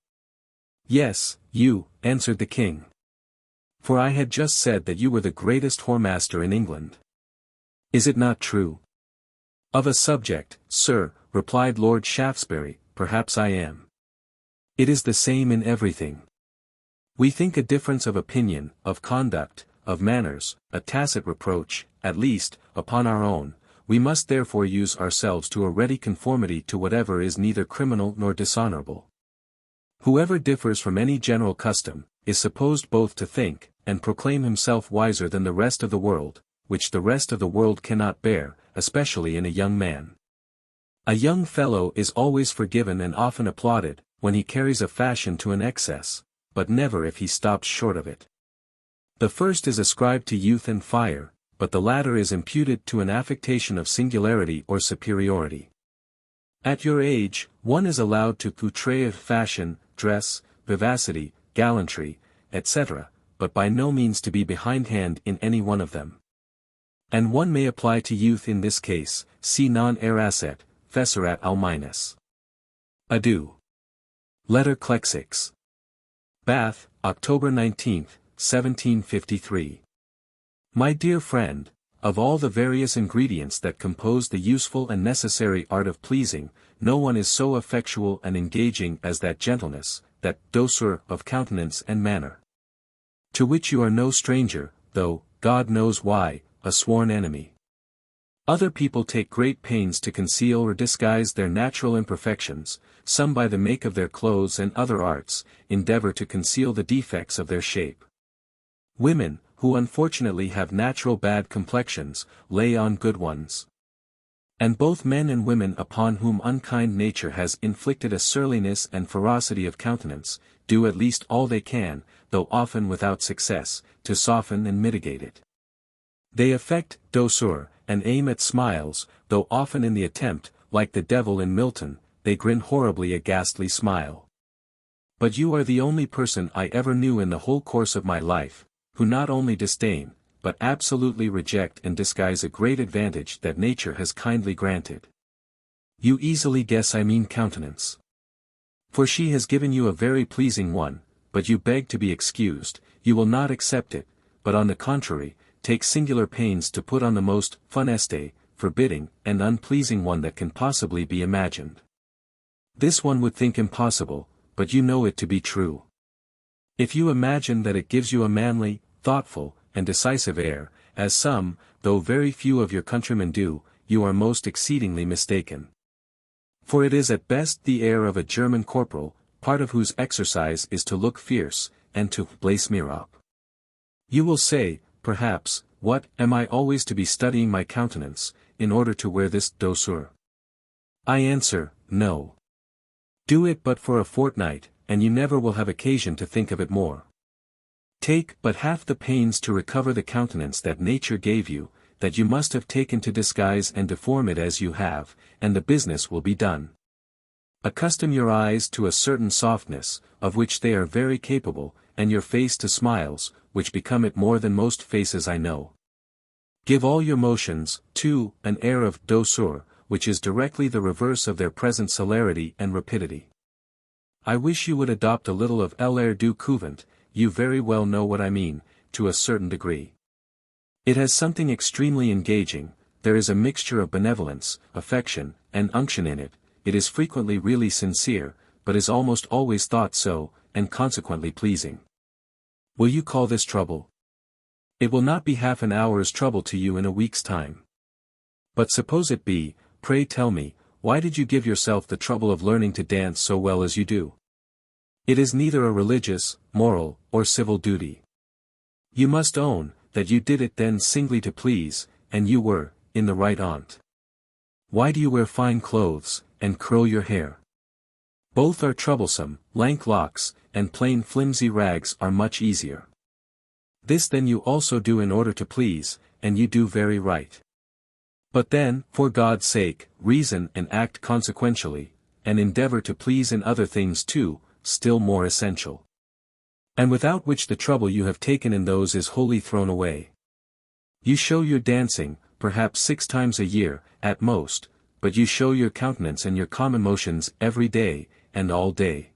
"Yes, you," answered the king. "For I had just said that you were the greatest whoremaster in England. Is it not true?" "Of a subject, sir," replied Lord Shaftesbury, "perhaps I am. It is the same in everything. We think a difference of opinion, of conduct, of manners, a tacit reproach, at least, upon our own. We must therefore use ourselves to a ready conformity to whatever is neither criminal nor dishonorable. Whoever differs from any general custom, is supposed both to think, and proclaim himself wiser than the rest of the world, which the rest of the world cannot bear, especially in a young man. A young fellow is always forgiven and often applauded, when he carries a fashion to an excess, but never if he stops short of it. The first is ascribed to youth and fire, but the latter is imputed to an affectation of singularity or superiority. At your age, one is allowed to portray fashion, dress, vivacity, gallantry, etc., but by no means to be behindhand in any one of them. And one may apply to youth in this case, si non erasset, fecerat alminus. Adieu. Letter Clexix. Bath, October 19, 1753. My dear friend, of all the various ingredients that compose the useful and necessary art of pleasing, no one is so effectual and engaging as that gentleness, that douceur of countenance and manner. To which you are no stranger, though, God knows why, a sworn enemy. Other people take great pains to conceal or disguise their natural imperfections, some by the make of their clothes and other arts, endeavor to conceal the defects of their shape. Women, who unfortunately have natural bad complexions, lay on good ones. And both men and women upon whom unkind nature has inflicted a surliness and ferocity of countenance, do at least all they can, though often without success, to soften and mitigate it. They affect douceur, and aim at smiles, though often in the attempt, like the devil in Milton, they grin horribly a ghastly smile. But you are the only person I ever knew in the whole course of my life, who not only disdain, but absolutely reject and disguise a great advantage that nature has kindly granted. You easily guess I mean countenance. For she has given you a very pleasing one, but you beg to be excused, you will not accept it, but on the contrary, take singular pains to put on the most funeste, forbidding, and unpleasing one that can possibly be imagined. This one would think impossible, but you know it to be true. If you imagine that it gives you a manly, thoughtful, and decisive air, as some, though very few of your countrymen do, you are most exceedingly mistaken. For it is at best the air of a German corporal, part of whose exercise is to look fierce, and to blaze me up. You will say, perhaps, what, am I always to be studying my countenance, in order to wear this douceur? I answer, no. Do it but for a fortnight, and you never will have occasion to think of it more. Take but half the pains to recover the countenance that nature gave you, that you must have taken to disguise and deform it as you have, and the business will be done. Accustom your eyes to a certain softness, of which they are very capable, and your face to smiles, which become it more than most faces I know. Give all your motions, too, an air of douceur, which is directly the reverse of their present celerity and rapidity. I wish you would adopt a little of l'air du couvent, you very well know what I mean, to a certain degree. It has something extremely engaging, there is a mixture of benevolence, affection, and unction in it, it is frequently really sincere, but is almost always thought so, and consequently pleasing. Will you call this trouble? It will not be half an hour's trouble to you in a week's time. But suppose it be, pray tell me, why did you give yourself the trouble of learning to dance so well as you do? It is neither a religious, moral, or civil duty. You must own, that you did it then singly to please, and you were, in the right on't. Why do you wear fine clothes, and curl your hair? Both are troublesome, lank locks, and plain flimsy rags are much easier. This then you also do in order to please, and you do very right. But then, for God's sake, reason and act consequentially, and endeavor to please in other things too, still more essential. And without which the trouble you have taken in those is wholly thrown away. You show your dancing, perhaps 6 times a year, at most, but you show your countenance and your common motions every day, and all day.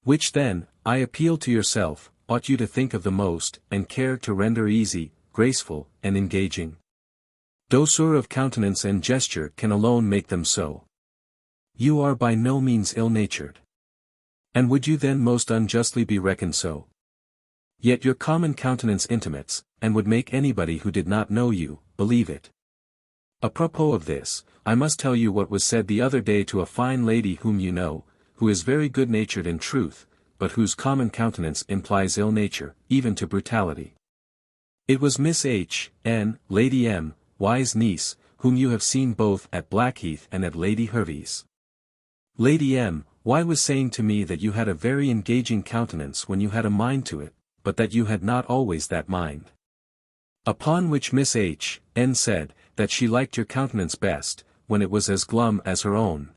Which then, I appeal to yourself, ought you to think of the most, and care to render easy, graceful, and engaging. Douceur of countenance and gesture can alone make them so. You are by no means ill-natured. And would you then most unjustly be reckoned so? Yet your common countenance intimates, and would make anybody who did not know you, believe it. Apropos of this, I must tell you what was said the other day to a fine lady whom you know, who is very good-natured in truth, but whose common countenance implies ill nature, even to brutality. It was Miss H. N., Lady M. Y.'s niece, whom you have seen both at Blackheath and at Lady Hervey's. Lady M. Y. was saying to me that you had a very engaging countenance when you had a mind to it, but that you had not always that mind. Upon which Miss H. N. said, that she liked your countenance best, when it was as glum as her own.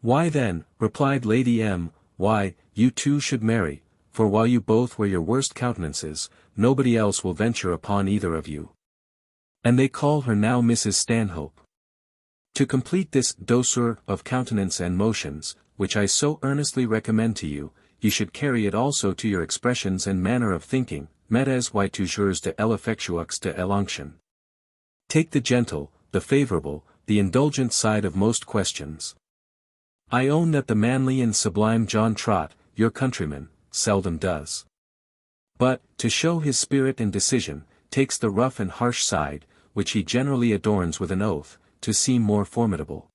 Why then, replied Lady M. Y., you two should marry, for while you both wear your worst countenances, nobody else will venture upon either of you. And they call her now Mrs. Stanhope. To complete this douceur of countenance and motions, which I so earnestly recommend to you, you should carry it also to your expressions and manner of thinking, mettez y toujours de l'effectueux de l'onction. Take the gentle, the favorable, the indulgent side of most questions. I own that the manly and sublime John Trott, your countryman, seldom does. But, to show his spirit and decision, takes the rough and harsh side, which he generally adorns with an oath, to seem more formidable.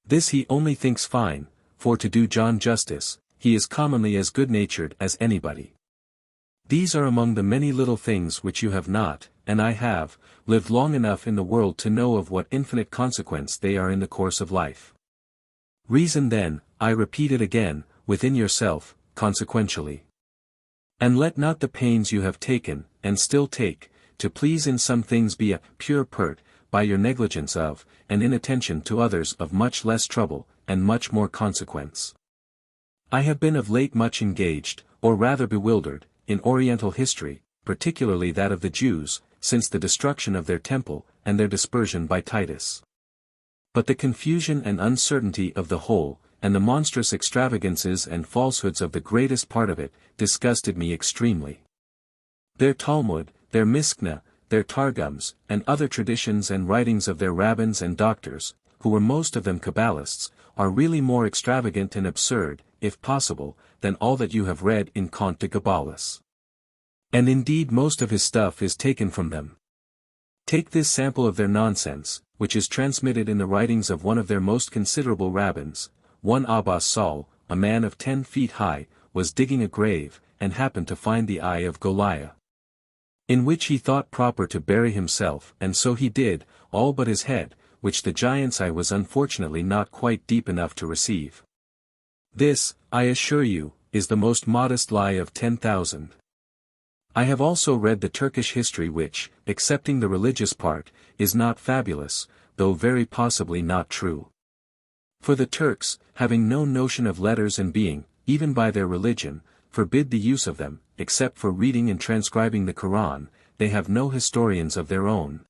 This he only thinks fine, for to do John justice, he is commonly as good-natured as anybody. These are among the many little things which you have not, and I have, lived long enough in the world to know of what infinite consequence they are in the course of life. Reason then, I repeat it again, within yourself, consequentially. And let not the pains you have taken, and still take, to please in some things be a pure pert, by your negligence of, and inattention to others of much less trouble, and much more consequence. I have been of late much engaged, or rather bewildered, in Oriental history, particularly that of the Jews, since the destruction of their temple, and their dispersion by Titus. But the confusion and uncertainty of the whole, and the monstrous extravagances and falsehoods of the greatest part of it, disgusted me extremely. Their Talmud, their Miskna, their targums, and other traditions and writings of their rabbins and doctors, who were most of them Kabbalists, are really more extravagant and absurd, if possible, than all that you have read in Comte de Gabalis. And indeed most of his stuff is taken from them. Take this sample of their nonsense, which is transmitted in the writings of one of their most considerable rabbins. One Abbas Saul, a man of 10 feet high, was digging a grave, and happened to find the eye of Goliath, in which he thought proper to bury himself, and so he did, all but his head, which the giant's eye was unfortunately not quite deep enough to receive. This, I assure you, is the most modest lie of 10,000. I have also read the Turkish history which, excepting the religious part, is not fabulous, though very possibly not true. For the Turks, having no notion of letters and being, even by their religion, forbid the use of them, except for reading and transcribing the Quran, they have no historians of their own,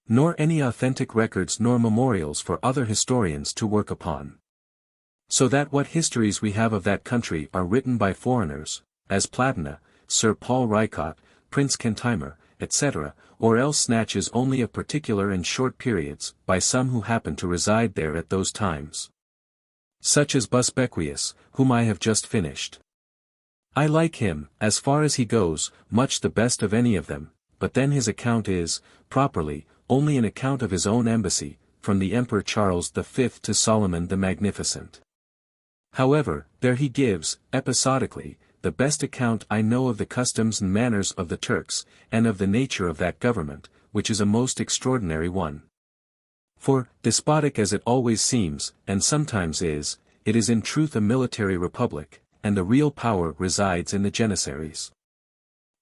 nor any authentic records nor memorials for other historians to work upon. So that what histories we have of that country are written by foreigners, as Platina, Sir Paul Rycott, Prince Kentimer, etc., or else snatches only of particular and short periods, by some who happen to reside there at those times. Such as Busbequius, whom I have just finished. I like him, as far as he goes, much the best of any of them, but then his account is, properly, only an account of his own embassy, from the Emperor Charles V to Solomon the Magnificent. However, there he gives, episodically, the best account I know of the customs and manners of the Turks, and of the nature of that government, which is a most extraordinary one. For, despotic as it always seems, and sometimes is, it is in truth a military republic, and the real power resides in the Janissaries,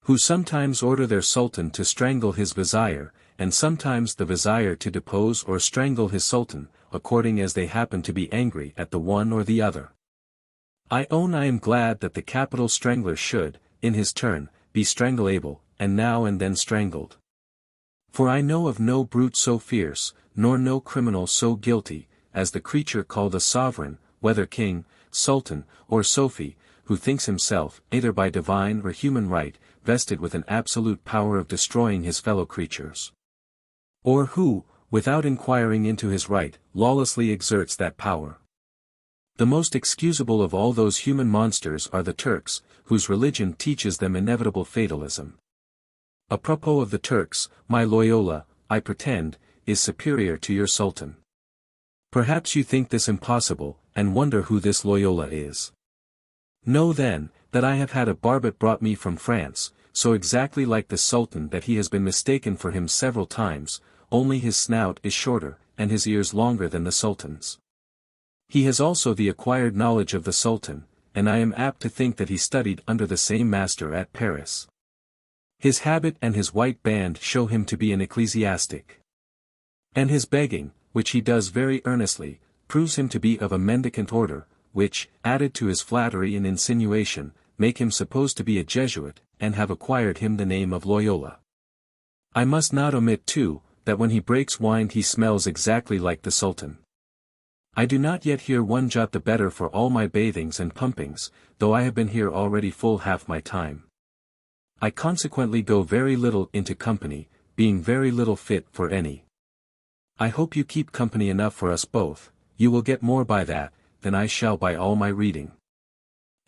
who sometimes order their sultan to strangle his vizier, and sometimes the vizier to depose or strangle his sultan, according as they happen to be angry at the one or the other. I own I am glad that the capital strangler should, in his turn, be strangleable, and now and then strangled. For I know of no brute so fierce, nor no criminal so guilty, as the creature called a sovereign, whether king, sultan, or Sophie, who thinks himself, either by divine or human right, vested with an absolute power of destroying his fellow creatures. Or who, without inquiring into his right, lawlessly exerts that power. The most excusable of all those human monsters are the Turks, whose religion teaches them inevitable fatalism. Apropos of the Turks, my Loyola, I pretend, is superior to your Sultan. Perhaps you think this impossible, and wonder who this Loyola is. Know then, that I have had a barbet brought me from France, so exactly like the Sultan that he has been mistaken for him several times, only his snout is shorter, and his ears longer than the Sultan's. He has also the acquired knowledge of the Sultan, and I am apt to think that he studied under the same master at Paris. His habit and his white band show him to be an ecclesiastic. And his begging, which he does very earnestly, proves him to be of a mendicant order, which, added to his flattery and insinuation, make him supposed to be a Jesuit, and have acquired him the name of Loyola. I must not omit too, that when he breaks wine he smells exactly like the Sultan. I do not yet hear one jot the better for all my bathings and pumpings, though I have been here already full half my time. I consequently go very little into company, being very little fit for any. I hope you keep company enough for us both. You will get more by that, than I shall by all my reading.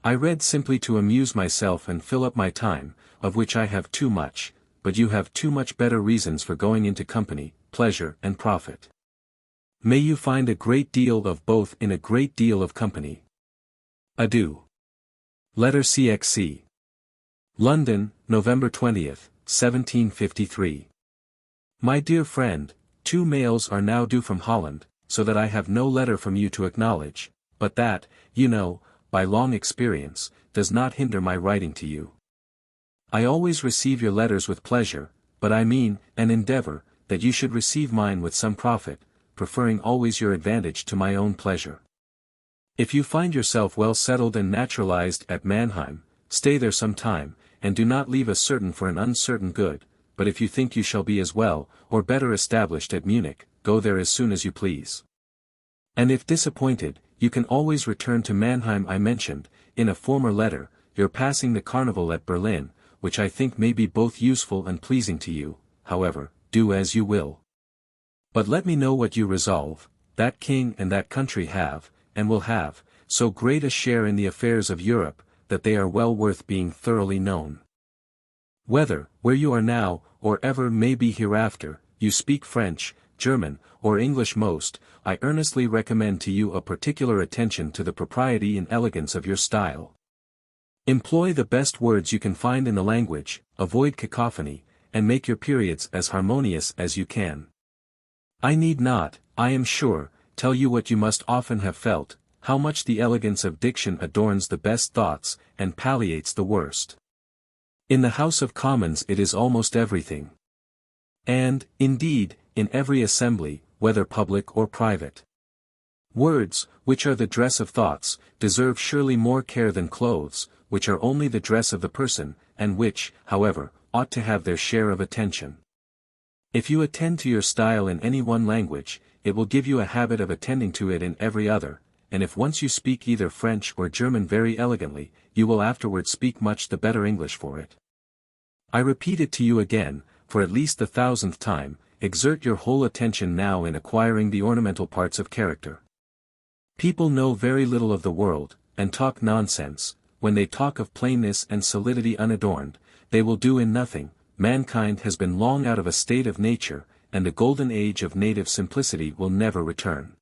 I read simply to amuse myself and fill up my time, of which I have too much, but you have too much better reasons for going into company, pleasure and profit. May you find a great deal of both in a great deal of company. Adieu. Letter CXC. London, November 20th, 1753. My dear friend, 2 mails are now due from Holland, so that I have no letter from you to acknowledge, but that, you know, by long experience, does not hinder my writing to you. I always receive your letters with pleasure, but I mean, and endeavor, that you should receive mine with some profit, preferring always your advantage to my own pleasure. If you find yourself well settled and naturalized at Mannheim, stay there some time, and do not leave a certain for an uncertain good, but if you think you shall be as well, or better established at Munich, go there as soon as you please. And if disappointed, you can always return to Mannheim. I mentioned, in a former letter, your passing the carnival at Berlin, which I think may be both useful and pleasing to you, however, do as you will. But let me know what you resolve. That king and that country have, and will have, so great a share in the affairs of Europe, that they are well worth being thoroughly known. Whether, where you are now, or ever may be hereafter, you speak French, German, or English most, I earnestly recommend to you a particular attention to the propriety and elegance of your style. Employ the best words you can find in the language, avoid cacophony, and make your periods as harmonious as you can. I need not, I am sure, tell you what you must often have felt, how much the elegance of diction adorns the best thoughts, and palliates the worst. In the House of Commons it is almost everything. And, indeed, in every assembly, whether public or private. Words, which are the dress of thoughts, deserve surely more care than clothes, which are only the dress of the person, and which, however, ought to have their share of attention. If you attend to your style in any one language, it will give you a habit of attending to it in every other, and if once you speak either French or German very elegantly, you will afterwards speak much the better English for it. I repeat it to you again, for at least the 1000th time, exert your whole attention now in acquiring the ornamental parts of character. People know very little of the world, and talk nonsense. When they talk of plainness and solidity unadorned, they will do in nothing. Mankind has been long out of a state of nature, and the golden age of native simplicity will never return.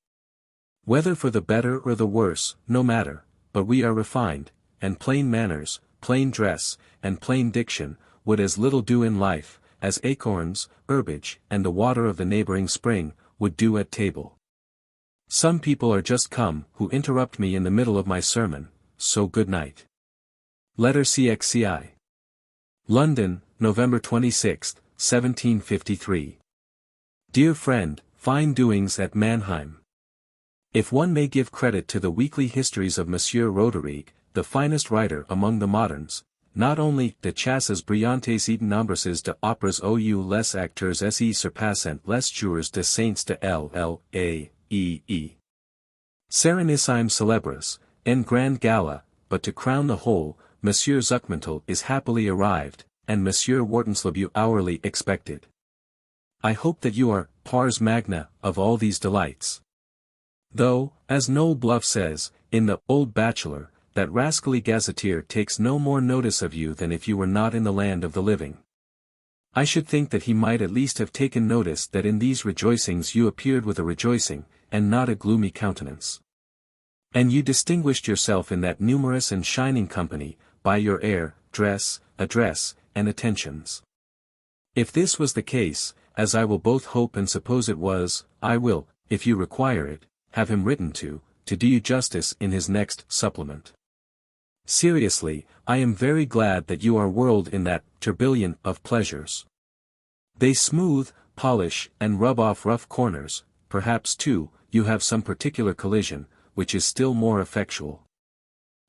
Whether for the better or the worse, no matter, but we are refined, and plain manners, plain dress, and plain diction, would as little do in life, as acorns, herbage, and the water of the neighboring spring, would do at table. Some people are just come, who interrupt me in the middle of my sermon, so good night. Letter CXCI. London, November 26, 1753. Dear friend, fine doings at Mannheim. If one may give credit to the weekly histories of Monsieur Roderigue, the finest writer among the moderns, not only de chasses brillantes et nombreuses de opéras ou les acteurs se surpassent les jours de saints de l'Aee. Serenissime célebres, en grand gala, but to crown the whole, Monsieur Zuckmantel is happily arrived, and Monsieur Wartenslebeu hourly expected. I hope that you are pars magna of all these delights. Though, as Noel Bluff says, in the Old Bachelor, that rascally gazetteer takes no more notice of you than if you were not in the land of the living. I should think that he might at least have taken notice that in these rejoicings you appeared with a rejoicing, and not a gloomy countenance. And you distinguished yourself in that numerous and shining company, by your air, dress, address, and attentions. If this was the case, as I will both hope and suppose it was, I will, if you require it, have him written to do you justice in his next supplement. Seriously, I am very glad that you are whirled in that tourbillon of pleasures. They smooth, polish, and rub off rough corners. Perhaps too, you have some particular collision, which is still more effectual.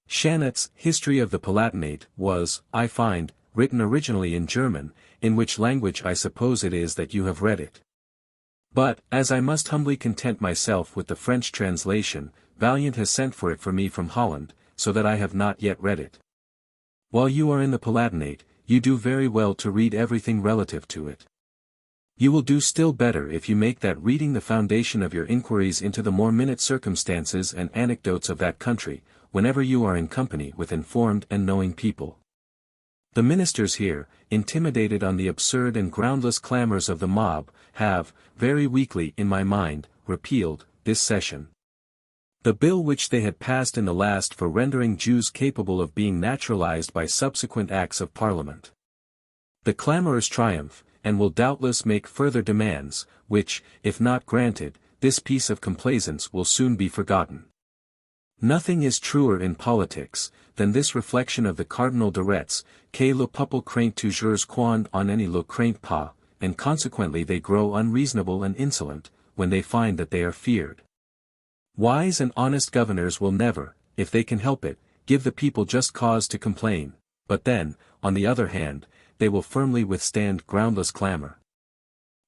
Chanut's History of the Palatinate was, I find, written originally in German, in which language I suppose it is that you have read it. But, as I must humbly content myself with the French translation, Valiant has sent for it for me from Holland, so that I have not yet read it. While you are in the Palatinate, you do very well to read everything relative to it. You will do still better if you make that reading the foundation of your inquiries into the more minute circumstances and anecdotes of that country, whenever you are in company with informed and knowing people. The ministers here, intimidated on the absurd and groundless clamors of the mob, have, very weakly in my mind, repealed, this session, the bill which they had passed in the last for rendering Jews capable of being naturalized by subsequent acts of Parliament. The clamorers triumph, and will doubtless make further demands, which, if not granted, this piece of complaisance will soon be forgotten. Nothing is truer in politics, than this reflection of the Cardinal de Retz, que le peuple craint toujours quand on ne le craint pas, and consequently they grow unreasonable and insolent, when they find that they are feared. Wise and honest governors will never, if they can help it, give the people just cause to complain, but then, on the other hand, they will firmly withstand groundless clamor.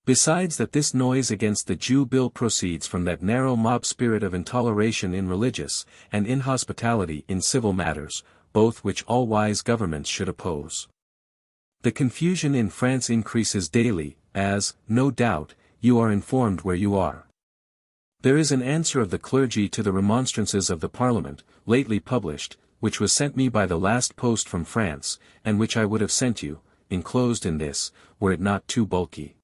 Besides that this noise against the Jew bill proceeds from that narrow mob spirit of intoleration in religious, and inhospitality in civil matters, both which all wise governments should oppose. The confusion in France increases daily, as, no doubt, you are informed where you are. There is an answer of the clergy to the remonstrances of the Parliament, lately published, which was sent me by the last post from France, and which I would have sent you, enclosed in this, were it not too bulky.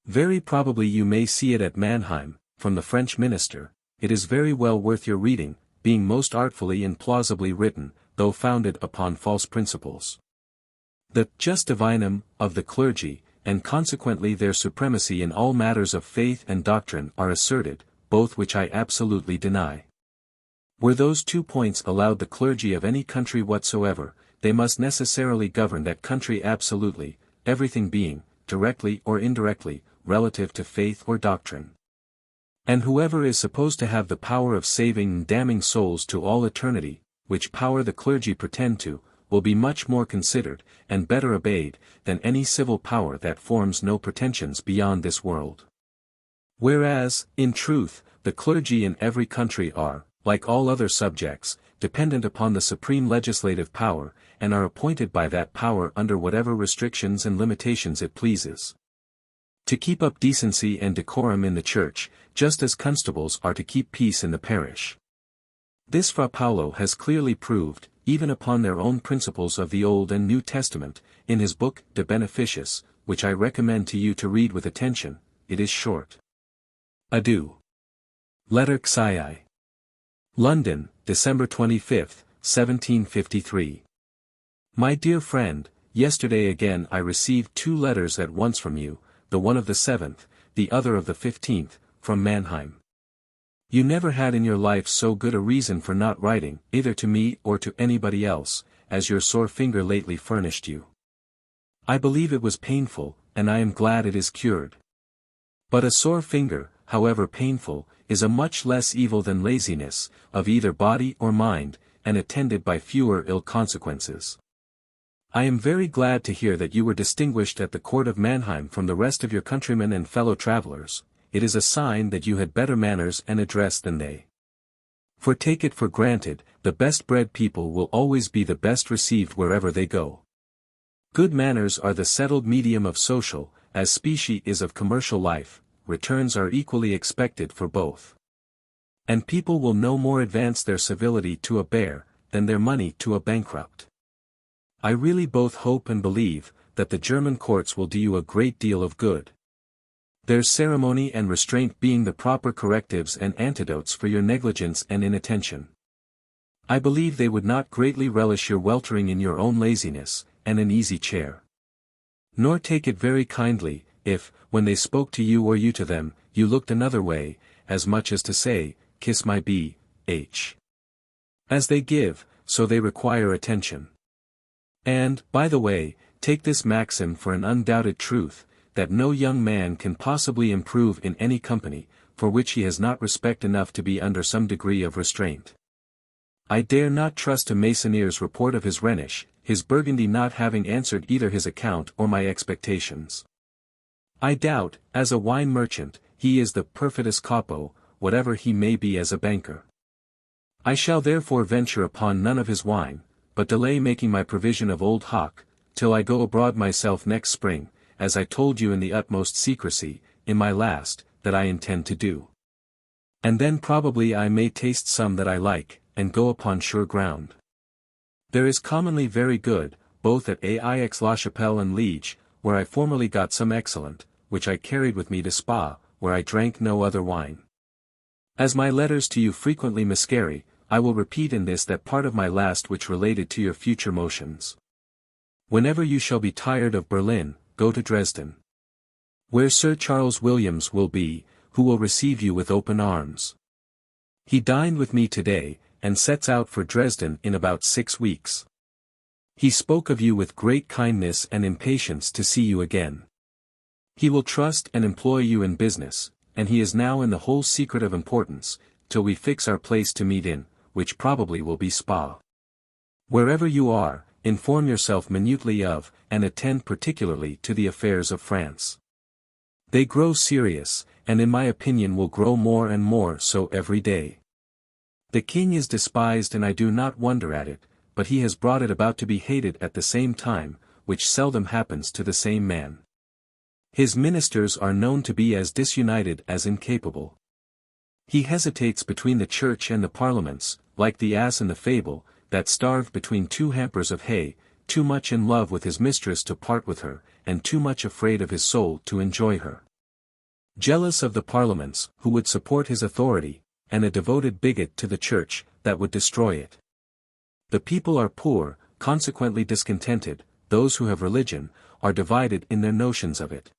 Very probably you may see it at Mannheim, from the French minister. It is very well worth your reading, being most artfully and plausibly written, though founded upon false principles. The jus divinum of the clergy, and consequently their supremacy in all matters of faith and doctrine are asserted, both which I absolutely deny. Were those 2 points allowed the clergy of any country whatsoever, they must necessarily govern that country absolutely, everything being, directly or indirectly, relative to faith or doctrine. And whoever is supposed to have the power of saving and damning souls to all eternity, which power the clergy pretend to, will be much more considered, and better obeyed, than any civil power that forms no pretensions beyond this world. Whereas, in truth, the clergy in every country are, like all other subjects, dependent upon the supreme legislative power, and are appointed by that power under whatever restrictions and limitations it pleases. To keep up decency and decorum in the church, just as constables are to keep peace in the parish. This Fra Paolo has clearly proved, even upon their own principles of the Old and New Testament, in his book De Beneficiis, which I recommend to you to read with attention. It is short. Adieu. Letter Xii. London, December 25, 1753. My dear friend, yesterday again I received 2 letters at once from you, the one of the 7th, the other of the 15th, from Mannheim. You never had in your life so good a reason for not writing, either to me or to anybody else, as your sore finger lately furnished you. I believe it was painful, and I am glad it is cured. But a sore finger, however painful, is a much less evil than laziness, of either body or mind, and attended by fewer ill consequences. I am very glad to hear that you were distinguished at the court of Mannheim from the rest of your countrymen and fellow travelers. It is a sign that you had better manners and address than they. For take it for granted, the best bred people will always be the best received wherever they go. Good manners are the settled medium of social, as specie is of commercial life. Returns are equally expected for both. And people will no more advance their civility to a bear, than their money to a bankrupt. I really both hope and believe, that the German courts will do you a great deal of good. There's ceremony and restraint being the proper correctives and antidotes for your negligence and inattention. I believe they would not greatly relish your weltering in your own laziness, and an easy chair. Nor take it very kindly, if, when they spoke to you or you to them, you looked another way, as much as to say, kiss my B.H. As they give, so they require attention. And, by the way, take this maxim for an undoubted truth, that no young man can possibly improve in any company, for which he has not respect enough to be under some degree of restraint. I dare not trust to Masonier's report of his Rhenish, his Burgundy not having answered either his account or my expectations. I doubt, as a wine merchant, he is the perfidus capo, whatever he may be as a banker. I shall therefore venture upon none of his wine, but delay making my provision of old hock, till I go abroad myself next spring, as I told you in the utmost secrecy, in my last, that I intend to do. And then probably I may taste some that I like, and go upon sure ground. There is commonly very good, both at Aix-la-Chapelle and Liege, where I formerly got some excellent, which I carried with me to Spa, where I drank no other wine. As my letters to you frequently miscarry, I will repeat in this that part of my last which related to your future motions. Whenever you shall be tired of Berlin, go to Dresden, where Sir Charles Williams will be, who will receive you with open arms. He dined with me today, and sets out for Dresden in about 6 weeks. He spoke of you with great kindness and impatience to see you again. He will trust and employ you in business, and he is now in the whole secret of importance, till we fix our place to meet in, which probably will be Spa. Wherever you are, inform yourself minutely of, and attend particularly to the affairs of France. They grow serious, and in my opinion will grow more and more so every day. The king is despised and I do not wonder at it, but he has brought it about to be hated at the same time, which seldom happens to the same man. His ministers are known to be as disunited as incapable. He hesitates between the church and the parliaments, like the ass in the fable, that starved between two hampers of hay, too much in love with his mistress to part with her, and too much afraid of his soul to enjoy her. Jealous of the parliaments, who would support his authority, and a devoted bigot to the church, that would destroy it. The people are poor, consequently discontented, those who have religion, are divided in their notions of it.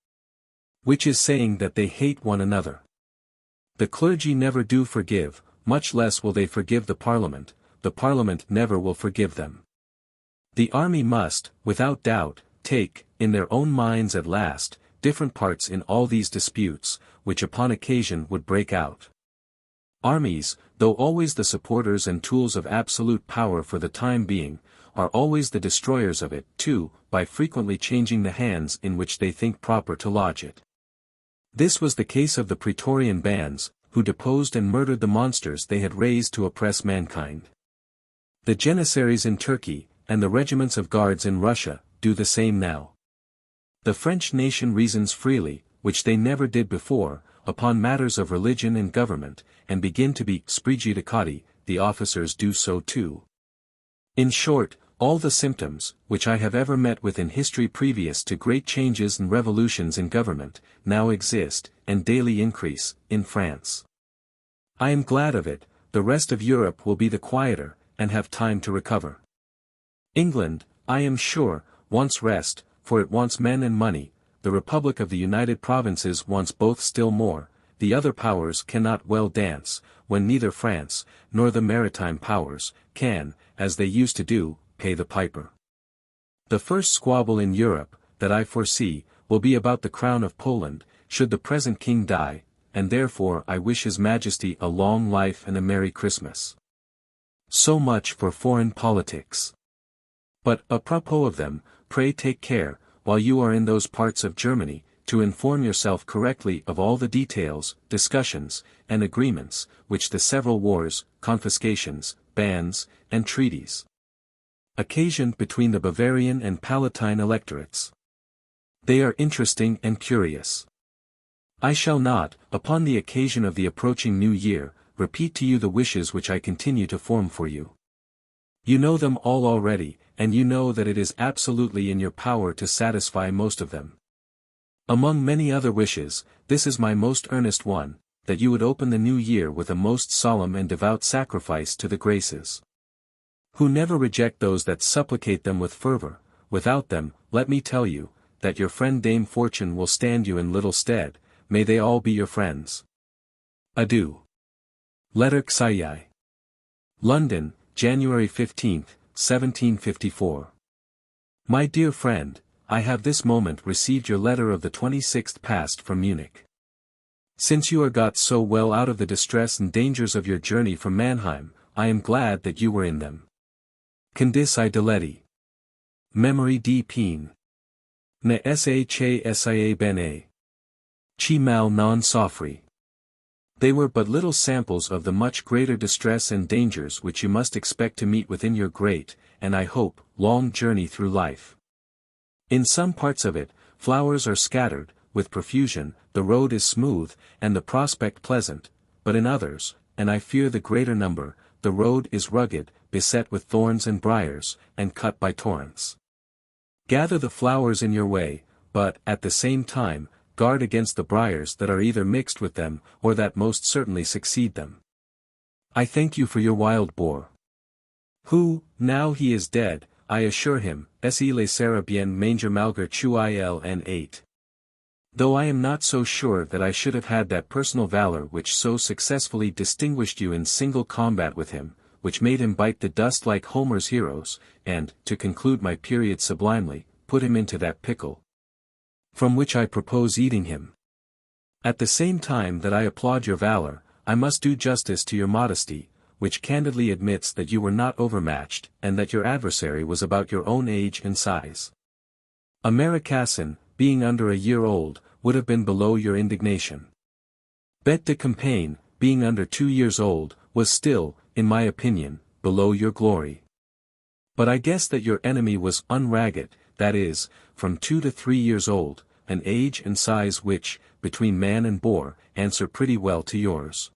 Which is saying that they hate one another. The clergy never do forgive, much less will they forgive the parliament never will forgive them. The army must, without doubt, take, in their own minds at last, different parts in all these disputes, which upon occasion would break out. Armies, though always the supporters and tools of absolute power for the time being, are always the destroyers of it, too, by frequently changing the hands in which they think proper to lodge it. This was the case of the Praetorian bands, who deposed and murdered the monsters they had raised to oppress mankind. The Janissaries in Turkey, and the regiments of guards in Russia, do the same now. The French nation reasons freely, which they never did before, upon matters of religion and government, and begin to be spregiudicati, the officers do so too. In short, all the symptoms, which I have ever met with in history previous to great changes and revolutions in government, now exist, and daily increase, in France. I am glad of it, the rest of Europe will be the quieter, and have time to recover. England, I am sure, wants rest, for it wants men and money, the Republic of the United Provinces wants both still more, the other powers cannot well dance, when neither France, nor the maritime powers, can, as they used to do, pay the piper. The first squabble in Europe, that I foresee, will be about the crown of Poland, should the present king die, and therefore I wish his majesty a long life and a merry Christmas. So much for foreign politics. But, apropos of them, pray take care, while you are in those parts of Germany, to inform yourself correctly of all the details, discussions, and agreements, which the several wars, confiscations, bans, and treaties occasioned between the Bavarian and Palatine electorates. They are interesting and curious. I shall not, upon the occasion of the approaching New Year, repeat to you the wishes which I continue to form for you. You know them all already, and you know that it is absolutely in your power to satisfy most of them. Among many other wishes, this is my most earnest one, that you would open the new year with a most solemn and devout sacrifice to the graces, who never reject those that supplicate them with fervor. Without them, let me tell you, that your friend Dame Fortune will stand you in little stead. May they all be your friends. Adieu. Letter Xai. London, January 15, 1754. My dear friend, I have this moment received your letter of the 26th past from Munich. Since you are got so well out of the distress and dangers of your journey from Mannheim, I am glad that you were in them. Condis I deleti. Memory di peen. Ne sia bene. Chi mal non soffri. They were but little samples of the much greater distress and dangers which you must expect to meet within your great, and I hope, long journey through life. In some parts of it, flowers are scattered, with profusion, the road is smooth, and the prospect pleasant, but in others, and I fear the greater number, the road is rugged, beset with thorns and briars, and cut by torrents. Gather the flowers in your way, but, at the same time, guard against the briars that are either mixed with them, or that most certainly succeed them. I thank you for your wild boar, who, now he is dead, I assure him, se laissera bien manger malgré tout il en 8. Though I am not so sure that I should have had that personal valor which so successfully distinguished you in single combat with him, which made him bite the dust like Homer's heroes, and, to conclude my period sublimely, put him into that pickle, from which I propose eating him. At the same time that I applaud your valor, I must do justice to your modesty, which candidly admits that you were not overmatched, and that your adversary was about your own age and size. A Maracassin, being under a year old, would have been below your indignation. Bête de Campagne, being under 2 years old, was still, in my opinion, below your glory. But I guess that your enemy was unragged, that is, from 2 to 3 years old, an age and size which, between man and boar, answer pretty well to yours.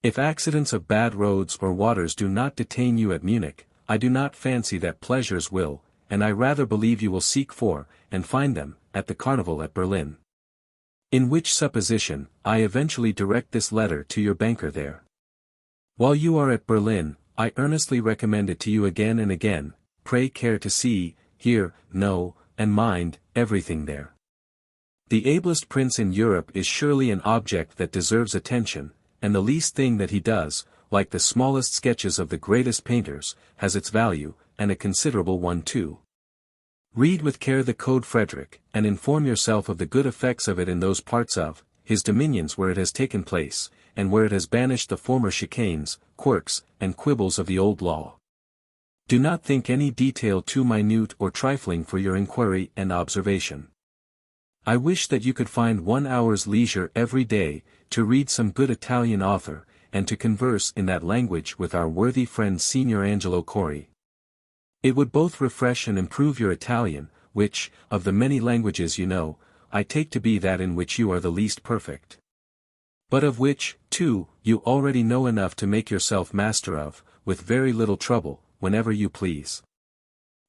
If accidents of bad roads or waters do not detain you at Munich, I do not fancy that pleasures will, and I rather believe you will seek for, and find them, at the carnival at Berlin. In which supposition, I eventually direct this letter to your banker there. While you are at Berlin, I earnestly recommend it to you again and again. Pray care to see, hear, know, and mind, everything there. The ablest prince in Europe is surely an object that deserves attention, and the least thing that he does, like the smallest sketches of the greatest painters, has its value, and a considerable one too. Read with care the Code Frederick, and inform yourself of the good effects of it in those parts of his dominions where it has taken place, and where it has banished the former chicanes, quirks, and quibbles of the old law. Do not think any detail too minute or trifling for your inquiry and observation. I wish that you could find 1 hour's leisure every day, to read some good Italian author, and to converse in that language with our worthy friend Signor Angelo Cori. It would both refresh and improve your Italian, which, of the many languages you know, I take to be that in which you are the least perfect. But of which, too, you already know enough to make yourself master of, with very little trouble, whenever you please.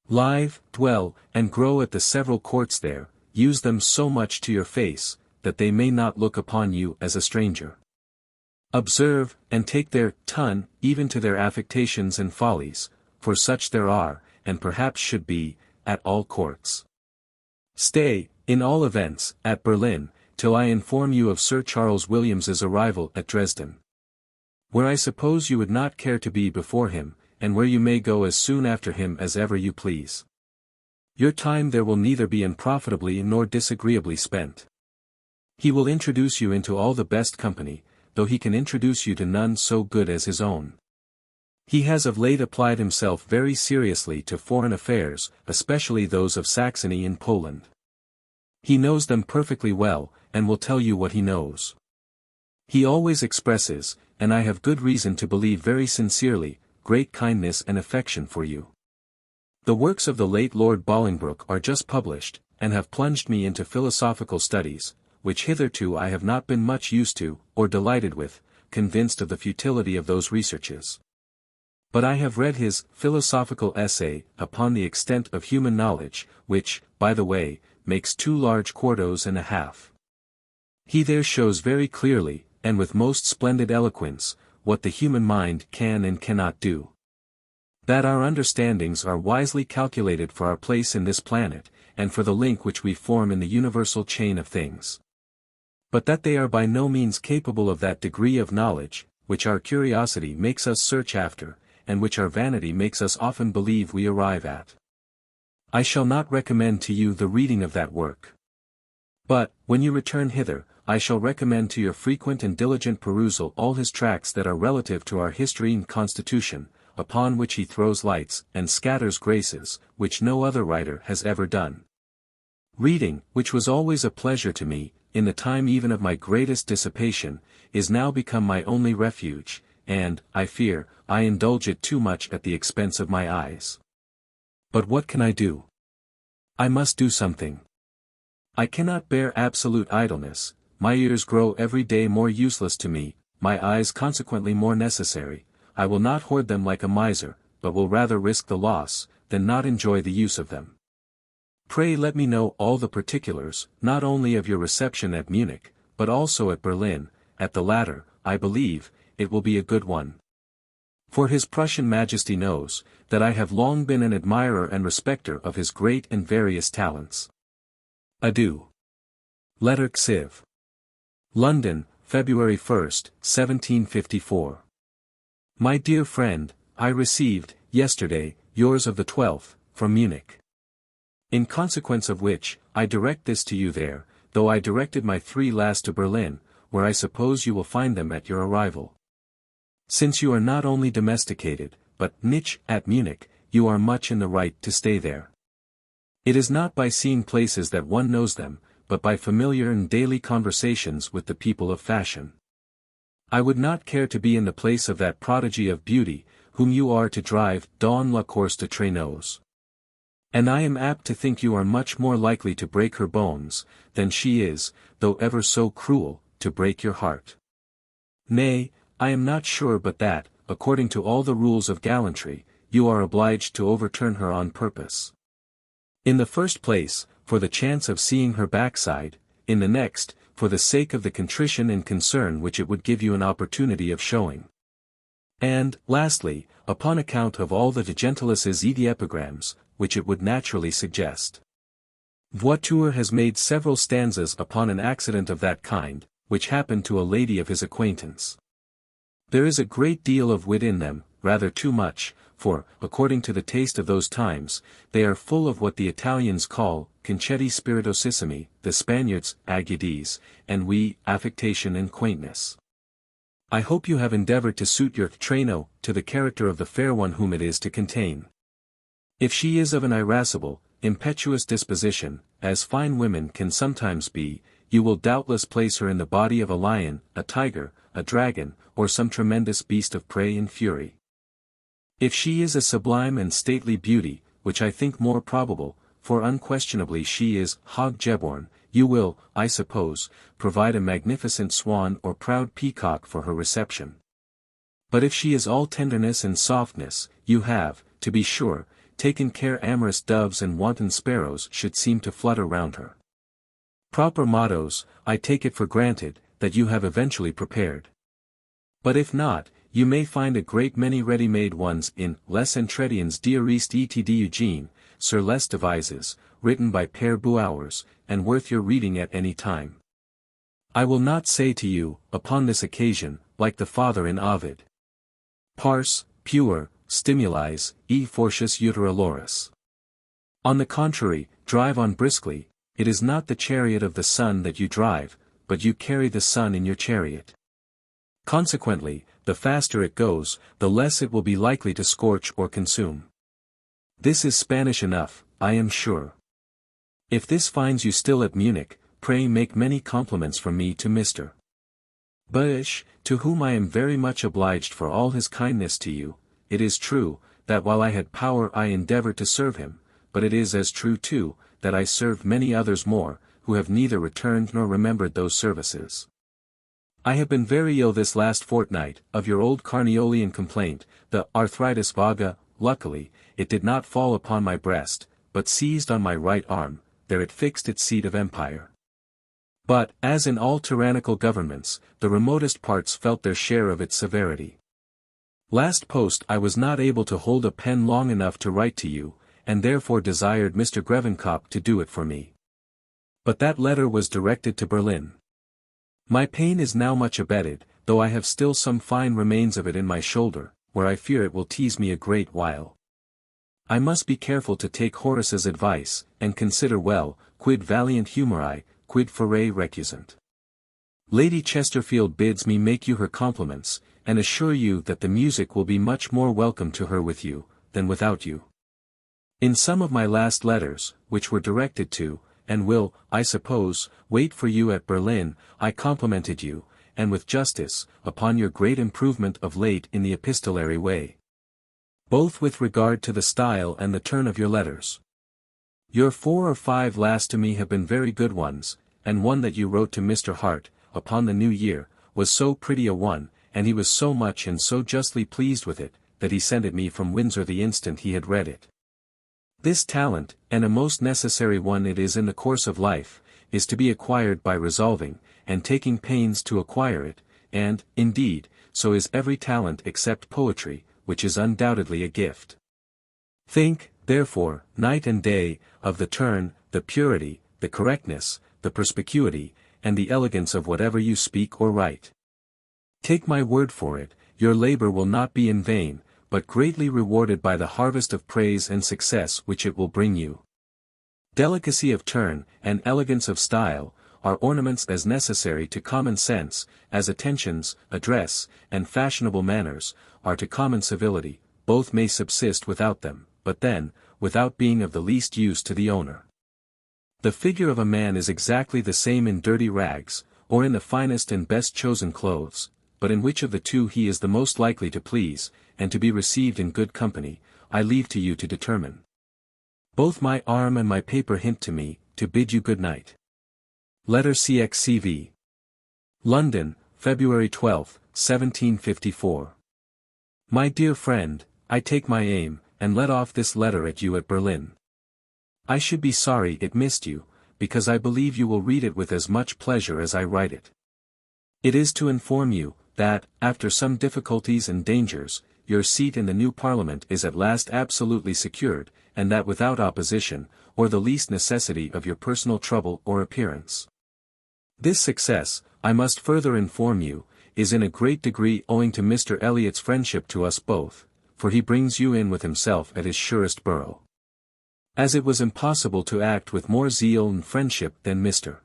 Live, dwell, and grow at the several courts there, use them so much to your face, that they may not look upon you as a stranger. Observe, and take their ton, even to their affectations and follies, for such there are, and perhaps should be, at all courts. Stay, in all events, at Berlin, till I inform you of Sir Charles Williams's arrival at Dresden. Where I suppose you would not care to be before him, and where you may go as soon after him as ever you please. Your time there will neither be unprofitably nor disagreeably spent. He will introduce you into all the best company, though he can introduce you to none so good as his own. He has of late applied himself very seriously to foreign affairs, especially those of Saxony and Poland. He knows them perfectly well, and will tell you what he knows. He always expresses, and I have good reason to believe very sincerely, great kindness and affection for you. The works of the late Lord Bolingbroke are just published, and have plunged me into philosophical studies, which hitherto I have not been much used to, or delighted with, convinced of the futility of those researches. But I have read his philosophical essay upon the extent of human knowledge, which, by the way, makes 2 large quartos and a half. He there shows very clearly, and with most splendid eloquence, what the human mind can and cannot do. That our understandings are wisely calculated for our place in this planet, and for the link which we form in the universal chain of things. But that they are by no means capable of that degree of knowledge, which our curiosity makes us search after, and which our vanity makes us often believe we arrive at. I shall not recommend to you the reading of that work. But, when you return hither, I shall recommend to your frequent and diligent perusal all his tracts that are relative to our history and constitution, upon which he throws lights, and scatters graces, which no other writer has ever done. Reading, which was always a pleasure to me, in the time even of my greatest dissipation, is now become my only refuge, and, I fear, I indulge it too much at the expense of my eyes. But what can I do? I must do something. I cannot bear absolute idleness, my ears grow every day more useless to me, my eyes consequently more necessary. I will not hoard them like a miser, but will rather risk the loss, than not enjoy the use of them. Pray let me know all the particulars, not only of your reception at Munich, but also at Berlin. At the latter, I believe, it will be a good one. For His Prussian Majesty knows, that I have long been an admirer and respecter of his great and various talents. Adieu. Letter Xiv. London, February 1st, 1754. My dear friend, I received, yesterday, yours of the 12th, from Munich. In consequence of which, I direct this to you there, though I directed my 3 last to Berlin, where I suppose you will find them at your arrival. Since you are not only domesticated, but niche at Munich, you are much in the right to stay there. It is not by seeing places that one knows them, but by familiar and daily conversations with the people of fashion. I would not care to be in the place of that prodigy of beauty, whom you are to drive dans la course de traîneaux. And I am apt to think you are much more likely to break her bones, than she is, though ever so cruel, to break your heart. Nay, I am not sure but that, according to all the rules of gallantry, you are obliged to overturn her on purpose. In the first place, for the chance of seeing her backside, in the next, for the sake of the contrition and concern which it would give you an opportunity of showing. And, lastly, upon account of all the gentilesses et the epigrams, which it would naturally suggest. Voiture has made several stanzas upon an accident of that kind, which happened to a lady of his acquaintance. There is a great deal of wit in them, rather too much, for, according to the taste of those times, they are full of what the Italians call concetti spiritosissimi, the Spaniards agudez, and we affectation and quaintness. I hope you have endeavored to suit your traino to the character of the fair one whom it is to contain. If she is of an irascible, impetuous disposition, as fine women can sometimes be, you will doubtless place her in the body of a lion, a tiger, a dragon, or some tremendous beast of prey in fury. If she is a sublime and stately beauty, which I think more probable, for unquestionably she is hog-jeborn, you will, I suppose, provide a magnificent swan or proud peacock for her reception. But if she is all tenderness and softness, you have, to be sure, taken care amorous doves and wanton sparrows should seem to flutter round her. Proper mottos, I take it for granted, that you have eventually prepared. But if not, you may find a great many ready-made ones in Les Entretiens d'Ariste et d'Eugène, Sir Les Devises, written by Père Bouhours, and worth your reading at any time. I will not say to you, upon this occasion, like the father in Ovid. Pars, puer, stimulis, e fortius utera loris. On the contrary, drive on briskly, it is not the chariot of the sun that you drive, but you carry the sun in your chariot. Consequently, the faster it goes, the less it will be likely to scorch or consume. This is Spanish enough, I am sure. If this finds you still at Munich, pray make many compliments from me to Mr. Bush, to whom I am very much obliged for all his kindness to you. It is true, that while I had power I endeavored to serve him, but it is as true too, that I served many others more, who have neither returned nor remembered those services. I have been very ill this last fortnight, of your old Carniolian complaint, the arthritis vaga. Luckily, it did not fall upon my breast, but seized on my right arm, there it fixed its seat of empire. But, as in all tyrannical governments, the remotest parts felt their share of its severity. Last post I was not able to hold a pen long enough to write to you, and therefore desired Mr. Grevenkop to do it for me. But that letter was directed to Berlin. My pain is now much abated, though I have still some fine remains of it in my shoulder, where I fear it will tease me a great while. I must be careful to take Horace's advice, and consider well, quid valiant humori, quid fere recusant. Lady Chesterfield bids me make you her compliments, and assure you that the music will be much more welcome to her with you, than without you. In some of my last letters, which were directed to, and will, I suppose, wait for you at Berlin, I complimented you, and with justice, upon your great improvement of late in the epistolary way. Both with regard to the style and the turn of your letters. Your 4 or 5 last to me have been very good ones, and one that you wrote to Mr. Hart, upon the New Year, was so pretty a one, and he was so much and so justly pleased with it, that he sent it me from Windsor the instant he had read it. This talent, and a most necessary one it is in the course of life, is to be acquired by resolving, and taking pains to acquire it, and, indeed, so is every talent except poetry, which is undoubtedly a gift. Think, therefore, night and day, of the turn, the purity, the correctness, the perspicuity, and the elegance of whatever you speak or write. Take my word for it, your labor will not be in vain, but greatly rewarded by the harvest of praise and success which it will bring you. Delicacy of turn, and elegance of style, are ornaments as necessary to common sense, as attentions, address, and fashionable manners, are to common civility. Both may subsist without them, but then, without being of the least use to the owner. The figure of a man is exactly the same in dirty rags, or in the finest and best chosen clothes, but in which of the two he is the most likely to please, and to be received in good company, I leave to you to determine. Both my arm and my paper hint to me, to bid you good night. Letter CXCV. London, February 12, 1754. My dear friend, I take my aim, and let off this letter at you at Berlin. I should be sorry it missed you, because I believe you will read it with as much pleasure as I write it. It is to inform you, that, after some difficulties and dangers, your seat in the new Parliament is at last absolutely secured, and that without opposition, or the least necessity of your personal trouble or appearance. This success, I must further inform you, is in a great degree owing to Mr. Eliot's friendship to us both, for he brings you in with himself at his surest borough. As it was impossible to act with more zeal and friendship than Mr.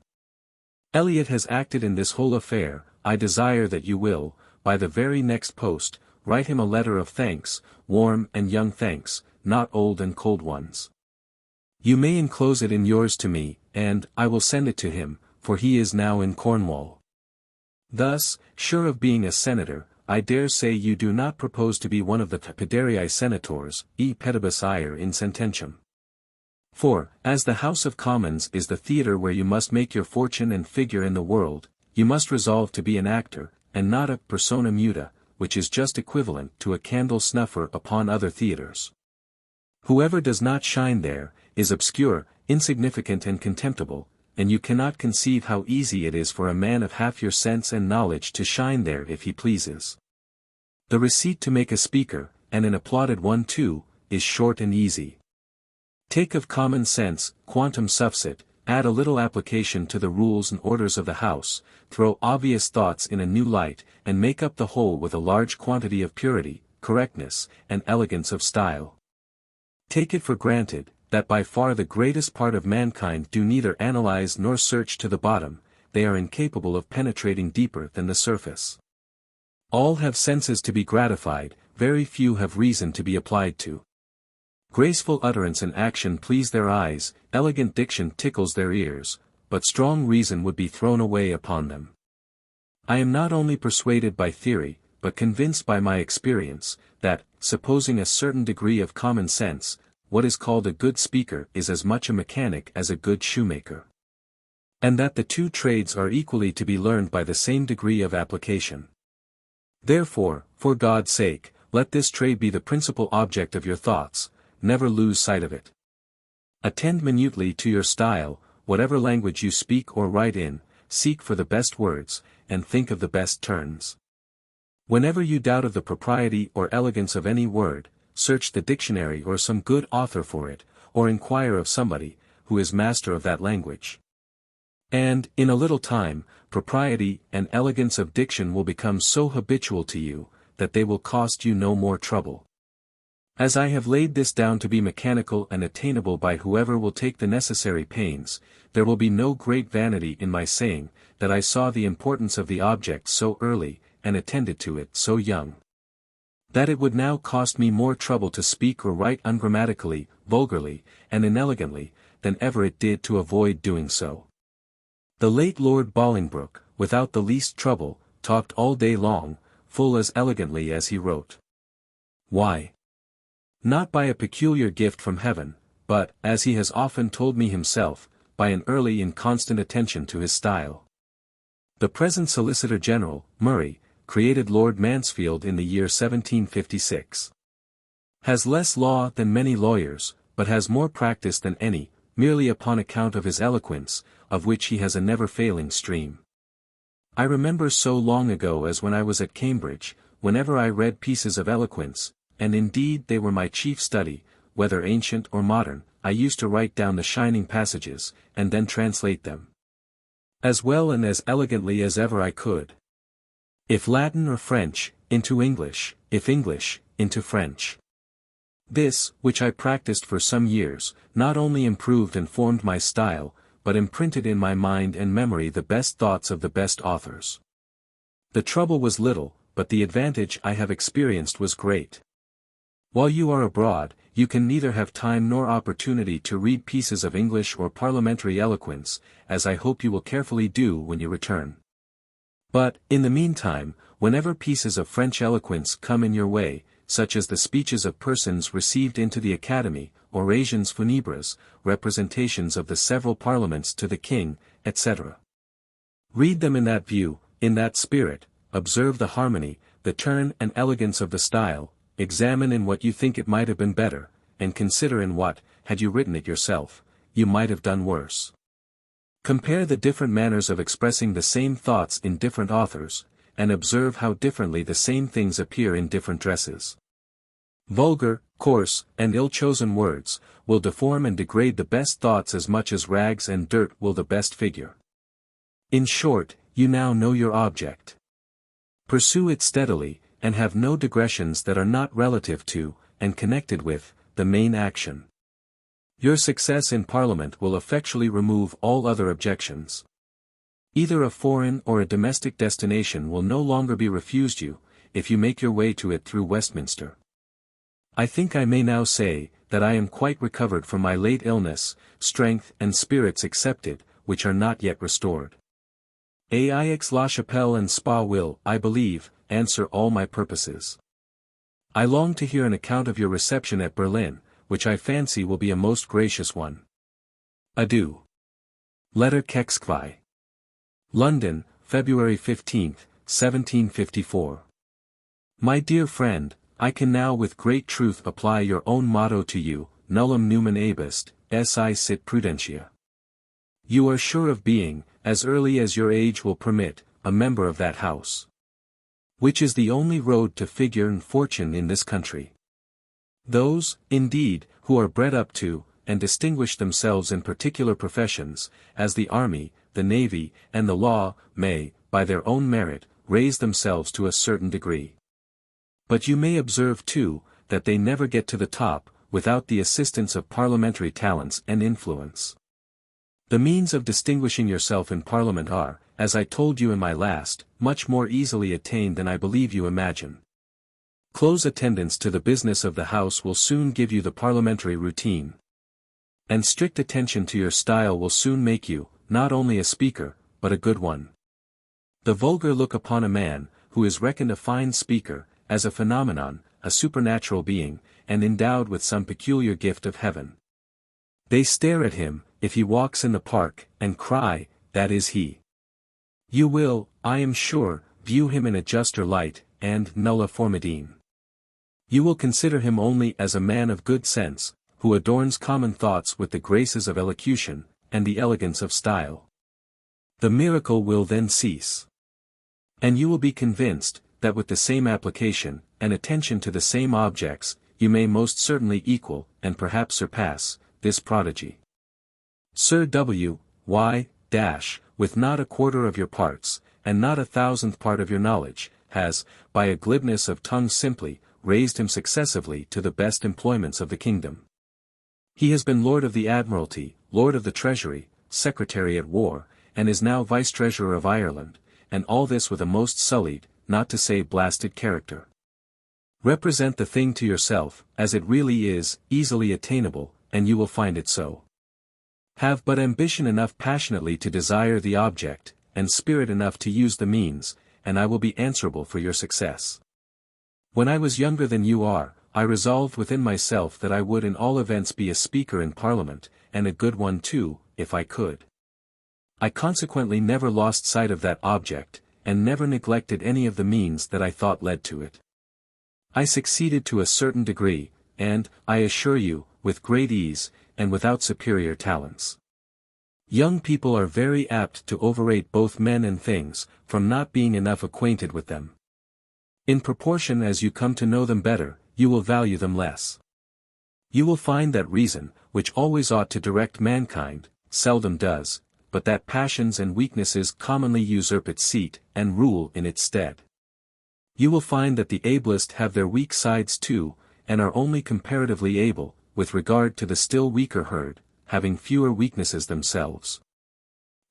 Eliot has acted in this whole affair, I desire that you will, by the very next post, write him a letter of thanks, warm and young thanks, not old and cold ones. You may enclose it in yours to me, and I will send it to him, for he is now in Cornwall. Thus, sure of being a senator, I dare say you do not propose to be one of the pederae senators, e pedibus ire in sententiam. For, as the House of Commons is the theatre where you must make your fortune and figure in the world, you must resolve to be an actor, and not a persona muta, which is just equivalent to a candle snuffer upon other theatres. Whoever does not shine there, is obscure, insignificant and contemptible, and you cannot conceive how easy it is for a man of half your sense and knowledge to shine there if he pleases. The receipt to make a speaker, and an applauded one too, is short and easy. Take of common sense, quantum sufficit, add a little application to the rules and orders of the house, throw obvious thoughts in a new light, and make up the whole with a large quantity of purity, correctness, and elegance of style. Take it for granted, that by far the greatest part of mankind do neither analyze nor search to the bottom, they are incapable of penetrating deeper than the surface. All have senses to be gratified, very few have reason to be applied to. Graceful utterance and action please their eyes, elegant diction tickles their ears, but strong reason would be thrown away upon them. I am not only persuaded by theory, but convinced by my experience, that, supposing a certain degree of common sense, what is called a good speaker is as much a mechanic as a good shoemaker. And that the two trades are equally to be learned by the same degree of application. Therefore, for God's sake, let this trade be the principal object of your thoughts, never lose sight of it. Attend minutely to your style, whatever language you speak or write in, seek for the best words, and think of the best turns. Whenever you doubt of the propriety or elegance of any word, search the dictionary or some good author for it, or inquire of somebody, who is master of that language. And, in a little time, propriety and elegance of diction will become so habitual to you, that they will cost you no more trouble. As I have laid this down to be mechanical and attainable by whoever will take the necessary pains, there will be no great vanity in my saying, that I saw the importance of the object so early, and attended to it so young. That it would now cost me more trouble to speak or write ungrammatically, vulgarly, and inelegantly, than ever it did to avoid doing so. The late Lord Bolingbroke, without the least trouble, talked all day long, full as elegantly as he wrote. Why? Not by a peculiar gift from heaven, but, as he has often told me himself, by an early and constant attention to his style. The present Solicitor General, Murray, created Lord Mansfield in the year 1756. Has less law than many lawyers, but has more practice than any, merely upon account of his eloquence, of which he has a never-failing stream. I remember so long ago as when I was at Cambridge, whenever I read pieces of eloquence, and indeed they were my chief study, whether ancient or modern, I used to write down the shining passages, and then translate them. As well and as elegantly as ever I could. If Latin or French, into English, if English, into French. This, which I practiced for some years, not only improved and formed my style, but imprinted in my mind and memory the best thoughts of the best authors. The trouble was little, but the advantage I have experienced was great. While you are abroad, you can neither have time nor opportunity to read pieces of English or parliamentary eloquence, as I hope you will carefully do when you return. But, in the meantime, whenever pieces of French eloquence come in your way, such as the speeches of persons received into the Academy, orations funebres, representations of the several parliaments to the king, etc. Read them in that view, in that spirit, observe the harmony, the turn and elegance of the style, examine in what you think it might have been better, and consider in what, had you written it yourself, you might have done worse. Compare the different manners of expressing the same thoughts in different authors, and observe how differently the same things appear in different dresses. Vulgar, coarse, and ill-chosen words, will deform and degrade the best thoughts as much as rags and dirt will the best figure. In short, you now know your object. Pursue it steadily, and have no digressions that are not relative to, and connected with, the main action. Your success in Parliament will effectually remove all other objections. Either a foreign or a domestic destination will no longer be refused you, if you make your way to it through Westminster. I think I may now say, that I am quite recovered from my late illness, strength and spirits excepted, which are not yet restored. Aix la Chapelle and Spa will, I believe, answer all my purposes. I long to hear an account of your reception at Berlin, which I fancy will be a most gracious one. Adieu. Letter Kexkvi. London, February 15, 1754. My dear friend, I can now with great truth apply your own motto to you, nullum numen abest, si sit prudentia. You are sure of being, as early as your age will permit, a member of that house. Which is the only road to figure and fortune in this country. Those, indeed, who are bred up to, and distinguish themselves in particular professions, as the army, the navy, and the law, may, by their own merit, raise themselves to a certain degree. But you may observe too, that they never get to the top, without the assistance of parliamentary talents and influence. The means of distinguishing yourself in Parliament are, as I told you in my last, much more easily attained than I believe you imagine. Close attendance to the business of the House will soon give you the parliamentary routine. And strict attention to your style will soon make you, not only a speaker, but a good one. The vulgar look upon a man, who is reckoned a fine speaker, as a phenomenon, a supernatural being, and endowed with some peculiar gift of heaven. They stare at him, if he walks in the park, and cry, that is he. You will, I am sure, view him in a juster light, and nulla formidine. You will consider him only as a man of good sense, who adorns common thoughts with the graces of elocution, and the elegance of style. The miracle will then cease. And you will be convinced, that with the same application, and attention to the same objects, you may most certainly equal, and perhaps surpass, this prodigy. Sir W. Y. With not a quarter of your parts, and not a thousandth part of your knowledge, has, by a glibness of tongue simply, raised him successively to the best employments of the kingdom. He has been Lord of the Admiralty, Lord of the Treasury, Secretary at War, and is now Vice-Treasurer of Ireland, and all this with a most sullied, not to say blasted character. Represent the thing to yourself, as it really is, easily attainable, and you will find it so. Have but ambition enough passionately to desire the object, and spirit enough to use the means, and I will be answerable for your success. When I was younger than you are, I resolved within myself that I would in all events be a speaker in Parliament, and a good one too, if I could. I consequently never lost sight of that object, and never neglected any of the means that I thought led to it. I succeeded to a certain degree, and, I assure you, with great ease, and without superior talents. Young people are very apt to overrate both men and things, from not being enough acquainted with them. In proportion as you come to know them better, you will value them less. You will find that reason, which always ought to direct mankind, seldom does, but that passions and weaknesses commonly usurp its seat, and rule in its stead. You will find that the ablest have their weak sides too, and are only comparatively able, with regard to the still weaker herd, having fewer weaknesses themselves.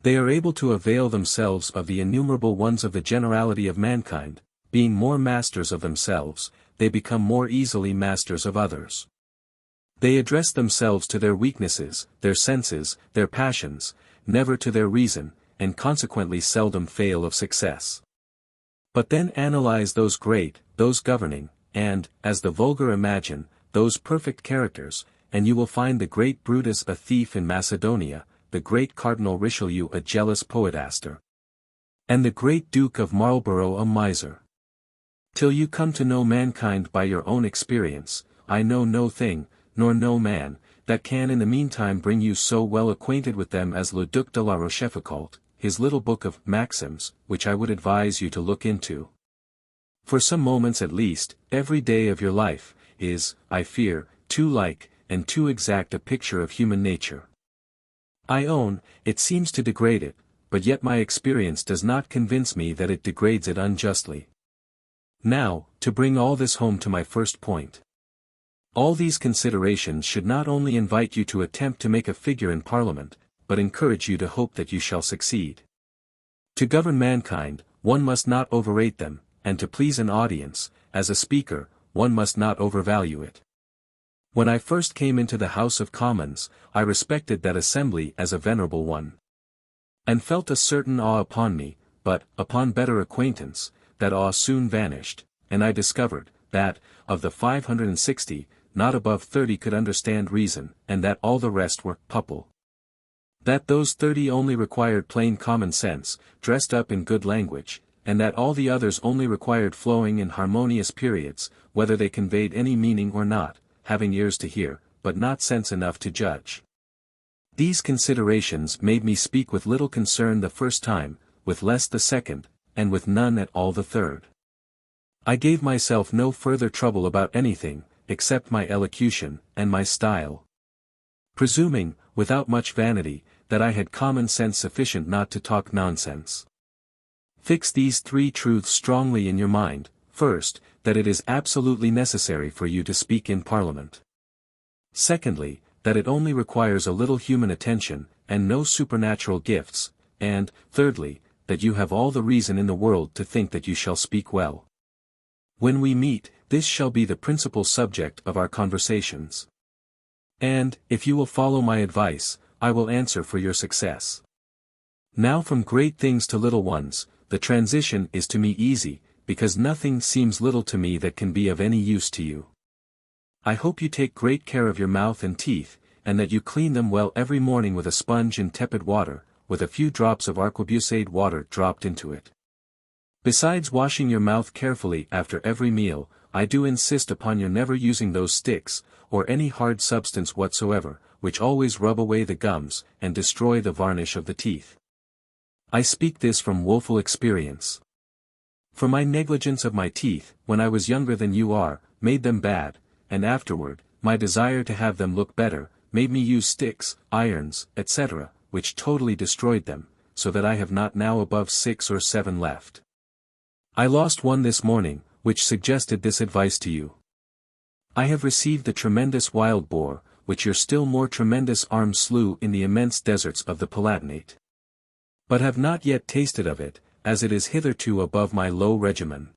They are able to avail themselves of the innumerable ones of the generality of mankind. Being more masters of themselves, they become more easily masters of others. They address themselves to their weaknesses, their senses, their passions, never to their reason, and consequently seldom fail of success. But then analyze those great, those governing, and, as the vulgar imagine, those perfect characters, and you will find the great Brutus a thief in Macedonia, the great Cardinal Richelieu a jealous poetaster, and the great Duke of Marlborough a miser. Till you come to know mankind by your own experience, I know no thing, nor no man, that can in the meantime bring you so well acquainted with them as Le Duc de la Rochefoucauld, his little book of Maxims, which I would advise you to look into. For some moments at least, every day of your life, is, I fear, too like, and too exact a picture of human nature. I own, it seems to degrade it, but yet my experience does not convince me that it degrades it unjustly. Now, to bring all this home to my first point. All these considerations should not only invite you to attempt to make a figure in Parliament, but encourage you to hope that you shall succeed. To govern mankind, one must not overrate them, and to please an audience, as a speaker, one must not overvalue it. When I first came into the House of Commons, I respected that assembly as a venerable one, and felt a certain awe upon me, but, upon better acquaintance, that awe soon vanished, and I discovered, that, of the 560, not above 30 could understand reason, and that all the rest were pupil. That those 30 only required plain common sense, dressed up in good language, and that all the others only required flowing and harmonious periods, whether they conveyed any meaning or not, having ears to hear, but not sense enough to judge. These considerations made me speak with little concern the first time, with less the second, and with none at all the third. I gave myself no further trouble about anything, except my elocution, and my style. Presuming, without much vanity, that I had common sense sufficient not to talk nonsense. Fix these 3 truths strongly in your mind. First, that it is absolutely necessary for you to speak in Parliament. Secondly, that it only requires a little human attention, and no supernatural gifts, and, thirdly, that you have all the reason in the world to think that you shall speak well. When we meet, this shall be the principal subject of our conversations. And, if you will follow my advice, I will answer for your success. Now from great things to little ones, the transition is to me easy, because nothing seems little to me that can be of any use to you. I hope you take great care of your mouth and teeth, and that you clean them well every morning with a sponge in tepid water, with a few drops of arquebusade water dropped into it. Besides washing your mouth carefully after every meal, I do insist upon your never using those sticks, or any hard substance whatsoever, which always rub away the gums, and destroy the varnish of the teeth. I speak this from woeful experience. For my negligence of my teeth, when I was younger than you are, made them bad, and afterward, my desire to have them look better, made me use sticks, irons, etc., which totally destroyed them, so that I have not now above 6 or 7 left. I lost one this morning, which suggested this advice to you. I have received the tremendous wild boar, which your still more tremendous arm slew in the immense deserts of the Palatinate. But have not yet tasted of it, as it is hitherto above my low regimen.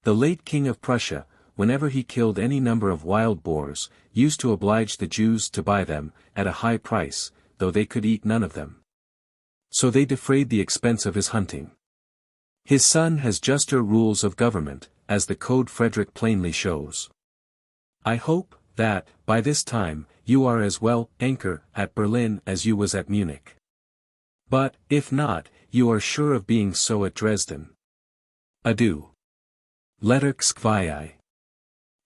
The late King of Prussia, whenever he killed any number of wild boars, used to oblige the Jews to buy them, at a high price, though they could eat none of them. So they defrayed the expense of his hunting. His son has juster rules of government, as the Code Frederick plainly shows. I hope, that, by this time, you are as well anchor at Berlin as you was at Munich. But, if not, you are sure of being so at Dresden. Adieu. Letter Xvi.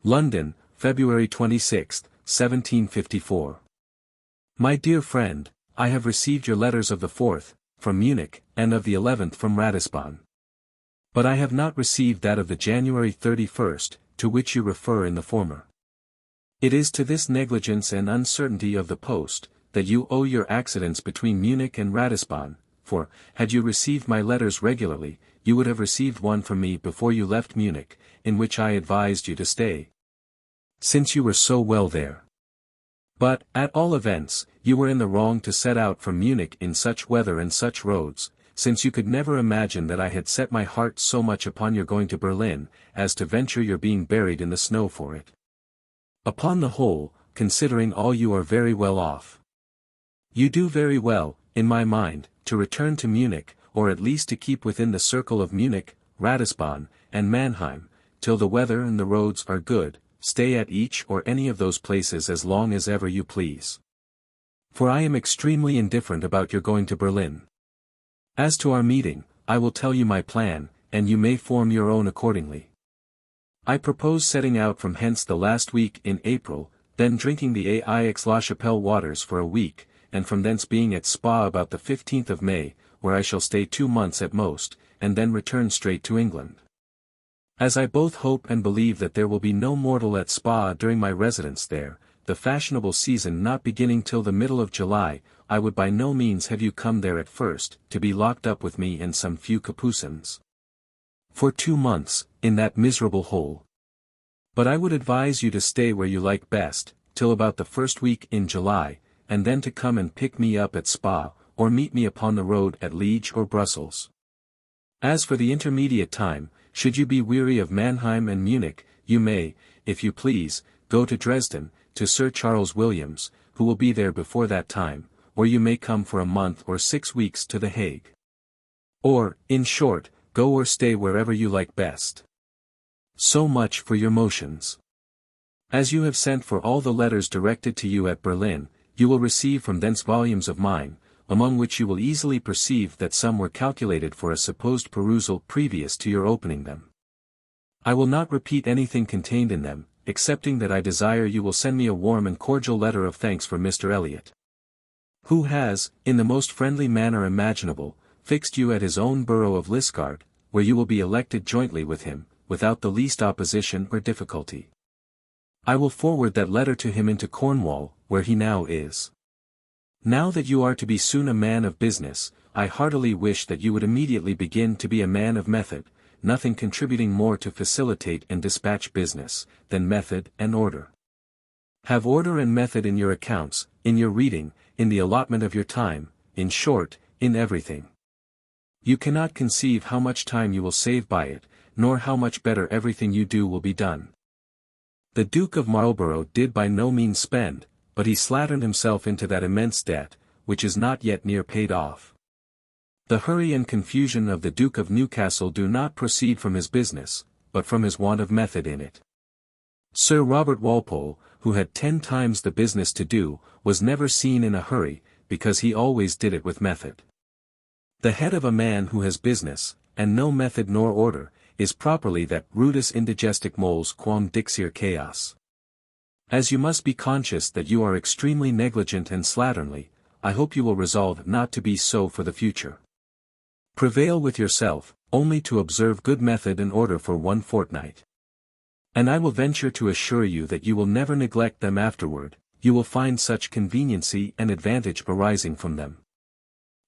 London, February 26, 1754. My dear friend, I have received your letters of the 4th, from Munich, and of the 11th from Ratisbon. But I have not received that of the January 31st, to which you refer in the former. It is to this negligence and uncertainty of the post, that you owe your accidents between Munich and Ratisbon, for, had you received my letters regularly, you would have received one from me before you left Munich, in which I advised you to stay, since you were so well there. But, at all events, you were in the wrong to set out from Munich in such weather and such roads, since you could never imagine that I had set my heart so much upon your going to Berlin, as to venture your being buried in the snow for it. Upon the whole, considering all, you are very well off. You do very well, in my mind, to return to Munich, or at least to keep within the circle of Munich, Ratisbon, and Mannheim, till the weather and the roads are good, stay at each or any of those places as long as ever you please. For I am extremely indifferent about your going to Berlin. As to our meeting, I will tell you my plan, and you may form your own accordingly. I propose setting out from hence the last week in April, then drinking the Aix-la-Chapelle waters for a week, and from thence being at Spa about the 15th of May, where I shall stay 2 months at most, and then return straight to England. As I both hope and believe that there will be no mortal at Spa during my residence there, the fashionable season not beginning till the middle of July, I would by no means have you come there at first, to be locked up with me and some few Capucins. For 2 months, in that miserable hole. But I would advise you to stay where you like best, till about the first week in July, and then to come and pick me up at Spa, or meet me upon the road at Liege or Brussels. As for the intermediate time, should you be weary of Mannheim and Munich, you may, if you please, go to Dresden, to Sir Charles Williams, who will be there before that time, or you may come for a month or 6 weeks to The Hague. Or, in short, go or stay wherever you like best. So much for your motions. As you have sent for all the letters directed to you at Berlin, you will receive from thence volumes of mine, among which you will easily perceive that some were calculated for a supposed perusal previous to your opening them. I will not repeat anything contained in them, excepting that I desire you will send me a warm and cordial letter of thanks for Mr. Elliot, who has, in the most friendly manner imaginable, fixed you at his own borough of Liskeard, where you will be elected jointly with him, without the least opposition or difficulty. I will forward that letter to him into Cornwall, where he now is. Now that you are to be soon a man of business, I heartily wish that you would immediately begin to be a man of method, nothing contributing more to facilitate and dispatch business, than method and order. Have order and method in your accounts, in your reading, in the allotment of your time, in short, in everything. You cannot conceive how much time you will save by it, nor how much better everything you do will be done. The Duke of Marlborough did by no means spend, but he slatterned himself into that immense debt, which is not yet near paid off. The hurry and confusion of the Duke of Newcastle do not proceed from his business, but from his want of method in it. Sir Robert Walpole, who had 10 times the business to do, was never seen in a hurry, because he always did it with method. The head of a man who has business, and no method nor order, is properly that rudis indigestic moles quam dixir chaos. As you must be conscious that you are extremely negligent and slatternly, I hope you will resolve not to be so for the future. Prevail with yourself, only to observe good method and order for 1 fortnight. And I will venture to assure you that you will never neglect them afterward, you will find such conveniency and advantage arising from them.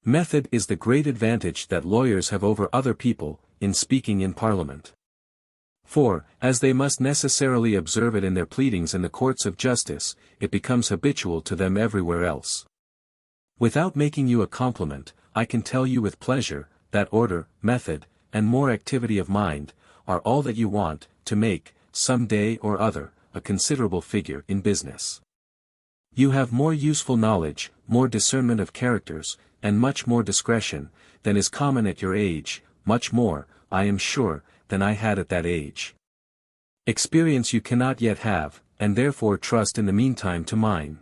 Method is the great advantage that lawyers have over other people, in speaking in Parliament. For, as they must necessarily observe it in their pleadings in the courts of justice, it becomes habitual to them everywhere else. Without making you a compliment, I can tell you with pleasure, that order, method, and more activity of mind, are all that you want, to make, some day or other, a considerable figure in business. You have more useful knowledge, more discernment of characters, and much more discretion, than is common at your age, much more, I am sure, than I had at that age. Experience you cannot yet have, and therefore trust in the meantime to mine.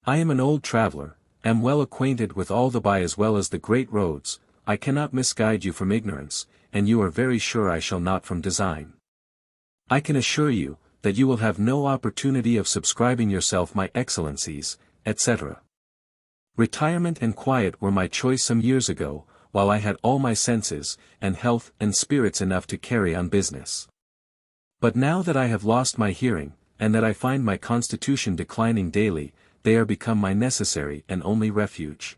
I am an old traveller, am well acquainted with all the by as well as the great roads, I cannot misguide you from ignorance, and you are very sure I shall not from design. I can assure you, that you will have no opportunity of subscribing yourself my excellencies, etc. Retirement and quiet were my choice some years ago, while I had all my senses, and health and spirits enough to carry on business. But now that I have lost my hearing, and that I find my constitution declining daily, they are become my necessary and only refuge.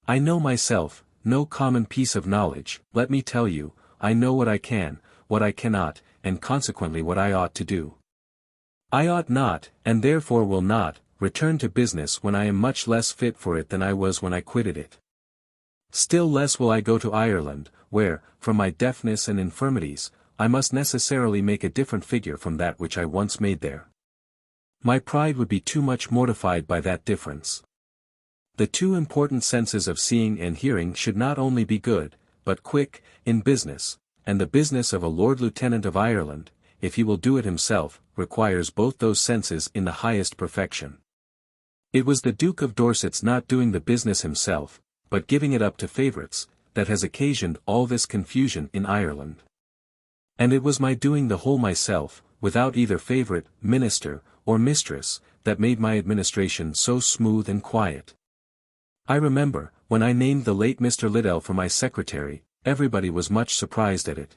I know myself, no common piece of knowledge, let me tell you, I know what I can, what I cannot, and consequently what I ought to do. I ought not, and therefore will not, return to business when I am much less fit for it than I was when I quitted it. Still less will I go to Ireland, where, from my deafness and infirmities, I must necessarily make a different figure from that which I once made there. My pride would be too much mortified by that difference. The 2 important senses of seeing and hearing should not only be good, but quick, in business, and the business of a Lord Lieutenant of Ireland, if he will do it himself, requires both those senses in the highest perfection. It was the Duke of Dorset's not doing the business himself, but giving it up to favourites, that has occasioned all this confusion in Ireland. And it was my doing the whole myself, without either favourite, minister, or mistress, that made my administration so smooth and quiet. I remember, when I named the late Mr. Liddell for my secretary, everybody was much surprised at it.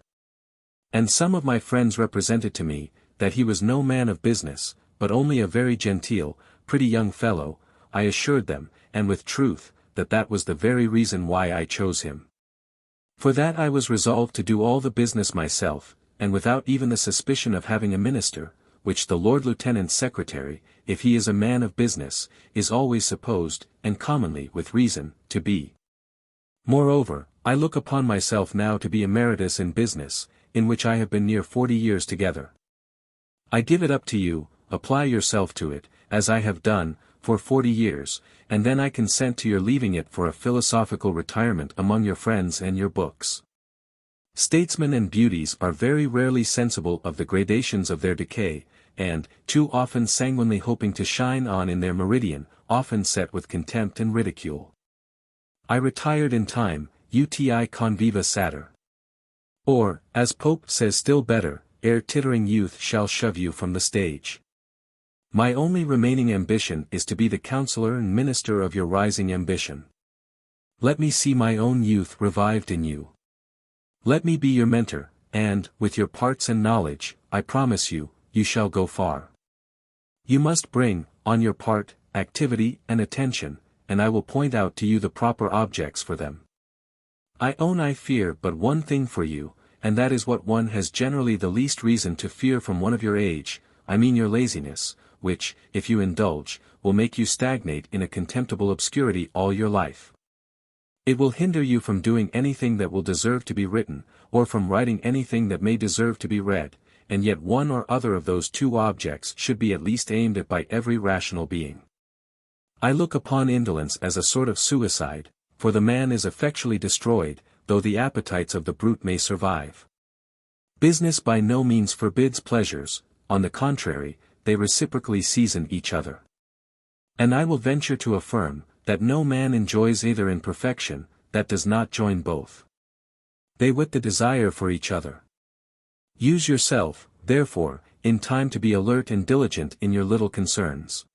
And some of my friends represented to me, that he was no man of business, but only a very genteel, pretty young fellow. I assured them, and with truth, that that was the very reason why I chose him. For that I was resolved to do all the business myself, and without even the suspicion of having a minister, which the Lord Lieutenant's secretary, if he is a man of business, is always supposed, and commonly with reason, to be. Moreover, I look upon myself now to be emeritus in business, in which I have been near 40 years together. I give it up to you, apply yourself to it, as I have done, for 40 years, and then I consent to your leaving it for a philosophical retirement among your friends and your books. Statesmen and beauties are very rarely sensible of the gradations of their decay, and, too often sanguinely hoping to shine on in their meridian, often set with contempt and ridicule. I retired in time, uti conviva satir. Or, as Pope says still better, ere tittering youth shall shove you from the stage. My only remaining ambition is to be the counsellor and minister of your rising ambition. Let me see my own youth revived in you. Let me be your mentor, and, with your parts and knowledge, I promise you, you shall go far. You must bring, on your part, activity and attention, and I will point out to you the proper objects for them. I own I fear but one thing for you, and that is what one has generally the least reason to fear from one of your age, I mean your laziness, which, if you indulge, will make you stagnate in a contemptible obscurity all your life. It will hinder you from doing anything that will deserve to be written, or from writing anything that may deserve to be read, and yet one or other of those two objects should be at least aimed at by every rational being. I look upon indolence as a sort of suicide, for the man is effectually destroyed, though the appetites of the brute may survive. Business by no means forbids pleasures, on the contrary, they reciprocally season each other. And I will venture to affirm, that no man enjoys either in perfection, that does not join both. They wit the desire for each other. Use yourself, therefore, in time to be alert and diligent in your little concerns.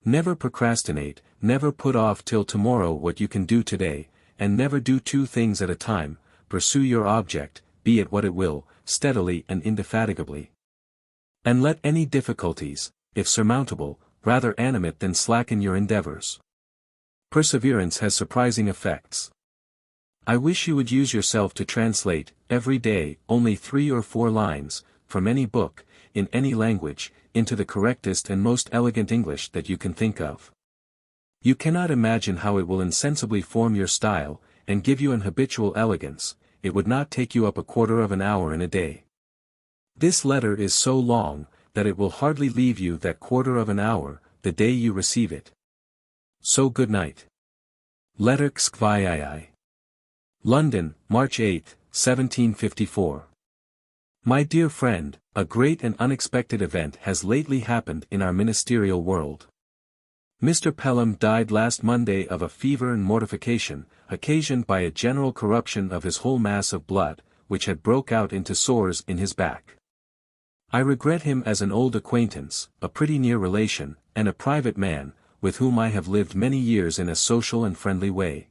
Never procrastinate, never put off till tomorrow what you can do today, and never do two things at a time. Pursue your object, be it what it will, steadily and indefatigably. And let any difficulties, if surmountable, rather animate than slacken your endeavors. Perseverance has surprising effects. I wish you would use yourself to translate, every day, only 3 or 4 lines, from any book, in any language, into the correctest and most elegant English that you can think of. You cannot imagine how it will insensibly form your style, and give you an habitual elegance. It would not take you up a quarter of an hour in a day. This letter is so long, that it will hardly leave you that quarter of an hour, the day you receive it. So good night. Letter XVII. London, March 8, 1754. My dear friend, a great and unexpected event has lately happened in our ministerial world. Mr. Pelham died last Monday of a fever and mortification, occasioned by a general corruption of his whole mass of blood, which had broke out into sores in his back. I regret him as an old acquaintance, a pretty near relation, and a private man, with whom I have lived many years in a social and friendly way.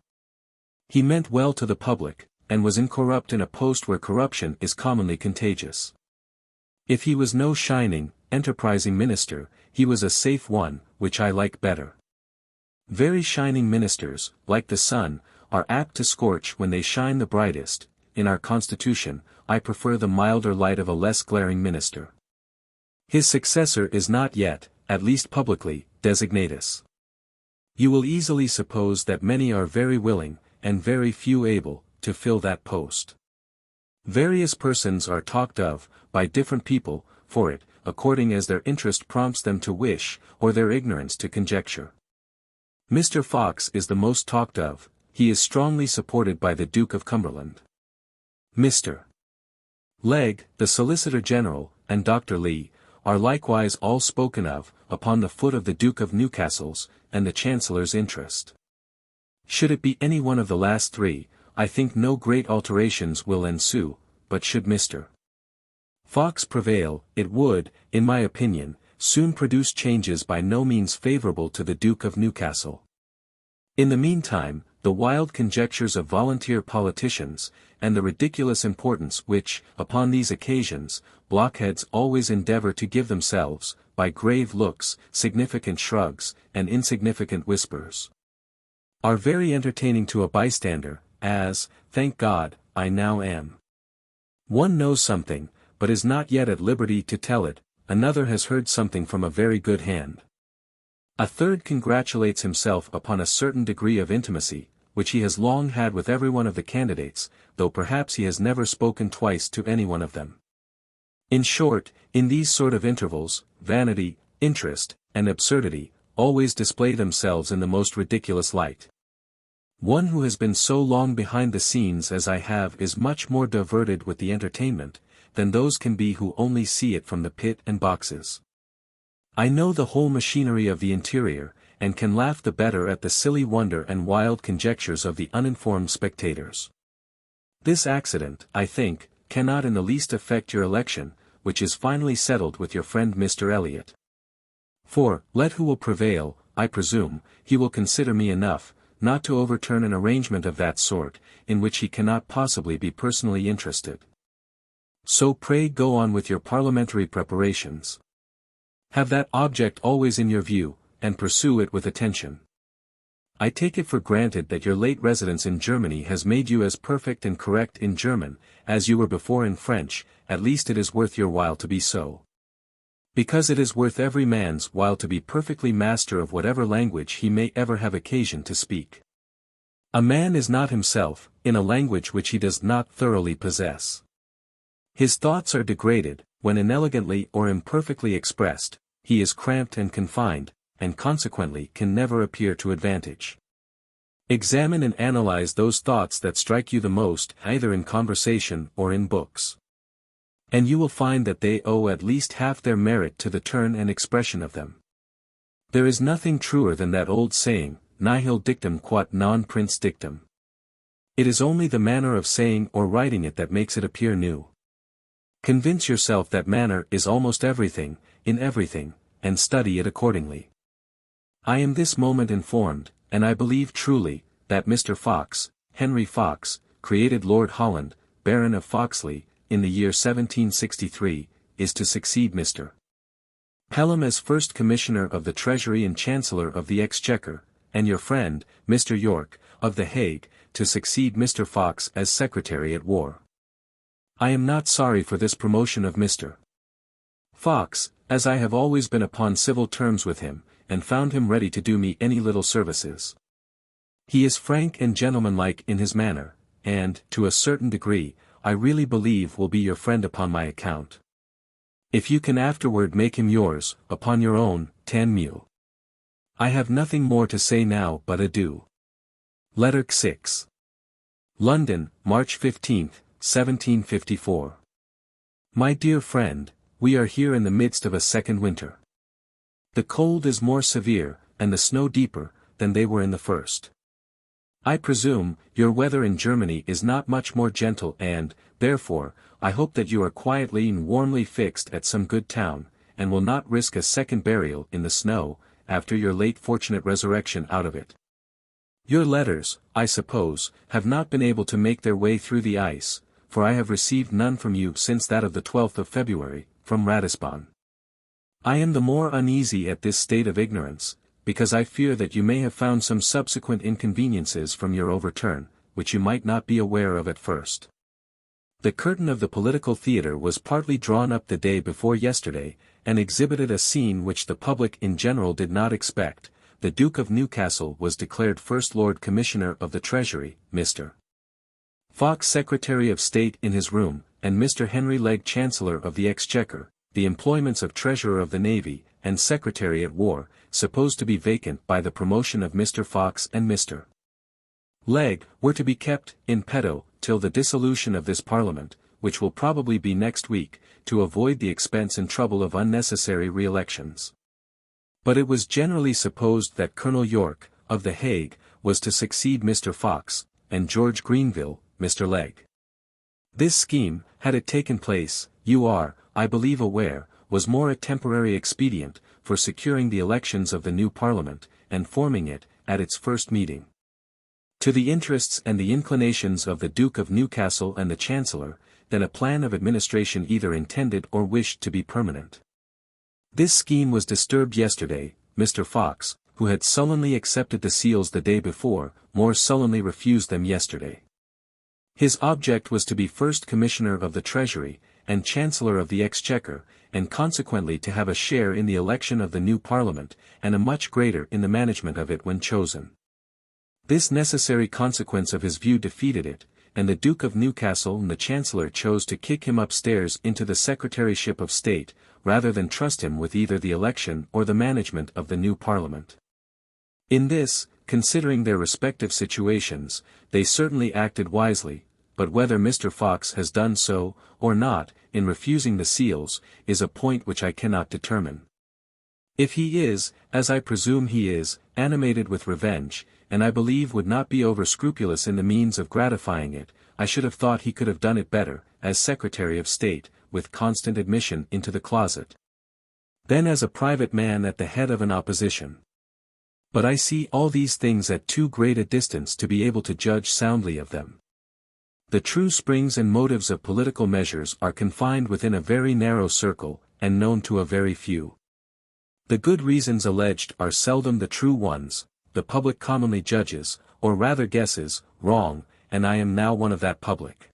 He meant well to the public, and was incorrupt in a post where corruption is commonly contagious. If he was no shining, enterprising minister, he was a safe one, which I like better. Very shining ministers, like the sun, are apt to scorch when they shine the brightest. In our constitution, I prefer the milder light of a less glaring minister. His successor is not yet, at least publicly, designatus. You will easily suppose that many are very willing, and very few able, to fill that post. Various persons are talked of, by different people, for it, according as their interest prompts them to wish, or their ignorance to conjecture. Mr. Fox is the most talked of. He is strongly supported by the Duke of Cumberland. Mr. Legge, the Solicitor General, and Dr. Lee, are likewise all spoken of, upon the foot of the Duke of Newcastle's, and the Chancellor's interest. Should it be any one of the last three, I think no great alterations will ensue, but should Mr. Fox prevail, it would, in my opinion, soon produce changes by no means favourable to the Duke of Newcastle. In the meantime, the wild conjectures of volunteer politicians, and the ridiculous importance which, upon these occasions, blockheads always endeavour to give themselves, by grave looks, significant shrugs, and insignificant whispers, are very entertaining to a bystander, as, thank God, I now am. One knows something, but is not yet at liberty to tell it, another has heard something from a very good hand. A third congratulates himself upon a certain degree of intimacy, which he has long had with every one of the candidates, though perhaps he has never spoken twice to any one of them. In short, in these sort of intervals, vanity, interest, and absurdity, always display themselves in the most ridiculous light. One who has been so long behind the scenes as I have is much more diverted with the entertainment, than those can be who only see it from the pit and boxes. I know the whole machinery of the interior, and can laugh the better at the silly wonder and wild conjectures of the uninformed spectators. This accident, I think, cannot in the least affect your election, which is finally settled with your friend Mr. Elliot. For, let who will prevail, I presume, he will consider me enough, not to overturn an arrangement of that sort, in which he cannot possibly be personally interested. So pray go on with your parliamentary preparations. Have that object always in your view, and pursue it with attention. I take it for granted that your late residence in Germany has made you as perfect and correct in German, as you were before in French, at least it is worth your while to be so. Because it is worth every man's while to be perfectly master of whatever language he may ever have occasion to speak. A man is not himself, in a language which he does not thoroughly possess. His thoughts are degraded, when inelegantly or imperfectly expressed, he is cramped and confined, and consequently can never appear to advantage. Examine and analyze those thoughts that strike you the most, either in conversation or in books. And you will find that they owe at least half their merit to the turn and expression of them. There is nothing truer than that old saying, nihil dictum quot non prince dictum. It is only the manner of saying or writing it that makes it appear new. Convince yourself that manner is almost everything, in everything, and study it accordingly. I am this moment informed, and I believe truly, that Mr. Fox, Henry Fox, created Lord Holland, Baron of Foxley, in the year 1763, is to succeed Mr. Pelham as First Commissioner of the Treasury and Chancellor of the Exchequer, and your friend, Mr. York, of the Hague, to succeed Mr. Fox as Secretary at War. I am not sorry for this promotion of Mr. Fox, as I have always been upon civil terms with him, and found him ready to do me any little services. He is frank and gentlemanlike in his manner, and, to a certain degree, I really believe will be your friend upon my account. If you can afterward make him yours, upon your own, tant mieux. I have nothing more to say now but adieu. Letter 6. London, March 15, 1754. My dear friend, we are here in the midst of a second winter. The cold is more severe, and the snow deeper, than they were in the first. I presume, your weather in Germany is not much more gentle and, therefore, I hope that you are quietly and warmly fixed at some good town, and will not risk a second burial in the snow, after your late fortunate resurrection out of it. Your letters, I suppose, have not been able to make their way through the ice, for I have received none from you since that of the 12th of February, from Ratisbon. I am the more uneasy at this state of ignorance, because I fear that you may have found some subsequent inconveniences from your overturn, which you might not be aware of at first. The curtain of the political theatre was partly drawn up the day before yesterday, and exhibited a scene which the public in general did not expect. The Duke of Newcastle was declared First Lord Commissioner of the Treasury, Mr. Fox Secretary of State in his room, and Mr. Henry Legge Chancellor of the Exchequer, the employments of Treasurer of the Navy, and Secretary at War, supposed to be vacant by the promotion of Mr. Fox and Mr. Legge, were to be kept, in petto, till the dissolution of this Parliament, which will probably be next week, to avoid the expense and trouble of unnecessary re-elections. But it was generally supposed that Colonel Yorke, of The Hague, was to succeed Mr. Fox, and George Grenville, Mr. Legge. This scheme, had it taken place, you are, I believe, aware, was more a temporary expedient, for securing the elections of the new Parliament, and forming it, at its first meeting, to the interests and the inclinations of the Duke of Newcastle and the Chancellor, than a plan of administration either intended or wished to be permanent. This scheme was disturbed yesterday. Mr. Fox, who had sullenly accepted the seals the day before, more sullenly refused them yesterday. His object was to be First Commissioner of the Treasury, and Chancellor of the Exchequer, and consequently to have a share in the election of the new Parliament, and a much greater in the management of it when chosen. This necessary consequence of his view defeated it, and the Duke of Newcastle and the Chancellor chose to kick him upstairs into the Secretaryship of State, rather than trust him with either the election or the management of the new Parliament. In this, considering their respective situations, they certainly acted wisely, but whether Mr. Fox has done so, or not, in refusing the seals, is a point which I cannot determine. If he is, as I presume he is, animated with revenge, and I believe would not be over-scrupulous in the means of gratifying it, I should have thought he could have done it better, as Secretary of State, with constant admission into the closet, than as a private man at the head of an opposition. But I see all these things at too great a distance to be able to judge soundly of them. The true springs and motives of political measures are confined within a very narrow circle, and known to a very few. The good reasons alleged are seldom the true ones, the public commonly judges, or rather guesses, wrong, and I am now one of that public.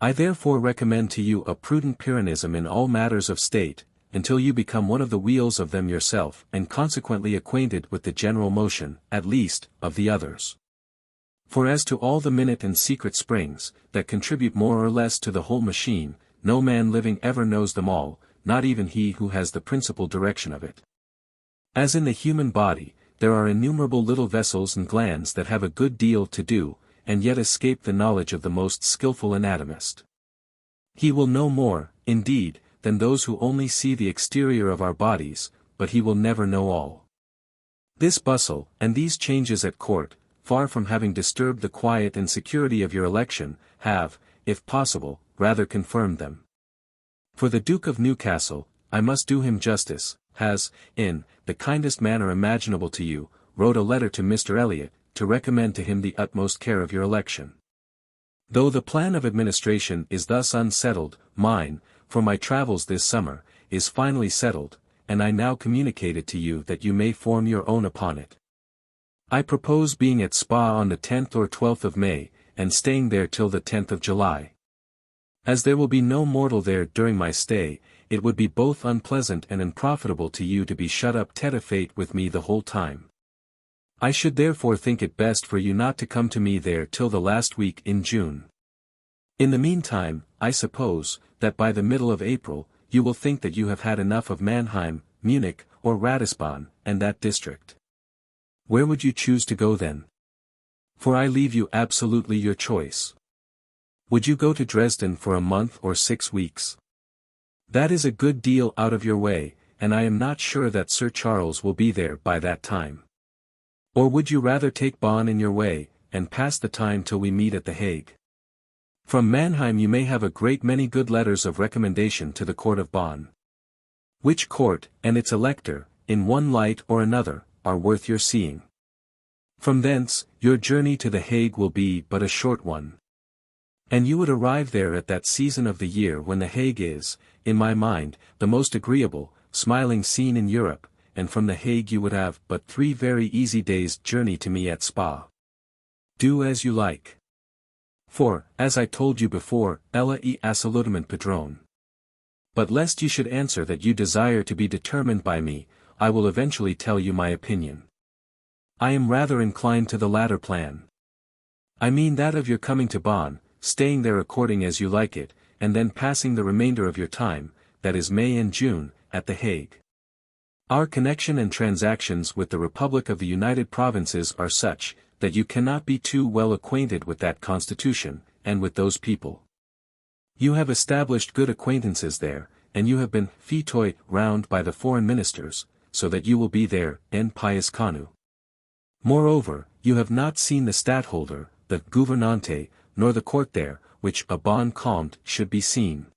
I therefore recommend to you a prudent Pyrrhonism in all matters of state, until you become one of the wheels of them yourself and consequently acquainted with the general motion, at least, of the others. For as to all the minute and secret springs, that contribute more or less to the whole machine, no man living ever knows them all, not even he who has the principal direction of it. As in the human body, there are innumerable little vessels and glands that have a good deal to do, and yet escape the knowledge of the most skilful anatomist. He will know more, indeed, than those who only see the exterior of our bodies, but he will never know all. This bustle, and these changes at court, far from having disturbed the quiet and security of your election, have, if possible, rather confirmed them. For the Duke of Newcastle, I must do him justice, has, in the kindest manner imaginable to you, wrote a letter to Mr. Elliot, to recommend to him the utmost care of your election. Though the plan of administration is thus unsettled, mine, for my travels this summer, is finally settled, and I now communicate it to you that you may form your own upon it. I propose being at Spa on the 10th or 12th of May, and staying there till the 10th of July. As there will be no mortal there during my stay, it would be both unpleasant and unprofitable to you to be shut up tete-a-tete with me the whole time. I should therefore think it best for you not to come to me there till the last week in June. In the meantime, I suppose, that by the middle of April, you will think that you have had enough of Mannheim, Munich, or Ratisbon, and that district. Where would you choose to go then? For I leave you absolutely your choice. Would you go to Dresden for a month or 6 weeks? That is a good deal out of your way, and I am not sure that Sir Charles will be there by that time. Or would you rather take Bonn in your way, and pass the time till we meet at The Hague? From Mannheim you may have a great many good letters of recommendation to the court of Bonn. Which court, and its elector, in one light or another, are worth your seeing. From thence, your journey to The Hague will be but a short one. And you would arrive there at that season of the year when The Hague is, in my mind, the most agreeable, smiling scene in Europe, and from The Hague you would have but 3 very easy days' journey to me at Spa. Do as you like. For, as I told you before, ella e assolutamente padrone. But lest you should answer that you desire to be determined by me, I will eventually tell you my opinion. I am rather inclined to the latter plan. I mean that of your coming to Bonn, staying there according as you like it, and then passing the remainder of your time, that is May and June, at The Hague. Our connection and transactions with the Republic of the United Provinces are such, that you cannot be too well acquainted with that constitution, and with those people. You have established good acquaintances there, and you have been featoyed round by the foreign ministers, so that you will be there en pius canu. Moreover, you have not seen the stadtholder, the gouvernante, nor the court there, which a bon comte should be seen.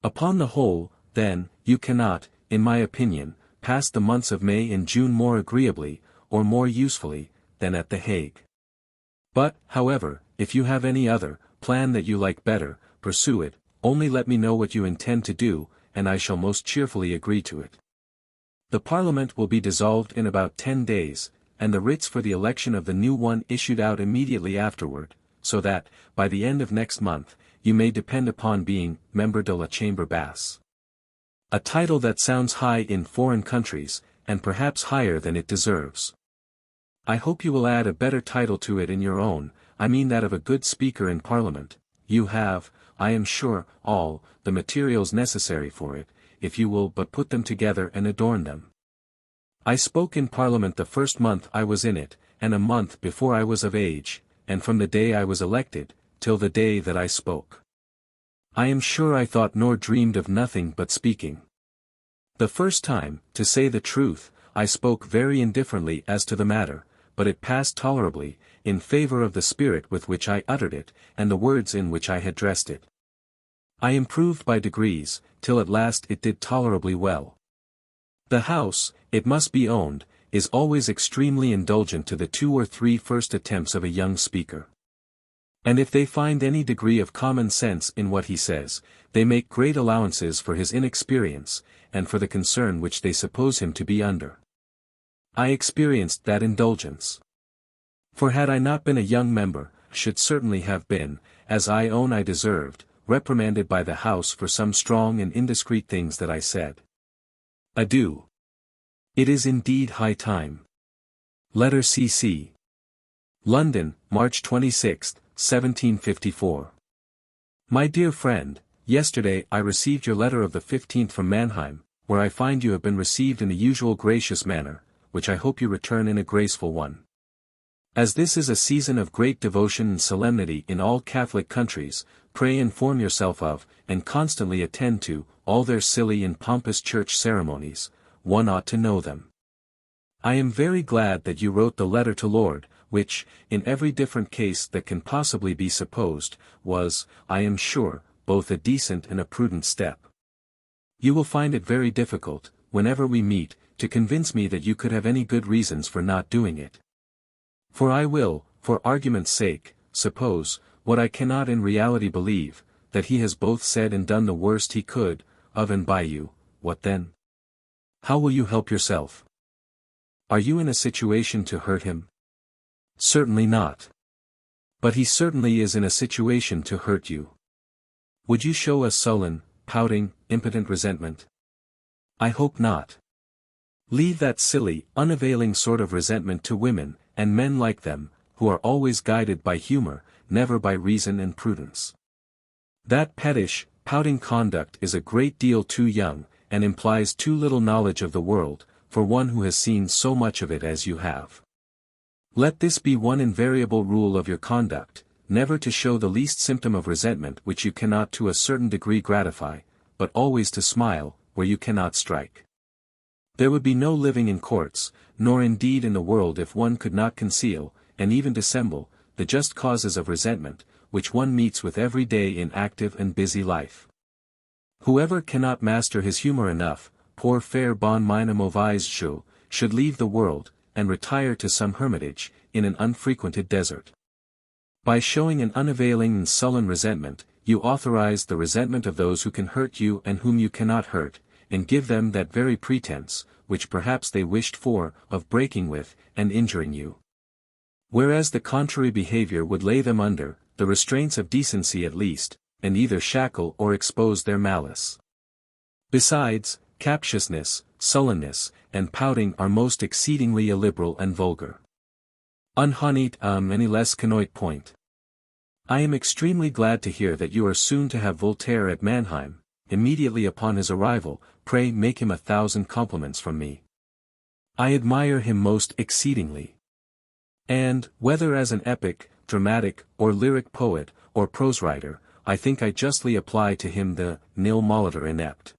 Upon the whole, then, you cannot, in my opinion, pass the months of May and June more agreeably, or more usefully, than at The Hague. But, however, if you have any other plan that you like better, pursue it, only let me know what you intend to do, and I shall most cheerfully agree to it. The Parliament will be dissolved in about 10 days, and the writs for the election of the new one issued out immediately afterward, so that, by the end of next month, you may depend upon being Member de la Chambre Basse. A title that sounds high in foreign countries, and perhaps higher than it deserves. I hope you will add a better title to it in your own, I mean that of a good speaker in Parliament. You have, I am sure, all the materials necessary for it, if you will but put them together and adorn them. I spoke in Parliament the first month I was in it, and a month before I was of age, and from the day I was elected, till the day that I spoke. I am sure I thought nor dreamed of nothing but speaking. The first time, to say the truth, I spoke very indifferently as to the matter, but it passed tolerably, in favour of the spirit with which I uttered it, and the words in which I had dressed it. I improved by degrees, till at last it did tolerably well. The House, it must be owned, is always extremely indulgent to the 2 or 3 first attempts of a young speaker. And if they find any degree of common sense in what he says, they make great allowances for his inexperience, and for the concern which they suppose him to be under. I experienced that indulgence. For had I not been a young member, I should certainly have been, as I own I deserved, reprimanded by the House for some strong and indiscreet things that I said. Adieu. It is indeed high time. Letter C.C. London, March 26, 1754. My dear friend, yesterday I received your letter of the 15th from Mannheim, where I find you have been received in the usual gracious manner, which I hope you return in a graceful one. As this is a season of great devotion and solemnity in all Catholic countries, pray inform yourself of, and constantly attend to, all their silly and pompous church ceremonies. One ought to know them. I am very glad that you wrote the letter to Lord, which, in every different case that can possibly be supposed, was, I am sure, both a decent and a prudent step. You will find it very difficult, whenever we meet, to convince me that you could have any good reasons for not doing it. For I will, for argument's sake, suppose, what I cannot in reality believe, that he has both said and done the worst he could, of and by you. What then? How will you help yourself? Are you in a situation to hurt him? Certainly not. But he certainly is in a situation to hurt you. Would you show a sullen, pouting, impotent resentment? I hope not. Leave that silly, unavailing sort of resentment to women, and men like them, who are always guided by humour, never by reason and prudence. That pettish, pouting conduct is a great deal too young, and implies too little knowledge of the world, for one who has seen so much of it as you have. Let this be one invariable rule of your conduct, never to show the least symptom of resentment which you cannot to a certain degree gratify, but always to smile, where you cannot strike. There would be no living in courts, nor indeed in the world if one could not conceal, and even dissemble, the just causes of resentment, which one meets with every day in active and busy life. Whoever cannot master his humour enough, pour faire bon mine a mauvaise jeu, should leave the world, and retire to some hermitage, in an unfrequented desert. By showing an unavailing and sullen resentment, you authorize the resentment of those who can hurt you and whom you cannot hurt, and give them that very pretence, which perhaps they wished for, of breaking with, and injuring you. Whereas the contrary behaviour would lay them under, the restraints of decency at least, and either shackle or expose their malice. Besides, captiousness, sullenness, and pouting are most exceedingly illiberal and vulgar. Unhoneyed any less canoit point. I am extremely glad to hear that you are soon to have Voltaire at Mannheim. Immediately upon his arrival, pray make him 1,000 compliments from me. I admire him most exceedingly. And, whether as an epic, dramatic, or lyric poet, or prose writer, I think I justly apply to him the nil molitor inept.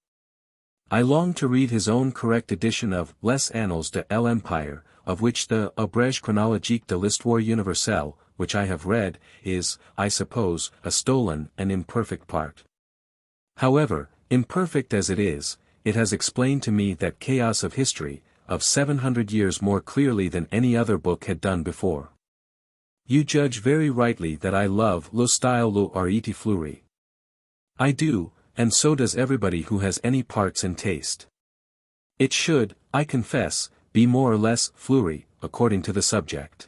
I long to read his own correct edition of Les Annales de l'Empire, of which the Abrège chronologique de l'histoire universelle, which I have read, is, I suppose, a stolen and imperfect part. However, imperfect as it is, it has explained to me that chaos of history, of 700 years more clearly than any other book had done before. You judge very rightly that I love le style le ariti fleury. I do, and so does everybody who has any parts and taste. It should, I confess, be more or less fleury, according to the subject.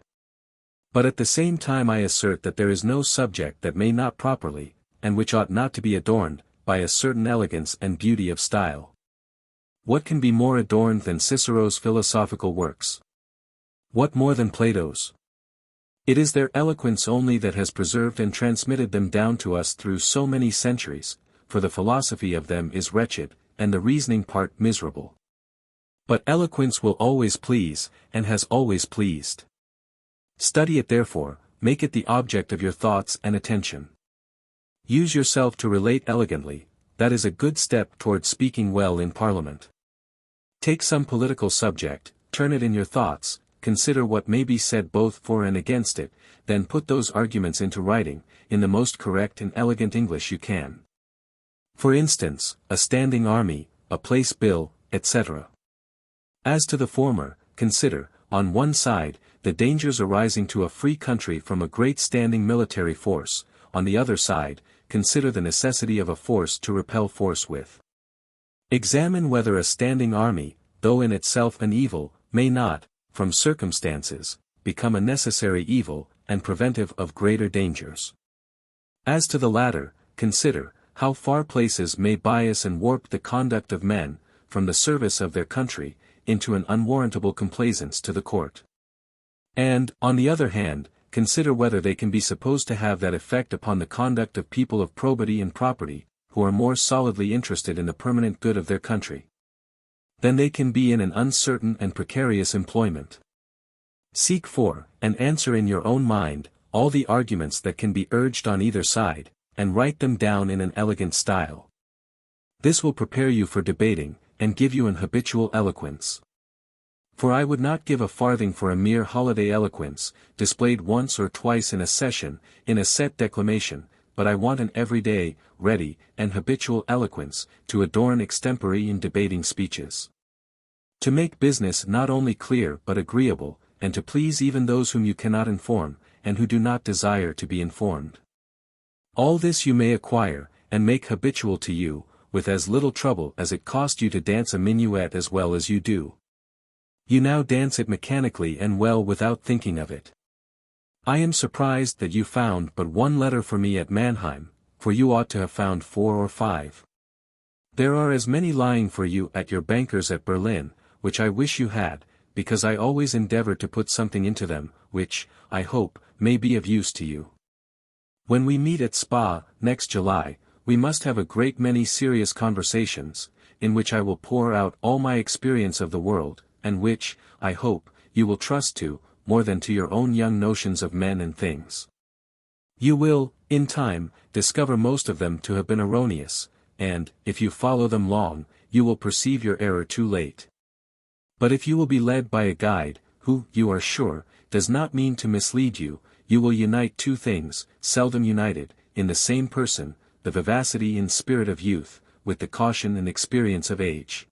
But at the same time I assert that there is no subject that may not properly, and which ought not to be adorned, by a certain elegance and beauty of style. What can be more adorned than Cicero's philosophical works? What more than Plato's? It is their eloquence only that has preserved and transmitted them down to us through so many centuries, for the philosophy of them is wretched, and the reasoning part miserable. But eloquence will always please, and has always pleased. Study it therefore, make it the object of your thoughts and attention. Use yourself to relate elegantly, that is a good step towards speaking well in Parliament. Take some political subject, turn it in your thoughts, consider what may be said both for and against it, then put those arguments into writing, in the most correct and elegant English you can. For instance, a standing army, a place bill, etc. As to the former, consider, on one side, the dangers arising to a free country from a great standing military force, on the other side, consider the necessity of a force to repel force with. Examine whether a standing army, though in itself an evil, may not, from circumstances, become a necessary evil, and preventive of greater dangers. As to the latter, consider, how far places may bias and warp the conduct of men, from the service of their country, into an unwarrantable complaisance to the court. And, on the other hand, consider whether they can be supposed to have that effect upon the conduct of people of probity and property, who are more solidly interested in the permanent good of their country than they can be in an uncertain and precarious employment. Seek for, and answer in your own mind, all the arguments that can be urged on either side, and write them down in an elegant style. This will prepare you for debating, and give you an habitual eloquence. For I would not give a farthing for a mere holiday eloquence, displayed once or twice in a session, in a set declamation, but I want an everyday, ready, and habitual eloquence, to adorn extempore in debating speeches. To make business not only clear but agreeable, and to please even those whom you cannot inform, and who do not desire to be informed. All this you may acquire, and make habitual to you, with as little trouble as it cost you to dance a minuet as well as you do. You now dance it mechanically and well without thinking of it. I am surprised that you found but one letter for me at Mannheim, for you ought to have found 4 or 5. There are as many lying for you at your bankers at Berlin, which I wish you had, because I always endeavor to put something into them, which, I hope, may be of use to you. When we meet at Spa, next July, we must have a great many serious conversations, in which I will pour out all my experience of the world, and which, I hope, you will trust to, more than to your own young notions of men and things. You will, in time, discover most of them to have been erroneous, and, if you follow them long, you will perceive your error too late. But if you will be led by a guide, who, you are sure, does not mean to mislead you, you will unite two things, seldom united, in the same person, the vivacity and spirit of youth, with the caution and experience of age.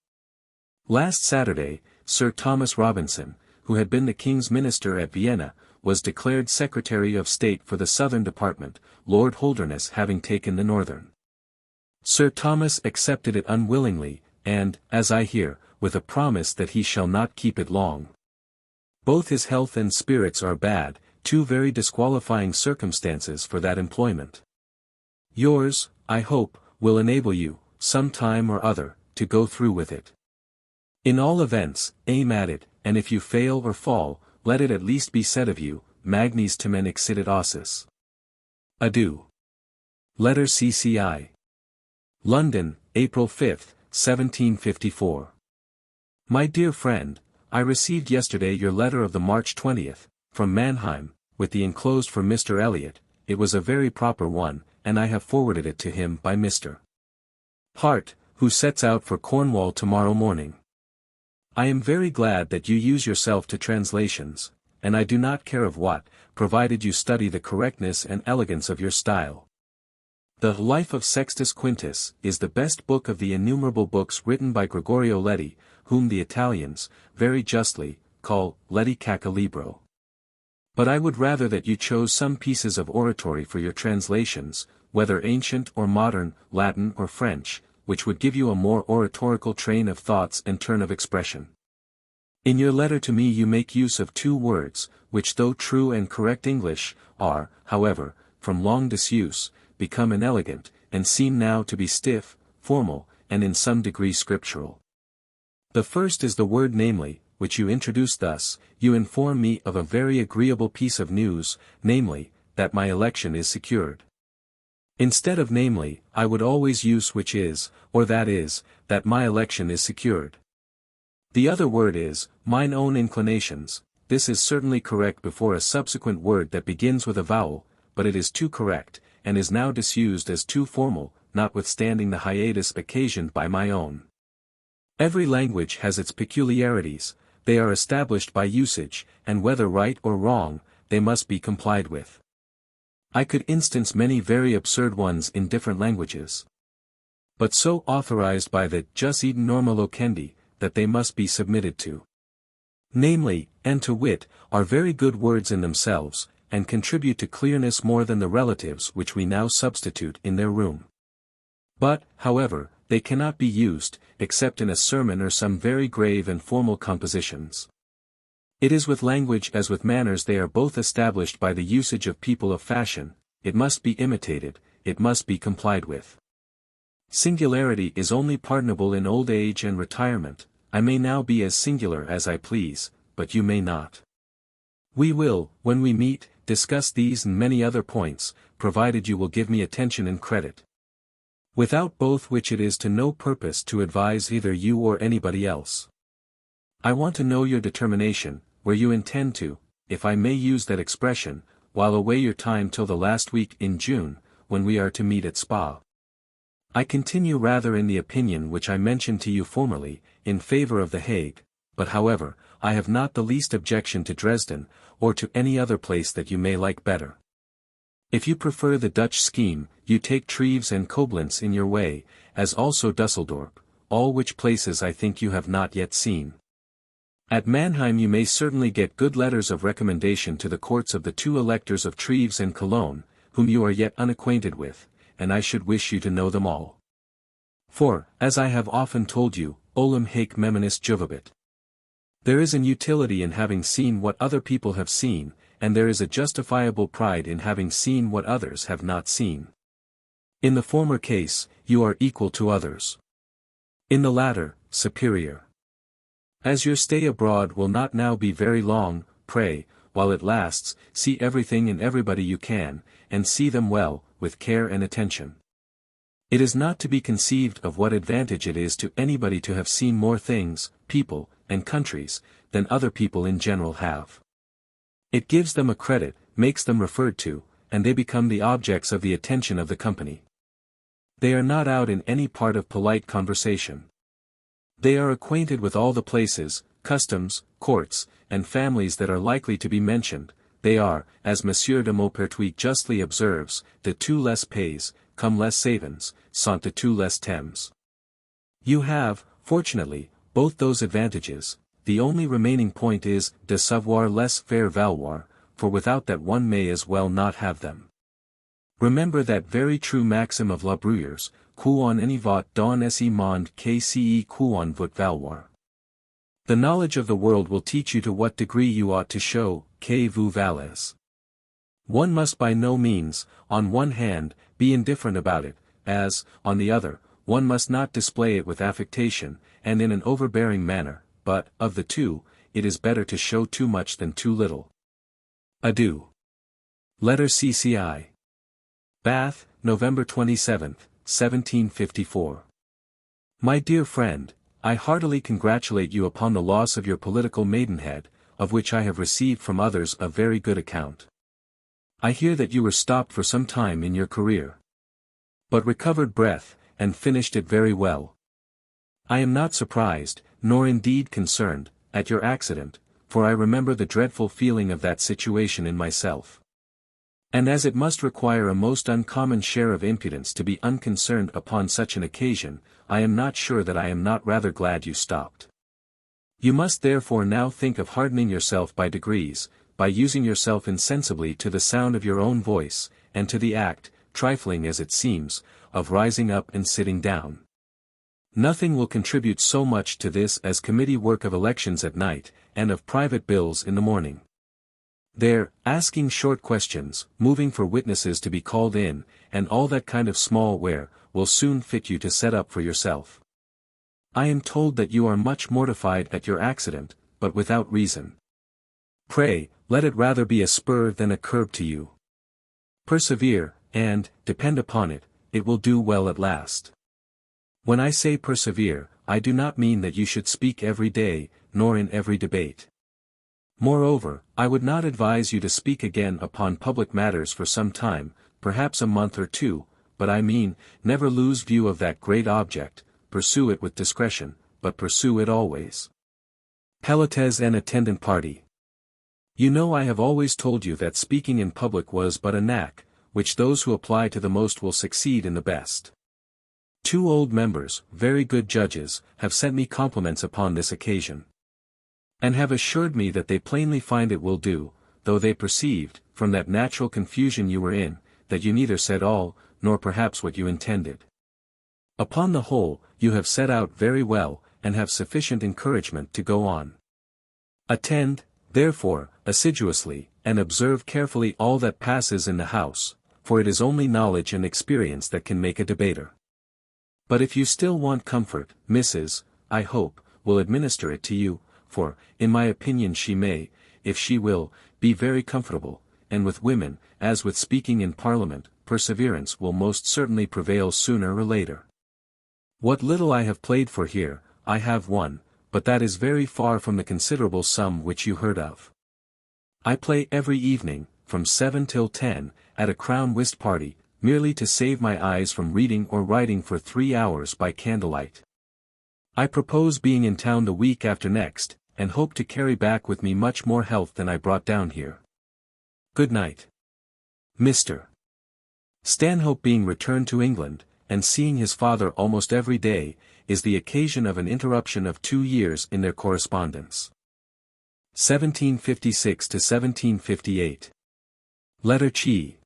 Last Saturday, Sir Thomas Robinson, who had been the King's Minister at Vienna, was declared Secretary of State for the Southern Department, Lord Holderness having taken the Northern. Sir Thomas accepted it unwillingly, and, as I hear, with a promise that he shall not keep it long. Both his health and spirits are bad, two very disqualifying circumstances for that employment. Yours, I hope, will enable you, some time or other, to go through with it. In all events, aim at it, and if you fail or fall, let it at least be said of you, magnis tamen excidit ossis. Adieu. Letter CCI. London, April 5, 1754. My dear friend, I received yesterday your letter of the March 20th, from Mannheim, with the enclosed for Mr. Elliot. It was a very proper one, and I have forwarded it to him by Mr. Hart, who sets out for Cornwall tomorrow morning. I am very glad that you use yourself to translations, and I do not care of what, provided you study the correctness and elegance of your style. The Life of Sextus Quintus is the best book of the innumerable books written by Gregorio Leti, whom the Italians, very justly, call Leti Cacalibro. But I would rather that you chose some pieces of oratory for your translations, whether ancient or modern, Latin or French, which would give you a more oratorical train of thoughts and turn of expression. In your letter to me you make use of two words, which though true and correct English, are, however, from long disuse, become inelegant, and seem now to be stiff, formal, and in some degree scriptural. The first is the word namely, which you introduce thus: you inform me of a very agreeable piece of news, namely, that my election is secured. Instead of namely, I would always use which is, or that is, that my election is secured. The other word is, mine own inclinations. This is certainly correct before a subsequent word that begins with a vowel, but it is too correct, and is now disused as too formal, notwithstanding the hiatus occasioned by my own. Every language has its peculiarities, they are established by usage, and whether right or wrong, they must be complied with. I could instance many very absurd ones in different languages, but so authorized by the jus id norma loquendi, that they must be submitted to. Namely, and to wit, are very good words in themselves, and contribute to clearness more than the relatives which we now substitute in their room. But, however, they cannot be used, except in a sermon or some very grave and formal compositions. It is with language as with manners, they are both established by the usage of people of fashion, it must be imitated, it must be complied with. Singularity is only pardonable in old age and retirement. I may now be as singular as I please, but you may not. We will, when we meet, discuss these and many other points, provided you will give me attention and credit. Without both which it is to no purpose to advise either you or anybody else. I want to know your determination, where you intend to, if I may use that expression, while away your time till the last week in June, when we are to meet at Spa. I continue rather in the opinion which I mentioned to you formerly, in favor of The Hague, but however, I have not the least objection to Dresden, or to any other place that you may like better. If you prefer the Dutch scheme, you take Treves and Koblenz in your way, as also Dusseldorp, all which places I think you have not yet seen. At Mannheim you may certainly get good letters of recommendation to the courts of the two electors of Treves and Cologne, whom you are yet unacquainted with, and I should wish you to know them all. For, as I have often told you, olim haec meminus juvabit. There is an utility in having seen what other people have seen, and there is a justifiable pride in having seen what others have not seen. In the former case, you are equal to others. In the latter, superior. As your stay abroad will not now be very long, pray, while it lasts, see everything and everybody you can, and see them well, with care and attention. It is not to be conceived of what advantage it is to anybody to have seen more things, people, and countries, than other people in general have. It gives them a credit, makes them referred to, and they become the objects of the attention of the company. They are not out in any part of polite conversation. They are acquainted with all the places, customs, courts, and families that are likely to be mentioned. They are, as M. de Maupertuis justly observes, de tout les pays, comme les savants, sont de tous les temps. You have, fortunately, both those advantages. The only remaining point is, de savoir les faire valoir, for without that one may as well not have them. Remember that very true maxim of La Bruyère's, Quon enivat dans ce monde que quon veut valoir. The knowledge of the world will teach you to what degree you ought to show, que vous valez. One must by no means, on one hand, be indifferent about it, as, on the other, one must not display it with affectation, and in an overbearing manner, but, of the two, it is better to show too much than too little. Adieu. Letter CCI. Bath, November 27, 1754. My dear friend, I heartily congratulate you upon the loss of your political maidenhead, of which I have received from others a very good account. I hear that you were stopped for some time in your career. but recovered breath, and finished it very well. I am not surprised, nor indeed concerned, at your accident, for I remember the dreadful feeling of that situation in myself. And as it must require a most uncommon share of impudence to be unconcerned upon such an occasion, I am not sure that I am not rather glad you stopped. You must therefore now think of hardening yourself by degrees, by using yourself insensibly to the sound of your own voice, and to the act, trifling as it seems, of rising up and sitting down. Nothing will contribute so much to this as committee work of elections at night, and of private bills in the morning. There, asking short questions, moving for witnesses to be called in, and all that kind of small ware, will soon fit you to set up for yourself. I am told that you are much mortified at your accident, but without reason. Pray, let it rather be a spur than a curb to you. Persevere, and, depend upon it, it will do well at last. When I say persevere, I do not mean that you should speak every day, nor in every debate. Moreover, I would not advise you to speak again upon public matters for some time, perhaps a month or two, but I mean, never lose view of that great object, pursue it with discretion, but pursue it always. Pelotes and attendant party. You know I have always told you that speaking in public was but a knack, which those who apply to the most will succeed in the best. 2 old members, very good judges, have sent me compliments upon this occasion. And have assured me that they plainly find it will do, though they perceived, from that natural confusion you were in, that you neither said all, nor perhaps what you intended. Upon the whole, you have set out very well, and have sufficient encouragement to go on. Attend, therefore, assiduously, and observe carefully all that passes in the House, for it is only knowledge and experience that can make a debater. But if you still want comfort, Mrs., I hope, will administer it to you, for, in my opinion she may, if she will, be very comfortable, and with women, as with speaking in Parliament, perseverance will most certainly prevail sooner or later. What little I have played for here, I have won, but that is very far from the considerable sum which you heard of. I play every evening, from 7 till 10, at a crown whist party, merely to save my eyes from reading or writing for 3 hours by candlelight. I propose being in town the week after next, and hope to carry back with me much more health than I brought down here. Good night. Mr. Stanhope being returned to England, and seeing his father almost every day, is the occasion of an interruption of 2 years in their correspondence. 1756 to 1758. Letter Ch.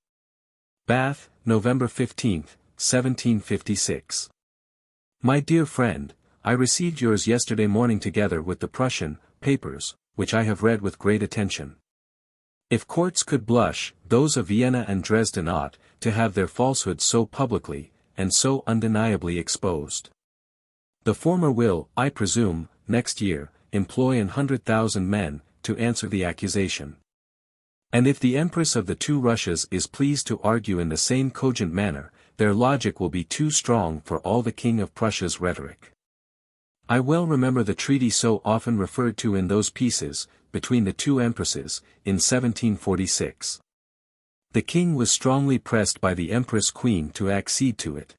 Bath, November 15, 1756. My dear friend, I received yours yesterday morning together with the Prussian papers, which I have read with great attention. If courts could blush, those of Vienna and Dresden ought to have their falsehoods so publicly, and so undeniably exposed. The former will, I presume, next year, employ 100,000 men, to answer the accusation. And if the Empress of the 2 Russias is pleased to argue in the same cogent manner, their logic will be too strong for all the King of Prussia's rhetoric. I well remember the treaty so often referred to in those pieces, between the 2 Empresses, in 1746. The King was strongly pressed by the Empress Queen to accede to it.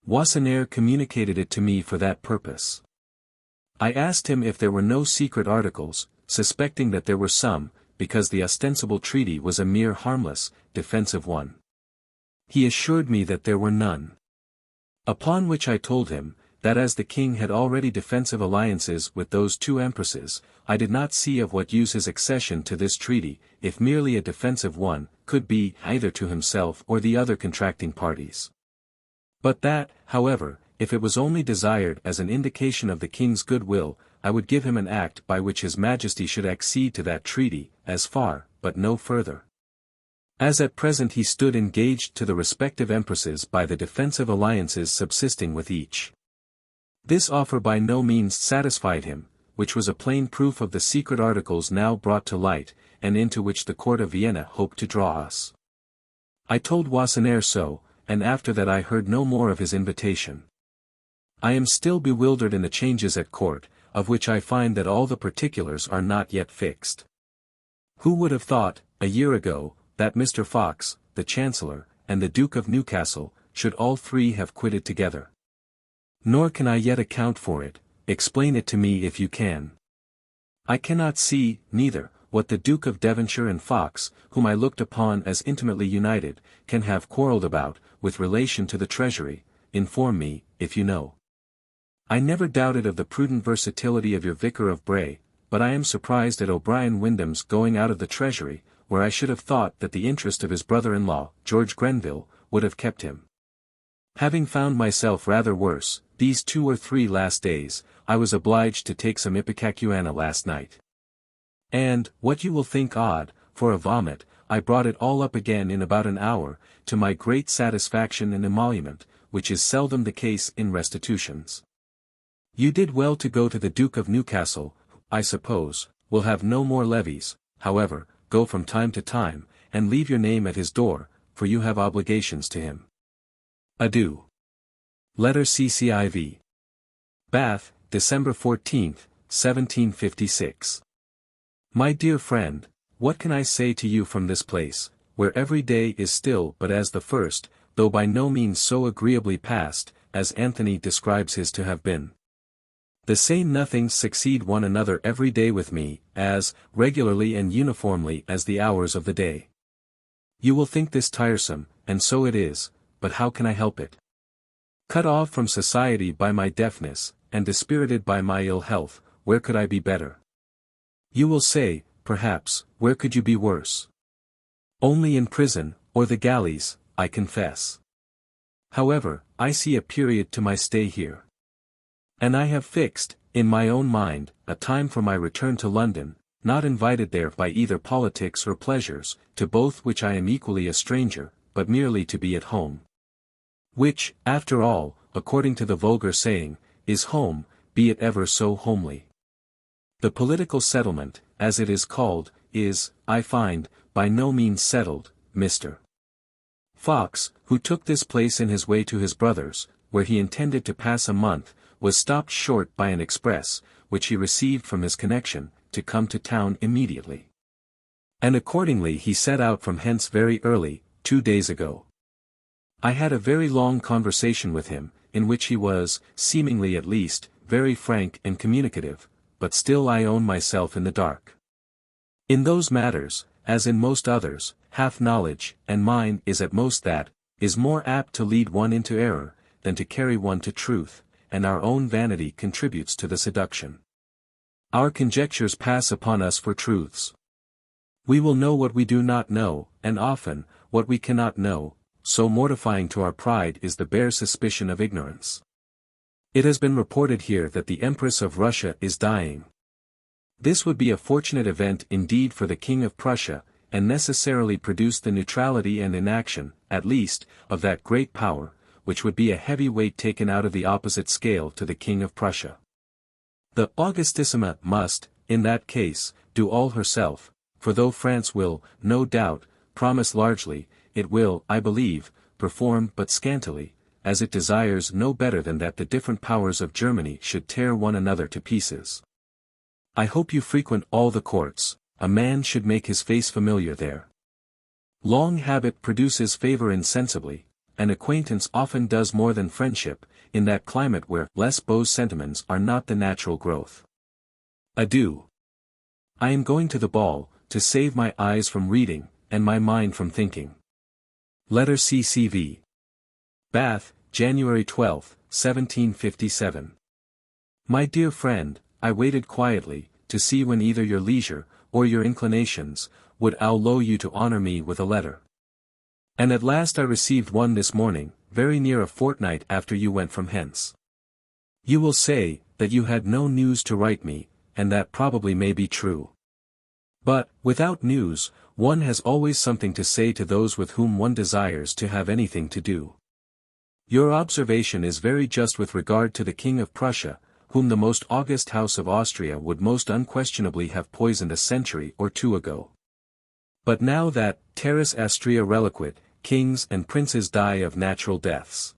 Wassenaer communicated it to me for that purpose. I asked him if there were no secret articles, suspecting that there were some, because the ostensible treaty was a mere harmless, defensive one. He assured me that there were none. Upon which I told him, that as the King had already defensive alliances with those 2 Empresses, I did not see of what use his accession to this treaty, if merely a defensive one, could be, either to himself or the other contracting parties. But that, however, if it was only desired as an indication of the King's goodwill, I would give him an act by which His Majesty should accede to that treaty, as far, but no further. As at present he stood engaged to the respective Empresses by the defensive alliances subsisting with each. This offer by no means satisfied him, which was a plain proof of the secret articles now brought to light, and into which the court of Vienna hoped to draw us. I told Wassenaer so, and after that I heard no more of his invitation. I am still bewildered in the changes at court, of which I find that all the particulars are not yet fixed. Who would have thought, a year ago, that Mr. Fox, the Chancellor, and the Duke of Newcastle, should all three have quitted together. Nor can I yet account for it, explain it to me if you can. I cannot see, neither, what the Duke of Devonshire and Fox, whom I looked upon as intimately united, can have quarrelled about, with relation to the Treasury. Inform me, if you know. I never doubted of the prudent versatility of your Vicar of Bray, but I am surprised at O'Brien Wyndham's going out of the Treasury, where I should have thought that the interest of his brother-in-law, George Grenville, would have kept him. Having found myself rather worse, these 2 or 3 last days, I was obliged to take some ipecacuanha last night. And, what you will think odd, for a vomit, I brought it all up again in about an hour, to my great satisfaction and emolument, which is seldom the case in restitutions. You did well to go to the Duke of Newcastle, who, I suppose, will have no more levies. However, go from time to time, and leave your name at his door, for you have obligations to him. Adieu. Letter CCIV. Bath, December 14, 1756. My dear friend, what can I say to you from this place, where every day is still but as the first, though by no means so agreeably passed, as Anthony describes his to have been. The same nothings succeed one another every day with me, as regularly and uniformly as the hours of the day. You will think this tiresome, and so it is, but how can I help it? Cut off from society by my deafness, and dispirited by my ill health, where could I be better? You will say, perhaps, where could you be worse? Only in prison, or the galleys, I confess. However, I see a period to my stay here. And I have fixed, in my own mind, a time for my return to London, not invited there by either politics or pleasures, to both which I am equally a stranger, but merely to be at home. Which, after all, according to the vulgar saying, is home, be it ever so homely. The political settlement, as it is called, is, I find, by no means settled. Mr. Fox, who took this place in his way to his brother's, where he intended to pass a month, was stopped short by an express, which he received from his connection, to come to town immediately. And accordingly he set out from hence very early, 2 days ago. I had a very long conversation with him, in which he was, seemingly at least, very frank and communicative, but still I own myself in the dark. In those matters, as in most others, half knowledge, and mine is at most that, is more apt to lead one into error, than to carry one to truth, and our own vanity contributes to the seduction. Our conjectures pass upon us for truths. We will know what we do not know, and often, what we cannot know, so mortifying to our pride is the bare suspicion of ignorance. It has been reported here that the Empress of Russia is dying. This would be a fortunate event indeed for the King of Prussia, and necessarily produce the neutrality and inaction, at least, of that great power, which would be a heavy weight taken out of the opposite scale to the King of Prussia. The Augustissima must, in that case, do all herself, for though France will, no doubt, promise largely, it will, I believe, perform but scantily, as it desires no better than that the different powers of Germany should tear one another to pieces. I hope you frequent all the courts. A man should make his face familiar there. Long habit produces favor insensibly, and acquaintance often does more than friendship, in that climate where les beaux sentiments are not the natural growth. Adieu. I am going to the ball, to save my eyes from reading, and my mind from thinking. Letter CCV. Bath, January 12, 1757. My dear friend, I waited quietly, to see when either your leisure, or your inclinations, would allow you to honor me with a letter. And at last I received one this morning, very near a fortnight after you went from hence. You will say, that you had no news to write me, and that probably may be true. But, without news, one has always something to say to those with whom one desires to have anything to do. Your observation is very just with regard to the King of Prussia, whom the most august House of Austria would most unquestionably have poisoned a century or 2 ago. But now that, terris astrea reliquit, kings and princes die of natural deaths.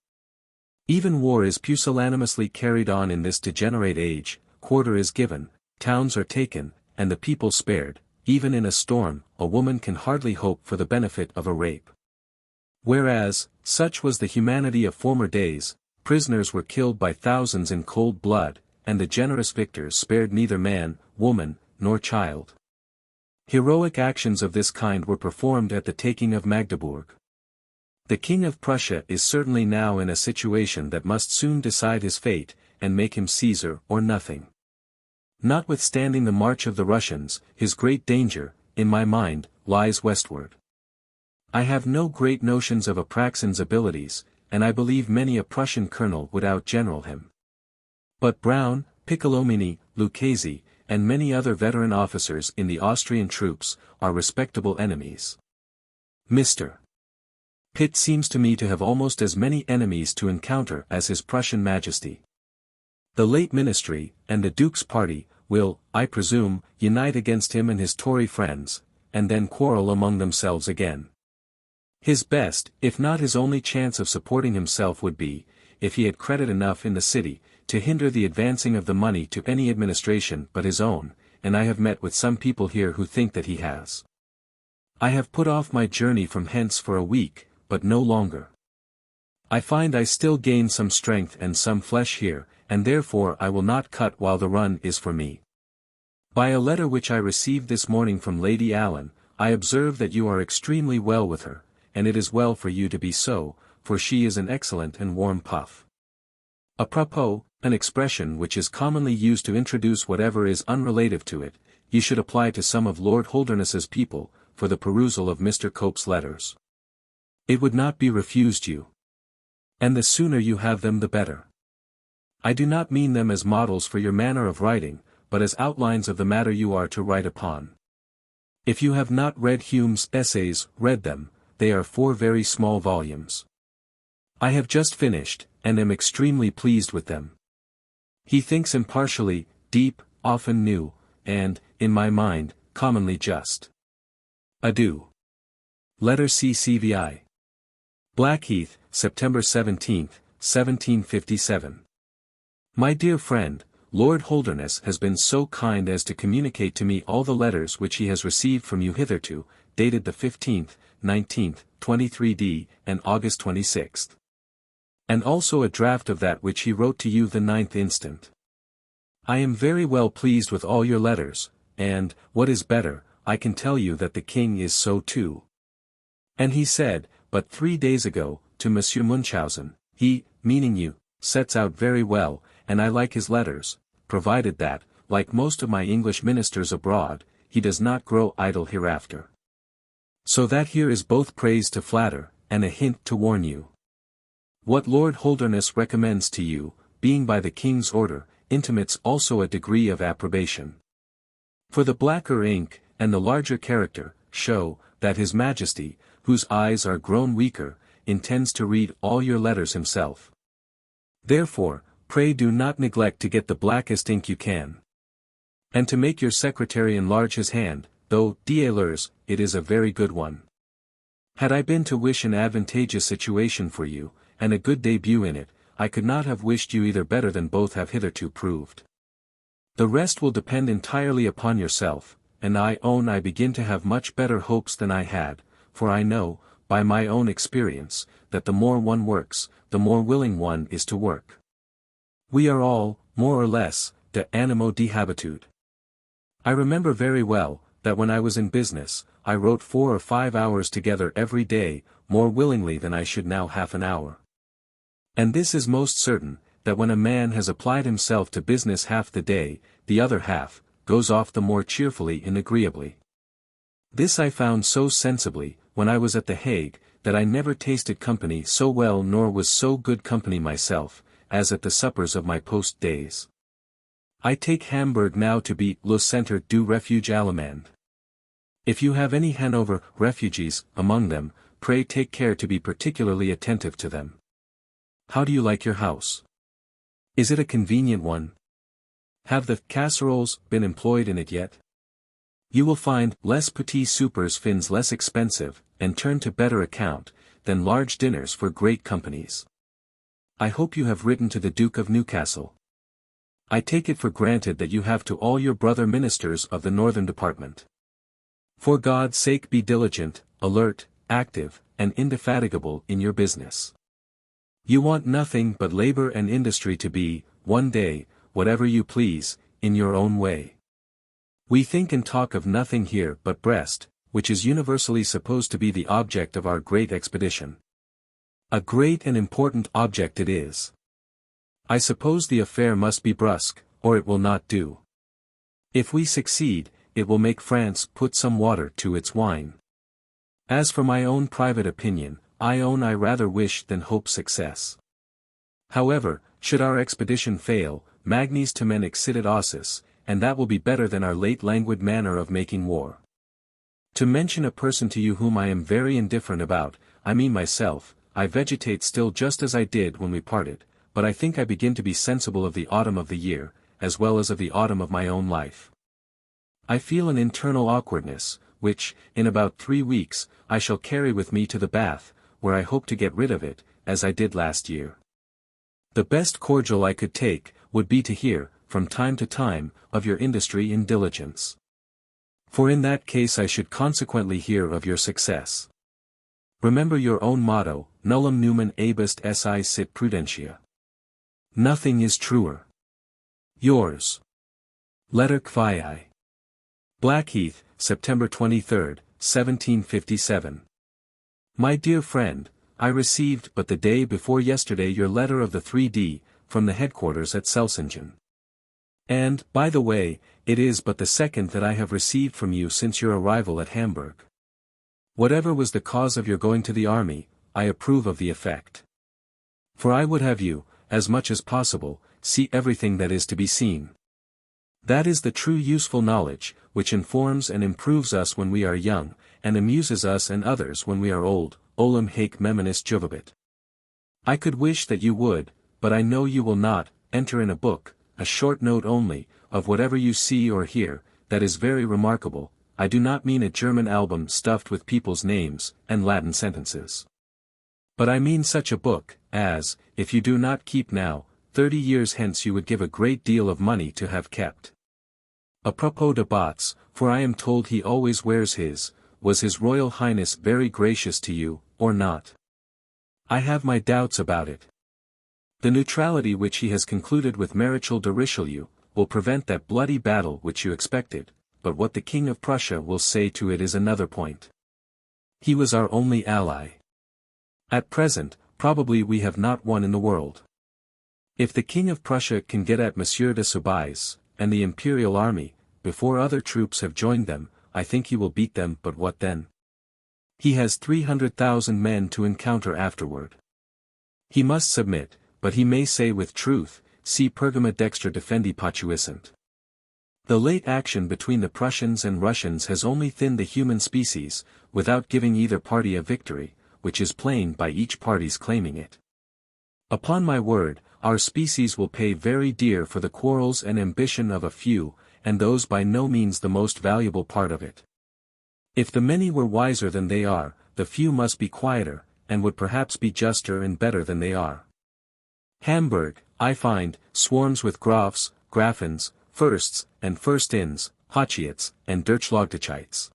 Even war is pusillanimously carried on in this degenerate age, quarter is given, towns are taken, and the people spared. Even in a storm, a woman can hardly hope for the benefit of a rape. Whereas, such was the humanity of former days, prisoners were killed by thousands in cold blood, and the generous victors spared neither man, woman, nor child. Heroic actions of this kind were performed at the taking of Magdeburg. The King of Prussia is certainly now in a situation that must soon decide his fate, and make him Caesar or nothing. Notwithstanding the march of the Russians, his great danger, in my mind, lies westward. I have no great notions of Apraxin's abilities, and I believe many a Prussian colonel would outgeneral him. But Brown, Piccolomini, Lucchesi, and many other veteran officers in the Austrian troops, are respectable enemies. Mr. Pitt seems to me to have almost as many enemies to encounter as his Prussian Majesty. The late ministry, and the Duke's party, will, I presume, unite against him and his Tory friends, and then quarrel among themselves again. His best, if not his only chance of supporting himself would be, if he had credit enough in the city, to hinder the advancing of the money to any administration but his own, and I have met with some people here who think that he has. I have put off my journey from hence for a week, but no longer. I find I still gain some strength and some flesh here, and therefore I will not cut while the run is for me. By a letter which I received this morning from Lady Allen, I observe that you are extremely well with her, and it is well for you to be so, for she is an excellent and warm puff. A propos, an expression which is commonly used to introduce whatever is unrelative to it, you should apply to some of Lord Holderness's people, for the perusal of Mr. Cope's letters. It would not be refused you. And the sooner you have them the better. I do not mean them as models for your manner of writing, but as outlines of the matter you are to write upon. If you have not read Hume's Essays, read them, they are 4 very small volumes. I have just finished, and am extremely pleased with them. He thinks impartially, deep, often new, and, in my mind, commonly just. Adieu. Letter CCVI. Blackheath, September 17, 1757. My dear friend, Lord Holderness has been so kind as to communicate to me all the letters which he has received from you hitherto, dated the 15th, 19th, 23d, and August 26th. And also a draft of that which he wrote to you the 9th instant. I am very well pleased with all your letters, and, what is better, I can tell you that the king is so too. And he said, but 3 days ago, to Monsieur Munchausen, he, meaning you, sets out very well, and I like his letters, provided that, like most of my English ministers abroad, he does not grow idle hereafter. So that here is both praise to flatter, and a hint to warn you. What Lord Holderness recommends to you, being by the King's order, intimates also a degree of approbation. For the blacker ink, and the larger character, show, that His Majesty, whose eyes are grown weaker, intends to read all your letters himself. Therefore, pray do not neglect to get the blackest ink you can. And to make your secretary enlarge his hand, though, d'Aileurs, it is a very good one. Had I been to wish an advantageous situation for you, and a good debut in it, I could not have wished you either better than both have hitherto proved. The rest will depend entirely upon yourself, and I own I begin to have much better hopes than I had, for I know, by my own experience, that the more one works, the more willing one is to work. We are all, more or less, de animo di habitude. I remember very well, that when I was in business, I wrote 4 or 5 hours together every day, more willingly than I should now half an hour. And this is most certain, that when a man has applied himself to business half the day, the other half, goes off the more cheerfully and agreeably. This I found so sensibly, when I was at the Hague, that I never tasted company so well nor was so good company myself, as at the suppers of my post days. I take Hamburg now to be le centre du refuge allemand. If you have any Hanover refugees among them, pray take care to be particularly attentive to them. How do you like your house? Is it a convenient one? Have the casseroles been employed in it yet? You will find les petits soupers fins less expensive, and turn to better account, than large dinners for great companies. I hope you have written to the Duke of Newcastle. I take it for granted that you have to all your brother ministers of the Northern Department. For God's sake be diligent, alert, active, and indefatigable in your business. You want nothing but labor and industry to be, one day, whatever you please, in your own way. We think and talk of nothing here but Brest, which is universally supposed to be the object of our great expedition. A great and important object it is. I suppose the affair must be brusque, or it will not do. If we succeed, it will make France put some water to its wine. As for my own private opinion, I own I rather wish than hope success. However, should our expedition fail, magnis tamen excidit ossis, and that will be better than our late languid manner of making war. To mention a person to you whom I am very indifferent about, I mean myself, I vegetate still just as I did when we parted, but I think I begin to be sensible of the autumn of the year, as well as of the autumn of my own life. I feel an internal awkwardness, which, in about 3 weeks, I shall carry with me to the bath, where I hope to get rid of it, as I did last year. The best cordial I could take, would be to hear, from time to time, of your industry and diligence. For in that case I should consequently hear of your success. Remember your own motto, nullum numen abest si sit prudentia. Nothing is truer. Yours. Letter Kvi. Blackheath, September 23, 1757. My dear friend, I received but the day before yesterday your letter of the 3d, from the headquarters at Selsingen. And, by the way, it is but the second that I have received from you since your arrival at Hamburg. Whatever was the cause of your going to the army, I approve of the effect. For I would have you, as much as possible, see everything that is to be seen. That is the true useful knowledge, which informs and improves us when we are young, and amuses us and others when we are old, olim haec meminus juvabit. I could wish that you would, but I know you will not, enter in a book, a short note only, of whatever you see or hear, that is very remarkable. I do not mean a German album stuffed with people's names, and Latin sentences. But I mean such a book, as, if you do not keep now, 30 years hence you would give a great deal of money to have kept. Apropos de Bots, for I am told he always wears his, was His Royal Highness very gracious to you, or not? I have my doubts about it. The neutrality which he has concluded with Maréchal de Richelieu, will prevent that bloody battle which you expected, but what the King of Prussia will say to it is another point. He was our only ally. At present, probably we have not one in the world. If the King of Prussia can get at Monsieur de Soubise, and the Imperial Army, before other troops have joined them, I think he will beat them, but what then? He has 300,000 men to encounter afterward. He must submit, but he may say with truth, si pergama dextra defendi potuissent. The late action between the Prussians and Russians has only thinned the human species, without giving either party a victory, which is plain by each party's claiming it. Upon my word, our species will pay very dear for the quarrels and ambition of a few, and those by no means the most valuable part of it. If the many were wiser than they are, the few must be quieter, and would perhaps be juster and better than they are. Hamburg, I find, swarms with Grafs, Graffens, Fürsts, and Fürstins, Hochheits, and Durchlagdecheites.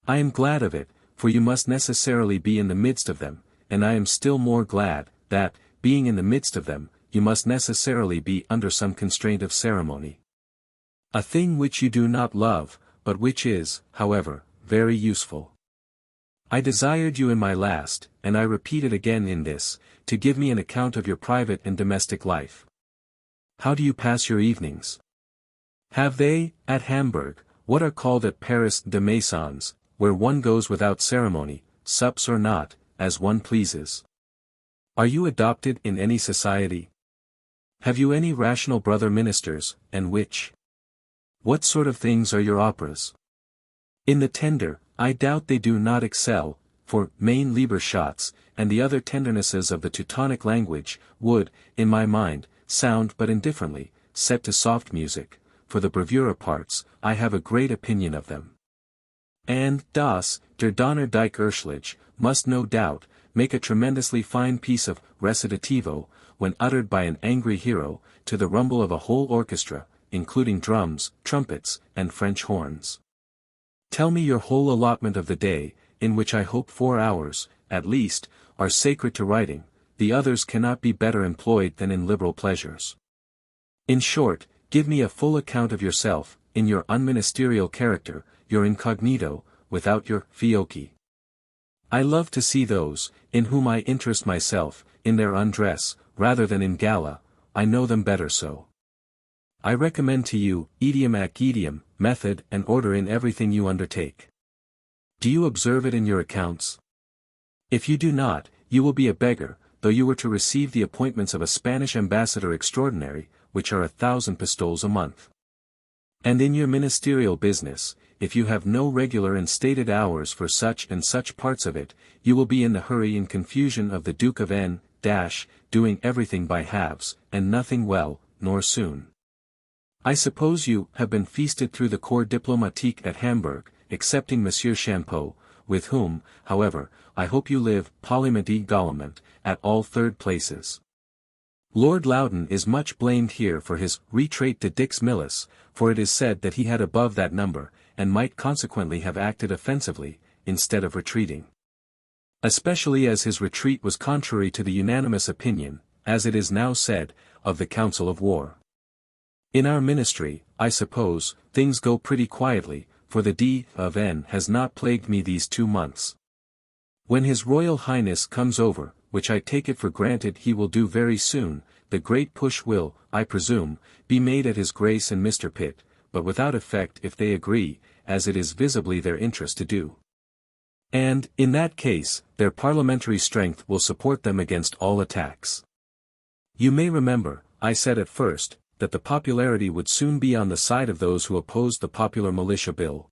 I am glad of it, for you must necessarily be in the midst of them, and I am still more glad, that, being in the midst of them, you must necessarily be under some constraint of ceremony. A thing which you do not love, but which is, however, very useful. I desired you in my last, and I repeat it again in this, to give me an account of your private and domestic life. How do you pass your evenings? Have they, at Hamburg, what are called at Paris de maisons, where one goes without ceremony, sups or not, as one pleases? Are you adopted in any society? Have you any rational brother ministers, and which? What sort of things are your operas? In the tender, I doubt they do not excel, for Mein Lieber Schatz, and the other tendernesses of the Teutonic language, would, in my mind, sound but indifferently, set to soft music. For the bravura parts, I have a great opinion of them. And Das, der Donnerdyke Urschlich, must no doubt, make a tremendously fine piece of recitativo, when uttered by an angry hero, to the rumble of a whole orchestra, including drums, trumpets, and French horns. Tell me your whole allotment of the day, in which I hope 4 hours, at least, are sacred to writing, the others cannot be better employed than in liberal pleasures. In short, give me a full account of yourself, in your unministerial character, your incognito, without your fiocchi. I love to see those, in whom I interest myself, in their undress, rather than in gala, I know them better so. I recommend to you, idiom ac idiom, method and order in everything you undertake. Do you observe it in your accounts? If you do not, you will be a beggar, though you were to receive the appointments of a Spanish ambassador extraordinary, which are 1,000 pistoles a month. And in your ministerial business, if you have no regular and stated hours for such and such parts of it, you will be in the hurry and confusion of the Duke of N, doing everything by halves, and nothing well, nor soon. I suppose you have been feasted through the Corps Diplomatique at Hamburg, excepting Monsieur Champeau, with whom, however, I hope you live, poliment également, at all third places. Lord Loudon is much blamed here for his retrait de Dix Millis, for it is said that he had above that number, and might consequently have acted offensively, instead of retreating. Especially as his retreat was contrary to the unanimous opinion, as it is now said, of the Council of War. In our ministry, I suppose, things go pretty quietly, for the D. of N. has not plagued me these 2 months. When His Royal Highness comes over, which I take it for granted he will do very soon, the great push will, I presume, be made at His Grace and Mr. Pitt, but without effect if they agree, as it is visibly their interest to do. And, in that case, their parliamentary strength will support them against all attacks. You may remember, I said at first, that the popularity would soon be on the side of those who opposed the popular militia bill.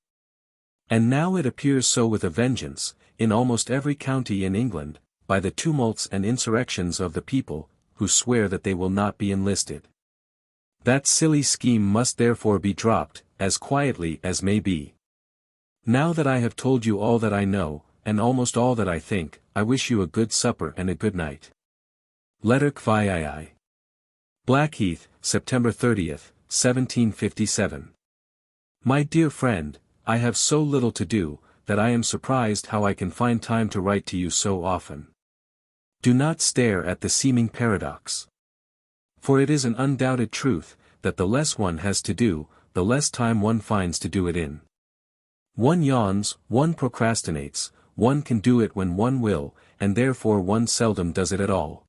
And now it appears so with a vengeance, in almost every county in England, by the tumults and insurrections of the people, who swear that they will not be enlisted. That silly scheme must therefore be dropped, as quietly as may be. Now that I have told you all that I know, and almost all that I think, I wish you a good supper and a good night. Letterk VII. Blackheath, September 30th, 1757. My dear friend, I have so little to do, that I am surprised how I can find time to write to you so often. Do not stare at the seeming paradox. For it is an undoubted truth, that the less one has to do, the less time one finds to do it in. One yawns, one procrastinates, one can do it when one will, and therefore one seldom does it at all.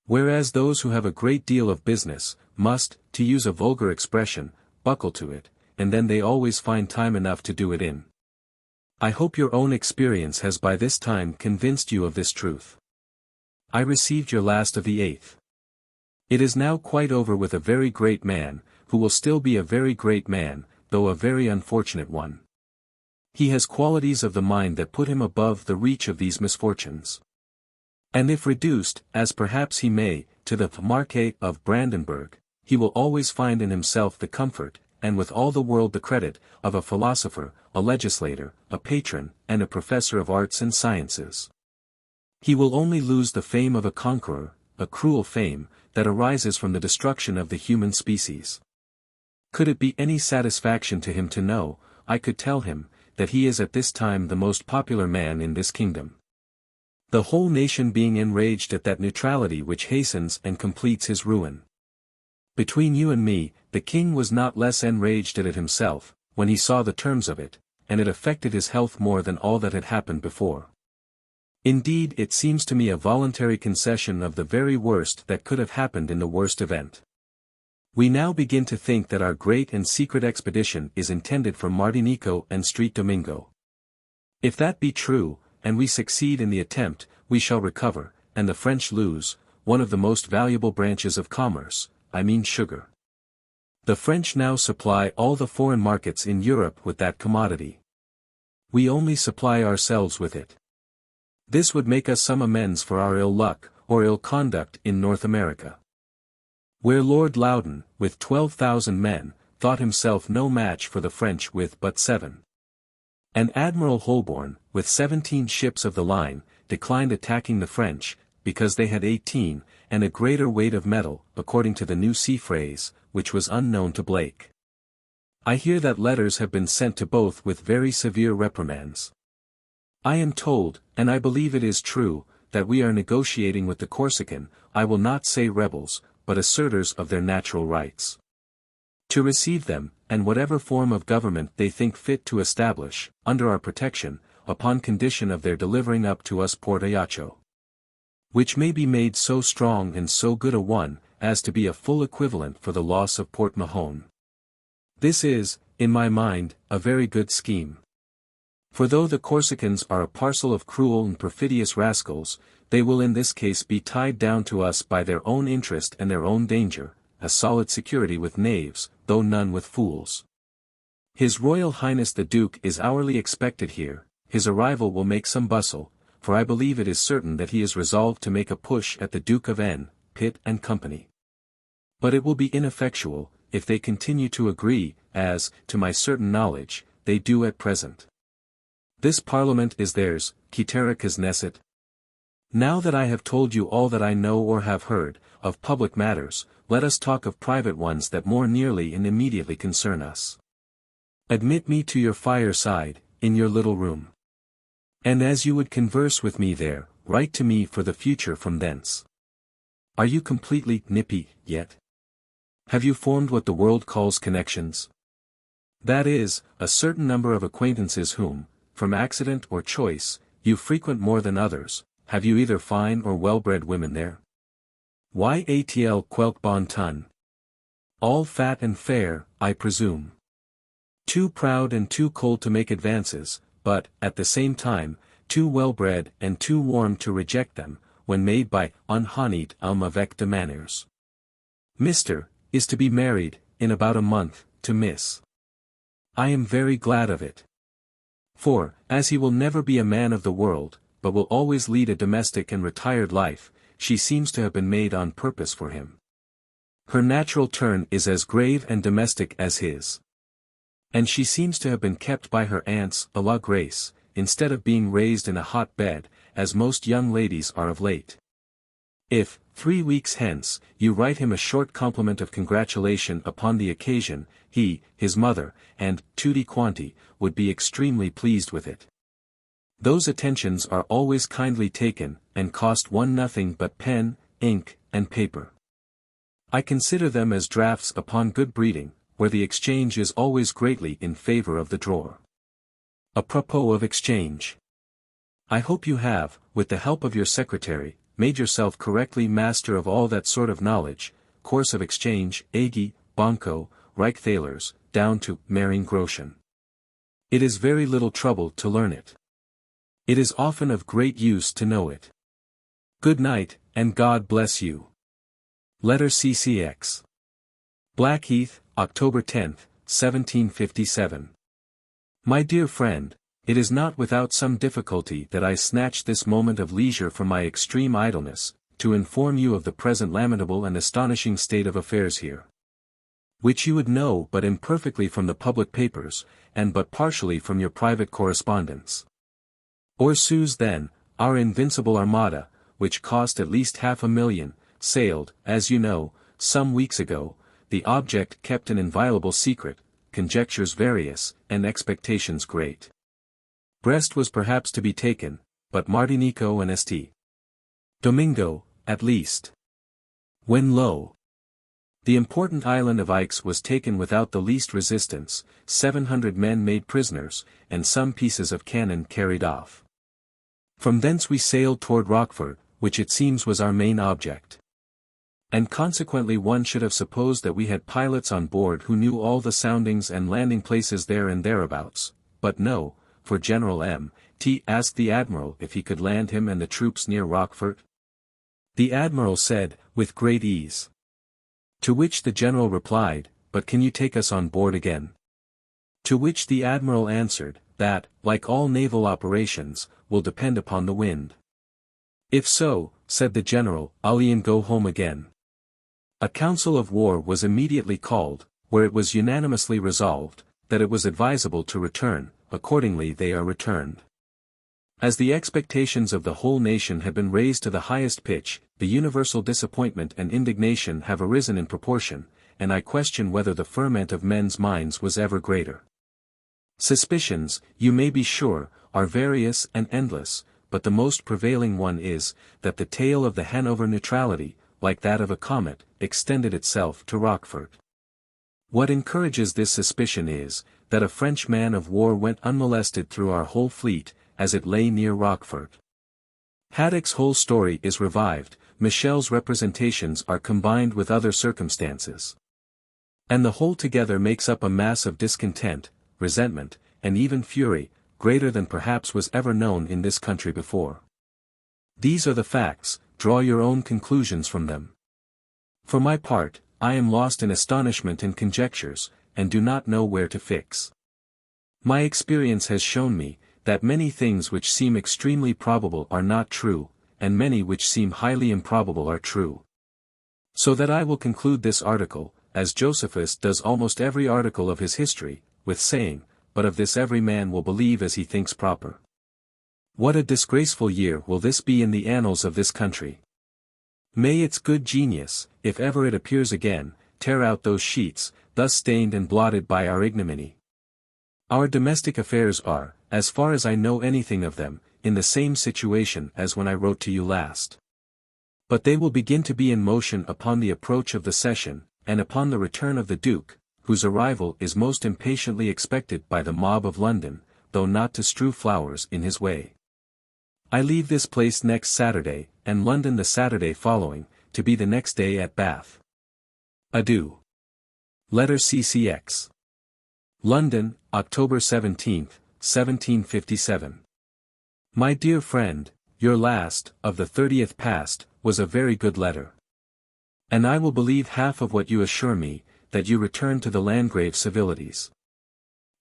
Whereas those who have a great deal of business, must, to use a vulgar expression, buckle to it, and then they always find time enough to do it in. I hope your own experience has by this time convinced you of this truth. I received your last of the 8th. It is now quite over with a very great man, who will still be a very great man, though a very unfortunate one. He has qualities of the mind that put him above the reach of these misfortunes. And if reduced, as perhaps he may, to the Marquis of Brandenburg, he will always find in himself the comfort, and with all the world the credit, of a philosopher, a legislator, a patron, and a professor of arts and sciences. He will only lose the fame of a conqueror, a cruel fame, that arises from the destruction of the human species. Could it be any satisfaction to him to know, I could tell him, that he is at this time the most popular man in this kingdom. The whole nation being enraged at that neutrality which hastens and completes his ruin. Between you and me, the king was not less enraged at it himself, when he saw the terms of it, and it affected his health more than all that had happened before. Indeed, it seems to me a voluntary concession of the very worst that could have happened in the worst event. We now begin to think that our great and secret expedition is intended for Martinico and Street Domingo. If that be true, and we succeed in the attempt, we shall recover, and the French lose, one of the most valuable branches of commerce, I mean sugar. The French now supply all the foreign markets in Europe with that commodity. We only supply ourselves with it. This would make us some amends for our ill luck, or ill conduct in North America. Where Lord Loudon, with 12,000 men, thought himself no match for the French with but 7. And Admiral Holborn, with 17 ships of the line, declined attacking the French, because they had 18, and a greater weight of metal, according to the new sea phrase, which was unknown to Blake. I hear that letters have been sent to both with very severe reprimands. I am told, and I believe it is true, that we are negotiating with the Corsican, I will not say rebels, but assertors of their natural rights. To receive them, and whatever form of government they think fit to establish, under our protection, upon condition of their delivering up to us Port Ayacho, which may be made so strong and so good a one, as to be a full equivalent for the loss of Port Mahon. This is, in my mind, a very good scheme. For though the Corsicans are a parcel of cruel and perfidious rascals, they will in this case be tied down to us by their own interest and their own danger, a solid security with knaves, though none with fools. His Royal Highness the Duke is hourly expected here, his arrival will make some bustle, for I believe it is certain that he is resolved to make a push at the Duke of N, Pitt and Company. But it will be ineffectual, if they continue to agree, as, to my certain knowledge, they do at present. This Parliament is theirs, Caetera Knesset. Now that I have told you all that I know or have heard, of public matters, let us talk of private ones that more nearly and immediately concern us. Admit me to your fireside, in your little room. And as you would converse with me there, write to me for the future from thence. Are you completely nippy, yet? Have you formed what the world calls connections? That is, a certain number of acquaintances whom, from accident or choice, you frequent more than others. Have you either fine or well-bred women there? Yatl quelques bon ton. All fat and fair, I presume. Too proud and too cold to make advances, but, at the same time, too well-bred and too warm to reject them, when made by unhoneyed homme avec de manners. Mr. is to be married, in about a month, to Miss. I am very glad of it. For, as he will never be a man of the world, but will always lead a domestic and retired life, she seems to have been made on purpose for him. Her natural turn is as grave and domestic as his. And she seems to have been kept by her aunts a la Grace, instead of being raised in a hot bed, as most young ladies are of late. If, 3 weeks hence, you write him a short compliment of congratulation upon the occasion, he, his mother, and, tutti quanti, would be extremely pleased with it. Those attentions are always kindly taken, and cost one nothing but pen, ink, and paper. I consider them as drafts upon good breeding, where the exchange is always greatly in favor of the drawer. Apropos of exchange. I hope you have, with the help of your secretary, made yourself correctly master of all that sort of knowledge, course of exchange, Agi, Bonko, Reichthalers, down to Mehringgroschen. It is very little trouble to learn it. It is often of great use to know it. Good night, and God bless you. Letter CCX. Blackheath, October 10, 1757. My dear friend, it is not without some difficulty that I snatch this moment of leisure from my extreme idleness, to inform you of the present lamentable and astonishing state of affairs here, which you would know but imperfectly from the public papers, and but partially from your private correspondence. Orsus then, our invincible armada, which cost at least 500,000, sailed, as you know, some weeks ago, the object kept an inviolable secret, conjectures various, and expectations great. Brest was perhaps to be taken, but Martinico and St. Domingo, at least. When lo! The important island of Aix was taken without the least resistance, 700 men made prisoners, and some pieces of cannon carried off. From thence we sailed toward Rockfort, which it seems was our main object. And consequently one should have supposed that we had pilots on board who knew all the soundings and landing places there and thereabouts, but no, for General M.T. asked the Admiral if he could land him and the troops near Rockfort. The Admiral said, with great ease. To which the General replied, but can you take us on board again? To which the Admiral answered, that, like all naval operations, will depend upon the wind. If so, said the General, I'll e'en go home again. A council of war was immediately called, where it was unanimously resolved, that it was advisable to return, accordingly they are returned. As the expectations of the whole nation have been raised to the highest pitch, the universal disappointment and indignation have arisen in proportion, and I question whether the ferment of men's minds was ever greater. Suspicions, you may be sure, are various and endless, but the most prevailing one is, that the tail of the Hanover neutrality, like that of a comet, extended itself to Rochefort. What encourages this suspicion is, that a French man of war went unmolested through our whole fleet, as it lay near Rochefort. Haddock's whole story is revived, Michel's representations are combined with other circumstances. And the whole together makes up a mass of discontent, resentment, and even fury, greater than perhaps was ever known in this country before. These are the facts, draw your own conclusions from them. For my part, I am lost in astonishment and conjectures, and do not know where to fix. My experience has shown me, that many things which seem extremely probable are not true, and many which seem highly improbable are true. So that I will conclude this article, as Josephus does almost every article of his history, with saying, but of this every man will believe as he thinks proper. What a disgraceful year will this be in the annals of this country! May its good genius, if ever it appears again, tear out those sheets, thus stained and blotted by our ignominy. Our domestic affairs are, as far as I know anything of them, in the same situation as when I wrote to you last. But they will begin to be in motion upon the approach of the session, and upon the return of the Duke, whose arrival is most impatiently expected by the mob of London, though not to strew flowers in his way. I leave this place next Saturday, and London the Saturday following, to be the next day at Bath. Adieu. Letter CCX. London, October 17, 1757. My dear friend, your last, of the 30th past, was a very good letter. And I will believe half of what you assure me, that you return to the Landgrave's civilities.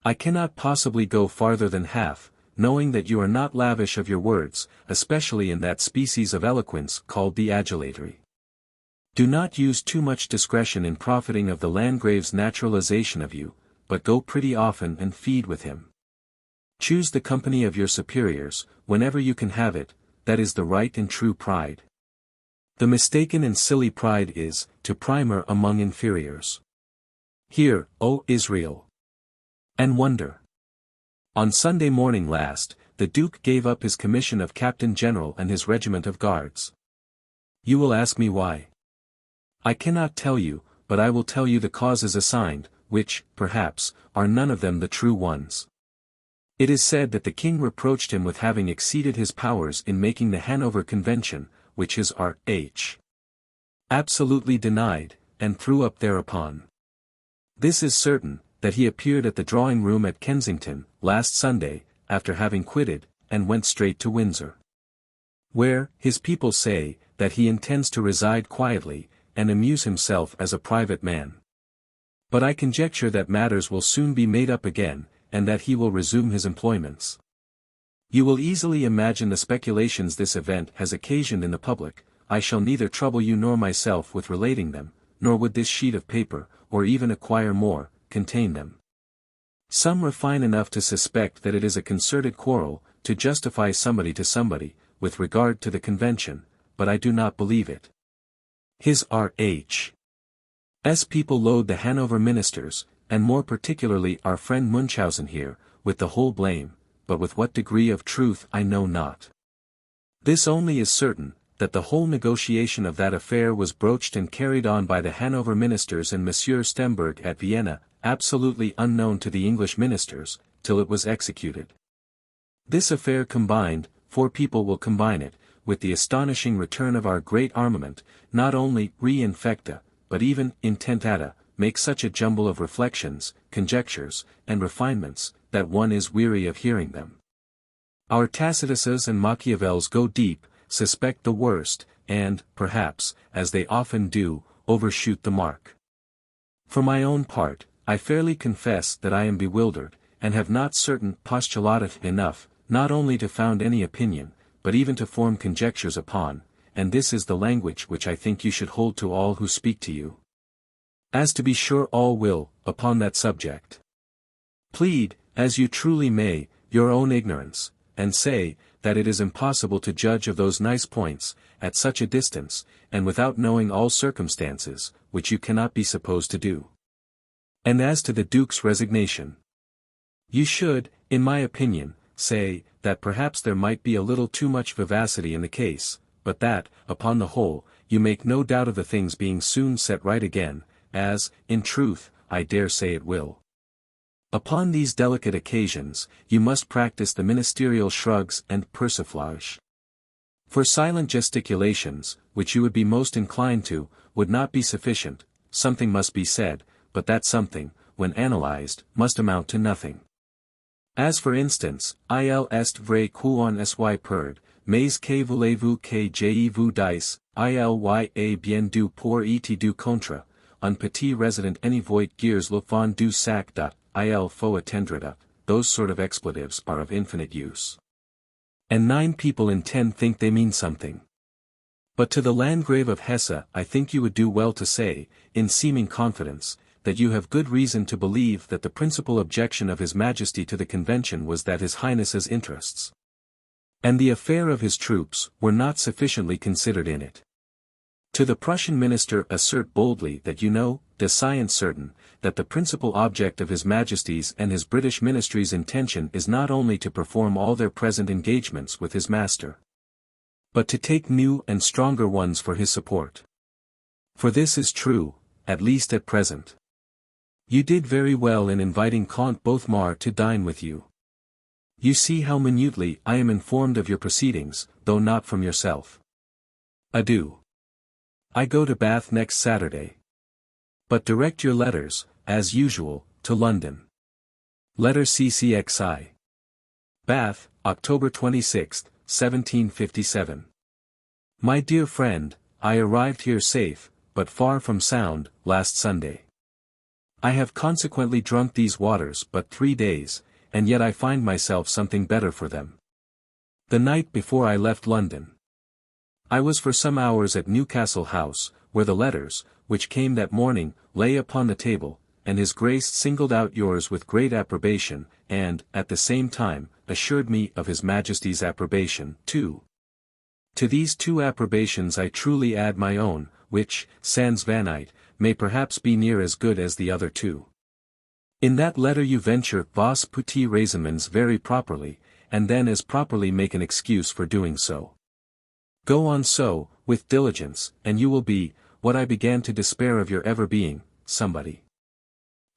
I cannot possibly go farther than half, knowing that you are not lavish of your words, especially in that species of eloquence called the adulatory. Do not use too much discretion in profiting of the Landgrave's naturalization of you, but go pretty often and feed with him. Choose the company of your superiors, whenever you can have it, that is the right and true pride. The mistaken and silly pride is, to primer among inferiors. Hear, O Israel! And wonder. On Sunday morning last, the Duke gave up his commission of Captain General and his regiment of guards. You will ask me why. I cannot tell you, but I will tell you the causes assigned, which, perhaps, are none of them the true ones. It is said that the king reproached him with having exceeded his powers in making the Hanover Convention, which his R.H. absolutely denied, and threw up thereupon. This is certain, that he appeared at the drawing-room at Kensington, last Sunday, after having quitted, and went straight to Windsor. Where, his people say, that he intends to reside quietly, and amuse himself as a private man. But I conjecture that matters will soon be made up again, and that he will resume his employments. You will easily imagine the speculations this event has occasioned in the public. I shall neither trouble you nor myself with relating them, nor would this sheet of paper, or even acquire more, contain them. Some refine enough to suspect that it is a concerted quarrel, to justify somebody to somebody, with regard to the convention, but I do not believe it. His R.H. S. people load the Hanover ministers, and more particularly our friend Munchausen here, with the whole blame, but with what degree of truth I know not. This only is certain, that the whole negotiation of that affair was broached and carried on by the Hanover ministers and Monsieur Stemberg at Vienna, absolutely unknown to the English ministers, till it was executed. This affair combined, for people will combine it, with the astonishing return of our great armament, not only re infecta, but even intentata, makes such a jumble of reflections, conjectures, and refinements, that one is weary of hearing them. Our Tacituses and Machiavels go deep, suspect the worst, and, perhaps, as they often do, overshoot the mark. For my own part, I fairly confess that I am bewildered, and have not certain postulata enough, not only to found any opinion, but even to form conjectures upon, and this is the language which I think you should hold to all who speak to you. As to be sure all will, upon that subject, plead, as you truly may, your own ignorance, and say, that it is impossible to judge of those nice points, at such a distance, and without knowing all circumstances, which you cannot be supposed to do. And as to the Duke's resignation, you should, in my opinion, say, that perhaps there might be a little too much vivacity in the case, but that, upon the whole, you make no doubt of the things being soon set right again, as, in truth, I dare say it will. Upon these delicate occasions, you must practice the ministerial shrugs and persiflage. For silent gesticulations, which you would be most inclined to, would not be sufficient, something must be said, but that something, when analyzed, must amount to nothing. As for instance, il est vrai qu'on sy perd, mais que voulez-vous que je vous dise, il y a bien du pour et du contre, un petit resident any voit gears le fond du sac dat, il faut attendre. Those sort of expletives are of infinite use. And 9 people in 10 think they mean something. But to the Landgrave of Hesse I think you would do well to say, in seeming confidence, that you have good reason to believe that the principal objection of His Majesty to the Convention was that His Highness's interests and the affair of his troops were not sufficiently considered in it. To the Prussian minister assert boldly that you know, de science certain, that the principal object of His Majesty's and his British ministry's intention is not only to perform all their present engagements with his master, but to take new and stronger ones for his support. For this is true, at least at present. You did very well in inviting Count Bothmar to dine with you. You see how minutely I am informed of your proceedings, though not from yourself. Adieu. I go to Bath next Saturday. But direct your letters, as usual, to London. Letter CCXI. Bath, October 26, 1757. My dear friend, I arrived here safe, but far from sound, last Sunday. I have consequently drunk these waters but 3 days, and yet I find myself something better for them. The night before I left London, I was for some hours at Newcastle House, where the letters, which came that morning, lay upon the table, and His Grace singled out yours with great approbation, and, at the same time, assured me of His Majesty's approbation, too. To these 2 approbations I truly add my own, which, sans vanite, may perhaps be near as good as the other 2. In that letter you venture vos petits raisonnements very properly, and then as properly make an excuse for doing so. Go on so, with diligence, and you will be, what I began to despair of your ever being, somebody.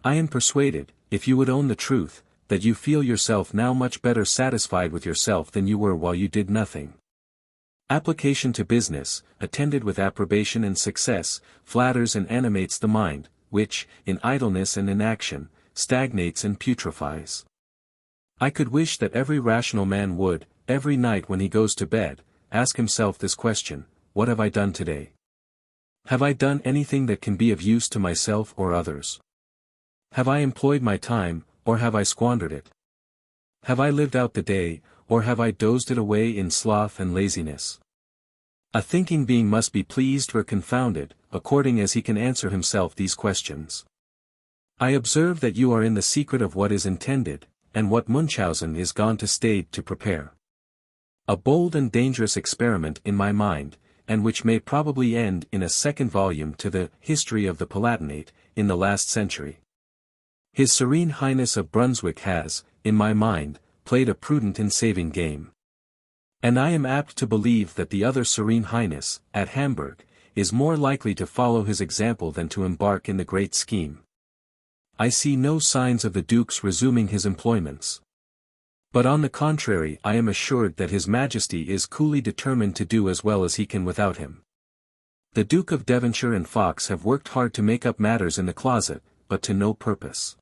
I am persuaded, if you would own the truth, that you feel yourself now much better satisfied with yourself than you were while you did nothing. Application to business, attended with approbation and success, flatters and animates the mind, which, in idleness and inaction, stagnates and putrefies. I could wish that every rational man would, every night when he goes to bed, ask himself this question: what have I done today? Have I done anything that can be of use to myself or others? Have I employed my time, or have I squandered it? Have I lived out the day, or have I dozed it away in sloth and laziness? A thinking being must be pleased or confounded, according as he can answer himself these questions. I observe that you are in the secret of what is intended, and what Munchausen is gone to Stade to prepare. A bold and dangerous experiment in my mind, and which may probably end in a second volume to the History of the Palatinate, in the last century. His Serene Highness of Brunswick has, in my mind, played a prudent and saving game. And I am apt to believe that the other Serene Highness, at Hamburg, is more likely to follow his example than to embark in the great scheme. I see no signs of the Duke's resuming his employments. But on the contrary I am assured that His Majesty is coolly determined to do as well as he can without him. The Duke of Devonshire and Fox have worked hard to make up matters in the closet, but to no purpose.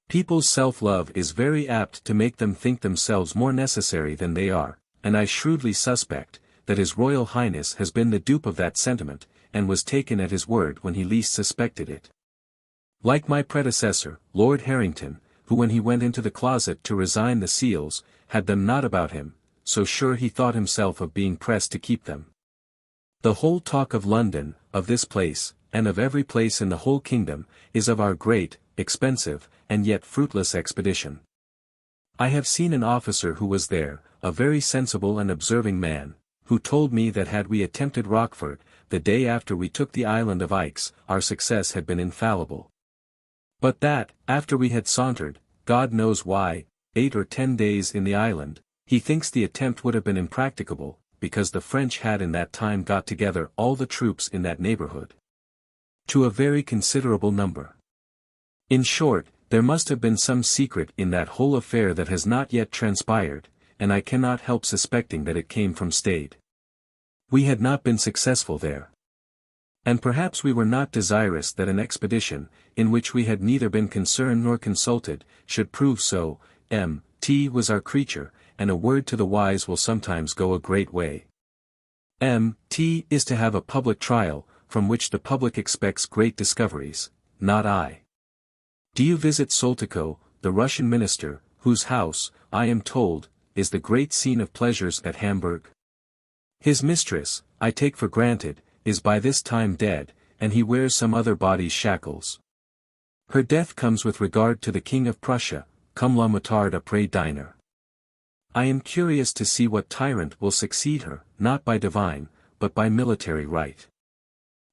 People's self-love is very apt to make them think themselves more necessary than they are, and I shrewdly suspect, that His Royal Highness has been the dupe of that sentiment, and was taken at his word when he least suspected it. Like my predecessor, Lord Harrington, who when he went into the closet to resign the seals, had them not about him, so sure he thought himself of being pressed to keep them. The whole talk of London, of this place, and of every place in the whole kingdom, is of our great, expensive, and yet fruitless expedition. I have seen an officer who was there, a very sensible and observing man, who told me that had we attempted Rockford, the day after we took the island of Aix, our success had been infallible. But that, after we had sauntered, God knows why, 8 or 10 days in the island, He thinks the attempt would have been impracticable, because the French had in that time got together all the troops in that neighborhood, to a very considerable number. In short, there must have been some secret in that whole affair that has not yet transpired, and I cannot help suspecting that it came from Stade. We had not been successful there. And perhaps we were not desirous that an expedition, in which we had neither been concerned nor consulted, should prove so. M.T. was our creature, and a word to the wise will sometimes go a great way. M.T. is to have a public trial, from which the public expects great discoveries, not I. Do you visit Soltikow, the Russian minister, whose house, I am told, is the great scene of pleasures at Hamburg? His mistress, I take for granted, is by this time dead, and he wears some other body's shackles. Her death comes with regard to the King of Prussia, comme la moutarde après dîner. I am curious to see what tyrant will succeed her, not by divine, but by military right.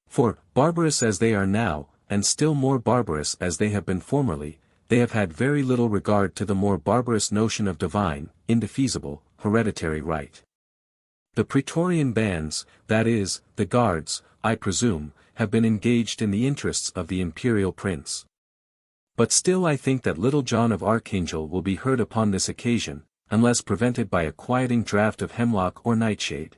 For, barbarous as they are now, and still more barbarous as they have been formerly, they have had very little regard to the more barbarous notion of divine, indefeasible, hereditary right. The Praetorian bands, that is, the guards, I presume, have been engaged in the interests of the imperial prince. But still I think that little John of Archangel will be heard upon this occasion, unless prevented by a quieting draught of hemlock or nightshade.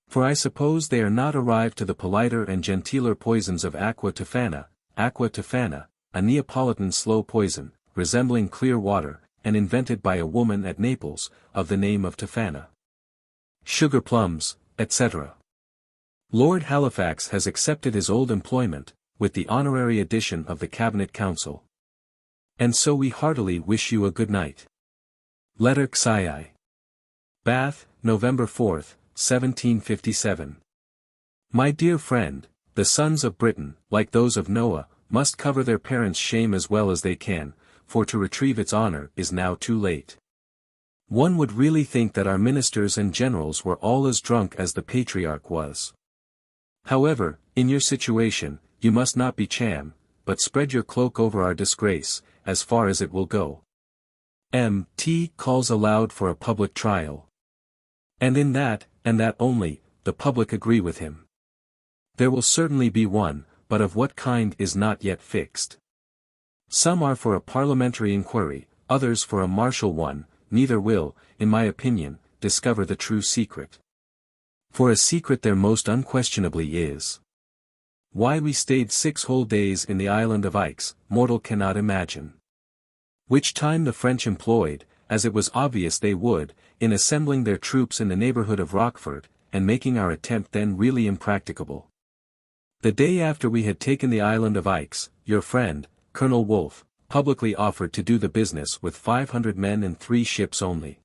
For I suppose they are not arrived to the politer and gentiler poisons of aqua tofana, a Neapolitan slow poison, resembling clear water, and invented by a woman at Naples, of the name of Tofana. Sugar plums, etc. Lord Halifax has accepted his old employment, with the honorary addition of the Cabinet Council. And so we heartily wish you a good night. Letter Xii. Bath, November 4, 1757. My dear friend, the sons of Britain, like those of Noah, must cover their parents' shame as well as they can, for to retrieve its honor is now too late. One would really think that our ministers and generals were all as drunk as the patriarch was. However, in your situation, you must not be Cham, but spread your cloak over our disgrace, as far as it will go. M.T. calls aloud for a public trial. And in that, and that only, the public agree with him. There will certainly be one, but of what kind is not yet fixed. Some are for a parliamentary inquiry, others for a martial one, neither will, in my opinion, discover the true secret. For a secret there most unquestionably is. Why we stayed 6 whole days in the island of Aix, mortal cannot imagine. Which time the French employed, as it was obvious they would, in assembling their troops in the neighborhood of Rochefort, and making our attempt then really impracticable. The day after we had taken the island of Aix, your friend, Colonel Wolfe, publicly offered to do the business with 500 men and 3 ships only.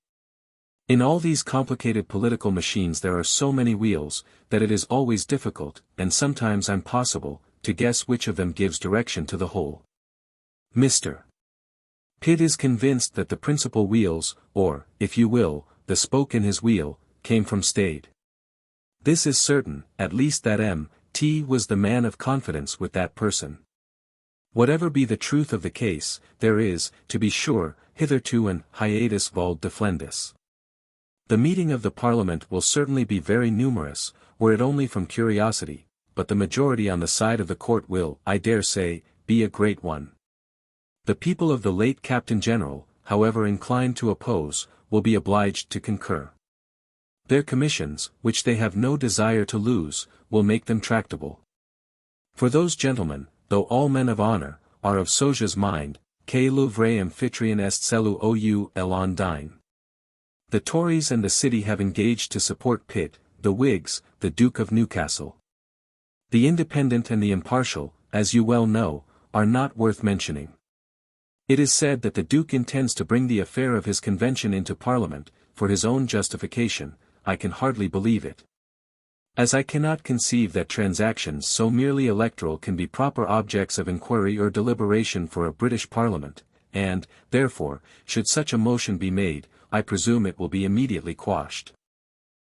In all these complicated political machines there are so many wheels, that it is always difficult, and sometimes impossible, to guess which of them gives direction to the whole. Mr. Pitt is convinced that the principal wheels, or, if you will, the spoke in his wheel, came from Stade. This is certain, at least that M.T. was the man of confidence with that person. Whatever be the truth of the case, there is, to be sure, hitherto an hiatus vald deflendus. The meeting of the Parliament will certainly be very numerous, were it only from curiosity, but the majority on the side of the court will, I dare say, be a great one. The people of the late Captain General, however inclined to oppose, will be obliged to concur. Their commissions, which they have no desire to lose, will make them tractable. For those gentlemen, though all men of honor, are of Soja's mind, que le vrai amphitryon est celui ou l'on dine. The Tories and the City have engaged to support Pitt, the Whigs, the Duke of Newcastle. The independent and the impartial, as you well know, are not worth mentioning. It is said that the Duke intends to bring the affair of his convention into Parliament, for his own justification. I can hardly believe it. As I cannot conceive that transactions so merely electoral can be proper objects of inquiry or deliberation for a British Parliament, and, therefore, should such a motion be made, I presume it will be immediately quashed.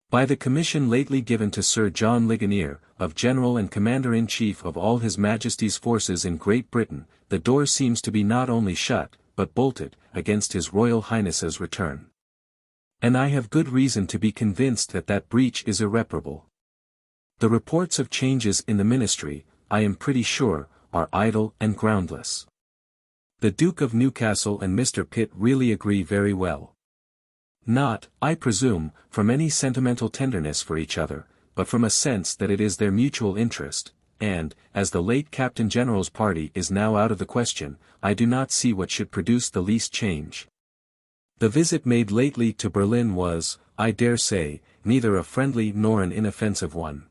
By the commission lately given to Sir John Ligonier, of General and Commander-in-Chief of all His Majesty's forces in Great Britain, the door seems to be not only shut, but bolted, against His Royal Highness's return. And I have good reason to be convinced that that breach is irreparable. The reports of changes in the ministry, I am pretty sure, are idle and groundless. The Duke of Newcastle and Mr. Pitt really agree very well. Not, I presume, from any sentimental tenderness for each other, but from a sense that it is their mutual interest, and, as the late Captain General's party is now out of the question, I do not see what should produce the least change. The visit made lately to Berlin was, I dare say, neither a friendly nor an inoffensive one.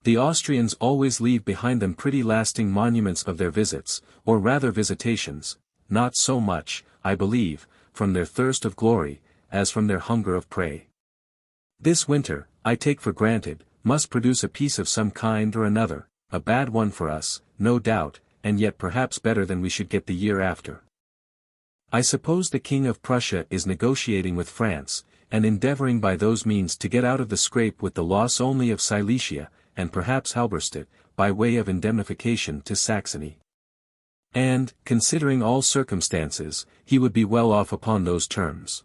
The Austrians always leave behind them pretty lasting monuments of their visits, or rather visitations, not so much, I believe, from their thirst of glory, as from their hunger of prey. This winter, I take for granted, must produce a peace of some kind or another, a bad one for us, no doubt, and yet perhaps better than we should get the year after. I suppose the King of Prussia is negotiating with France, and endeavoring by those means to get out of the scrape with the loss only of Silesia, and perhaps Halberstadt, by way of indemnification to Saxony. And, considering all circumstances, he would be well off upon those terms.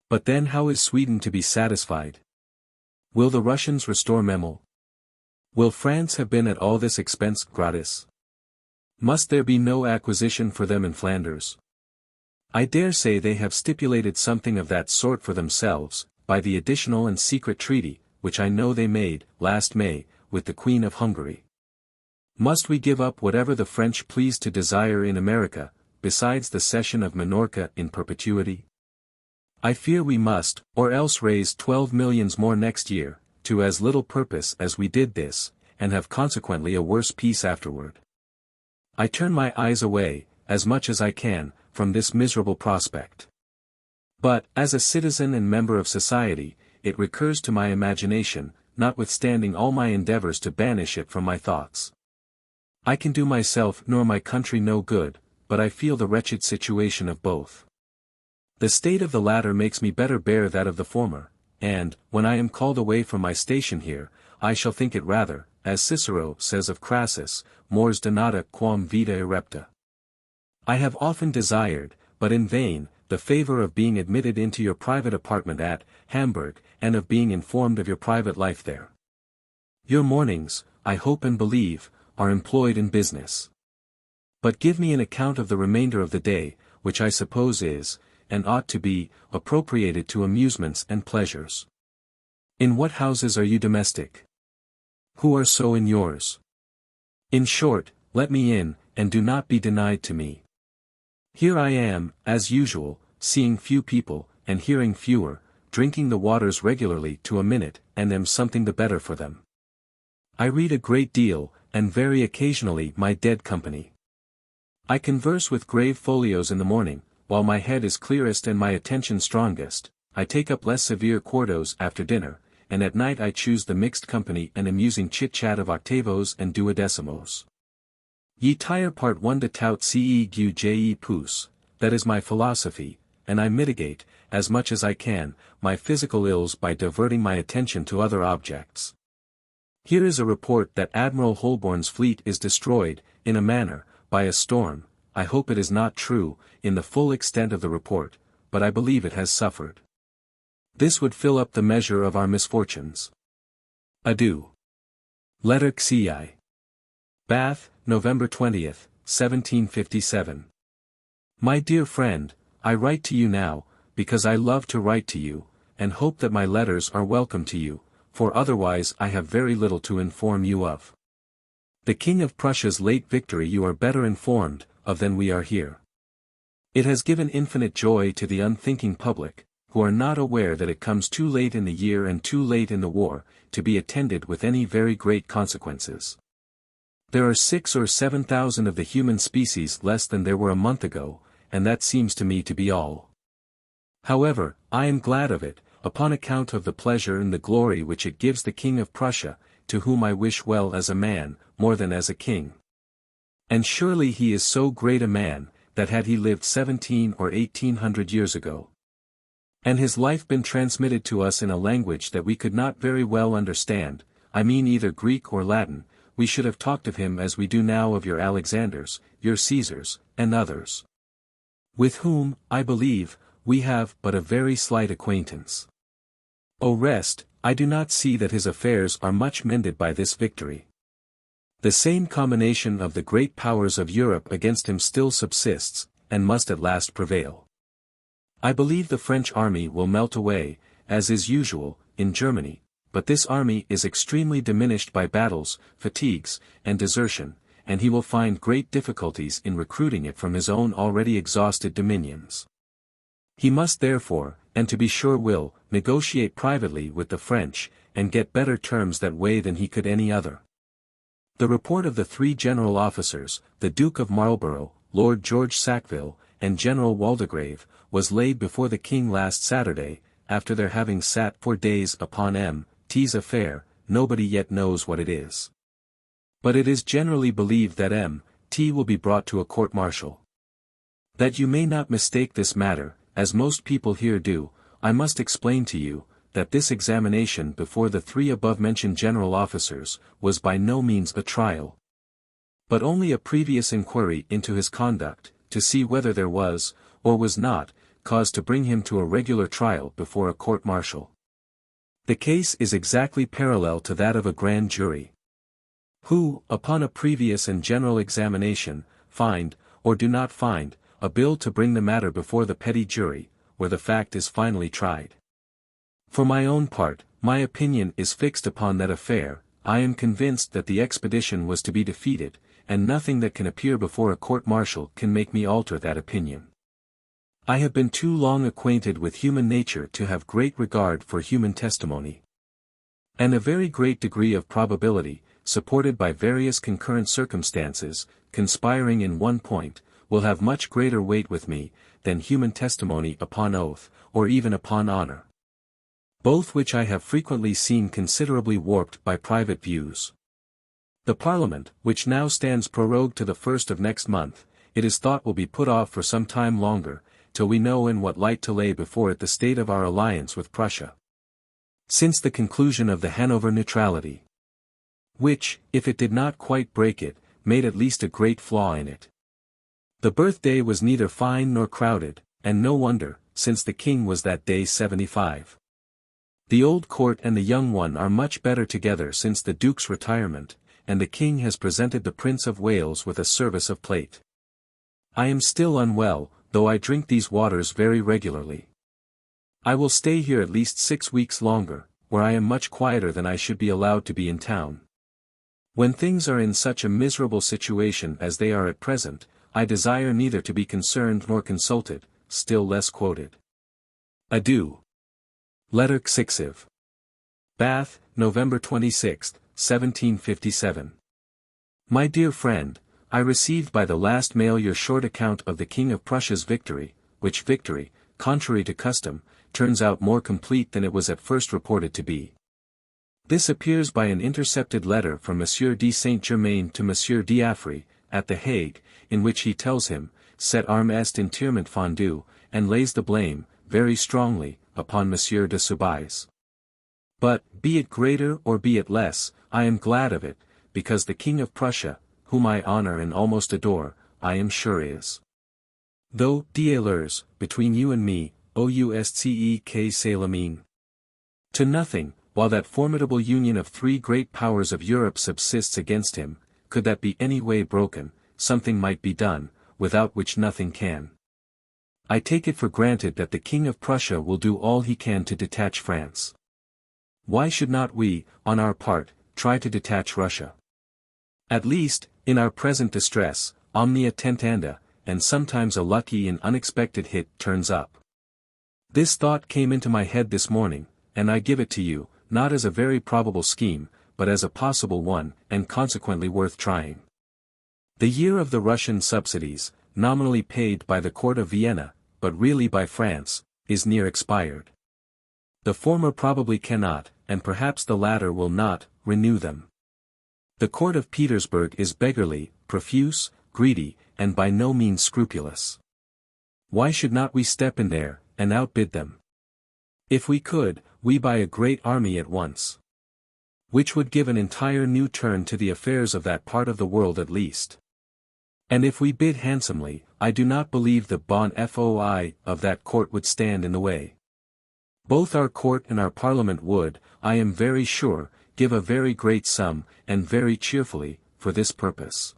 But then how is Sweden to be satisfied? Will the Russians restore Memel? Will France have been at all this expense gratis? Must there be no acquisition for them in Flanders? I dare say they have stipulated something of that sort for themselves, by the additional and secret treaty, which I know they made, last May, with the Queen of Hungary. Must we give up whatever the French please to desire in America, besides the cession of Minorca in perpetuity? I fear we must, or else raise 12 millions more next year, to as little purpose as we did this, and have consequently a worse peace afterward. I turn my eyes away, as much as I can, from this miserable prospect. But, as a citizen and member of society, it recurs to my imagination, notwithstanding all my endeavors to banish it from my thoughts. I can do myself nor my country no good, but I feel the wretched situation of both. The state of the latter makes me better bear that of the former, and, when I am called away from my station here, I shall think it rather, as Cicero says of Crassus, mors donata quam vita irrepta. I have often desired, but in vain, the favor of being admitted into your private apartment at Hamburg, and of being informed of your private life there. Your mornings, I hope and believe, are employed in business. But give me an account of the remainder of the day, which I suppose is, and ought to be, appropriated to amusements and pleasures. In what houses are you domestic? Who are so in yours? In short, let me in, and do not be denied to me. Here I am, as usual, seeing few people, and hearing fewer, drinking the waters regularly to a minute, and am something the better for them. I read a great deal, and very occasionally my dead company. I converse with grave folios in the morning, while my head is clearest and my attention strongest. I take up less severe quartos after dinner, and at night I choose the mixed company and amusing chit-chat of octavos and duodecimos. Ye tire part 1 de tout ce gu je pousse, that is my philosophy, and I mitigate, as much as I can, my physical ills by diverting my attention to other objects. Here is a report that Admiral Holborn's fleet is destroyed, in a manner, by a storm. I hope it is not true, in the full extent of the report, but I believe it has suffered. This would fill up the measure of our misfortunes. Adieu. Letter XI. Bath, November 20th, 1757. My dear friend, I write to you now, because I love to write to you, and hope that my letters are welcome to you, for otherwise I have very little to inform you of. The King of Prussia's late victory you are better informed of than we are here. It has given infinite joy to the unthinking public, who are not aware that it comes too late in the year and too late in the war, to be attended with any very great consequences. There are 6,000 or 7,000 of the human species less than there were a month ago, and that seems to me to be all. However, I am glad of it, upon account of the pleasure and the glory which it gives the King of Prussia, to whom I wish well as a man, more than as a king. And surely he is so great a man, that had he lived 1700 or 1800 years ago, and his life been transmitted to us in a language that we could not very well understand, I mean either Greek or Latin, we should have talked of him as we do now of your Alexanders, your Caesars, and others. With whom, I believe, we have but a very slight acquaintance. O rest, I do not see that his affairs are much mended by this victory. The same combination of the great powers of Europe against him still subsists, and must at last prevail. I believe the French army will melt away, as is usual, in Germany, but this army is extremely diminished by battles, fatigues, and desertion, and he will find great difficulties in recruiting it from his own already exhausted dominions. He must therefore, and to be sure will, negotiate privately with the French, and get better terms that way than he could any other. The report of the three general officers, the Duke of Marlborough, Lord George Sackville, and General Waldegrave, was laid before the King last Saturday, after their having sat for days upon M.'s affair. Nobody yet knows what it is. But it is generally believed that M.T. will be brought to a court-martial. That you may not mistake this matter, as most people here do, I must explain to you, that this examination before the three above-mentioned general officers, was by no means a trial, but only a previous inquiry into his conduct, to see whether there was, or was not, cause to bring him to a regular trial before a court-martial. The case is exactly parallel to that of a grand jury, who, upon a previous and general examination, find, or do not find, a bill to bring the matter before the petty jury, where the fact is finally tried. For my own part, my opinion is fixed upon that affair. I am convinced that the expedition was to be defeated, and nothing that can appear before a court-martial can make me alter that opinion. I have been too long acquainted with human nature to have great regard for human testimony. And a very great degree of probability, supported by various concurrent circumstances, conspiring in one point, will have much greater weight with me, than human testimony upon oath, or even upon honor. Both which I have frequently seen considerably warped by private views. The Parliament, which now stands prorogued to the 1st of next month, it is thought will be put off for some time longer, till we know in what light to lay before it the state of our alliance with Prussia, since the conclusion of the Hanover neutrality, which, if it did not quite break it, made at least a great flaw in it. The birthday was neither fine nor crowded, and no wonder, since the king was that day 75. The old court and the young one are much better together since the Duke's retirement, and the king has presented the Prince of Wales with a service of plate. I am still unwell, though I drink these waters very regularly. I will stay here at least 6 weeks longer, where I am much quieter than I should be allowed to be in town. When things are in such a miserable situation as they are at present, I desire neither to be concerned nor consulted, still less quoted. Adieu. Letter Xiv. Bath, November 26, 1757. My dear friend, I received by the last mail your short account of the King of Prussia's victory, which victory, contrary to custom, turns out more complete than it was at first reported to be. This appears by an intercepted letter from M. de Saint-Germain to M. d'Affry, at The Hague, in which he tells him, "Cette arme est entièrement fondue," and lays the blame, very strongly, upon M. de Soubise. But, be it greater or be it less, I am glad of it, because the King of Prussia, whom I honor and almost adore, I am sure is. Though, d'alors, between you and me, oustque c'est la mine. To nothing, while that formidable union of three great powers of Europe subsists against him, could that be any way broken, something might be done, without which nothing can. I take it for granted that the King of Prussia will do all he can to detach France. Why should not we, on our part, try to detach Russia? At least, in our present distress, omnia tentanda, and sometimes a lucky and unexpected hit turns up. This thought came into my head this morning, and I give it to you, not as a very probable scheme, but as a possible one, and consequently worth trying. The year of the Russian subsidies, nominally paid by the court of Vienna, but really by France, is near expired. The former probably cannot, and perhaps the latter will not, renew them. The court of Petersburg is beggarly, profuse, greedy, and by no means scrupulous. Why should not we step in there, and outbid them? If we could, we buy a great army at once, which would give an entire new turn to the affairs of that part of the world at least. And if we bid handsomely, I do not believe the bon foi of that court would stand in the way. Both our court and our parliament would, I am very sure, give a very great sum, and very cheerfully, for this purpose.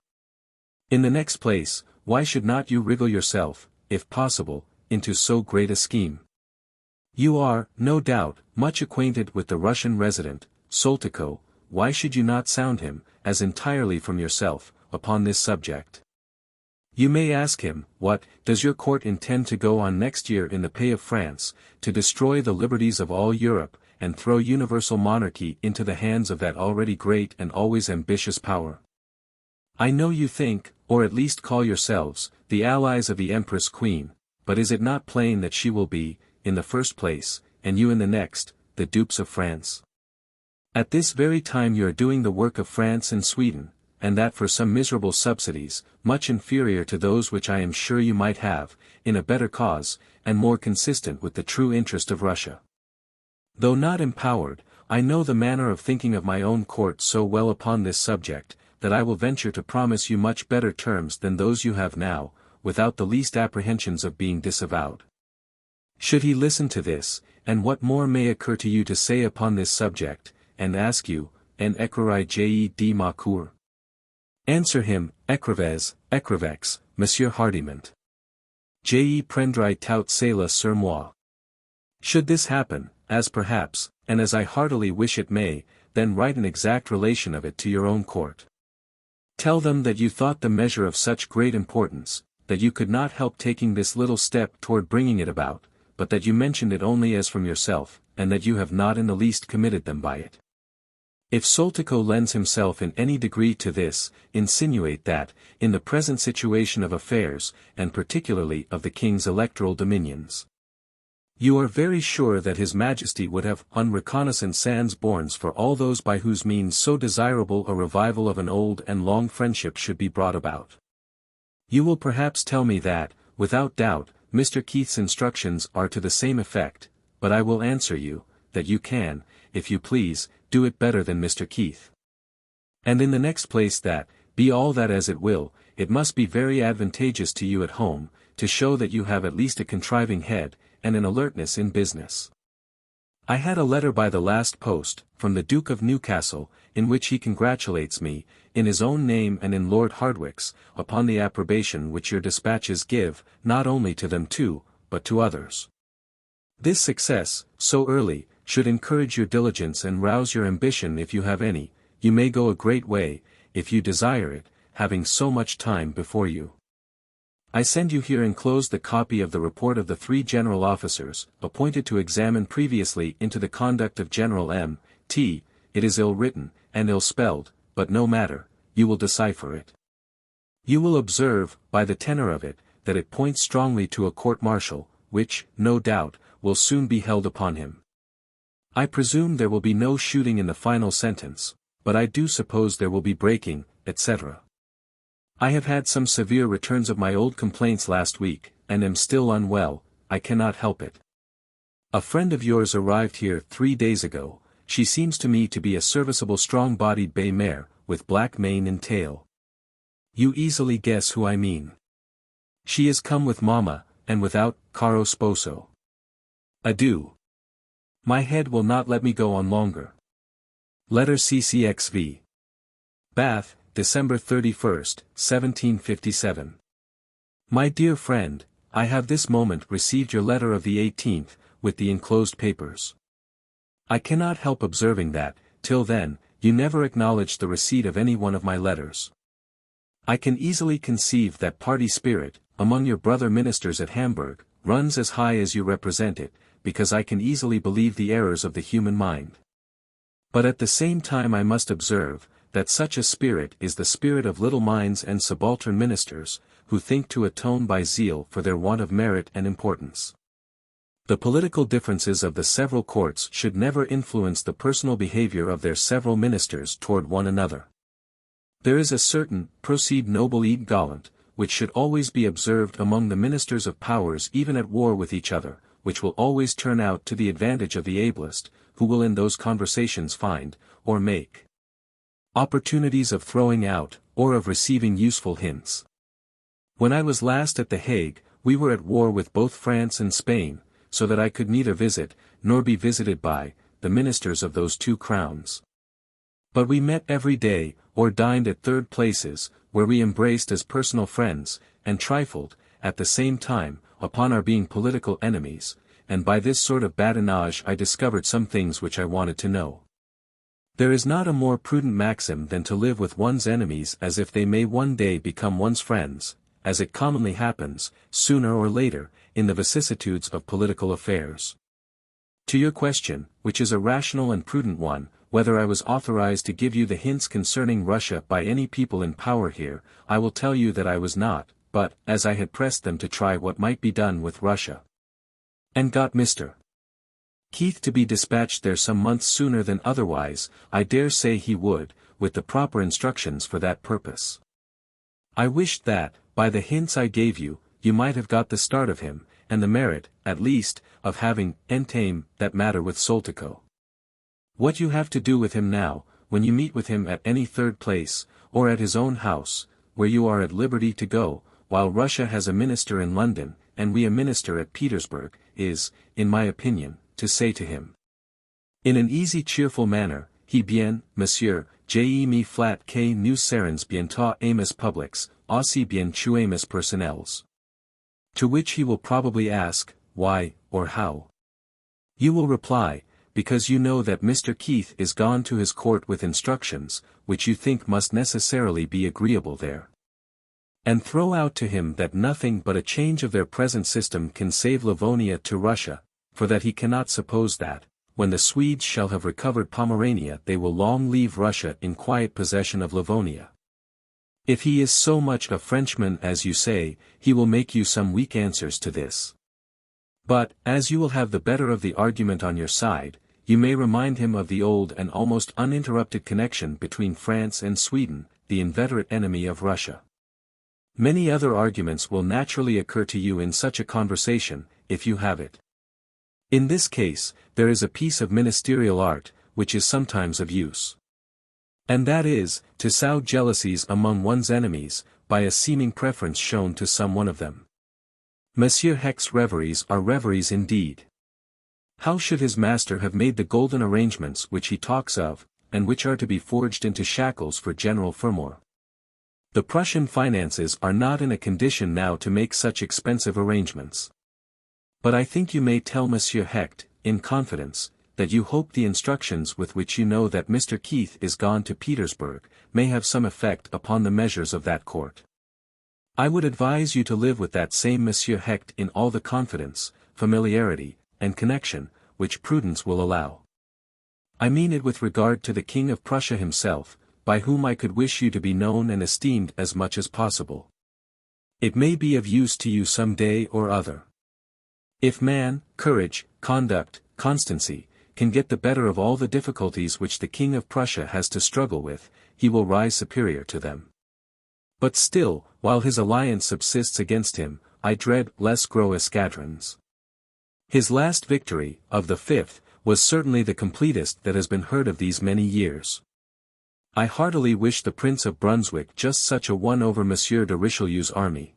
In the next place, why should not you wriggle yourself, if possible, into so great a scheme? You are, no doubt, much acquainted with the Russian resident, Soltikow. Why should you not sound him, as entirely from yourself, upon this subject? You may ask him, what, does your court intend to go on next year in the pay of France, to destroy the liberties of all Europe, and throw universal monarchy into the hands of that already great and always ambitious power? I know you think, or at least call yourselves, the allies of the Empress Queen, but is it not plain that she will be, in the first place, and you in the next, the dupes of France? At this very time you are doing the work of France and Sweden, and that for some miserable subsidies, much inferior to those which I am sure you might have, in a better cause, and more consistent with the true interest of Russia. Though not empowered, I know the manner of thinking of my own court so well upon this subject, that I will venture to promise you much better terms than those you have now, without the least apprehensions of being disavowed. Should he listen to this, and what more may occur to you to say upon this subject, and ask you, en écrirai de ma cour? Answer him, écrivez, écrivex, Monsieur Hardiment. Je prendrai toute cela sur moi. Should this happen, as perhaps, and as I heartily wish it may, then write an exact relation of it to your own court. Tell them that you thought the measure of such great importance, that you could not help taking this little step toward bringing it about, but that you mentioned it only as from yourself, and that you have not in the least committed them by it. If Soltikow lends himself in any degree to this, insinuate that, in the present situation of affairs, and particularly of the king's electoral dominions, you are very sure that his majesty would have unreconnaissant sans bornes for all those by whose means so desirable a revival of an old and long friendship should be brought about. You will perhaps tell me that, without doubt, Mr. Keith's instructions are to the same effect, but I will answer you, that you can, if you please, do it better than Mr. Keith. And in the next place that, be all that as it will, it must be very advantageous to you at home, to show that you have at least a contriving head, and an alertness in business. I had a letter by the last post, from the Duke of Newcastle, in which he congratulates me, in his own name and in Lord Hardwicke's, upon the approbation which your dispatches give, not only to them too, but to others. This success, so early, should encourage your diligence and rouse your ambition if you have any. You may go a great way, if you desire it, having so much time before you. I send you here enclosed the copy of the report of the 3 general officers, appointed to examine previously into the conduct of General M.T. It is ill written, and ill spelled, but no matter, you will decipher it. You will observe, by the tenor of it, that it points strongly to a court-martial, which, no doubt, will soon be held upon him. I presume there will be no shooting in the final sentence, but I do suppose there will be breaking, etc. I have had some severe returns of my old complaints last week, and am still unwell. I cannot help it. A friend of yours arrived here 3 days ago. She seems to me to be a serviceable strong-bodied bay mare, with black mane and tail. You easily guess who I mean. She is come with mamma, and without caro sposo. Adieu. My head will not let me go on longer. Letter CCXV. Bath, December 31st, 1757. My dear friend, I have this moment received your letter of the 18th, with the enclosed papers. I cannot help observing that, till then, you never acknowledged the receipt of any one of my letters. I can easily conceive that party spirit, among your brother ministers at Hamburg, runs as high as you represent it, because I can easily believe the errors of the human mind. But at the same time I must observe, that such a spirit is the spirit of little minds and subaltern ministers, who think to atone by zeal for their want of merit and importance. The political differences of the several courts should never influence the personal behavior of their several ministers toward one another. There is a certain, proceed noble et gallant, which should always be observed among the ministers of powers even at war with each other, which will always turn out to the advantage of the ablest, who will in those conversations find, or make, opportunities of throwing out, or of receiving useful hints. When I was last at The Hague, we were at war with both France and Spain, so that I could neither visit, nor be visited by, the ministers of those two crowns. But we met every day, or dined at third places, where we embraced as personal friends, and trifled, at the same time, upon our being political enemies, and by this sort of badinage I discovered some things which I wanted to know. There is not a more prudent maxim than to live with one's enemies as if they may one day become one's friends, as it commonly happens, sooner or later, in the vicissitudes of political affairs. To your question, which is a rational and prudent one, whether I was authorized to give you the hints concerning Russia by any people in power here, I will tell you that I was not, but, as I had pressed them to try what might be done with Russia, and got Mr. Keith to be dispatched there some months sooner than otherwise, I dare say he would, with the proper instructions for that purpose. I wished that, by the hints I gave you, you might have got the start of him, and the merit, at least, of having entamed that matter with Soltikow. What you have to do with him now, when you meet with him at any third place, or at his own house, where you are at liberty to go, while Russia has a minister in London, and we a minister at Petersburg, is, in my opinion, to say to him, in an easy cheerful manner, bien, monsieur, je me flatte que nous serons bientôt amis publics, aussi bien tuamus personnels. To which he will probably ask, why, or how? You will reply, because you know that Mr. Keith is gone to his court with instructions, which you think must necessarily be agreeable there. And throw out to him that nothing but a change of their present system can save Livonia to Russia, for that he cannot suppose that, when the Swedes shall have recovered Pomerania they will long leave Russia in quiet possession of Livonia. If he is so much a Frenchman as you say, he will make you some weak answers to this. But, as you will have the better of the argument on your side, you may remind him of the old and almost uninterrupted connection between France and Sweden, the inveterate enemy of Russia. Many other arguments will naturally occur to you in such a conversation, if you have it. In this case, there is a piece of ministerial art, which is sometimes of use. And that is, to sow jealousies among one's enemies, by a seeming preference shown to some one of them. Monsieur Hecht's reveries are reveries indeed. How should his master have made the golden arrangements which he talks of, and which are to be forged into shackles for General Fermor? The Prussian finances are not in a condition now to make such expensive arrangements. But I think you may tell Monsieur Hecht, in confidence, that you hope the instructions with which you know that Mr. Keith is gone to Petersburg, may have some effect upon the measures of that court. I would advise you to live with that same Monsieur Hecht in all the confidence, familiarity, and connection, which prudence will allow. I mean it with regard to the King of Prussia himself, by whom I could wish you to be known and esteemed as much as possible. It may be of use to you some day or other. If man, courage, conduct, constancy, can get the better of all the difficulties which the King of Prussia has to struggle with, he will rise superior to them. But still, while his alliance subsists against him, I dread lest grow escadrons. His last victory, of the 5th, was certainly the completest that has been heard of these many years. I heartily wish the Prince of Brunswick just such a one over Monsieur de Richelieu's army.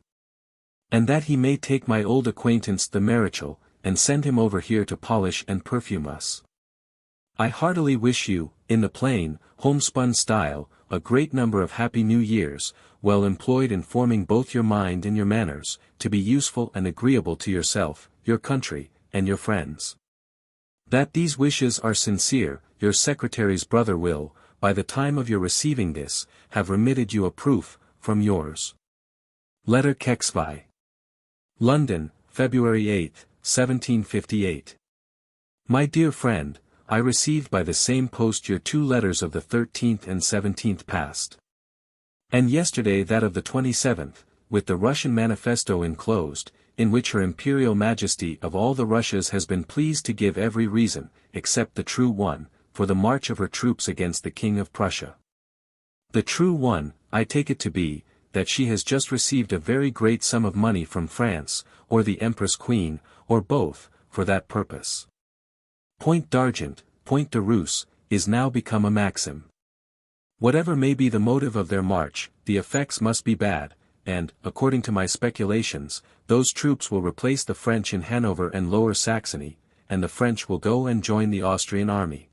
And that he may take my old acquaintance the Maréchal, and send him over here to polish and perfume us. I heartily wish you, in the plain, homespun style, a great number of happy New Years, well employed in forming both your mind and your manners, to be useful and agreeable to yourself, your country, and your friends. That these wishes are sincere, your secretary's brother will, by the time of your receiving this, have remitted you a proof, from yours. Letter Kexvi. London, February 8, 1758. My dear friend, I received by the same post your 2 letters of the 13th and 17th past. And yesterday that of the 27th, with the Russian manifesto enclosed, in which Her Imperial Majesty of all the Russias has been pleased to give every reason, except the true one, for the march of her troops against the King of Prussia. The true one, I take it to be, that she has just received a very great sum of money from France, or the Empress Queen, or both, for that purpose. Point d'argent, point de Russe, is now become a maxim. Whatever may be the motive of their march, the effects must be bad, and, according to my speculations, those troops will replace the French in Hanover and Lower Saxony, and the French will go and join the Austrian army.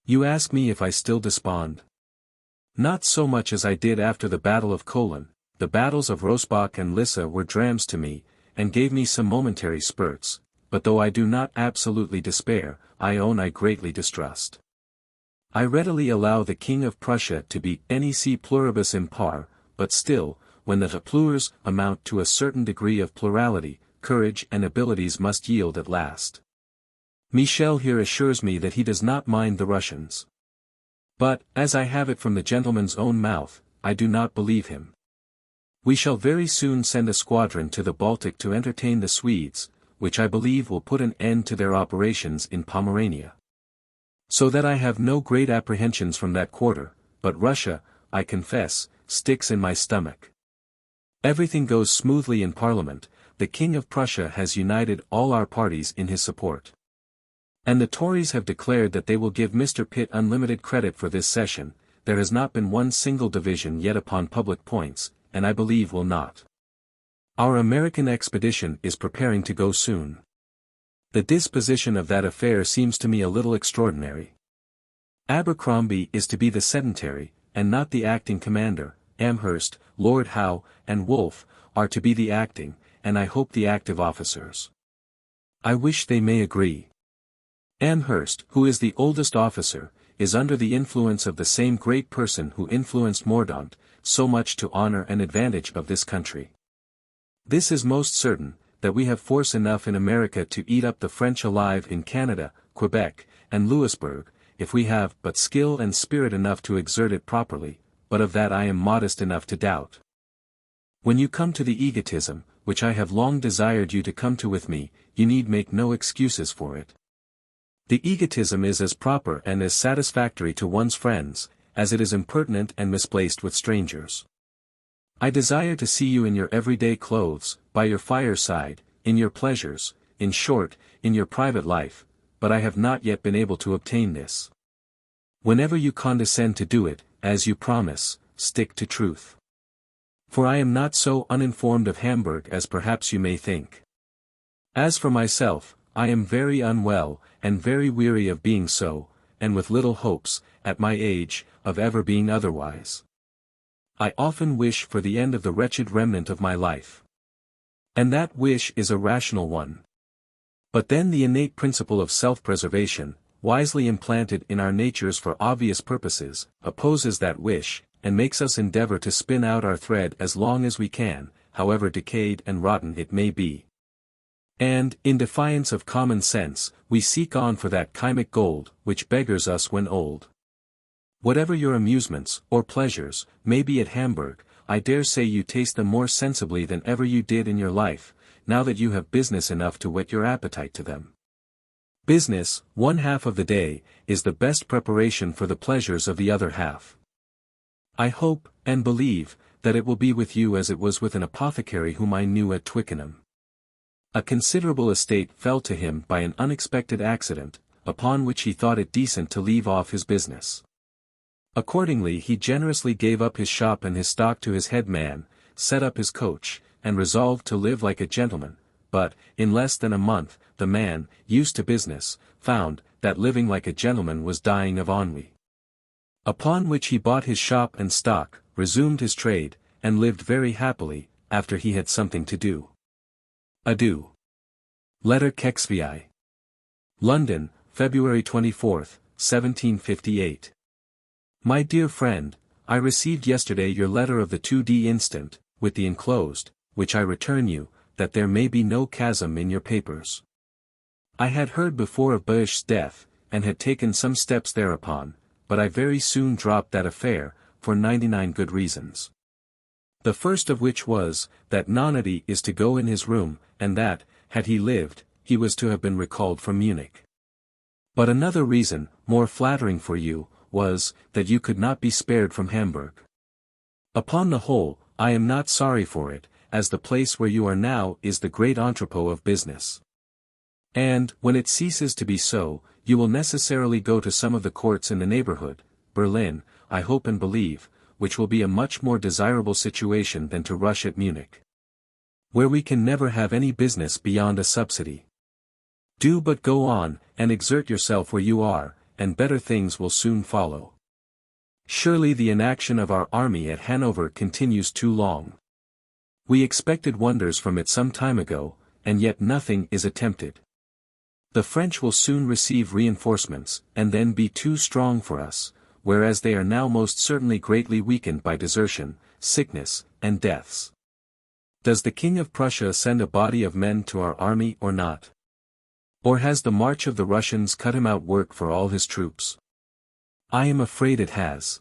You ask me if I still despond? Not so much as I did after the Battle of Kolin. The battles of Rosbach and Lissa were drams to me, and gave me some momentary spurts, but though I do not absolutely despair, I own I greatly distrust. I readily allow the King of Prussia to be nec pluribus impar, but still, when the plurs amount to a certain degree of plurality, courage and abilities must yield at last. Michel here assures me that he does not mind the Russians. But, as I have it from the gentleman's own mouth, I do not believe him. We shall very soon send a squadron to the Baltic to entertain the Swedes, which I believe will put an end to their operations in Pomerania. So that I have no great apprehensions from that quarter, but Russia, I confess, sticks in my stomach. Everything goes smoothly in Parliament, the King of Prussia has united all our parties in his support. And the Tories have declared that they will give Mr. Pitt unlimited credit for this session. There has not been one single division yet upon public points, and I believe will not. Our American expedition is preparing to go soon. The disposition of that affair seems to me a little extraordinary. Abercrombie is to be the sedentary, and not the acting commander. Amherst, Lord Howe, and Wolfe, are to be the acting, and I hope the active officers. I wish they may agree. Amherst, who is the oldest officer, is under the influence of the same great person who influenced Mordaunt, so much to honor and advantage of this country. This is most certain, that we have force enough in America to eat up the French alive in Canada, Quebec, and Louisbourg, if we have but skill and spirit enough to exert it properly, but of that I am modest enough to doubt. When you come to the egotism, which I have long desired you to come to with me, you need make no excuses for it. The egotism is as proper and as satisfactory to one's friends, as it is impertinent and misplaced with strangers. I desire to see you in your everyday clothes, by your fireside, in your pleasures, in short, in your private life, but I have not yet been able to obtain this. Whenever you condescend to do it, as you promise, stick to truth. For I am not so uninformed of Hamburg as perhaps you may think. As for myself, I am very unwell, and very weary of being so, and with little hopes, at my age, of ever being otherwise. I often wish for the end of the wretched remnant of my life. And that wish is a rational one. But then the innate principle of self-preservation, wisely implanted in our natures for obvious purposes, opposes that wish, and makes us endeavor to spin out our thread as long as we can, however decayed and rotten it may be. And, in defiance of common sense, we seek on for that chymic gold, which beggars us when old. Whatever your amusements, or pleasures, may be at Hamburg, I dare say you taste them more sensibly than ever you did in your life, now that you have business enough to whet your appetite to them. Business, one half of the day, is the best preparation for the pleasures of the other half. I hope, and believe, that it will be with you as it was with an apothecary whom I knew at Twickenham. A considerable estate fell to him by an unexpected accident, upon which he thought it decent to leave off his business. Accordingly he generously gave up his shop and his stock to his head man, set up his coach, and resolved to live like a gentleman, but, in less than a month, the man, used to business, found, that living like a gentleman was dying of ennui. Upon which he bought his shop and stock, resumed his trade, and lived very happily, after he had something to do. Adieu. Letter Kexvi. London, February 24, 1758. My dear friend, I received yesterday your letter of the 2d instant, with the enclosed, which I return you, that there may be no chasm in your papers. I had heard before of Buech's death, and had taken some steps thereupon, but I very soon dropped that affair, for 99 good reasons. The first of which was, that Nonety is to go in his room, and that, had he lived, he was to have been recalled from Munich. But another reason, more flattering for you, was, that you could not be spared from Hamburg. Upon the whole, I am not sorry for it, as the place where you are now is the great entrepot of business. And, when it ceases to be so, you will necessarily go to some of the courts in the neighborhood, Berlin, I hope and believe, which will be a much more desirable situation than to rush at Munich, where we can never have any business beyond a subsidy. Do but go on, and exert yourself where you are, and better things will soon follow. Surely the inaction of our army at Hanover continues too long. We expected wonders from it some time ago, and yet nothing is attempted. The French will soon receive reinforcements, and then be too strong for us, whereas they are now most certainly greatly weakened by desertion, sickness, and deaths. Does the King of Prussia send a body of men to our army or not? Or has the march of the Russians cut him out work for all his troops? I am afraid it has.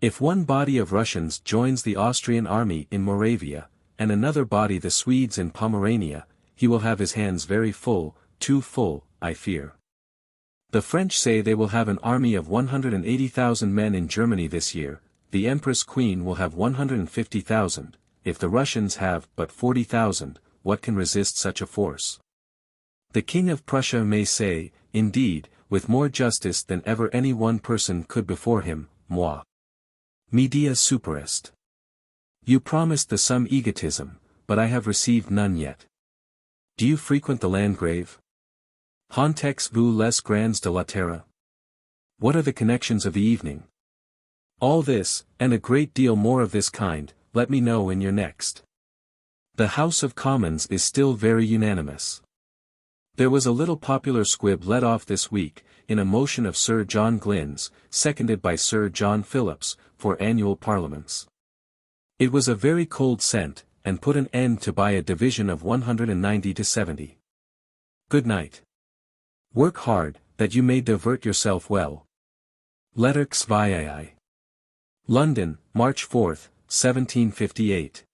If one body of Russians joins the Austrian army in Moravia, and another body the Swedes in Pomerania, he will have his hands very full, too full, I fear. The French say they will have an army of 180,000 men in Germany this year, the Empress Queen will have 150,000, if the Russians have but 40,000, what can resist such a force? The King of Prussia may say, indeed, with more justice than ever any one person could before him, moi. Media superest. You promised the some egotism, but I have received none yet. Do you frequent the Landgrave? Hontex-vous les grands de la terre? What are the connections of the evening? All this, and a great deal more of this kind, let me know in your next. The House of Commons is still very unanimous. There was a little popular squib let off this week, in a motion of Sir John Glyn's, seconded by Sir John Phillips, for annual parliaments. It was a very cold scent, and put an end to by a division of 190 to 70. Good night. Work hard, that you may divert yourself well. Letter XVII. London, March 4, 1758.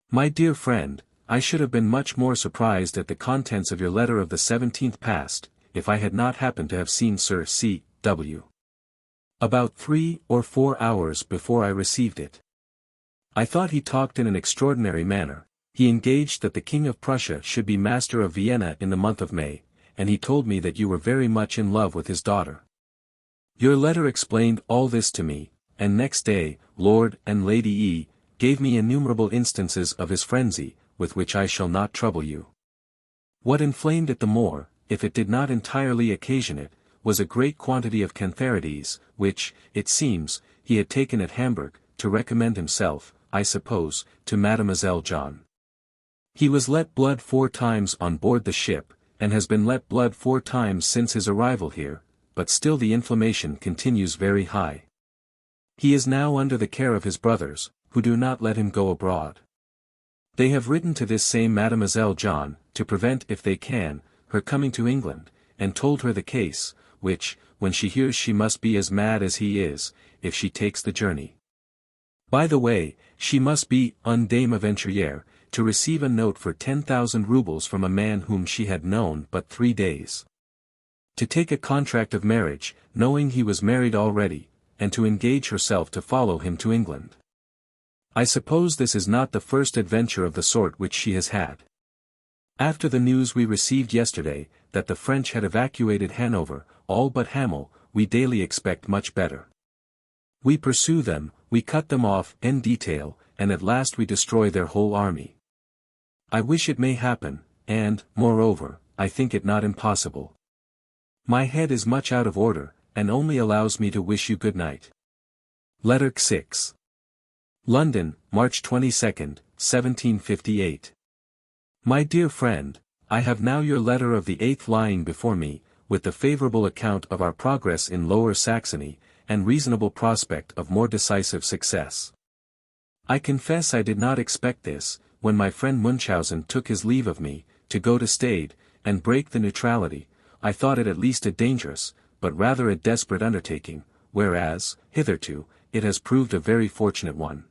My dear friend, I should have been much more surprised at the contents of your letter of the 17th past, if I had not happened to have seen Sir C. W. about 3 or 4 hours before I received it. I thought he talked in an extraordinary manner. He engaged that the King of Prussia should be master of Vienna in the month of May, and he told me that you were very much in love with his daughter. Your letter explained all this to me, and next day, Lord and Lady E. gave me innumerable instances of his frenzy, with which I shall not trouble you. What inflamed it the more, if it did not entirely occasion it, was a great quantity of cantharides, which, it seems, he had taken at Hamburg, to recommend himself, I suppose, to Mademoiselle John. He was let blood 4 times on board the ship, and has been let blood 4 times since his arrival here, but still the inflammation continues very high. He is now under the care of his brothers, who do not let him go abroad. They have written to this same Mademoiselle John, to prevent if they can, her coming to England, and told her the case, which, when she hears she must be as mad as he is, if she takes the journey. By the way, she must be une dame aventurière, to receive a note for 10,000 roubles from a man whom she had known but 3 days. To take a contract of marriage, knowing he was married already, and to engage herself to follow him to England. I suppose this is not the first adventure of the sort which she has had. After the news we received yesterday, that the French had evacuated Hanover, all but Hamel, we daily expect much better. We pursue them, we cut them off en detail, and at last we destroy their whole army. I wish it may happen, and, moreover, I think it not impossible. My head is much out of order, and only allows me to wish you good night. Letter VI. London, March 22, 1758. My dear friend, I have now your letter of the 8th lying before me, with the favourable account of our progress in Lower Saxony, and reasonable prospect of more decisive success. I confess I did not expect this, when my friend Munchausen took his leave of me, to go to Stade, and break the neutrality. I thought it at least a dangerous, but rather a desperate undertaking, whereas, hitherto, it has proved a very fortunate one.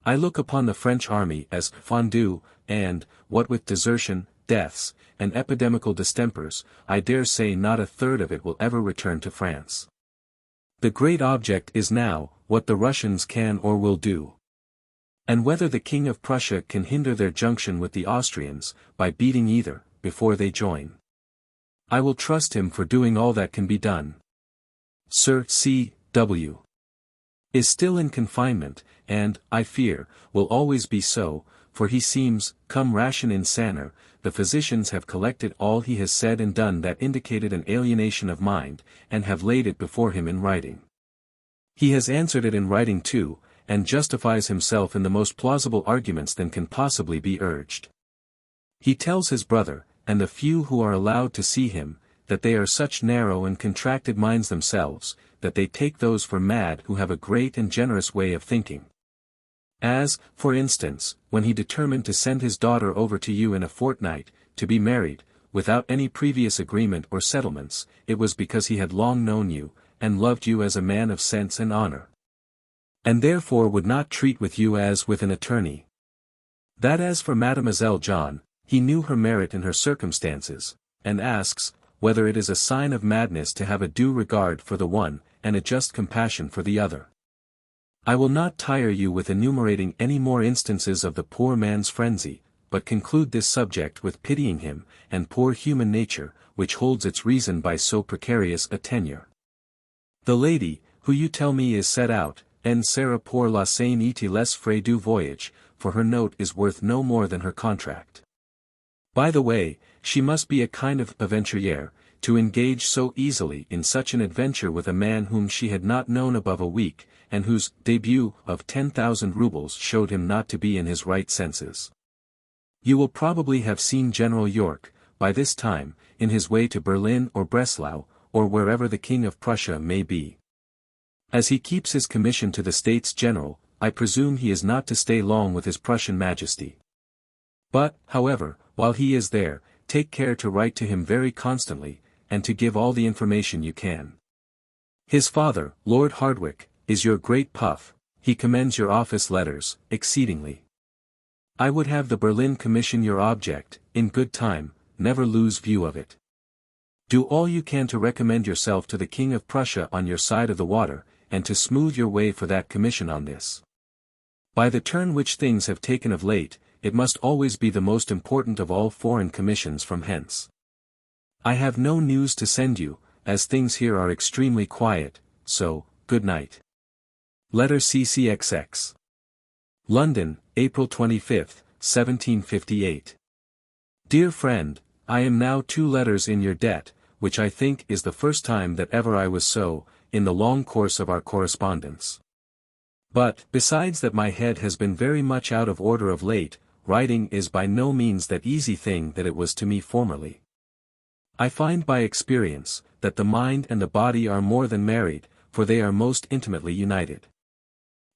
I look upon the French army as fondu, and, what with desertion, deaths, and epidemical distempers, I dare say not a third of it will ever return to France. The great object is now, what the Russians can or will do. And whether the King of Prussia can hinder their junction with the Austrians, by beating either, before they join. I will trust him for doing all that can be done. Sir C. W. is still in confinement, and, I fear, will always be so, for he seems, cum ration insaner. The physicians have collected all he has said and done that indicated an alienation of mind, and have laid it before him in writing. He has answered it in writing too, and justifies himself in the most plausible arguments that can possibly be urged. He tells his brother, and the few who are allowed to see him, that they are such narrow and contracted minds themselves, that they take those for mad who have a great and generous way of thinking. As, for instance, when he determined to send his daughter over to you in a fortnight, to be married, without any previous agreement or settlements, it was because he had long known you, and loved you as a man of sense and honor. And therefore would not treat with you as with an attorney. That as for Mademoiselle John, he knew her merit and her circumstances, and asks, whether it is a sign of madness to have a due regard for the one, and a just compassion for the other. I will not tire you with enumerating any more instances of the poor man's frenzy, but conclude this subject with pitying him, and poor human nature, which holds its reason by so precarious a tenure. The lady, who you tell me is set out, en sera pour la scène et les frais du voyage, for her note is worth no more than her contract. By the way, she must be a kind of aventurière, to engage so easily in such an adventure with a man whom she had not known above a week, and whose début of 10,000 roubles showed him not to be in his right senses. You will probably have seen General York, by this time, in his way to Berlin or Breslau, or wherever the King of Prussia may be. As he keeps his commission to the States General, I presume he is not to stay long with his Prussian Majesty. But, however, while he is there, take care to write to him very constantly, and to give all the information you can. His father, Lord Hardwicke, is your great puff. He commends your office letters, exceedingly. I would have the Berlin commission your object, in good time, never lose view of it. Do all you can to recommend yourself to the King of Prussia on your side of the water, and to smooth your way for that commission on this. By the turn which things have taken of late, it must always be the most important of all foreign commissions from hence. I have no news to send you, as things here are extremely quiet, so, good night. Letter CCXX. London, April 25, 1758. Dear friend, I am now 2 letters in your debt, which I think is the first time that ever I was so, in the long course of our correspondence. But, besides that my head has been very much out of order of late, writing is by no means that easy thing that it was to me formerly. I find by experience, that the mind and the body are more than married, for they are most intimately united.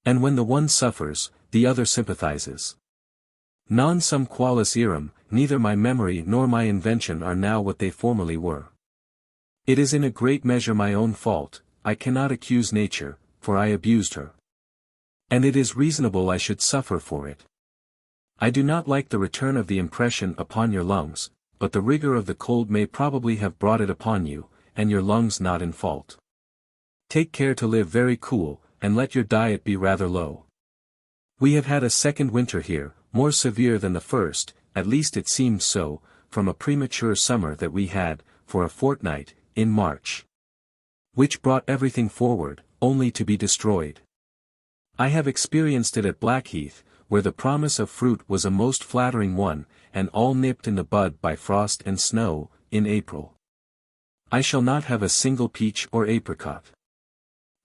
And when the one suffers, the other sympathizes. Non sum qualis eram, neither my memory nor my invention are now what they formerly were. It is in a great measure my own fault, I cannot accuse nature, for I abused her. And it is reasonable I should suffer for it. I do not like the return of the impression upon your lungs, but the rigor of the cold may probably have brought it upon you, and your lungs not in fault. Take care to live very cool, and let your diet be rather low. We have had a second winter here, more severe than the first, at least it seems so, from a premature summer that we had, for a fortnight, in March. Which brought everything forward, only to be destroyed. I have experienced it at Blackheath, where the promise of fruit was a most flattering one, and all nipped in the bud by frost and snow, in April. I shall not have a single peach or apricot.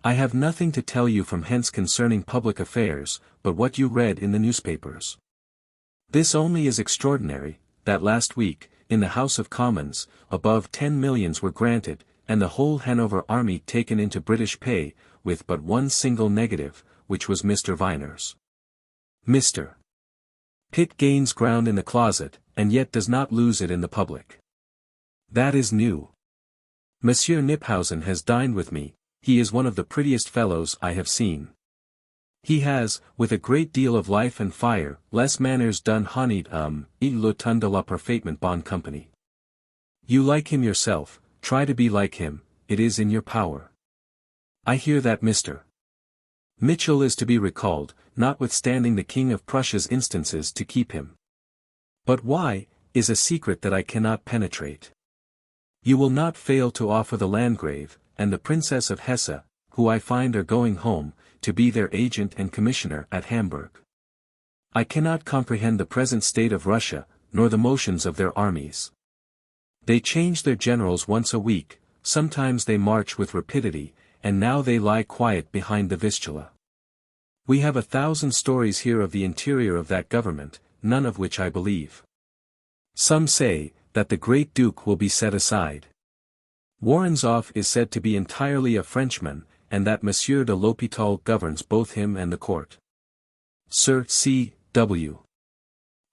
I have nothing to tell you from hence concerning public affairs, but what you read in the newspapers. This only is extraordinary, that last week, in the House of Commons, above 10 millions were granted, and the whole Hanover army taken into British pay, with but one single negative, which was Mr. Viner's. Mr. Pitt gains ground in the closet, and yet does not lose it in the public. That is new. Monsieur Kniphausen has dined with me. He is one of the prettiest fellows I have seen. He has, with a great deal of life and fire, less manners d'un honnête homme, et le ton de la parfaitement bonne compagnie. You like him yourself, try to be like him, it is in your power. I hear that Mr. Mitchell is to be recalled, notwithstanding the King of Prussia's instances to keep him. But why, is a secret that I cannot penetrate. You will not fail to offer the Landgrave, and the Princess of Hesse, who I find are going home, to be their agent and commissioner at Hamburg. I cannot comprehend the present state of Russia, nor the motions of their armies. They change their generals once a week, sometimes they march with rapidity, and now they lie quiet behind the Vistula. We have 1,000 stories here of the interior of that government, none of which I believe. Some say, that the great Duke will be set aside. Woronzow is said to be entirely a Frenchman, and that Monsieur de l'Hôpital governs both him and the court. Sir C.W.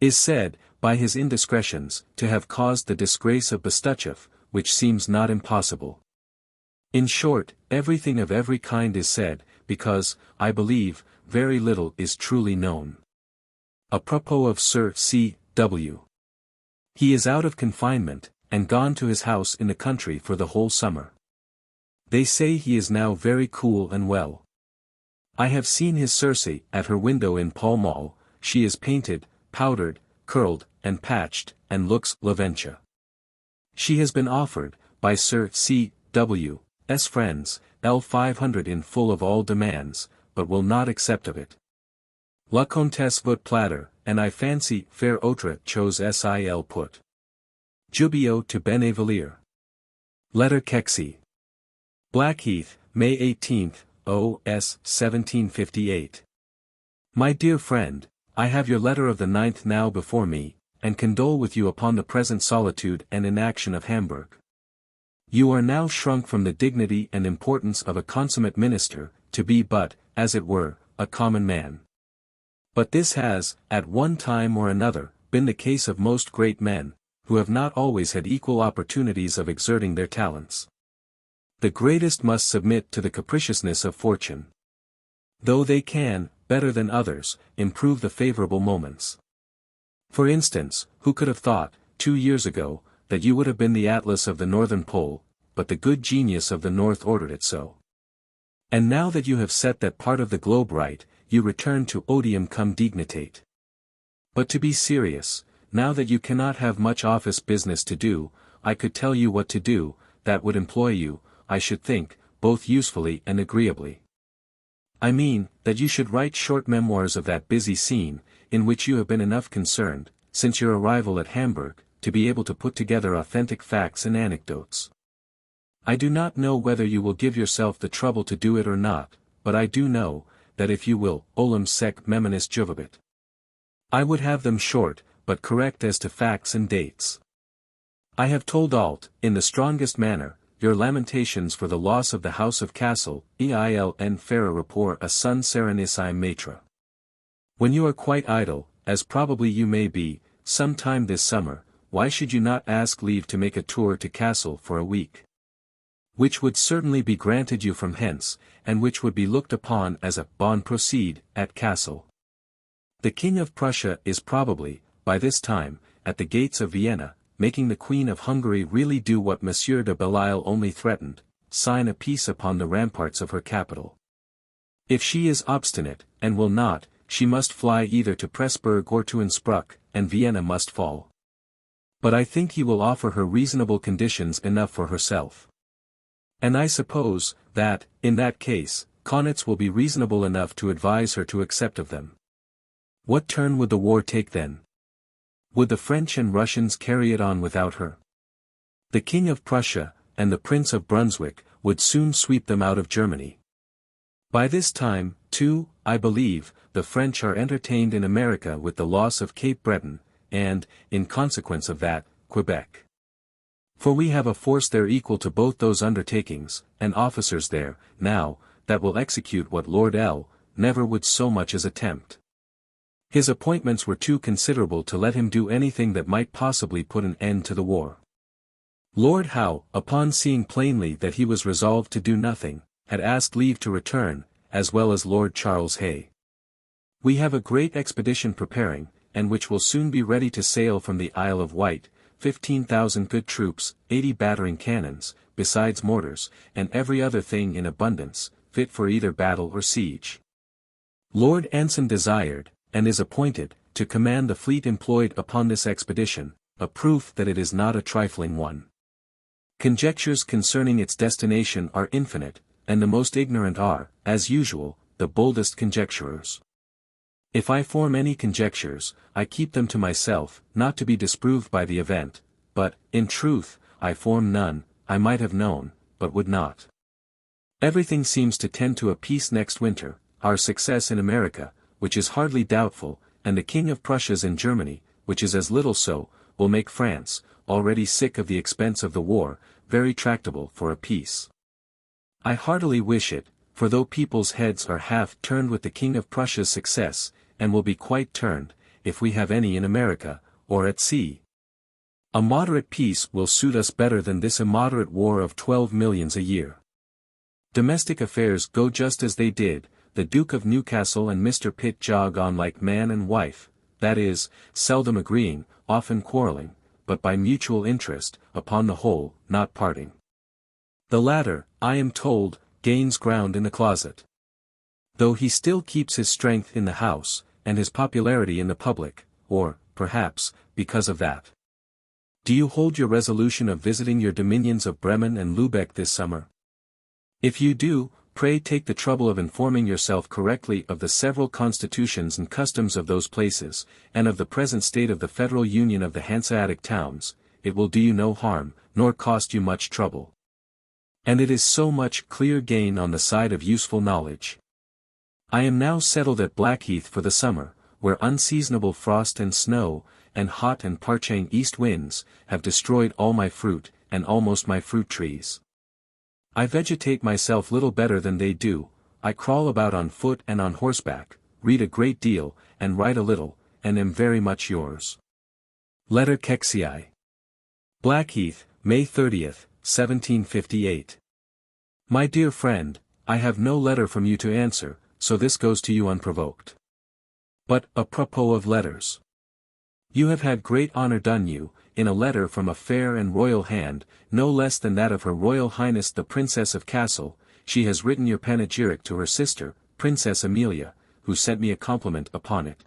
is said, by his indiscretions, to have caused the disgrace of Bestuchev, which seems not impossible. In short, everything of every kind is said, because, I believe, very little is truly known. Apropos of Sir C.W. He is out of confinement, and gone to his house in the country for the whole summer. They say he is now very cool and well. I have seen his Circe at her window in Pall Mall. She is painted, powdered, curled, and patched, and looks Laventia. She has been offered, by Sir C.W.'s friends, L500 in full of all demands, but will not accept of it. La Comtesse vote platter, and I fancy fair Autre chose sil put. Jubio to Benevalier. Letter Kexi. Blackheath, May 18th, O.S. 1758. My dear friend, I have your letter of the 9th now before me, and condole with you upon the present solitude and inaction of Hamburg. You are now shrunk from the dignity and importance of a consummate minister, to be but, as it were, a common man. But this has, at one time or another, been the case of most great men, who have not always had equal opportunities of exerting their talents. The greatest must submit to the capriciousness of fortune. Though they can, better than others, improve the favorable moments. For instance, who could have thought, 2 years ago, that you would have been the Atlas of the Northern Pole, but the good genius of the North ordered it so. And now that you have set that part of the globe right, you return to odium cum dignitate. But to be serious, now that you cannot have much office business to do, I could tell you what to do, that would employ you, I should think, both usefully and agreeably. I mean, that you should write short memoirs of that busy scene, in which you have been enough concerned, since your arrival at Hamburg, to be able to put together authentic facts and anecdotes. I do not know whether you will give yourself the trouble to do it or not, but I do know, that if you will, olim sec meminus juvabit. I would have them short, but correct as to facts and dates. I have told Alt, in the strongest manner, your lamentations for the loss of the House of Castle, eil en faire rapport a son serenissime maitre. When you are quite idle, as probably you may be, some time this summer, why should you not ask leave to make a tour to Castle for a week? Which would certainly be granted you from hence, and which would be looked upon as a bon procede at Castle. The King of Prussia is probably, by this time, at the gates of Vienna, making the Queen of Hungary really do what Monsieur de Belle-Isle only threatened, sign a peace upon the ramparts of her capital. If she is obstinate, and will not, she must fly either to Pressburg or to Innsbruck, and Vienna must fall. But I think he will offer her reasonable conditions enough for herself. And I suppose, that, in that case, Kaunitz will be reasonable enough to advise her to accept of them. What turn would the war take then? Would the French and Russians carry it on without her? The King of Prussia, and the Prince of Brunswick, would soon sweep them out of Germany. By this time, too, I believe, the French are entertained in America with the loss of Cape Breton, and, in consequence of that, Quebec. For we have a force there equal to both those undertakings, and officers there, now, that will execute what Lord L. never would so much as attempt. His appointments were too considerable to let him do anything that might possibly put an end to the war. Lord Howe, upon seeing plainly that he was resolved to do nothing, had asked leave to return, as well as Lord Charles Hay. We have a great expedition preparing, and which will soon be ready to sail from the Isle of Wight, 15,000 good troops, 80 battering cannons, besides mortars, and every other thing in abundance, fit for either battle or siege. Lord Anson desired, and is appointed, to command the fleet employed upon this expedition, a proof that it is not a trifling one. Conjectures concerning its destination are infinite, and the most ignorant are, as usual, the the boldest conjecturers. If I form any conjectures, I keep them to myself, not to be disproved by the event, but, in truth, I form none. I might have known, but would not. Everything seems to tend to a peace next winter, our success in America, which is hardly doubtful, and the King of Prussia's in Germany, which is as little so, will make France, already sick of the expense of the war, very tractable for a peace. I heartily wish it, for though people's heads are half turned with the King of Prussia's success, and will be quite turned, if we have any in America, or at sea. A moderate peace will suit us better than this immoderate war of 12 millions a year. Domestic affairs go just as they did, the Duke of Newcastle and Mr. Pitt jog on like man and wife, that is, seldom agreeing, often quarreling, but by mutual interest, upon the whole, not parting. The latter, I am told, gains ground in the closet. Though he still keeps his strength in the House, and his popularity in the public, or, perhaps, because of that. Do you hold your resolution of visiting your dominions of Bremen and Lübeck this summer? If you do, pray take the trouble of informing yourself correctly of the several constitutions and customs of those places, and of the present state of the Federal Union of the Hanseatic towns. It will do you no harm, nor cost you much trouble. And it is so much clear gain on the side of useful knowledge. I am now settled at Blackheath for the summer, where unseasonable frost and snow, and hot and parching east winds, have destroyed all my fruit, and almost my fruit trees. I vegetate myself little better than they do. I crawl about on foot and on horseback, read a great deal, and write a little, and am very much yours. Letter Kexii. Blackheath, May 30th, 1758. My dear friend, I have no letter from you to answer, so this goes to you unprovoked. But, apropos of letters. You have had great honor done you, in a letter from a fair and royal hand, no less than that of Her Royal Highness the Princess of Kassel. She has written your panegyric to her sister, Princess Amelia, who sent me a compliment upon it.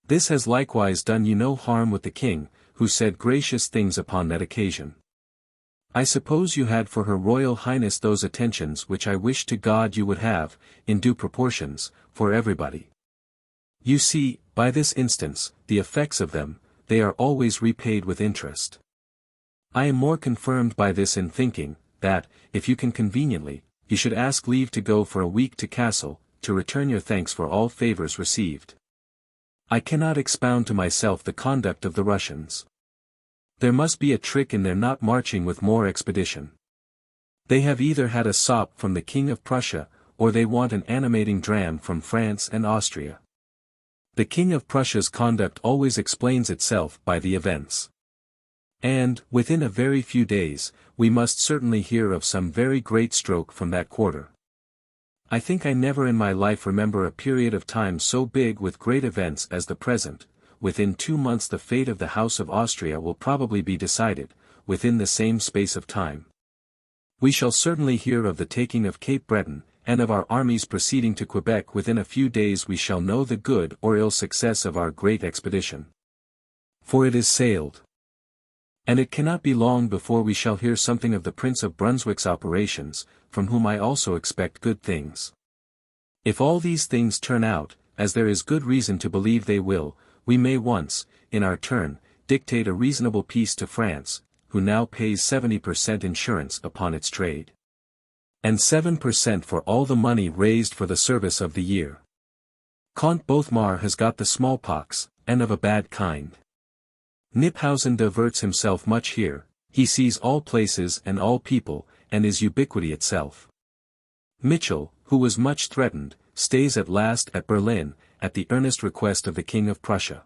This has likewise done you no harm with the king, who said gracious things upon that occasion. I suppose you had for Her Royal Highness those attentions which I wish to God you would have, in due proportions, for everybody. You see, by this instance, the effects of them, they are always repaid with interest. I am more confirmed by this in thinking, that, if you can conveniently, you should ask leave to go for a week to Kassel, to return your thanks for all favors received. I cannot expound to myself the conduct of the Russians. There must be a trick in their not marching with more expedition. They have either had a sop from the King of Prussia, or they want an animating dram from France and Austria. The King of Prussia's conduct always explains itself by the events. And, within a very few days, we must certainly hear of some very great stroke from that quarter. I think I never in my life remember a period of time so big with great events as the present. Within 2 months the fate of the House of Austria will probably be decided, within the same space of time. We shall certainly hear of the taking of Cape Breton, and of our armies proceeding to Quebec. Within a few days we shall know the good or ill success of our great expedition. For it is sailed. And it cannot be long before we shall hear something of the Prince of Brunswick's operations, from whom I also expect good things. If all these things turn out, as there is good reason to believe they will, we may once, in our turn, dictate a reasonable peace to France, who now pays 70% insurance upon its trade. And 7% for all the money raised for the service of the year. Comte Bothmar has got the smallpox, and of a bad kind. Kniphausen diverts himself much here, he sees all places and all people, and is ubiquity itself. Mitchell, who was much threatened, stays at last at Berlin, at the earnest request of the King of Prussia.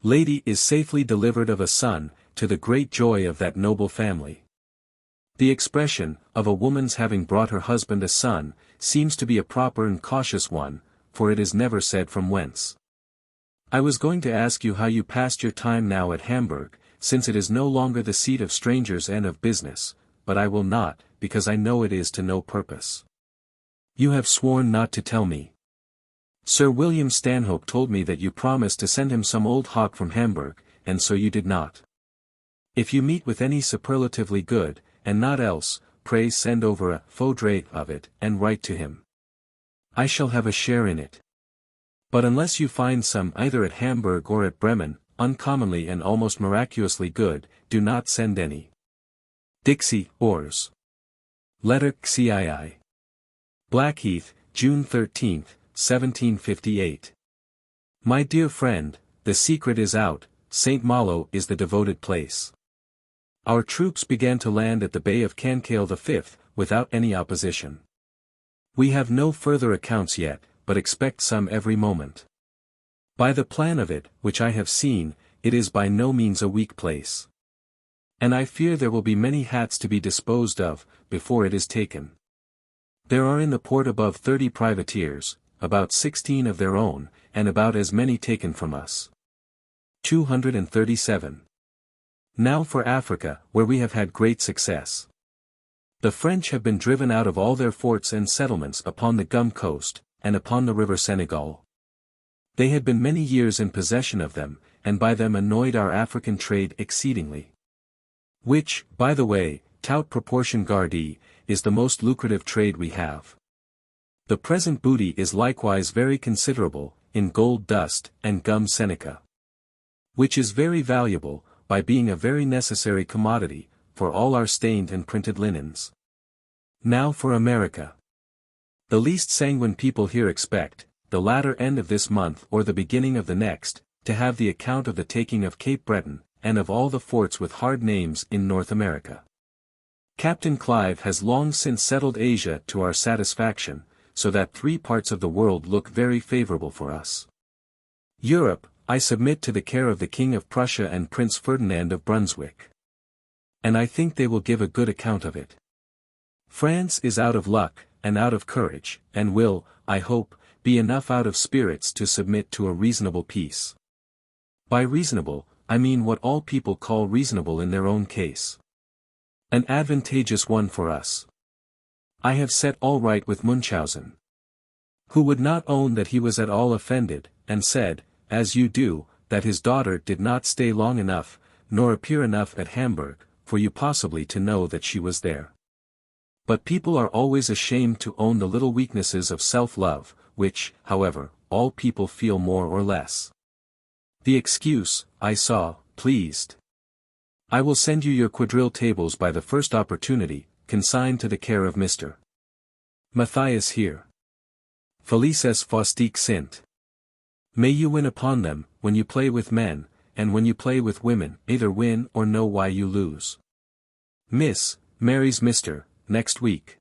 Lady is safely delivered of a son, to the great joy of that noble family. The expression, of a woman's having brought her husband a son, seems to be a proper and cautious one, for it is never said from whence. I was going to ask you how you passed your time now at Hamburg, since it is no longer the seat of strangers and of business, but I will not, because I know it is to no purpose. You have sworn not to tell me. Sir William Stanhope told me that you promised to send him some old hawk from Hamburg, and so you did not. If you meet with any superlatively good, and not else, pray send over a faudre of it, and write to him. I shall have a share in it. But unless you find some either at Hamburg or at Bremen, uncommonly and almost miraculously good, do not send any. Dixie, Ors. Letter XII. Blackheath, June 13, 1758. My dear friend, the secret is out, St. Malo is the devoted place. Our troops began to land at the Bay of Cancale the 5th, without any opposition. We have no further accounts yet, but expect some every moment. By the plan of it, which I have seen, it is by no means a weak place. And I fear there will be many hats to be disposed of, before it is taken. There are in the port above 30 privateers, about 16 of their own, and about as many taken from us. 237. Now for Africa, where we have had great success. The French have been driven out of all their forts and settlements upon the Gum coast, and upon the river Senegal. They had been many years in possession of them, and by them annoyed our African trade exceedingly. Which, by the way, tout proportion gardée, is the most lucrative trade we have. The present booty is likewise very considerable, in gold dust and gum Seneca. Which is very valuable, by being a very necessary commodity, for all our stained and printed linens. Now for America. The least sanguine people here expect, the latter end of this month or the beginning of the next, to have the account of the taking of Cape Breton, and of all the forts with hard names in North America. Captain Clive has long since settled Asia to our satisfaction, so that 3 parts of the world look very favorable for us. Europe, I submit to the care of the King of Prussia and Prince Ferdinand of Brunswick. And I think they will give a good account of it. France is out of luck, and out of courage, and will, I hope, be enough out of spirits to submit to a reasonable peace. By reasonable, I mean what all people call reasonable in their own case. An advantageous one for us. I have set all right with Munchausen, who would not own that he was at all offended, and said, as you do, that his daughter did not stay long enough, nor appear enough at Hamburg, for you possibly to know that she was there. But people are always ashamed to own the little weaknesses of self-love, which, however, all people feel more or less. The excuse, I saw, pleased. I will send you your quadrille tables by the first opportunity, consigned to the care of Mr. Matthias here. Felices faustique sint. May you win upon them, when you play with men, and when you play with women, either win or know why you lose. Miss, marries Mr. next week.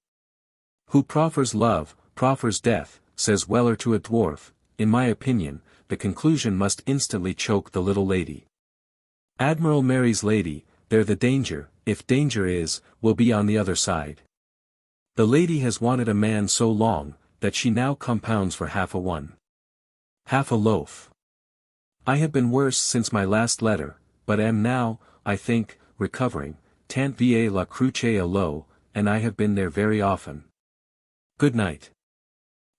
Who proffers love, proffers death, says Weller to a dwarf. In my opinion, the conclusion must instantly choke the little lady. Admiral marries lady, there the danger, if danger is, will be on the other side. The lady has wanted a man so long, that she now compounds for half a one. Half a loaf. I have been worse since my last letter, but am now, I think, recovering, tant va la cruce a l'eau, and I have been there very often. Good night.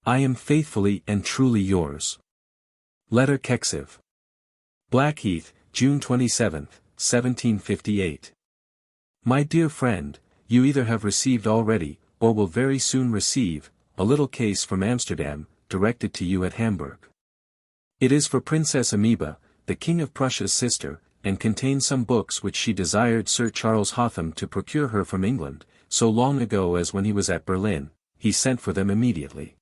I am faithfully and truly yours. Letter Kexiv. Blackheath, June 27, 1758. My dear friend, you either have received already, or will very soon receive, a little case from Amsterdam, directed to you at Hamburg. It is for Princess Amoeba, the King of Prussia's sister, and contains some books which she desired Sir Charles Hotham to procure her from England, so long ago as when he was at Berlin, he sent for them immediately.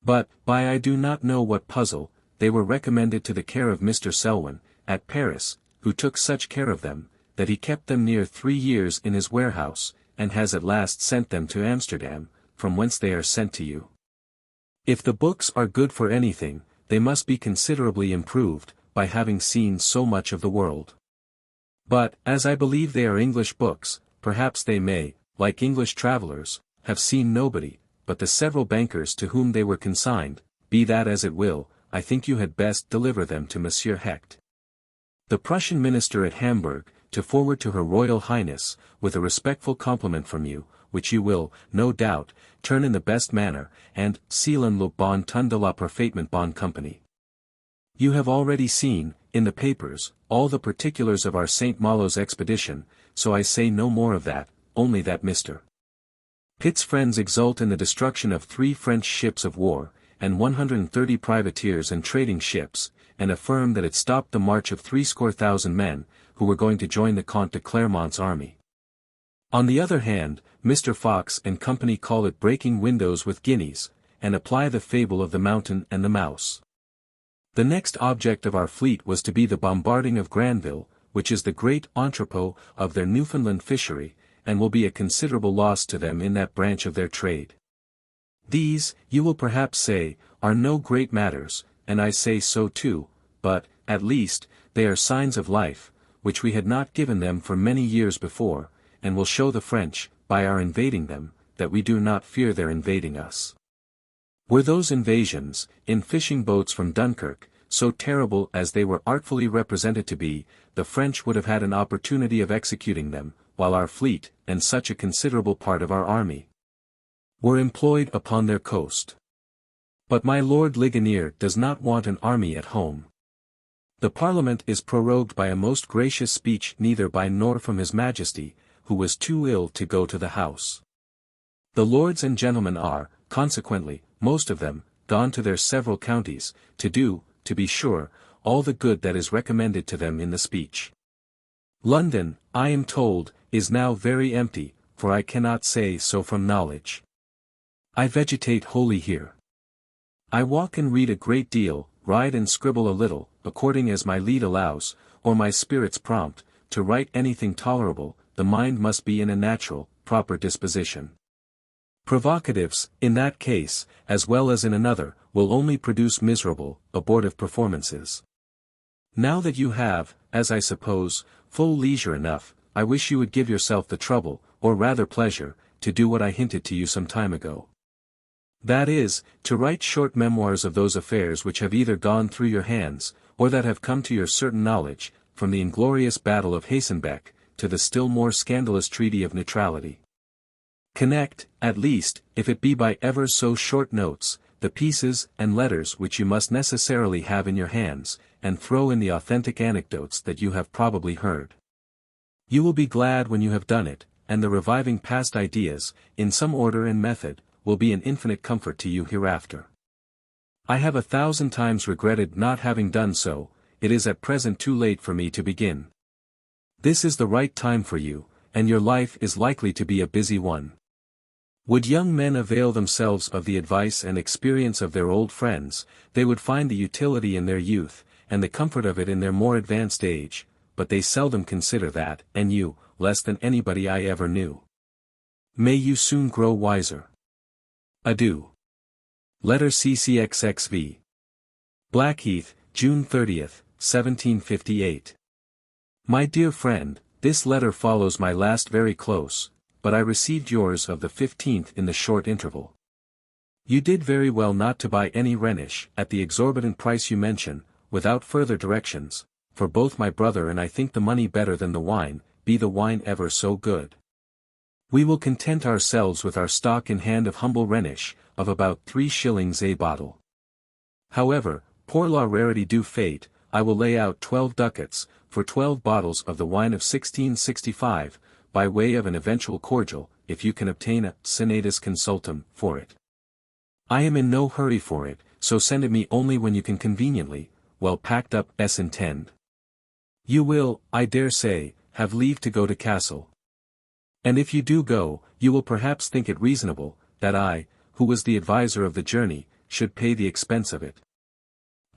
But, by I do not know what puzzle, they were recommended to the care of Mr. Selwyn, at Paris, who took such care of them, that he kept them near 3 years in his warehouse, and has at last sent them to Amsterdam, from whence they are sent to you. If the books are good for anything, they must be considerably improved, by having seen so much of the world. But, as I believe they are English books, perhaps they may, like English travellers, have seen nobody, but the several bankers to whom they were consigned. Be that as it will, I think you had best deliver them to Monsieur Hecht, the Prussian minister at Hamburg, to forward to Her Royal Highness, with a respectful compliment from you, which you will, no doubt, turn in the best manner, and sealen le bon ton de la parfaitement bonne compagnie. You have already seen, in the papers, all the particulars of our St. Malo's expedition, so I say no more of that, only that Mr. Pitt's friends exult in the destruction of 3 French ships of war, and 130 privateers and trading ships, and affirm that it stopped the march of 70,000 men, who were going to join the Comte de Clermont's army. On the other hand, Mr. Fox and company call it breaking windows with guineas, and apply the fable of the mountain and the mouse. The next object of our fleet was to be the bombarding of Granville, which is the great entrepot of their Newfoundland fishery, and will be a considerable loss to them in that branch of their trade. These, you will perhaps say, are no great matters, and I say so too, but, at least, they are signs of life, which we had not given them for many years before, and will show the French, by our invading them, that we do not fear their invading us. Were those invasions, in fishing boats from Dunkirk, so terrible as they were artfully represented to be, the French would have had an opportunity of executing them, while our fleet, and such a considerable part of our army, were employed upon their coast. But my Lord Ligonier does not want an army at home. The Parliament is prorogued by a most gracious speech neither by nor from His Majesty, who was too ill to go to the House. The lords and gentlemen are, consequently, most of them, gone to their several counties, to do, to be sure, all the good that is recommended to them in the speech. London, I am told, is now very empty, for I cannot say so from knowledge. I vegetate wholly here. I walk and read a great deal, ride and scribble a little, according as my lead allows, or my spirits prompt, to write anything tolerable. The mind must be in a natural, proper disposition. Provocatives, in that case, as well as in another, will only produce miserable, abortive performances. Now that you have, as I suppose, full leisure enough, I wish you would give yourself the trouble, or rather pleasure, to do what I hinted to you some time ago. That is, to write short memoirs of those affairs which have either gone through your hands, or that have come to your certain knowledge, from the inglorious battle of Hasenbeck, to the still more scandalous treaty of neutrality. Connect, at least, if it be by ever so short notes, the pieces and letters which you must necessarily have in your hands, and throw in the authentic anecdotes that you have probably heard. You will be glad when you have done it, and the reviving past ideas, in some order and method, will be an infinite comfort to you hereafter. I have 1,000 times regretted not having done so. It is at present too late for me to begin. This is the right time for you, and your life is likely to be a busy one. Would young men avail themselves of the advice and experience of their old friends, they would find the utility in their youth, and the comfort of it in their more advanced age, but they seldom consider that, and you, less than anybody I ever knew. May you soon grow wiser. Adieu. Letter CCXXV. Blackheath, June 30th, 1758. My dear friend, this letter follows my last very close, but I received yours of the 15th in the short interval. You did very well not to buy any Rhenish at the exorbitant price you mention, without further directions, for both my brother and I think the money better than the wine, be the wine ever so good. We will content ourselves with our stock in hand of humble Rhenish, of about 3 shillings a bottle. However, pour la rarity du fate, I will lay out 12 ducats, for 12 bottles of the wine of 1665, by way of an eventual cordial, if you can obtain a senatus consultum for it. I am in no hurry for it, so send it me only when you can conveniently, well packed up s intend. You will, I dare say, have leave to go to Castle. And if you do go, you will perhaps think it reasonable, that I, who was the adviser of the journey, should pay the expense of it.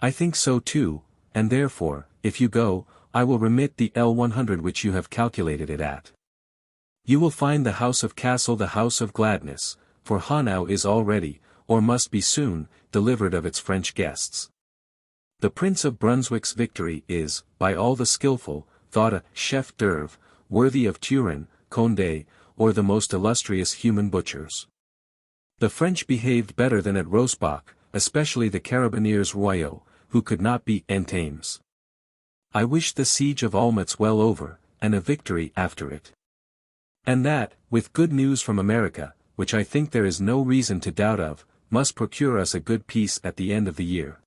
I think so too, and therefore, if you go, I will remit the L100 which you have calculated it at. You will find the house of Castle the house of gladness, for Hanau is already, or must be soon, delivered of its French guests. The Prince of Brunswick's victory is, by all the skilful, thought a chef d'oeuvre, worthy of Turenne, Condé, or the most illustrious human butchers. The French behaved better than at Rosbach, especially the Carabineers Royaux, who could not be en Thames. I wish the siege of Olmütz well over, and a victory after it. And that, with good news from America, which I think there is no reason to doubt of, must procure us a good peace at the end of the year.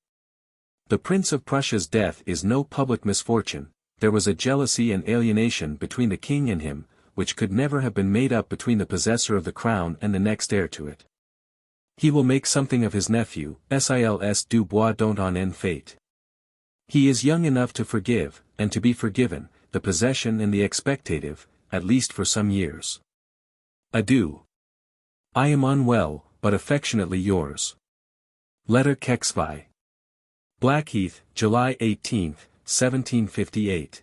The Prince of Prussia's death is no public misfortune. There was a jealousy and alienation between the king and him, which could never have been made up between the possessor of the crown and the next heir to it. He will make something of his nephew, Silas du Bois dont on en fait. He is young enough to forgive, and to be forgiven, the possession and the expectative, at least for some years. Adieu. I am unwell, but affectionately yours. Letter Kexvi. Blackheath, July 18th, 1758.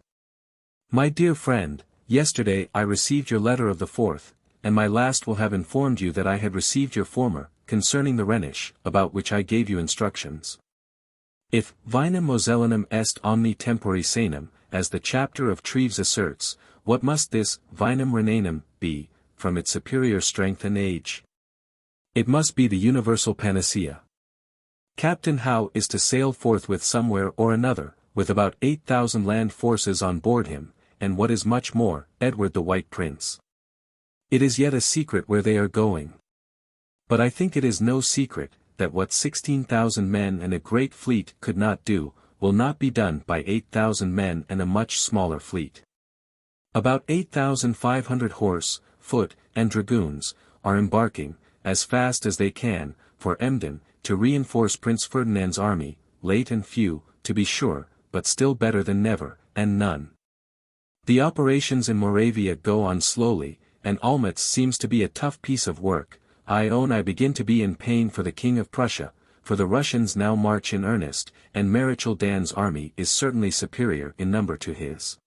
My dear friend, yesterday I received your letter of the 4th, and my last will have informed you that I had received your former, concerning the Rhenish, about which I gave you instructions. If vinum Mosellanum est omni tempori sanum, as the chapter of Treves asserts, what must this vinum Rhenanum be, from its superior strength and age? It must be the universal panacea. Captain Howe is to sail forthwith somewhere or another, with about 8,000 land forces on board him, and what is much more, Edward the White Prince. It is yet a secret where they are going. But I think it is no secret, that what 16,000 men and a great fleet could not do, will not be done by 8,000 men and a much smaller fleet. About 8,500 horse, foot, and dragoons, are embarking, as fast as they can, for Emden, to reinforce Prince Ferdinand's army, late and few, to be sure, but still better than never, and none. The operations in Moravia go on slowly, and Olmütz seems to be a tough piece of work. I own I begin to be in pain for the King of Prussia, for the Russians now march in earnest, and Marichal Dan's army is certainly superior in number to his.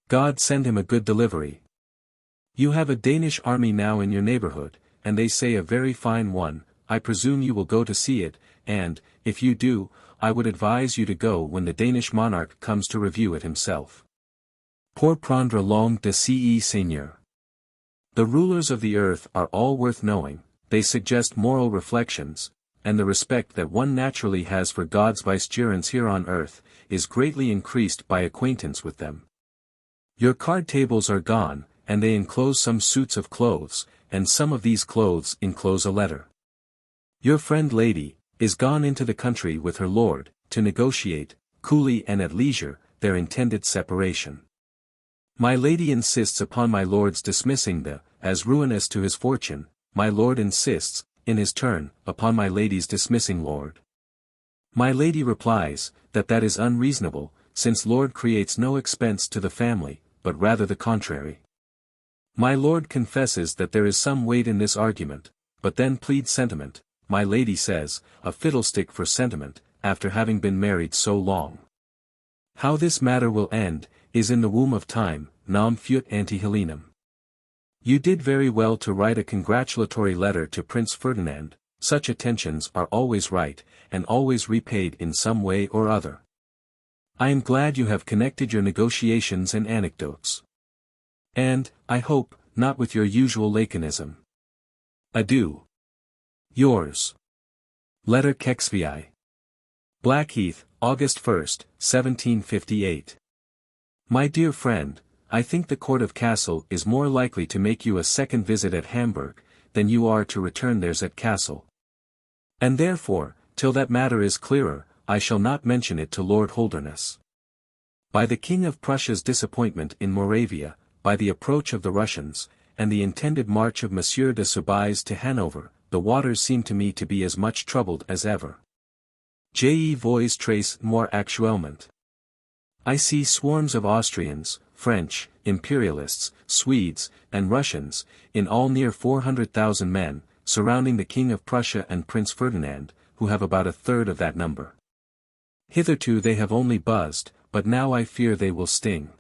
God send him a good delivery. You have a Danish army now in your neighborhood, and they say a very fine one. I presume you will go to see it, and, if you do, I would advise you to go when the Danish monarch comes to review it himself. Pour prendre langue de ce seigneur. The rulers of the earth are all worth knowing, they suggest moral reflections, and the respect that one naturally has for God's vicegerents here on earth, is greatly increased by acquaintance with them. Your card tables are gone, and they enclose some suits of clothes, and some of these clothes enclose a letter. Your friend Lady, is gone into the country with her lord, to negotiate, coolly and at leisure, their intended separation. My lady insists upon my lord's dismissing the, as ruinous to his fortune, my lord insists, in his turn, upon my lady's dismissing lord. My lady replies, that is unreasonable, since lord creates no expense to the family, but rather the contrary. My lord confesses that there is some weight in this argument, but then pleads sentiment. My lady says, a fiddlestick for sentiment, after having been married so long. How this matter will end, is in the womb of time, nam fut ante Helenum. You did very well to write a congratulatory letter to Prince Ferdinand. Such attentions are always right, and always repaid in some way or other. I am glad you have connected your negotiations and anecdotes. And, I hope, not with your usual laconism. Adieu. Yours. Letter Kexvi. Blackheath, August 1st, 1758. My dear friend, I think the court of Kassel is more likely to make you a second visit at Hamburg, than you are to return theirs at Kassel. And therefore, till that matter is clearer, I shall not mention it to Lord Holderness. By the King of Prussia's disappointment in Moravia, by the approach of the Russians, and the intended march of Monsieur de Soubise to Hanover, the waters seem to me to be as much troubled as ever. Je vois trace more actuellement. I see swarms of Austrians, French, Imperialists, Swedes, and Russians, in all near 400,000 men, surrounding the King of Prussia and Prince Ferdinand, who have about a third of that number. Hitherto they have only buzzed, but now I fear they will sting.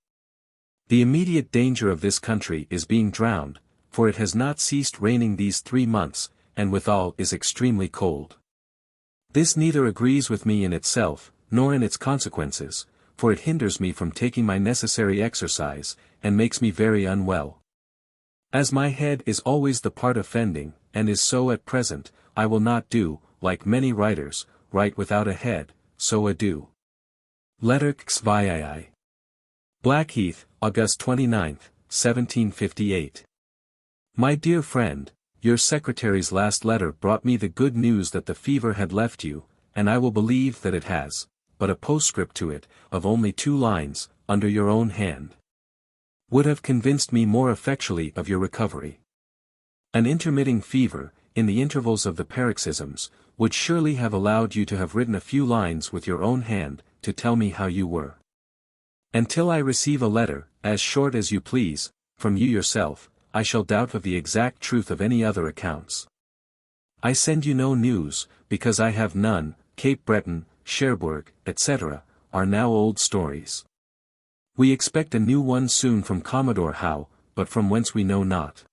The immediate danger of this country is being drowned, for it has not ceased raining these 3 months, and withal is extremely cold. This neither agrees with me in itself, nor in its consequences, for it hinders me from taking my necessary exercise, and makes me very unwell. As my head is always the part offending, and is so at present, I will not do, like many writers, write without a head, so adieu. Letter Kexvi. Blackheath, August 29th, 1758. My dear friend, your secretary's last letter brought me the good news that the fever had left you, and I will believe that it has, but a postscript to it, of only 2 lines, under your own hand. would have convinced me more effectually of your recovery. An intermitting fever, in the intervals of the paroxysms, would surely have allowed you to have written a few lines with your own hand, to tell me how you were. Until I receive a letter, as short as you please, from you yourself, I shall doubt of the exact truth of any other accounts. I send you no news, because I have none. Cape Breton, Cherbourg, etc., are now old stories. We expect a new one soon from Commodore Howe, but from whence we know not.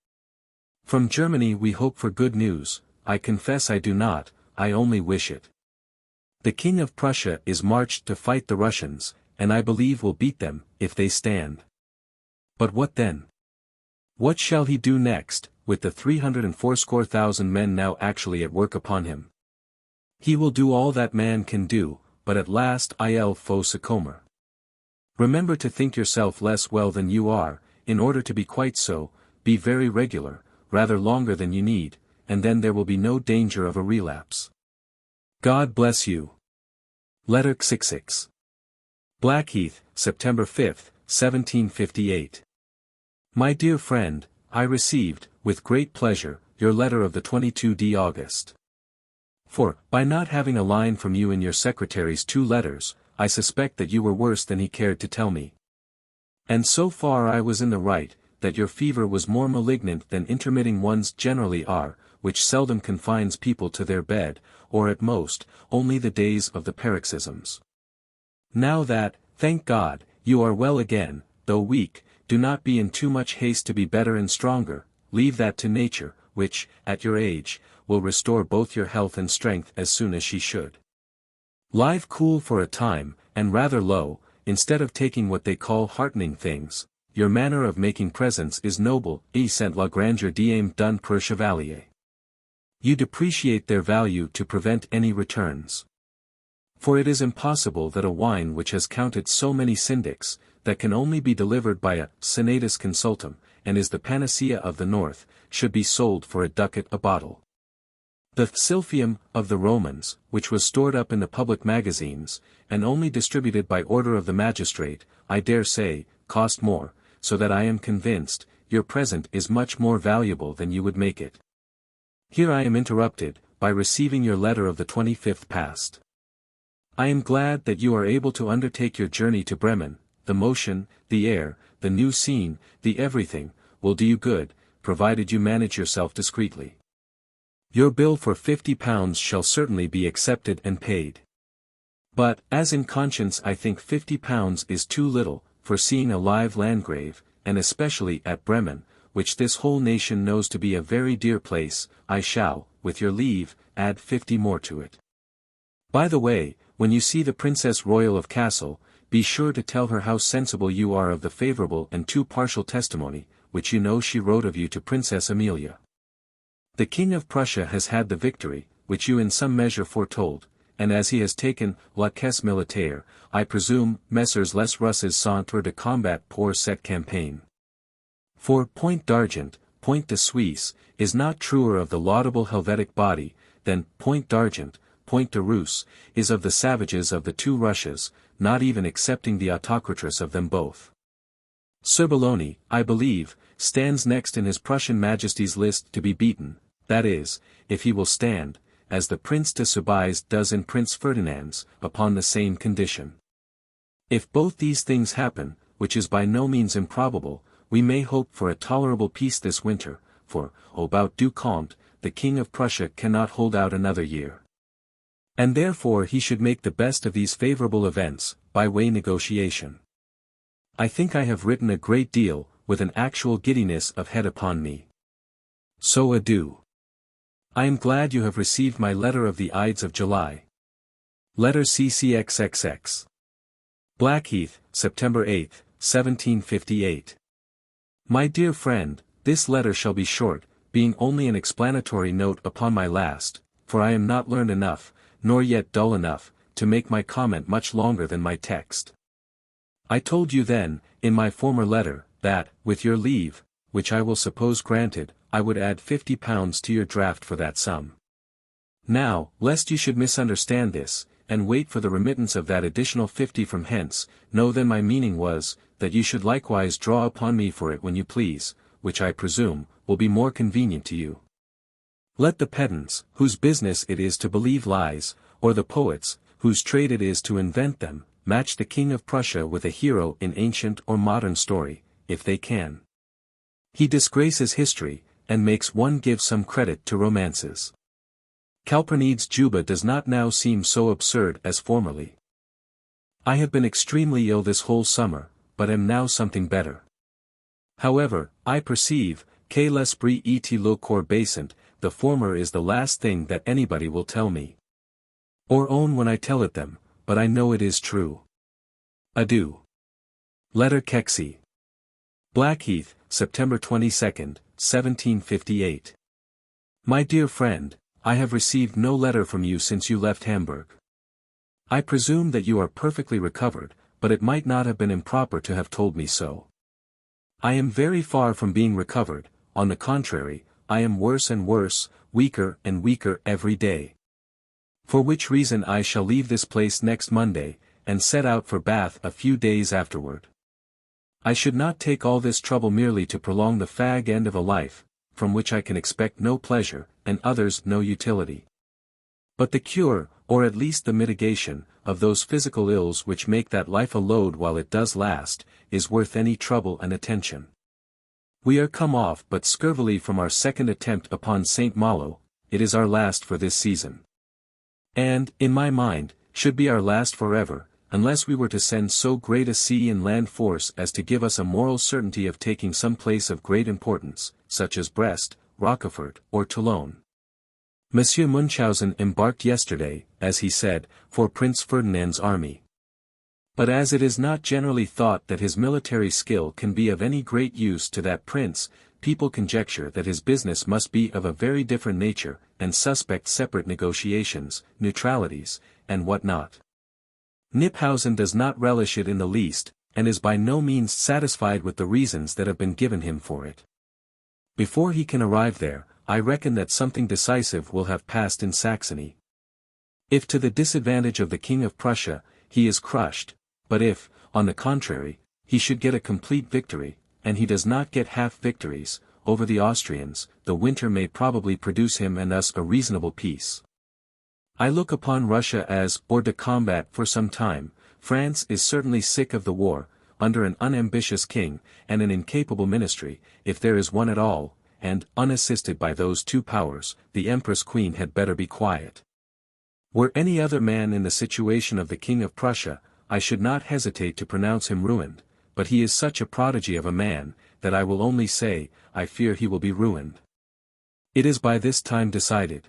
From Germany we hope for good news. I confess I do not, I only wish it. The King of Prussia is marched to fight the Russians, and I believe will beat them, if they stand. But what then? What shall he do next, with the 380,000 men now actually at work upon him? He will do all that man can do, but at last il faut succomber. Remember to think yourself less well than you are, in order to be quite so. Be very regular, rather longer than you need, and then there will be no danger of a relapse. God bless you. Letter 66. Blackheath, September 5, 1758. My dear friend, I received, with great pleasure, your letter of the 22d August. For, by not having a line from you in your secretary's 2 letters, I suspect that you were worse than he cared to tell me. And so far I was in the right, that your fever was more malignant than intermitting ones generally are, which seldom confines people to their bed, or at most, only the days of the paroxysms. Now that, thank God, you are well again, though weak, do not be in too much haste to be better and stronger. Leave that to nature, which, at your age, will restore both your health and strength as soon as she should. Live cool for a time, and rather low, instead of taking what they call heartening things. Your manner of making presents is noble, et sent la grandeur d'âme done per chevalier. You depreciate their value to prevent any returns. For it is impossible that a wine which has counted so many syndics, that can only be delivered by a senatus consultum, and is the panacea of the North, should be sold for a ducat a bottle. The Silphium of the Romans, which was stored up in the public magazines, and only distributed by order of the magistrate, I dare say, cost more, so that I am convinced, your present is much more valuable than you would make it. Here I am interrupted, by receiving your letter of the 25th past. I am glad that you are able to undertake your journey to Bremen. The motion, the air, the new scene, the everything, will do you good, provided you manage yourself discreetly. Your bill for £50 shall certainly be accepted and paid. But, as in conscience I think £50 is too little, for seeing a live Landgrave, and especially at Bremen, which this whole nation knows to be a very dear place, I shall, with your leave, add 50 more to it. By the way, when you see the Princess Royal of Cassel, be sure to tell her how sensible you are of the favourable and too partial testimony, which you know she wrote of you to Princess Amelia. The King of Prussia has had the victory, which you in some measure foretold, and as he has taken la caisse militaire, I presume Messrs les Russes centre de combat pour cette campagne. For Point d'Argent, Point de Suisse, is not truer of the laudable Helvetic body, than Point d'Argent, Point de Russe, is of the savages of the 2 Russias, not even excepting the autocratress of them both. Serbelloni, I believe, stands next in his Prussian Majesty's list to be beaten, that is, if he will stand, as the Prince de Soubise does in Prince Ferdinand's, upon the same condition. If both these things happen, which is by no means improbable, we may hope for a tolerable peace this winter, for, about du Comte, the King of Prussia cannot hold out another year. And therefore he should make the best of these favourable events, by way negotiation. I think I have written a great deal, with an actual giddiness of head upon me. So adieu. I am glad you have received my letter of the Ides of July. Letter CCXXX. Blackheath, September 8, 1758. My dear friend, this letter shall be short, being only an explanatory note upon my last, for I am not learned enough, nor yet dull enough, to make my comment much longer than my text. I told you then, in my former letter, that, with your leave, which I will suppose granted, I would add £50 to your draft for that sum. Now, lest you should misunderstand this, and wait for the remittance of that additional 50 from hence. Know then my meaning was, that you should likewise draw upon me for it when you please, which I presume, will be more convenient to you. Let the pedants, whose business it is to believe lies, or the poets, whose trade it is to invent them, match the King of Prussia with a hero in ancient or modern story, if they can. He disgraces history, and makes one give some credit to romances. Calpernede's Juba does not now seem so absurd as formerly. I have been extremely ill this whole summer, but am now something better. However, I perceive, que l'esprit est le corps basant, the former is the last thing that anybody will tell me. Or own when I tell it them, but I know it is true. Adieu. Letter Kexy. Blackheath, September 22, 1758. My dear friend, I have received no letter from you since you left Hamburg. I presume that you are perfectly recovered, but it might not have been improper to have told me so. I am very far from being recovered, on the contrary, I am worse and worse, weaker and weaker every day. For which reason I shall leave this place next Monday, and set out for Bath a few days afterward. I should not take all this trouble merely to prolong the fag end of a life, from which I can expect no pleasure, and others no utility. But the cure, or at least the mitigation, of those physical ills which make that life a load while it does last, is worth any trouble and attention. We are come off but scurvily from our second attempt upon St. Malo, it is our last for this season. And, in my mind, should be our last forever, unless we were to send so great a sea and land force as to give us a moral certainty of taking some place of great importance, such as Brest, Rochefort, or Toulon. Monsieur Munchausen embarked yesterday, as he said, for Prince Ferdinand's army. But as it is not generally thought that his military skill can be of any great use to that prince, people conjecture that his business must be of a very different nature, and suspect separate negotiations, neutralities, and what not. Kniphausen does not relish it in the least, and is by no means satisfied with the reasons that have been given him for it. Before he can arrive there, I reckon that something decisive will have passed in Saxony. If to the disadvantage of the King of Prussia, he is crushed, but if, on the contrary, he should get a complete victory, and he does not get half victories, over the Austrians, the winter may probably produce him and us a reasonable peace. I look upon Russia as hors de combat for some time. France is certainly sick of the war, under an unambitious king, and an incapable ministry, if there is one at all, and, unassisted by those two powers, the Empress Queen had better be quiet. Were any other man in the situation of the King of Prussia, I should not hesitate to pronounce him ruined, but he is such a prodigy of a man, that I will only say, I fear he will be ruined. It is by this time decided.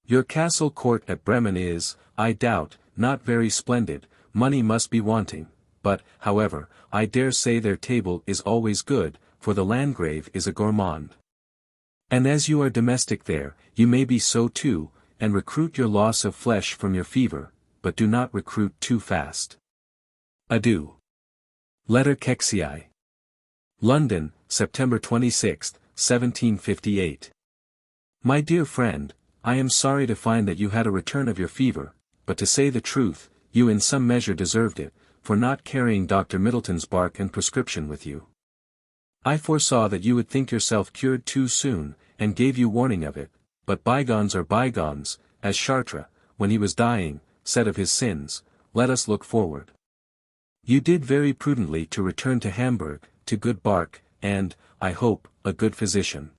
Your castle court at Bremen is, I doubt, not very splendid, money must be wanting, but, however, I dare say their table is always good, for the Landgrave is a gourmand. And as you are domestic there, you may be so too, and recruit your loss of flesh from your fever, but do not recruit too fast. Adieu. Letter Kexii. London, September 26, 1758. My dear friend, I am sorry to find that you had a return of your fever, but to say the truth, you in some measure deserved it, for not carrying Dr. Middleton's bark and prescription with you. I foresaw that you would think yourself cured too soon, and gave you warning of it, but bygones are bygones, as Chartres, when he was dying, said of his sins, let us look forward. You did very prudently to return to Hamburg, to good bark, and, I hope, a good physician.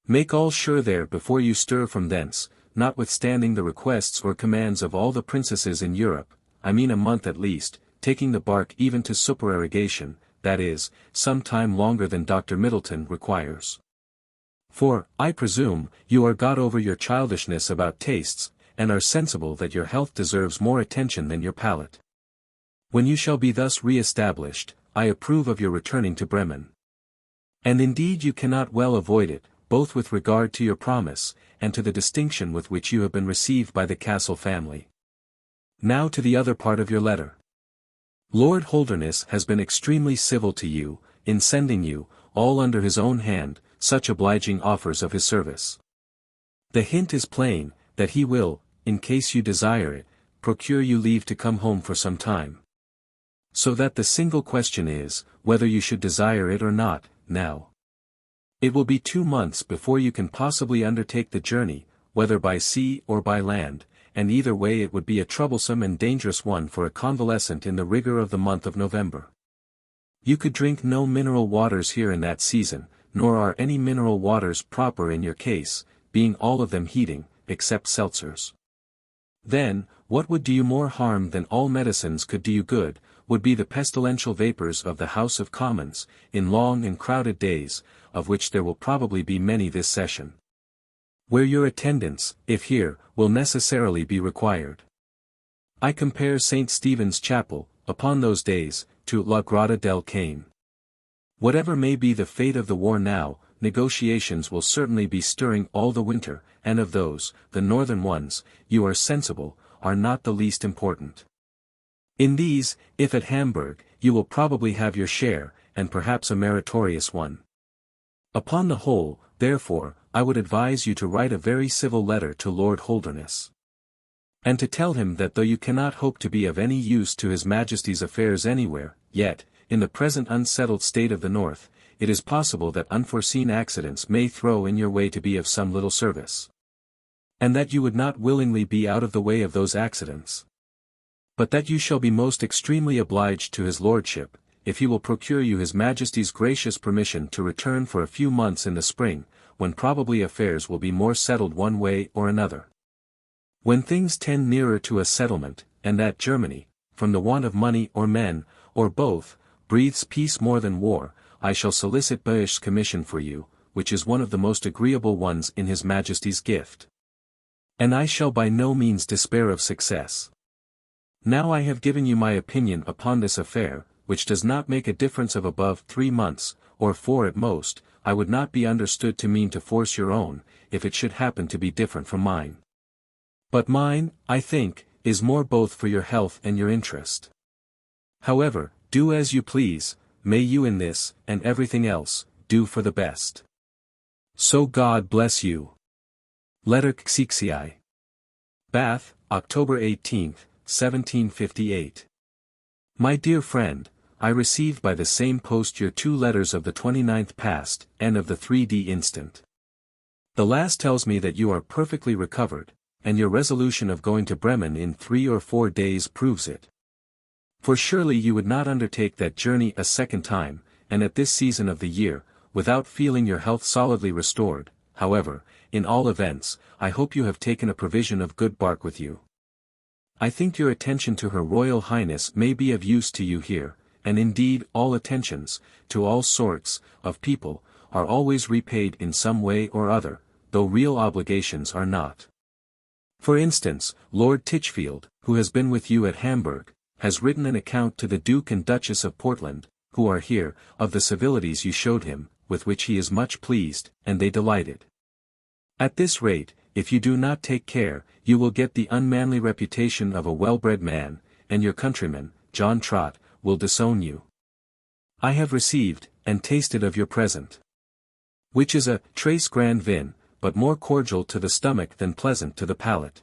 Make all sure there before you stir from thence, notwithstanding the requests or commands of all the princesses in Europe, I mean a month at least, taking the bark even to supererogation, that is, some time longer than Dr. Middleton requires. For, I presume, you are got over your childishness about tastes, and are sensible that your health deserves more attention than your palate. When you shall be thus re-established, I approve of your returning to Bremen. And indeed you cannot well avoid it, both with regard to your promise, and to the distinction with which you have been received by the Castle family. Now to the other part of your letter. Lord Holderness has been extremely civil to you, in sending you, all under his own hand, such obliging offers of his service. The hint is plain, that he will, in case you desire it, procure you leave to come home for some time. So that the single question is, whether you should desire it or not, now. It will be 2 months before you can possibly undertake the journey, whether by sea or by land, and either way it would be a troublesome and dangerous one for a convalescent in the rigor of the month of November. You could drink no mineral waters here in that season, nor are any mineral waters proper in your case, being all of them heating, except seltzers. Then, what would do you more harm than all medicines could do you good, would be the pestilential vapors of the House of Commons, in long and crowded days, of which there will probably be many this session. Where your attendance, if here, will necessarily be required. I compare St. Stephen's Chapel, upon those days, to La Grada del Cane. Whatever may be the fate of the war now, negotiations will certainly be stirring all the winter, and of those, the northern ones, you are sensible, are not the least important. In these, if at Hamburg, you will probably have your share, and perhaps a meritorious one. Upon the whole, therefore, I would advise you to write a very civil letter to Lord Holderness. And to tell him that though you cannot hope to be of any use to His Majesty's affairs anywhere, yet, in the present unsettled state of the North, it is possible that unforeseen accidents may throw in your way to be of some little service. And that you would not willingly be out of the way of those accidents. But that you shall be most extremely obliged to his lordship, if he will procure you His Majesty's gracious permission to return for a few months in the spring, when probably affairs will be more settled one way or another. When things tend nearer to a settlement, and that Germany, from the want of money or men, or both, breathes peace more than war, I shall solicit Bayesh's commission for you, which is one of the most agreeable ones in His Majesty's gift. And I shall by no means despair of success. Now I have given you my opinion upon this affair, which does not make a difference of above 3 months, or 4 at most. I would not be understood to mean to force your own, if it should happen to be different from mine. But mine, I think, is more both for your health and your interest. However, do as you please, may you in this, and everything else, do for the best. So God bless you. Letter Xixii. Bath, October 18th, 1758. My dear friend, I received by the same post your 2 letters of the 29th past, and of the 3d instant. The last tells me that you are perfectly recovered, and your resolution of going to Bremen in 3 or 4 days proves it. For surely you would not undertake that journey a second time, and at this season of the year, without feeling your health solidly restored. However, in all events, I hope you have taken a provision of good bark with you. I think your attention to Her Royal Highness may be of use to you here, and indeed all attentions, to all sorts, of people, are always repaid in some way or other, though real obligations are not. For instance, Lord Tichfield, who has been with you at Hamburg, has written an account to the Duke and Duchess of Portland, who are here, of the civilities you showed him, with which he is much pleased, and they delighted. At this rate, if you do not take care, you will get the unmanly reputation of a well-bred man, and your countryman, John Trott, will disown you. I have received, and tasted of your present, which is a Trace Grand Vin, but more cordial to the stomach than pleasant to the palate.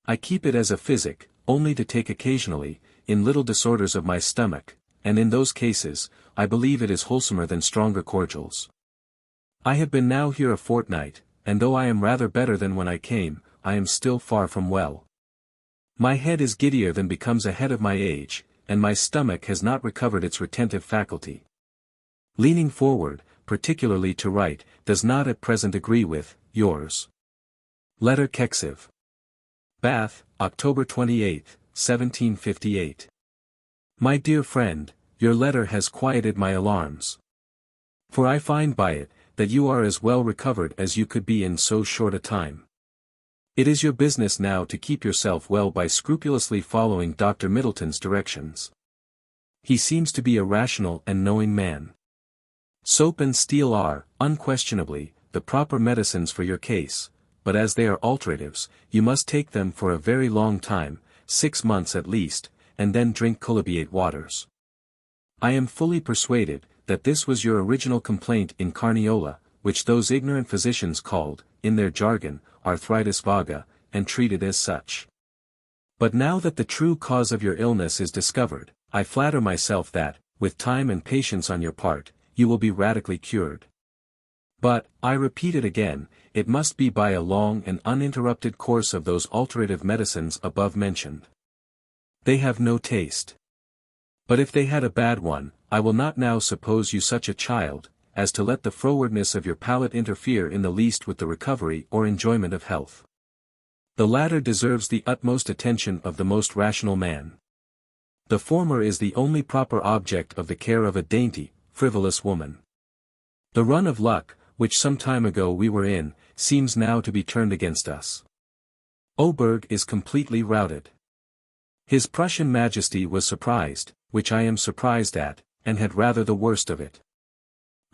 I keep it as a physic, only to take occasionally, in little disorders of my stomach, and in those cases, I believe it is wholesomer than stronger cordials. I have been now here a fortnight, and though I am rather better than when I came, I am still far from well. My head is giddier than becomes a head of my age, and my stomach has not recovered its retentive faculty. Leaning forward, particularly to write, does not at present agree with yours. Letter Kexiv. Bath, October 28, 1758. My dear friend, your letter has quieted my alarms. For I find by it, that you are as well recovered as you could be in so short a time. It is your business now to keep yourself well by scrupulously following Dr. Middleton's directions. He seems to be a rational and knowing man. Soap and steel are, unquestionably, the proper medicines for your case, but as they are alteratives, you must take them for a very long time, 6 months at least, and then drink chalybeate waters. I am fully persuaded, that this was your original complaint in Carniola, which those ignorant physicians called, in their jargon, arthritis vaga, and treated as such. But now that the true cause of your illness is discovered, I flatter myself that, with time and patience on your part, you will be radically cured. But, I repeat it again, it must be by a long and uninterrupted course of those alterative medicines above mentioned. They have no taste. But if they had a bad one, I will not now suppose you such a child, as to let the frowardness of your palate interfere in the least with the recovery or enjoyment of health. The latter deserves the utmost attention of the most rational man. The former is the only proper object of the care of a dainty, frivolous woman. The run of luck, which some time ago we were in, seems now to be turned against us. Oberg is completely routed. His Prussian Majesty was surprised, which I am surprised at, and had rather the worst of it.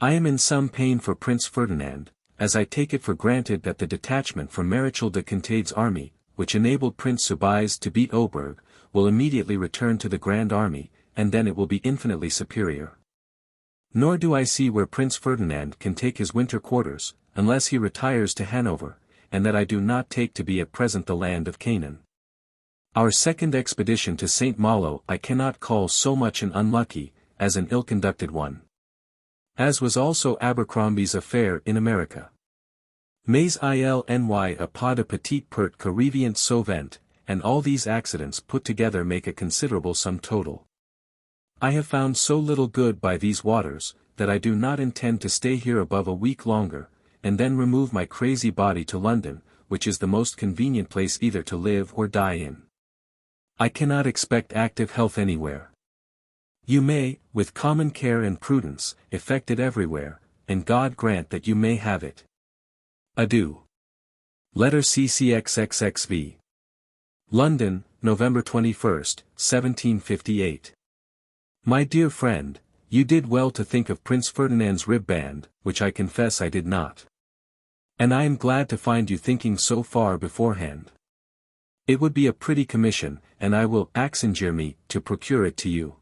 I am in some pain for Prince Ferdinand, as I take it for granted that the detachment from Maréchal de Contade's army, which enabled Prince Soubise to beat Oberg, will immediately return to the Grand Army, and then it will be infinitely superior. Nor do I see where Prince Ferdinand can take his winter quarters, unless he retires to Hanover, and that I do not take to be at present the land of Canaan. Our second expedition to St. Malo I cannot call so much an unlucky, as an ill-conducted one. As was also Abercrombie's affair in America. Mais il n'y a pas de petit perte que revient souvent, and all these accidents put together make a considerable sum total. I have found so little good by these waters, that I do not intend to stay here above a week longer, and then remove my crazy body to London, which is the most convenient place either to live or die in. I cannot expect active health anywhere. You may, with common care and prudence, effect it everywhere, and God grant that you may have it. Adieu. Letter CCXXXV. London, November 21, 1758. My dear friend, you did well to think of Prince Ferdinand's ribband, which I confess I did not. And I am glad to find you thinking so far beforehand. It would be a pretty commission, and I will accenture me to procure it to you.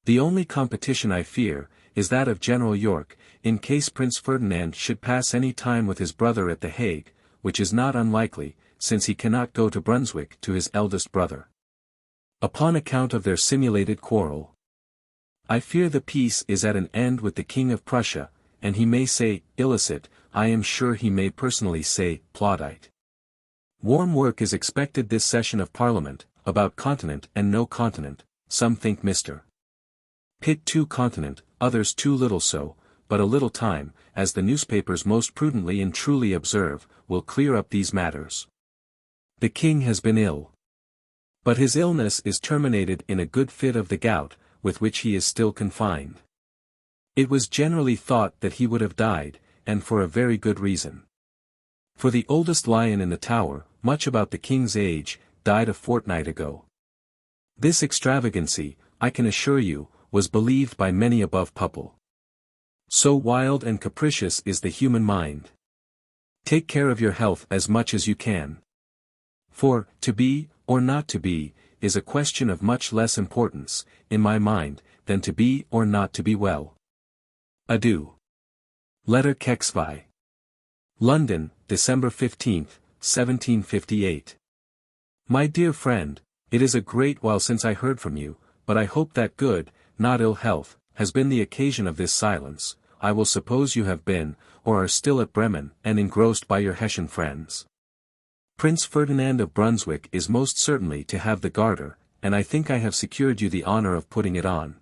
The only competition I fear, is that of General York, in case Prince Ferdinand should pass any time with his brother at the Hague, which is not unlikely, since he cannot go to Brunswick to his eldest brother. Upon account of their simulated quarrel. I fear the peace is at an end with the King of Prussia, and he may say, illicit, I am sure he may personally say, plaudite. Warm work is expected this session of Parliament, about continent and no continent, some think Mr. Pitt too continent, others too little so, but a little time, as the newspapers most prudently and truly observe, will clear up these matters. The king has been ill. But his illness is terminated in a good fit of the gout, with which he is still confined. It was generally thought that he would have died, and for a very good reason. For the oldest lion in the Tower, much about the king's age, died a fortnight ago. This extravagancy, I can assure you, was believed by many above Pupple. So wild and capricious is the human mind. Take care of your health as much as you can. For, to be, or not to be, is a question of much less importance, in my mind, than to be or not to be well. Adieu. Letter Kexvi. London, December 15, 1758. My dear friend, it is a great while since I heard from you, but I hope that good, not ill health, has been the occasion of this silence. I will suppose you have been, or are still at Bremen, and engrossed by your Hessian friends. Prince Ferdinand of Brunswick is most certainly to have the garter, and I think I have secured you the honor of putting it on.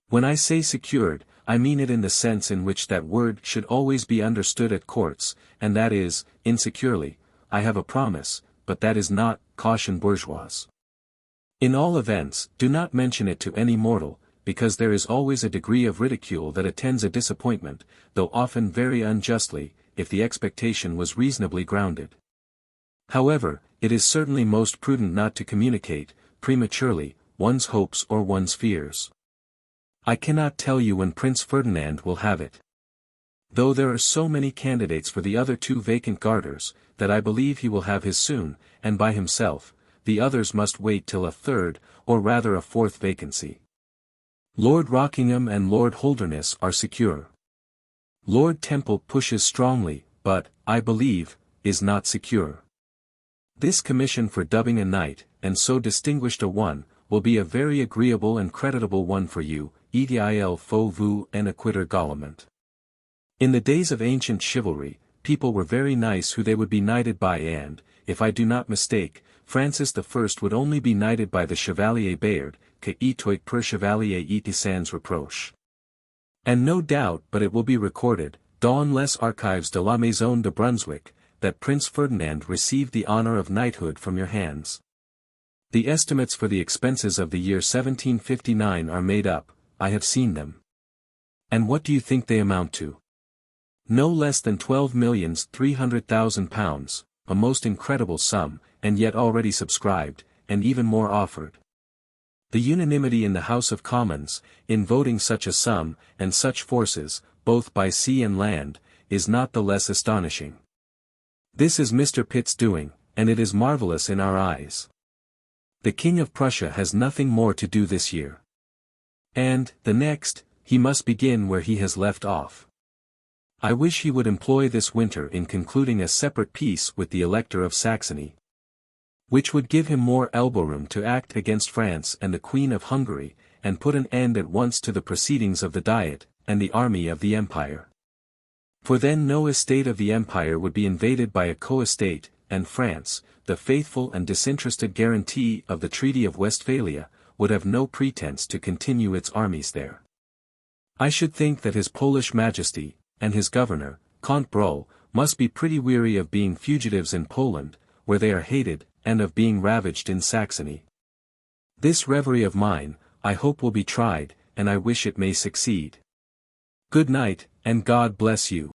When I say secured, I mean it in the sense in which that word should always be understood at courts, and that is, insecurely, I have a promise, but that is not caution bourgeoise. In all events, do not mention it to any mortal, because there is always a degree of ridicule that attends a disappointment, though often very unjustly, if the expectation was reasonably grounded. However, it is certainly most prudent not to communicate, prematurely, one's hopes or one's fears. I cannot tell you when Prince Ferdinand will have it. Though there are so many candidates for the other two vacant garters, that I believe he will have his soon, and by himself, the others must wait till a third, or rather a fourth vacancy. Lord Rockingham and Lord Holderness are secure. Lord Temple pushes strongly, but, I believe, is not secure. This commission for dubbing a knight, and so distinguished a one, will be a very agreeable and creditable one for you, il faut vous en acquitter galamment. In the days of ancient chivalry, people were very nice who they would be knighted by, and, if I do not mistake, Francis I would only be knighted by the Chevalier Bayard, que etoit per Chevalier et sans reproche. And no doubt but it will be recorded, dans les archives de la Maison de Brunswick, that Prince Ferdinand received the honor of knighthood from your hands. The estimates for the expenses of the year 1759 are made up, I have seen them. And what do you think they amount to? No less than £12,300,000, a most incredible sum, and yet already subscribed, and even more offered. The unanimity in the House of Commons, in voting such a sum, and such forces, both by sea and land, is not the less astonishing. This is Mr. Pitt's doing, and it is marvellous in our eyes. The King of Prussia has nothing more to do this year. And, the next, he must begin where he has left off. I wish he would employ this winter in concluding a separate peace with the Elector of Saxony, which would give him more elbow-room to act against France and the Queen of Hungary, and put an end at once to the proceedings of the Diet, and the army of the Empire. For then no estate of the Empire would be invaded by a co-estate, and France, the faithful and disinterested guarantee of the Treaty of Westphalia, would have no pretense to continue its armies there. I should think that His Polish Majesty, and his governor, Count Brol, must be pretty weary of being fugitives in Poland, where they are hated, and of being ravaged in Saxony. This reverie of mine, I hope will be tried, and I wish it may succeed. Good night, and God bless you.